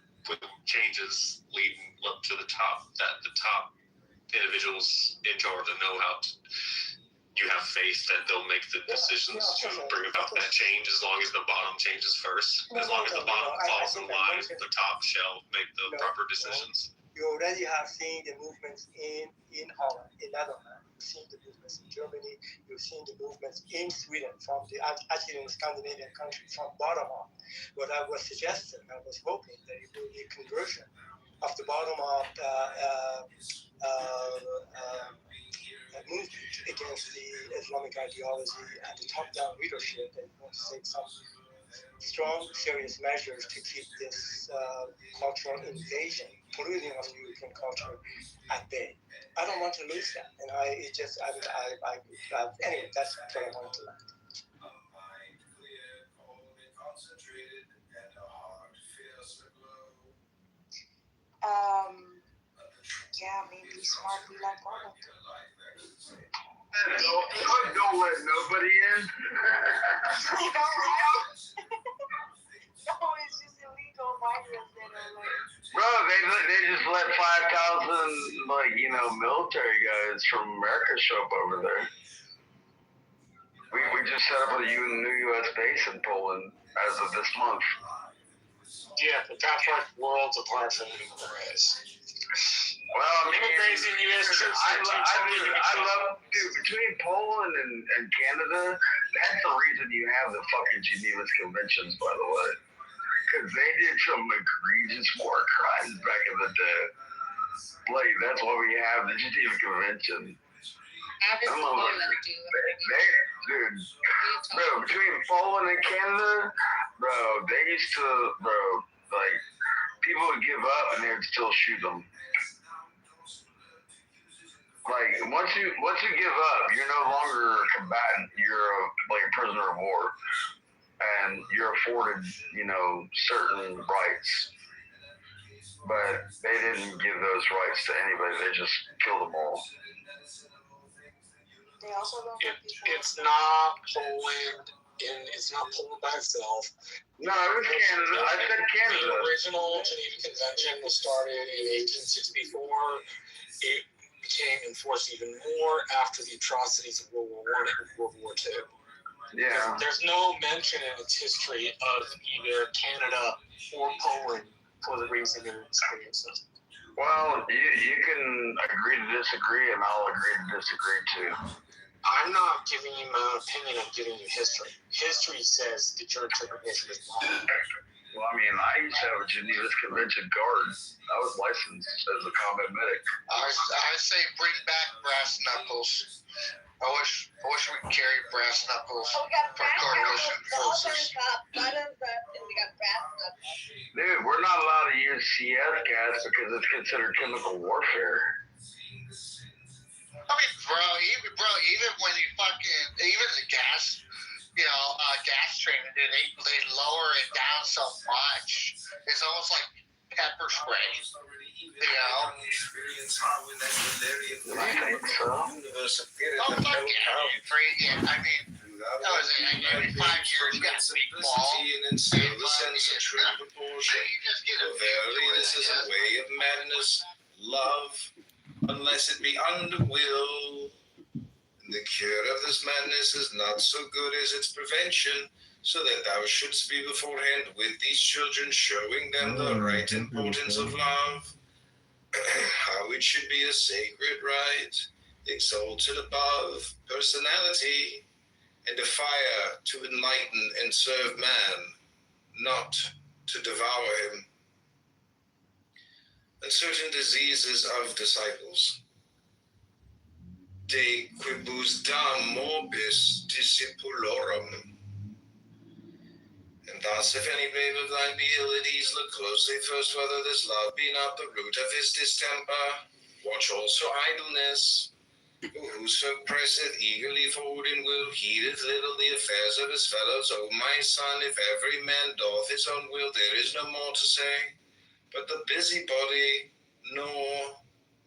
changes leading up to the top, that the top individuals in charge know how to. You have faith that they'll make the decisions to bring about that change, as long as the bottom changes first. As long as the bottom falls in line, the top shall make the proper decisions. You already have seen the movements in Holland, in Netherlands. You've seen the movements in Germany. You've seen the movements in Sweden, actually in Scandinavian countries, from bottom up. What I was suggesting, I was hoping that it will be a conversion of the bottom up movement against the Islamic ideology and the top-down leadership that wants to take some strong, serious measures to keep this cultural invasion, polluting of European culture at bay. I don't want to lose that, and anyway, that's what I want to learn. Yeah, maybe smartly like all of them. Don't let nobody in. No, it's just illegal migrants that are like. Bro, they just let 5,000 military guys from America show up over there. We just set up a new U.S. base in Poland as of this month. Yeah, but that's like worlds apart from the immigrants. Well, I mean, immigrants in U.S. troops. I love, dude, between Poland and Canada, that's the reason you have the fucking Geneva Conventions, by the way. Because they did some egregious war crimes back in the day. Like, that's why we have the Geneva Convention. Dude, bro, between Poland and Canada, bro, they used to, people would give up and they would still shoot them. Like, once you give up, you're no longer a combatant. You're like a prisoner of war, and you're afforded, certain rights. But they didn't give those rights to anybody. They just killed them all. They also don't it's not Poland. It's not Poland by itself. No, it was Canada. I said Canada. The original Geneva Convention was started in 1864. It became enforced even more after the atrocities of World War I and World War II. Yeah. There's no mention in its history of either Canada or Poland for the reason and experiences. Well, you can agree to disagree, and I'll agree to disagree too. I'm not giving you my own opinion, I'm giving you history. History says that your interpretation is wrong. Well, I mean, I used to have a Geneva Convention guard. I was licensed as a combat medic. I say bring back brass knuckles. I wish we could carry brass knuckles for coalition forces. Dude, we're not allowed to use CS gas because it's considered chemical warfare. I mean, bro, even when you even the gas, gas training, they lower it down so much. It's almost like pepper spray. I think so. Oh, fuck yeah. I mean, every 5 years you got meatball. Verily, this is a way of madness, love, unless it be under will. The cure of this madness is not so good as its prevention, so that thou shouldst be beforehand with these children, showing them the right importance of love, how it should be a sacred right, exalted above personality, and a fire to enlighten and serve man, not to devour him. And certain diseases of disciples. De quibus dam morbis discipulorum. And thus, if any babe of thine be ill at ease, look closely first whether this love be not the root of his distemper. Watch also idleness. Whoso presseth eagerly forward in will, heedeth little the affairs of his fellows. O my son, if every man doth his own will, there is no more to say. But the busybody nor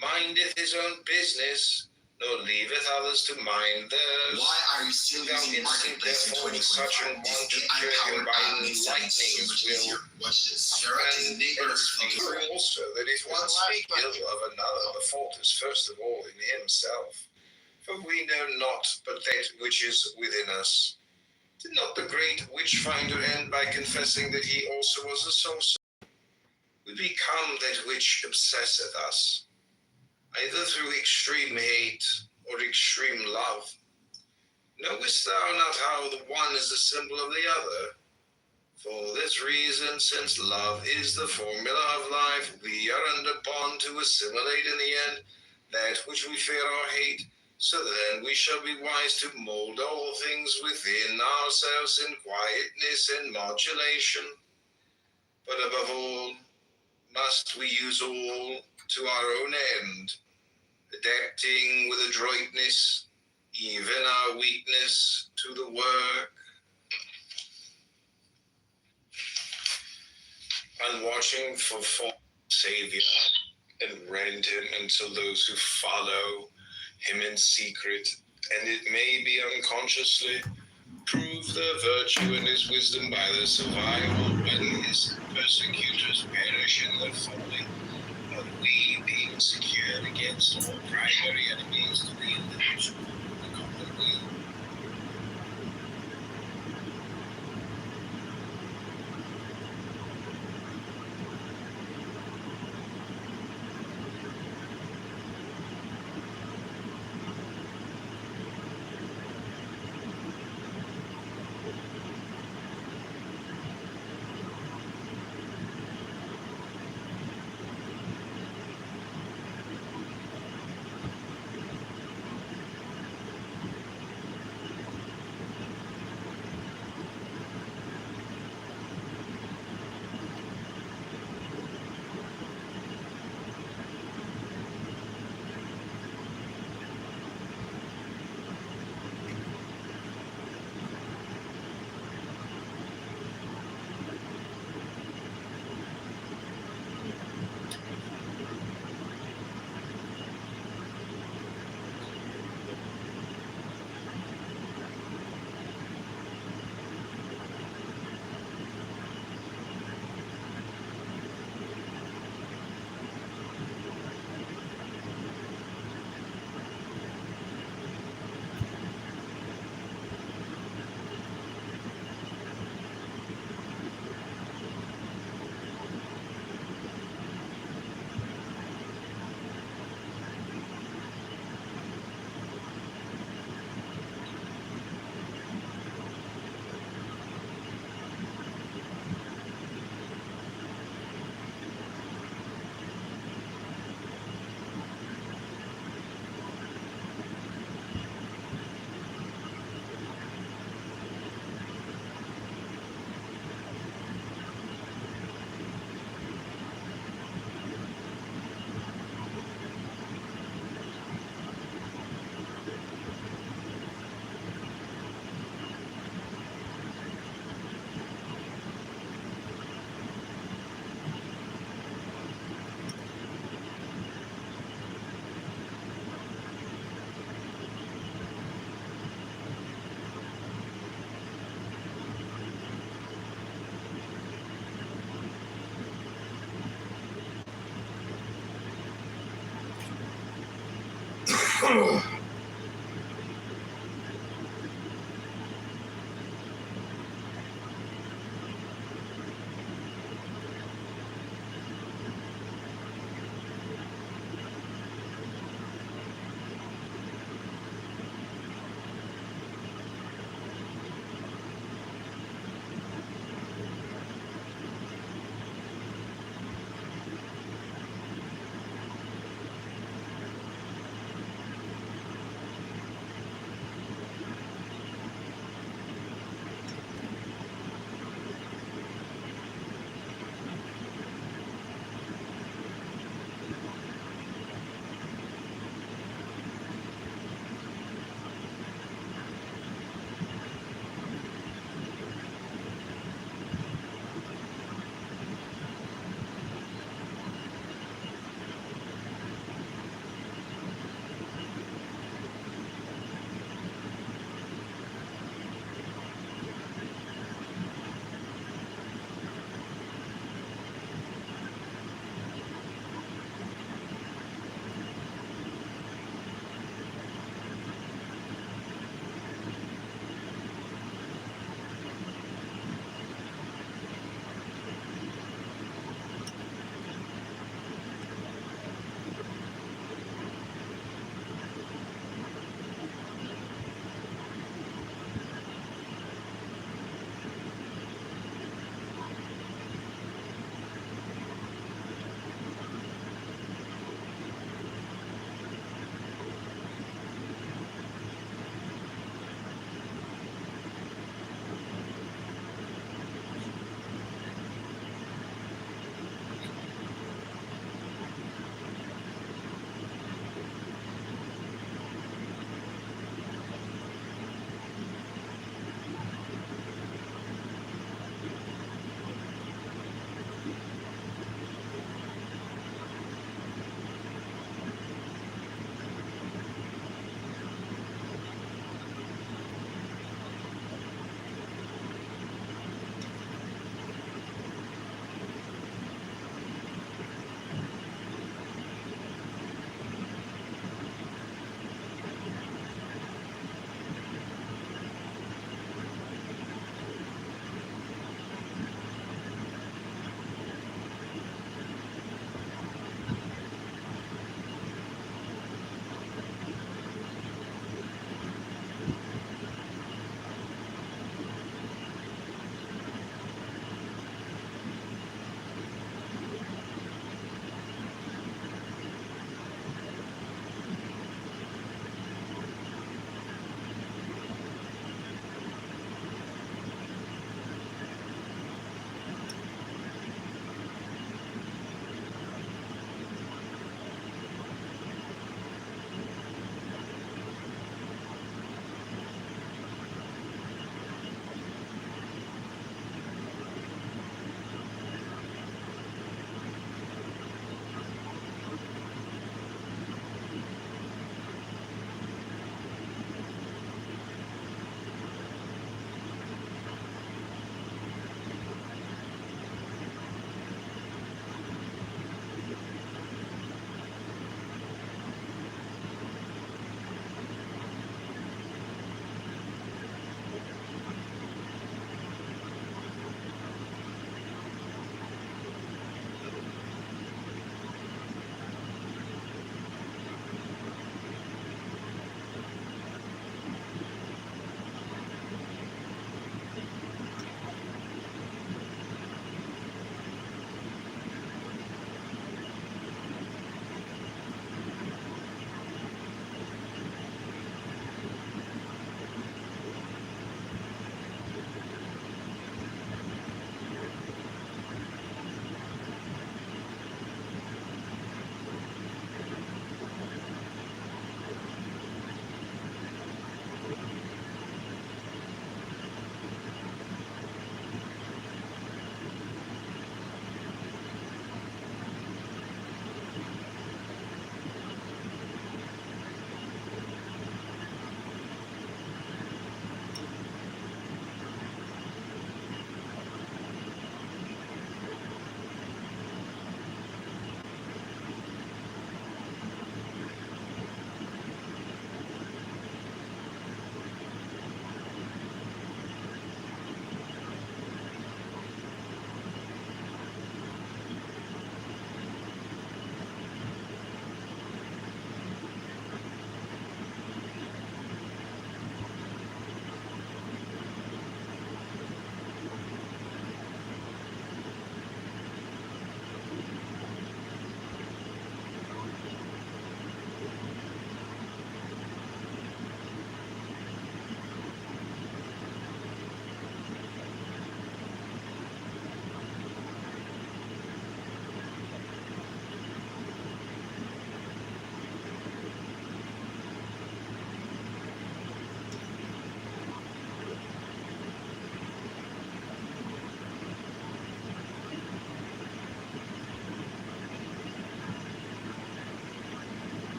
mindeth his own business, nor leaveth others to mind theirs. Why are you still using Marketplace in 2025? This AI-powered lightning will. Watch this. And the also that if one speak ill of another, the fault is first of all in himself. For we know not but that which is within us. Did not the great witchfinder end by confessing that he also was a sorcerer? We become that which obsesseth us, either through extreme hate or extreme love. Knowest thou not how the one is the symbol of the other? For this reason, since love is the formula of life, we are under bond to assimilate in the end that which we fear or hate, so then we shall be wise to mold all things within ourselves in quietness and modulation. But above all, must we use all to our own end, adapting with adroitness even our weakness to the work, and watching for Savior, and rend him until those who follow him in secret, and it may be unconsciously, prove their virtue and his wisdom by their survival when his persecutors perish in their folly. But we, being secured against all primary enemies to the individual, the common will,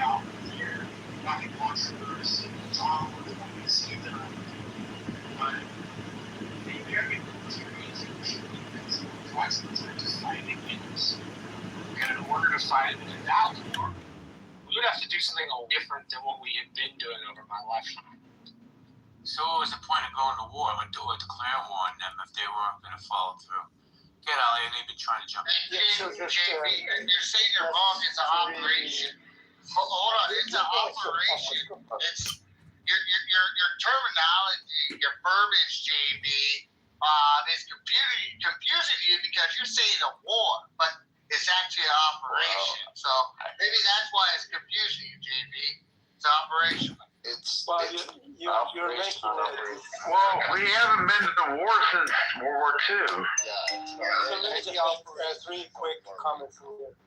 out there, rocket launchers, drama, the same time. But the American military is usually complex military to fight against. And in order to fight in that war, we would have to do something different than what we have been doing over my lifetime. So what was the point of going to war or declaring war on them if they weren't going to follow through? Get Ali, they've been trying to jump in. JB, you're saying they're wrong. It's an operation. Hold on, it's an operation. It's your terminology, your verbiage, JB, is confusing you because you're saying a war, but it's actually an operation. So maybe that's why it's confusing you, JB. It's an operation. You're making it. Well, we haven't been to war since World War II. So let me just make 3 quick comments here.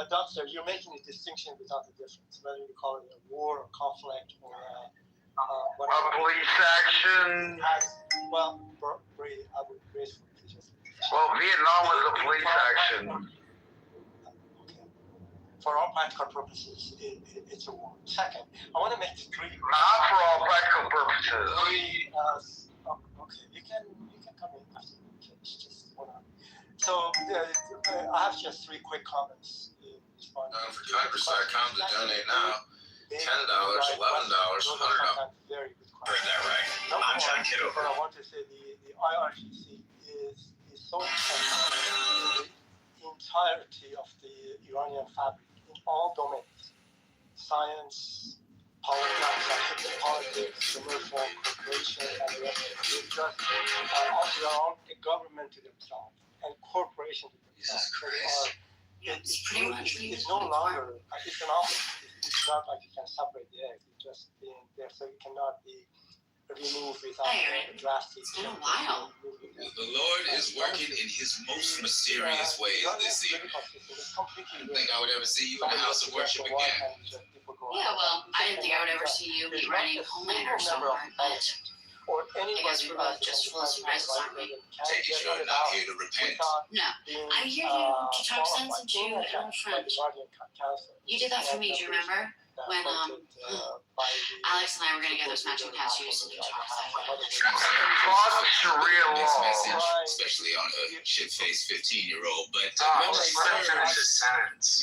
Doctor, you're making a distinction without a difference, whether you call it a war, a conflict, or whatever. A police action. Well, Brady, I would raise for it. Well, Vietnam was a police action. For all practical purposes, it's a war. Second, I want to make 3. Not for all practical purposes. Okay, you can come in after the case. Just hold on. So I have just 3 quick comments. For Tigers.com to donate now, $10, $11, $100. Very good question. Heard that right. I'm John Kitover. But I want to say the IRGC is so important in the entirety of the Iranian fabric in all domains: science, politics, commercial, corporation, and the rest of it. It's just all the government to themselves and corporation to themselves. It's no longer, it's an office. It's not like you can separate the eggs. It's just being there, so it cannot be removed without drastic. It's been a while. The Lord is working in His most mysterious ways this evening. I think I would ever see you in the house of worship again. Yeah, well, I didn't think I would ever see you be running Homelander somewhere, but I guess we're both just full of surprises, aren't we? Take it you're not here to repent. No, I'm here to talk sense into an old friend. You did that for me, do you remember? When Alex and I were going to get those matching tattoos and you talked about it. Next message, especially on a shit-faced 15-year-old, but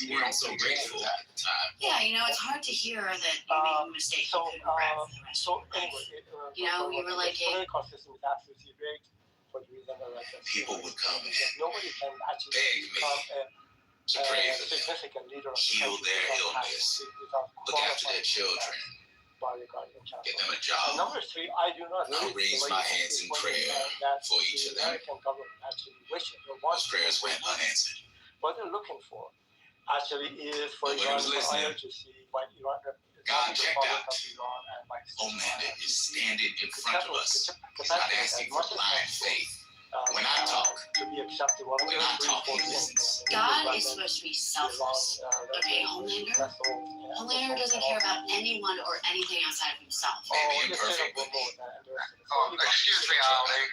you weren't so grateful at the time. Yeah, it's hard to hear that you made a mistake you couldn't regret for the rest of your life. You were like a... People would come and beg me to pray for them, heal their illness, look after their children, get them a job. I'll raise my hands in prayer for each of them. Those prayers went unanswered. What they're looking for actually is for God checked out. Homelander is standing in front of us. He's not asking for blind faith. When I talk, he listens. God is supposed to be selfless. Okay, Homelander doesn't care about anyone or anything outside of himself. Maybe imperfect, but excuse me, Ali.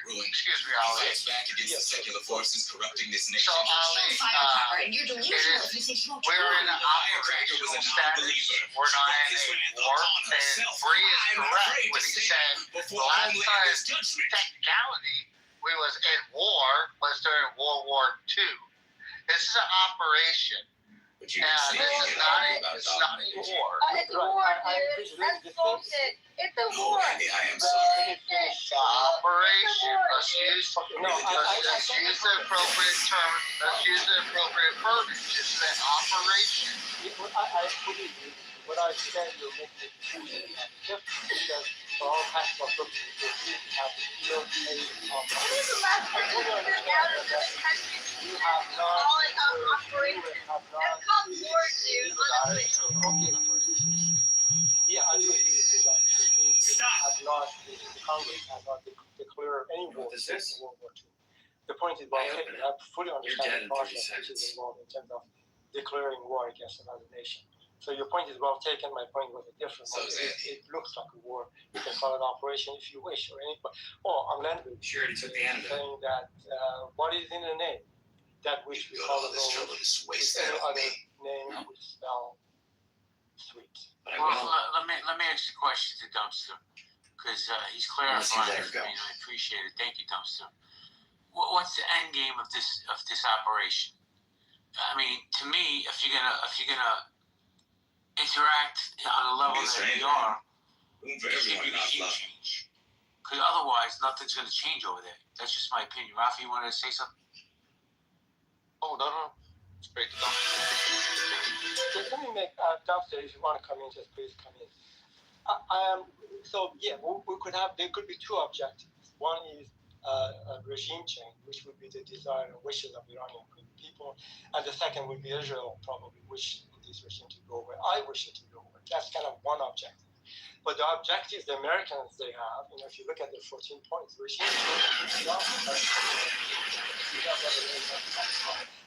Fights back against the secular forces corrupting this nation. So, Ali, and you're delusional if you think he won't we're in an operational status. We're not in a war. And Bree is correct when he said the last time technicality we was in war was during World War II. This is an operation. But you can see it's not a war. It's a war, dude. That's bullshit. It's a war. I am sorry. It's an operation. Let's use the appropriate term. Let's use the appropriate verbiage. It's an operation. I fully agree. What I said, you're making a difference because for all practical purposes, you have the field made of. When was the last time you were out of the country? You have not. Call it operation. That's called war, dude. Honestly. Yeah, I do agree with you that the Congress has not declared any war since World War II. The point is, I fully understand the process which is involved in terms of declaring war against another nation. So your point is well taken. My point was a different one. It looks like a war. You can call it operation if you wish, or anybody. Or on language. Sure, it's at the end. Saying that what is in the name, that which we call it any other name would spell sweet. Well, let me ask the question to Dumpster, because he's clarifying it for me, and I appreciate it. Thank you, Dumpster. What's the end game of this operation? I mean, to me, if you're gonna interact on a level that we are, there's gonna be regime change. Because otherwise, nothing's gonna change over there. That's just my opinion. Rafi, you wanted to say something? Oh no. It's great to So let me make Dumpster. If you want to come in, just please come in. There could be two objectives. One is a regime change, which would be the desire and wishes of Iranian people, and the second would be Israel probably wish this regime to go away. I wish it to go away. That's kind of one objective. But the objectives the Americans they have, if you look at the 14 points, regime change,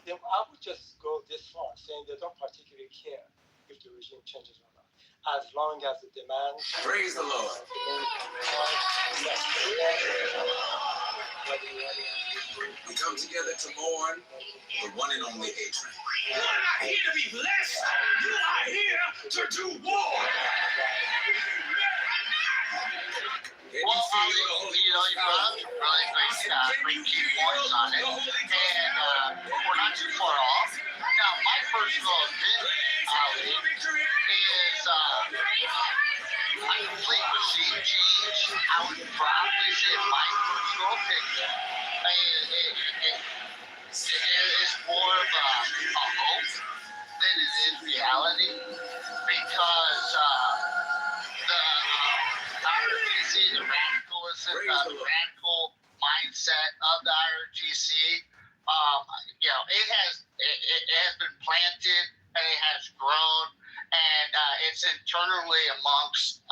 I would just go this far, saying they don't particularly care if the regime changes or not, as long as the demand. Praise the Lord. We come together to mourn the one and only Adrian. You are not here to be blessed. You are here to do war. Well, you brought up some really great key points on it, and we're not too far off. Now, my personal opinion, Ali, is a complete regime change. I would probably say my personal opinion is more of a hope than it is reality, because the radicalism, the radical mindset of the IRGC, it has been planted and it has grown, and it's internally amongst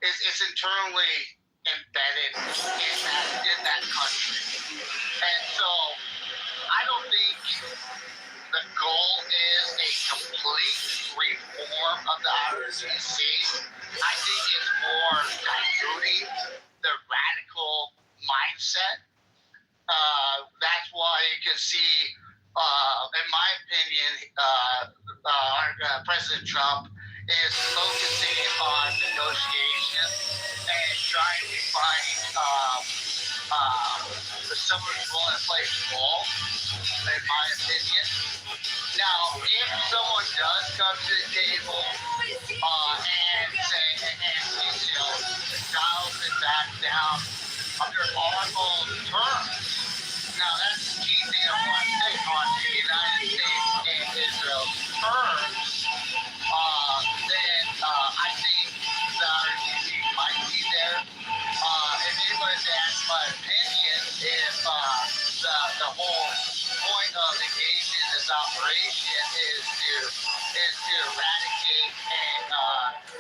it's internally embedded in that country, and so I don't think the goal is a complete reform of the IRGC. I think it's more diluting the radical mindset. That's why you can see, in my opinion, President Trump is focusing on negotiation and trying to find someone who's willing to play ball, in my opinion. Now, if someone does come to the table and say, dials it back down under normal terms, now that's the key thing I want to say, on the United States and Israel's terms, then I think the RGC might be there. If you were to ask my opinion, if the whole point of engaging in this operation is to eradicate and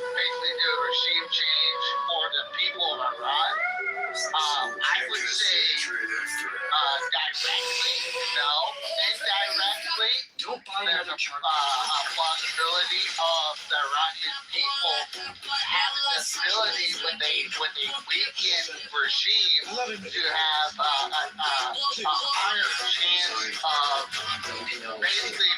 basically do a regime change for the people of Iran, I would say directly no. Indirectly, there's a possibility of the Iranian people having the ability when they weaken regime to have a higher chance of basically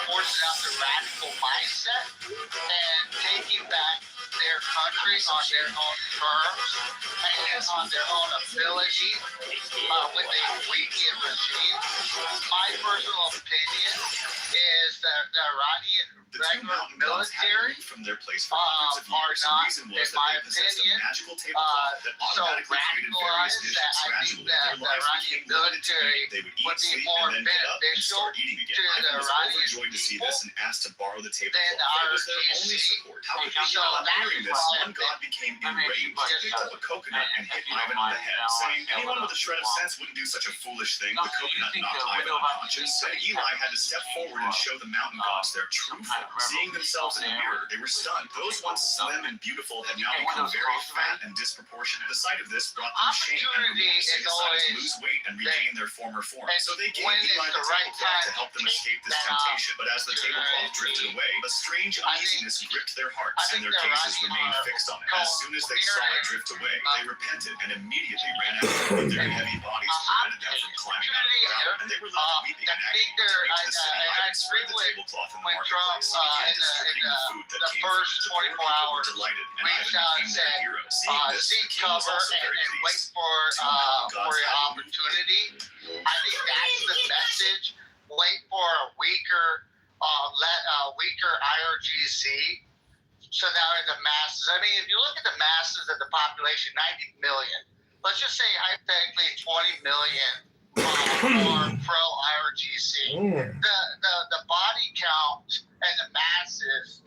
forcing out the radical mindset and taking back their country on their own terms and on their own ability with a weakened regime. My personal opinion is that the Iranian regular military are not, in my opinion, so radicalized that I think that the Iranian military would be more beneficial to the Iranian people than the IRGC. So hearing this, one god became enraged, picked up a coconut and hit Ivan on the head, saying anyone with a shred of sense wouldn't do such a foolish thing. The coconut knocked Ivan unconscious, so Eli had to step forward and show the mountain gods their true form Seeing themselves in a mirror, they were stunned. Those once slim and beautiful had now become very fat and disproportionate. The sight of this brought them shame and remorse. They decided to lose weight and regain their former form. So they gave Eli the tablecloth to help them escape this temptation. But as the tablecloth drifted away, a strange uneasiness gripped their hearts, and their gazes remained fixed on it. As soon as they saw it drift away, they repented and immediately ran after it. But their heavy bodies prevented them from climbing out of the crowd, and they were left weeping and agony. To reach the city, Ivan spread the tablecloth in the marketplace. He began distributing the food that came from it. The poor people were delighted, and Ivan became their hero. Seeing this, the king was also very pleased. For your opportunity. I think that's the message. Wait for a weaker IRGC. So now in the masses, I mean, if you look at the masses of the population, 90 million. Let's just say hypothetically 20 million are pro IRGC. The body count and the masses,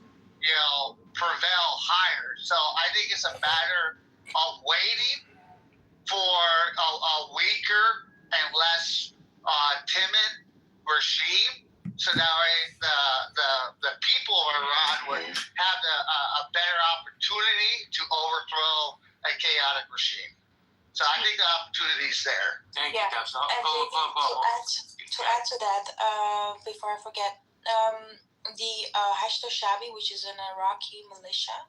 prevail higher. So I think it's a matter of waiting for a weaker and less timid regime. So that way the people of Iran would have a better opportunity to overthrow a chaotic regime. So I think the opportunity is there. Thank you, Dubs. To add to that, before I forget, the Hashdo Shabi, which is an Iraqi militia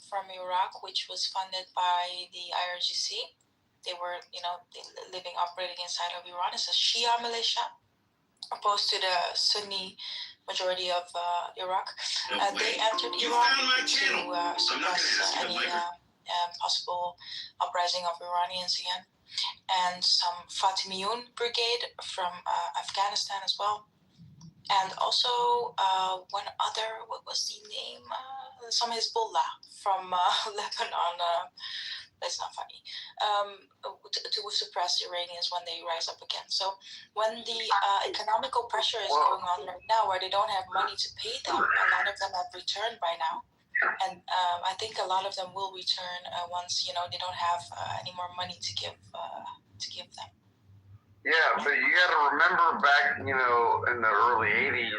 from Iraq, which was funded by the IRGC. They were, living, operating inside of Iran. It's a Shia militia, opposed to the Sunni majority of Iraq. They entered Iran to suppress any possible uprising of Iranians again. And some Fatimiyun brigade from Afghanistan as well. And also one other, what was the name? Some Hezbollah from Lebanon. That's not funny. To suppress Iranians when they rise up again. So when the economical pressure is going on right now, where they don't have money to pay them, a lot of them have returned by now. And I think a lot of them will return once they don't have any more money to give them. Yeah, but you got to remember back, in the early '80s,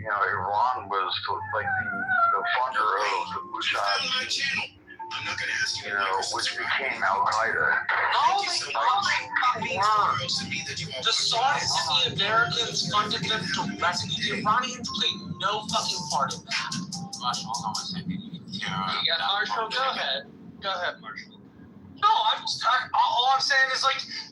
Iran was like the funder of the Mujahideen. I'm not going to ask you, which became Al Qaeda. No, they weren't. The Saudis and the Americans funded them directly. The Iranians played no fucking part in that. Marshall, hold on a second. Yeah, Marshall, go ahead. Go ahead, Marshall. No, all I'm saying is,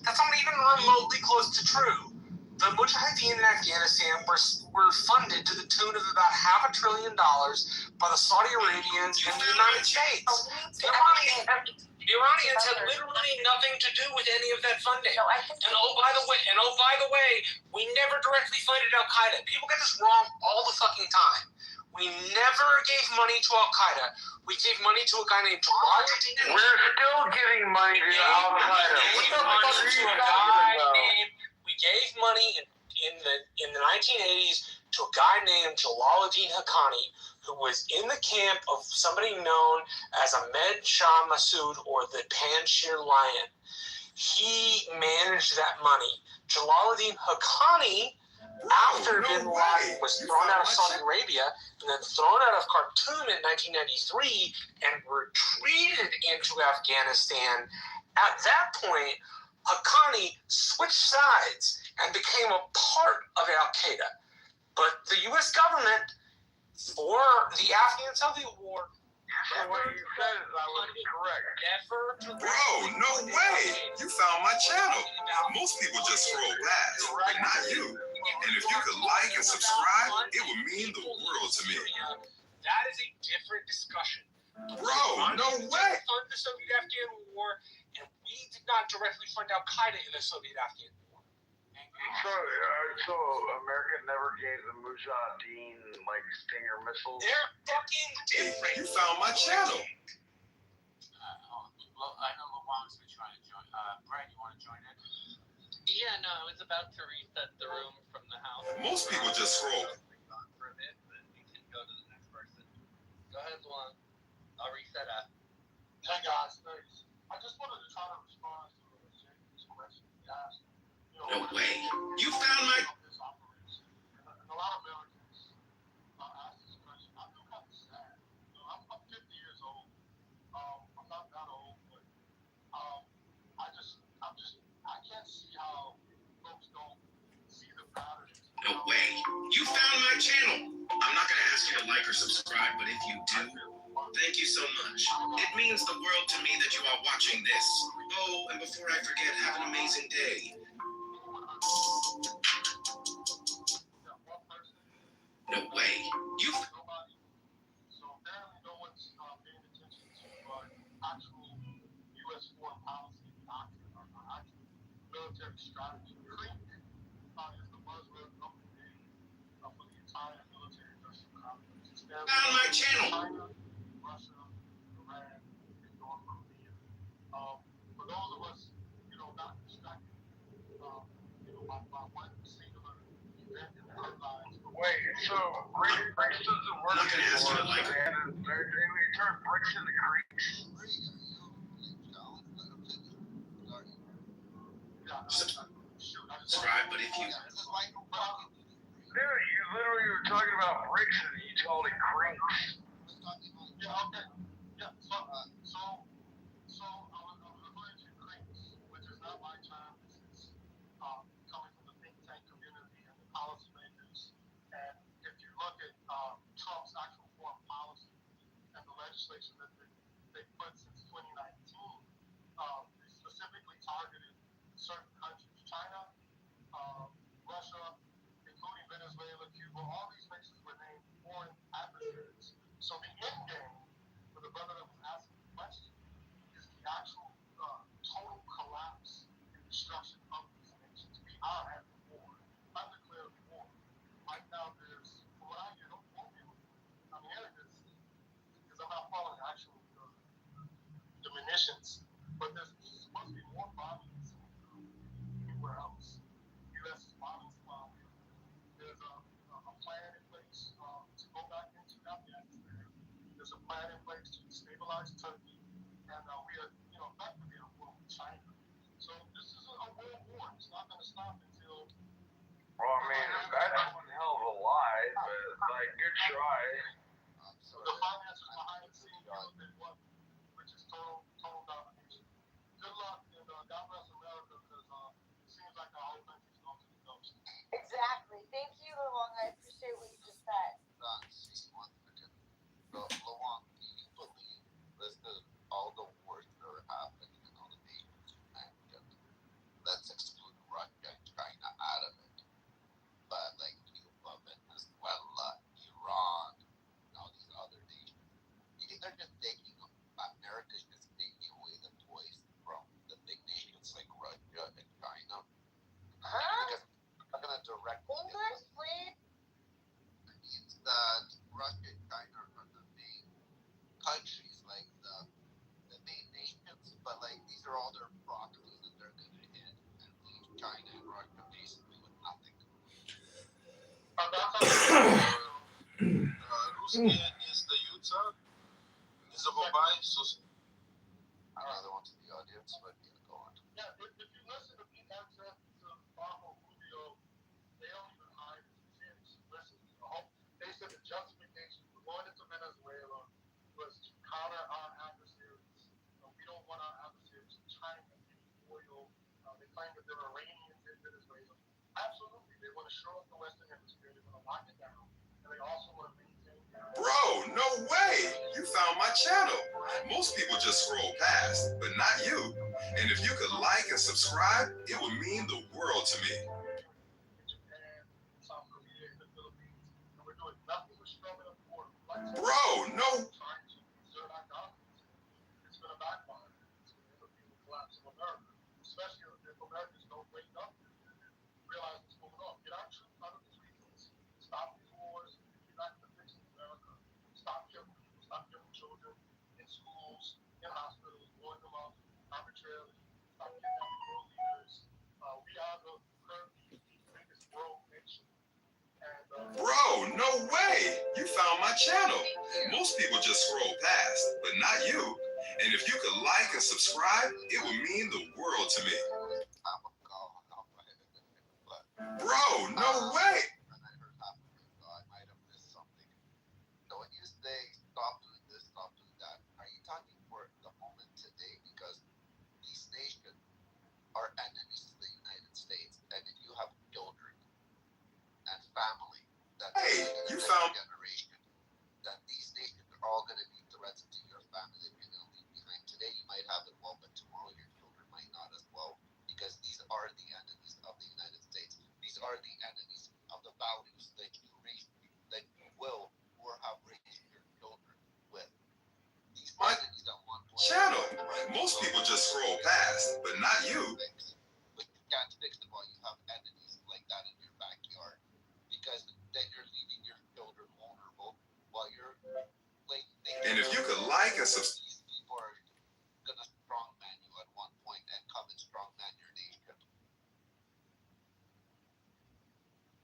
that's not even remotely close to true. The Mujahideen in Afghanistan were funded to the tune of about $500 billion by the Saudi Arabians and the United States. The Iranians had literally nothing to do with any of that funding. And by the way, we never directly funded Al Qaeda. People get this wrong all the fucking time. We never gave money to Al Qaeda. We gave money to a guy named Jalal. We're still giving money to Al Qaeda. We gave money in the 1980s to a guy named Jalaluddin Haqqani, who was in the camp of somebody known as Ahmed Shah Massoud, or the Panjshir Lion. He managed that money. Jalaluddin Haqqani, after bin Laden was thrown out of Saudi Arabia and then thrown out of Khartoum in 1993 and retreated into Afghanistan, at that point, Haqqani switched sides and became a part of Al Qaeda. But the U.S. government, for the Afghan-Soviet War, what you said is I was correct. Bro, no way! You found my channel. Most people just scroll past, but not you. And if you could like and subscribe, it would mean the world to me. That is a different discussion. Bro, no way! We funded the Soviet-Afghan War, and we did not directly fund Al Qaeda in the Soviet-Afghan War. So America never gave the Mujahideen Stinger missiles? They're fucking different. You found my channel. Well, I know Luang's been trying to join. Brad, you want to join in? Yeah, no, I was about to reset the room from the house. Most people just scroll. For a bit, but you can go to the next person. Go ahead, Luang. I'll reset up. Hey guys, thanks. I just wanted to try to respond to this question you asked. No way. You found my... A lot of Americans ask this question. channel. I'm not going to ask you to like or subscribe, but if you do, thank you so much. It means the world to me that you are watching this. Oh, and before I forget, have an amazing day. No way. You. So apparently no one's paying attention to actual U.S. foreign policy doctrine or actual military strategy. CREEK is the buzzword of the day for the entire military industrial complex. On my channel. China, Russia, Iran, and North Korea. For those of us, not distracted, by one singular event in the headlines. Wait, so BRICS doesn't work anymore, and they turn BRICS into Greeks? Subscribe, but if you. Dude, you literally were talking about BRICS and you called it Greeks. Yeah, okay. Yeah, so I was referring to CREEK, which is not my term. This is coming from the think tank community and the policymakers. And if you look at Trump's actual foreign policy and the legislation that they put since 2019, they specifically targeted certain countries, China, Russia, including Venezuela, Cuba. All these places were named foreign adversaries. So the end game for the brother that was asking the question is the actual total collapse and destruction of these nations. We are at war, undeclared war. Right now, there's, from what I hear, don't quote me on it. I'm hearing this because I'm not following actual diminissions, but there's supposed to be more bombings anywhere else. U.S. is bombing Somalia. There's a plan in place to go back into Afghanistan. There's a plan in place to stabilize Turkey, and we are, effectively at war with China. So this is a world war. It's not going to stop until. Well, I mean, that's one hell of a lie, but good try. The finances behind the scenes they want, which is total domination. Good luck and God bless America, because it seems like our whole country's going to the ghost. Exactly. Thank you, Luong. I appreciate what you just said. Luong, do you believe this is all the wars that are happening in all the nations mentioned? Let's exclude Russia and China out of it. But like Cuba, Venezuela, Iran, and all these other nations, you think they're just taking, America's just taking away the toys from the big nations like Russia and China? Because they're going to directly English, please. It means that Russia and China are the main countries, like the main nations, but like these are all their proxies that they're going to hit and leave China and Russia basically with nothing. Русские не сдаются, не забывай. Another one to the audience, but yeah, go on. Yeah, if you listen to Pete Hegseth, to Marco Rubio, they don't even hide his sins. Listen, they said the justification for going into Venezuela was to counter our adversaries. We don't want our adversaries trying to get oil. They claim that there are Iranians in Venezuela. Absolutely, they want to show up the Western Hemisphere. They want to lock it down, and they also want to maintain. Bro, no way! You found my channel. Most people just scroll past, but not you. And if you could like and subscribe, it would mean the world to me. Bro, no. It's going to backfire. It's going to end up being the collapse of America, especially if Americans don't wake up and realize what's going on. Get our troops out of these regions. Stop these wars. Get back to fixing America. Stop killing people. Stop killing children in schools, in hospitals, blowing them up arbitrarily. Stop kidnapping world leaders. We are currently the biggest world nation. Bro, no way! You found my channel. Most people just scroll past, but not you. And if you could like and subscribe, it would mean the world to me. Bro, no way! I might have missed something. So when you say stop doing this, stop doing that, are you talking for the moment today? Because these nations are enemies to the United States, and if you have children and family, that's Most people just scroll past, but not you. But you can't fix it while you have entities like that in your backyard, because then you're leaving your children vulnerable while you're like. And if you could like and subscribe. These people are gonna strongman you at one point and come and strongman your nation.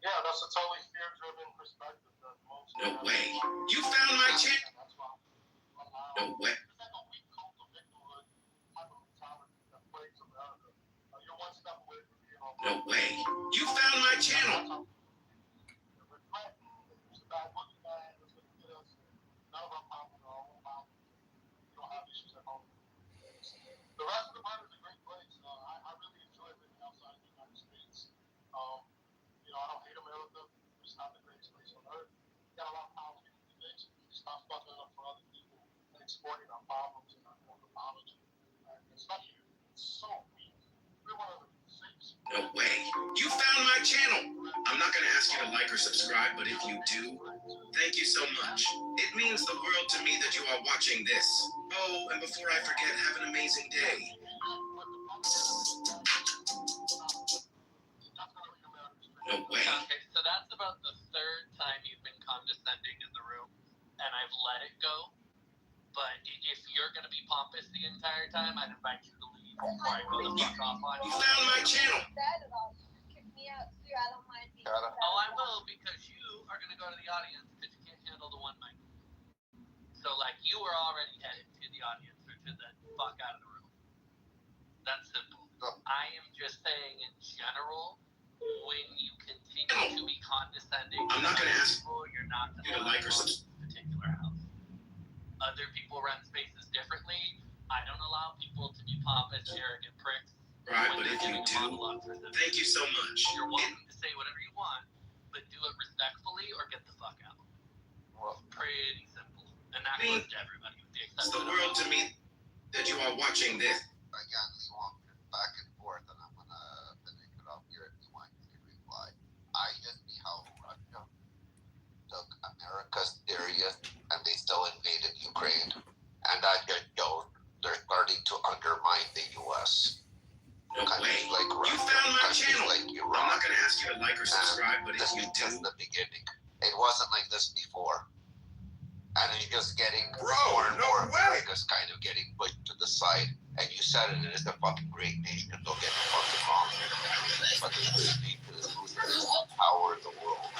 Yeah, that's a totally fear-driven perspective that most. No way. You found my channel. No way. No way. You found my channel. The rest of the world is a great place. I really enjoy living outside the United States. I don't hate America. It's not the greatest place on earth. We got a lot of powerful people today, so we need to stop fucking up for other people and exporting our problems and our anthropology. Especially, it's so weak. We're one of the six. No way. You found my channel. I'm not going to ask you to like or subscribe, but if you do, thank you so much. It means the world to me that you are watching this. Oh, and before I forget, have an amazing day. No way. Okay, so that's about the third time you've been condescending in the room, and I've let it go. But if you're going to be pompous the entire time, I'd invite you to leave before I go the fuck off on you. You found my channel. Kick me out too. I don't mind being Oh, I will, because you are going to go to the audience because you can't handle the one mic. So, like, you were already headed to the audience or to the fuck out of the room. That's simple. I am just saying in general, when you continue to be condescending, I'm not going to ask you're not you to like or subscribe. Particular house. Other people run spaces differently. I don't allow people to be pompous, arrogant pricks. Right, but if you do, thank you so much. You're welcome to say whatever you want, but do it respectfully or get the fuck out. Well, pretty simple. And that goes to everybody with the It's exception the world to me that you are watching this. Again, we want back and forth, and I'm gonna finish it off here if you want to reply. I just see how Russia took America's area and they still invaded Ukraine, and that just shows they're starting to undermine the U.S. No way. Like Russia, you found my channel. like Iran. I'm not going to ask you to like or subscribe, but if you do, this is the beginning. It wasn't like this before. And it's just getting more and more. America's kind of getting pushed to the side. And you said it is a fucking great nation. Don't get me fucking wrong. But this great nation is losing power in the world.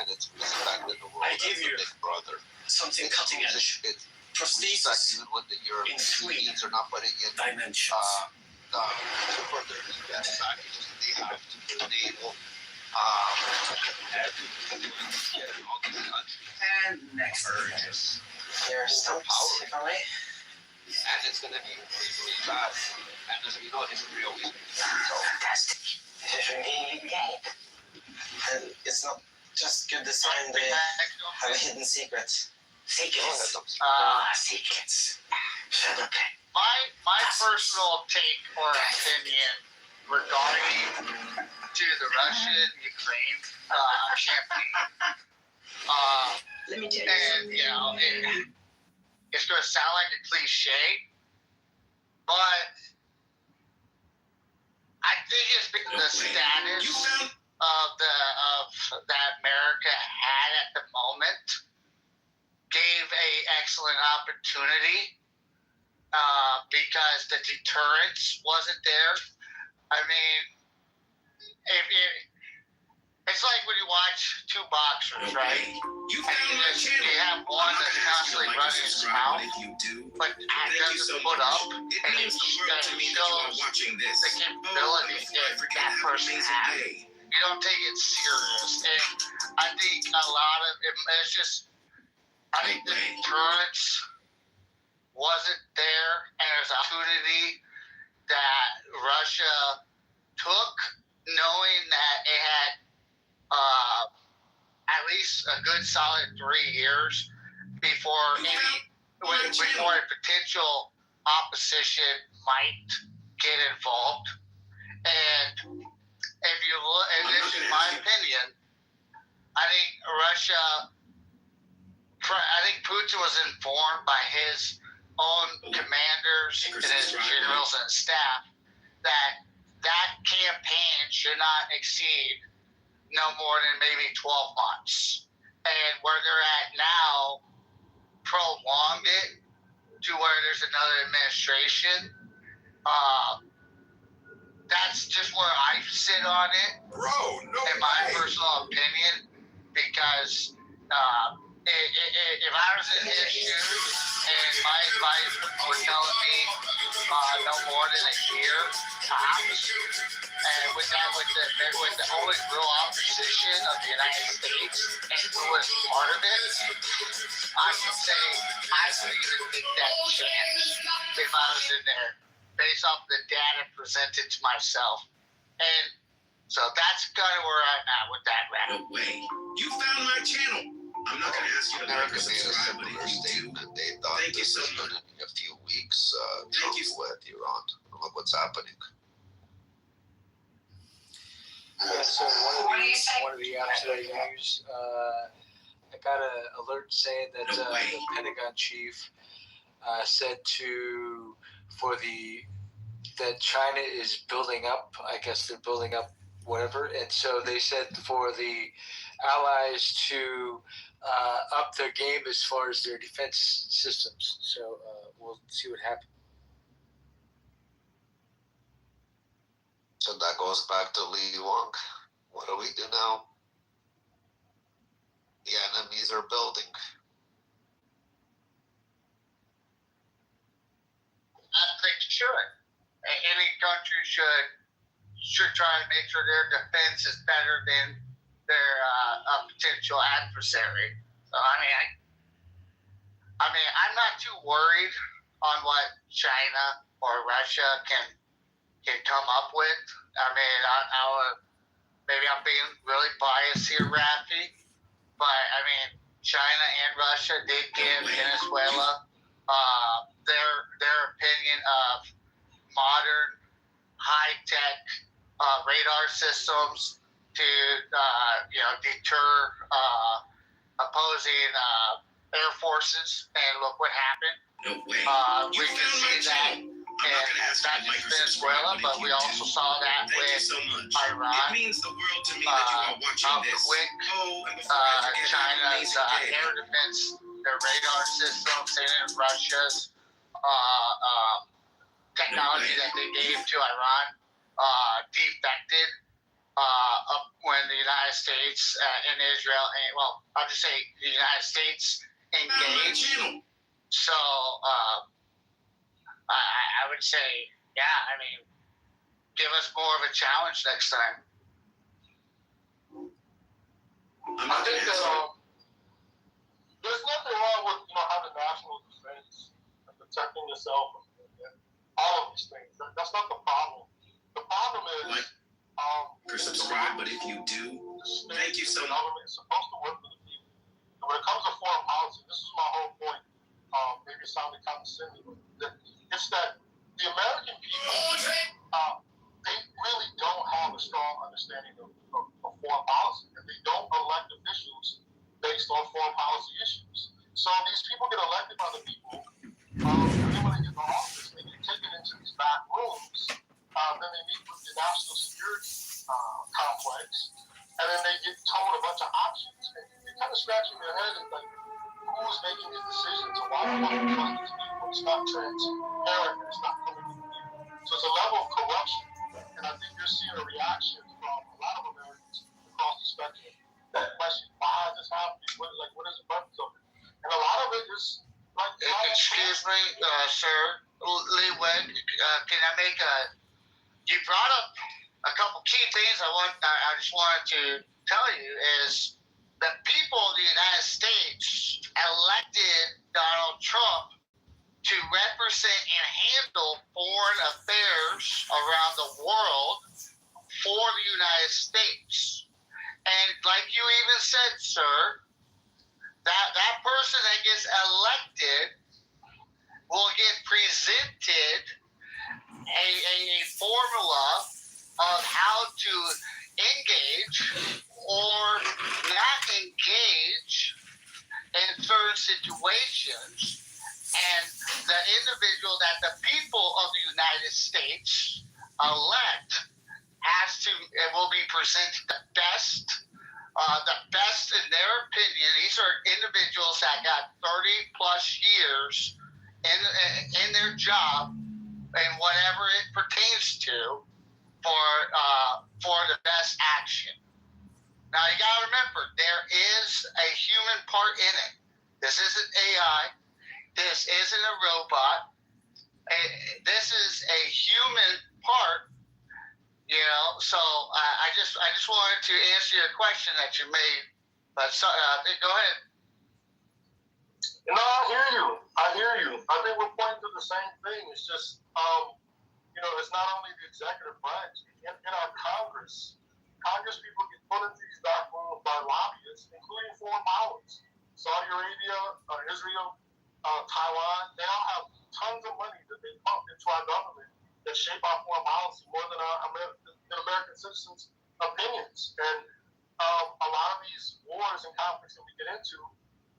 And it's respect in the world. I give you big brother. something cutting edge. Prosthesis even with the Europeans are not putting in dimensions. for their defense packages they have to enable And next. There's some power. And it's going to be really bad. And as we know, history always makes sense. Fantastic. This is really great. And it's not just good design, they have a hidden secret. Secrets. Secrets. Shut up. My personal take or opinion regarding to the Russian-Ukraine campaign. Let me tell you and it's going to sound like a cliche, but I think it's because the status of that America had at the moment gave a excellent opportunity because the deterrence wasn't there. I mean, it's like when you watch two boxers, right? You have one that's constantly running his mouth, but doesn't put up, and it shows the capability that person has. You don't take it serious, and I think a lot of it's just. I think the deterrence wasn't there, and there's an opportunity that Russia took, knowing that it had at least a good solid 3 years before before a potential opposition might get involved. And if you look, and this is my opinion, I think Putin was informed by his own commanders and his generals and staff that campaign should not exceed no more than maybe 12 months. And where they're at now, prolonged it to where there's another administration. That's just where I sit on it. Bro, no in my way. personal opinion, because if I was in his shoes and my advice were telling me no more than a year tops, and with the only real opposition of the United States and who was part of it, I would say I would even take that chance if I was in there, based off the data presented to myself. And so that's kind of where I'm at with that rap. No way. You found my channel. I'm not going to ask you to like or subscribe, but if you do, they thought thank you so much. In a few weeks, Trump with Iran. Look what's happening. So one of the yesterday news, I got an alert saying that the Pentagon chief said that China is building up. I guess they're building up whatever, and so they said for the allies to up their game as far as their defense systems. So we'll see what happens. So that goes back to Li Wang. What do we do now? The enemies are building. I think should. Any country should try to make sure their defense is better than their potential adversary. So I mean, I'm not too worried on what China or Russia can come up with. I mean, maybe I'm being really biased here, Rafi, but I mean, China and Russia did give Venezuela their opinion of modern, high-tech radar systems to deter opposing air forces, and look what happened. No way. We can see that in not just Venezuela, but we also saw that with Iran. It means the world to me that you are watching this. Quick China's air defense, their radar systems, and Russia's technology that they gave to Iran defected when the United States and Israel, I'll just say the United States engaged. So I would say, I mean, give us more of a challenge next time. I think that there's nothing wrong with having national defense and protecting yourself and all of these things. That's not the problem. The problem is subscribe, but if you do, thank you so much. The government is supposed to work for the people. And when it comes to foreign policy, this is my whole point. Maybe it sounded condescending, but it's that the American people, they really don't have a strong understanding of foreign policy, and they don't elect officials based on foreign policy issues. So these people get elected by the people, and then when they get in office, they get taken into these back rooms, then they meet with the national security complex, and then they get told a bunch of options, and they're kind of scratching their head and like, who's making these decisions and why do we trust these people? It's not transparent, it's not coming from the people. So it's a level of corruption, and I think you're seeing a reaction from a lot of Americans across the spectrum that question, why is this happening? What is the purpose of it? And a lot of it is like... Excuse me, sir, Lee Wen, can I make you brought up a couple key things I just wanted to tell you is the people of the United States elected Donald Trump to represent and handle foreign affairs around the world for the United States. And like you even said, sir, that person that gets elected will get presented a formula of how to engage or not engage in certain situations, And the individual that the people of the United States elect will be presented the best in their opinion. These are individuals that got 30 plus years in their job and whatever it pertains to for the best action. Now you gotta remember, there is a human part in it. This isn't AI. This isn't a robot. This is a human part. You know, so I just wanted to answer your question that you made. But go ahead. No, I hear you. I think we're pointing to the same thing. It's just, it's not only the executive branch. In our Congress people get put into these dark rooms by lobbyists, including foreign powers. Saudi Arabia, Israel, Taiwan, they all have tons of money that they pump into our government that shape our foreign policy more than American citizens' opinions. And a lot of these wars and conflicts that we get into,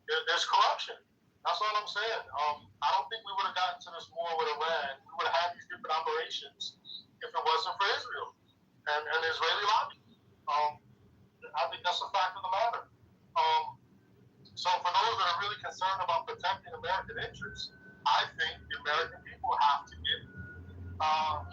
there's corruption. That's all I'm saying. I don't think we would have gotten to this war with Iran. We would have had these different operations if it wasn't for Israel and Israeli lobby. I think that's a fact of the matter. So for those that are really concerned about protecting American interests, I think the American people have to get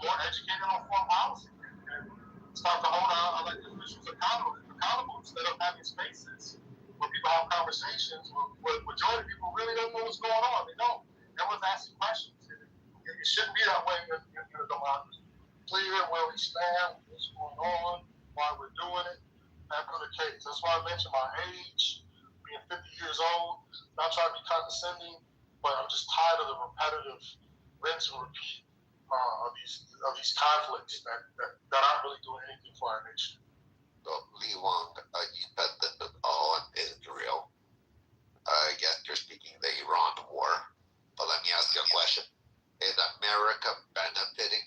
more educated on foreign policy and start to hold our elected officials accountable instead of having spaces where people have conversations where majority of people really don't know what's going on. They don't. Everyone's asking questions. It shouldn't be that way in a democracy. Clear where we stand, what's going on, why we're doing it, that kind of case. That's why I mentioned my age, being 50 years old. Not trying to be condescending, but I'm just tired of the repetitive rinse and repeat of these conflicts that aren't really doing anything for our nation. So, Lee Wong, you said that all in Israel. I guess you're speaking the Iran war. But let me ask you a question. Is America benefiting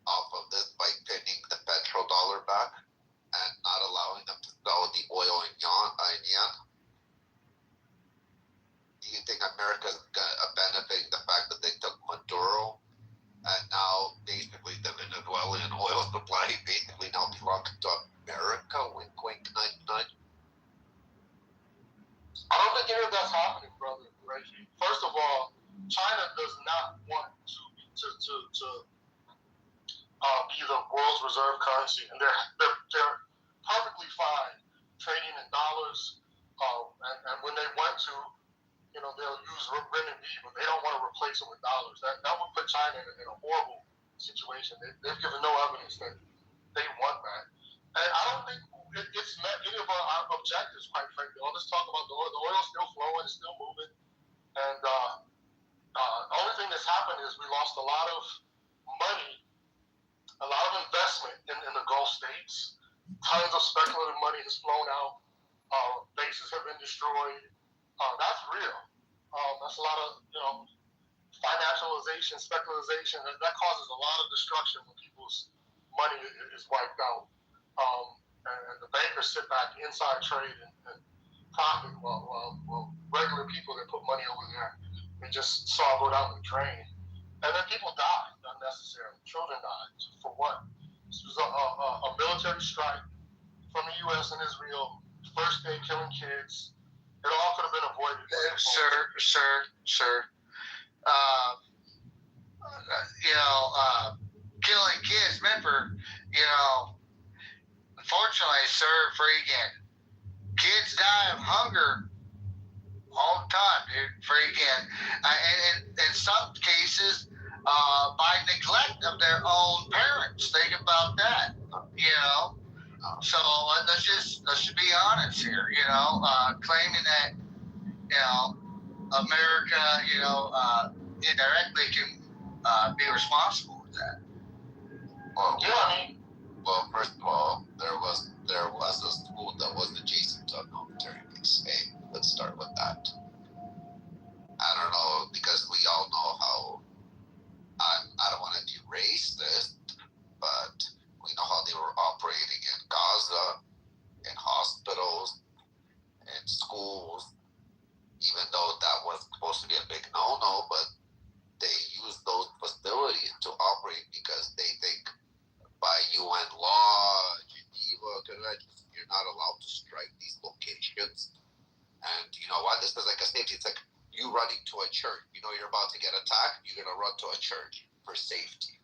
off of this by pinning the petrodollar back and not allowing them to sell the oil in yen? Do you think America's benefiting the fact that they took Maduro and now basically the Venezuelan oil supply basically now belongs to America? Wink, wink, nudge, nudge. I don't think any of that's happening, brother Reggie. First of all, China does not want to be the world's reserve currency, and they're perfectly fine trading in dollars. And when they want to, they'll use renminbi, but they don't want to replace it with dollars. That would put China in a horrible situation. They've given no evidence that they want that. And I don't think it's met any of our objectives, quite frankly. All this talk about the oil's still flowing, it's still moving. And the only thing that's happened is we lost a lot of money, a lot of investment in the Gulf states. Tons of speculative money has flown out. Bases have been destroyed. That's real. That's a lot of, financialization, speculation. That causes a lot of destruction when people's money is wiped out. And the bankers sit back inside trade and profit while regular people that put money over there, they just saw it go down the drain. And then people die unnecessarily. Children died. For what? This was a military strike from the U.S. and Israel. First day killing kids. It all could have been avoided. Sir. Killing kids. Remember, unfortunately, sir, freaking kids die of hunger all the time, dude. Freaking, and in some cases, by neglect of their own parents. Think about that. So let's just be honest here. Claiming that America, indirectly can be responsible with that. Well, first of all, there was a school that was adjacent to a military base. Hey, let's start with that. I don't know, because we all know how, I don't want to be racist, but we know how they were operating in Gaza, in hospitals, in schools, even though that was supposed to be a big no-no, but this is like a safety. It's like you running to a church. You know you're about to get attacked. You're gonna run to a church for safety.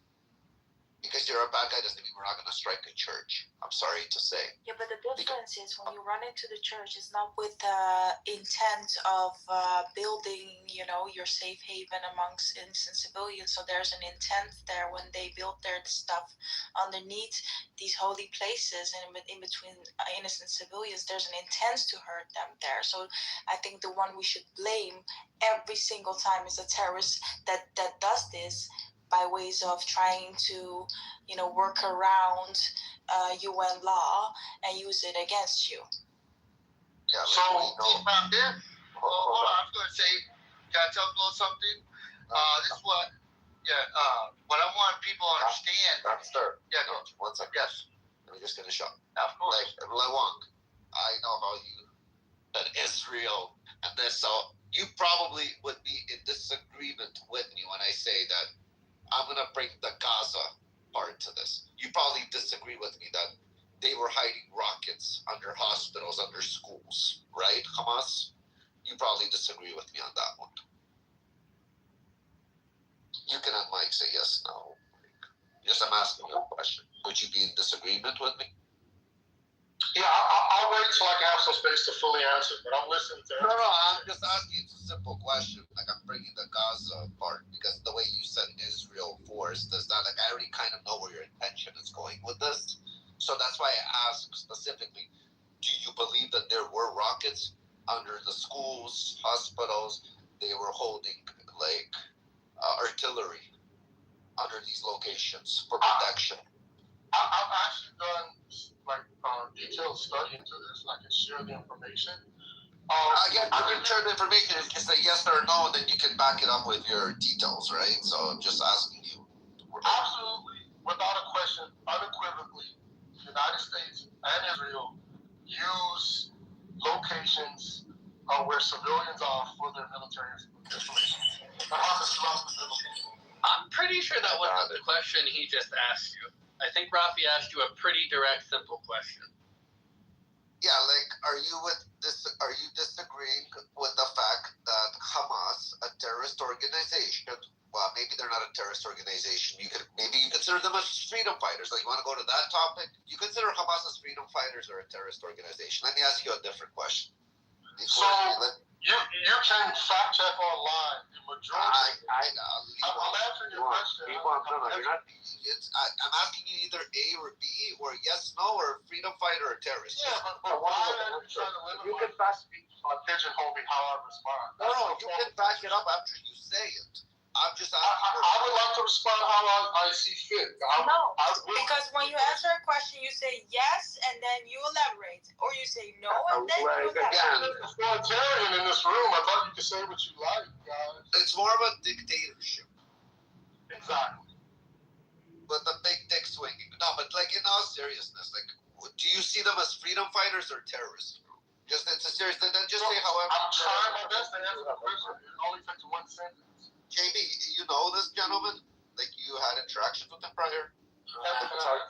Because you're a bad guy doesn't mean we're not going to strike a church. I'm sorry to say. Yeah, but the difference is when you run into the church, it's not with the intent of building, your safe haven amongst innocent civilians. So there's an intent there when they build their stuff underneath these holy places and in between innocent civilians. There's an intent to hurt them there. So I think the one we should blame every single time is a terrorist that does this by ways of trying to, work around UN law and use it against you. Yeah, so, hold on. I was going to say, can I tell you a little something? This is what I want people to understand. Sir, yeah, go. 1 second. Yes. Let me just finish up. Yeah, of course. Like, Lewang, I know how you said Israel and this, so you probably would be in disagreement with me when I say that I'm going to bring the Gaza part to this. You probably disagree with me that they were hiding rockets under hospitals, under schools, right, Hamas? You probably disagree with me on that one. You can on mic say yes, no. Yes, I'm asking you a question. Would you be in disagreement with me? Yeah, I'll wait until I can have some space to fully answer, but I'm listening to No, I'm just asking. It's a simple question. Like, I'm bringing the Gaza part because the way you said Israel force, does that, like, I already kind of know where your intention is going with this. So that's why I asked specifically, do you believe that there were rockets under the schools, hospitals? They were holding, like, artillery under these locations for protection. I've actually done detailed study into this, and I can share the information. Again, I can share the information. If you say yes or no, then you can back it up with your details, right? So I'm just asking you. Absolutely, without a question, unequivocally, the United States and Israel use locations where civilians are for their military installations. I'm pretty sure that wasn't the question he just asked you. I think Rafi asked you a pretty direct, simple question. Yeah, like, are you disagreeing with the fact that Hamas, a terrorist organization, well, maybe they're not a terrorist organization. Maybe you consider them as freedom fighters. Like, you want to go to that topic? You consider Hamas as freedom fighters or a terrorist organization? Let me ask you a different question. You can fact check online. The majority. I'm answering your question. I'm asking you either A or B, or yes, no, or freedom fighter or terrorist. Yeah, but why are you trying to limit you can pigeonhole me how I respond? No, you can back it up after you say it. I'm just asking. I would like to respond how I see fit. Because when you answer a question, you say yes, and then you elaborate, or you say no, and then you elaborate. It's authoritarian in this room. I thought you could say what you like, guys. It's more of a dictatorship. Exactly. But the big dick swinging. No, but like in all seriousness, like, do you see them as freedom fighters or terrorists? Just it's a serious. Then just say however. I'm trying my best to answer the question. It only takes one sentence. JB, you know this gentleman? Like, you had interactions with him prior?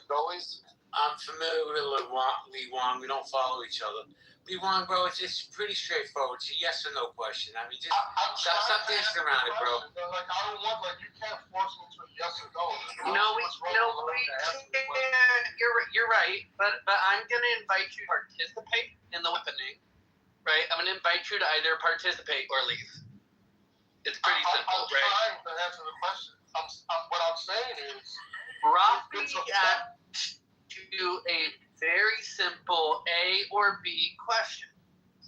Always? I'm familiar with Lee Wong. We don't follow each other. Lee Wong, bro, it's pretty straightforward. It's a yes or no question. I mean, just stop dancing around it, bro. Like, I don't want, you can't force me to a yes or no. You're right. But I'm going to invite you to participate in the weaponing, right? I'm going to invite you to either participate or leave. It's pretty simple, I'm trying to answer the question. What I'm saying is, Rafi asked you a very simple A or B question.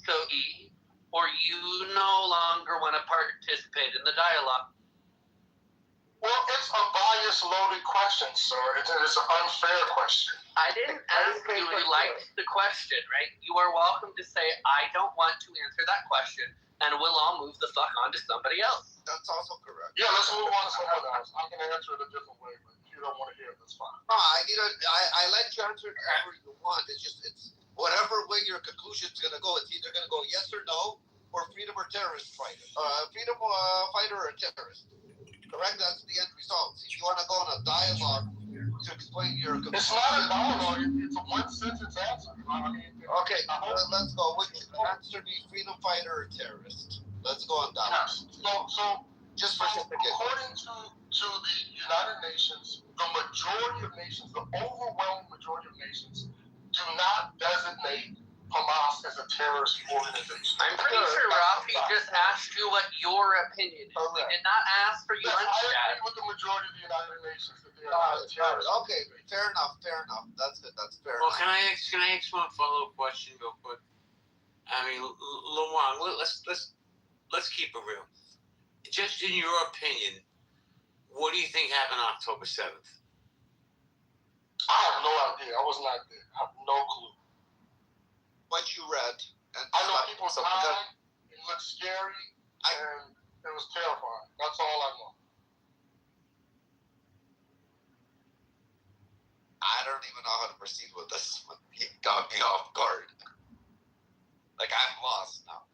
So E, or you no longer want to participate in the dialogue. Well, it's a bias-loaded question, sir. It's an unfair question. I didn't ask you if you liked the question, right? You are welcome to say, I don't want to answer that question, and we'll all move the fuck on to somebody else. That's also correct. Yeah, let's move on to someone else. I can answer it a different way, but if you don't want to hear it, that's fine. No, I let you answer it however you want. It's whatever way your conclusion is going to go. It's either going to go yes or no, or freedom or terrorist fighter. Freedom fighter or terrorist. Correct? That's the end result. If you want to go on a dialogue to explain your conclusion. It's not a dialogue. It's a one-sentence answer. Okay, let's go. Which answer answer me, freedom fighter or terrorist? Let's go on that. Yes. So just for according to the United Nations, the majority of nations, the overwhelming majority of nations, do not designate Hamas as a terrorist organization. I'm pretty sure Rafi just asked you what your opinion is. He did not ask for you. Yes, I agree with the majority of the United Nations that they are not a terrorist. Okay, fair enough. That's it. That's fair Well, enough. can I ask one follow-up question real quick? I mean, Luang, let's keep it real. Just in your opinion, what do you think happened on October 7th? I have no idea. I was not there. I have no clue. What you read, and I know people died. It looked scary, and it was terrifying. That's all I know. I don't even know how to proceed with this one. He got me off guard. Like, I'm lost now.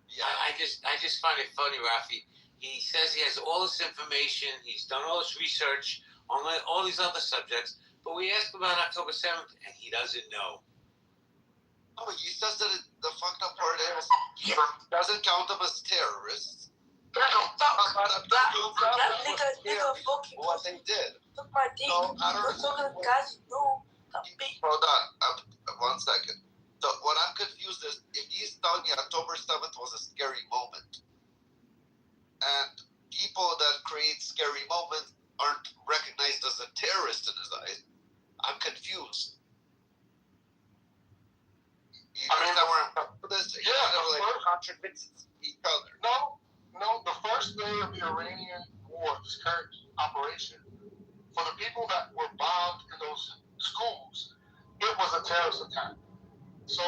Yeah, I just find it funny, Rafi. He says he has all this information. He's done all this research on all these other subjects. But we asked about October 7th, and he doesn't know. No, he says that the fucked up part is he doesn't count them as terrorists. That nigga fucking what they did. took my dick. No, I don't know. Guys, no. Hold on. 1 second. So what I'm confused is if he's telling me October 7th was a scary moment, and people that create scary moments aren't recognized as a terrorist in his eyes, I'm confused. You understand where I'm coming from this? Contradicts each other. No, the first day of the Iranian war, this current operation, for the people that were bombed in those schools, it was a terrorist attack. So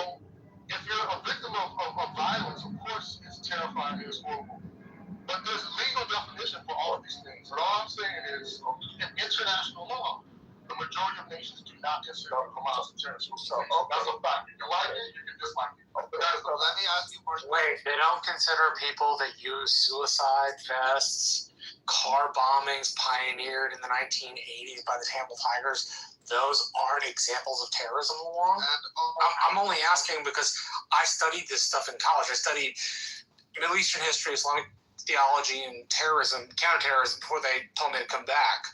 if you're a victim of violence, of course it's terrifying and it's horrible. But there's legal definition for all of these things. And all I'm saying is, in international law, the majority of nations do not consider Hamas a terrorist organization. That's a fact. You can like it, you can dislike it. Let me ask you more. Wait, they don't consider people that use suicide vests, car bombings pioneered in the 1980s by the Tamil Tigers. Those aren't examples of terrorism, Luang? I'm only asking because I studied this stuff in college. I studied Middle Eastern history, Islamic theology, and terrorism, counterterrorism before they told me to come back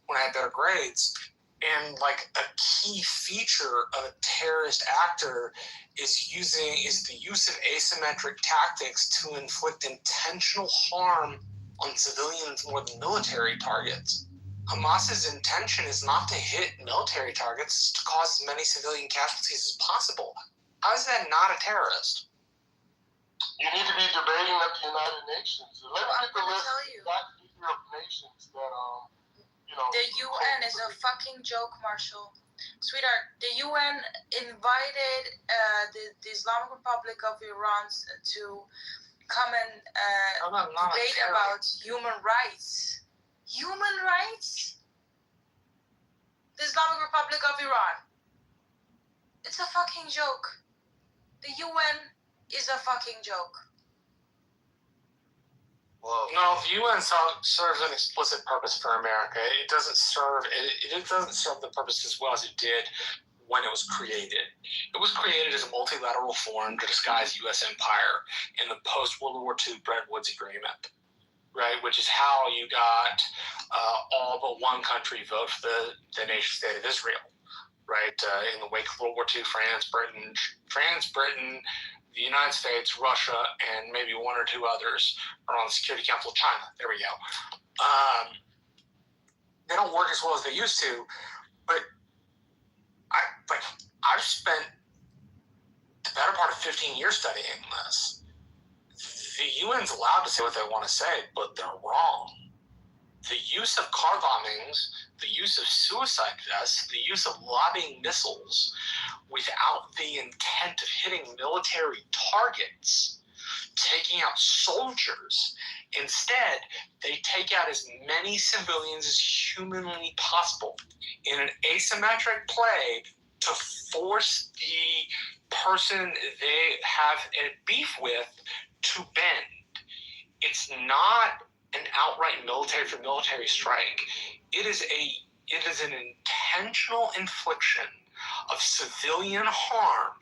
when I had better grades. And like a key feature of a terrorist actor is the use of asymmetric tactics to inflict intentional harm on civilians more than military targets. Hamas's intention is not to hit military targets, it's to cause as many civilian casualties as possible. How is that not a terrorist? You need to be debating at the United Nations. Let me get the list of nations that The UN is a fucking joke, Marshall. Sweetheart, the UN invited the Islamic Republic of Iran to come and debate about human rights. Human rights? The Islamic Republic of Iran. It's a fucking joke. The UN is a fucking joke. No, the UN serves an explicit purpose for America. It doesn't serve the purpose as well as it did when it was created. It was created as a multilateral forum to disguise U.S. empire in the post-World War II Bretton Woods Agreement, right? Which is how you got all but one country vote for the nation-state of Israel, right? In the wake of World War II, France, Britain, the United States, Russia, and maybe one or two others are on the Security Council of China. There we go. They don't work as well as they used to, but I've spent the better part of 15 years studying this. The UN's allowed to say what they want to say, but they're wrong. The use of car bombings, the use of suicide vests, the use of lobbing missiles without the intent of hitting military targets, taking out soldiers. Instead, they take out as many civilians as humanly possible in an asymmetric play to force the person they have a beef with to bend. It's not an outright military for military strike. It is an intentional infliction of civilian harm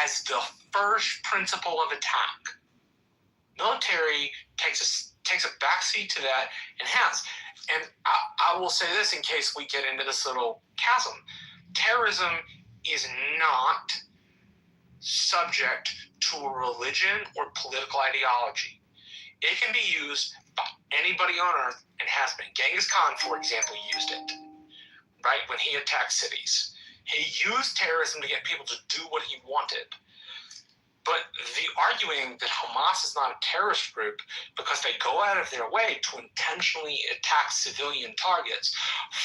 as the first principle of attack. Military takes a backseat to that and has. And I will say this in case we get into this little chasm. Terrorism is not subject to a religion or political ideology. It can be used by anybody on earth and has been. Genghis Khan, for example, used it, right, when he attacked cities. He used terrorism to get people to do what he wanted. But the arguing that Hamas is not a terrorist group because they go out of their way to intentionally attack civilian targets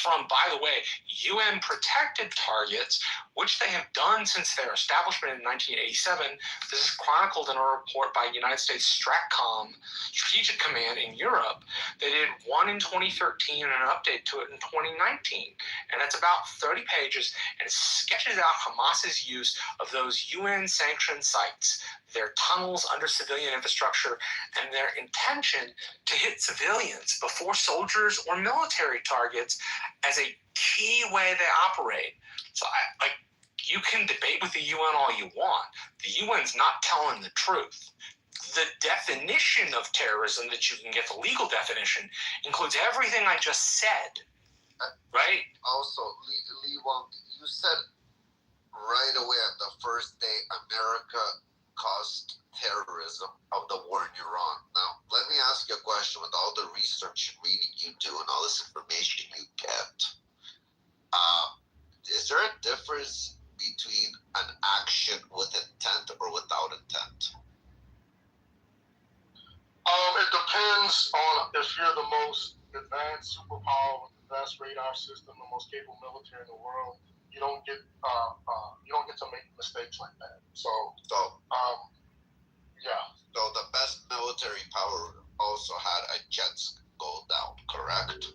from, by the way, UN-protected targets, which they have done since their establishment in 1987. This is chronicled in a report by United States STRATCOM, Strategic Command in Europe. They did one in 2013 and an update to it in 2019. And it's about 30 pages, and it sketches out Hamas's use of those UN-sanctioned sites, their tunnels under civilian infrastructure, and their intention to hit civilians before soldiers or military targets as a key way they operate. So you can debate with the UN all you want. The UN's not telling the truth. The definition of terrorism that you can get, the legal definition, includes everything I just said, right? Also, Lee Wong, you said right away at the first day America caused terrorism of the war in Iran. Now, let me ask you a question with all the research and reading you do and all this information you get. Is there a difference between an action with intent or without intent? It depends on if you're the most advanced superpower with the best radar system, the most capable military in the world. You don't get to make mistakes like that. So the best military power also had a jets go down, correct?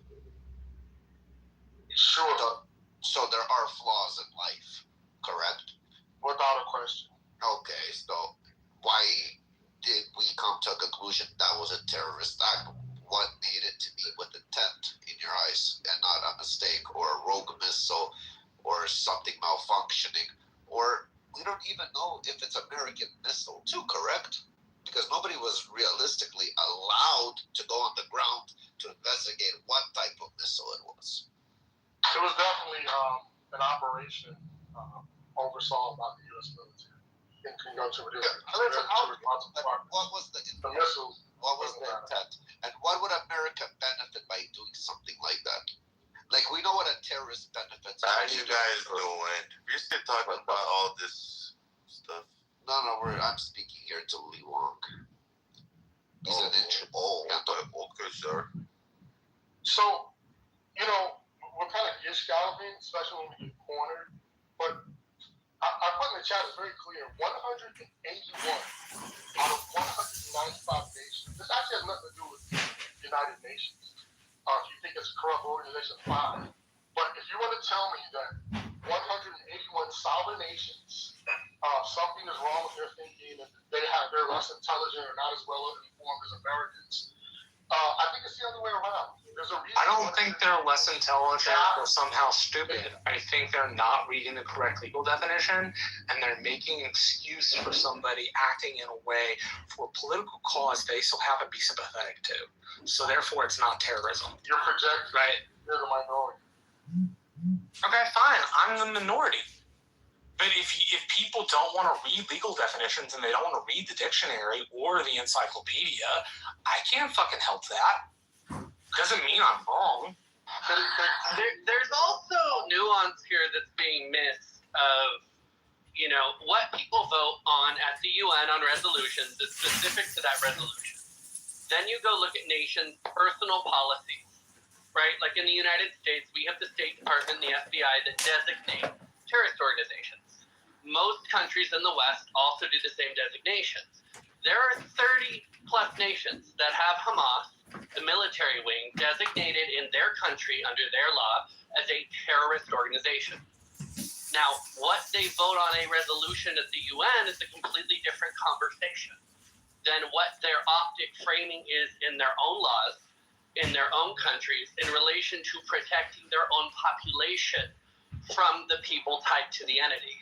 Sure. So there are flaws in life, correct? Without a question. Okay, so why did we come to a conclusion that was a terrorist act? What made it to be with intent in your eyes and not a mistake or a rogue missile or something malfunctioning? Or we don't even know if it's American missile too, correct? Because nobody was realistically allowed to go on the ground to investigate what type of missile it was. It was definitely an operation oversaw by the U.S. military in conjunction with what was the missiles? What was the intent? And what would America benefit by doing something like that? Like, we know what a terrorist benefits. How you guys doing? We're still talking about all this stuff. No, I'm speaking here to Lee Wong. He's an intern. Okay, sir. So, we're kind of gish-galloping, especially when we get cornered. But I put in the chat, it's very clear, 181 out of 195 nations. This actually has nothing to do with the United Nations. If you think it's a corrupt organization, fine. But if you want to tell me that 181 sovereign nations, something is wrong with their thinking, and they're less intelligent or not as well informed as Americans, I think it's the other way around. There's a reason. I don't think they're less intelligent or somehow stupid. I think they're not reading the correct legal definition, and they're making an excuse for somebody acting in a way for a political cause they so happen to be sympathetic to. So therefore, it's not terrorism. You're projecting. Right. You're the minority. Okay, fine. I'm the minority. But if people don't want to read legal definitions and they don't want to read the dictionary or the encyclopedia, I can't fucking help that. Doesn't mean I'm wrong. There's also nuance here that's being missed of, what people vote on at the UN on resolutions is specific to that resolution. Then you go look at nations' personal policies, right? Like in the United States, we have the State Department and the FBI that designate terrorist organizations. Most countries in the West also do the same designations. There are 30 plus nations that have Hamas, the military wing, designated in their country under their law as a terrorist organization. Now, what they vote on a resolution at the UN is a completely different conversation than what their optic framing is in their own laws, in their own countries, in relation to protecting their own population from the people tied to the entity.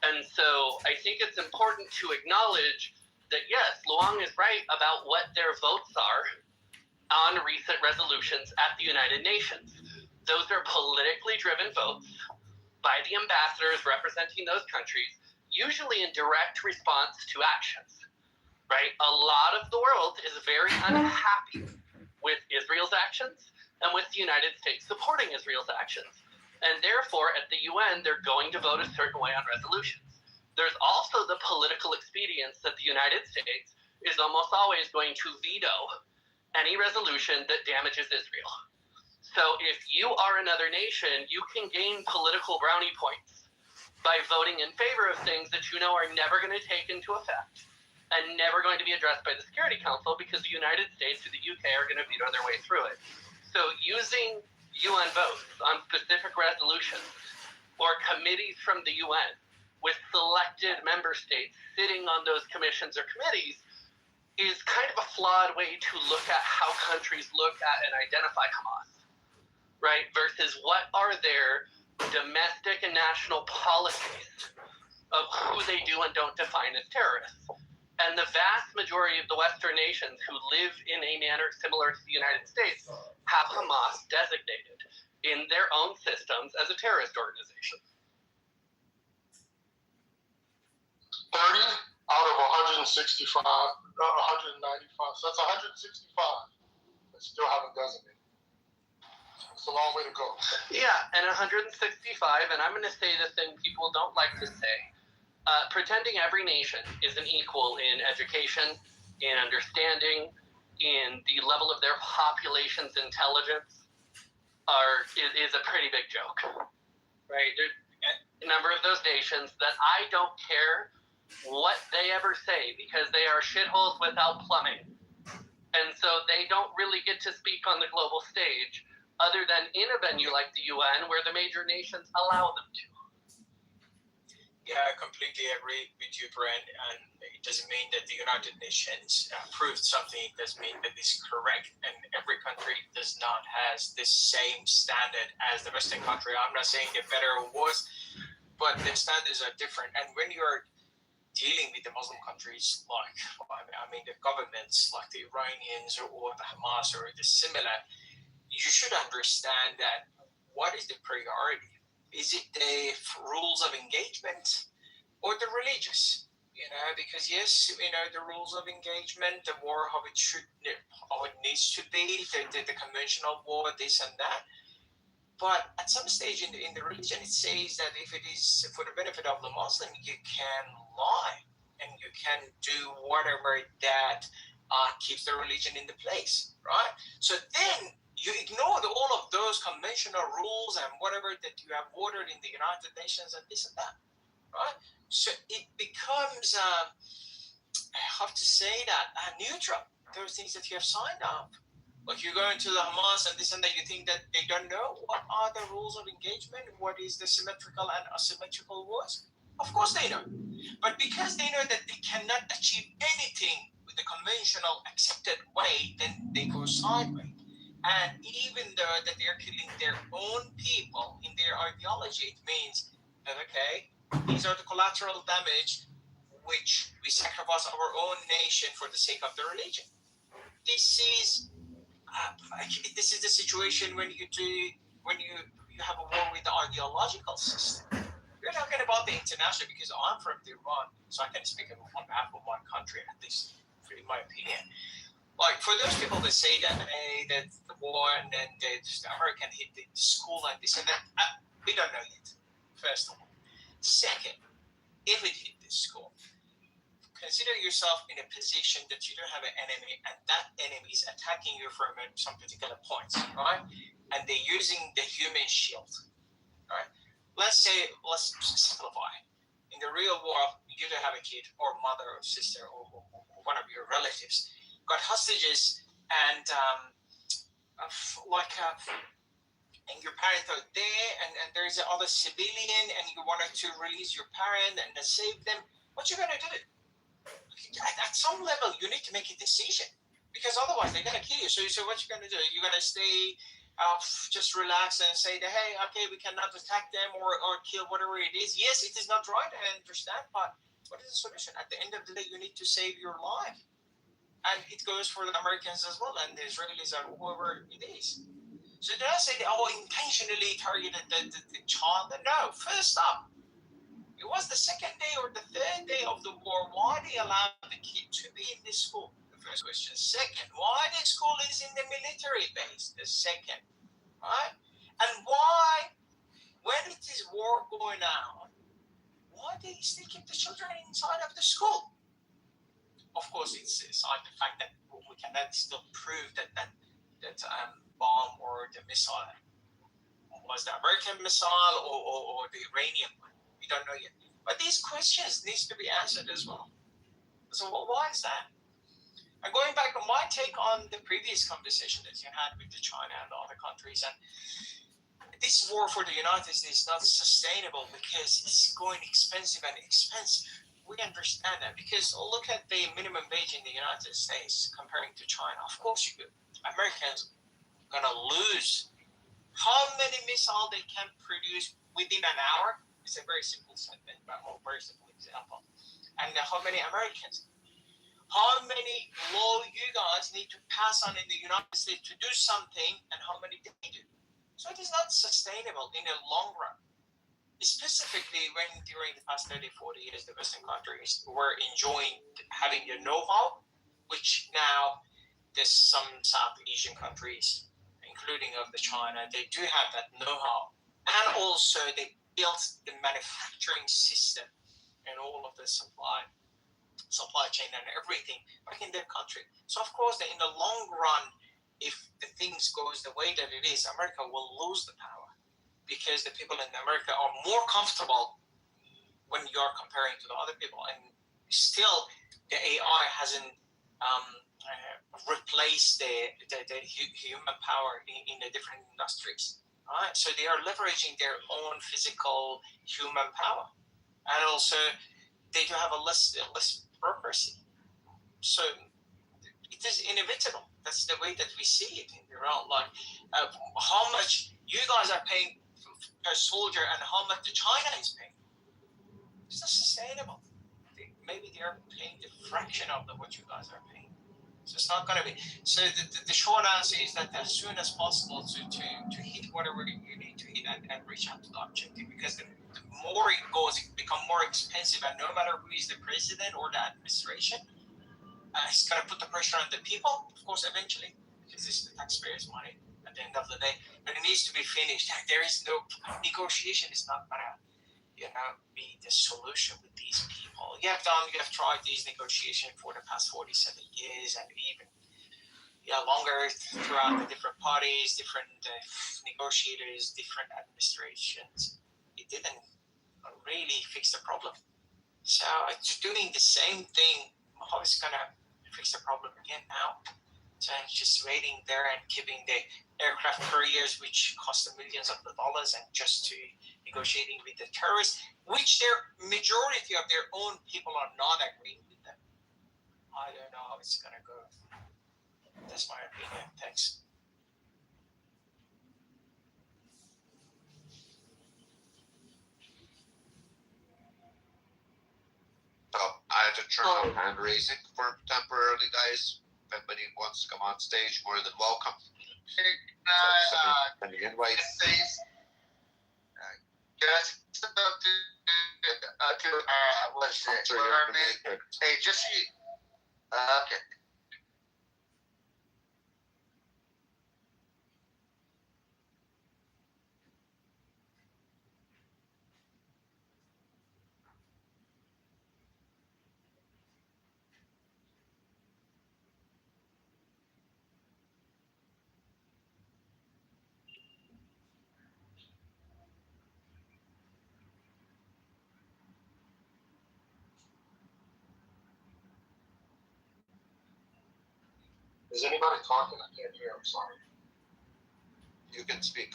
And so I think it's important to acknowledge that, yes, Luong is right about what their votes are on recent resolutions at the United Nations. Those are politically driven votes by the ambassadors representing those countries, usually in direct response to actions, right? A lot of the world is very unhappy with Israel's actions and with the United States supporting Israel's actions. And therefore, at the UN, they're going to vote a certain way on resolutions. There's also the political expedience that the United States is almost always going to veto any resolution that damages Israel. So if you are another nation, you can gain political brownie points by voting in favor of things that you know are never going to take into effect and never going to be addressed by the Security Council because the United States or the UK are going to veto their way through it. So using UN votes on specific resolutions or committees from the UN with selected member states sitting on those commissions or committees is kind of a flawed way to look at how countries look at and identify Hamas, right? Versus what are their domestic and national policies of who they do and don't define as terrorists. And the vast majority of the Western nations who live in a manner similar to the United States have Hamas designated in their own systems as a terrorist organization. 30 out of 165, 195. So that's 165 that still haven't designated. It's a long way to go. Yeah, and 165, and I'm going to say the thing people don't like to say. Pretending every nation is an equal in education, in understanding, in the level of their population's intelligence is a pretty big joke, right? There's a number of those nations that I don't care what they ever say because they are shitholes without plumbing. And so they don't really get to speak on the global stage other than in a venue like the UN where the major nations allow them to. Yeah, I completely agree with you, Brent. And it doesn't mean that the United Nations proved something. It doesn't mean that it's correct. And every country does not has the same standard as the Western country. I'm not saying they're better or worse, but the standards are different. And when you're dealing with the Muslim countries, like, I mean, the governments like the Iranians or the Hamas or the similar, you should understand that what is the priority? Is it the rules of engagement or the religious? You know, because yes, you know, the rules of engagement, the war, how it should, how it needs to be, the conventional war, this and that. But at some stage in the religion, it says that if it is for the benefit of the Muslim, you can lie and you can do whatever that keeps the religion in the place, right? So then you ignore all of those conventional rules and whatever that you have ordered in the United Nations and this and that, right? So it becomes, I have to say that, neutral. Those things that you have signed up. Like you go into the Hamas and this and that, you think that they don't know what are the rules of engagement, what is the symmetrical and asymmetrical wars? Of course they know. But because they know that they cannot achieve anything with the conventional accepted way, then they go sideways. And even though that they're killing their own people in their ideology, it means that, okay, these are the collateral damage which we sacrifice our own nation for the sake of the religion. This is the situation when you have a war with the ideological system. We're talking about the international because I'm from Iran, so I can speak on behalf of one country, at least in my opinion. Like for those people that say that, hey, that the war and then the hurricane hit the school and this and that, we don't know yet. First of all, second, if it hit the school, consider yourself in a position that you don't have an enemy and that enemy is attacking you from some particular points, right? And they're using the human shield, right? Let's simplify. In the real world, you don't have a kid or mother or sister or one of your relatives got hostages and and your parents are there and there's another civilian and you wanted to release your parent and save them, what you gonna do? At some level, you need to make a decision because otherwise they're gonna kill you. So what you gonna do? You're gonna stay just relax and say that, hey, okay, we cannot attack them or kill whatever it is. Yes, it is not right, I understand, but what is the solution? At the end of the day, you need to save your life. And it goes for the Americans as well, and the Israelis and whoever it is. So did I say that, intentionally targeted the child? No, first up, it was the second day or the third day of the war. Why they allowed the kid to be in the school? The first question. Second, why the school is in the military base? The second, right? And why, when it is war going on, why they still keep the children inside of the school? Of course, it's aside the fact that we cannot still prove that bomb or the missile was the American missile or the Iranian one. We don't know yet. But these questions needs to be answered as well. So why is that? And going back on my take on the previous conversation that you had with China and other countries, and this war for the United States is not sustainable because it's going expensive and expensive. We understand that because look at the minimum wage in the United States comparing to China. Of course, Americans are gonna lose. How many missiles they can produce within an hour? It's a very simple statement, but a very simple example. And how many Americans? How many law you guys need to pass on in the United States to do something, and how many they do? So it is not sustainable in the long run. Specifically when during the past 30, 40 years, the Western countries were enjoying having the know-how, which now there's some South Asian countries, including of the China, they do have that know-how. And also they built the manufacturing system and all of the supply chain and everything back in their country. So of course, in the long run, if the things goes the way that it is, America will lose the power. Because the people in America are more comfortable when you are comparing to the other people, and still the AI hasn't replaced the human power in the different industries. Right? So they are leveraging their own physical human power, and also they do have a less bureaucracy. So it is inevitable. That's the way that we see it in Iran. Like how much you guys are paying per soldier and how much China is paying. It's not sustainable. Maybe they are paying the fraction of what you guys are paying. So it's not going to be. So the short answer is that as soon as possible to hit whatever you need to hit and reach out to the objective, because the more it goes, it becomes more expensive, and no matter who is the president or the administration, it's going to put the pressure on the people, of course, eventually, because it's the taxpayers' money. At the end of the day, but it needs to be finished. There is no negotiation. Is not gonna, be the solution with these people. You have tried these negotiations for the past 47 years, and even longer throughout the different parties, different negotiators, different administrations. It didn't really fix the problem. So it's doing the same thing. How is it gonna fix the problem again now? So just waiting there and keeping the aircraft carriers, which cost them millions of dollars, and just to negotiating with the terrorists, which their majority of their own people are not agreeing with them. I don't know how it's gonna go. That's my opinion. Thanks. So I had to turn on hand raising for temporarily, guys. If anybody wants to come on stage, more than welcome. Send the invite. What's it? Hey, just okay. Is anybody talking? I can't hear. I'm sorry. You can speak.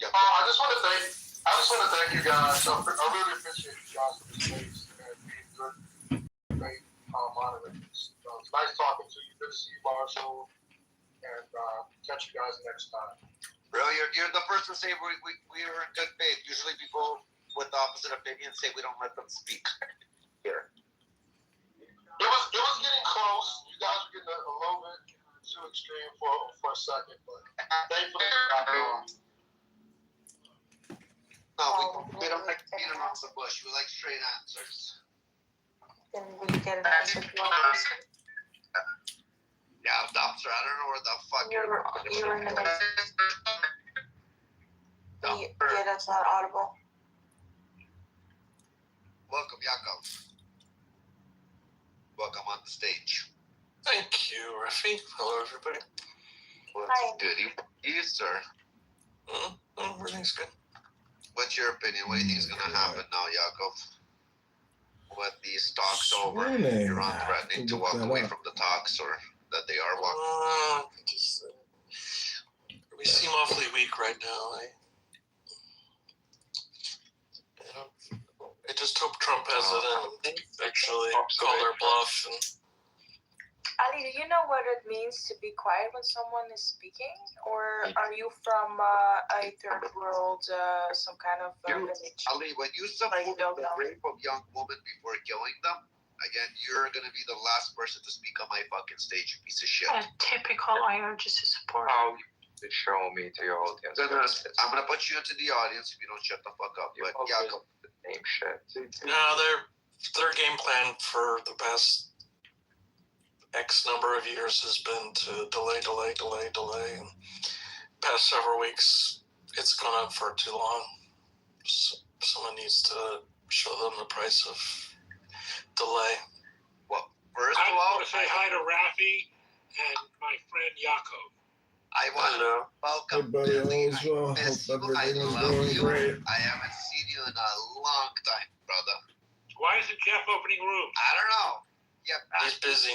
Yep. I just want to thank you guys. I really appreciate you guys for the space and being good, great moderators. It's nice talking to you. Good to see you, Marshall. and catch you guys next time. Really, you're the first to say we are in good faith. Usually people with opposite opinions say we don't let them speak. Here. It was getting close. You guys were getting a little bit too extreme for a second, but thankfully you got it on. No, we don't like beating around the bush. We like straight answers. Can we get an answer to what question? Yeah, dumpster. I don't know where the fuck You're in the mix. Yeah, that's not audible. Welcome, Yakov. Welcome on the stage. Thank you, Rafi. Hello, everybody. What's good? You, sir? Everything's good. What's your opinion? What do you think is going to happen now, Yakov? With these talks over, Iran threatening to walk away from the talks, or that they are walking? We seem awfully weak right now. I just hope Trump has it and actually call their bluff. And Ali, do you know what it means to be quiet when someone is speaking? Or are you from a third world, some kind of village? Ali, when you support the rape of young women before killing them, again, you're going to be the last person to speak on my fucking stage, you piece of shit. Typical IRGC support. How you show me to your audience? I'm going to put you into the audience if you don't shut the fuck up. But Yakov. Name shit. no, their game plan for the past X number of years has been to delay. And past several weeks, it's gone on for too long. So someone needs to show them the price of delay. Well, first I of all, want to say hi to Rafi and my friend Yakov. I want to welcome Billy. I miss you. I love you. I haven't seen you in a long time, brother. Why isn't Jeff opening rooms? I don't know. Yep. He's busy.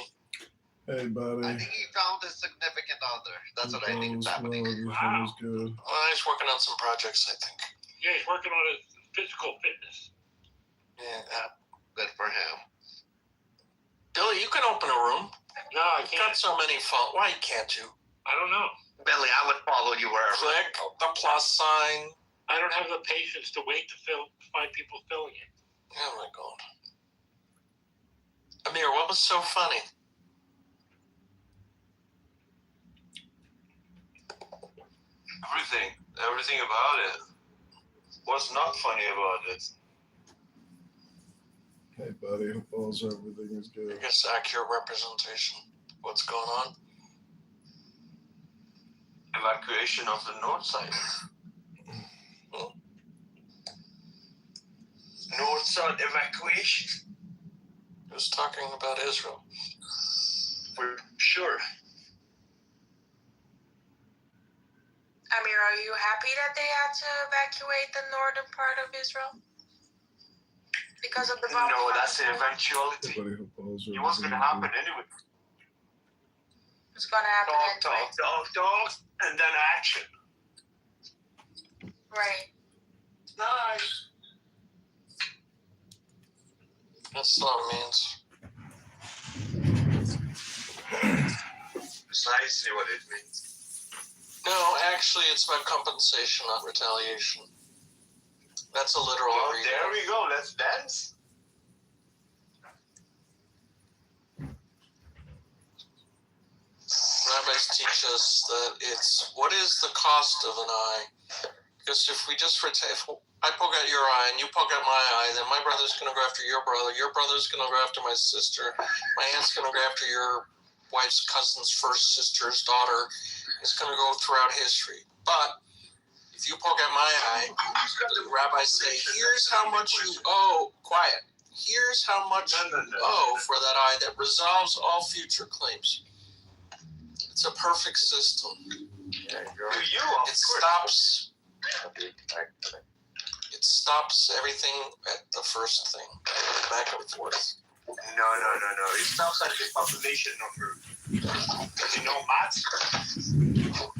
Hey, buddy. I think he found his significant other. That's what I think is happening. Everything is good. He's working on some projects, I think. Yeah, he's working on his physical fitness. Yeah. Good for him. Billy, you can open a room. No, I You've got so many phones. Why can't you? I don't know. Billy, I would follow you wherever. Click the plus sign. I don't have the patience to wait to find people filling it. Oh my God. Amir, what was so funny? Everything about it. What's not funny about it? Hey, buddy. Hope all's everything is good. I guess accurate representation. What's going on? Evacuation of the north side. North side evacuation. Who's talking about Israel? For sure. Amir, are you happy that they had to evacuate the northern part of Israel? Because of the bombing? No, that's the eventuality. It was going to happen anyway. It's going to happen anyway. Talk, and then action. Right. Nice. That's what it means. Precisely what it means. No, actually, it's about compensation, not retaliation. That's a literal reading. There we go. Let's dance. Rabbis teach us that it's what is the cost of an eye? Because if we just if I poke out your eye and you poke out my eye, then my brother's going to go after your brother's going to go after my sister, my aunt's going to go after your wife's cousin's first sister's daughter. It's going to go throughout history. But if you poke out my eye, the rabbis say, here's how much you owe. Quiet. Here's how much you owe for that eye that resolves all future claims. It's a perfect system. It stops everything at the first thing. Back and forth. No. It stops at the population number. You know math?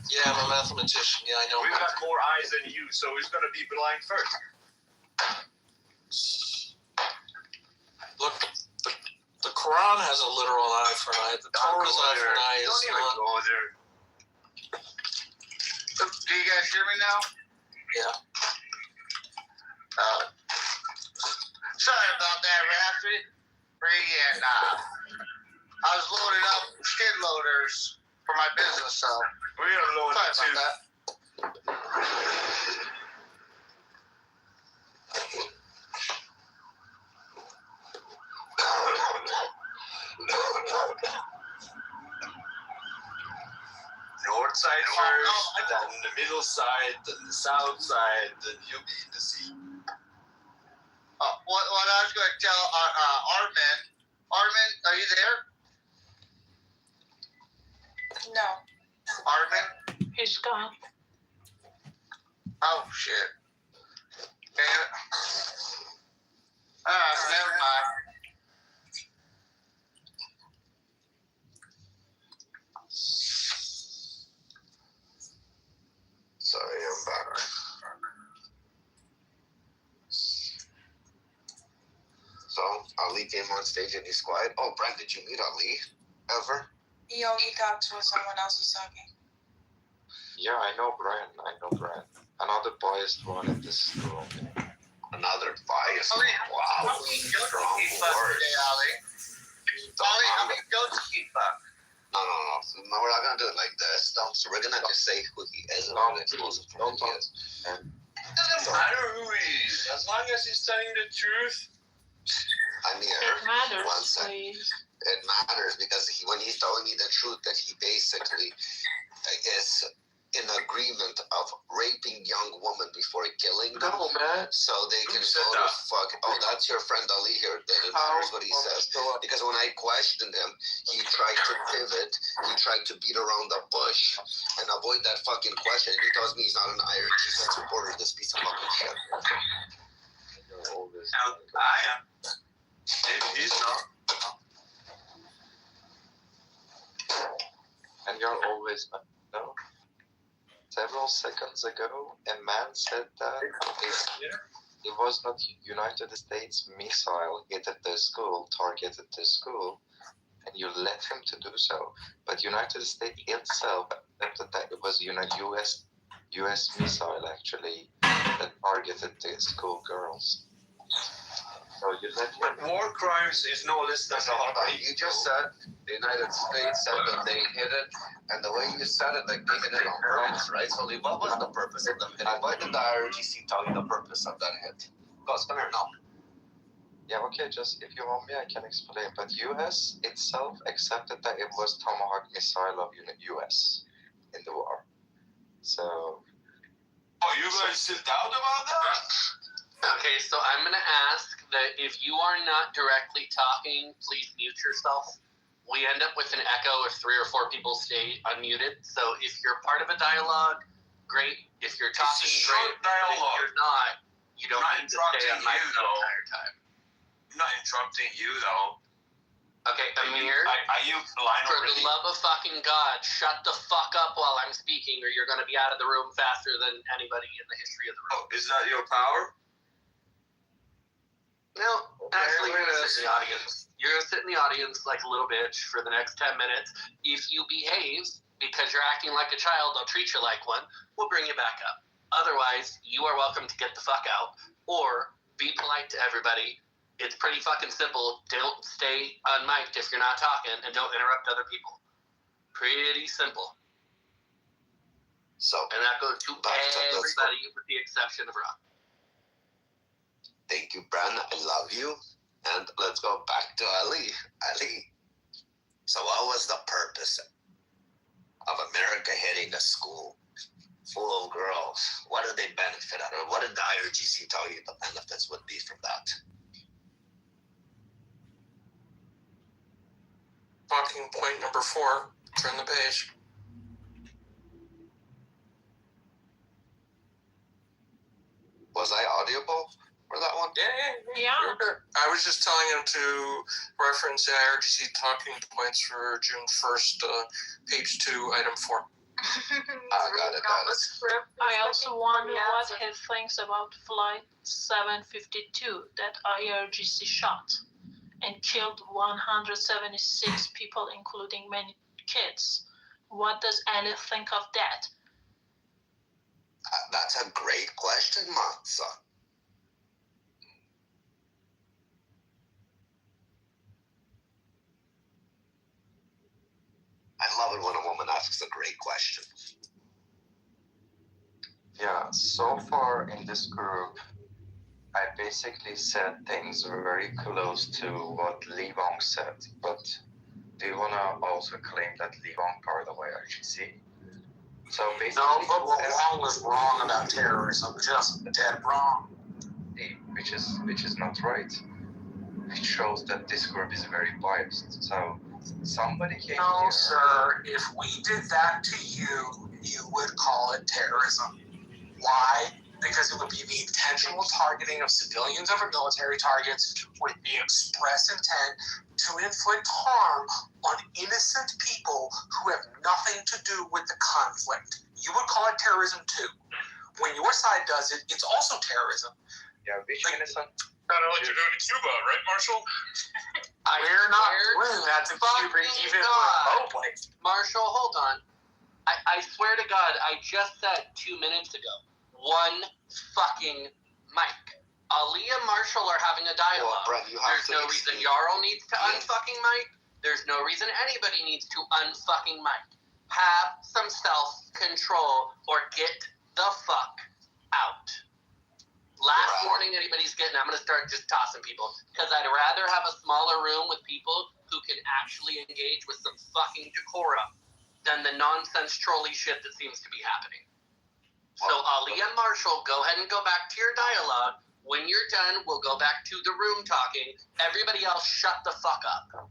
Yeah, I'm a mathematician. Yeah, I know. We've got more eyes than you, so it's going to be blind first. Look, the Quran has a literal eye for an eye. The Torah's eye for an eye is Don't even go there. Do you guys hear me now? Yeah. Sorry about that, Raffy. Freaking, I was loading up skid loaders for my business, so We are loaded sorry too. about that. North side first, then the middle side, then the south side, then you'll be in the sea. What I was going to tell Armin, are you there? No. Armin? He's gone. Oh, shit. Damn it. Never mind. Sorry, I'm back. So Ali came on stage and he's quiet. Oh, Brent, did you meet Ali ever? He only talks when someone else is talking. Yeah, I know Brian. Another biased one in this room. Another bias. Ali, Wow. how many goats Strong you keep up words. today, Ali? Ali, how many goats you keep up? No, we're not gonna do it like this. So we're gonna just say who he is and what expose him from who he is. It doesn't matter who he is, as long as he's telling the truth. I'm here. It matters, One second. please. It matters because when he's telling me the truth, that he basically is in agreement of raping young women before killing them. No, man. So they Who can said go to that? fuck. Oh, that's your friend Ali here. Then it matters what he says. Because when I questioned him, he tried to pivot. He tried to beat around the bush and avoid that fucking question. And he tells me he's not an IRGC supporter. This piece of fucking shit. I am. Maybe he's not. And you're always no. Several seconds ago, a man said that it was not United States missile hit the school, targeted the school, and you let him to do so. But United States itself accepted that it was US missile actually that targeted the school girls. So you let him. War crimes is no less than a heartbeat. You just said the United States said that they hit it, and the way you said it, like they hit it on purpose, right? So what was the purpose of them hitting? Why did the IRGC tell you the purpose of that hit? Go, come here now. Yeah, okay, just if you want me, I can explain. But US itself accepted that it was Tomahawk missile of US in the war. So. Oh, you guys still doubt about that? Okay, so I'm going to ask that if you are not directly talking, please mute yourself. We end up with an echo if 3 or 4 people stay unmuted. So if you're part of a dialogue, great. If you're talking, It's a great. short dialogue. If you're not, you don't I'm not need to stay on interrupting mic you, the though. entire time. I'm not interrupting you, though. Okay, Amir, Are you blind for already? the love of fucking God, shut the fuck up while I'm speaking or you're going to be out of the room faster than anybody in the history of the room. Oh, is that your power? No, actually, you're going to sit in the audience. You're going to sit in the audience like a little bitch for the next 10 minutes. If you behave because you're acting like a child, I'll treat you like one. We'll bring you back up. Otherwise, you are welcome to get the fuck out or be polite to everybody. It's pretty fucking simple. Don't stay unmiked if you're not talking and don't interrupt other people. Pretty simple. So, and that goes to everybody with the exception of Rob. Thank you, Bran. I love you. And let's go back to Ali. Ali, so what was the purpose of America hitting a school full of girls? What did they benefit out of? What did the IRGC tell you the benefits would be from that? Talking point number 4. Turn the page. Was I audible for that one? Yeah. I was just telling him to reference the IRGC talking points for June 1st, page 2, item 4. Got it. I also wonder what he thinks about Flight 752 that IRGC shot and killed 176 people, including many kids. What does Ali think of that? That's a great question, Matza. I love it when a woman asks a great question. Yeah, so far in this group, I basically said things very close to what Lee Bong said, but do you want to also claim that Lee Bong part of IRGC? So basically, No, but what Wong was wrong about terrorism, just dead wrong. Which is not right. It shows that this group is very biased. So somebody came No, here. sir, if we did that to you, you would call it terrorism. Why? Because it would be the intentional targeting of civilians over military targets with the express intent to inflict harm on innocent people who have nothing to do with the conflict. You would call it terrorism too. When your side does it, it's also terrorism. Yeah, which innocent? Kind of what you're doing to Cuba, right, Marshall? We're not doing that to Cuba even remotely. Marshall, hold on. I swear to God, I just said 2 minutes ago. One fucking mic. Ali and Marshall are having a dialogue. Well, Brett, you have There's to no reason Jarl needs to unfucking mic. There's no reason anybody needs to unfucking mic. Have some self-control or get the fuck out. Last warning anybody's getting, I'm going to start just tossing people. Because I'd rather have a smaller room with people who can actually engage with some fucking decorum than the nonsense trolley shit that seems to be happening. So Ali and Marshall, go ahead and go back to your dialogue. When you're done, we'll go back to the room talking. Everybody else, shut the fuck up.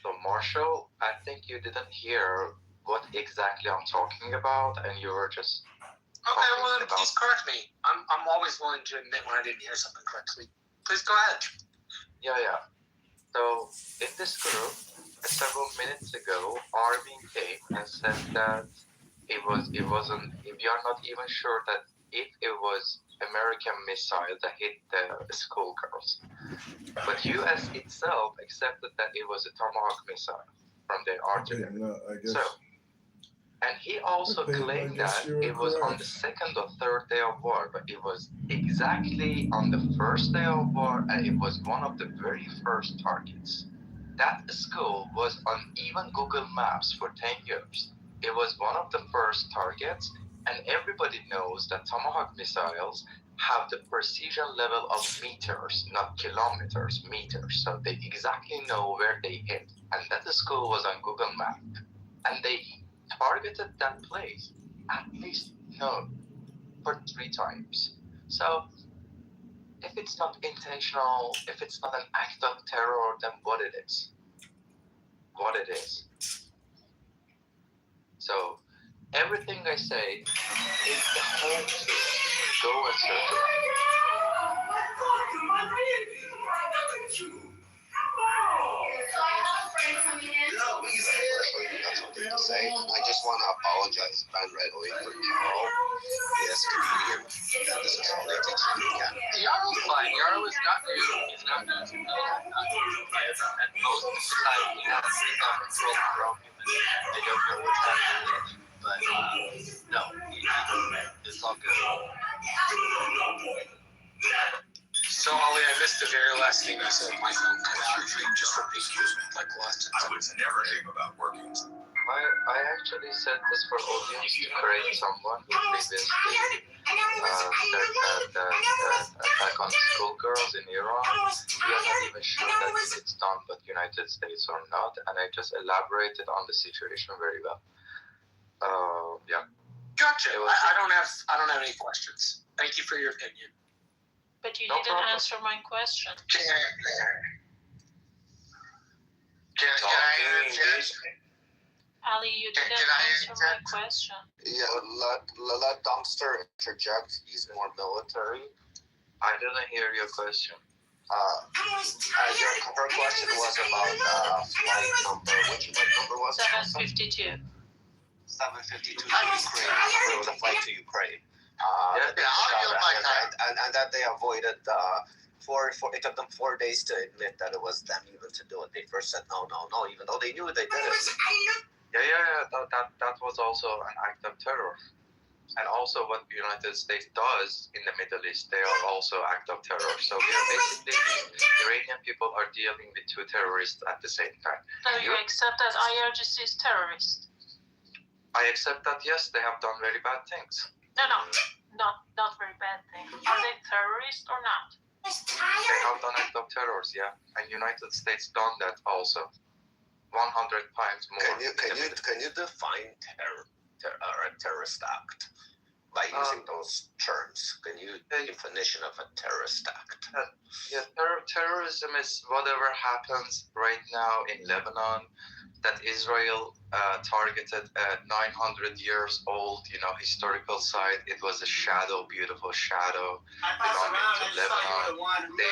So Marshall, I think you didn't hear what exactly I'm talking about, and you were just... Okay, well then please correct me. I'm always willing to admit when I didn't hear something correctly. Please go ahead. Yeah. So in this group, several minutes ago, Arvin came and said that we are not even sure that if it was American missile that hit the schoolgirls. But US itself accepted that it was a Tomahawk missile from their artillery. And he also claimed that it was on the second or third day of war, but it was exactly on the first day of war, and it was one of the very first targets. That school was on even Google Maps for 10 years. It was one of the first targets, and everybody knows that Tomahawk missiles have the precision level of meters, not kilometers, meters. So they exactly know where they hit. And that school was on Google Maps. And they targeted that place at least for 3 times. So if it's not intentional, if it's not an act of terror, then what it is? So everything I say is the whole truth. Go and search it. I just want to apologize, Ben Redley, for Jarl. Yes, comedian. This is all they teach you again. Jarl's fine. Jarl is not new. He's not new to me. And most of the time, he has to come and throw the wrong human. I don't know what's happening. But, no. It's all good. So, Ali, I missed the very last thing you said. My phone cut out. Just repeat, like last time. I was never aim about working. I actually said this for audience to create someone who previously said that attack on schoolgirls in Iran. We are not even sure that it's done by the United States or not, and I just elaborated on the situation very well. Yeah. Gotcha. I don't have any questions. Thank you for your opinion. But you No didn't problem. answer my question. Can I interject? Ali, you didn't Can I answer my question. Yeah, let Dumpster interject. He's more military. I didn't hear your question. Her question was about flight number. Which number was it? 752. 752 to Ukraine. It was a flight to Ukraine. And that they avoided it took them 4 days to admit that it was them even to do it. They first said no, even though they knew they did it. Yeah. That was also an act of terror. And also what the United States does in the Middle East, they are also act of terror. So we are basically, the Iranian people are dealing with two terrorists at the same time. So you accept that IRGC is terrorist? I accept that, yes, they have done very bad things. No, not very bad things. Are they terrorists or not? They have done act of terrors, yeah. And United States done that also. 100 times more. Can you define a terrorist act by using those terms? Can you definition of a terrorist act? Yeah, terrorism is whatever happens right now in Lebanon, that Israel targeted a 900 years old, historical site. It was a shadow, beautiful shadow belonging to Lebanon. They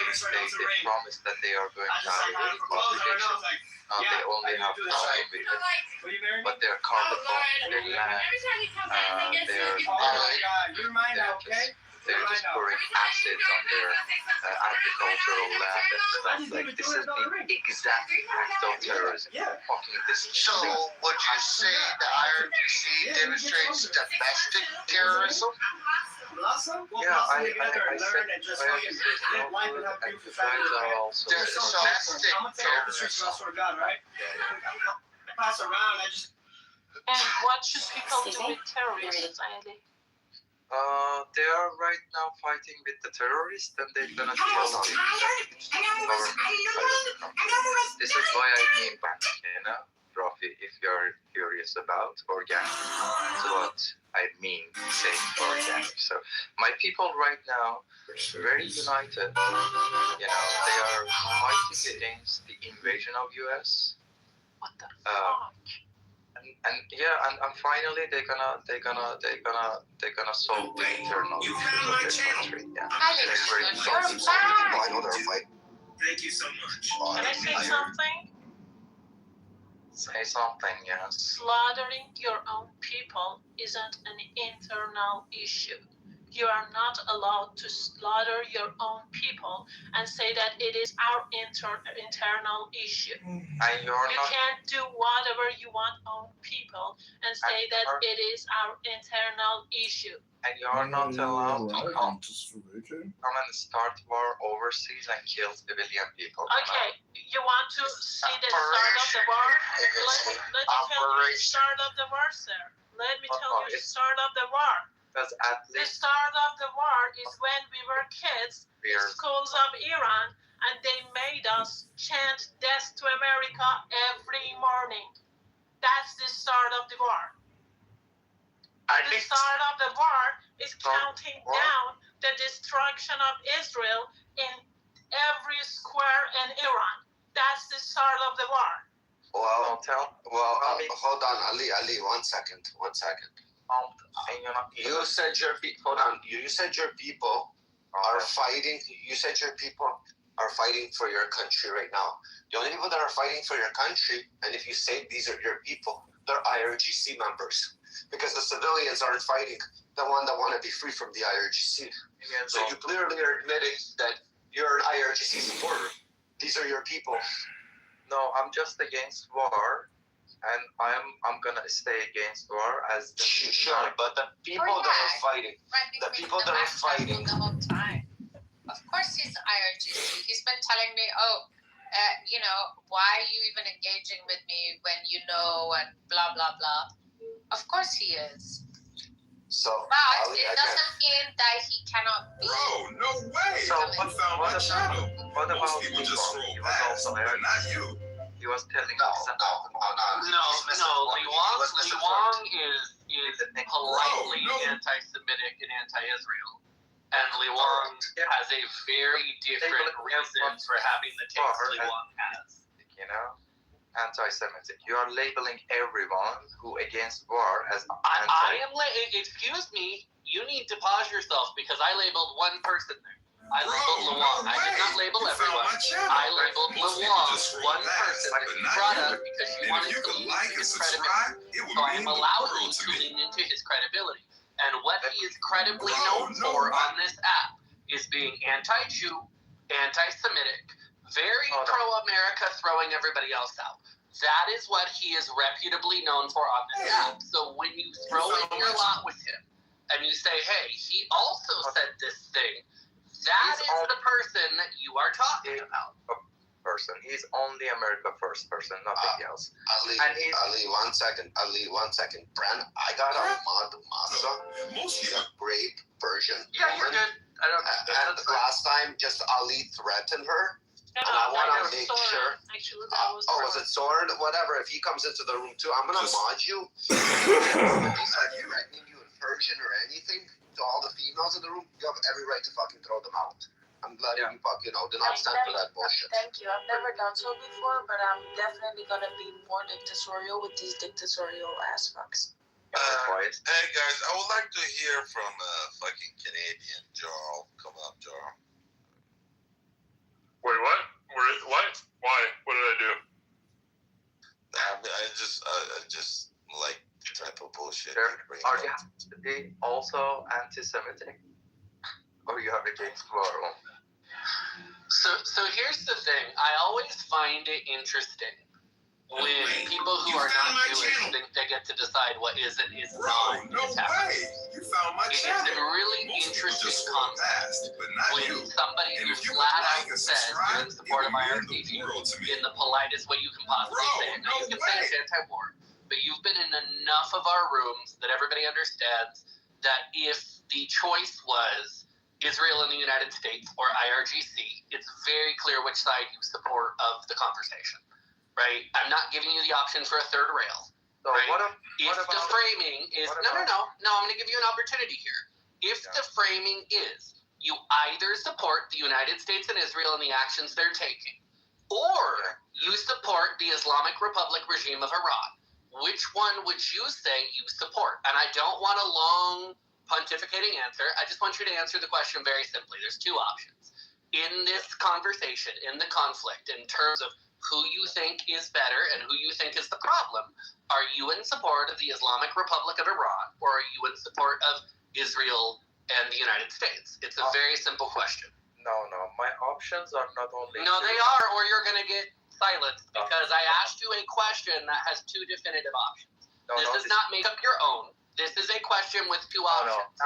promised that they are going to have a really complication. They only have time with it, but they're carbon bombing their land. They're just pouring acids on their agricultural land and stuff. Like, this is the exact act of terrorism. Fucking this. So, would you say the IRGC demonstrates domestic terrorism? Yeah, I said IRGC is no good, and you guys are also domestic terrorism. And what should people do with terrorists, Ali? They are right now fighting with the terrorists, and they're gonna kill them. This is why I came back, Rafi, if you're curious about organic. That's what I mean saying organic. So my people right now, very united. They are fighting against the invasion of US. What the fuck? And finally they're gonna solve the internal issues of their country. Yeah. Thank you so much. Can I say something? Say something, yes. Slaughtering your own people isn't an internal issue. You are not allowed to slaughter your own people and say that it is our internal issue. And you can't do whatever you want on people and say that it is our internal issue. And you are not allowed to come and start war overseas and kill civilian people. Okay, you want to see the start of the war? Let me tell you the start of the war, sir. Let me tell you the start of the war. Because at The least start of the war is when we were kids in schools of Iran, and they made us chant "Death to America" every morning. That's the start of the war. The start of the war is counting down the destruction of Israel in every square in Iran. That's the start of the war. Well, hold on, Ali, 1 second. You said your people. Hold on. You said your people are fighting. You said your people are fighting for your country right now. The only people that are fighting for your country, and if you say these are your people, they're IRGC members, because the civilians aren't fighting. The one that want to be free from the IRGC. So you clearly are admitting that you're an IRGC supporter. These are your people. No, I'm just against war. And I'm gonna stay against war as the sure, but the people that are fighting, the whole time. Of course, he's IRGC. He's been telling me, why are you even engaging with me when you know and blah blah blah. Of course he is. So, but it doesn't mean that he cannot be. Bro, no way! So what about Most people just scroll past, but not you. He was telling No, Li Wang is politely anti-Semitic and anti-Israel. And Li Wang has a very different reason for having the taste Li Wang has. Anti-Semitic. You are labeling everyone who against war as Excuse me, you need to pause yourself because I labeled one person there. I labeled Li Wang. I did not label everyone. I labeled Li Wang, one person that you brought up because you wanted to lean into his credibility. So I am allowing you to lean into his credibility. And what he is credibly known for on this app is being anti-Jew, anti-Semitic, very pro-America, throwing everybody else out. That is what he is reputably known for on this app. So when you throw in your lot with him, and talking about? Person. He's only America first person, nothing else. Ali, 1 second. Brand, I got a Masa. She's a great Persian Yeah, you're woman. good. I don't. And last time, just Ali threatened her. No, And I want that to was make Soren. sure. Actually, that was Was it Soren? Whatever. If he comes into the room too, I'm gonna mod you. If he starts threatening you in Persian or anything to all the females in the room, you have every right to fucking throw them out. I'm glad you fucking do not stand for that bullshit. Thank you. I've never done so before, but I'm definitely gonna be more dictatorial with these dictatorial ass fucks. Hey guys, I would like to hear from fucking Canadian Jarl. Come up, Jarl. Wait, what? What? Why? What did I do? I just like type of bullshit. Are they also anti-Semitic? Or you have against plural? So here's the thing. I always find it interesting when people who are not Jewish think they get to decide what is and is not. No way! You found my channel. It's a really interesting concept when somebody who flat out says you're in support of IRPG in the politest way you can possibly say it. Now you can say it's anti-war, but you've been in enough of our rooms that everybody understands that if the choice was Israel and the United States or IRGC, it's very clear which side you support of the conversation, right? I'm not giving you the option for a third rail, right? If the framing is, no, I'm going to give you an opportunity here. If the framing is you either support the United States and Israel and the actions they're taking, or you support the Islamic Republic regime of Iran, which one would you say you support? And I don't want a long pontificating answer. I just want you to answer the question very simply. There's two options. In this conversation, in the conflict, in terms of who you think is better and who you think is the problem, are you in support of the Islamic Republic of Iran or are you in support of Israel and the United States? It's a very simple question. No. My options are not only... No, they are, or you're going to get silenced because I asked you a question that has two definitive options. This does not make up your own. This is a question with two options.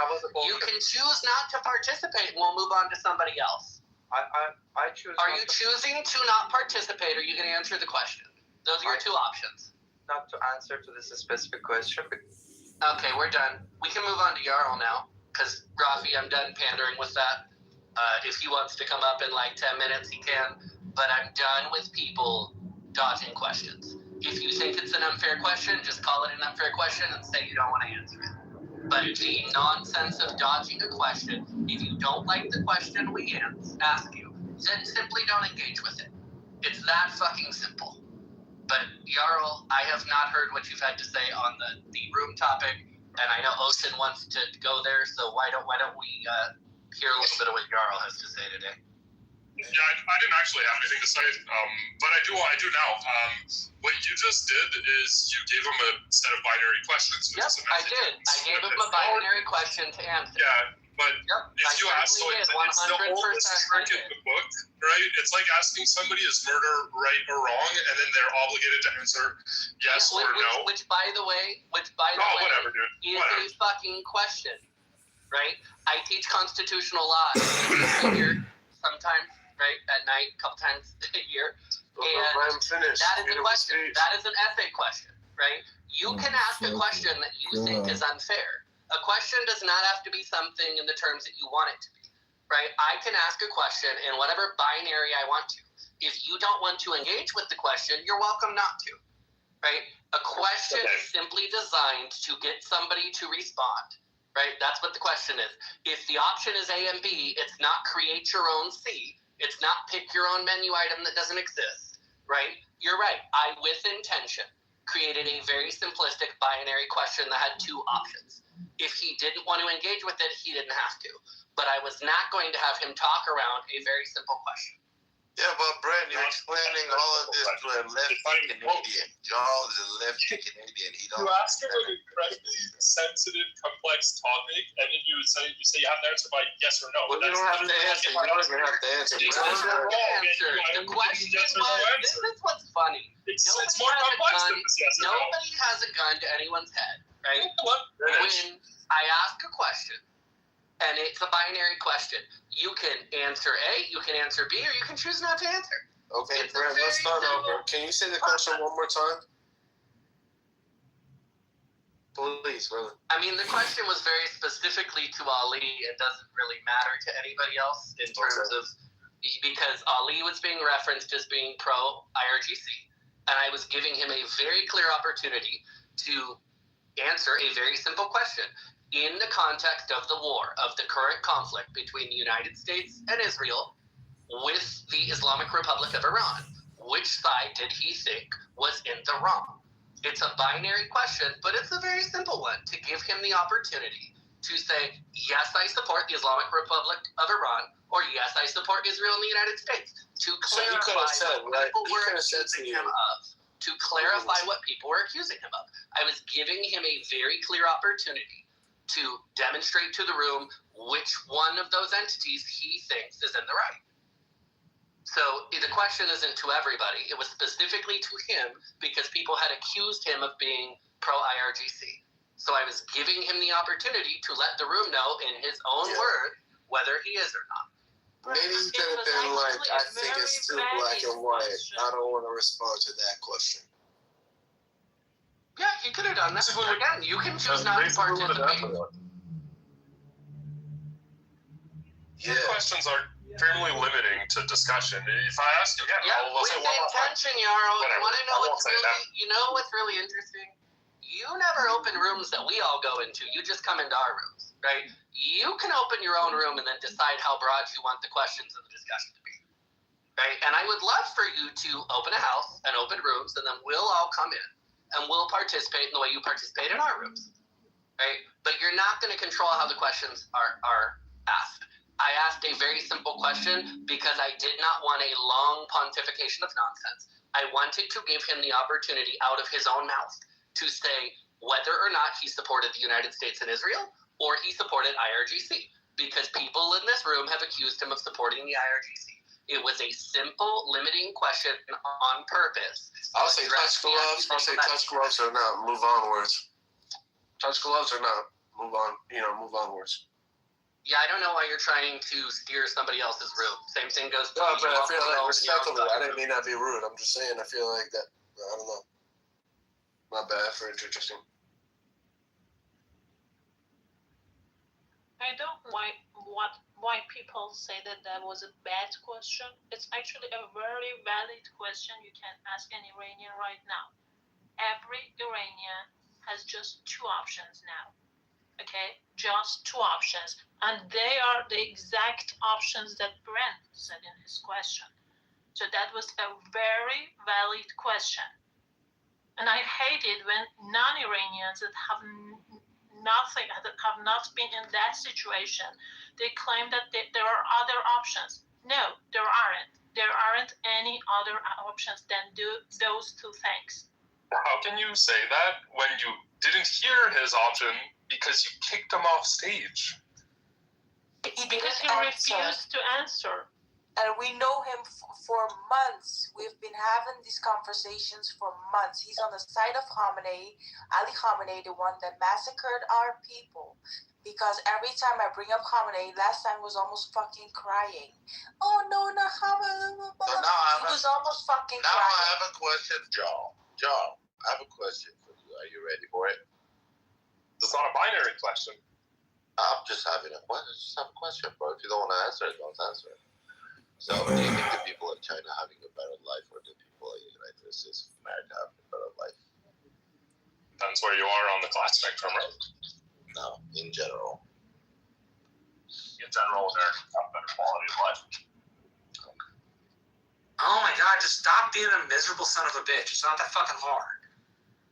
You can choose not to participate and we'll move on to somebody else. I choose. Are you choosing to not participate or are you going to answer the question? Those are your two options. Not to answer to this specific question. Okay, we're done. We can move on to Jarl now because Rafi, I'm done pandering with that. If he wants to come up in like 10 minutes, he can. But I'm done with people dodging questions. If you think it's an unfair question, just call it an unfair question and say you don't want to answer it. But the nonsense of dodging a question, if you don't like the question we ask you, then simply don't engage with it. It's that fucking simple. But Jarl, I have not heard what you've had to say on the room topic, and I know Osin wants to go there, so why don't we hear a little bit of what Jarl has to say today? Yeah, I didn't actually have anything to say, but I do now. What you just did is you gave him a set of binary questions. Yep, I did. I gave him a binary question to answer. Yeah, but if you ask, so it's the oldest trick in the book, right? It's like asking somebody is murder right or wrong, and then they're obligated to answer yes or no. Which by the way, whatever, dude. Is a fucking question, right? I teach constitutional law here sometimes. Right, at night, a couple times a year. And that is a question. That is an essay question, right? You can ask a question that you think is unfair. A question does not have to be something in the terms that you want it to be, right? I can ask a question in whatever binary I want to. If you don't want to engage with the question, you're welcome not to, right? A question is simply designed to get somebody to respond, right? That's what the question is. If the option is A and B, it's not create your own C. It's not pick your own menu item that doesn't exist, right? You're right. I, with intention, created a very simplistic binary question that had two options. If he didn't want to engage with it, he didn't have to. But I was not going to have him talk around a very simple question. Yeah, but Brent, you're explaining all of this to a lefty Canadian. Jarl is a lefty Canadian. You ask him an incredibly sensitive, complex topic, and then you say you have to answer by yes or no. Well, you don't have to answer. You don't even have to answer. The question was, this is what's funny. It's more complex than this yes or no. Nobody has a gun to anyone's head, right? When I ask a question, And it's a binary question. You can answer A, you can answer B, or you can choose not to answer. Okay, It's Brent, let's start over. Can you say the question one more time? Please, brother. I mean, the question was very specifically to Ali and doesn't really matter to anybody else in terms of, because Ali was being referenced as being pro-IRGC. And I was giving him a very clear opportunity to answer a very simple question. In the context of the war, of the current conflict between the United States and Israel with the Islamic Republic of Iran, which side did he think was in the wrong? It's a binary question, but it's a very simple one to give him the opportunity to say, yes, I support the Islamic Republic of Iran, or yes, I support Israel and the United States. To clarify what people were accusing him of. To clarify what people were accusing him of. I was giving him a very clear opportunity to demonstrate to the room which one of those entities he thinks is in the right. So the question isn't to everybody. It was specifically to him because people had accused him of being pro-IRGC. So I was giving him the opportunity to let the room know in his own word whether he is or not. Maybe you could have been like, I think it's too black and white. I don't want to respond to that question. Yeah, he could have done that. Again, you can choose not to participate. Your questions are extremely limiting to discussion. If I ask you again, I'll say one more time. Intention, Yarrow. You want to know what's really interesting? You never open rooms that we all go into. You just come into our rooms, right? You can open your own room and then decide how broad you want the questions and the discussion to be, right? And I would love for you to open a house and open rooms, and then we'll all come in and we'll participate in the way you participate in our rooms, right? But you're not going to control how the questions are asked. I asked a very simple question because I did not want a long pontification of nonsense. I wanted to give him the opportunity out of his own mouth to say whether or not he supported the United States and Israel or he supported IRGC, because people in this room have accused him of supporting the IRGC. It was a simple, limiting question on purpose. I'll say touch gloves. I'll say touch gloves or not. Move onwards. Touch gloves or not. Move on. Move onwards. Yeah, I don't know why you're trying to steer somebody else's room. Same thing goes to No, but I feel like respectfully, I didn't mean that to be rude. I'm just saying, I feel like that, I don't know. My bad for introducing. I don't why people say that was a bad question. It's actually a very valid question you can ask an Iranian right now. Every Iranian has just two options now. Okay, just two options, and they are the exact options that Brent said in his question. So that was a very valid question, and I hate it when non-Iranians that have nothing, that have not been in that situation, they claim that there are other options. No, there aren't. There aren't any other options than those two things. How can you say that when you didn't hear his option because you kicked him off stage? Because he refused to answer. And we know him for months. We've been having these conversations for months. He's on the side of Ali Khamenei, the one that massacred our people. Because every time I bring up Khamenei, last time was almost fucking crying. Oh no, Khamenei. He was almost fucking crying. Now I have a question, Joe. I have a question for you. Are you ready for it? It's not a binary question. I'm just having a question. Just have a question, bro. If you don't want to answer it, don't answer it. So, do you think the people in China having a better life, or the people in the United States of America having a better life? Depends where you are on the class spectrum, right? No, in general. In general, Americans have better quality of life. Oh my god, just stop being a miserable son of a bitch. It's not that fucking hard.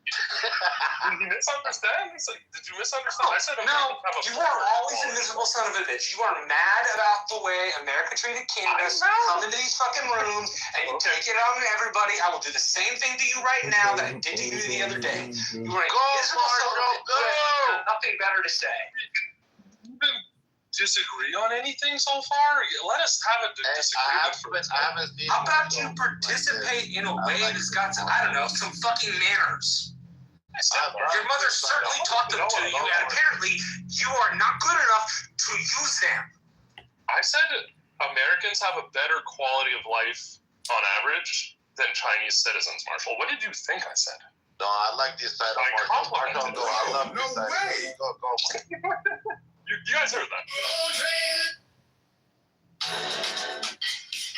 Did you misunderstand? Did you misunderstand? I said no, you are always a miserable son of a bitch. You are mad about the way America treated Canada. Come into these fucking rooms and you take it out on everybody. I will do the same thing to you right now that I did to you the other day. You are a miserable son of a bitch. Nothing better to say. Disagree on anything so far? Let us have a disagreement. How about you participate in a way that's got some, I don't know, some fucking manners? Your mother certainly taught them to you, and apparently you are not good enough to to use them. I said Americans have a better quality of life on average than Chinese citizens, Marshall. What did you think I said? No, I like this side of Marshall. Go. I love this side. Way. Go. You guys heard that.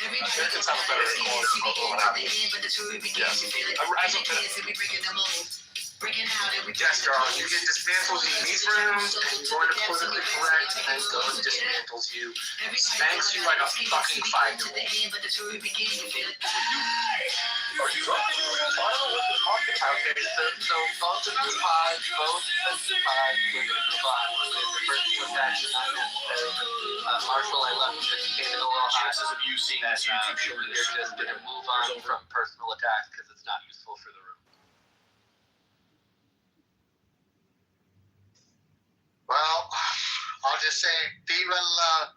Americans have a better quality of life on average. Yes. As of Yes, Charles, you get dismantled in these rooms, and you go into politically correct, and then go and dismantles you, spanks you like a fucking 5-year-old. Okay, so both of you pies, we're gonna move on. The first one action not necessary. Marshall, I love you, but you came in a little hot. Chances of you seeing this YouTube show We're just gonna move on from personal attacks because it's not useful for the room. Well, I'll just say, Viva la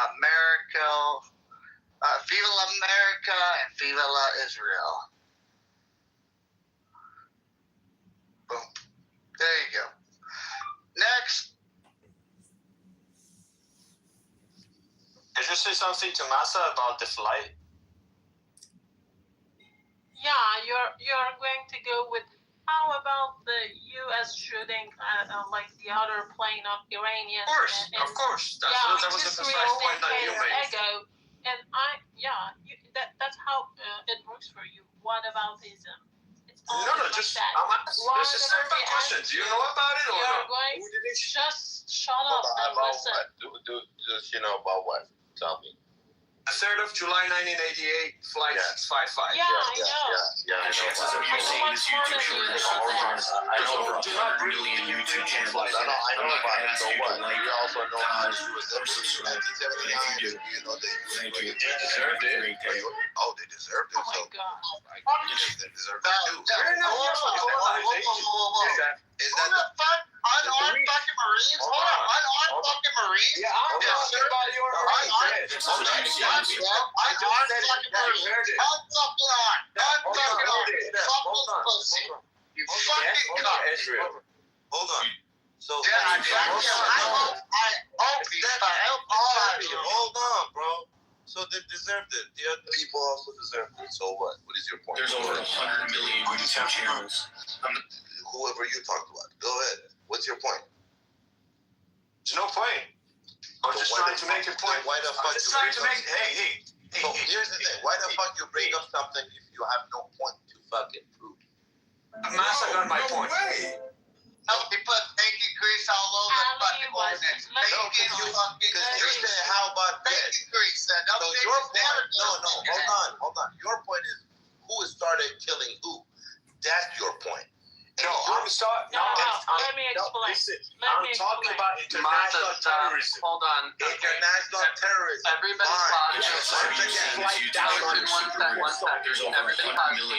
America, Viva la America, and Viva la Israel. Boom. There you go. Next. Did you say something to Massa about the flight? Yeah, you're going to go with. How about the U.S. shooting like the other plane of Iranians? Of course. That was the precise point that you made. And that's how it works for you. What about ism? No, just that. This is a simple question. Do you know about it or You're not? going just shut up and listen. Just about what? Tell me. The 3rd of July 1988, flight 655. Yeah, I know. Yeah, I know. Chances of you seeing this YouTube show I know over 100 million YouTube channels. I know about it. So what? You also know how to do it. Subscribe. If you do, thank you. They deserved it. Oh, they deserved it. Oh my God. They deserved it too. Is that the unarmed fucking Marines? Hold on, unarmed fucking Marines? Yeah, I'm talking about your unarmed fucking Marines. Unfucking armed. Unfucking armed. Fucking pussy. You fucking cunt. Hold on. So yeah, I hope all of you. Hold on, bro. So they deserved it. The other people also deserved it. So what? What is your point? There's over 100 million YouTube channels. Whoever you talked about. Go ahead. What's your point? There's no point. I'm just trying to make a point. Why the fuck just trying to make. Hey. So here's the thing. Why the fuck you bring up something if you have no point to fucking prove? Massa got my point. No, they put bacon grease all over the fucking ordinance. Bacon, you fucking Because you said, how about this? bacon grease. No, So your point, hold on. Your point is who started killing who? That's your point. No, I'm sorry. Let me explain. I'm talking about international terrorism. Hold on. International terrorism. Everybody one second. Everybody pause.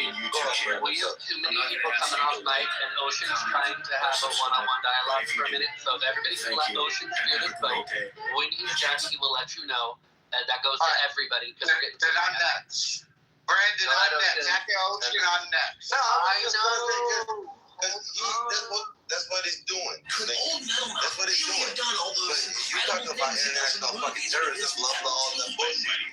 We have too many people coming off mic, and Ocean's trying to have a one-on-one dialogue for a minute, so everybody can let Ocean spew his vote. When he's done, he will let you know. That goes to everybody. Then I'm next. Brandon on next. After Ocean on next. No, I know. That's what he's doing. That's what he's doing. But you talking about international fucking terrorism, all that bullshit. You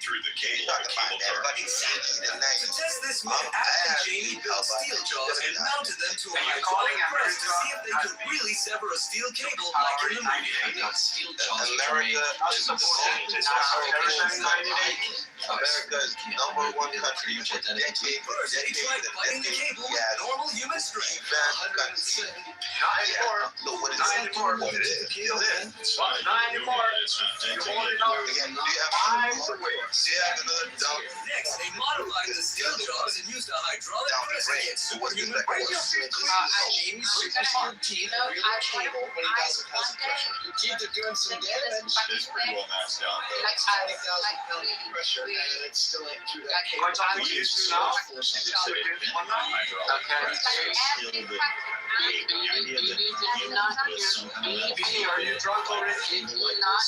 talking about that fucking To test this myth, Adam and Jamie built steel jaws and mounted them to a hydraulic press to see if they could really sever a steel cable like in the movie. America is number one country for decades. They tried biting the cable with normal human strength. Not anymore. Not anymore. Still is. Not anymore. You hold it up. Do you have another doubt? Next, they modified the steel jaws and used a hydraulic press to get superhuman Jamie's super skilled teeth real cable when he doesn't have some pressure. Your teeth are doing some damage. It's pretty well maxed out. Pressure, and it's still in through that cable. What time do you do now? Are you drunk already? Everyone but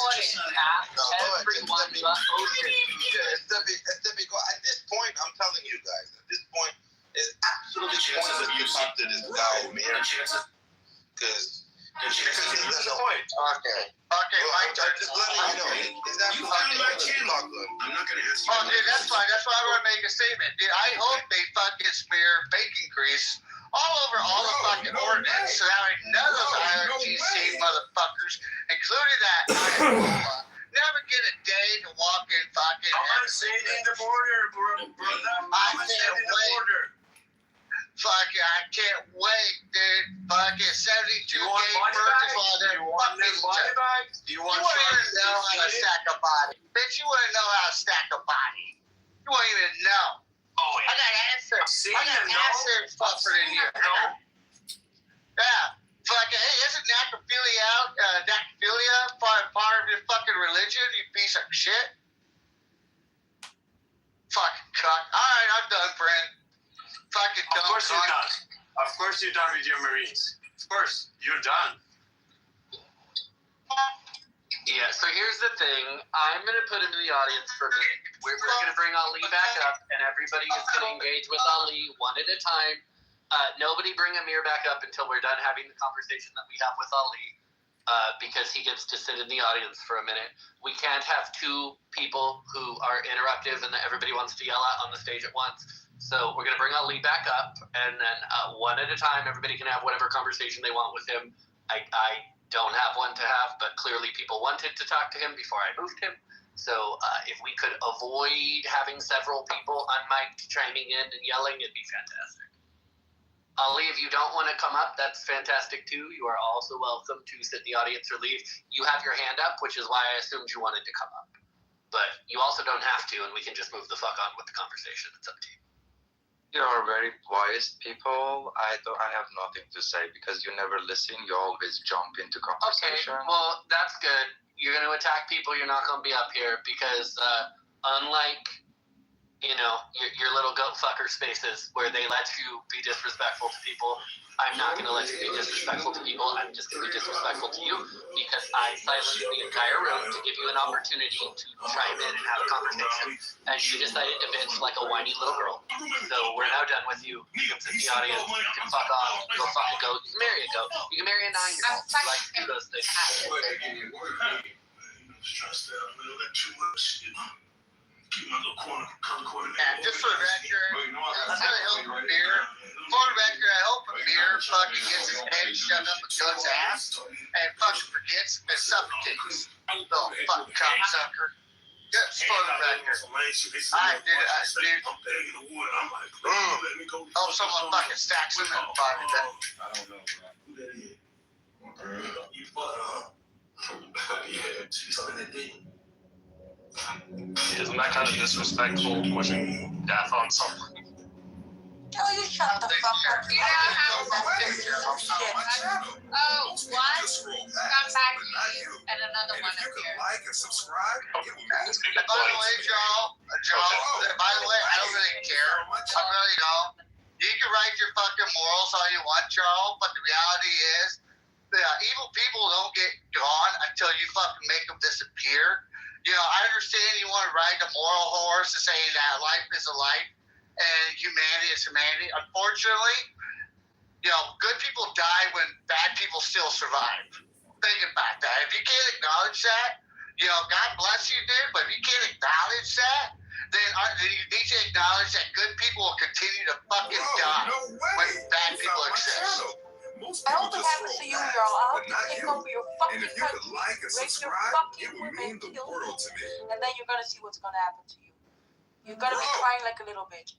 Ocean. At this point, I'm telling you guys, at this point, it's absolutely pointless to talk to this guy, man. Because That's the point. Okay. Okay, my turn. Just let me know. Is that You found my channel. I'm not gonna ask you. Oh, dude, that's fine. That's why I want to make a statement. Dude, I hope they fucking smear bacon grease all over all the fucking ordinance surrounding none of those IRGC motherfuckers, including that Iowa. Never get a day to walk in fucking. I'm sending the border, brother. I'm sending the border. Fuck yeah, I can't wait, dude. Fucking 72 gay virgins while they're fucking. Do you You wouldn't even know how to stack a body. Bitch, you wouldn't know how to stack a body. You wouldn't even know. Oh, I got answers. I got answers for in here. Yeah. Fucking, hey, isn't necrophilia part of your fucking religion, you piece of shit? Fucking cuck. Alright, I'm done, friend. Fucking dumb. Of course you're done. Of course you're done with your Marines. Of course, you're done. Yeah, so here's the thing. I'm going to put him in the audience for a minute. We're going to bring Ali back up, and everybody is going to engage with Ali one at a time. Nobody bring Amir back up until we're done having the conversation that we have with Ali, because he gets to sit in the audience for a minute. We can't have two people who are interruptive and that everybody wants to yell at on the stage at once. So we're going to bring Ali back up, and then one at a time, everybody can have whatever conversation they want with him. I don't have one to have, but clearly people wanted to talk to him before I moved him. So if we could avoid having several people unmiked chiming in and yelling, it'd be fantastic. Ali, if you don't want to come up, that's fantastic too. You are also welcome to sit in the audience or leave. You have your hand up, which is why I assumed you wanted to come up. But you also don't have to, and we can just move the fuck on with the conversation. It's up to you. You are very wise people. I have nothing to say because you never listen. You always jump into conversation. Okay, well, that's good. You're going to attack people. You're not going to be up here because unlike, your little goat fucker spaces where they let you be disrespectful to people, I'm not going to let you be disrespectful to people. I'm just going to be disrespectful to you because I silenced the entire room to give you an opportunity to chime in and have a conversation, and you decided to bitch like a whiny little girl. So we're now done with you. You can sit in the audience. You can fuck off. Go fuck a goat. You can marry a goat. You can marry a 9-year-old. You like to do those things. And just for the record, I'm going to help Amir. For the record, I hope Amir fucking gets his head shoved up a goat's ass and fucking forgets and suffocates. Little fucking cocksucker. Just for the record. I did it. Oh, someone fucking stacks him in the body. I don't know, bro. Who that is? You Isn't that kind of disrespectful, wishing death on someone? Oh, you shut the fuck up. You know how Oh, one scumbag leave and another one appears. Like and subscribe. By the way, Joel, by the way, I don't really care. I really don't. You can write your fucking morals all you want, Joel, but the reality is, evil people don't get gone until you fucking make them disappear. I understand you want to ride the moral horse to say that life is a life and humanity is humanity. Unfortunately, good people die when bad people still survive. Think about that. If you can't acknowledge that, God bless you, dude, but if you can't acknowledge that, then you need to acknowledge that good people will continue to fucking die when bad people exist. I hope it happens to you, girl. I'll have to take over your fucking country, like and rape your subscribe, fucking it would women, mean the kill world you, to me. and then you're gonna see what's gonna happen to you. You're gonna be crying like a little bitch.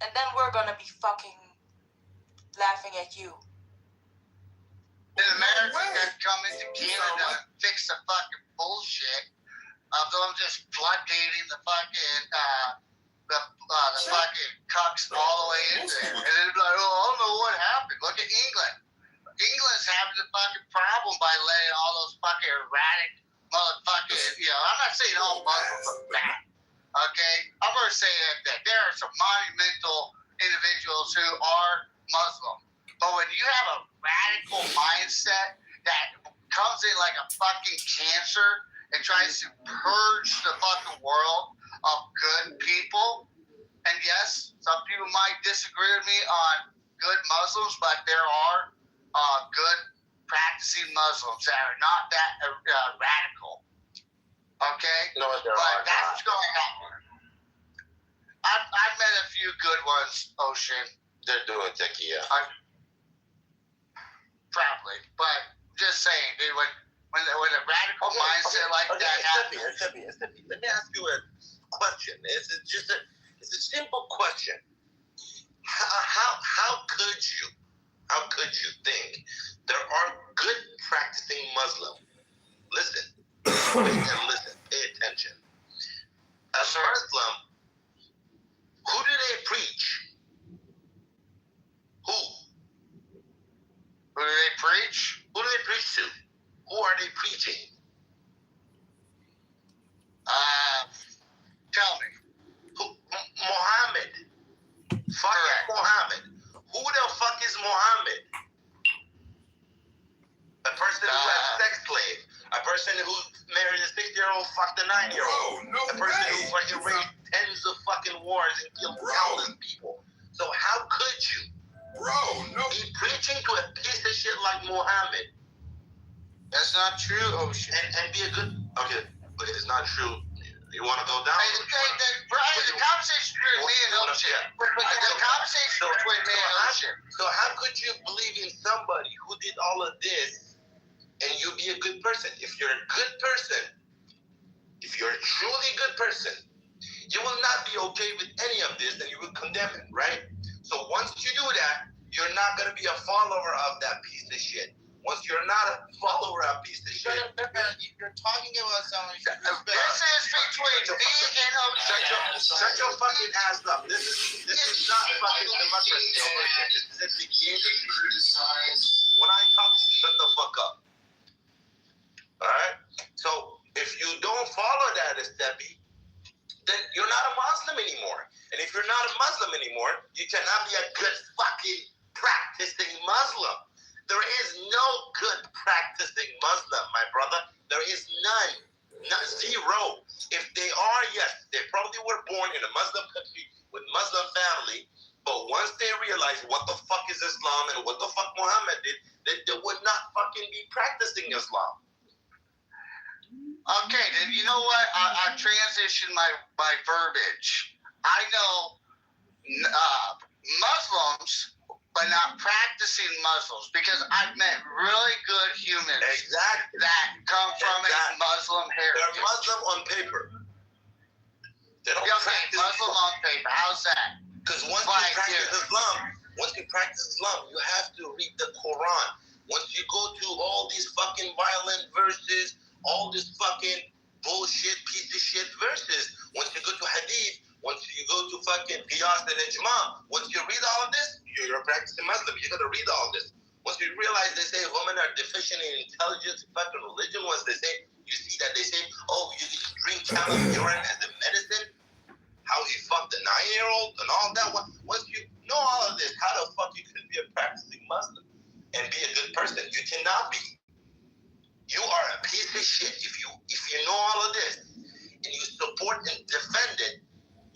And then we're gonna be fucking laughing at you. Then America can come into Canada and fix the fucking bullshit of them just floodgating the fucking the fucking cucks all the way in there. And then be like, oh, I don't know what happened. Look at England. England's having a fucking problem by letting all those fucking erratic motherfuckers, I'm not saying all Muslims are bad. Okay? I'm going to say that there are some monumental individuals who are Muslim. But when you have a radical mindset that comes in like a fucking cancer and tries to purge the fucking world of good people, and yes, some people might disagree with me on good Muslims, but there are practicing Muslims that are not that radical. Okay? No, there but are that's not. what's going on. I've met a few good ones, Ocean. They're doing techie, yeah. Probably. But just saying, dude, when a radical mindset like that happens. Let me ask you a question. It's a simple question. How could you think there are good practicing Muslims? Listen, pay attention. A Muslim, who do they preach? Who? Who do they preach? Who do they preach to? Who are they preaching? Tell me. Muhammad. Fucking Muhammad. Who the fuck is Muhammad? A person who has a sex slave. A person who married a 6-year-old, fucked a 9-year-old. A person who fucking raised tens of fucking wars and killed countless people. So how could you be preaching to a piece of shit like Muhammad? That's not true, Ocean. And be a good... Okay, but it's not true. You want to go down? Brian, the conversation between me and Ocean. The conversation between me and Ocean. So how could you believe in somebody who did all of this and you be a good person? If you're a good person, if you're a truly good person, you will not be okay with any of this and you will condemn it, right? So once you do that, you're not going to be a follower of that piece of shit. Once you're not a follower of a piece of shit, you're talking about someone. This is between me and Ocean. Shut your fucking ass up. This is not fucking democracy. This is a beginning. When I talk, you shut the fuck up. Alright? So if you don't follow that, Estepi, then you're not a Muslim anymore. And if you're not a Muslim anymore, you cannot be a good fucking practicing Muslim. There is no good practicing Muslim, my brother. There is none. Zero. If they are, yes, they probably were born in a Muslim country with Muslim family, but once they realize what the fuck is Islam and what the fuck Muhammad did, they would not fucking be practicing Islam. Okay, then you know what? I transitioned my verbiage. I know Muslims, but not practicing Muslims, because I've met really good humans that come from a Muslim heritage. They're Muslim on paper. They don't practice Muslim on paper. How's that? Because once you practice Islam, you have to read the Quran. Once you go to all these fucking violent verses, all this fucking bullshit, piece of shit verses, once you go to Hadith, once you go to fucking Qiyas and Ijma, once you read all of this, you're a practicing Muslim. You gotta read all this. Once you realize they say women are deficient in intelligence, fucking religion, once they say, you see that they say, oh, you drink camel urine as a medicine, how he fucked a 9-year-old and all that. Once you know all of this, how the fuck you can be a practicing Muslim and be a good person? You cannot be. You are a piece of shit. If you know all of this and you support and defend it,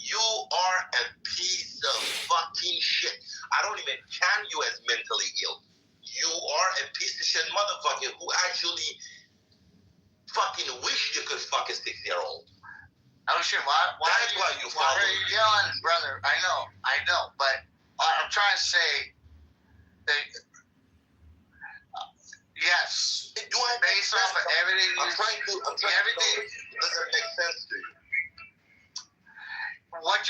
you are a piece of fucking shit. I don't even count you as mentally ill. You are a piece of shit motherfucker who actually fucking wish you could fuck a 6-year-old. Ocean, why are you yelling, brother? I know, but I'm trying to say that yes, based off of everything everything doesn't make sense to you. What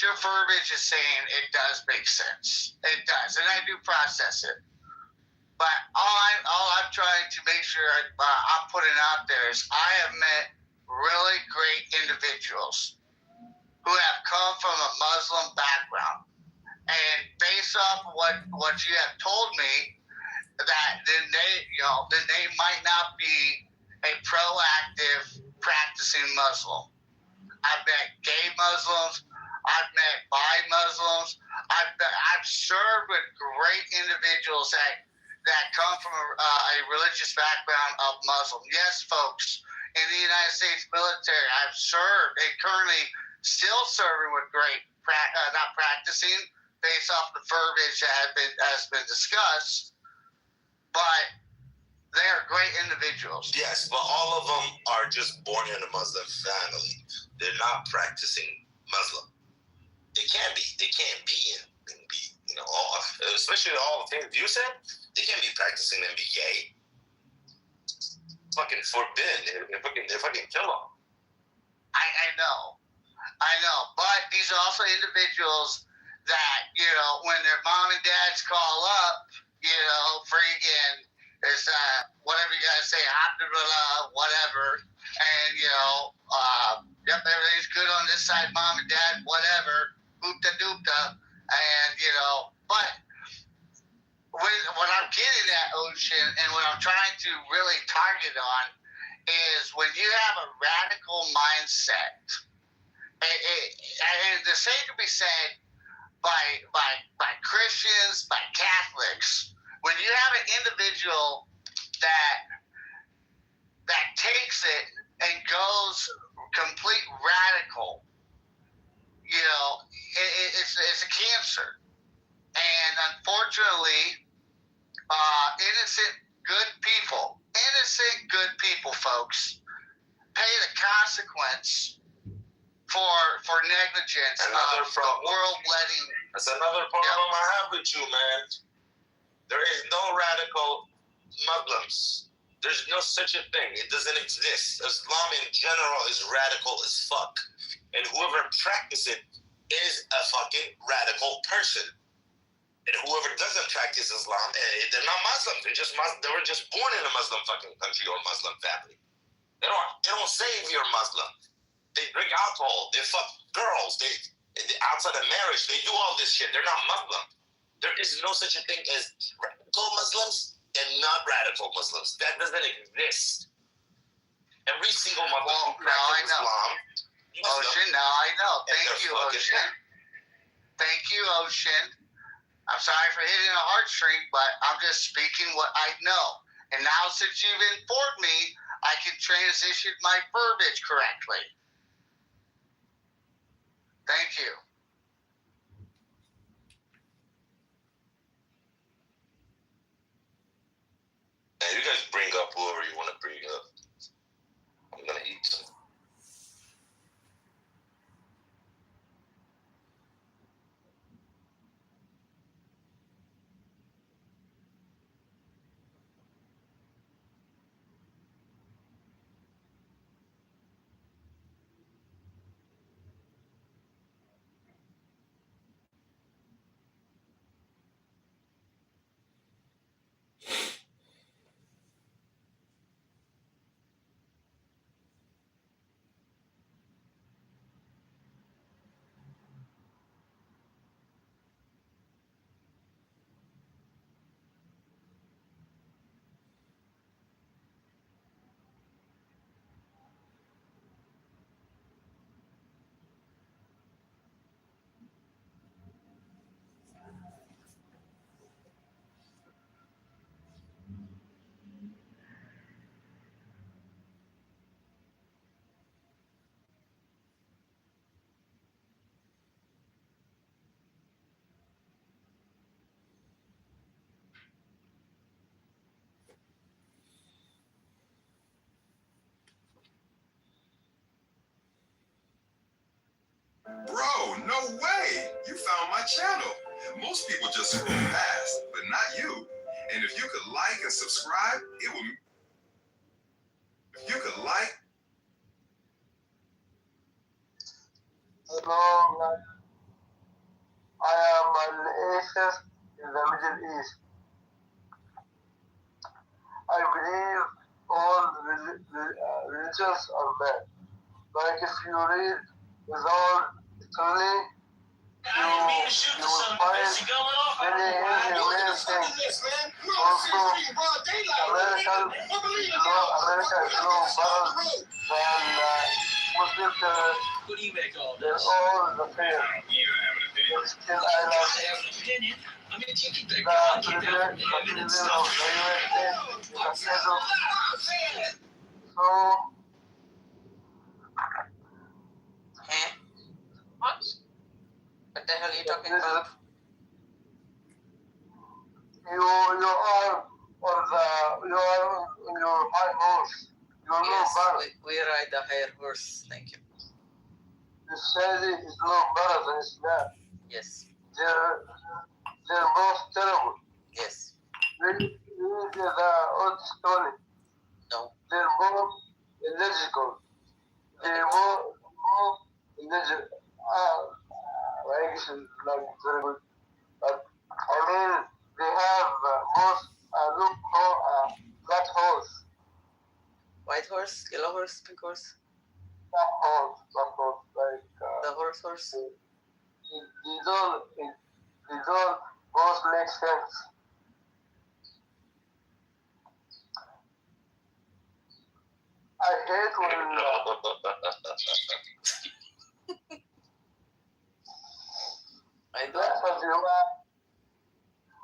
your verbiage is saying, it does make sense. It does, and I do process it. But all I'm trying to make sure I'm putting out there is I have met really great individuals who have come from a Muslim background, and based off what you have told me, that then they might not be a proactive practicing Muslim. I've met gay Muslims. I've met bi Muslims. I've served with great individuals that come from a religious background of Muslim. Yes, folks, in the United States military, I've served and currently still serving with great, not practicing based off the verbiage that has been discussed. But they are great individuals. Yes, but all of them are just born in a Muslim family. They're not practicing Muslim. They can't be. They can't be and be, especially all the things you said. They can't be practicing and be gay. It's fucking forbidden. They fucking kill them. I know. But these are also individuals that, when their mom and dads call up, freaking, there's whatever you gotta say, Alhamdulillah, whatever, and yep, everything's good on this side, mom and dad, whatever, hoopta doopta, and but what I'm getting at, Ocean, and what I'm trying to really target on is when you have a radical mindset, and the same can be said by Christians, by Catholics. When you have an individual that takes it and goes complete radical, it's a cancer. And unfortunately, innocent good people, folks, pay the consequence for negligence of the world letting. That's another problem I have with you, man. There is no radical Muslims. There's no such a thing. It doesn't exist. Islam in general is radical as fuck. And whoever practices it is a fucking radical person. And whoever doesn't practice Islam, they're not Muslims. They were just born in a Muslim fucking country or Muslim family. They don't say you're Muslim. They drink alcohol. They fuck girls. They outside of marriage. They do all this shit. They're not Muslim. There is no such a thing as radical Muslims and not radical Muslims. That doesn't exist. Every single Muslim who practices Islam. Ocean, now I know. Thank you, Ocean. Thank you, Ocean. I'm sorry for hitting a heartstring, but I'm just speaking what I know. And now since you've informed me, I can transition my verbiage correctly. Thank you. And you guys bring up whoever you want to bring up. I'm going to eat some. Bro, no way! You found my channel. Most people just scroll past, but not you. And if you could like and subscribe, it would. If you could like. Hello, I am an atheist in the Middle East. I believe all religions are bad. Like if you read without truly, you will find many inhumane things. Also, America is no better than Muslim terrorists. What do you make all They're this? all the same. But still, I love Opinion? I mean, you keep that the keep that president from having and of stuff. the USA is a settled. So, What? What the hell are you talking about? you are you are on your high horse. You are Yes, no better. we ride a higher horse. Thank you. The Saudi is no better than Islam. Yes. They're both terrible. Yes. Read the old story. No. They're both illogical. They're both illogical. I guess it's like very good. But I mean, they have both black horse. White horse, yellow horse, pink horse. Black horse, like the horse. They don't both make sense. I hate when I don't.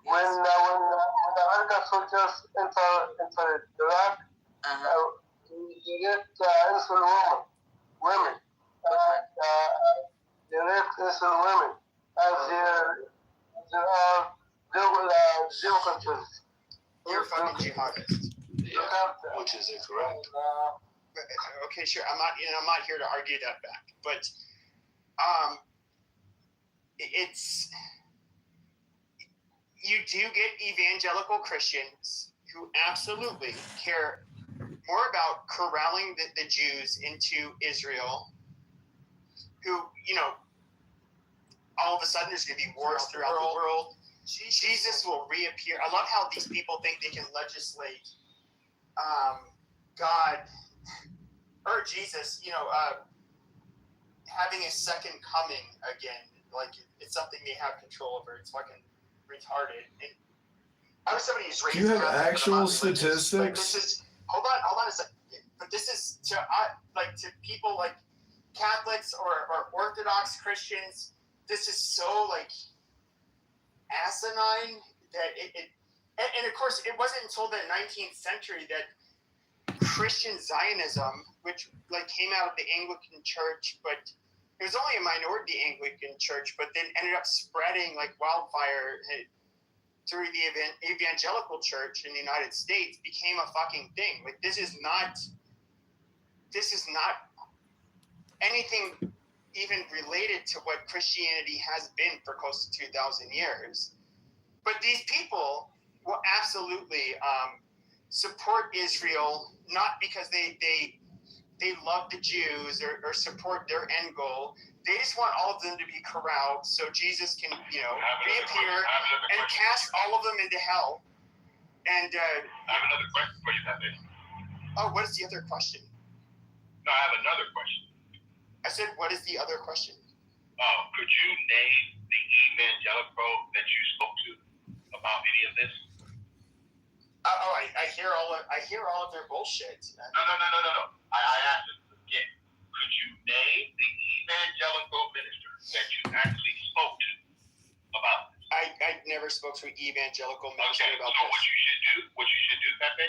When American soldiers enter Iraq, they get innocent women. They rape innocent women, and there are jail countries. You're fucking jihadist. Yeah, which is incorrect. Okay, sure. I'm not here to argue that back, but it's you do get evangelical Christians who absolutely care more about corralling the Jews into Israel, who, all of a sudden there's going to be wars throughout the world. Jesus will reappear. I love how these people think they can legislate God or Jesus, having a second coming again. Like, it's something they have control over. It's fucking retarded. And I was somebody who's raised. Do you have Catholic, actual statistics? But statistics? this is hold on a second. But this is to people like Catholics or Orthodox Christians. This is so asinine that and of course it wasn't until the 19th century that Christian Zionism, which came out of the Anglican Church, but it was only a minority Anglican Church, but then ended up spreading like wildfire through the evangelical church in the United States, became a fucking thing. Like, this is not anything even related to what Christianity has been for close to 2,000 years. But these people will absolutely support Israel, not because they love the Jews or support their end goal. They just want all of them to be corralled so Jesus can, reappear and cast all of them into hell. And I have another question for you, Pepe. Oh, what is the other question? No, I have another question. I said, what is the other question? Oh, could you name the evangelical that you spoke to about any of this? I hear all of their bullshit. No. I asked it again. Could you name the evangelical minister that you actually spoke to about this? I never spoke to an evangelical minister about so this. What you should do, Pepe,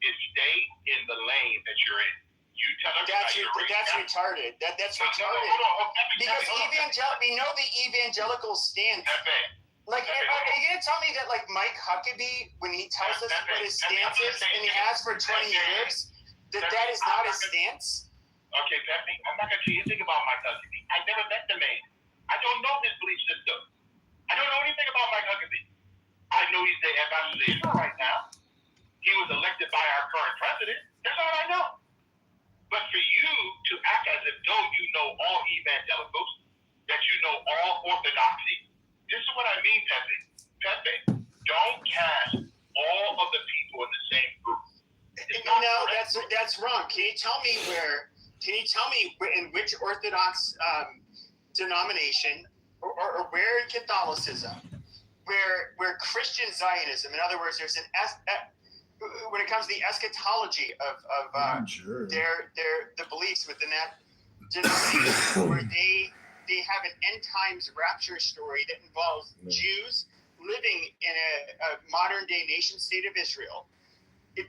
is stay in the lane that you're in. You tell everybody that's retarded. That's retarded. Because we know the evangelical stance. Pepe. Are you gonna tell me that Mike Huckabee, when he tells us what his stance is, and he has for 20 years, that is not his stance? Okay, Pepe, I'm not gonna tell you anything about Mike Huckabee. I never met the man. I don't know his belief system. I don't know anything about Mike Huckabee. I know he's the ambassador to Israel right now. He was elected by our current president. That's all I know. But for you to act as if though you know all evangelicals, that you know all orthodoxy, this is what I mean, Pepe. Pepe, don't cast all of the people in the same group. No, that's wrong. Can you tell me in which Orthodox denomination or where in Catholicism where Christian Zionism, in other words, there's when it comes to the eschatology of the beliefs within that denomination, where they have an end times rapture story that involves Jews living in a modern day nation state of Israel. It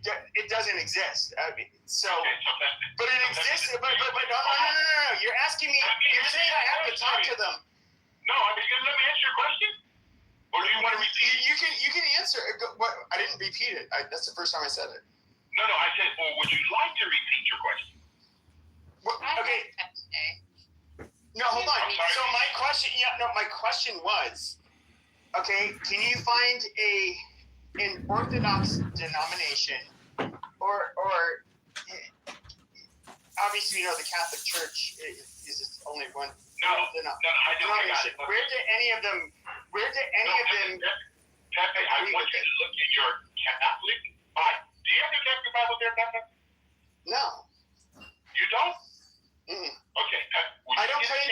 doesn't exist. But it exists. But no. You're asking me. You're saying I have to talk to them. No, let me answer your question. Or do you want to repeat? You can answer. What? I didn't repeat it. That's the first time I said it. No, I said, or would you like to repeat your question? Okay. No, hold on. So my question was, okay, can you find an Orthodox denomination or obviously the Catholic Church is only one. No, I denomination. Where do any of them? Pepe, I want you to look at your Catholic Bible. Do you have your Catholic Bible there, Pepe? No. You don't? Mm-mm. Okay. I don't claim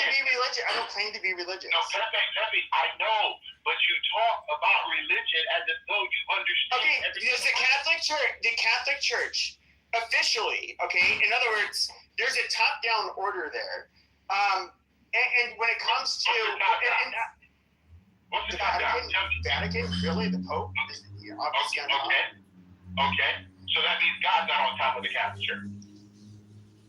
to be religious. No, Pepe, I know, but you talk about religion as if though you understand. Okay, does the Catholic Church officially, okay, in other words, there's a top-down order there. And when it comes to what's the Vatican, really, the Pope is obviously on top. Okay. So that means God's not on top of the Catholic Church.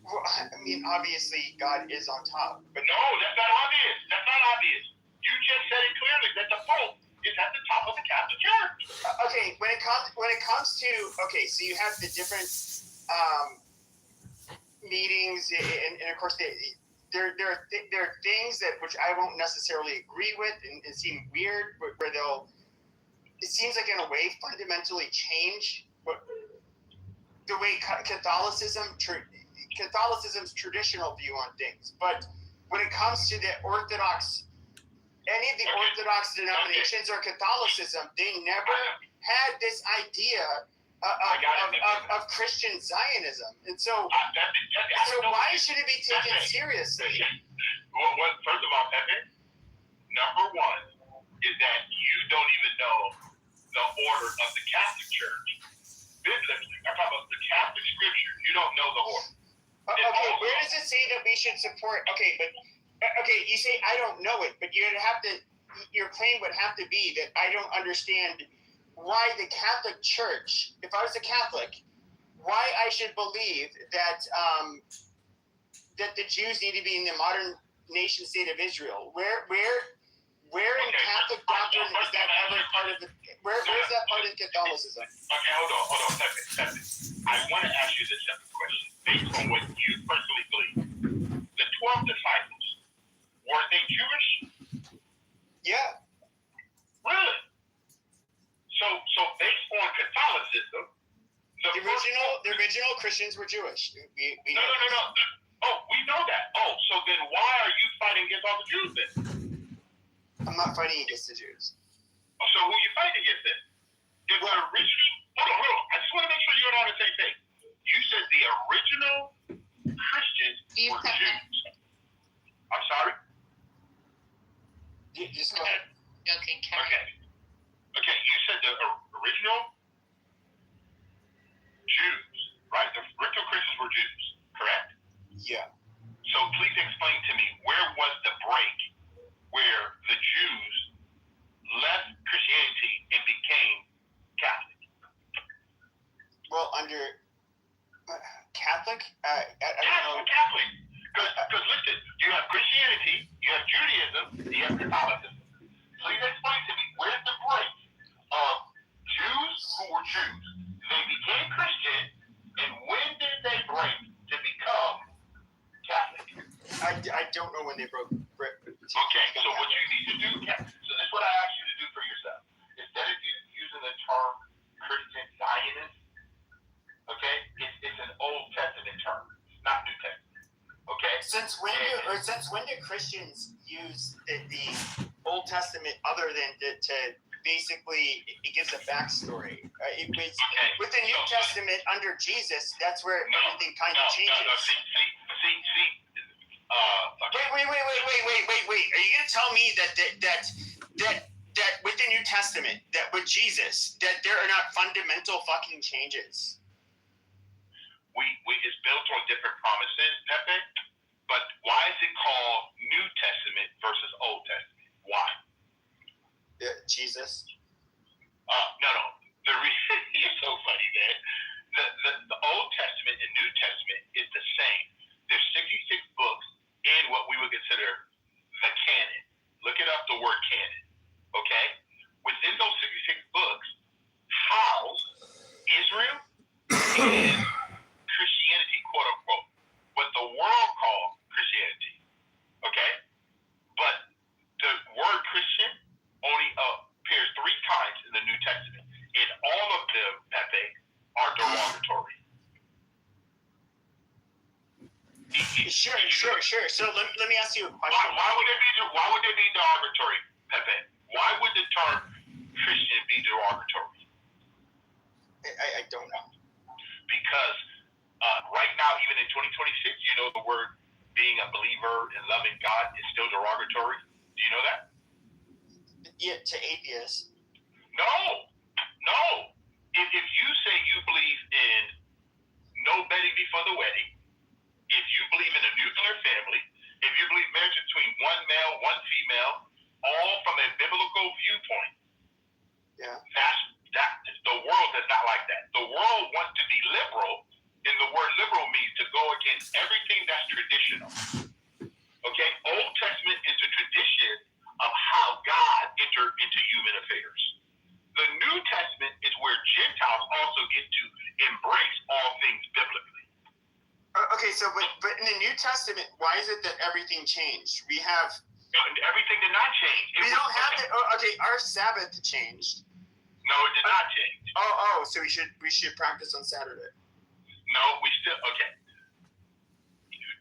Well, I mean, obviously, God is on top, but no, that's not obvious. You just said it clearly that the Pope is at the top of the Catholic Church. Okay, when it comes to so you have the different meetings, and of course there are things that which I won't necessarily agree with and seem weird, but where it seems like in a way fundamentally change the way Catholicism's traditional view on things. But when it comes to the Orthodox, any of the Orthodox denominations or Catholicism, they never had this idea of Christian Zionism. And so why should it be taken seriously? Well, first of all, Pepe, number one is that you don't even know the order of the Catholic Church. Biblically, I'm talking about the Catholic Scripture. You don't know the order. Okay, where does it say that we should support? Okay, you say I don't know it, but your claim would have to be that I don't understand why the Catholic Church, if I was a Catholic, why I should believe that that the Jews need to be in the modern nation state of Israel. Where in Catholic doctrine is that ever part of the? Where is that part of Catholicism? Okay, hold on, Pepe. I want to ask you this simple question based on what you personally believe. The 12 disciples, were they Jewish? Yeah. Really? So based on Catholicism, the original Christians were Jewish. No. Oh, we know that. Oh, so then why are you fighting against all the Jews then? I'm not fighting against the Jews. Oh, so who are you fighting against then? If the original, hold on. I just want to make sure you're on the same thing. You said the original Christians were Jews. I'm sorry? Just go ahead. Okay, you said the original Jews, right? The original Christians were Jews, correct? Yeah. So please explain to me, where was the break where the Jews left Christianity and became Catholic? Well, under Catholic? I don't know. Catholic. Because listen, you have Christianity, you have Judaism, you have Catholicism. Please explain to me, where's the break of Jews who were Jews? They became Christian, and when did they break to become Catholic? I don't know when they broke. Okay, so what you need to do, so this is what I ask you to do for yourself. Instead of you using the term Christian Zionist, okay, it's an Old Testament term, not New Testament. Okay. Since when do Christians use the Old Testament other than to basically it gives a backstory? With the New Testament under Jesus, that's where everything kind of changes. See. Wait. Are you gonna tell me that with the New Testament, that with Jesus, that there are not fundamental fucking changes? It's built on different promises, Pepe. But why is it called New Testament versus Old Testament? Why? Yeah, Jesus. No. You're so funny, man. The Old Testament and New Testament is the same. There's 66 books in what we would consider the canon. Look it up, the word canon. Okay? is Christianity, quote unquote, what the world calls Christianity. Okay? But the word Christian only appears 3 times in the New Testament. And all of them, Pepe, are derogatory. Sure. So let me ask you a question. Why would they be derogatory, Pepe? Why would the term Christian be derogatory? I don't know. Because right now, even in 2026, you know the word being a believer and loving God is still derogatory. Do you know that? Yeah, to atheists. No. If you say you believe in no bedding before the wedding, if you believe in a nuclear family, if you believe marriage between one male, one female, all from a biblical viewpoint, the world is not like that. The world wants to be liberal, and the word liberal means to go against everything that's traditional. Okay? Old Testament is a tradition of how God entered into human affairs. The New Testament is where Gentiles also get to embrace all things biblically. Okay, so but in the New Testament, why is it that everything changed? We have everything did not change. We don't have to. Okay, our Sabbath changed. No, it did not change. So we should practice on Saturday. No, we still okay.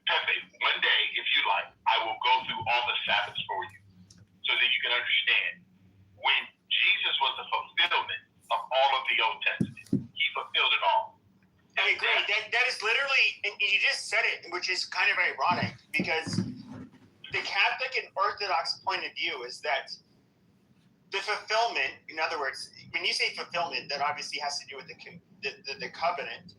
Pepe, one day, if you like, I will go through all the Sabbaths for you, so that you can understand when Jesus was the fulfillment of all of the Old Testament. He fulfilled it all. I agree. That is literally, and you just said it, which is kind of ironic, because the Catholic and Orthodox point of view is that the fulfillment, in other words, when you say fulfillment, that obviously has to do with the covenant.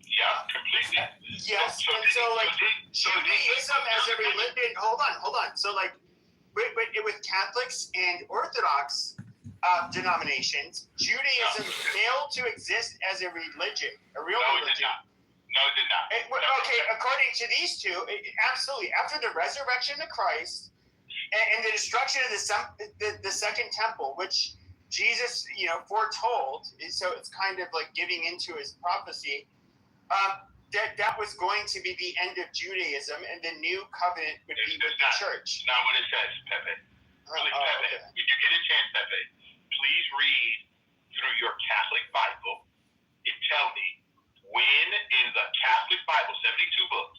Yeah, completely. Yes, and so like Judaism as a religion. Hold on. So like with Catholics and Orthodox denominations, Judaism failed to exist as a religion, a real religion. No, it did not. Okay, according to these two, absolutely. After the resurrection of Christ and the destruction of the second temple, which Jesus, foretold, so it's kind of like giving into his prophecy, that was going to be the end of Judaism, and the new covenant would be with the church. Not what it says, Pepe. Pepe, okay. When you get a chance, Pepe, please read through your Catholic Bible and tell me when in the Catholic Bible, 72 books,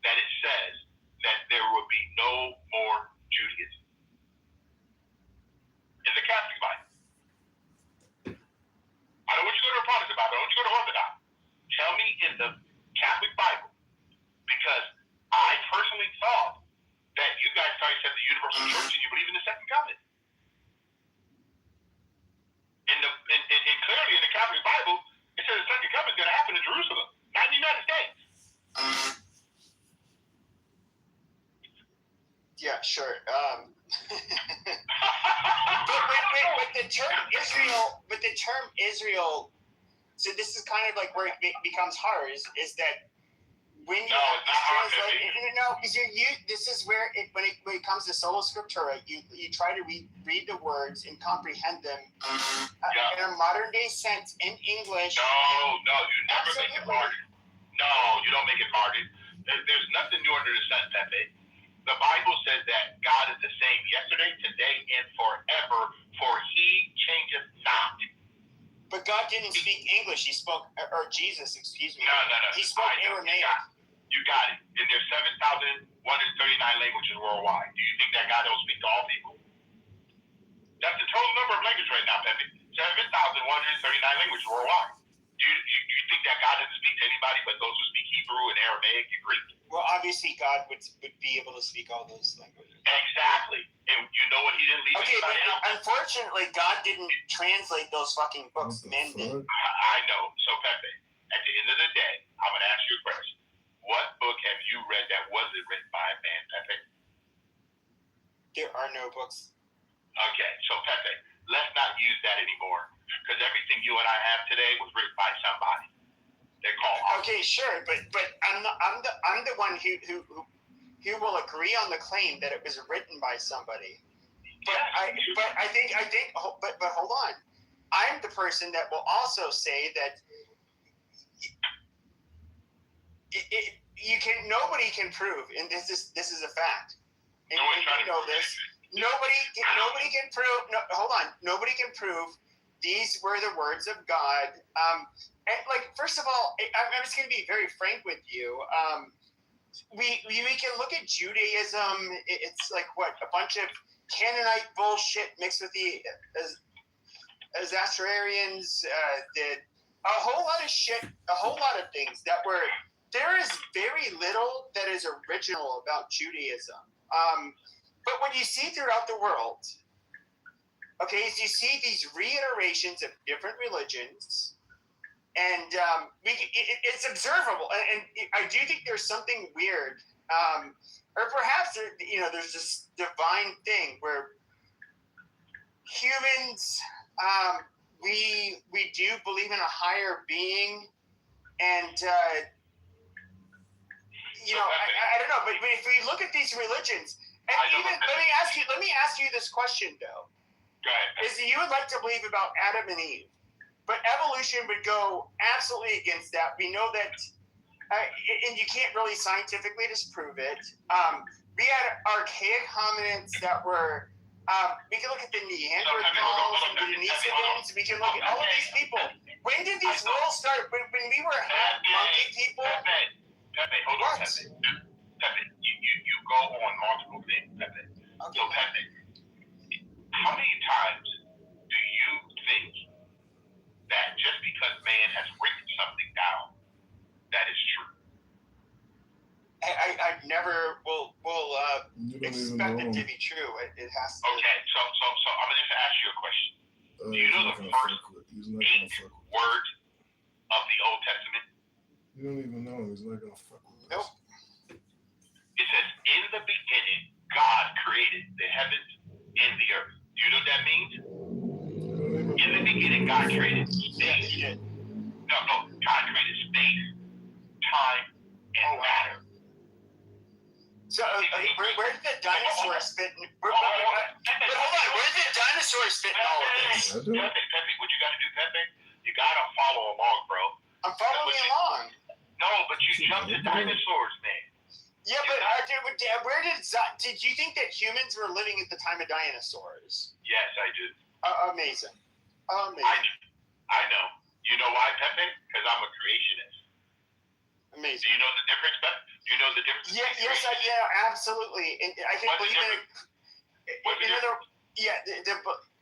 that it says that there will be no more Judaism. In the Catholic Bible. I don't want you to go to a Protestant Bible. I don't want you to go to Orthodox. Tell me in the Catholic Bible, because I personally thought that you guys started to have the universal church and you believe in the second covenant. And clearly in the Catholic Bible, it says the second covenant is going to happen in Jerusalem, not in the United States. Yeah, sure. But the term Israel, so this is kind of like where it becomes hard, is that when you this is where when it comes to sola scriptura, you try to read the words and comprehend them in a modern day sense in English. No, you never make it hard. No, you don't make it hard. There's nothing new under the sun, Pepe. The Bible says that God is the same yesterday, today, and forever, for he changeth not. But God didn't speak English. He spoke, or Jesus, excuse me. No. He spoke Aramaic. You got it. And there's 7,139 languages worldwide. Do you think that God don't speak to all people? That's the total number of languages right now, Pepe. 7,139 languages worldwide. Do you think that God doesn't speak to anybody but those who speak Hebrew and Aramaic and Greek? Well, obviously God would be able to speak all those languages. Exactly. And you know what? He didn't leave anybody out. Unfortunately, God didn't translate those fucking books. Men did. I know. So, Pepe, at the end of the day, I'm going to ask you a question. What book have you read that wasn't written by a man, Pepe? There are no books. Okay, so Pepe, let's not use that anymore, because everything you and I have today was written by somebody. They're called. Okay, sure, but I'm the one who will agree on the claim that it was written by somebody. But hold on, I'm the person that will also say that nobody can prove, and this is a fact. And you know this. Nobody can prove. No, hold on. Nobody can prove these were the words of God. And like, first of all, I'm just going to be very frank with you. We can look at Judaism. It's like what, a bunch of Canaanite bullshit mixed with the Zoroastrians. Did a whole lot of shit, a whole lot of things that were. There is very little that is original about Judaism. But when you see throughout the world, okay, as you see these reiterations of different religions, and it's observable, and I do think there's something weird, or perhaps there's this divine thing where humans, we do believe in a higher being, and I don't know, but if we look at these religions, and even let me ask you this question though. Go ahead. Is that you would like to believe about Adam and Eve, but evolution would go absolutely against that. We know that, and you can't really scientifically disprove it. We had archaic hominids that were. We can look at the Neanderthals and the Denisovans. We can look at all of these people. When did these rules start? When we were half monkey people. Pepe, hold on, Pepe, you go on multiple things, Pepe. Okay. So, Pepe, how many times do you think that just because man has written something down, that is true? I never will expect it to be true. It has to. Okay, so I'm gonna just ask you a question. Do you know the first 8 words of the Old Testament? You don't even know. He's not gonna fuck with us. Nope. It says, "In the beginning, God created the heavens and the earth." Do you know what that means? In the beginning, God created space. No, God created space, time, and matter. So, where did the dinosaurs fit? Hold on, where did the dinosaurs fit in all of this? Pepe, what you gotta do, Pepe? You gotta follow along, bro. I'm following along. No, but you jumped to dinosaurs, man. Yeah, but where did you think that humans were living at the time of dinosaurs? Yes, I do. Amazing. I know. You know why, Pepe? Because I'm a creationist. Amazing. Do you know the difference, Pepe? Do you know the difference? Yeah, absolutely. And I can believe in it.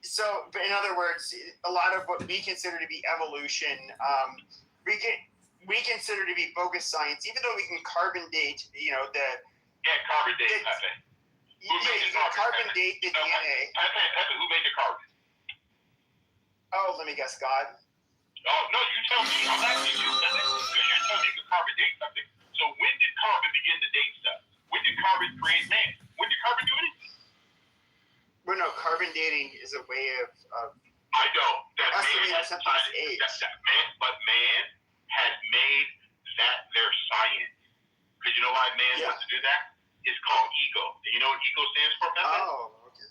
So, in other words, a lot of what we consider to be evolution, we consider to be bogus science, even though we can carbon date, carbon date, Pepe. You can carbon date the DNA. Pepe, who made the carbon? Oh, let me guess, God. Oh, no, you tell me. I'm asking you. You tell me you can carbon date something. So when did carbon begin to date stuff? When did carbon create man? When did carbon do anything? Well, no, carbon dating is a way of I know. That estimating man something's age. But man has made that their science. Because you know why man wants to do that? It's called ego. And you know what ego stands for, Pepe? Oh, okay.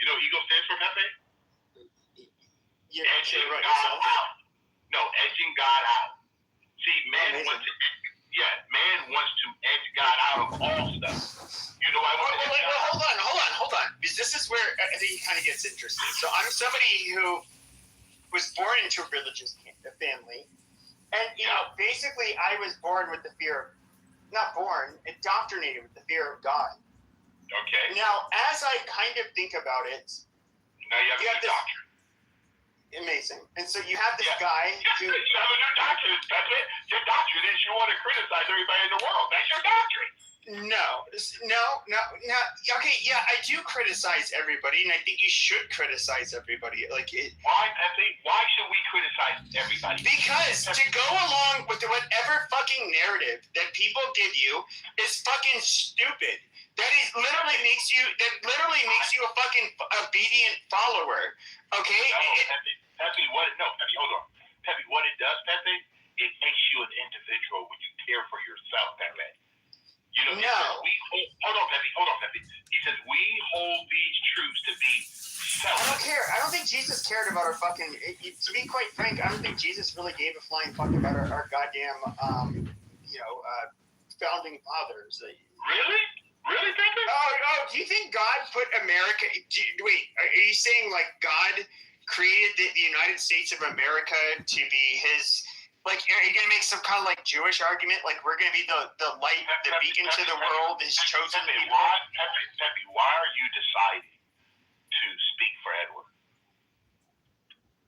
You know what ego stands for, Pepe? Yeah, edging God out. No, edging God out. See, man wants to edge God out of all stuff. You know why? Hold on. Because this is where I think it kind of gets interesting. So I'm somebody who was born into a religious family, and basically I was born with the fear, indoctrinated with the fear of God. Okay. Now, as I kind of think about it, now you have this doctrine. Amazing. And so you have this guy who... You have a new doctrine. That's it. Your doctrine is you want to criticize everybody in the world. That's your doctrine. No. Okay, yeah, I do criticize everybody, and I think you should criticize everybody. Why, Pepe? Why should we criticize everybody? Because to go along with whatever fucking narrative that people give you is fucking stupid. That literally makes you a fucking obedient follower. Okay? Pepe, hold on. Pepe, what it does, Pepe, it makes you an individual when you care for yourself, Pepe. You know, hold on, Pepe. He says we hold these truths to be self. I don't care. I don't think Jesus cared about our fucking... To be quite frank, I don't think Jesus really gave a flying fuck about our goddamn... founding fathers. Really? Really, Pepe? Oh, do you think God put America? Wait, are you saying like God created the United States of America to be his? Like, are you gonna make some kind of like Jewish argument? Like, we're gonna be the light, the beacon to the world, his chosen people? Pepe, why are you deciding to speak for Edward?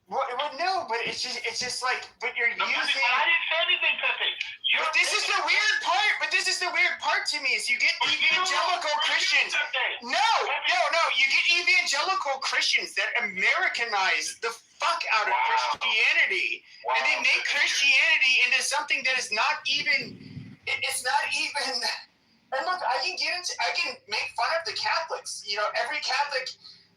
Well, no, but it's just like, but you're No, using. Pepe, I didn't say anything, Pepe. But this is the weird part. But this is the weird part to me is you get evangelical Christians. No. You get evangelical Christians that Americanize the fuck out of Christianity, and they make Christianity into something that is not even. It's not even. And look, I can make fun of the Catholics. You know, every Catholic.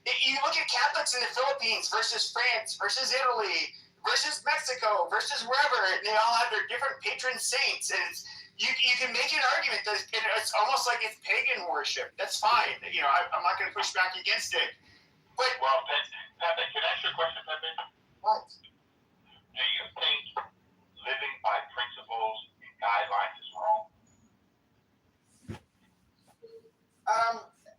You look at Catholics in the Philippines versus France versus Italy versus Mexico versus wherever, and they all have their different patron saints, and you can make an argument that it's almost like it's pagan worship. That's fine. You know, I'm not going to push back against it. But well, Pepe, can I ask you a question, Pepe? What? Do you think living by principles and guidelines is wrong?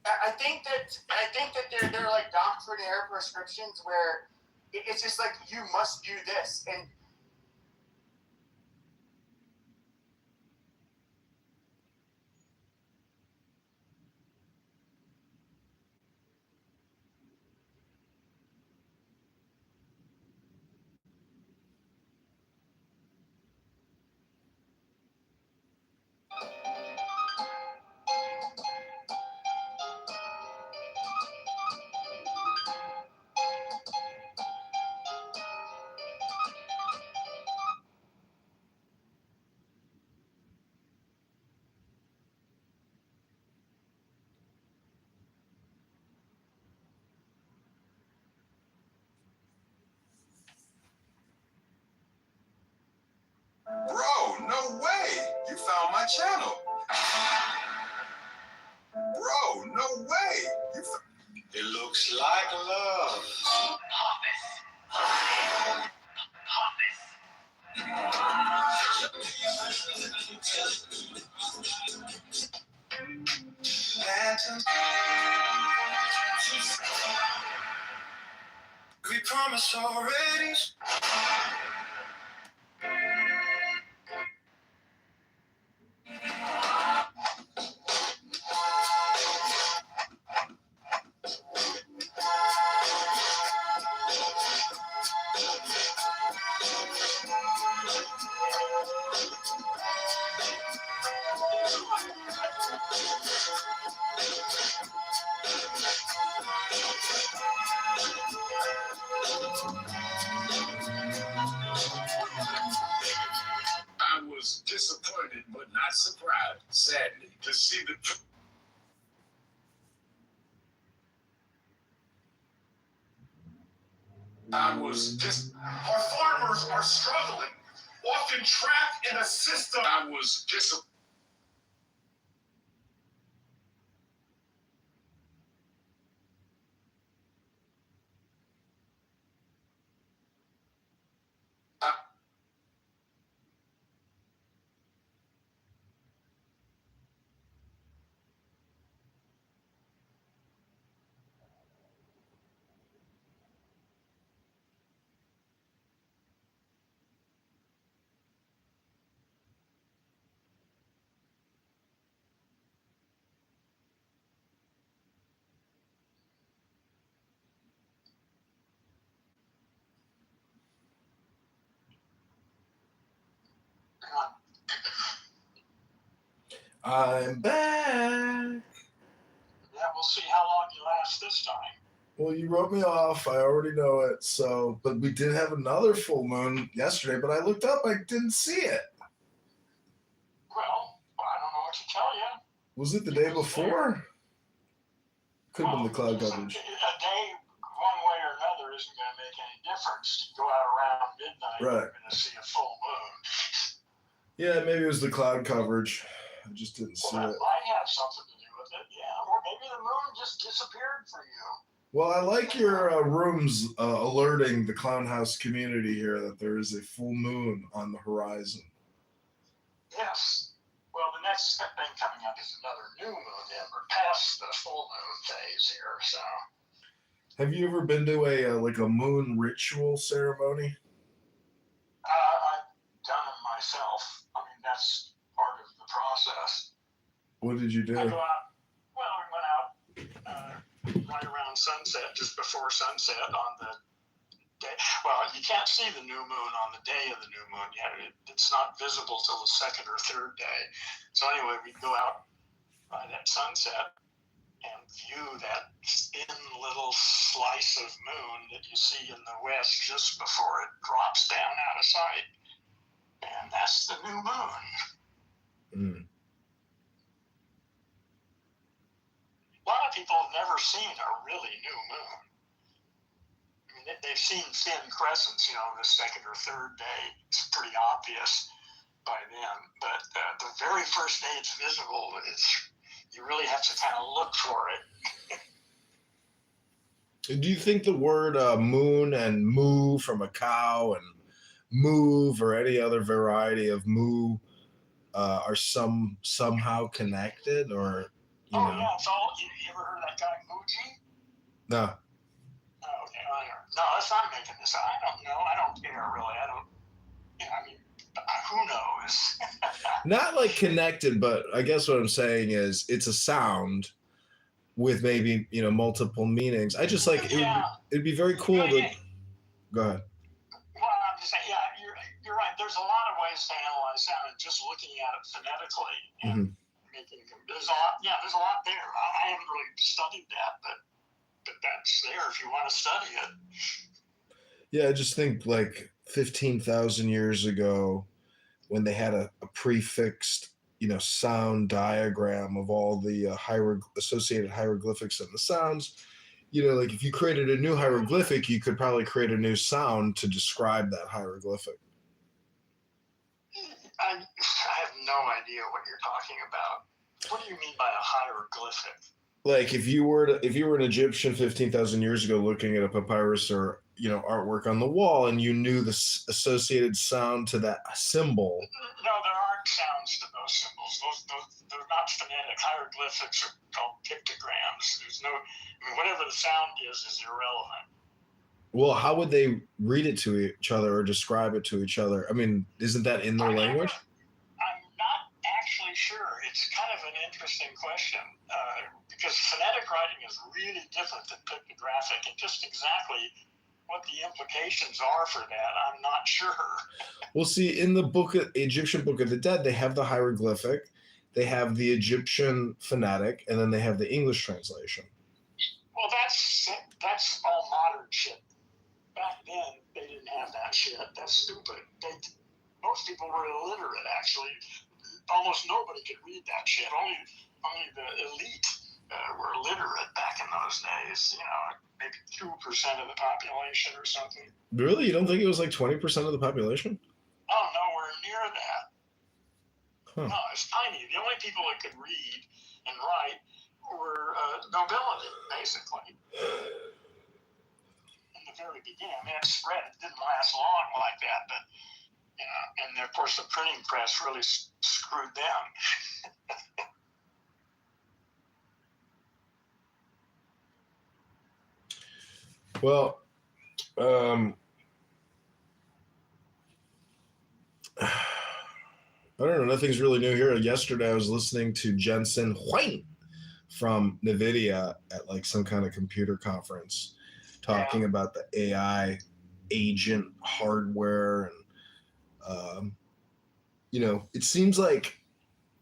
I think that they're like doctrinaire prescriptions where it's just like you must do this, and Bro, no way! You found my channel. Bro, no way! It looks like love. We promised already. I was disappointed but not surprised, sadly, to see the. Our farmers are struggling, often trapped in a system. I was disappointed. I'm back. Yeah, we'll see how long you last this time. Well, you wrote me off. I already know it. So, but we did have another full moon yesterday, but I looked up. I didn't see it. Well, I don't know what to tell you. Was it the day before? Could have been the cloud coverage. A day, one way or another, isn't going to make any difference. You go out around midnight, Right. You're going to see a full moon. Yeah, maybe it was the cloud coverage. I just didn't see Well, it. that might have something to do with it, yeah. Or maybe the moon just disappeared for you. Well, I like your rooms alerting the Clown House community here that there is a full moon on the horizon. Yes. that's that thing coming up is another new moon. Then we're past the full moon phase here. So. Have you ever been to a like a moon ritual ceremony? I've done them myself. I mean, that's part of the process. What did you do? I go out. Well, we went out right around sunset, just before sunset on the day. Well, you can't see the new moon on the day of the new moon yet. It's not visible till the second or third day. So anyway, we go out by that sunset and view that thin little slice of moon that you see in the west just before it drops down out of sight. And that's the new moon. Mm. A lot of people have never seen a really new moon. I mean, they've seen thin crescents, the second or third day. It's pretty obvious by then. But the very first day it's visible, you really have to kind of look for it. Do you think the word moon and moo from a cow and move or any other variety of moo are somehow connected, or you know? Yeah, it's all. You ever heard of that guy Muji? No. Oh, okay. No, let's not making this. I don't know. I don't care really. I don't. I mean, who knows? Not like connected, but I guess what I'm saying is it's a sound with maybe multiple meanings. I just like it'd be very cool to go ahead. Well, I'm just saying, you're right. There's a lot of ways to analyze sound, and just looking at it phonetically and making there's a lot. Yeah, there's a lot there. I haven't really studied that, but that's there if you want to study it. Yeah, I just think like 15,000 years ago, when they had a prefixed, sound diagram of all the associated hieroglyphics and the sounds, like if you created a new hieroglyphic, you could probably create a new sound to describe that hieroglyphic. I have no idea what you're talking about. What do you mean by a hieroglyphic? Like if you were an Egyptian 15,000 years ago looking at a papyrus or artwork on the wall, and you knew the associated sound to that symbol. No, there aren't sounds to those symbols. They're not phonetic. Hieroglyphics are called pictograms. There's no, whatever the sound is irrelevant. Well, how would they read it to each other or describe it to each other? I mean, isn't that in their language? I'm not actually sure. It's kind of an interesting question because phonetic writing is really different than pictographic, and just exactly what the implications are for that, I'm not sure. Well, see, in the Egyptian Book of the Dead, they have the hieroglyphic, they have the Egyptian phonetic, and then they have the English translation. Well, that's all modern shit. Back then, they didn't have that shit. That's stupid. Most people were illiterate, actually. Almost nobody could read that shit. Only the elite were literate back in those days. Maybe 2% of the population or something. Really? You don't think it was like 20% of the population? Oh, nowhere near that. Huh. No, it's tiny. The only people that could read and write were nobility, basically. In the very beginning. I mean, it spread. It didn't last long like that, but, and of course the printing press really screwed them. Well, I don't know. Nothing's really new here. Yesterday, I was listening to Jensen Huang from NVIDIA at like some kind of computer conference talking about the AI agent hardware. And, it seems like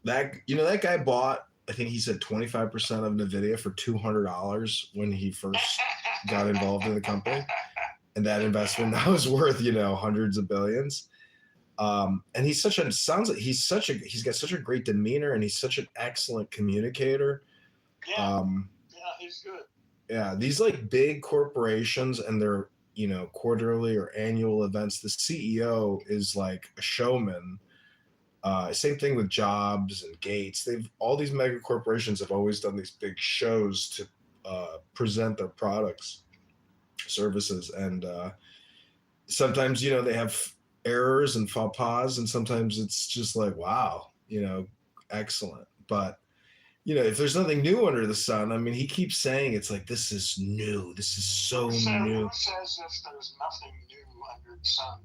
that guy bought, I think he said 25% of NVIDIA for $200 when he first got involved in the company. And that investment now is worth, hundreds of billions. And he's got such a great demeanor, and he's such an excellent communicator. Yeah, he's good. Yeah, these like big corporations and their, quarterly or annual events, the CEO is like a showman. Same thing with Jobs and Gates. All these mega corporations have always done these big shows to present their products, services, and sometimes they have errors and faux pas, and sometimes it's just like, wow, excellent. But if there's nothing new under the sun, I mean, he keeps saying it's like, this is new. This is so new. Who says if there's nothing new under the sun?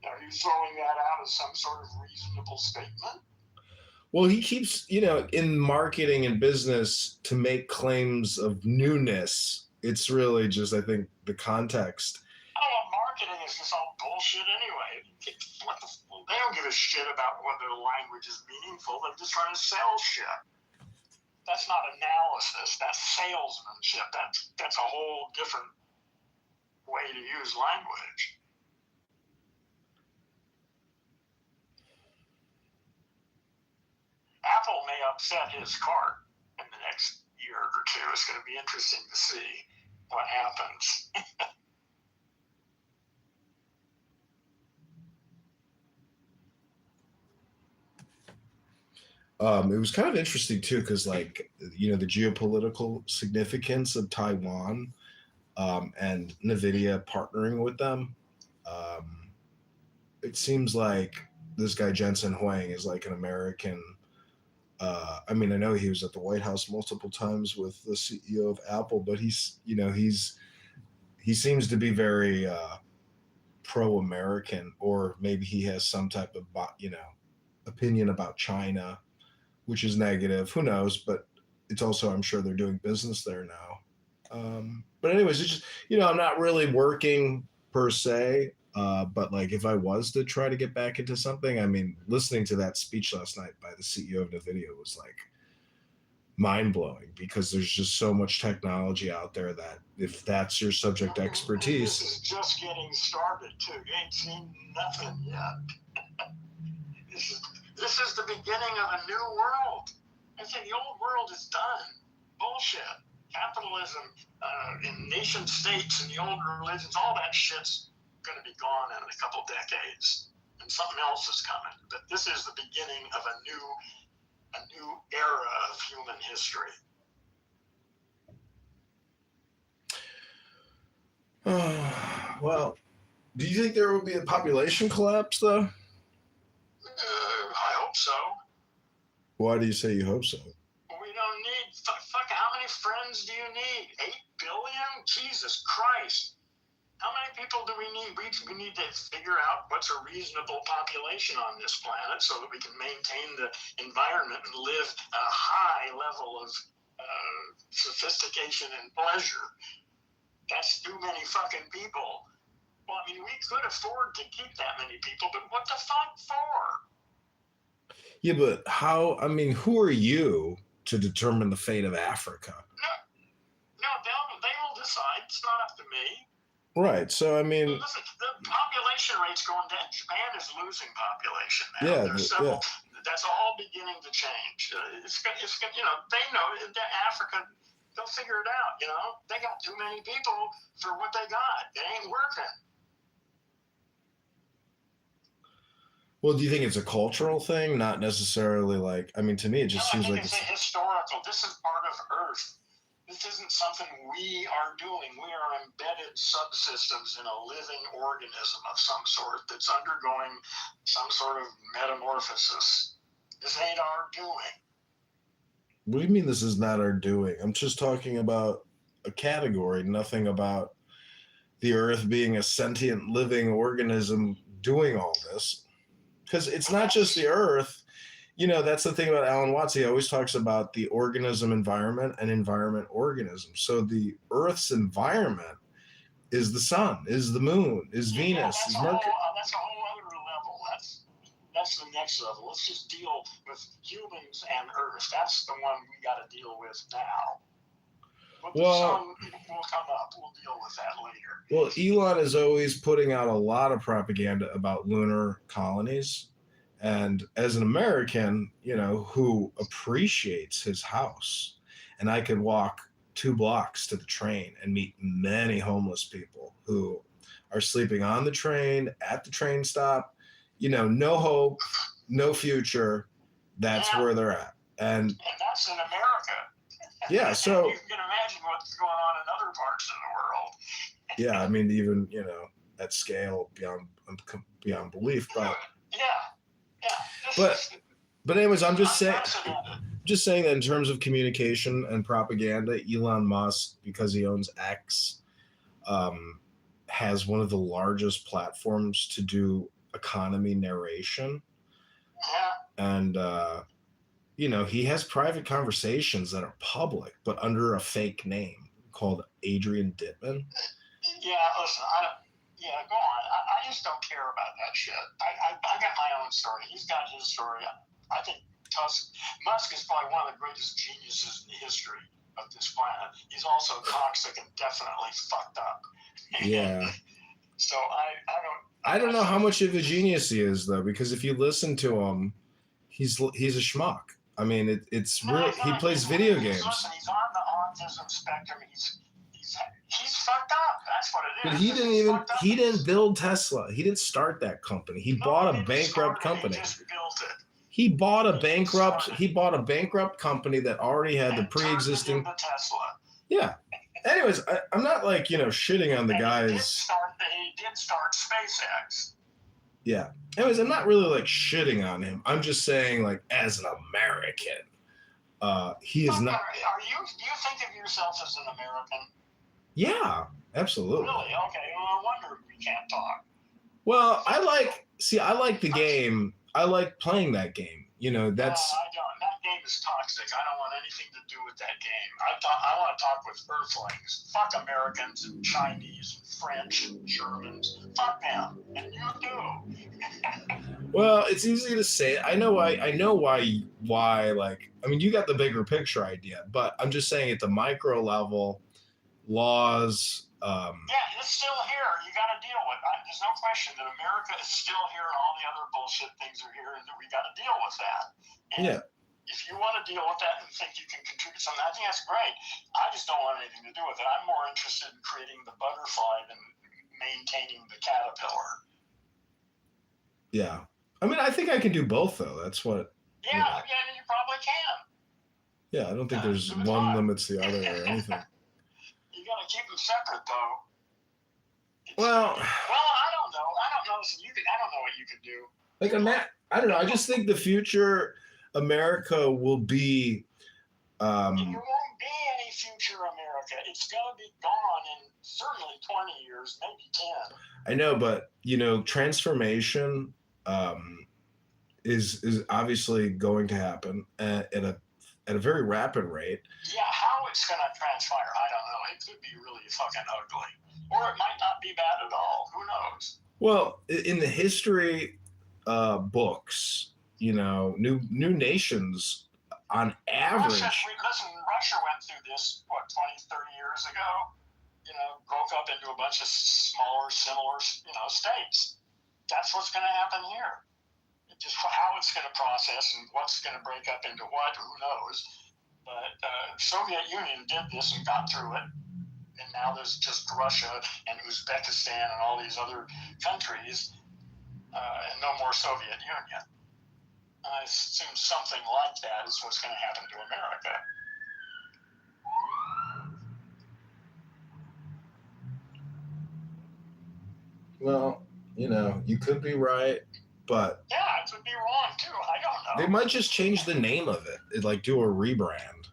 Are you throwing that out as some sort of reasonable statement? Well, he keeps, in marketing and business to make claims of newness. It's really just, I think, the context. Oh, well, marketing is just all bullshit anyway. They don't give a shit about whether the language is meaningful. They're just trying to sell shit. That's not analysis. That's salesmanship. That's a whole different way to use language. Apple may upset his cart in the next year or two. It's going to be interesting to see what happens. It was kind of interesting too, because the geopolitical significance of Taiwan and NVIDIA partnering with them. It seems like this guy Jensen Huang is like an American. I mean, I know he was at the White House multiple times with the CEO of Apple, but he seems to be very pro-American, or maybe he has some type of opinion about China, which is negative. Who knows? But it's also, I'm sure they're doing business there now. But anyways, it's just, I'm not really working per se. But like, if I was to try to get back into something, I mean, listening to that speech last night by the CEO of NVIDIA was like mind-blowing, because there's just so much technology out there that if that's your subject expertise. This is just getting started too. You ain't seen nothing yet. This is the beginning of a new world. I think the old world is done. Bullshit. Capitalism in nation states and the old religions, all that shit's going to be gone in a couple decades, and something else is coming. But this is the beginning of a new era of human history. Well, do you think there will be a population collapse, though? I hope so. Why do you say you hope so? We don't need, fuck, how many friends do you need? 8 billion? Jesus Christ. How many people do we need? We need to figure out what's a reasonable population on this planet so that we can maintain the environment and live at a high level of sophistication and pleasure. That's too many fucking people. Well, I mean, we could afford to keep that many people, but what the fuck for? Yeah, but how? I mean, who are you to determine the fate of Africa? No, they will decide. It's not up to me. Right. So, I mean, listen, the population rate's going down. Japan is losing population now. Yeah, There's several. That's all beginning to change. It's they know that Africa, they'll figure it out. They got too many people for what they got. It ain't working. Well, do you think it's a cultural thing, not necessarily like? I mean, to me, it just seems like it's historical. This is part of Earth. This isn't something we are doing. We are embedded subsystems in a living organism of some sort that's undergoing some sort of metamorphosis. This ain't our doing. What do you mean this is not our doing? I'm just talking about a category, nothing about the Earth being a sentient living organism doing all this. Because it's not just the Earth. That's the thing about Alan Watts. He always talks about the organism environment and environment organism. So the Earth's environment is the sun, is the moon, is Venus, is Mercury. That's a whole other level. That's the next level. Let's just deal with humans and Earth. That's the one we got to deal with now. But the sun will come up. We'll deal with that later. Well, Elon is always putting out a lot of propaganda about lunar colonies. And as an American, who appreciates his house, and I could walk 2 blocks to the train and meet many homeless people who are sleeping on the train, at the train stop, no hope, no future. That's where they're at. And that's in America. Yeah, so you can imagine what's going on in other parts of the world. Yeah, I mean, even at scale beyond belief, but yeah. But But anyways, I'm just saying. Unprecedented. Just saying that in terms of communication and propaganda, Elon Musk, because he owns X, has one of the largest platforms to do economy narration. Yeah. And, he has private conversations that are public, but under a fake name called Adrian Dittman. Yeah, listen, go on. I just don't care about that shit. I got my own story. He's got his story. I think Musk is probably one of the greatest geniuses in the history of this planet. He's also toxic and definitely fucked up. Yeah. So I don't know how much of a genius he is, though, because if you listen to him, he's a schmuck. I mean, it's real. He plays video games. Listen, he's on the autism spectrum. He's fucked up. That's what it is. He didn't build Tesla. He didn't start that company. He bought a bankrupt company. He just built it. He bought a bankrupt company that already had the pre-existing Tesla. Yeah. Anyways, I'm not shitting on the guys. He did start SpaceX. Yeah. Anyways, I'm not really shitting on him. I'm just saying, as an American, he is not. Do you think of yourself as an American? Yeah, absolutely. Really? Okay. Well, no wonder we can't talk. Well, I like the game. I like playing that game. That's. I don't. That game is toxic. I don't want anything to do with that game. I want to talk with Earthlings. Fuck Americans and Chinese and French and Germans. Fuck them. And you do. Well, it's easy to say. I know why. You got the bigger picture idea, but I'm just saying at the micro level, laws. Yeah, it's still here. You got to deal with it. There's no question that America is still here and all the other bullshit things are here, and we got to deal with that. And yeah. If you want to deal with that and think you can contribute something, I think that's great. I just don't want anything to do with it. I'm more interested in creating the butterfly than maintaining the caterpillar. Yeah. I think I can do both, though. That's what. Yeah, you probably can. Yeah, I don't think there's one limits the other or anything. You got to keep them separate, though. Well, I don't know. I don't know. I don't know what you could do. I don't know. I just think the future America will be. There won't be any future America. It's going to be gone in certainly 20 years, maybe 10. I know, but transformation is obviously going to happen at a very rapid rate. Yeah, how it's going to transpire, I don't know. It could be really fucking ugly, or it might not be bad at all. Who knows? Well, in the history books, new nations on average. Russia went through this 20, 30 years ago. Broke up into a bunch of smaller, similar, states. That's what's going to happen here. Just how it's going to process and what's going to break up into what, who knows. But Soviet Union did this and got through it. And now there's just Russia and Uzbekistan and all these other countries and no more Soviet Union. I assume something like that is what's going to happen to America. Well, you could be right, but yeah, it could be wrong too. I don't know. They might just change the name of it, do a rebrand.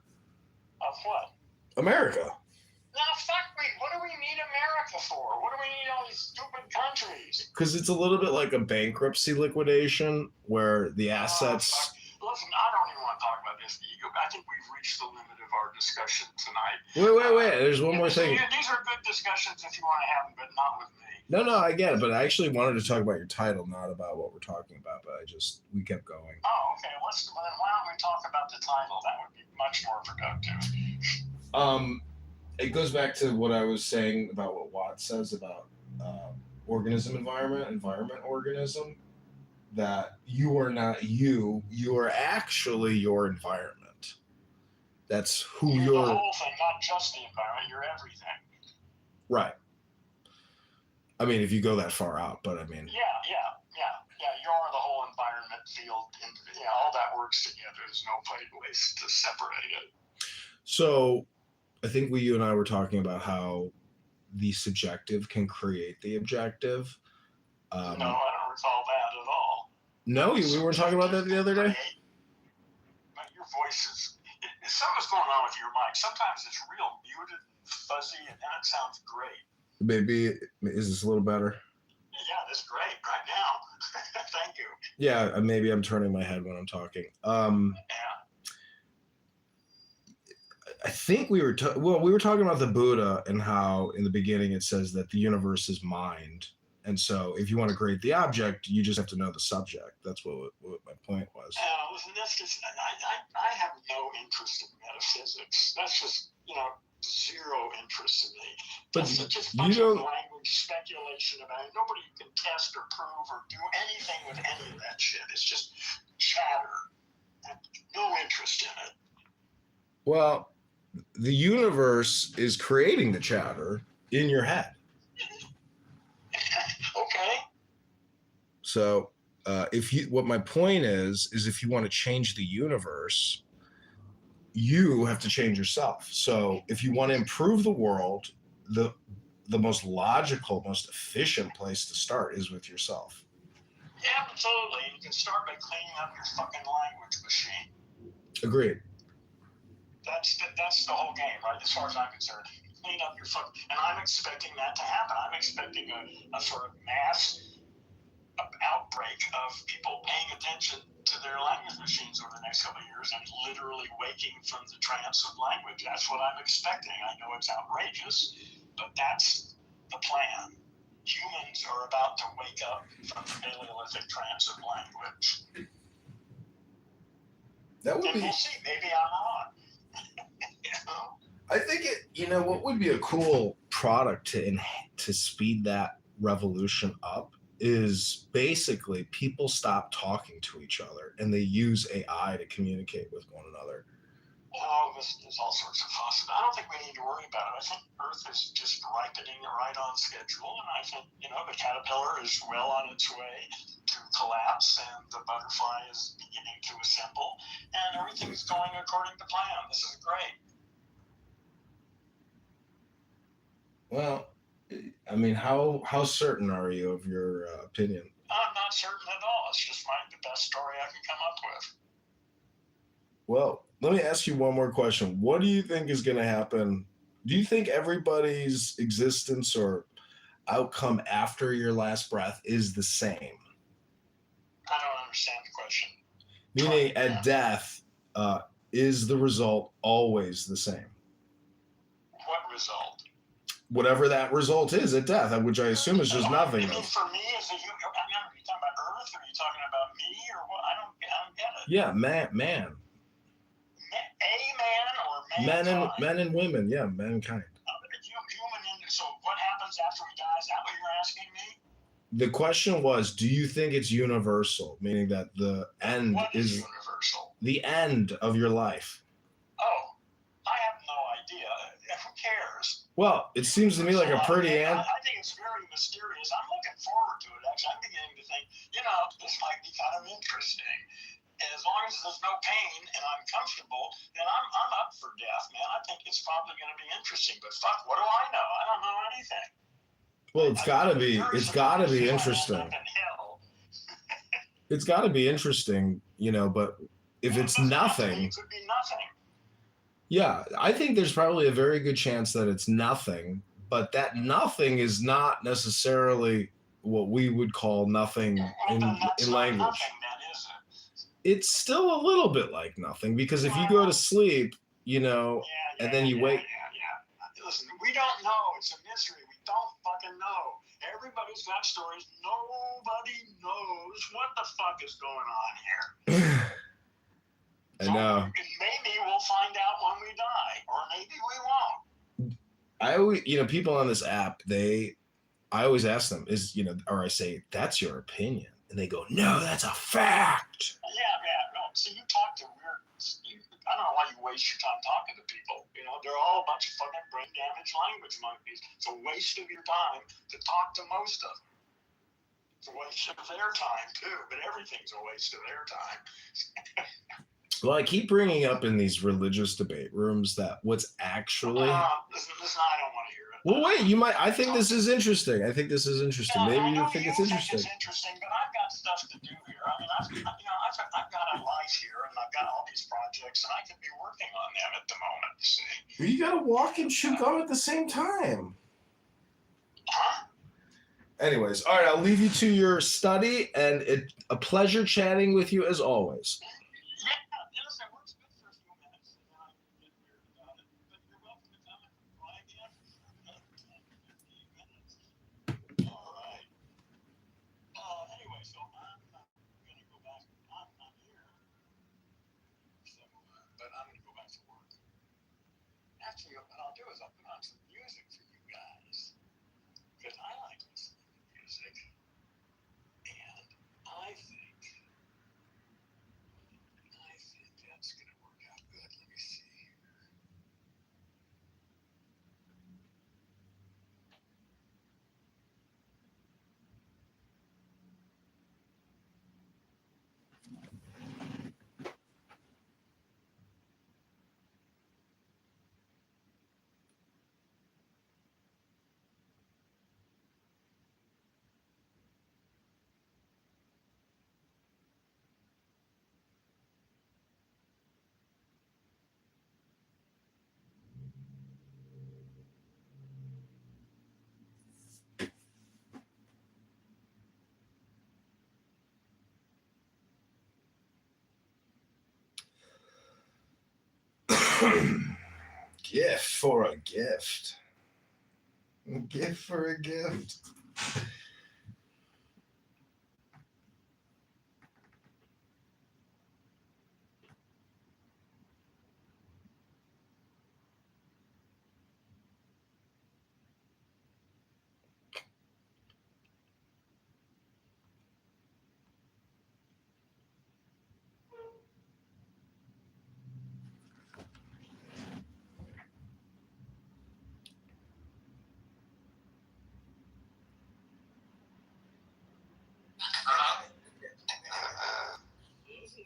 Of what? America. No, fuck me. What do we need America for? What do we need all these stupid countries? Because it's a little bit like a bankruptcy liquidation where the assets. Listen, I don't even want to talk about this. I think we've reached the limit of our discussion tonight. Wait. There's one more thing. These are good discussions if you want to have them, but not with me. No, I get it. But I actually wanted to talk about your title, not about what we're talking about. But we kept going. Oh, okay. Why don't we talk about the title? That would be much more productive. It goes back to what I was saying about what Watt says about environment, organism. That you are not you are actually your environment. That's who you're. The whole thing, not just the environment. You're everything. Right. If you go that far out, but Yeah. You're the whole environment field, and all that works together. There's no place to separate it. So, I think you and I were talking about how the subjective can create the objective. No, I don't recall that at all. No, we weren't talking about that the other day? voice is. Something's going on with your mic. Sometimes it's real muted and fuzzy, and then it sounds great. Maybe is this a little better? Yeah, that's great right now. Thank you. Yeah, maybe I'm turning my head when I'm talking. I think we were talking about the Buddha and how in the beginning it says that the universe is mind, and so if you want to create the object, you just have to know the subject. That's what my point was. Listen, that's just I have no interest in metaphysics. That's just zero interest in me. But just you bunch don't. of language speculation about it. Nobody can test or prove or do anything with any of that shit. It's just chatter. No interest in it. Well, the universe is creating the chatter in your head. Okay. So, what my point is if you want to change the universe, you have to change yourself. So, if you want to improve the world, the most logical, most efficient place to start is with yourself. Yeah, absolutely. You can start by cleaning up your fucking language machine. Agreed. That's the whole game, right? As far as I'm concerned, clean up your fucking. And I'm expecting that to happen. I'm expecting a sort of mass outbreak of people paying attention to their language machines over the next couple of years and literally waking from the trance of language. That's what I'm expecting. I know it's outrageous, but that's the plan. Humans are about to wake up from the Paleolithic trance of language. That would be. We'll see. Maybe I'm wrong. I think what would be a cool product to speed that revolution up is basically people stop talking to each other and they use AI to communicate with one another. Oh, there's all sorts of possibilities. I don't think we need to worry about it. I think Earth is just ripening right on schedule, and I think the caterpillar is well on its way to collapse, and the butterfly is beginning to assemble, and everything's going according to plan. This is great. Well, I mean, how certain are you of your opinion? I'm not certain at all. It's just the best story I can come up with. Well, let me ask you one more question. What do you think is going to happen? Do you think everybody's existence or outcome after your last breath is the same? I don't understand the question. Meaning, at death, is the result always the same? What result? Whatever that result is at death, which I assume is just nothing. You mean for me, are you talking about Earth, or are you talking about me, or what? I don't get it. Yeah, man. A man or mankind? Men and women, yeah, mankind. So what happens after we die? Is that what you're asking me? The question was, do you think it's universal, meaning that the end is universal? The end of your life. Oh, I have no idea. Who cares? Well, it seems to me like a pretty end. I think it's very mysterious. I'm looking forward to it, actually. I'm beginning to think, this might be kind of interesting. And as long as there's no pain and I'm comfortable, then I'm up for death, man. I think it's probably going to be interesting. But fuck, what do I know? I don't know anything. Well, it's got to be. It's got to be interesting. It's got to be interesting, But if it's nothing, it could be nothing. Yeah, I think there's probably a very good chance that it's nothing, but that nothing is not necessarily what we would call nothing in language. Nothing, then, is it? It's still a little bit like nothing, because if you go to sleep, and then you wake. Yeah. Listen, we don't know. It's a mystery. We don't fucking know. Everybody's got stories. Nobody knows what the fuck is going on here. I know. Maybe we'll find out when we die, or maybe we won't. I always, people on this app, I always ask them, or I say, that's your opinion. And they go, no, that's a fact. Yeah. No, see, you talk to weird, I don't know why you waste your time talking to people. They're all a bunch of fucking brain damaged language monkeys. It's a waste of your time to talk to most of them. It's a waste of their time, too, but everything's a waste of their time. Well, I keep bringing up in these religious debate rooms that what's actually. Listen, I don't want to hear it. Well, wait, you might. I think this is interesting. Maybe you think it's interesting. It's interesting, but I've got stuff to do here. I mean, I've got a life here, and I've got all these projects projects, and I could be working on them at the moment. See? You gotta walk and chew gum at the same time. Huh? Anyways, all right, I'll leave you to your study, and it's a pleasure chatting with you as always. Yeah, listen, works good for a few minutes, and then I get weird about it. But you're welcome to come and try again for 15 minutes. All right. Anyway, so I'm going to go back. I'm here. So, but I'm going to go back to work. Actually, what I'll do is I'll put on some music for you guys. Because I like listening to music. And I think that's going to work out good. Let me see. Gift for a gift. A gift for a gift.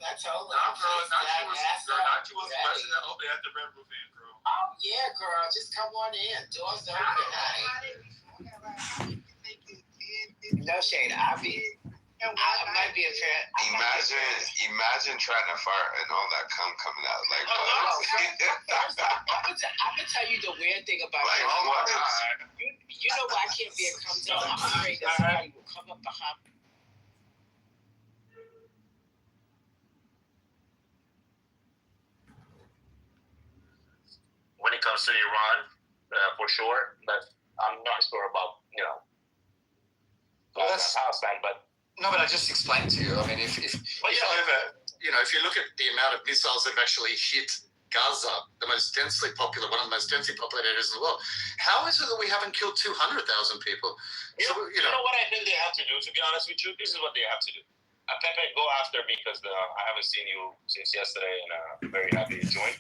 That's all. Not you was question that open at the Red Roof Intro. Oh yeah, girl, just come on in. Doors open. No shade, I might be a fan. Imagine trying to fart and all that cum coming out. Like, I'm gonna tell you the weird thing about like, you know why I can't be a cum dump? I'm afraid that somebody will come up behind me. When it comes to Iran, for sure, but I'm not sure about, Well, that's Palestine, but no, but I just explained to you. I mean, if you look at the amount of missiles that have actually hit Gaza, the most densely popular, one of the most densely populated areas in the world, how is it that we haven't killed 200,000 people? You know what I think they have to do, to be honest with you? This is what they have to do. Pepe, go after me because I haven't seen you since yesterday, and I'm very happy you joined.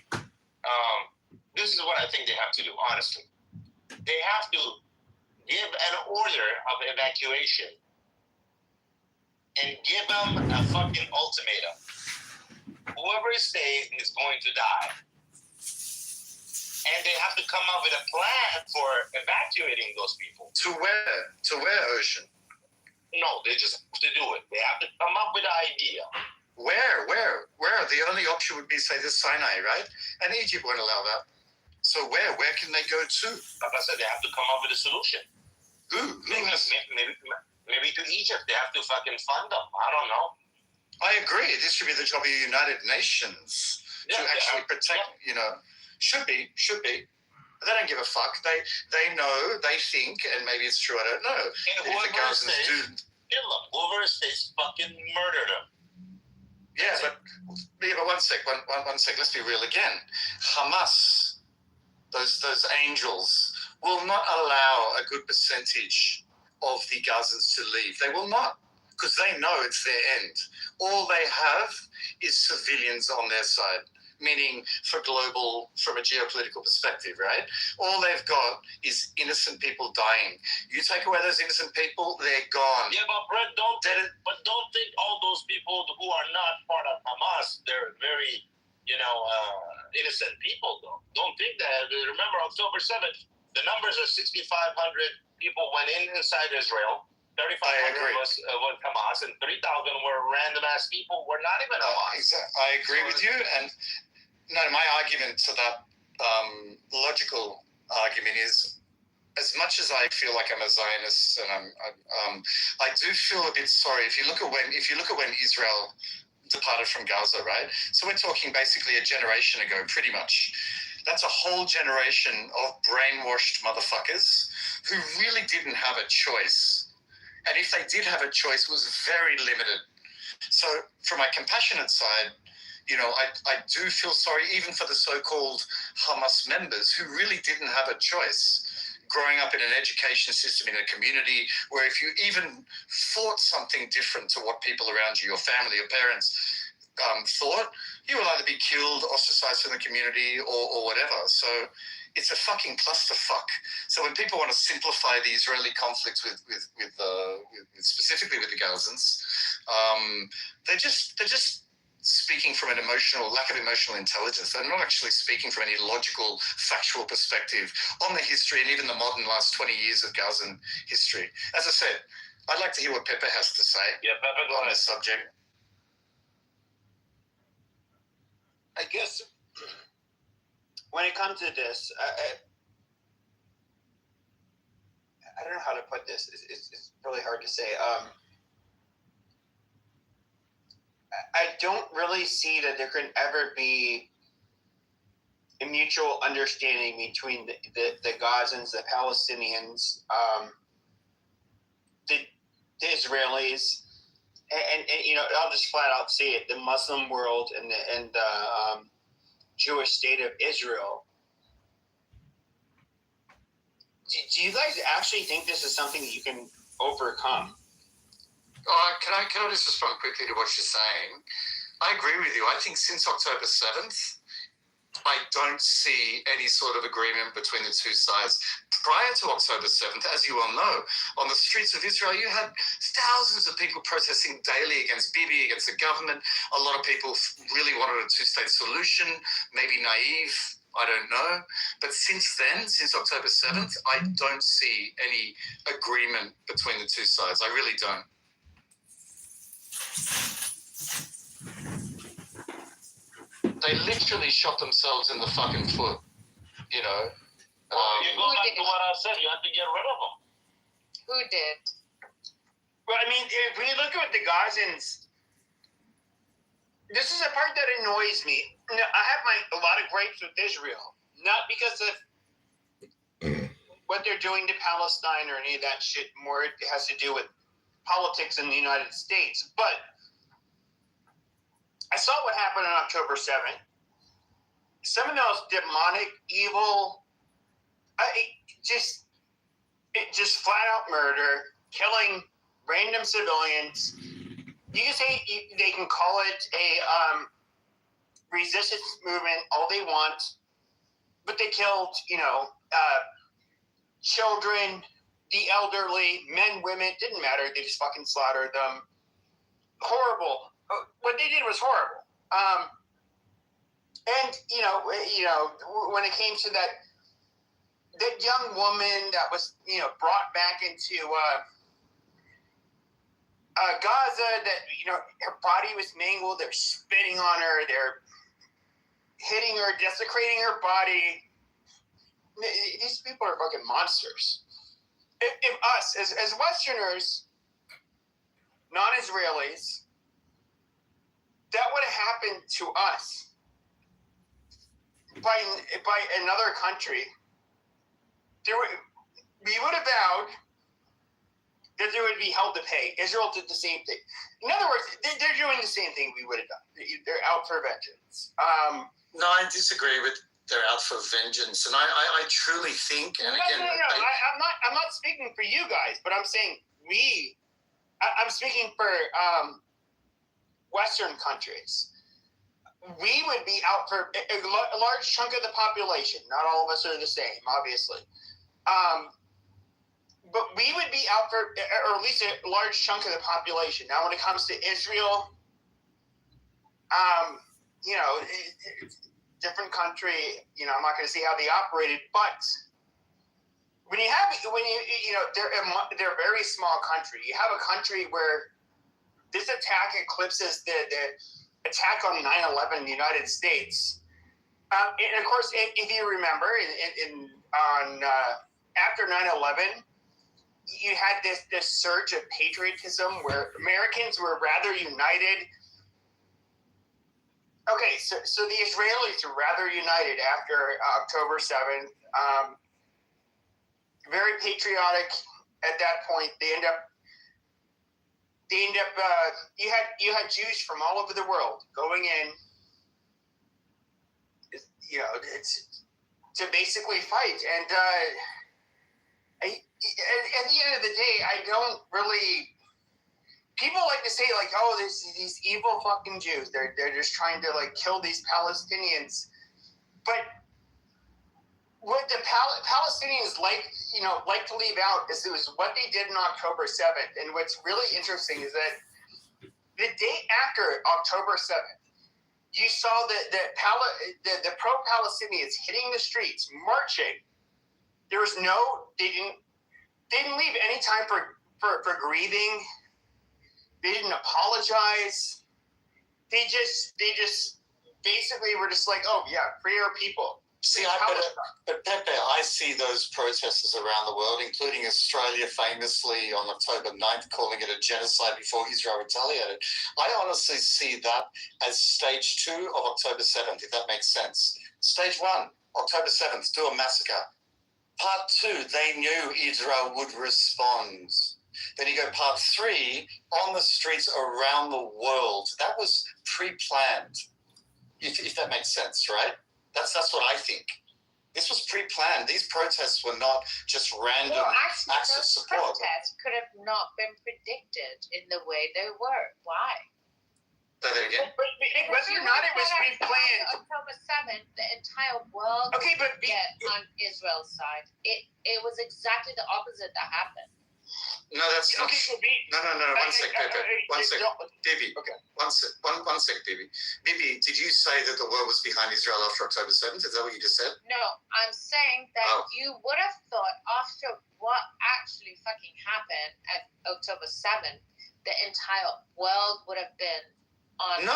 This is what I think they have to do, honestly. They have to give an order of evacuation and give them a fucking ultimatum. Whoever stays is going to die. And they have to come up with a plan for evacuating those people. To where? To where, Ocean? No, they just have to do it. They have to come up with an idea. Where? The only option would be, say, the Sinai, right? And Egypt won't allow that. So where? Where can they go to? Like I said, they have to come up with a solution. Who? Maybe to Egypt. They have to fucking fund them. I don't know. I agree. This should be the job of the United Nations to actually protect, Should be. But they don't give a fuck. They know, they think, and maybe it's true, I don't know. And whoever stays, kill them. Whoever stays, fucking murder them. Yeah, but one sec. Let's be real again. Hamas, those angels, will not allow a good percentage of the Gazans to leave. They will not, because they know it's their end. All they have is civilians on their side, meaning from a geopolitical perspective, right? All they've got is innocent people dying. You take away those innocent people, they're gone. Yeah, but Brett, don't think all those people who are not part of Hamas, they're very, innocent people, though. Don't think that. Remember, October 7th, the numbers are 6,500 people went inside Israel. 3,500 was Hamas, and 3,000 were random ass people. Were not even Hamas. I agree with you, and No, my argument to that logical argument is, as much as I feel like I'm a Zionist, and I do feel a bit sorry. If you look at when Israel departed from Gaza, right? So we're talking basically a generation ago, pretty much. That's a whole generation of brainwashed motherfuckers who really didn't have a choice. And if they did have a choice, it was very limited. So from my compassionate side, you know, I do feel sorry even for the so-called Hamas members who really didn't have a choice. Growing up in an education system, in a community where if you even thought something different to what people around you, your family, your parents, thought, you will either be killed, ostracized from the community, or whatever. So it's a fucking clusterfuck. So when people want to simplify the Israeli conflict with specifically with the Gazans, they're just speaking from an lack of emotional intelligence. They're not actually speaking from any logical, factual perspective on the history and even the modern last 20 years of Gazan history. As I said, I'd like to hear what Pepe has to say on this subject. I guess when it comes to this, I don't know how to put this. It's really hard to say. I don't really see that there can ever be a mutual understanding between the Gazans, the Palestinians, the Israelis, and you know, I'll just flat out say it: the Muslim world and the Jewish state of Israel. Do you guys actually think this is something that you can overcome? Can I just respond quickly to what you're saying? I agree with you. I think since October 7th, I don't see any sort of agreement between the two sides. Prior to October 7th, as you all know, on the streets of Israel, you had thousands of people protesting daily against Bibi, against the government. A lot of people really wanted a two-state solution, maybe naive, I don't know. But since then, since October 7th, I don't see any agreement between the two sides. I really don't. They literally shot themselves in the fucking foot, you know. You go back to what I said, you have to get rid of them. Who did? Well, I mean, if we look at the Gazans, this is a part that annoys me. Now, I have a lot of gripes with Israel, not because of what they're doing to Palestine or any of that shit. More, it has to do with politics in the United States. But I saw what happened on October 7th. Some of those demonic, evil, just flat out murder, killing random civilians. You can say they can call it a resistance movement all they want, but they killed, children, the elderly, men, women, didn't matter. They just fucking slaughtered them. Horrible. What they did was horrible. And when it came to that young woman that was, brought back into Gaza, that, her body was mangled, they're spitting on her, they're hitting her, desecrating her body. These people are fucking monsters. If us, as Westerners, non-Israelis, that would have happened to us by another country, we would have vowed that there would be hell to pay. Israel did the same thing. In other words, they're doing the same thing we would have done. They're out for vengeance. No, I disagree with they're out for vengeance, and I truly think, and again, I'm not speaking for you guys, but I'm saying I'm speaking for Western countries. We would be out for a large chunk of the population. Not all of us are the same, obviously. But we would be out for, or at least a large chunk of the population. Now, when it comes to Israel, different country, I'm not going to say how they operated, but they're a very small country. You have a country where this attack eclipses the attack on 9/11 in the United States. And of course, if you remember, after 9/11, you had this surge of patriotism where Americans were rather united. Okay, so the Israelis were rather united after October 7th. Very patriotic at that point. They end up. You had Jews from all over the world going in. It's to basically fight, and at the end of the day, I don't really. People like to say like, "Oh, these evil fucking Jews. They're just trying to like kill these Palestinians," but what the Palestinians like to leave out is it was what they did on October 7th, and what's really interesting is that the day after October 7th. You saw the pro-Palestinians hitting the streets, marching. There was they didn't leave any time for grieving. They didn't apologize. They just basically were just like, oh yeah, free our people. See, but Pepe, I see those protesters around the world, including Australia famously on October 9th, calling it a genocide before Israel retaliated. I honestly see that as stage 2 of October 7th, if that makes sense. Stage 1, October 7th, do a massacre. Part 2, they knew Israel would respond. Then you go part 3, on the streets around the world. That was pre-planned, if that makes sense, right? That's what I think. This was pre-planned. These protests were not just random acts of support. Protests could have not been predicted in the way they were. Why? Say that again. But whether or not it was pre-planned. October 7th, the entire world get on Israel's side. It was exactly the opposite that happened. No, that's not. No. 1 sec, Pepe. 1 sec, Bibi. Okay. 1 sec, Bibi. Bibi, did you say that the world was behind Israel after October 7th? Is that what you just said? No, I'm saying that you would have thought after what actually fucking happened at October 7th, the entire world would have been on the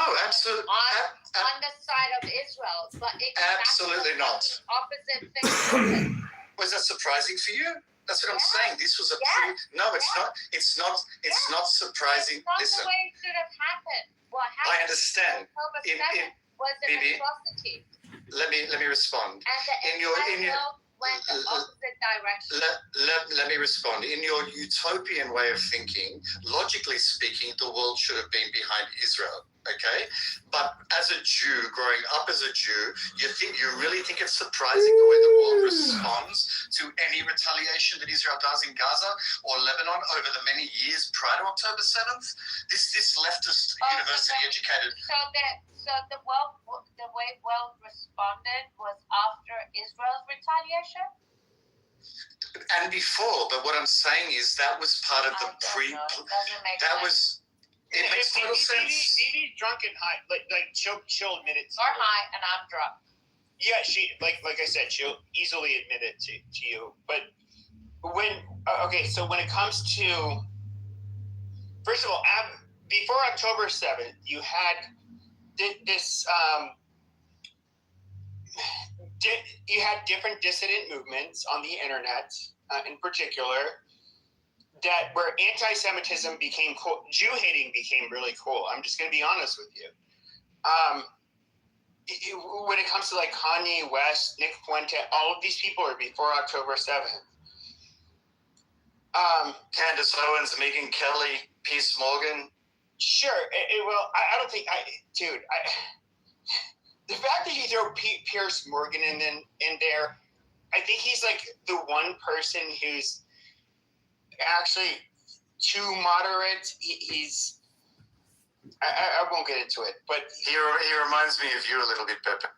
side of Israel, but absolutely not. Opposite thing. Was that surprising for you? That's what I'm saying. This was a No, it's not. It's not surprising. It's not the way it should have happened. What happened? I understand. October 7th was an atrocity. Let me respond. And the world went the opposite direction. Let me respond. In your utopian way of thinking, logically speaking, the world should have been behind Israel. Okay, but as a Jew, growing up as a Jew, you really think it's surprising the way the world responds to any retaliation that Israel does in Gaza or Lebanon over the many years prior to October 7th? This leftist university educated. So the way world responded was after Israel's retaliation. And before, but what I'm saying is that was part of the That was. It makes total sense. Bibi's drunk and high. Like she'll admit it. Or high, and I'm drunk. Yeah, she like I said, she'll easily admit it to you. But when so when it comes to, first of all, before October 7th, you had this. You had different dissident movements on the internet, in particular. That where anti-Semitism became cool, Jew-hating became really cool. I'm just going to be honest with you. When it comes to like Kanye West, Nick Fuente, all of these people are before October 7th. Candace Owens, Megan Kelly, Piers Morgan. Sure. I don't think the fact that you throw Piers Morgan in there, I think he's like the one person who's actually too moderate. He's I won't get into it, but he reminds me of you a little bit, Pepe.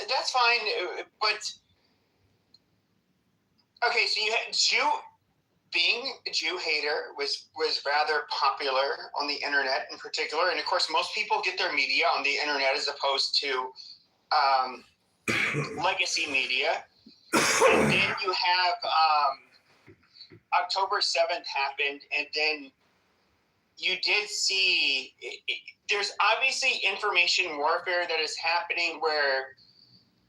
That's fine, but okay. So you had being a Jew hater was rather popular on the internet in particular, and of course, most people get their media on the internet as opposed to legacy media. And then you have October 7th happened, and then you did see there's obviously information warfare that is happening where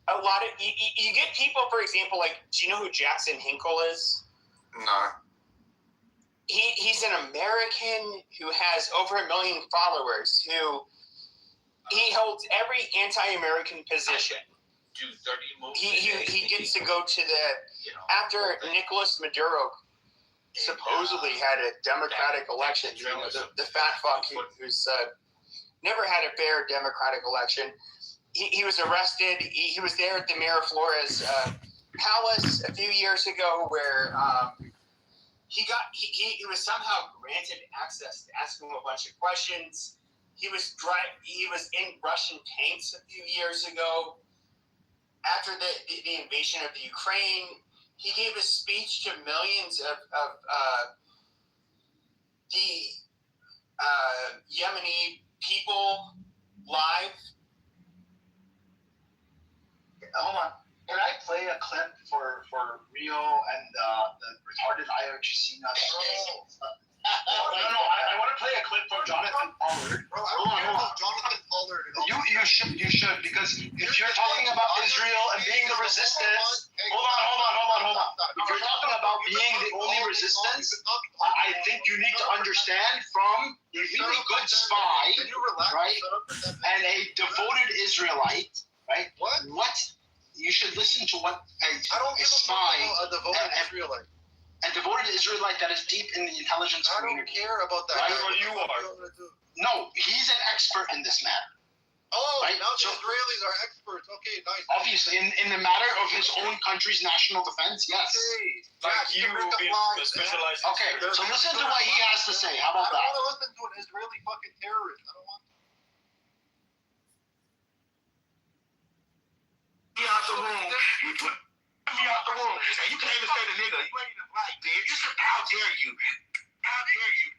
a lot of you get people, for example, like, do you know who Jackson Hinkle is? No. He's an American who has over 1 million followers, who he holds every anti-American position. Do 30 movies. He gets to go to after Nicolas Maduro supposedly had a democratic election, the fat fuck who's never had a fair democratic election. He was arrested. He was there at the Miraflores Palace a few years ago, where he was somehow granted access to ask him a bunch of questions. He was in Russian tanks a few years ago. After the invasion of the Ukraine, he gave a speech to millions of the Yemeni people live. Hold on. Can I play a clip for Rio and the retarded IRGC nuts? No. I want to play a clip from Jonathan Pollard. Hold on. Jonathan Pollard. You should, because if you're talking about Israel and being the resistance, hold on. If you're talking about being the only resistance, I think you need to understand from a really good spy, right, and a devoted Israelite, right? What you should listen to what a spy, a devoted Israelite. A devoted Israelite that is deep in the intelligence community. I don't care about that. Right? Well, you are. No, he's an expert in this matter. Oh, right? Now the Israelis are experts. Okay, nice. Obviously, in the matter of his own country's national defense, yes. Okay. Like you specialize. Okay, so listen to what he has to say. How about that? I don't want to listen to an Israeli fucking terrorist. I don't want. Me out the room. You put me out the room. And you can't even say the nigga. You ain't even black, bitch. You said, how dare you? How dare you?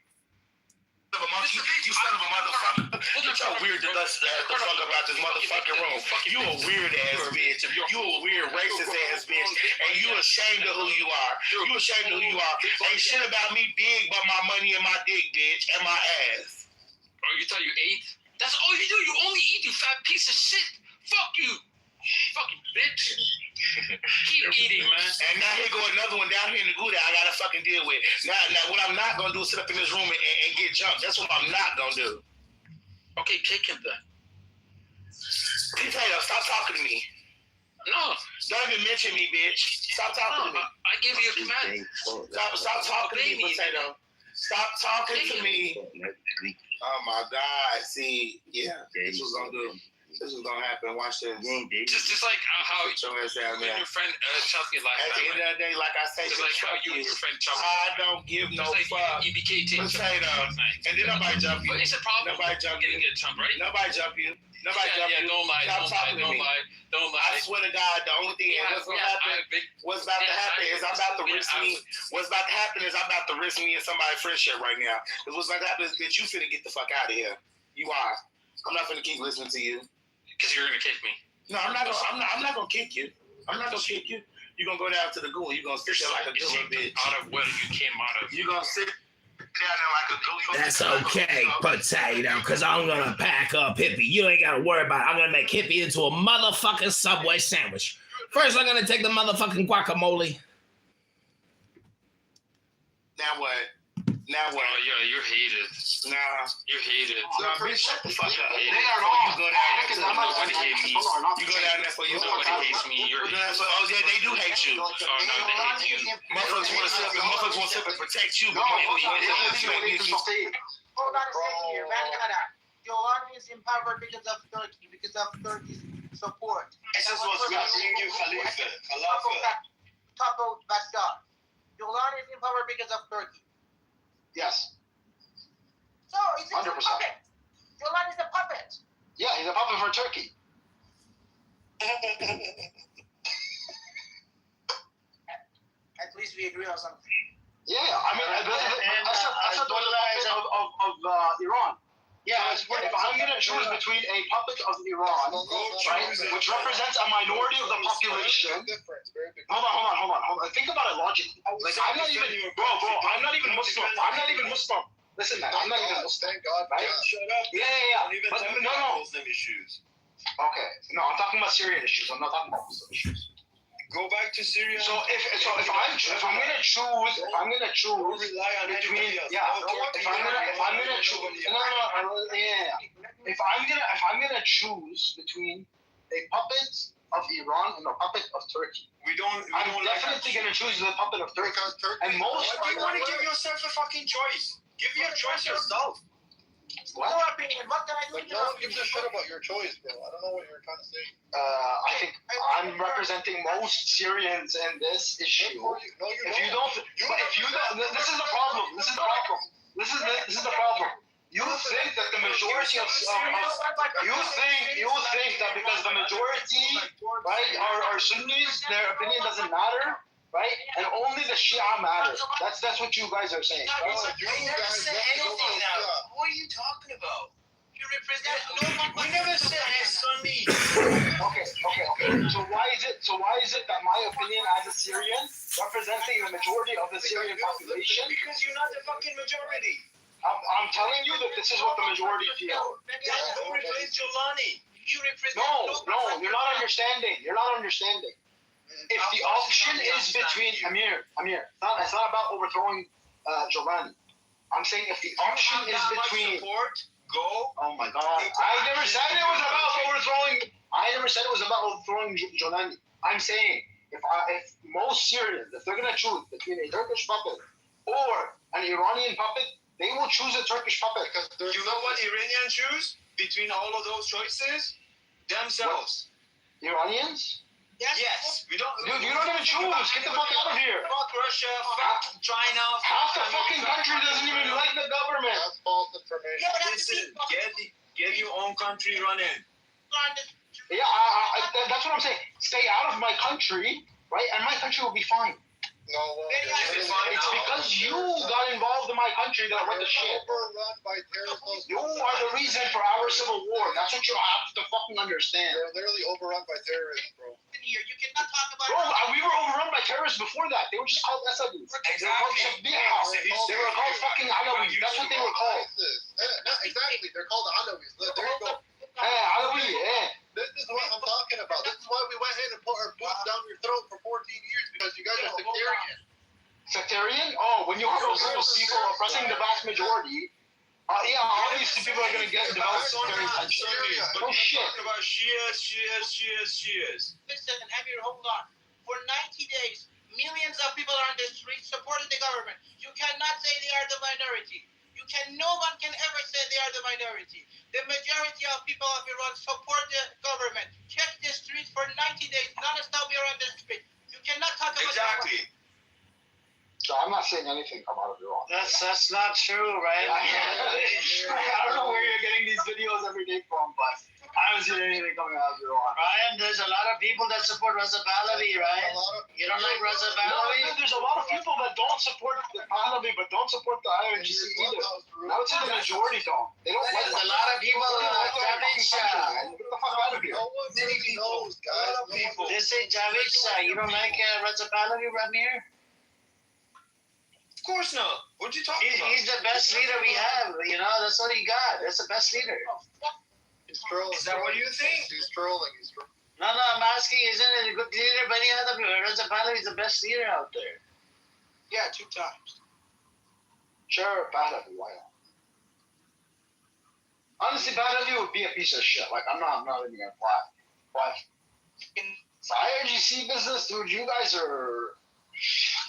You son of a motherfucker. Look how weird the fuck about this motherfucking room. You a weird ass bitch. You a weird racist ass bitch. And you ashamed of who you are. You ashamed of who you are. Ain't shit about me big but my money and my dick, bitch, and my ass. Oh, you thought you ate? That's all you do. You only eat, you fat piece of shit. Fuck you. Fucking bitch. Keep eating, man. And now here go another one down here in the Gouda I gotta fucking deal with. Now what I'm not gonna do is sit up in this room and get jumped. That's what I'm not gonna do. Okay, kick him then. Potato, stop talking to me. No. Don't even mention me, bitch. Stop talking to me. I give you a command. Stop talking to me, Potato. Stop talking to me. Oh my God. See, yeah, this was gonna do. This is gonna happen. Watch this. Just like how you and your friend Chelsea last time. At the end of the day, like I say, just like how you and your friend Chelsea. I don't give no fuck. EBK Potato. And then nobody jump you. But it's a problem. Nobody jump you. Get jumped, right? Nobody jump you. Nobody jump you. Don't lie. Don't lie. I swear to God, the only thing what's about to happen is I'm about to risk me. What's about to happen is I'm about to risk me and somebody's friendship right now. Because what's about to happen is, bitch, you finna get the fuck out of here. You are. I'm not finna keep listening to you. Because you're gonna kick me. No, I'm not gonna kick you. I'm not gonna kick you. You're gonna go down to the goon. You're gonna sit there like a good bitch. Out of what you came out of. You're gonna sit down there like a goon. That's okay, Potato, because I'm gonna pack up Hippie. You ain't gotta worry about it. I'm gonna make Hippie into a motherfucking Subway sandwich. First, I'm gonna take the motherfucking guacamole. Now what? Now what? Oh, yeah, you're hated. Nah. You're hated. Nah, bitch, shut the fuck up. They are wrong. You go down there. Nobody hates me. You go down there for you. Nobody hates me. You're hated. Oh, yeah, they do hate you. Oh, no, they hate you. Motherfuckers want to sit up and protect you, but motherfuckers Hold on a second here. Back it up. Yolan is empowered because of Turkey, because of Turkey's support. This is what's bringing you Khalifa. Toppled Bashar. Yolan is empowered because of Turkey. Yes. So it's a puppet. Yolan is a puppet. Yeah, he's a puppet for Turkey. At least we agree on something. Yeah, I mean, that's a puppet of Iran. Yeah, if I'm going to choose between a puppet of Iran, right, which represents a minority of the population. Hold on. Think about it logically. Like, I'm not even Muslim. Listen, man, I'm not even Muslim. Thank God. Right? Shut up. Yeah. Don't even But talk no. about Muslim issues. Okay. No, I'm talking about Syrian issues. I'm not talking about Muslim issues. Go back to Syria. So if I'm gonna choose rely on between anybody else. if I'm gonna choose if I'm gonna choose between a puppet of Iran and a puppet of Turkey, I'm definitely gonna choose the puppet of Turkey. And most Why do you want to give yourself a fucking choice? Give me a choice yourself. What opinion? What can I do? Like, no one gives a shit about your choice, bro. I don't know what you're trying to say. I think I'm representing most Syrians in this issue. If you don't, this is the problem. This is the problem. You think that the majority of you think that because the majority, right, are Sunnis, their opinion doesn't matter, right? And only the Shia matter. That's what you guys are saying. I never said anything now. What are you talking about? You represent no one. We never said Sunni. Okay. So why is it that my opinion as a Syrian, representing the majority of the Syrian population? Because you're not the fucking majority. I'm telling you that this is what the majority feel. Don't replace Jolani. You represent No, you're not understanding. If the option is between Amir, it's not about overthrowing Jolani. I'm saying if the option is between go. Oh my God! I never said it was about overthrowing Jolani. I'm saying if most Syrians, if they're gonna choose between a Turkish puppet or an Iranian puppet, they will choose a Turkish puppet. You know what Iranians choose between all of those choices? Themselves. What? Iranians? Yes. We don't. Dude, you don't even choose. Get the fuck out of here. Fuck Russia. Fuck China. Half the fucking country doesn't even like the government. That's false information. Listen, get your own country running. Yeah, that's what I'm saying. Stay out of my country, right? And my country will be fine. No, it's because you got involved in my country that went to shit. Overrun by terrorists. You are the reason for our civil war. That's what you have to fucking understand. They're literally overrun by terrorists, bro. You cannot talk about. Bro, we were overrun by terrorists before that. They were just called Asadis. They were called Shabbiha. They were called fucking Alawis. That's what they were called. Exactly. They're called Alawis. There you go. Alawi, This is what I'm talking about. This is why we went in and put our boots down your throat for 14 years because you guys are sectarian. Sectarian? Oh, when you have those little people oppressing the vast majority, obviously people are going to get developed sectarian tension. No shit. Talking about Shias. Listen, Amir, hold on. For 90 days, millions of people are on the streets supporting the government. You cannot say they are the minority. No one can ever say they are the minority. The majority of people of Iran support the government. Check the streets for 90 days, non-stop we are on the street. You cannot talk about Exactly. So I'm not saying anything about Iran. That's not true, right? I don't know where you're getting these videos every day from, but I haven't seen anything coming out of Iran. Ryan, there's a lot of people that support Reza Pahlavi, right? You don't like Reza Pahlavi? No, there's a lot of people that don't support the Pahlavi, but don't support the IRGC either. I would say the majority don't. They don't like. There's a lot of people Javed Shah. Get the fuck out of here. Many people. They say Javed Shah. You don't like Reza Pahlavi, Ramir? Of course not. What you talking about? He's the best leader we have. You know, that's what he got. That's the best leader. He's trolling. Is that what you think? He's trolling. No, I'm asking, isn't it a good leader? But any other people, Reza Pahlavi is the best leader out there. Yeah, 2 times. Sure, Pahlavi, why not? Honestly, Pahlavi would be a piece of shit. Like, I'm not even gonna lie. But it's IRGC business, dude. You guys are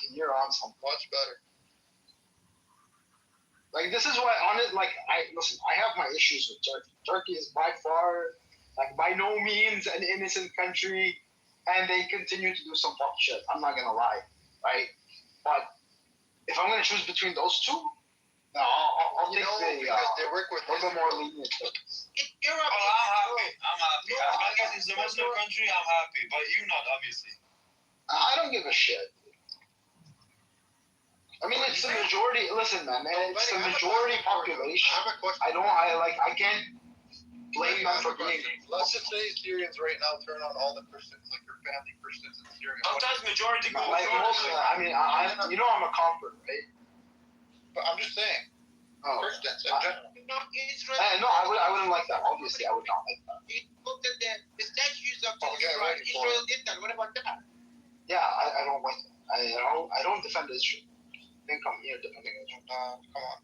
you're on some much better. Like, this is why I have my issues with Turkey. Turkey is by far, by no means an innocent country, and they continue to do some fuck shit. I'm not gonna lie, right? But if I'm gonna choose between those two, no, I'll take they work with a little more lenient Turks. I'm happy. As long as it's a Muslim country, I'm happy. But you not, obviously. I don't give a shit. I mean, it's the majority. Listen, man, it's the majority population. I can't blame them for being. Let's just say Syrians right now turn on all the Christians, like your family Christians in Syria. Sometimes majority go. I'm a convert, right? But I'm just saying, Oh. Christians. Israel. No, I wouldn't like that. Obviously, I would not like that. It looked at the statues of Jesus Christ. Israel did that. What about that? Yeah, I don't like that. I don't defend Israel. I think I'm here defending Israel. Come on.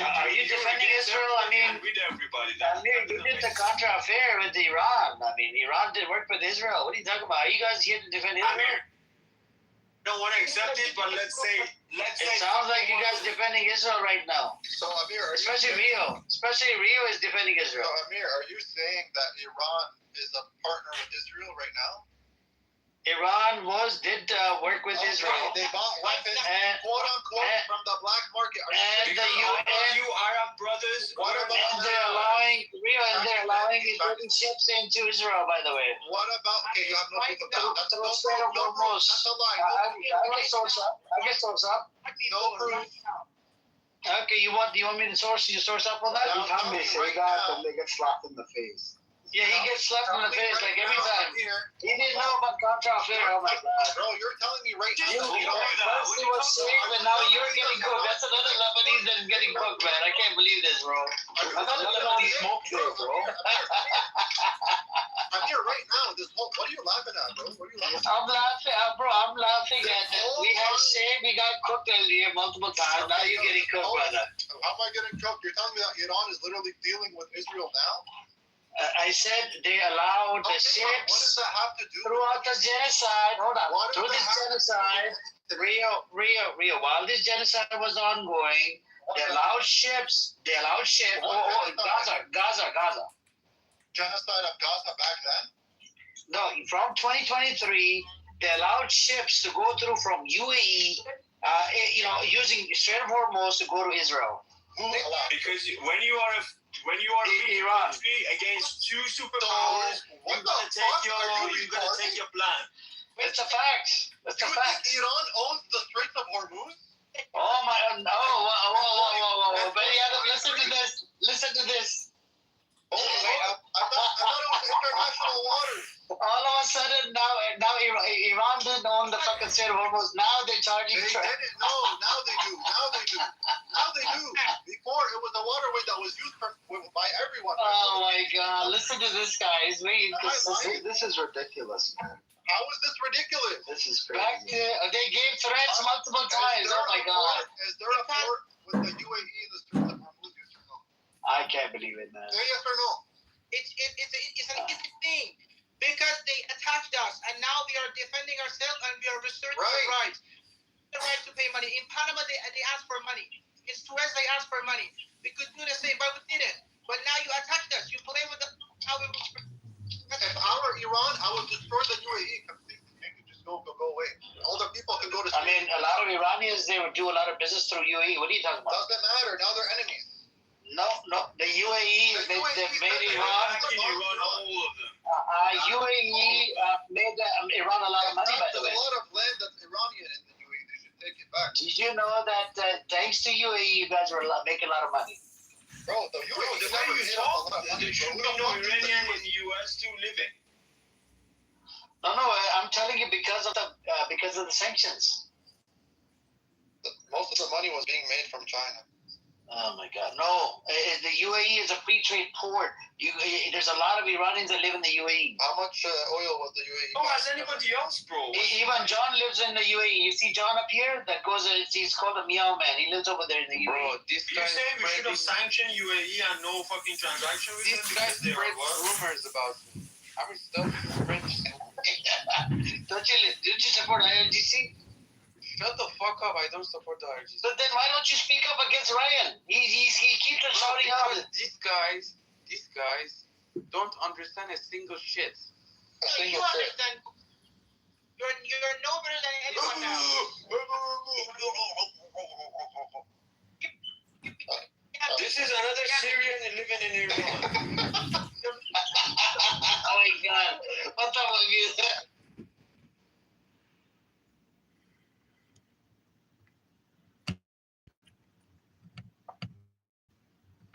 Are you defending Israel? I mean, with everybody. you did the Contra affair with Iran. I mean, Iran did work with Israel. What are you talking about? Are you guys here to defend Israel? Don't want to accept it, but let's say. It sounds like you guys defending Israel right now. So Amir, especially Rio is defending Israel. So Amir, are you saying that Iran is a partner with Israel right now? Iran did work with Israel. They bought weapons, quote unquote, from the black market. And the UN, you Arab brothers. What about? And they're allowing Israeli ships into Israel. By the way. What about? Okay, you have no proof of that. That's a lie. I get source up. No proof. Okay, you want me to source up on that? They say that, and they get slapped in the face. Yeah, he gets slapped in the face like every time. He didn't know about Contra affair. Oh my God. Bro, you're telling me right now. First he was safe, and now you're getting cooked. That's another Lebanese that's getting cooked, man. I can't believe this, bro. Another Lebanese smoke there, bro. I'm here right now. What are you laughing at, bro? What are you laughing at? I'm laughing at that. We have said we got cooked earlier multiple times. Now you're getting cooked, brother. How am I getting cooked? You're telling me that Iran is literally dealing with Israel now? I said they allowed the ships what does that have to do throughout the genocide. Hold on. Through this genocide, Rio, while this genocide was ongoing, they allowed ships. Gaza. Genocide of Gaza back then? No, from 2023, they allowed ships to go through from UAE, using Strait of Hormuz to go to Israel. Who allowed? Because when you are Iran against two superpowers, you're gonna take your plan. It's a fact. It's a fact. Iran owns the Strait of Hormuz? Oh my! Whoa! Benny Adam, listen to this. Oh wait, I thought it was international waters. All of a sudden, now Iran didn't own the fucking Strait of Hormuz. Now they're charging. They didn't. No, now they do. Before it was a waterway that was used by everyone. Oh my God! Listen to this guy. This is ridiculous, man. How is this ridiculous? This is crazy. They gave threats multiple times. Oh my God! Is there a port with the UAE in the Strait of Hormuz? Yes or no? I can't believe it, man. Yes or no? It's an easy thing. Because they attacked us, and now we are defending ourselves, and we are researching the rights. The right to pay money. In Panama, they asked for money. In Suez, they asked for money. We could do the same, but we didn't. But now you attacked us. You play with how we. If I were Iran, I would destroy the UAE completely. Make it just go away. All the people can go to. I mean, a lot of Iranians, they would do a lot of business through UAE. What are you talking about? Doesn't matter. Now they're enemies. No. The UAE made Iran. All of them. UAE made Iran a lot of money, by the way. There's a lot of land that's Iranian in the UAE. They should take it back. Did you know that thanks to UAE, you guys were making a lot of money? Bro, the UAE never hit a lot of money. There should be no Iranian in the US to live in. No, I'm telling you because of the sanctions. Most of the money was being made from China. Oh my God! No, the UAE is a free trade port. There's a lot of Iranians that live in the UAE. How much oil was the UAE? Oh, as anybody else, bro. Even John lives in the UAE. You see John up here? That goes. He's called a Meow Man. He lives over there in the UAE. Bro, this you say we should have sanctioned UAE and no fucking transaction with them? These guys spread rumors about me. I'm still French. Don't you support IRGC? Shut the fuck up! I don't support the IRGC. But then why don't you speak up against Ryan? He keeps on shouting out. These guys don't understand a single shit. You understand? You're no better than anyone now. This is another Syrian living in Iran. Oh my God! What the fuck is that?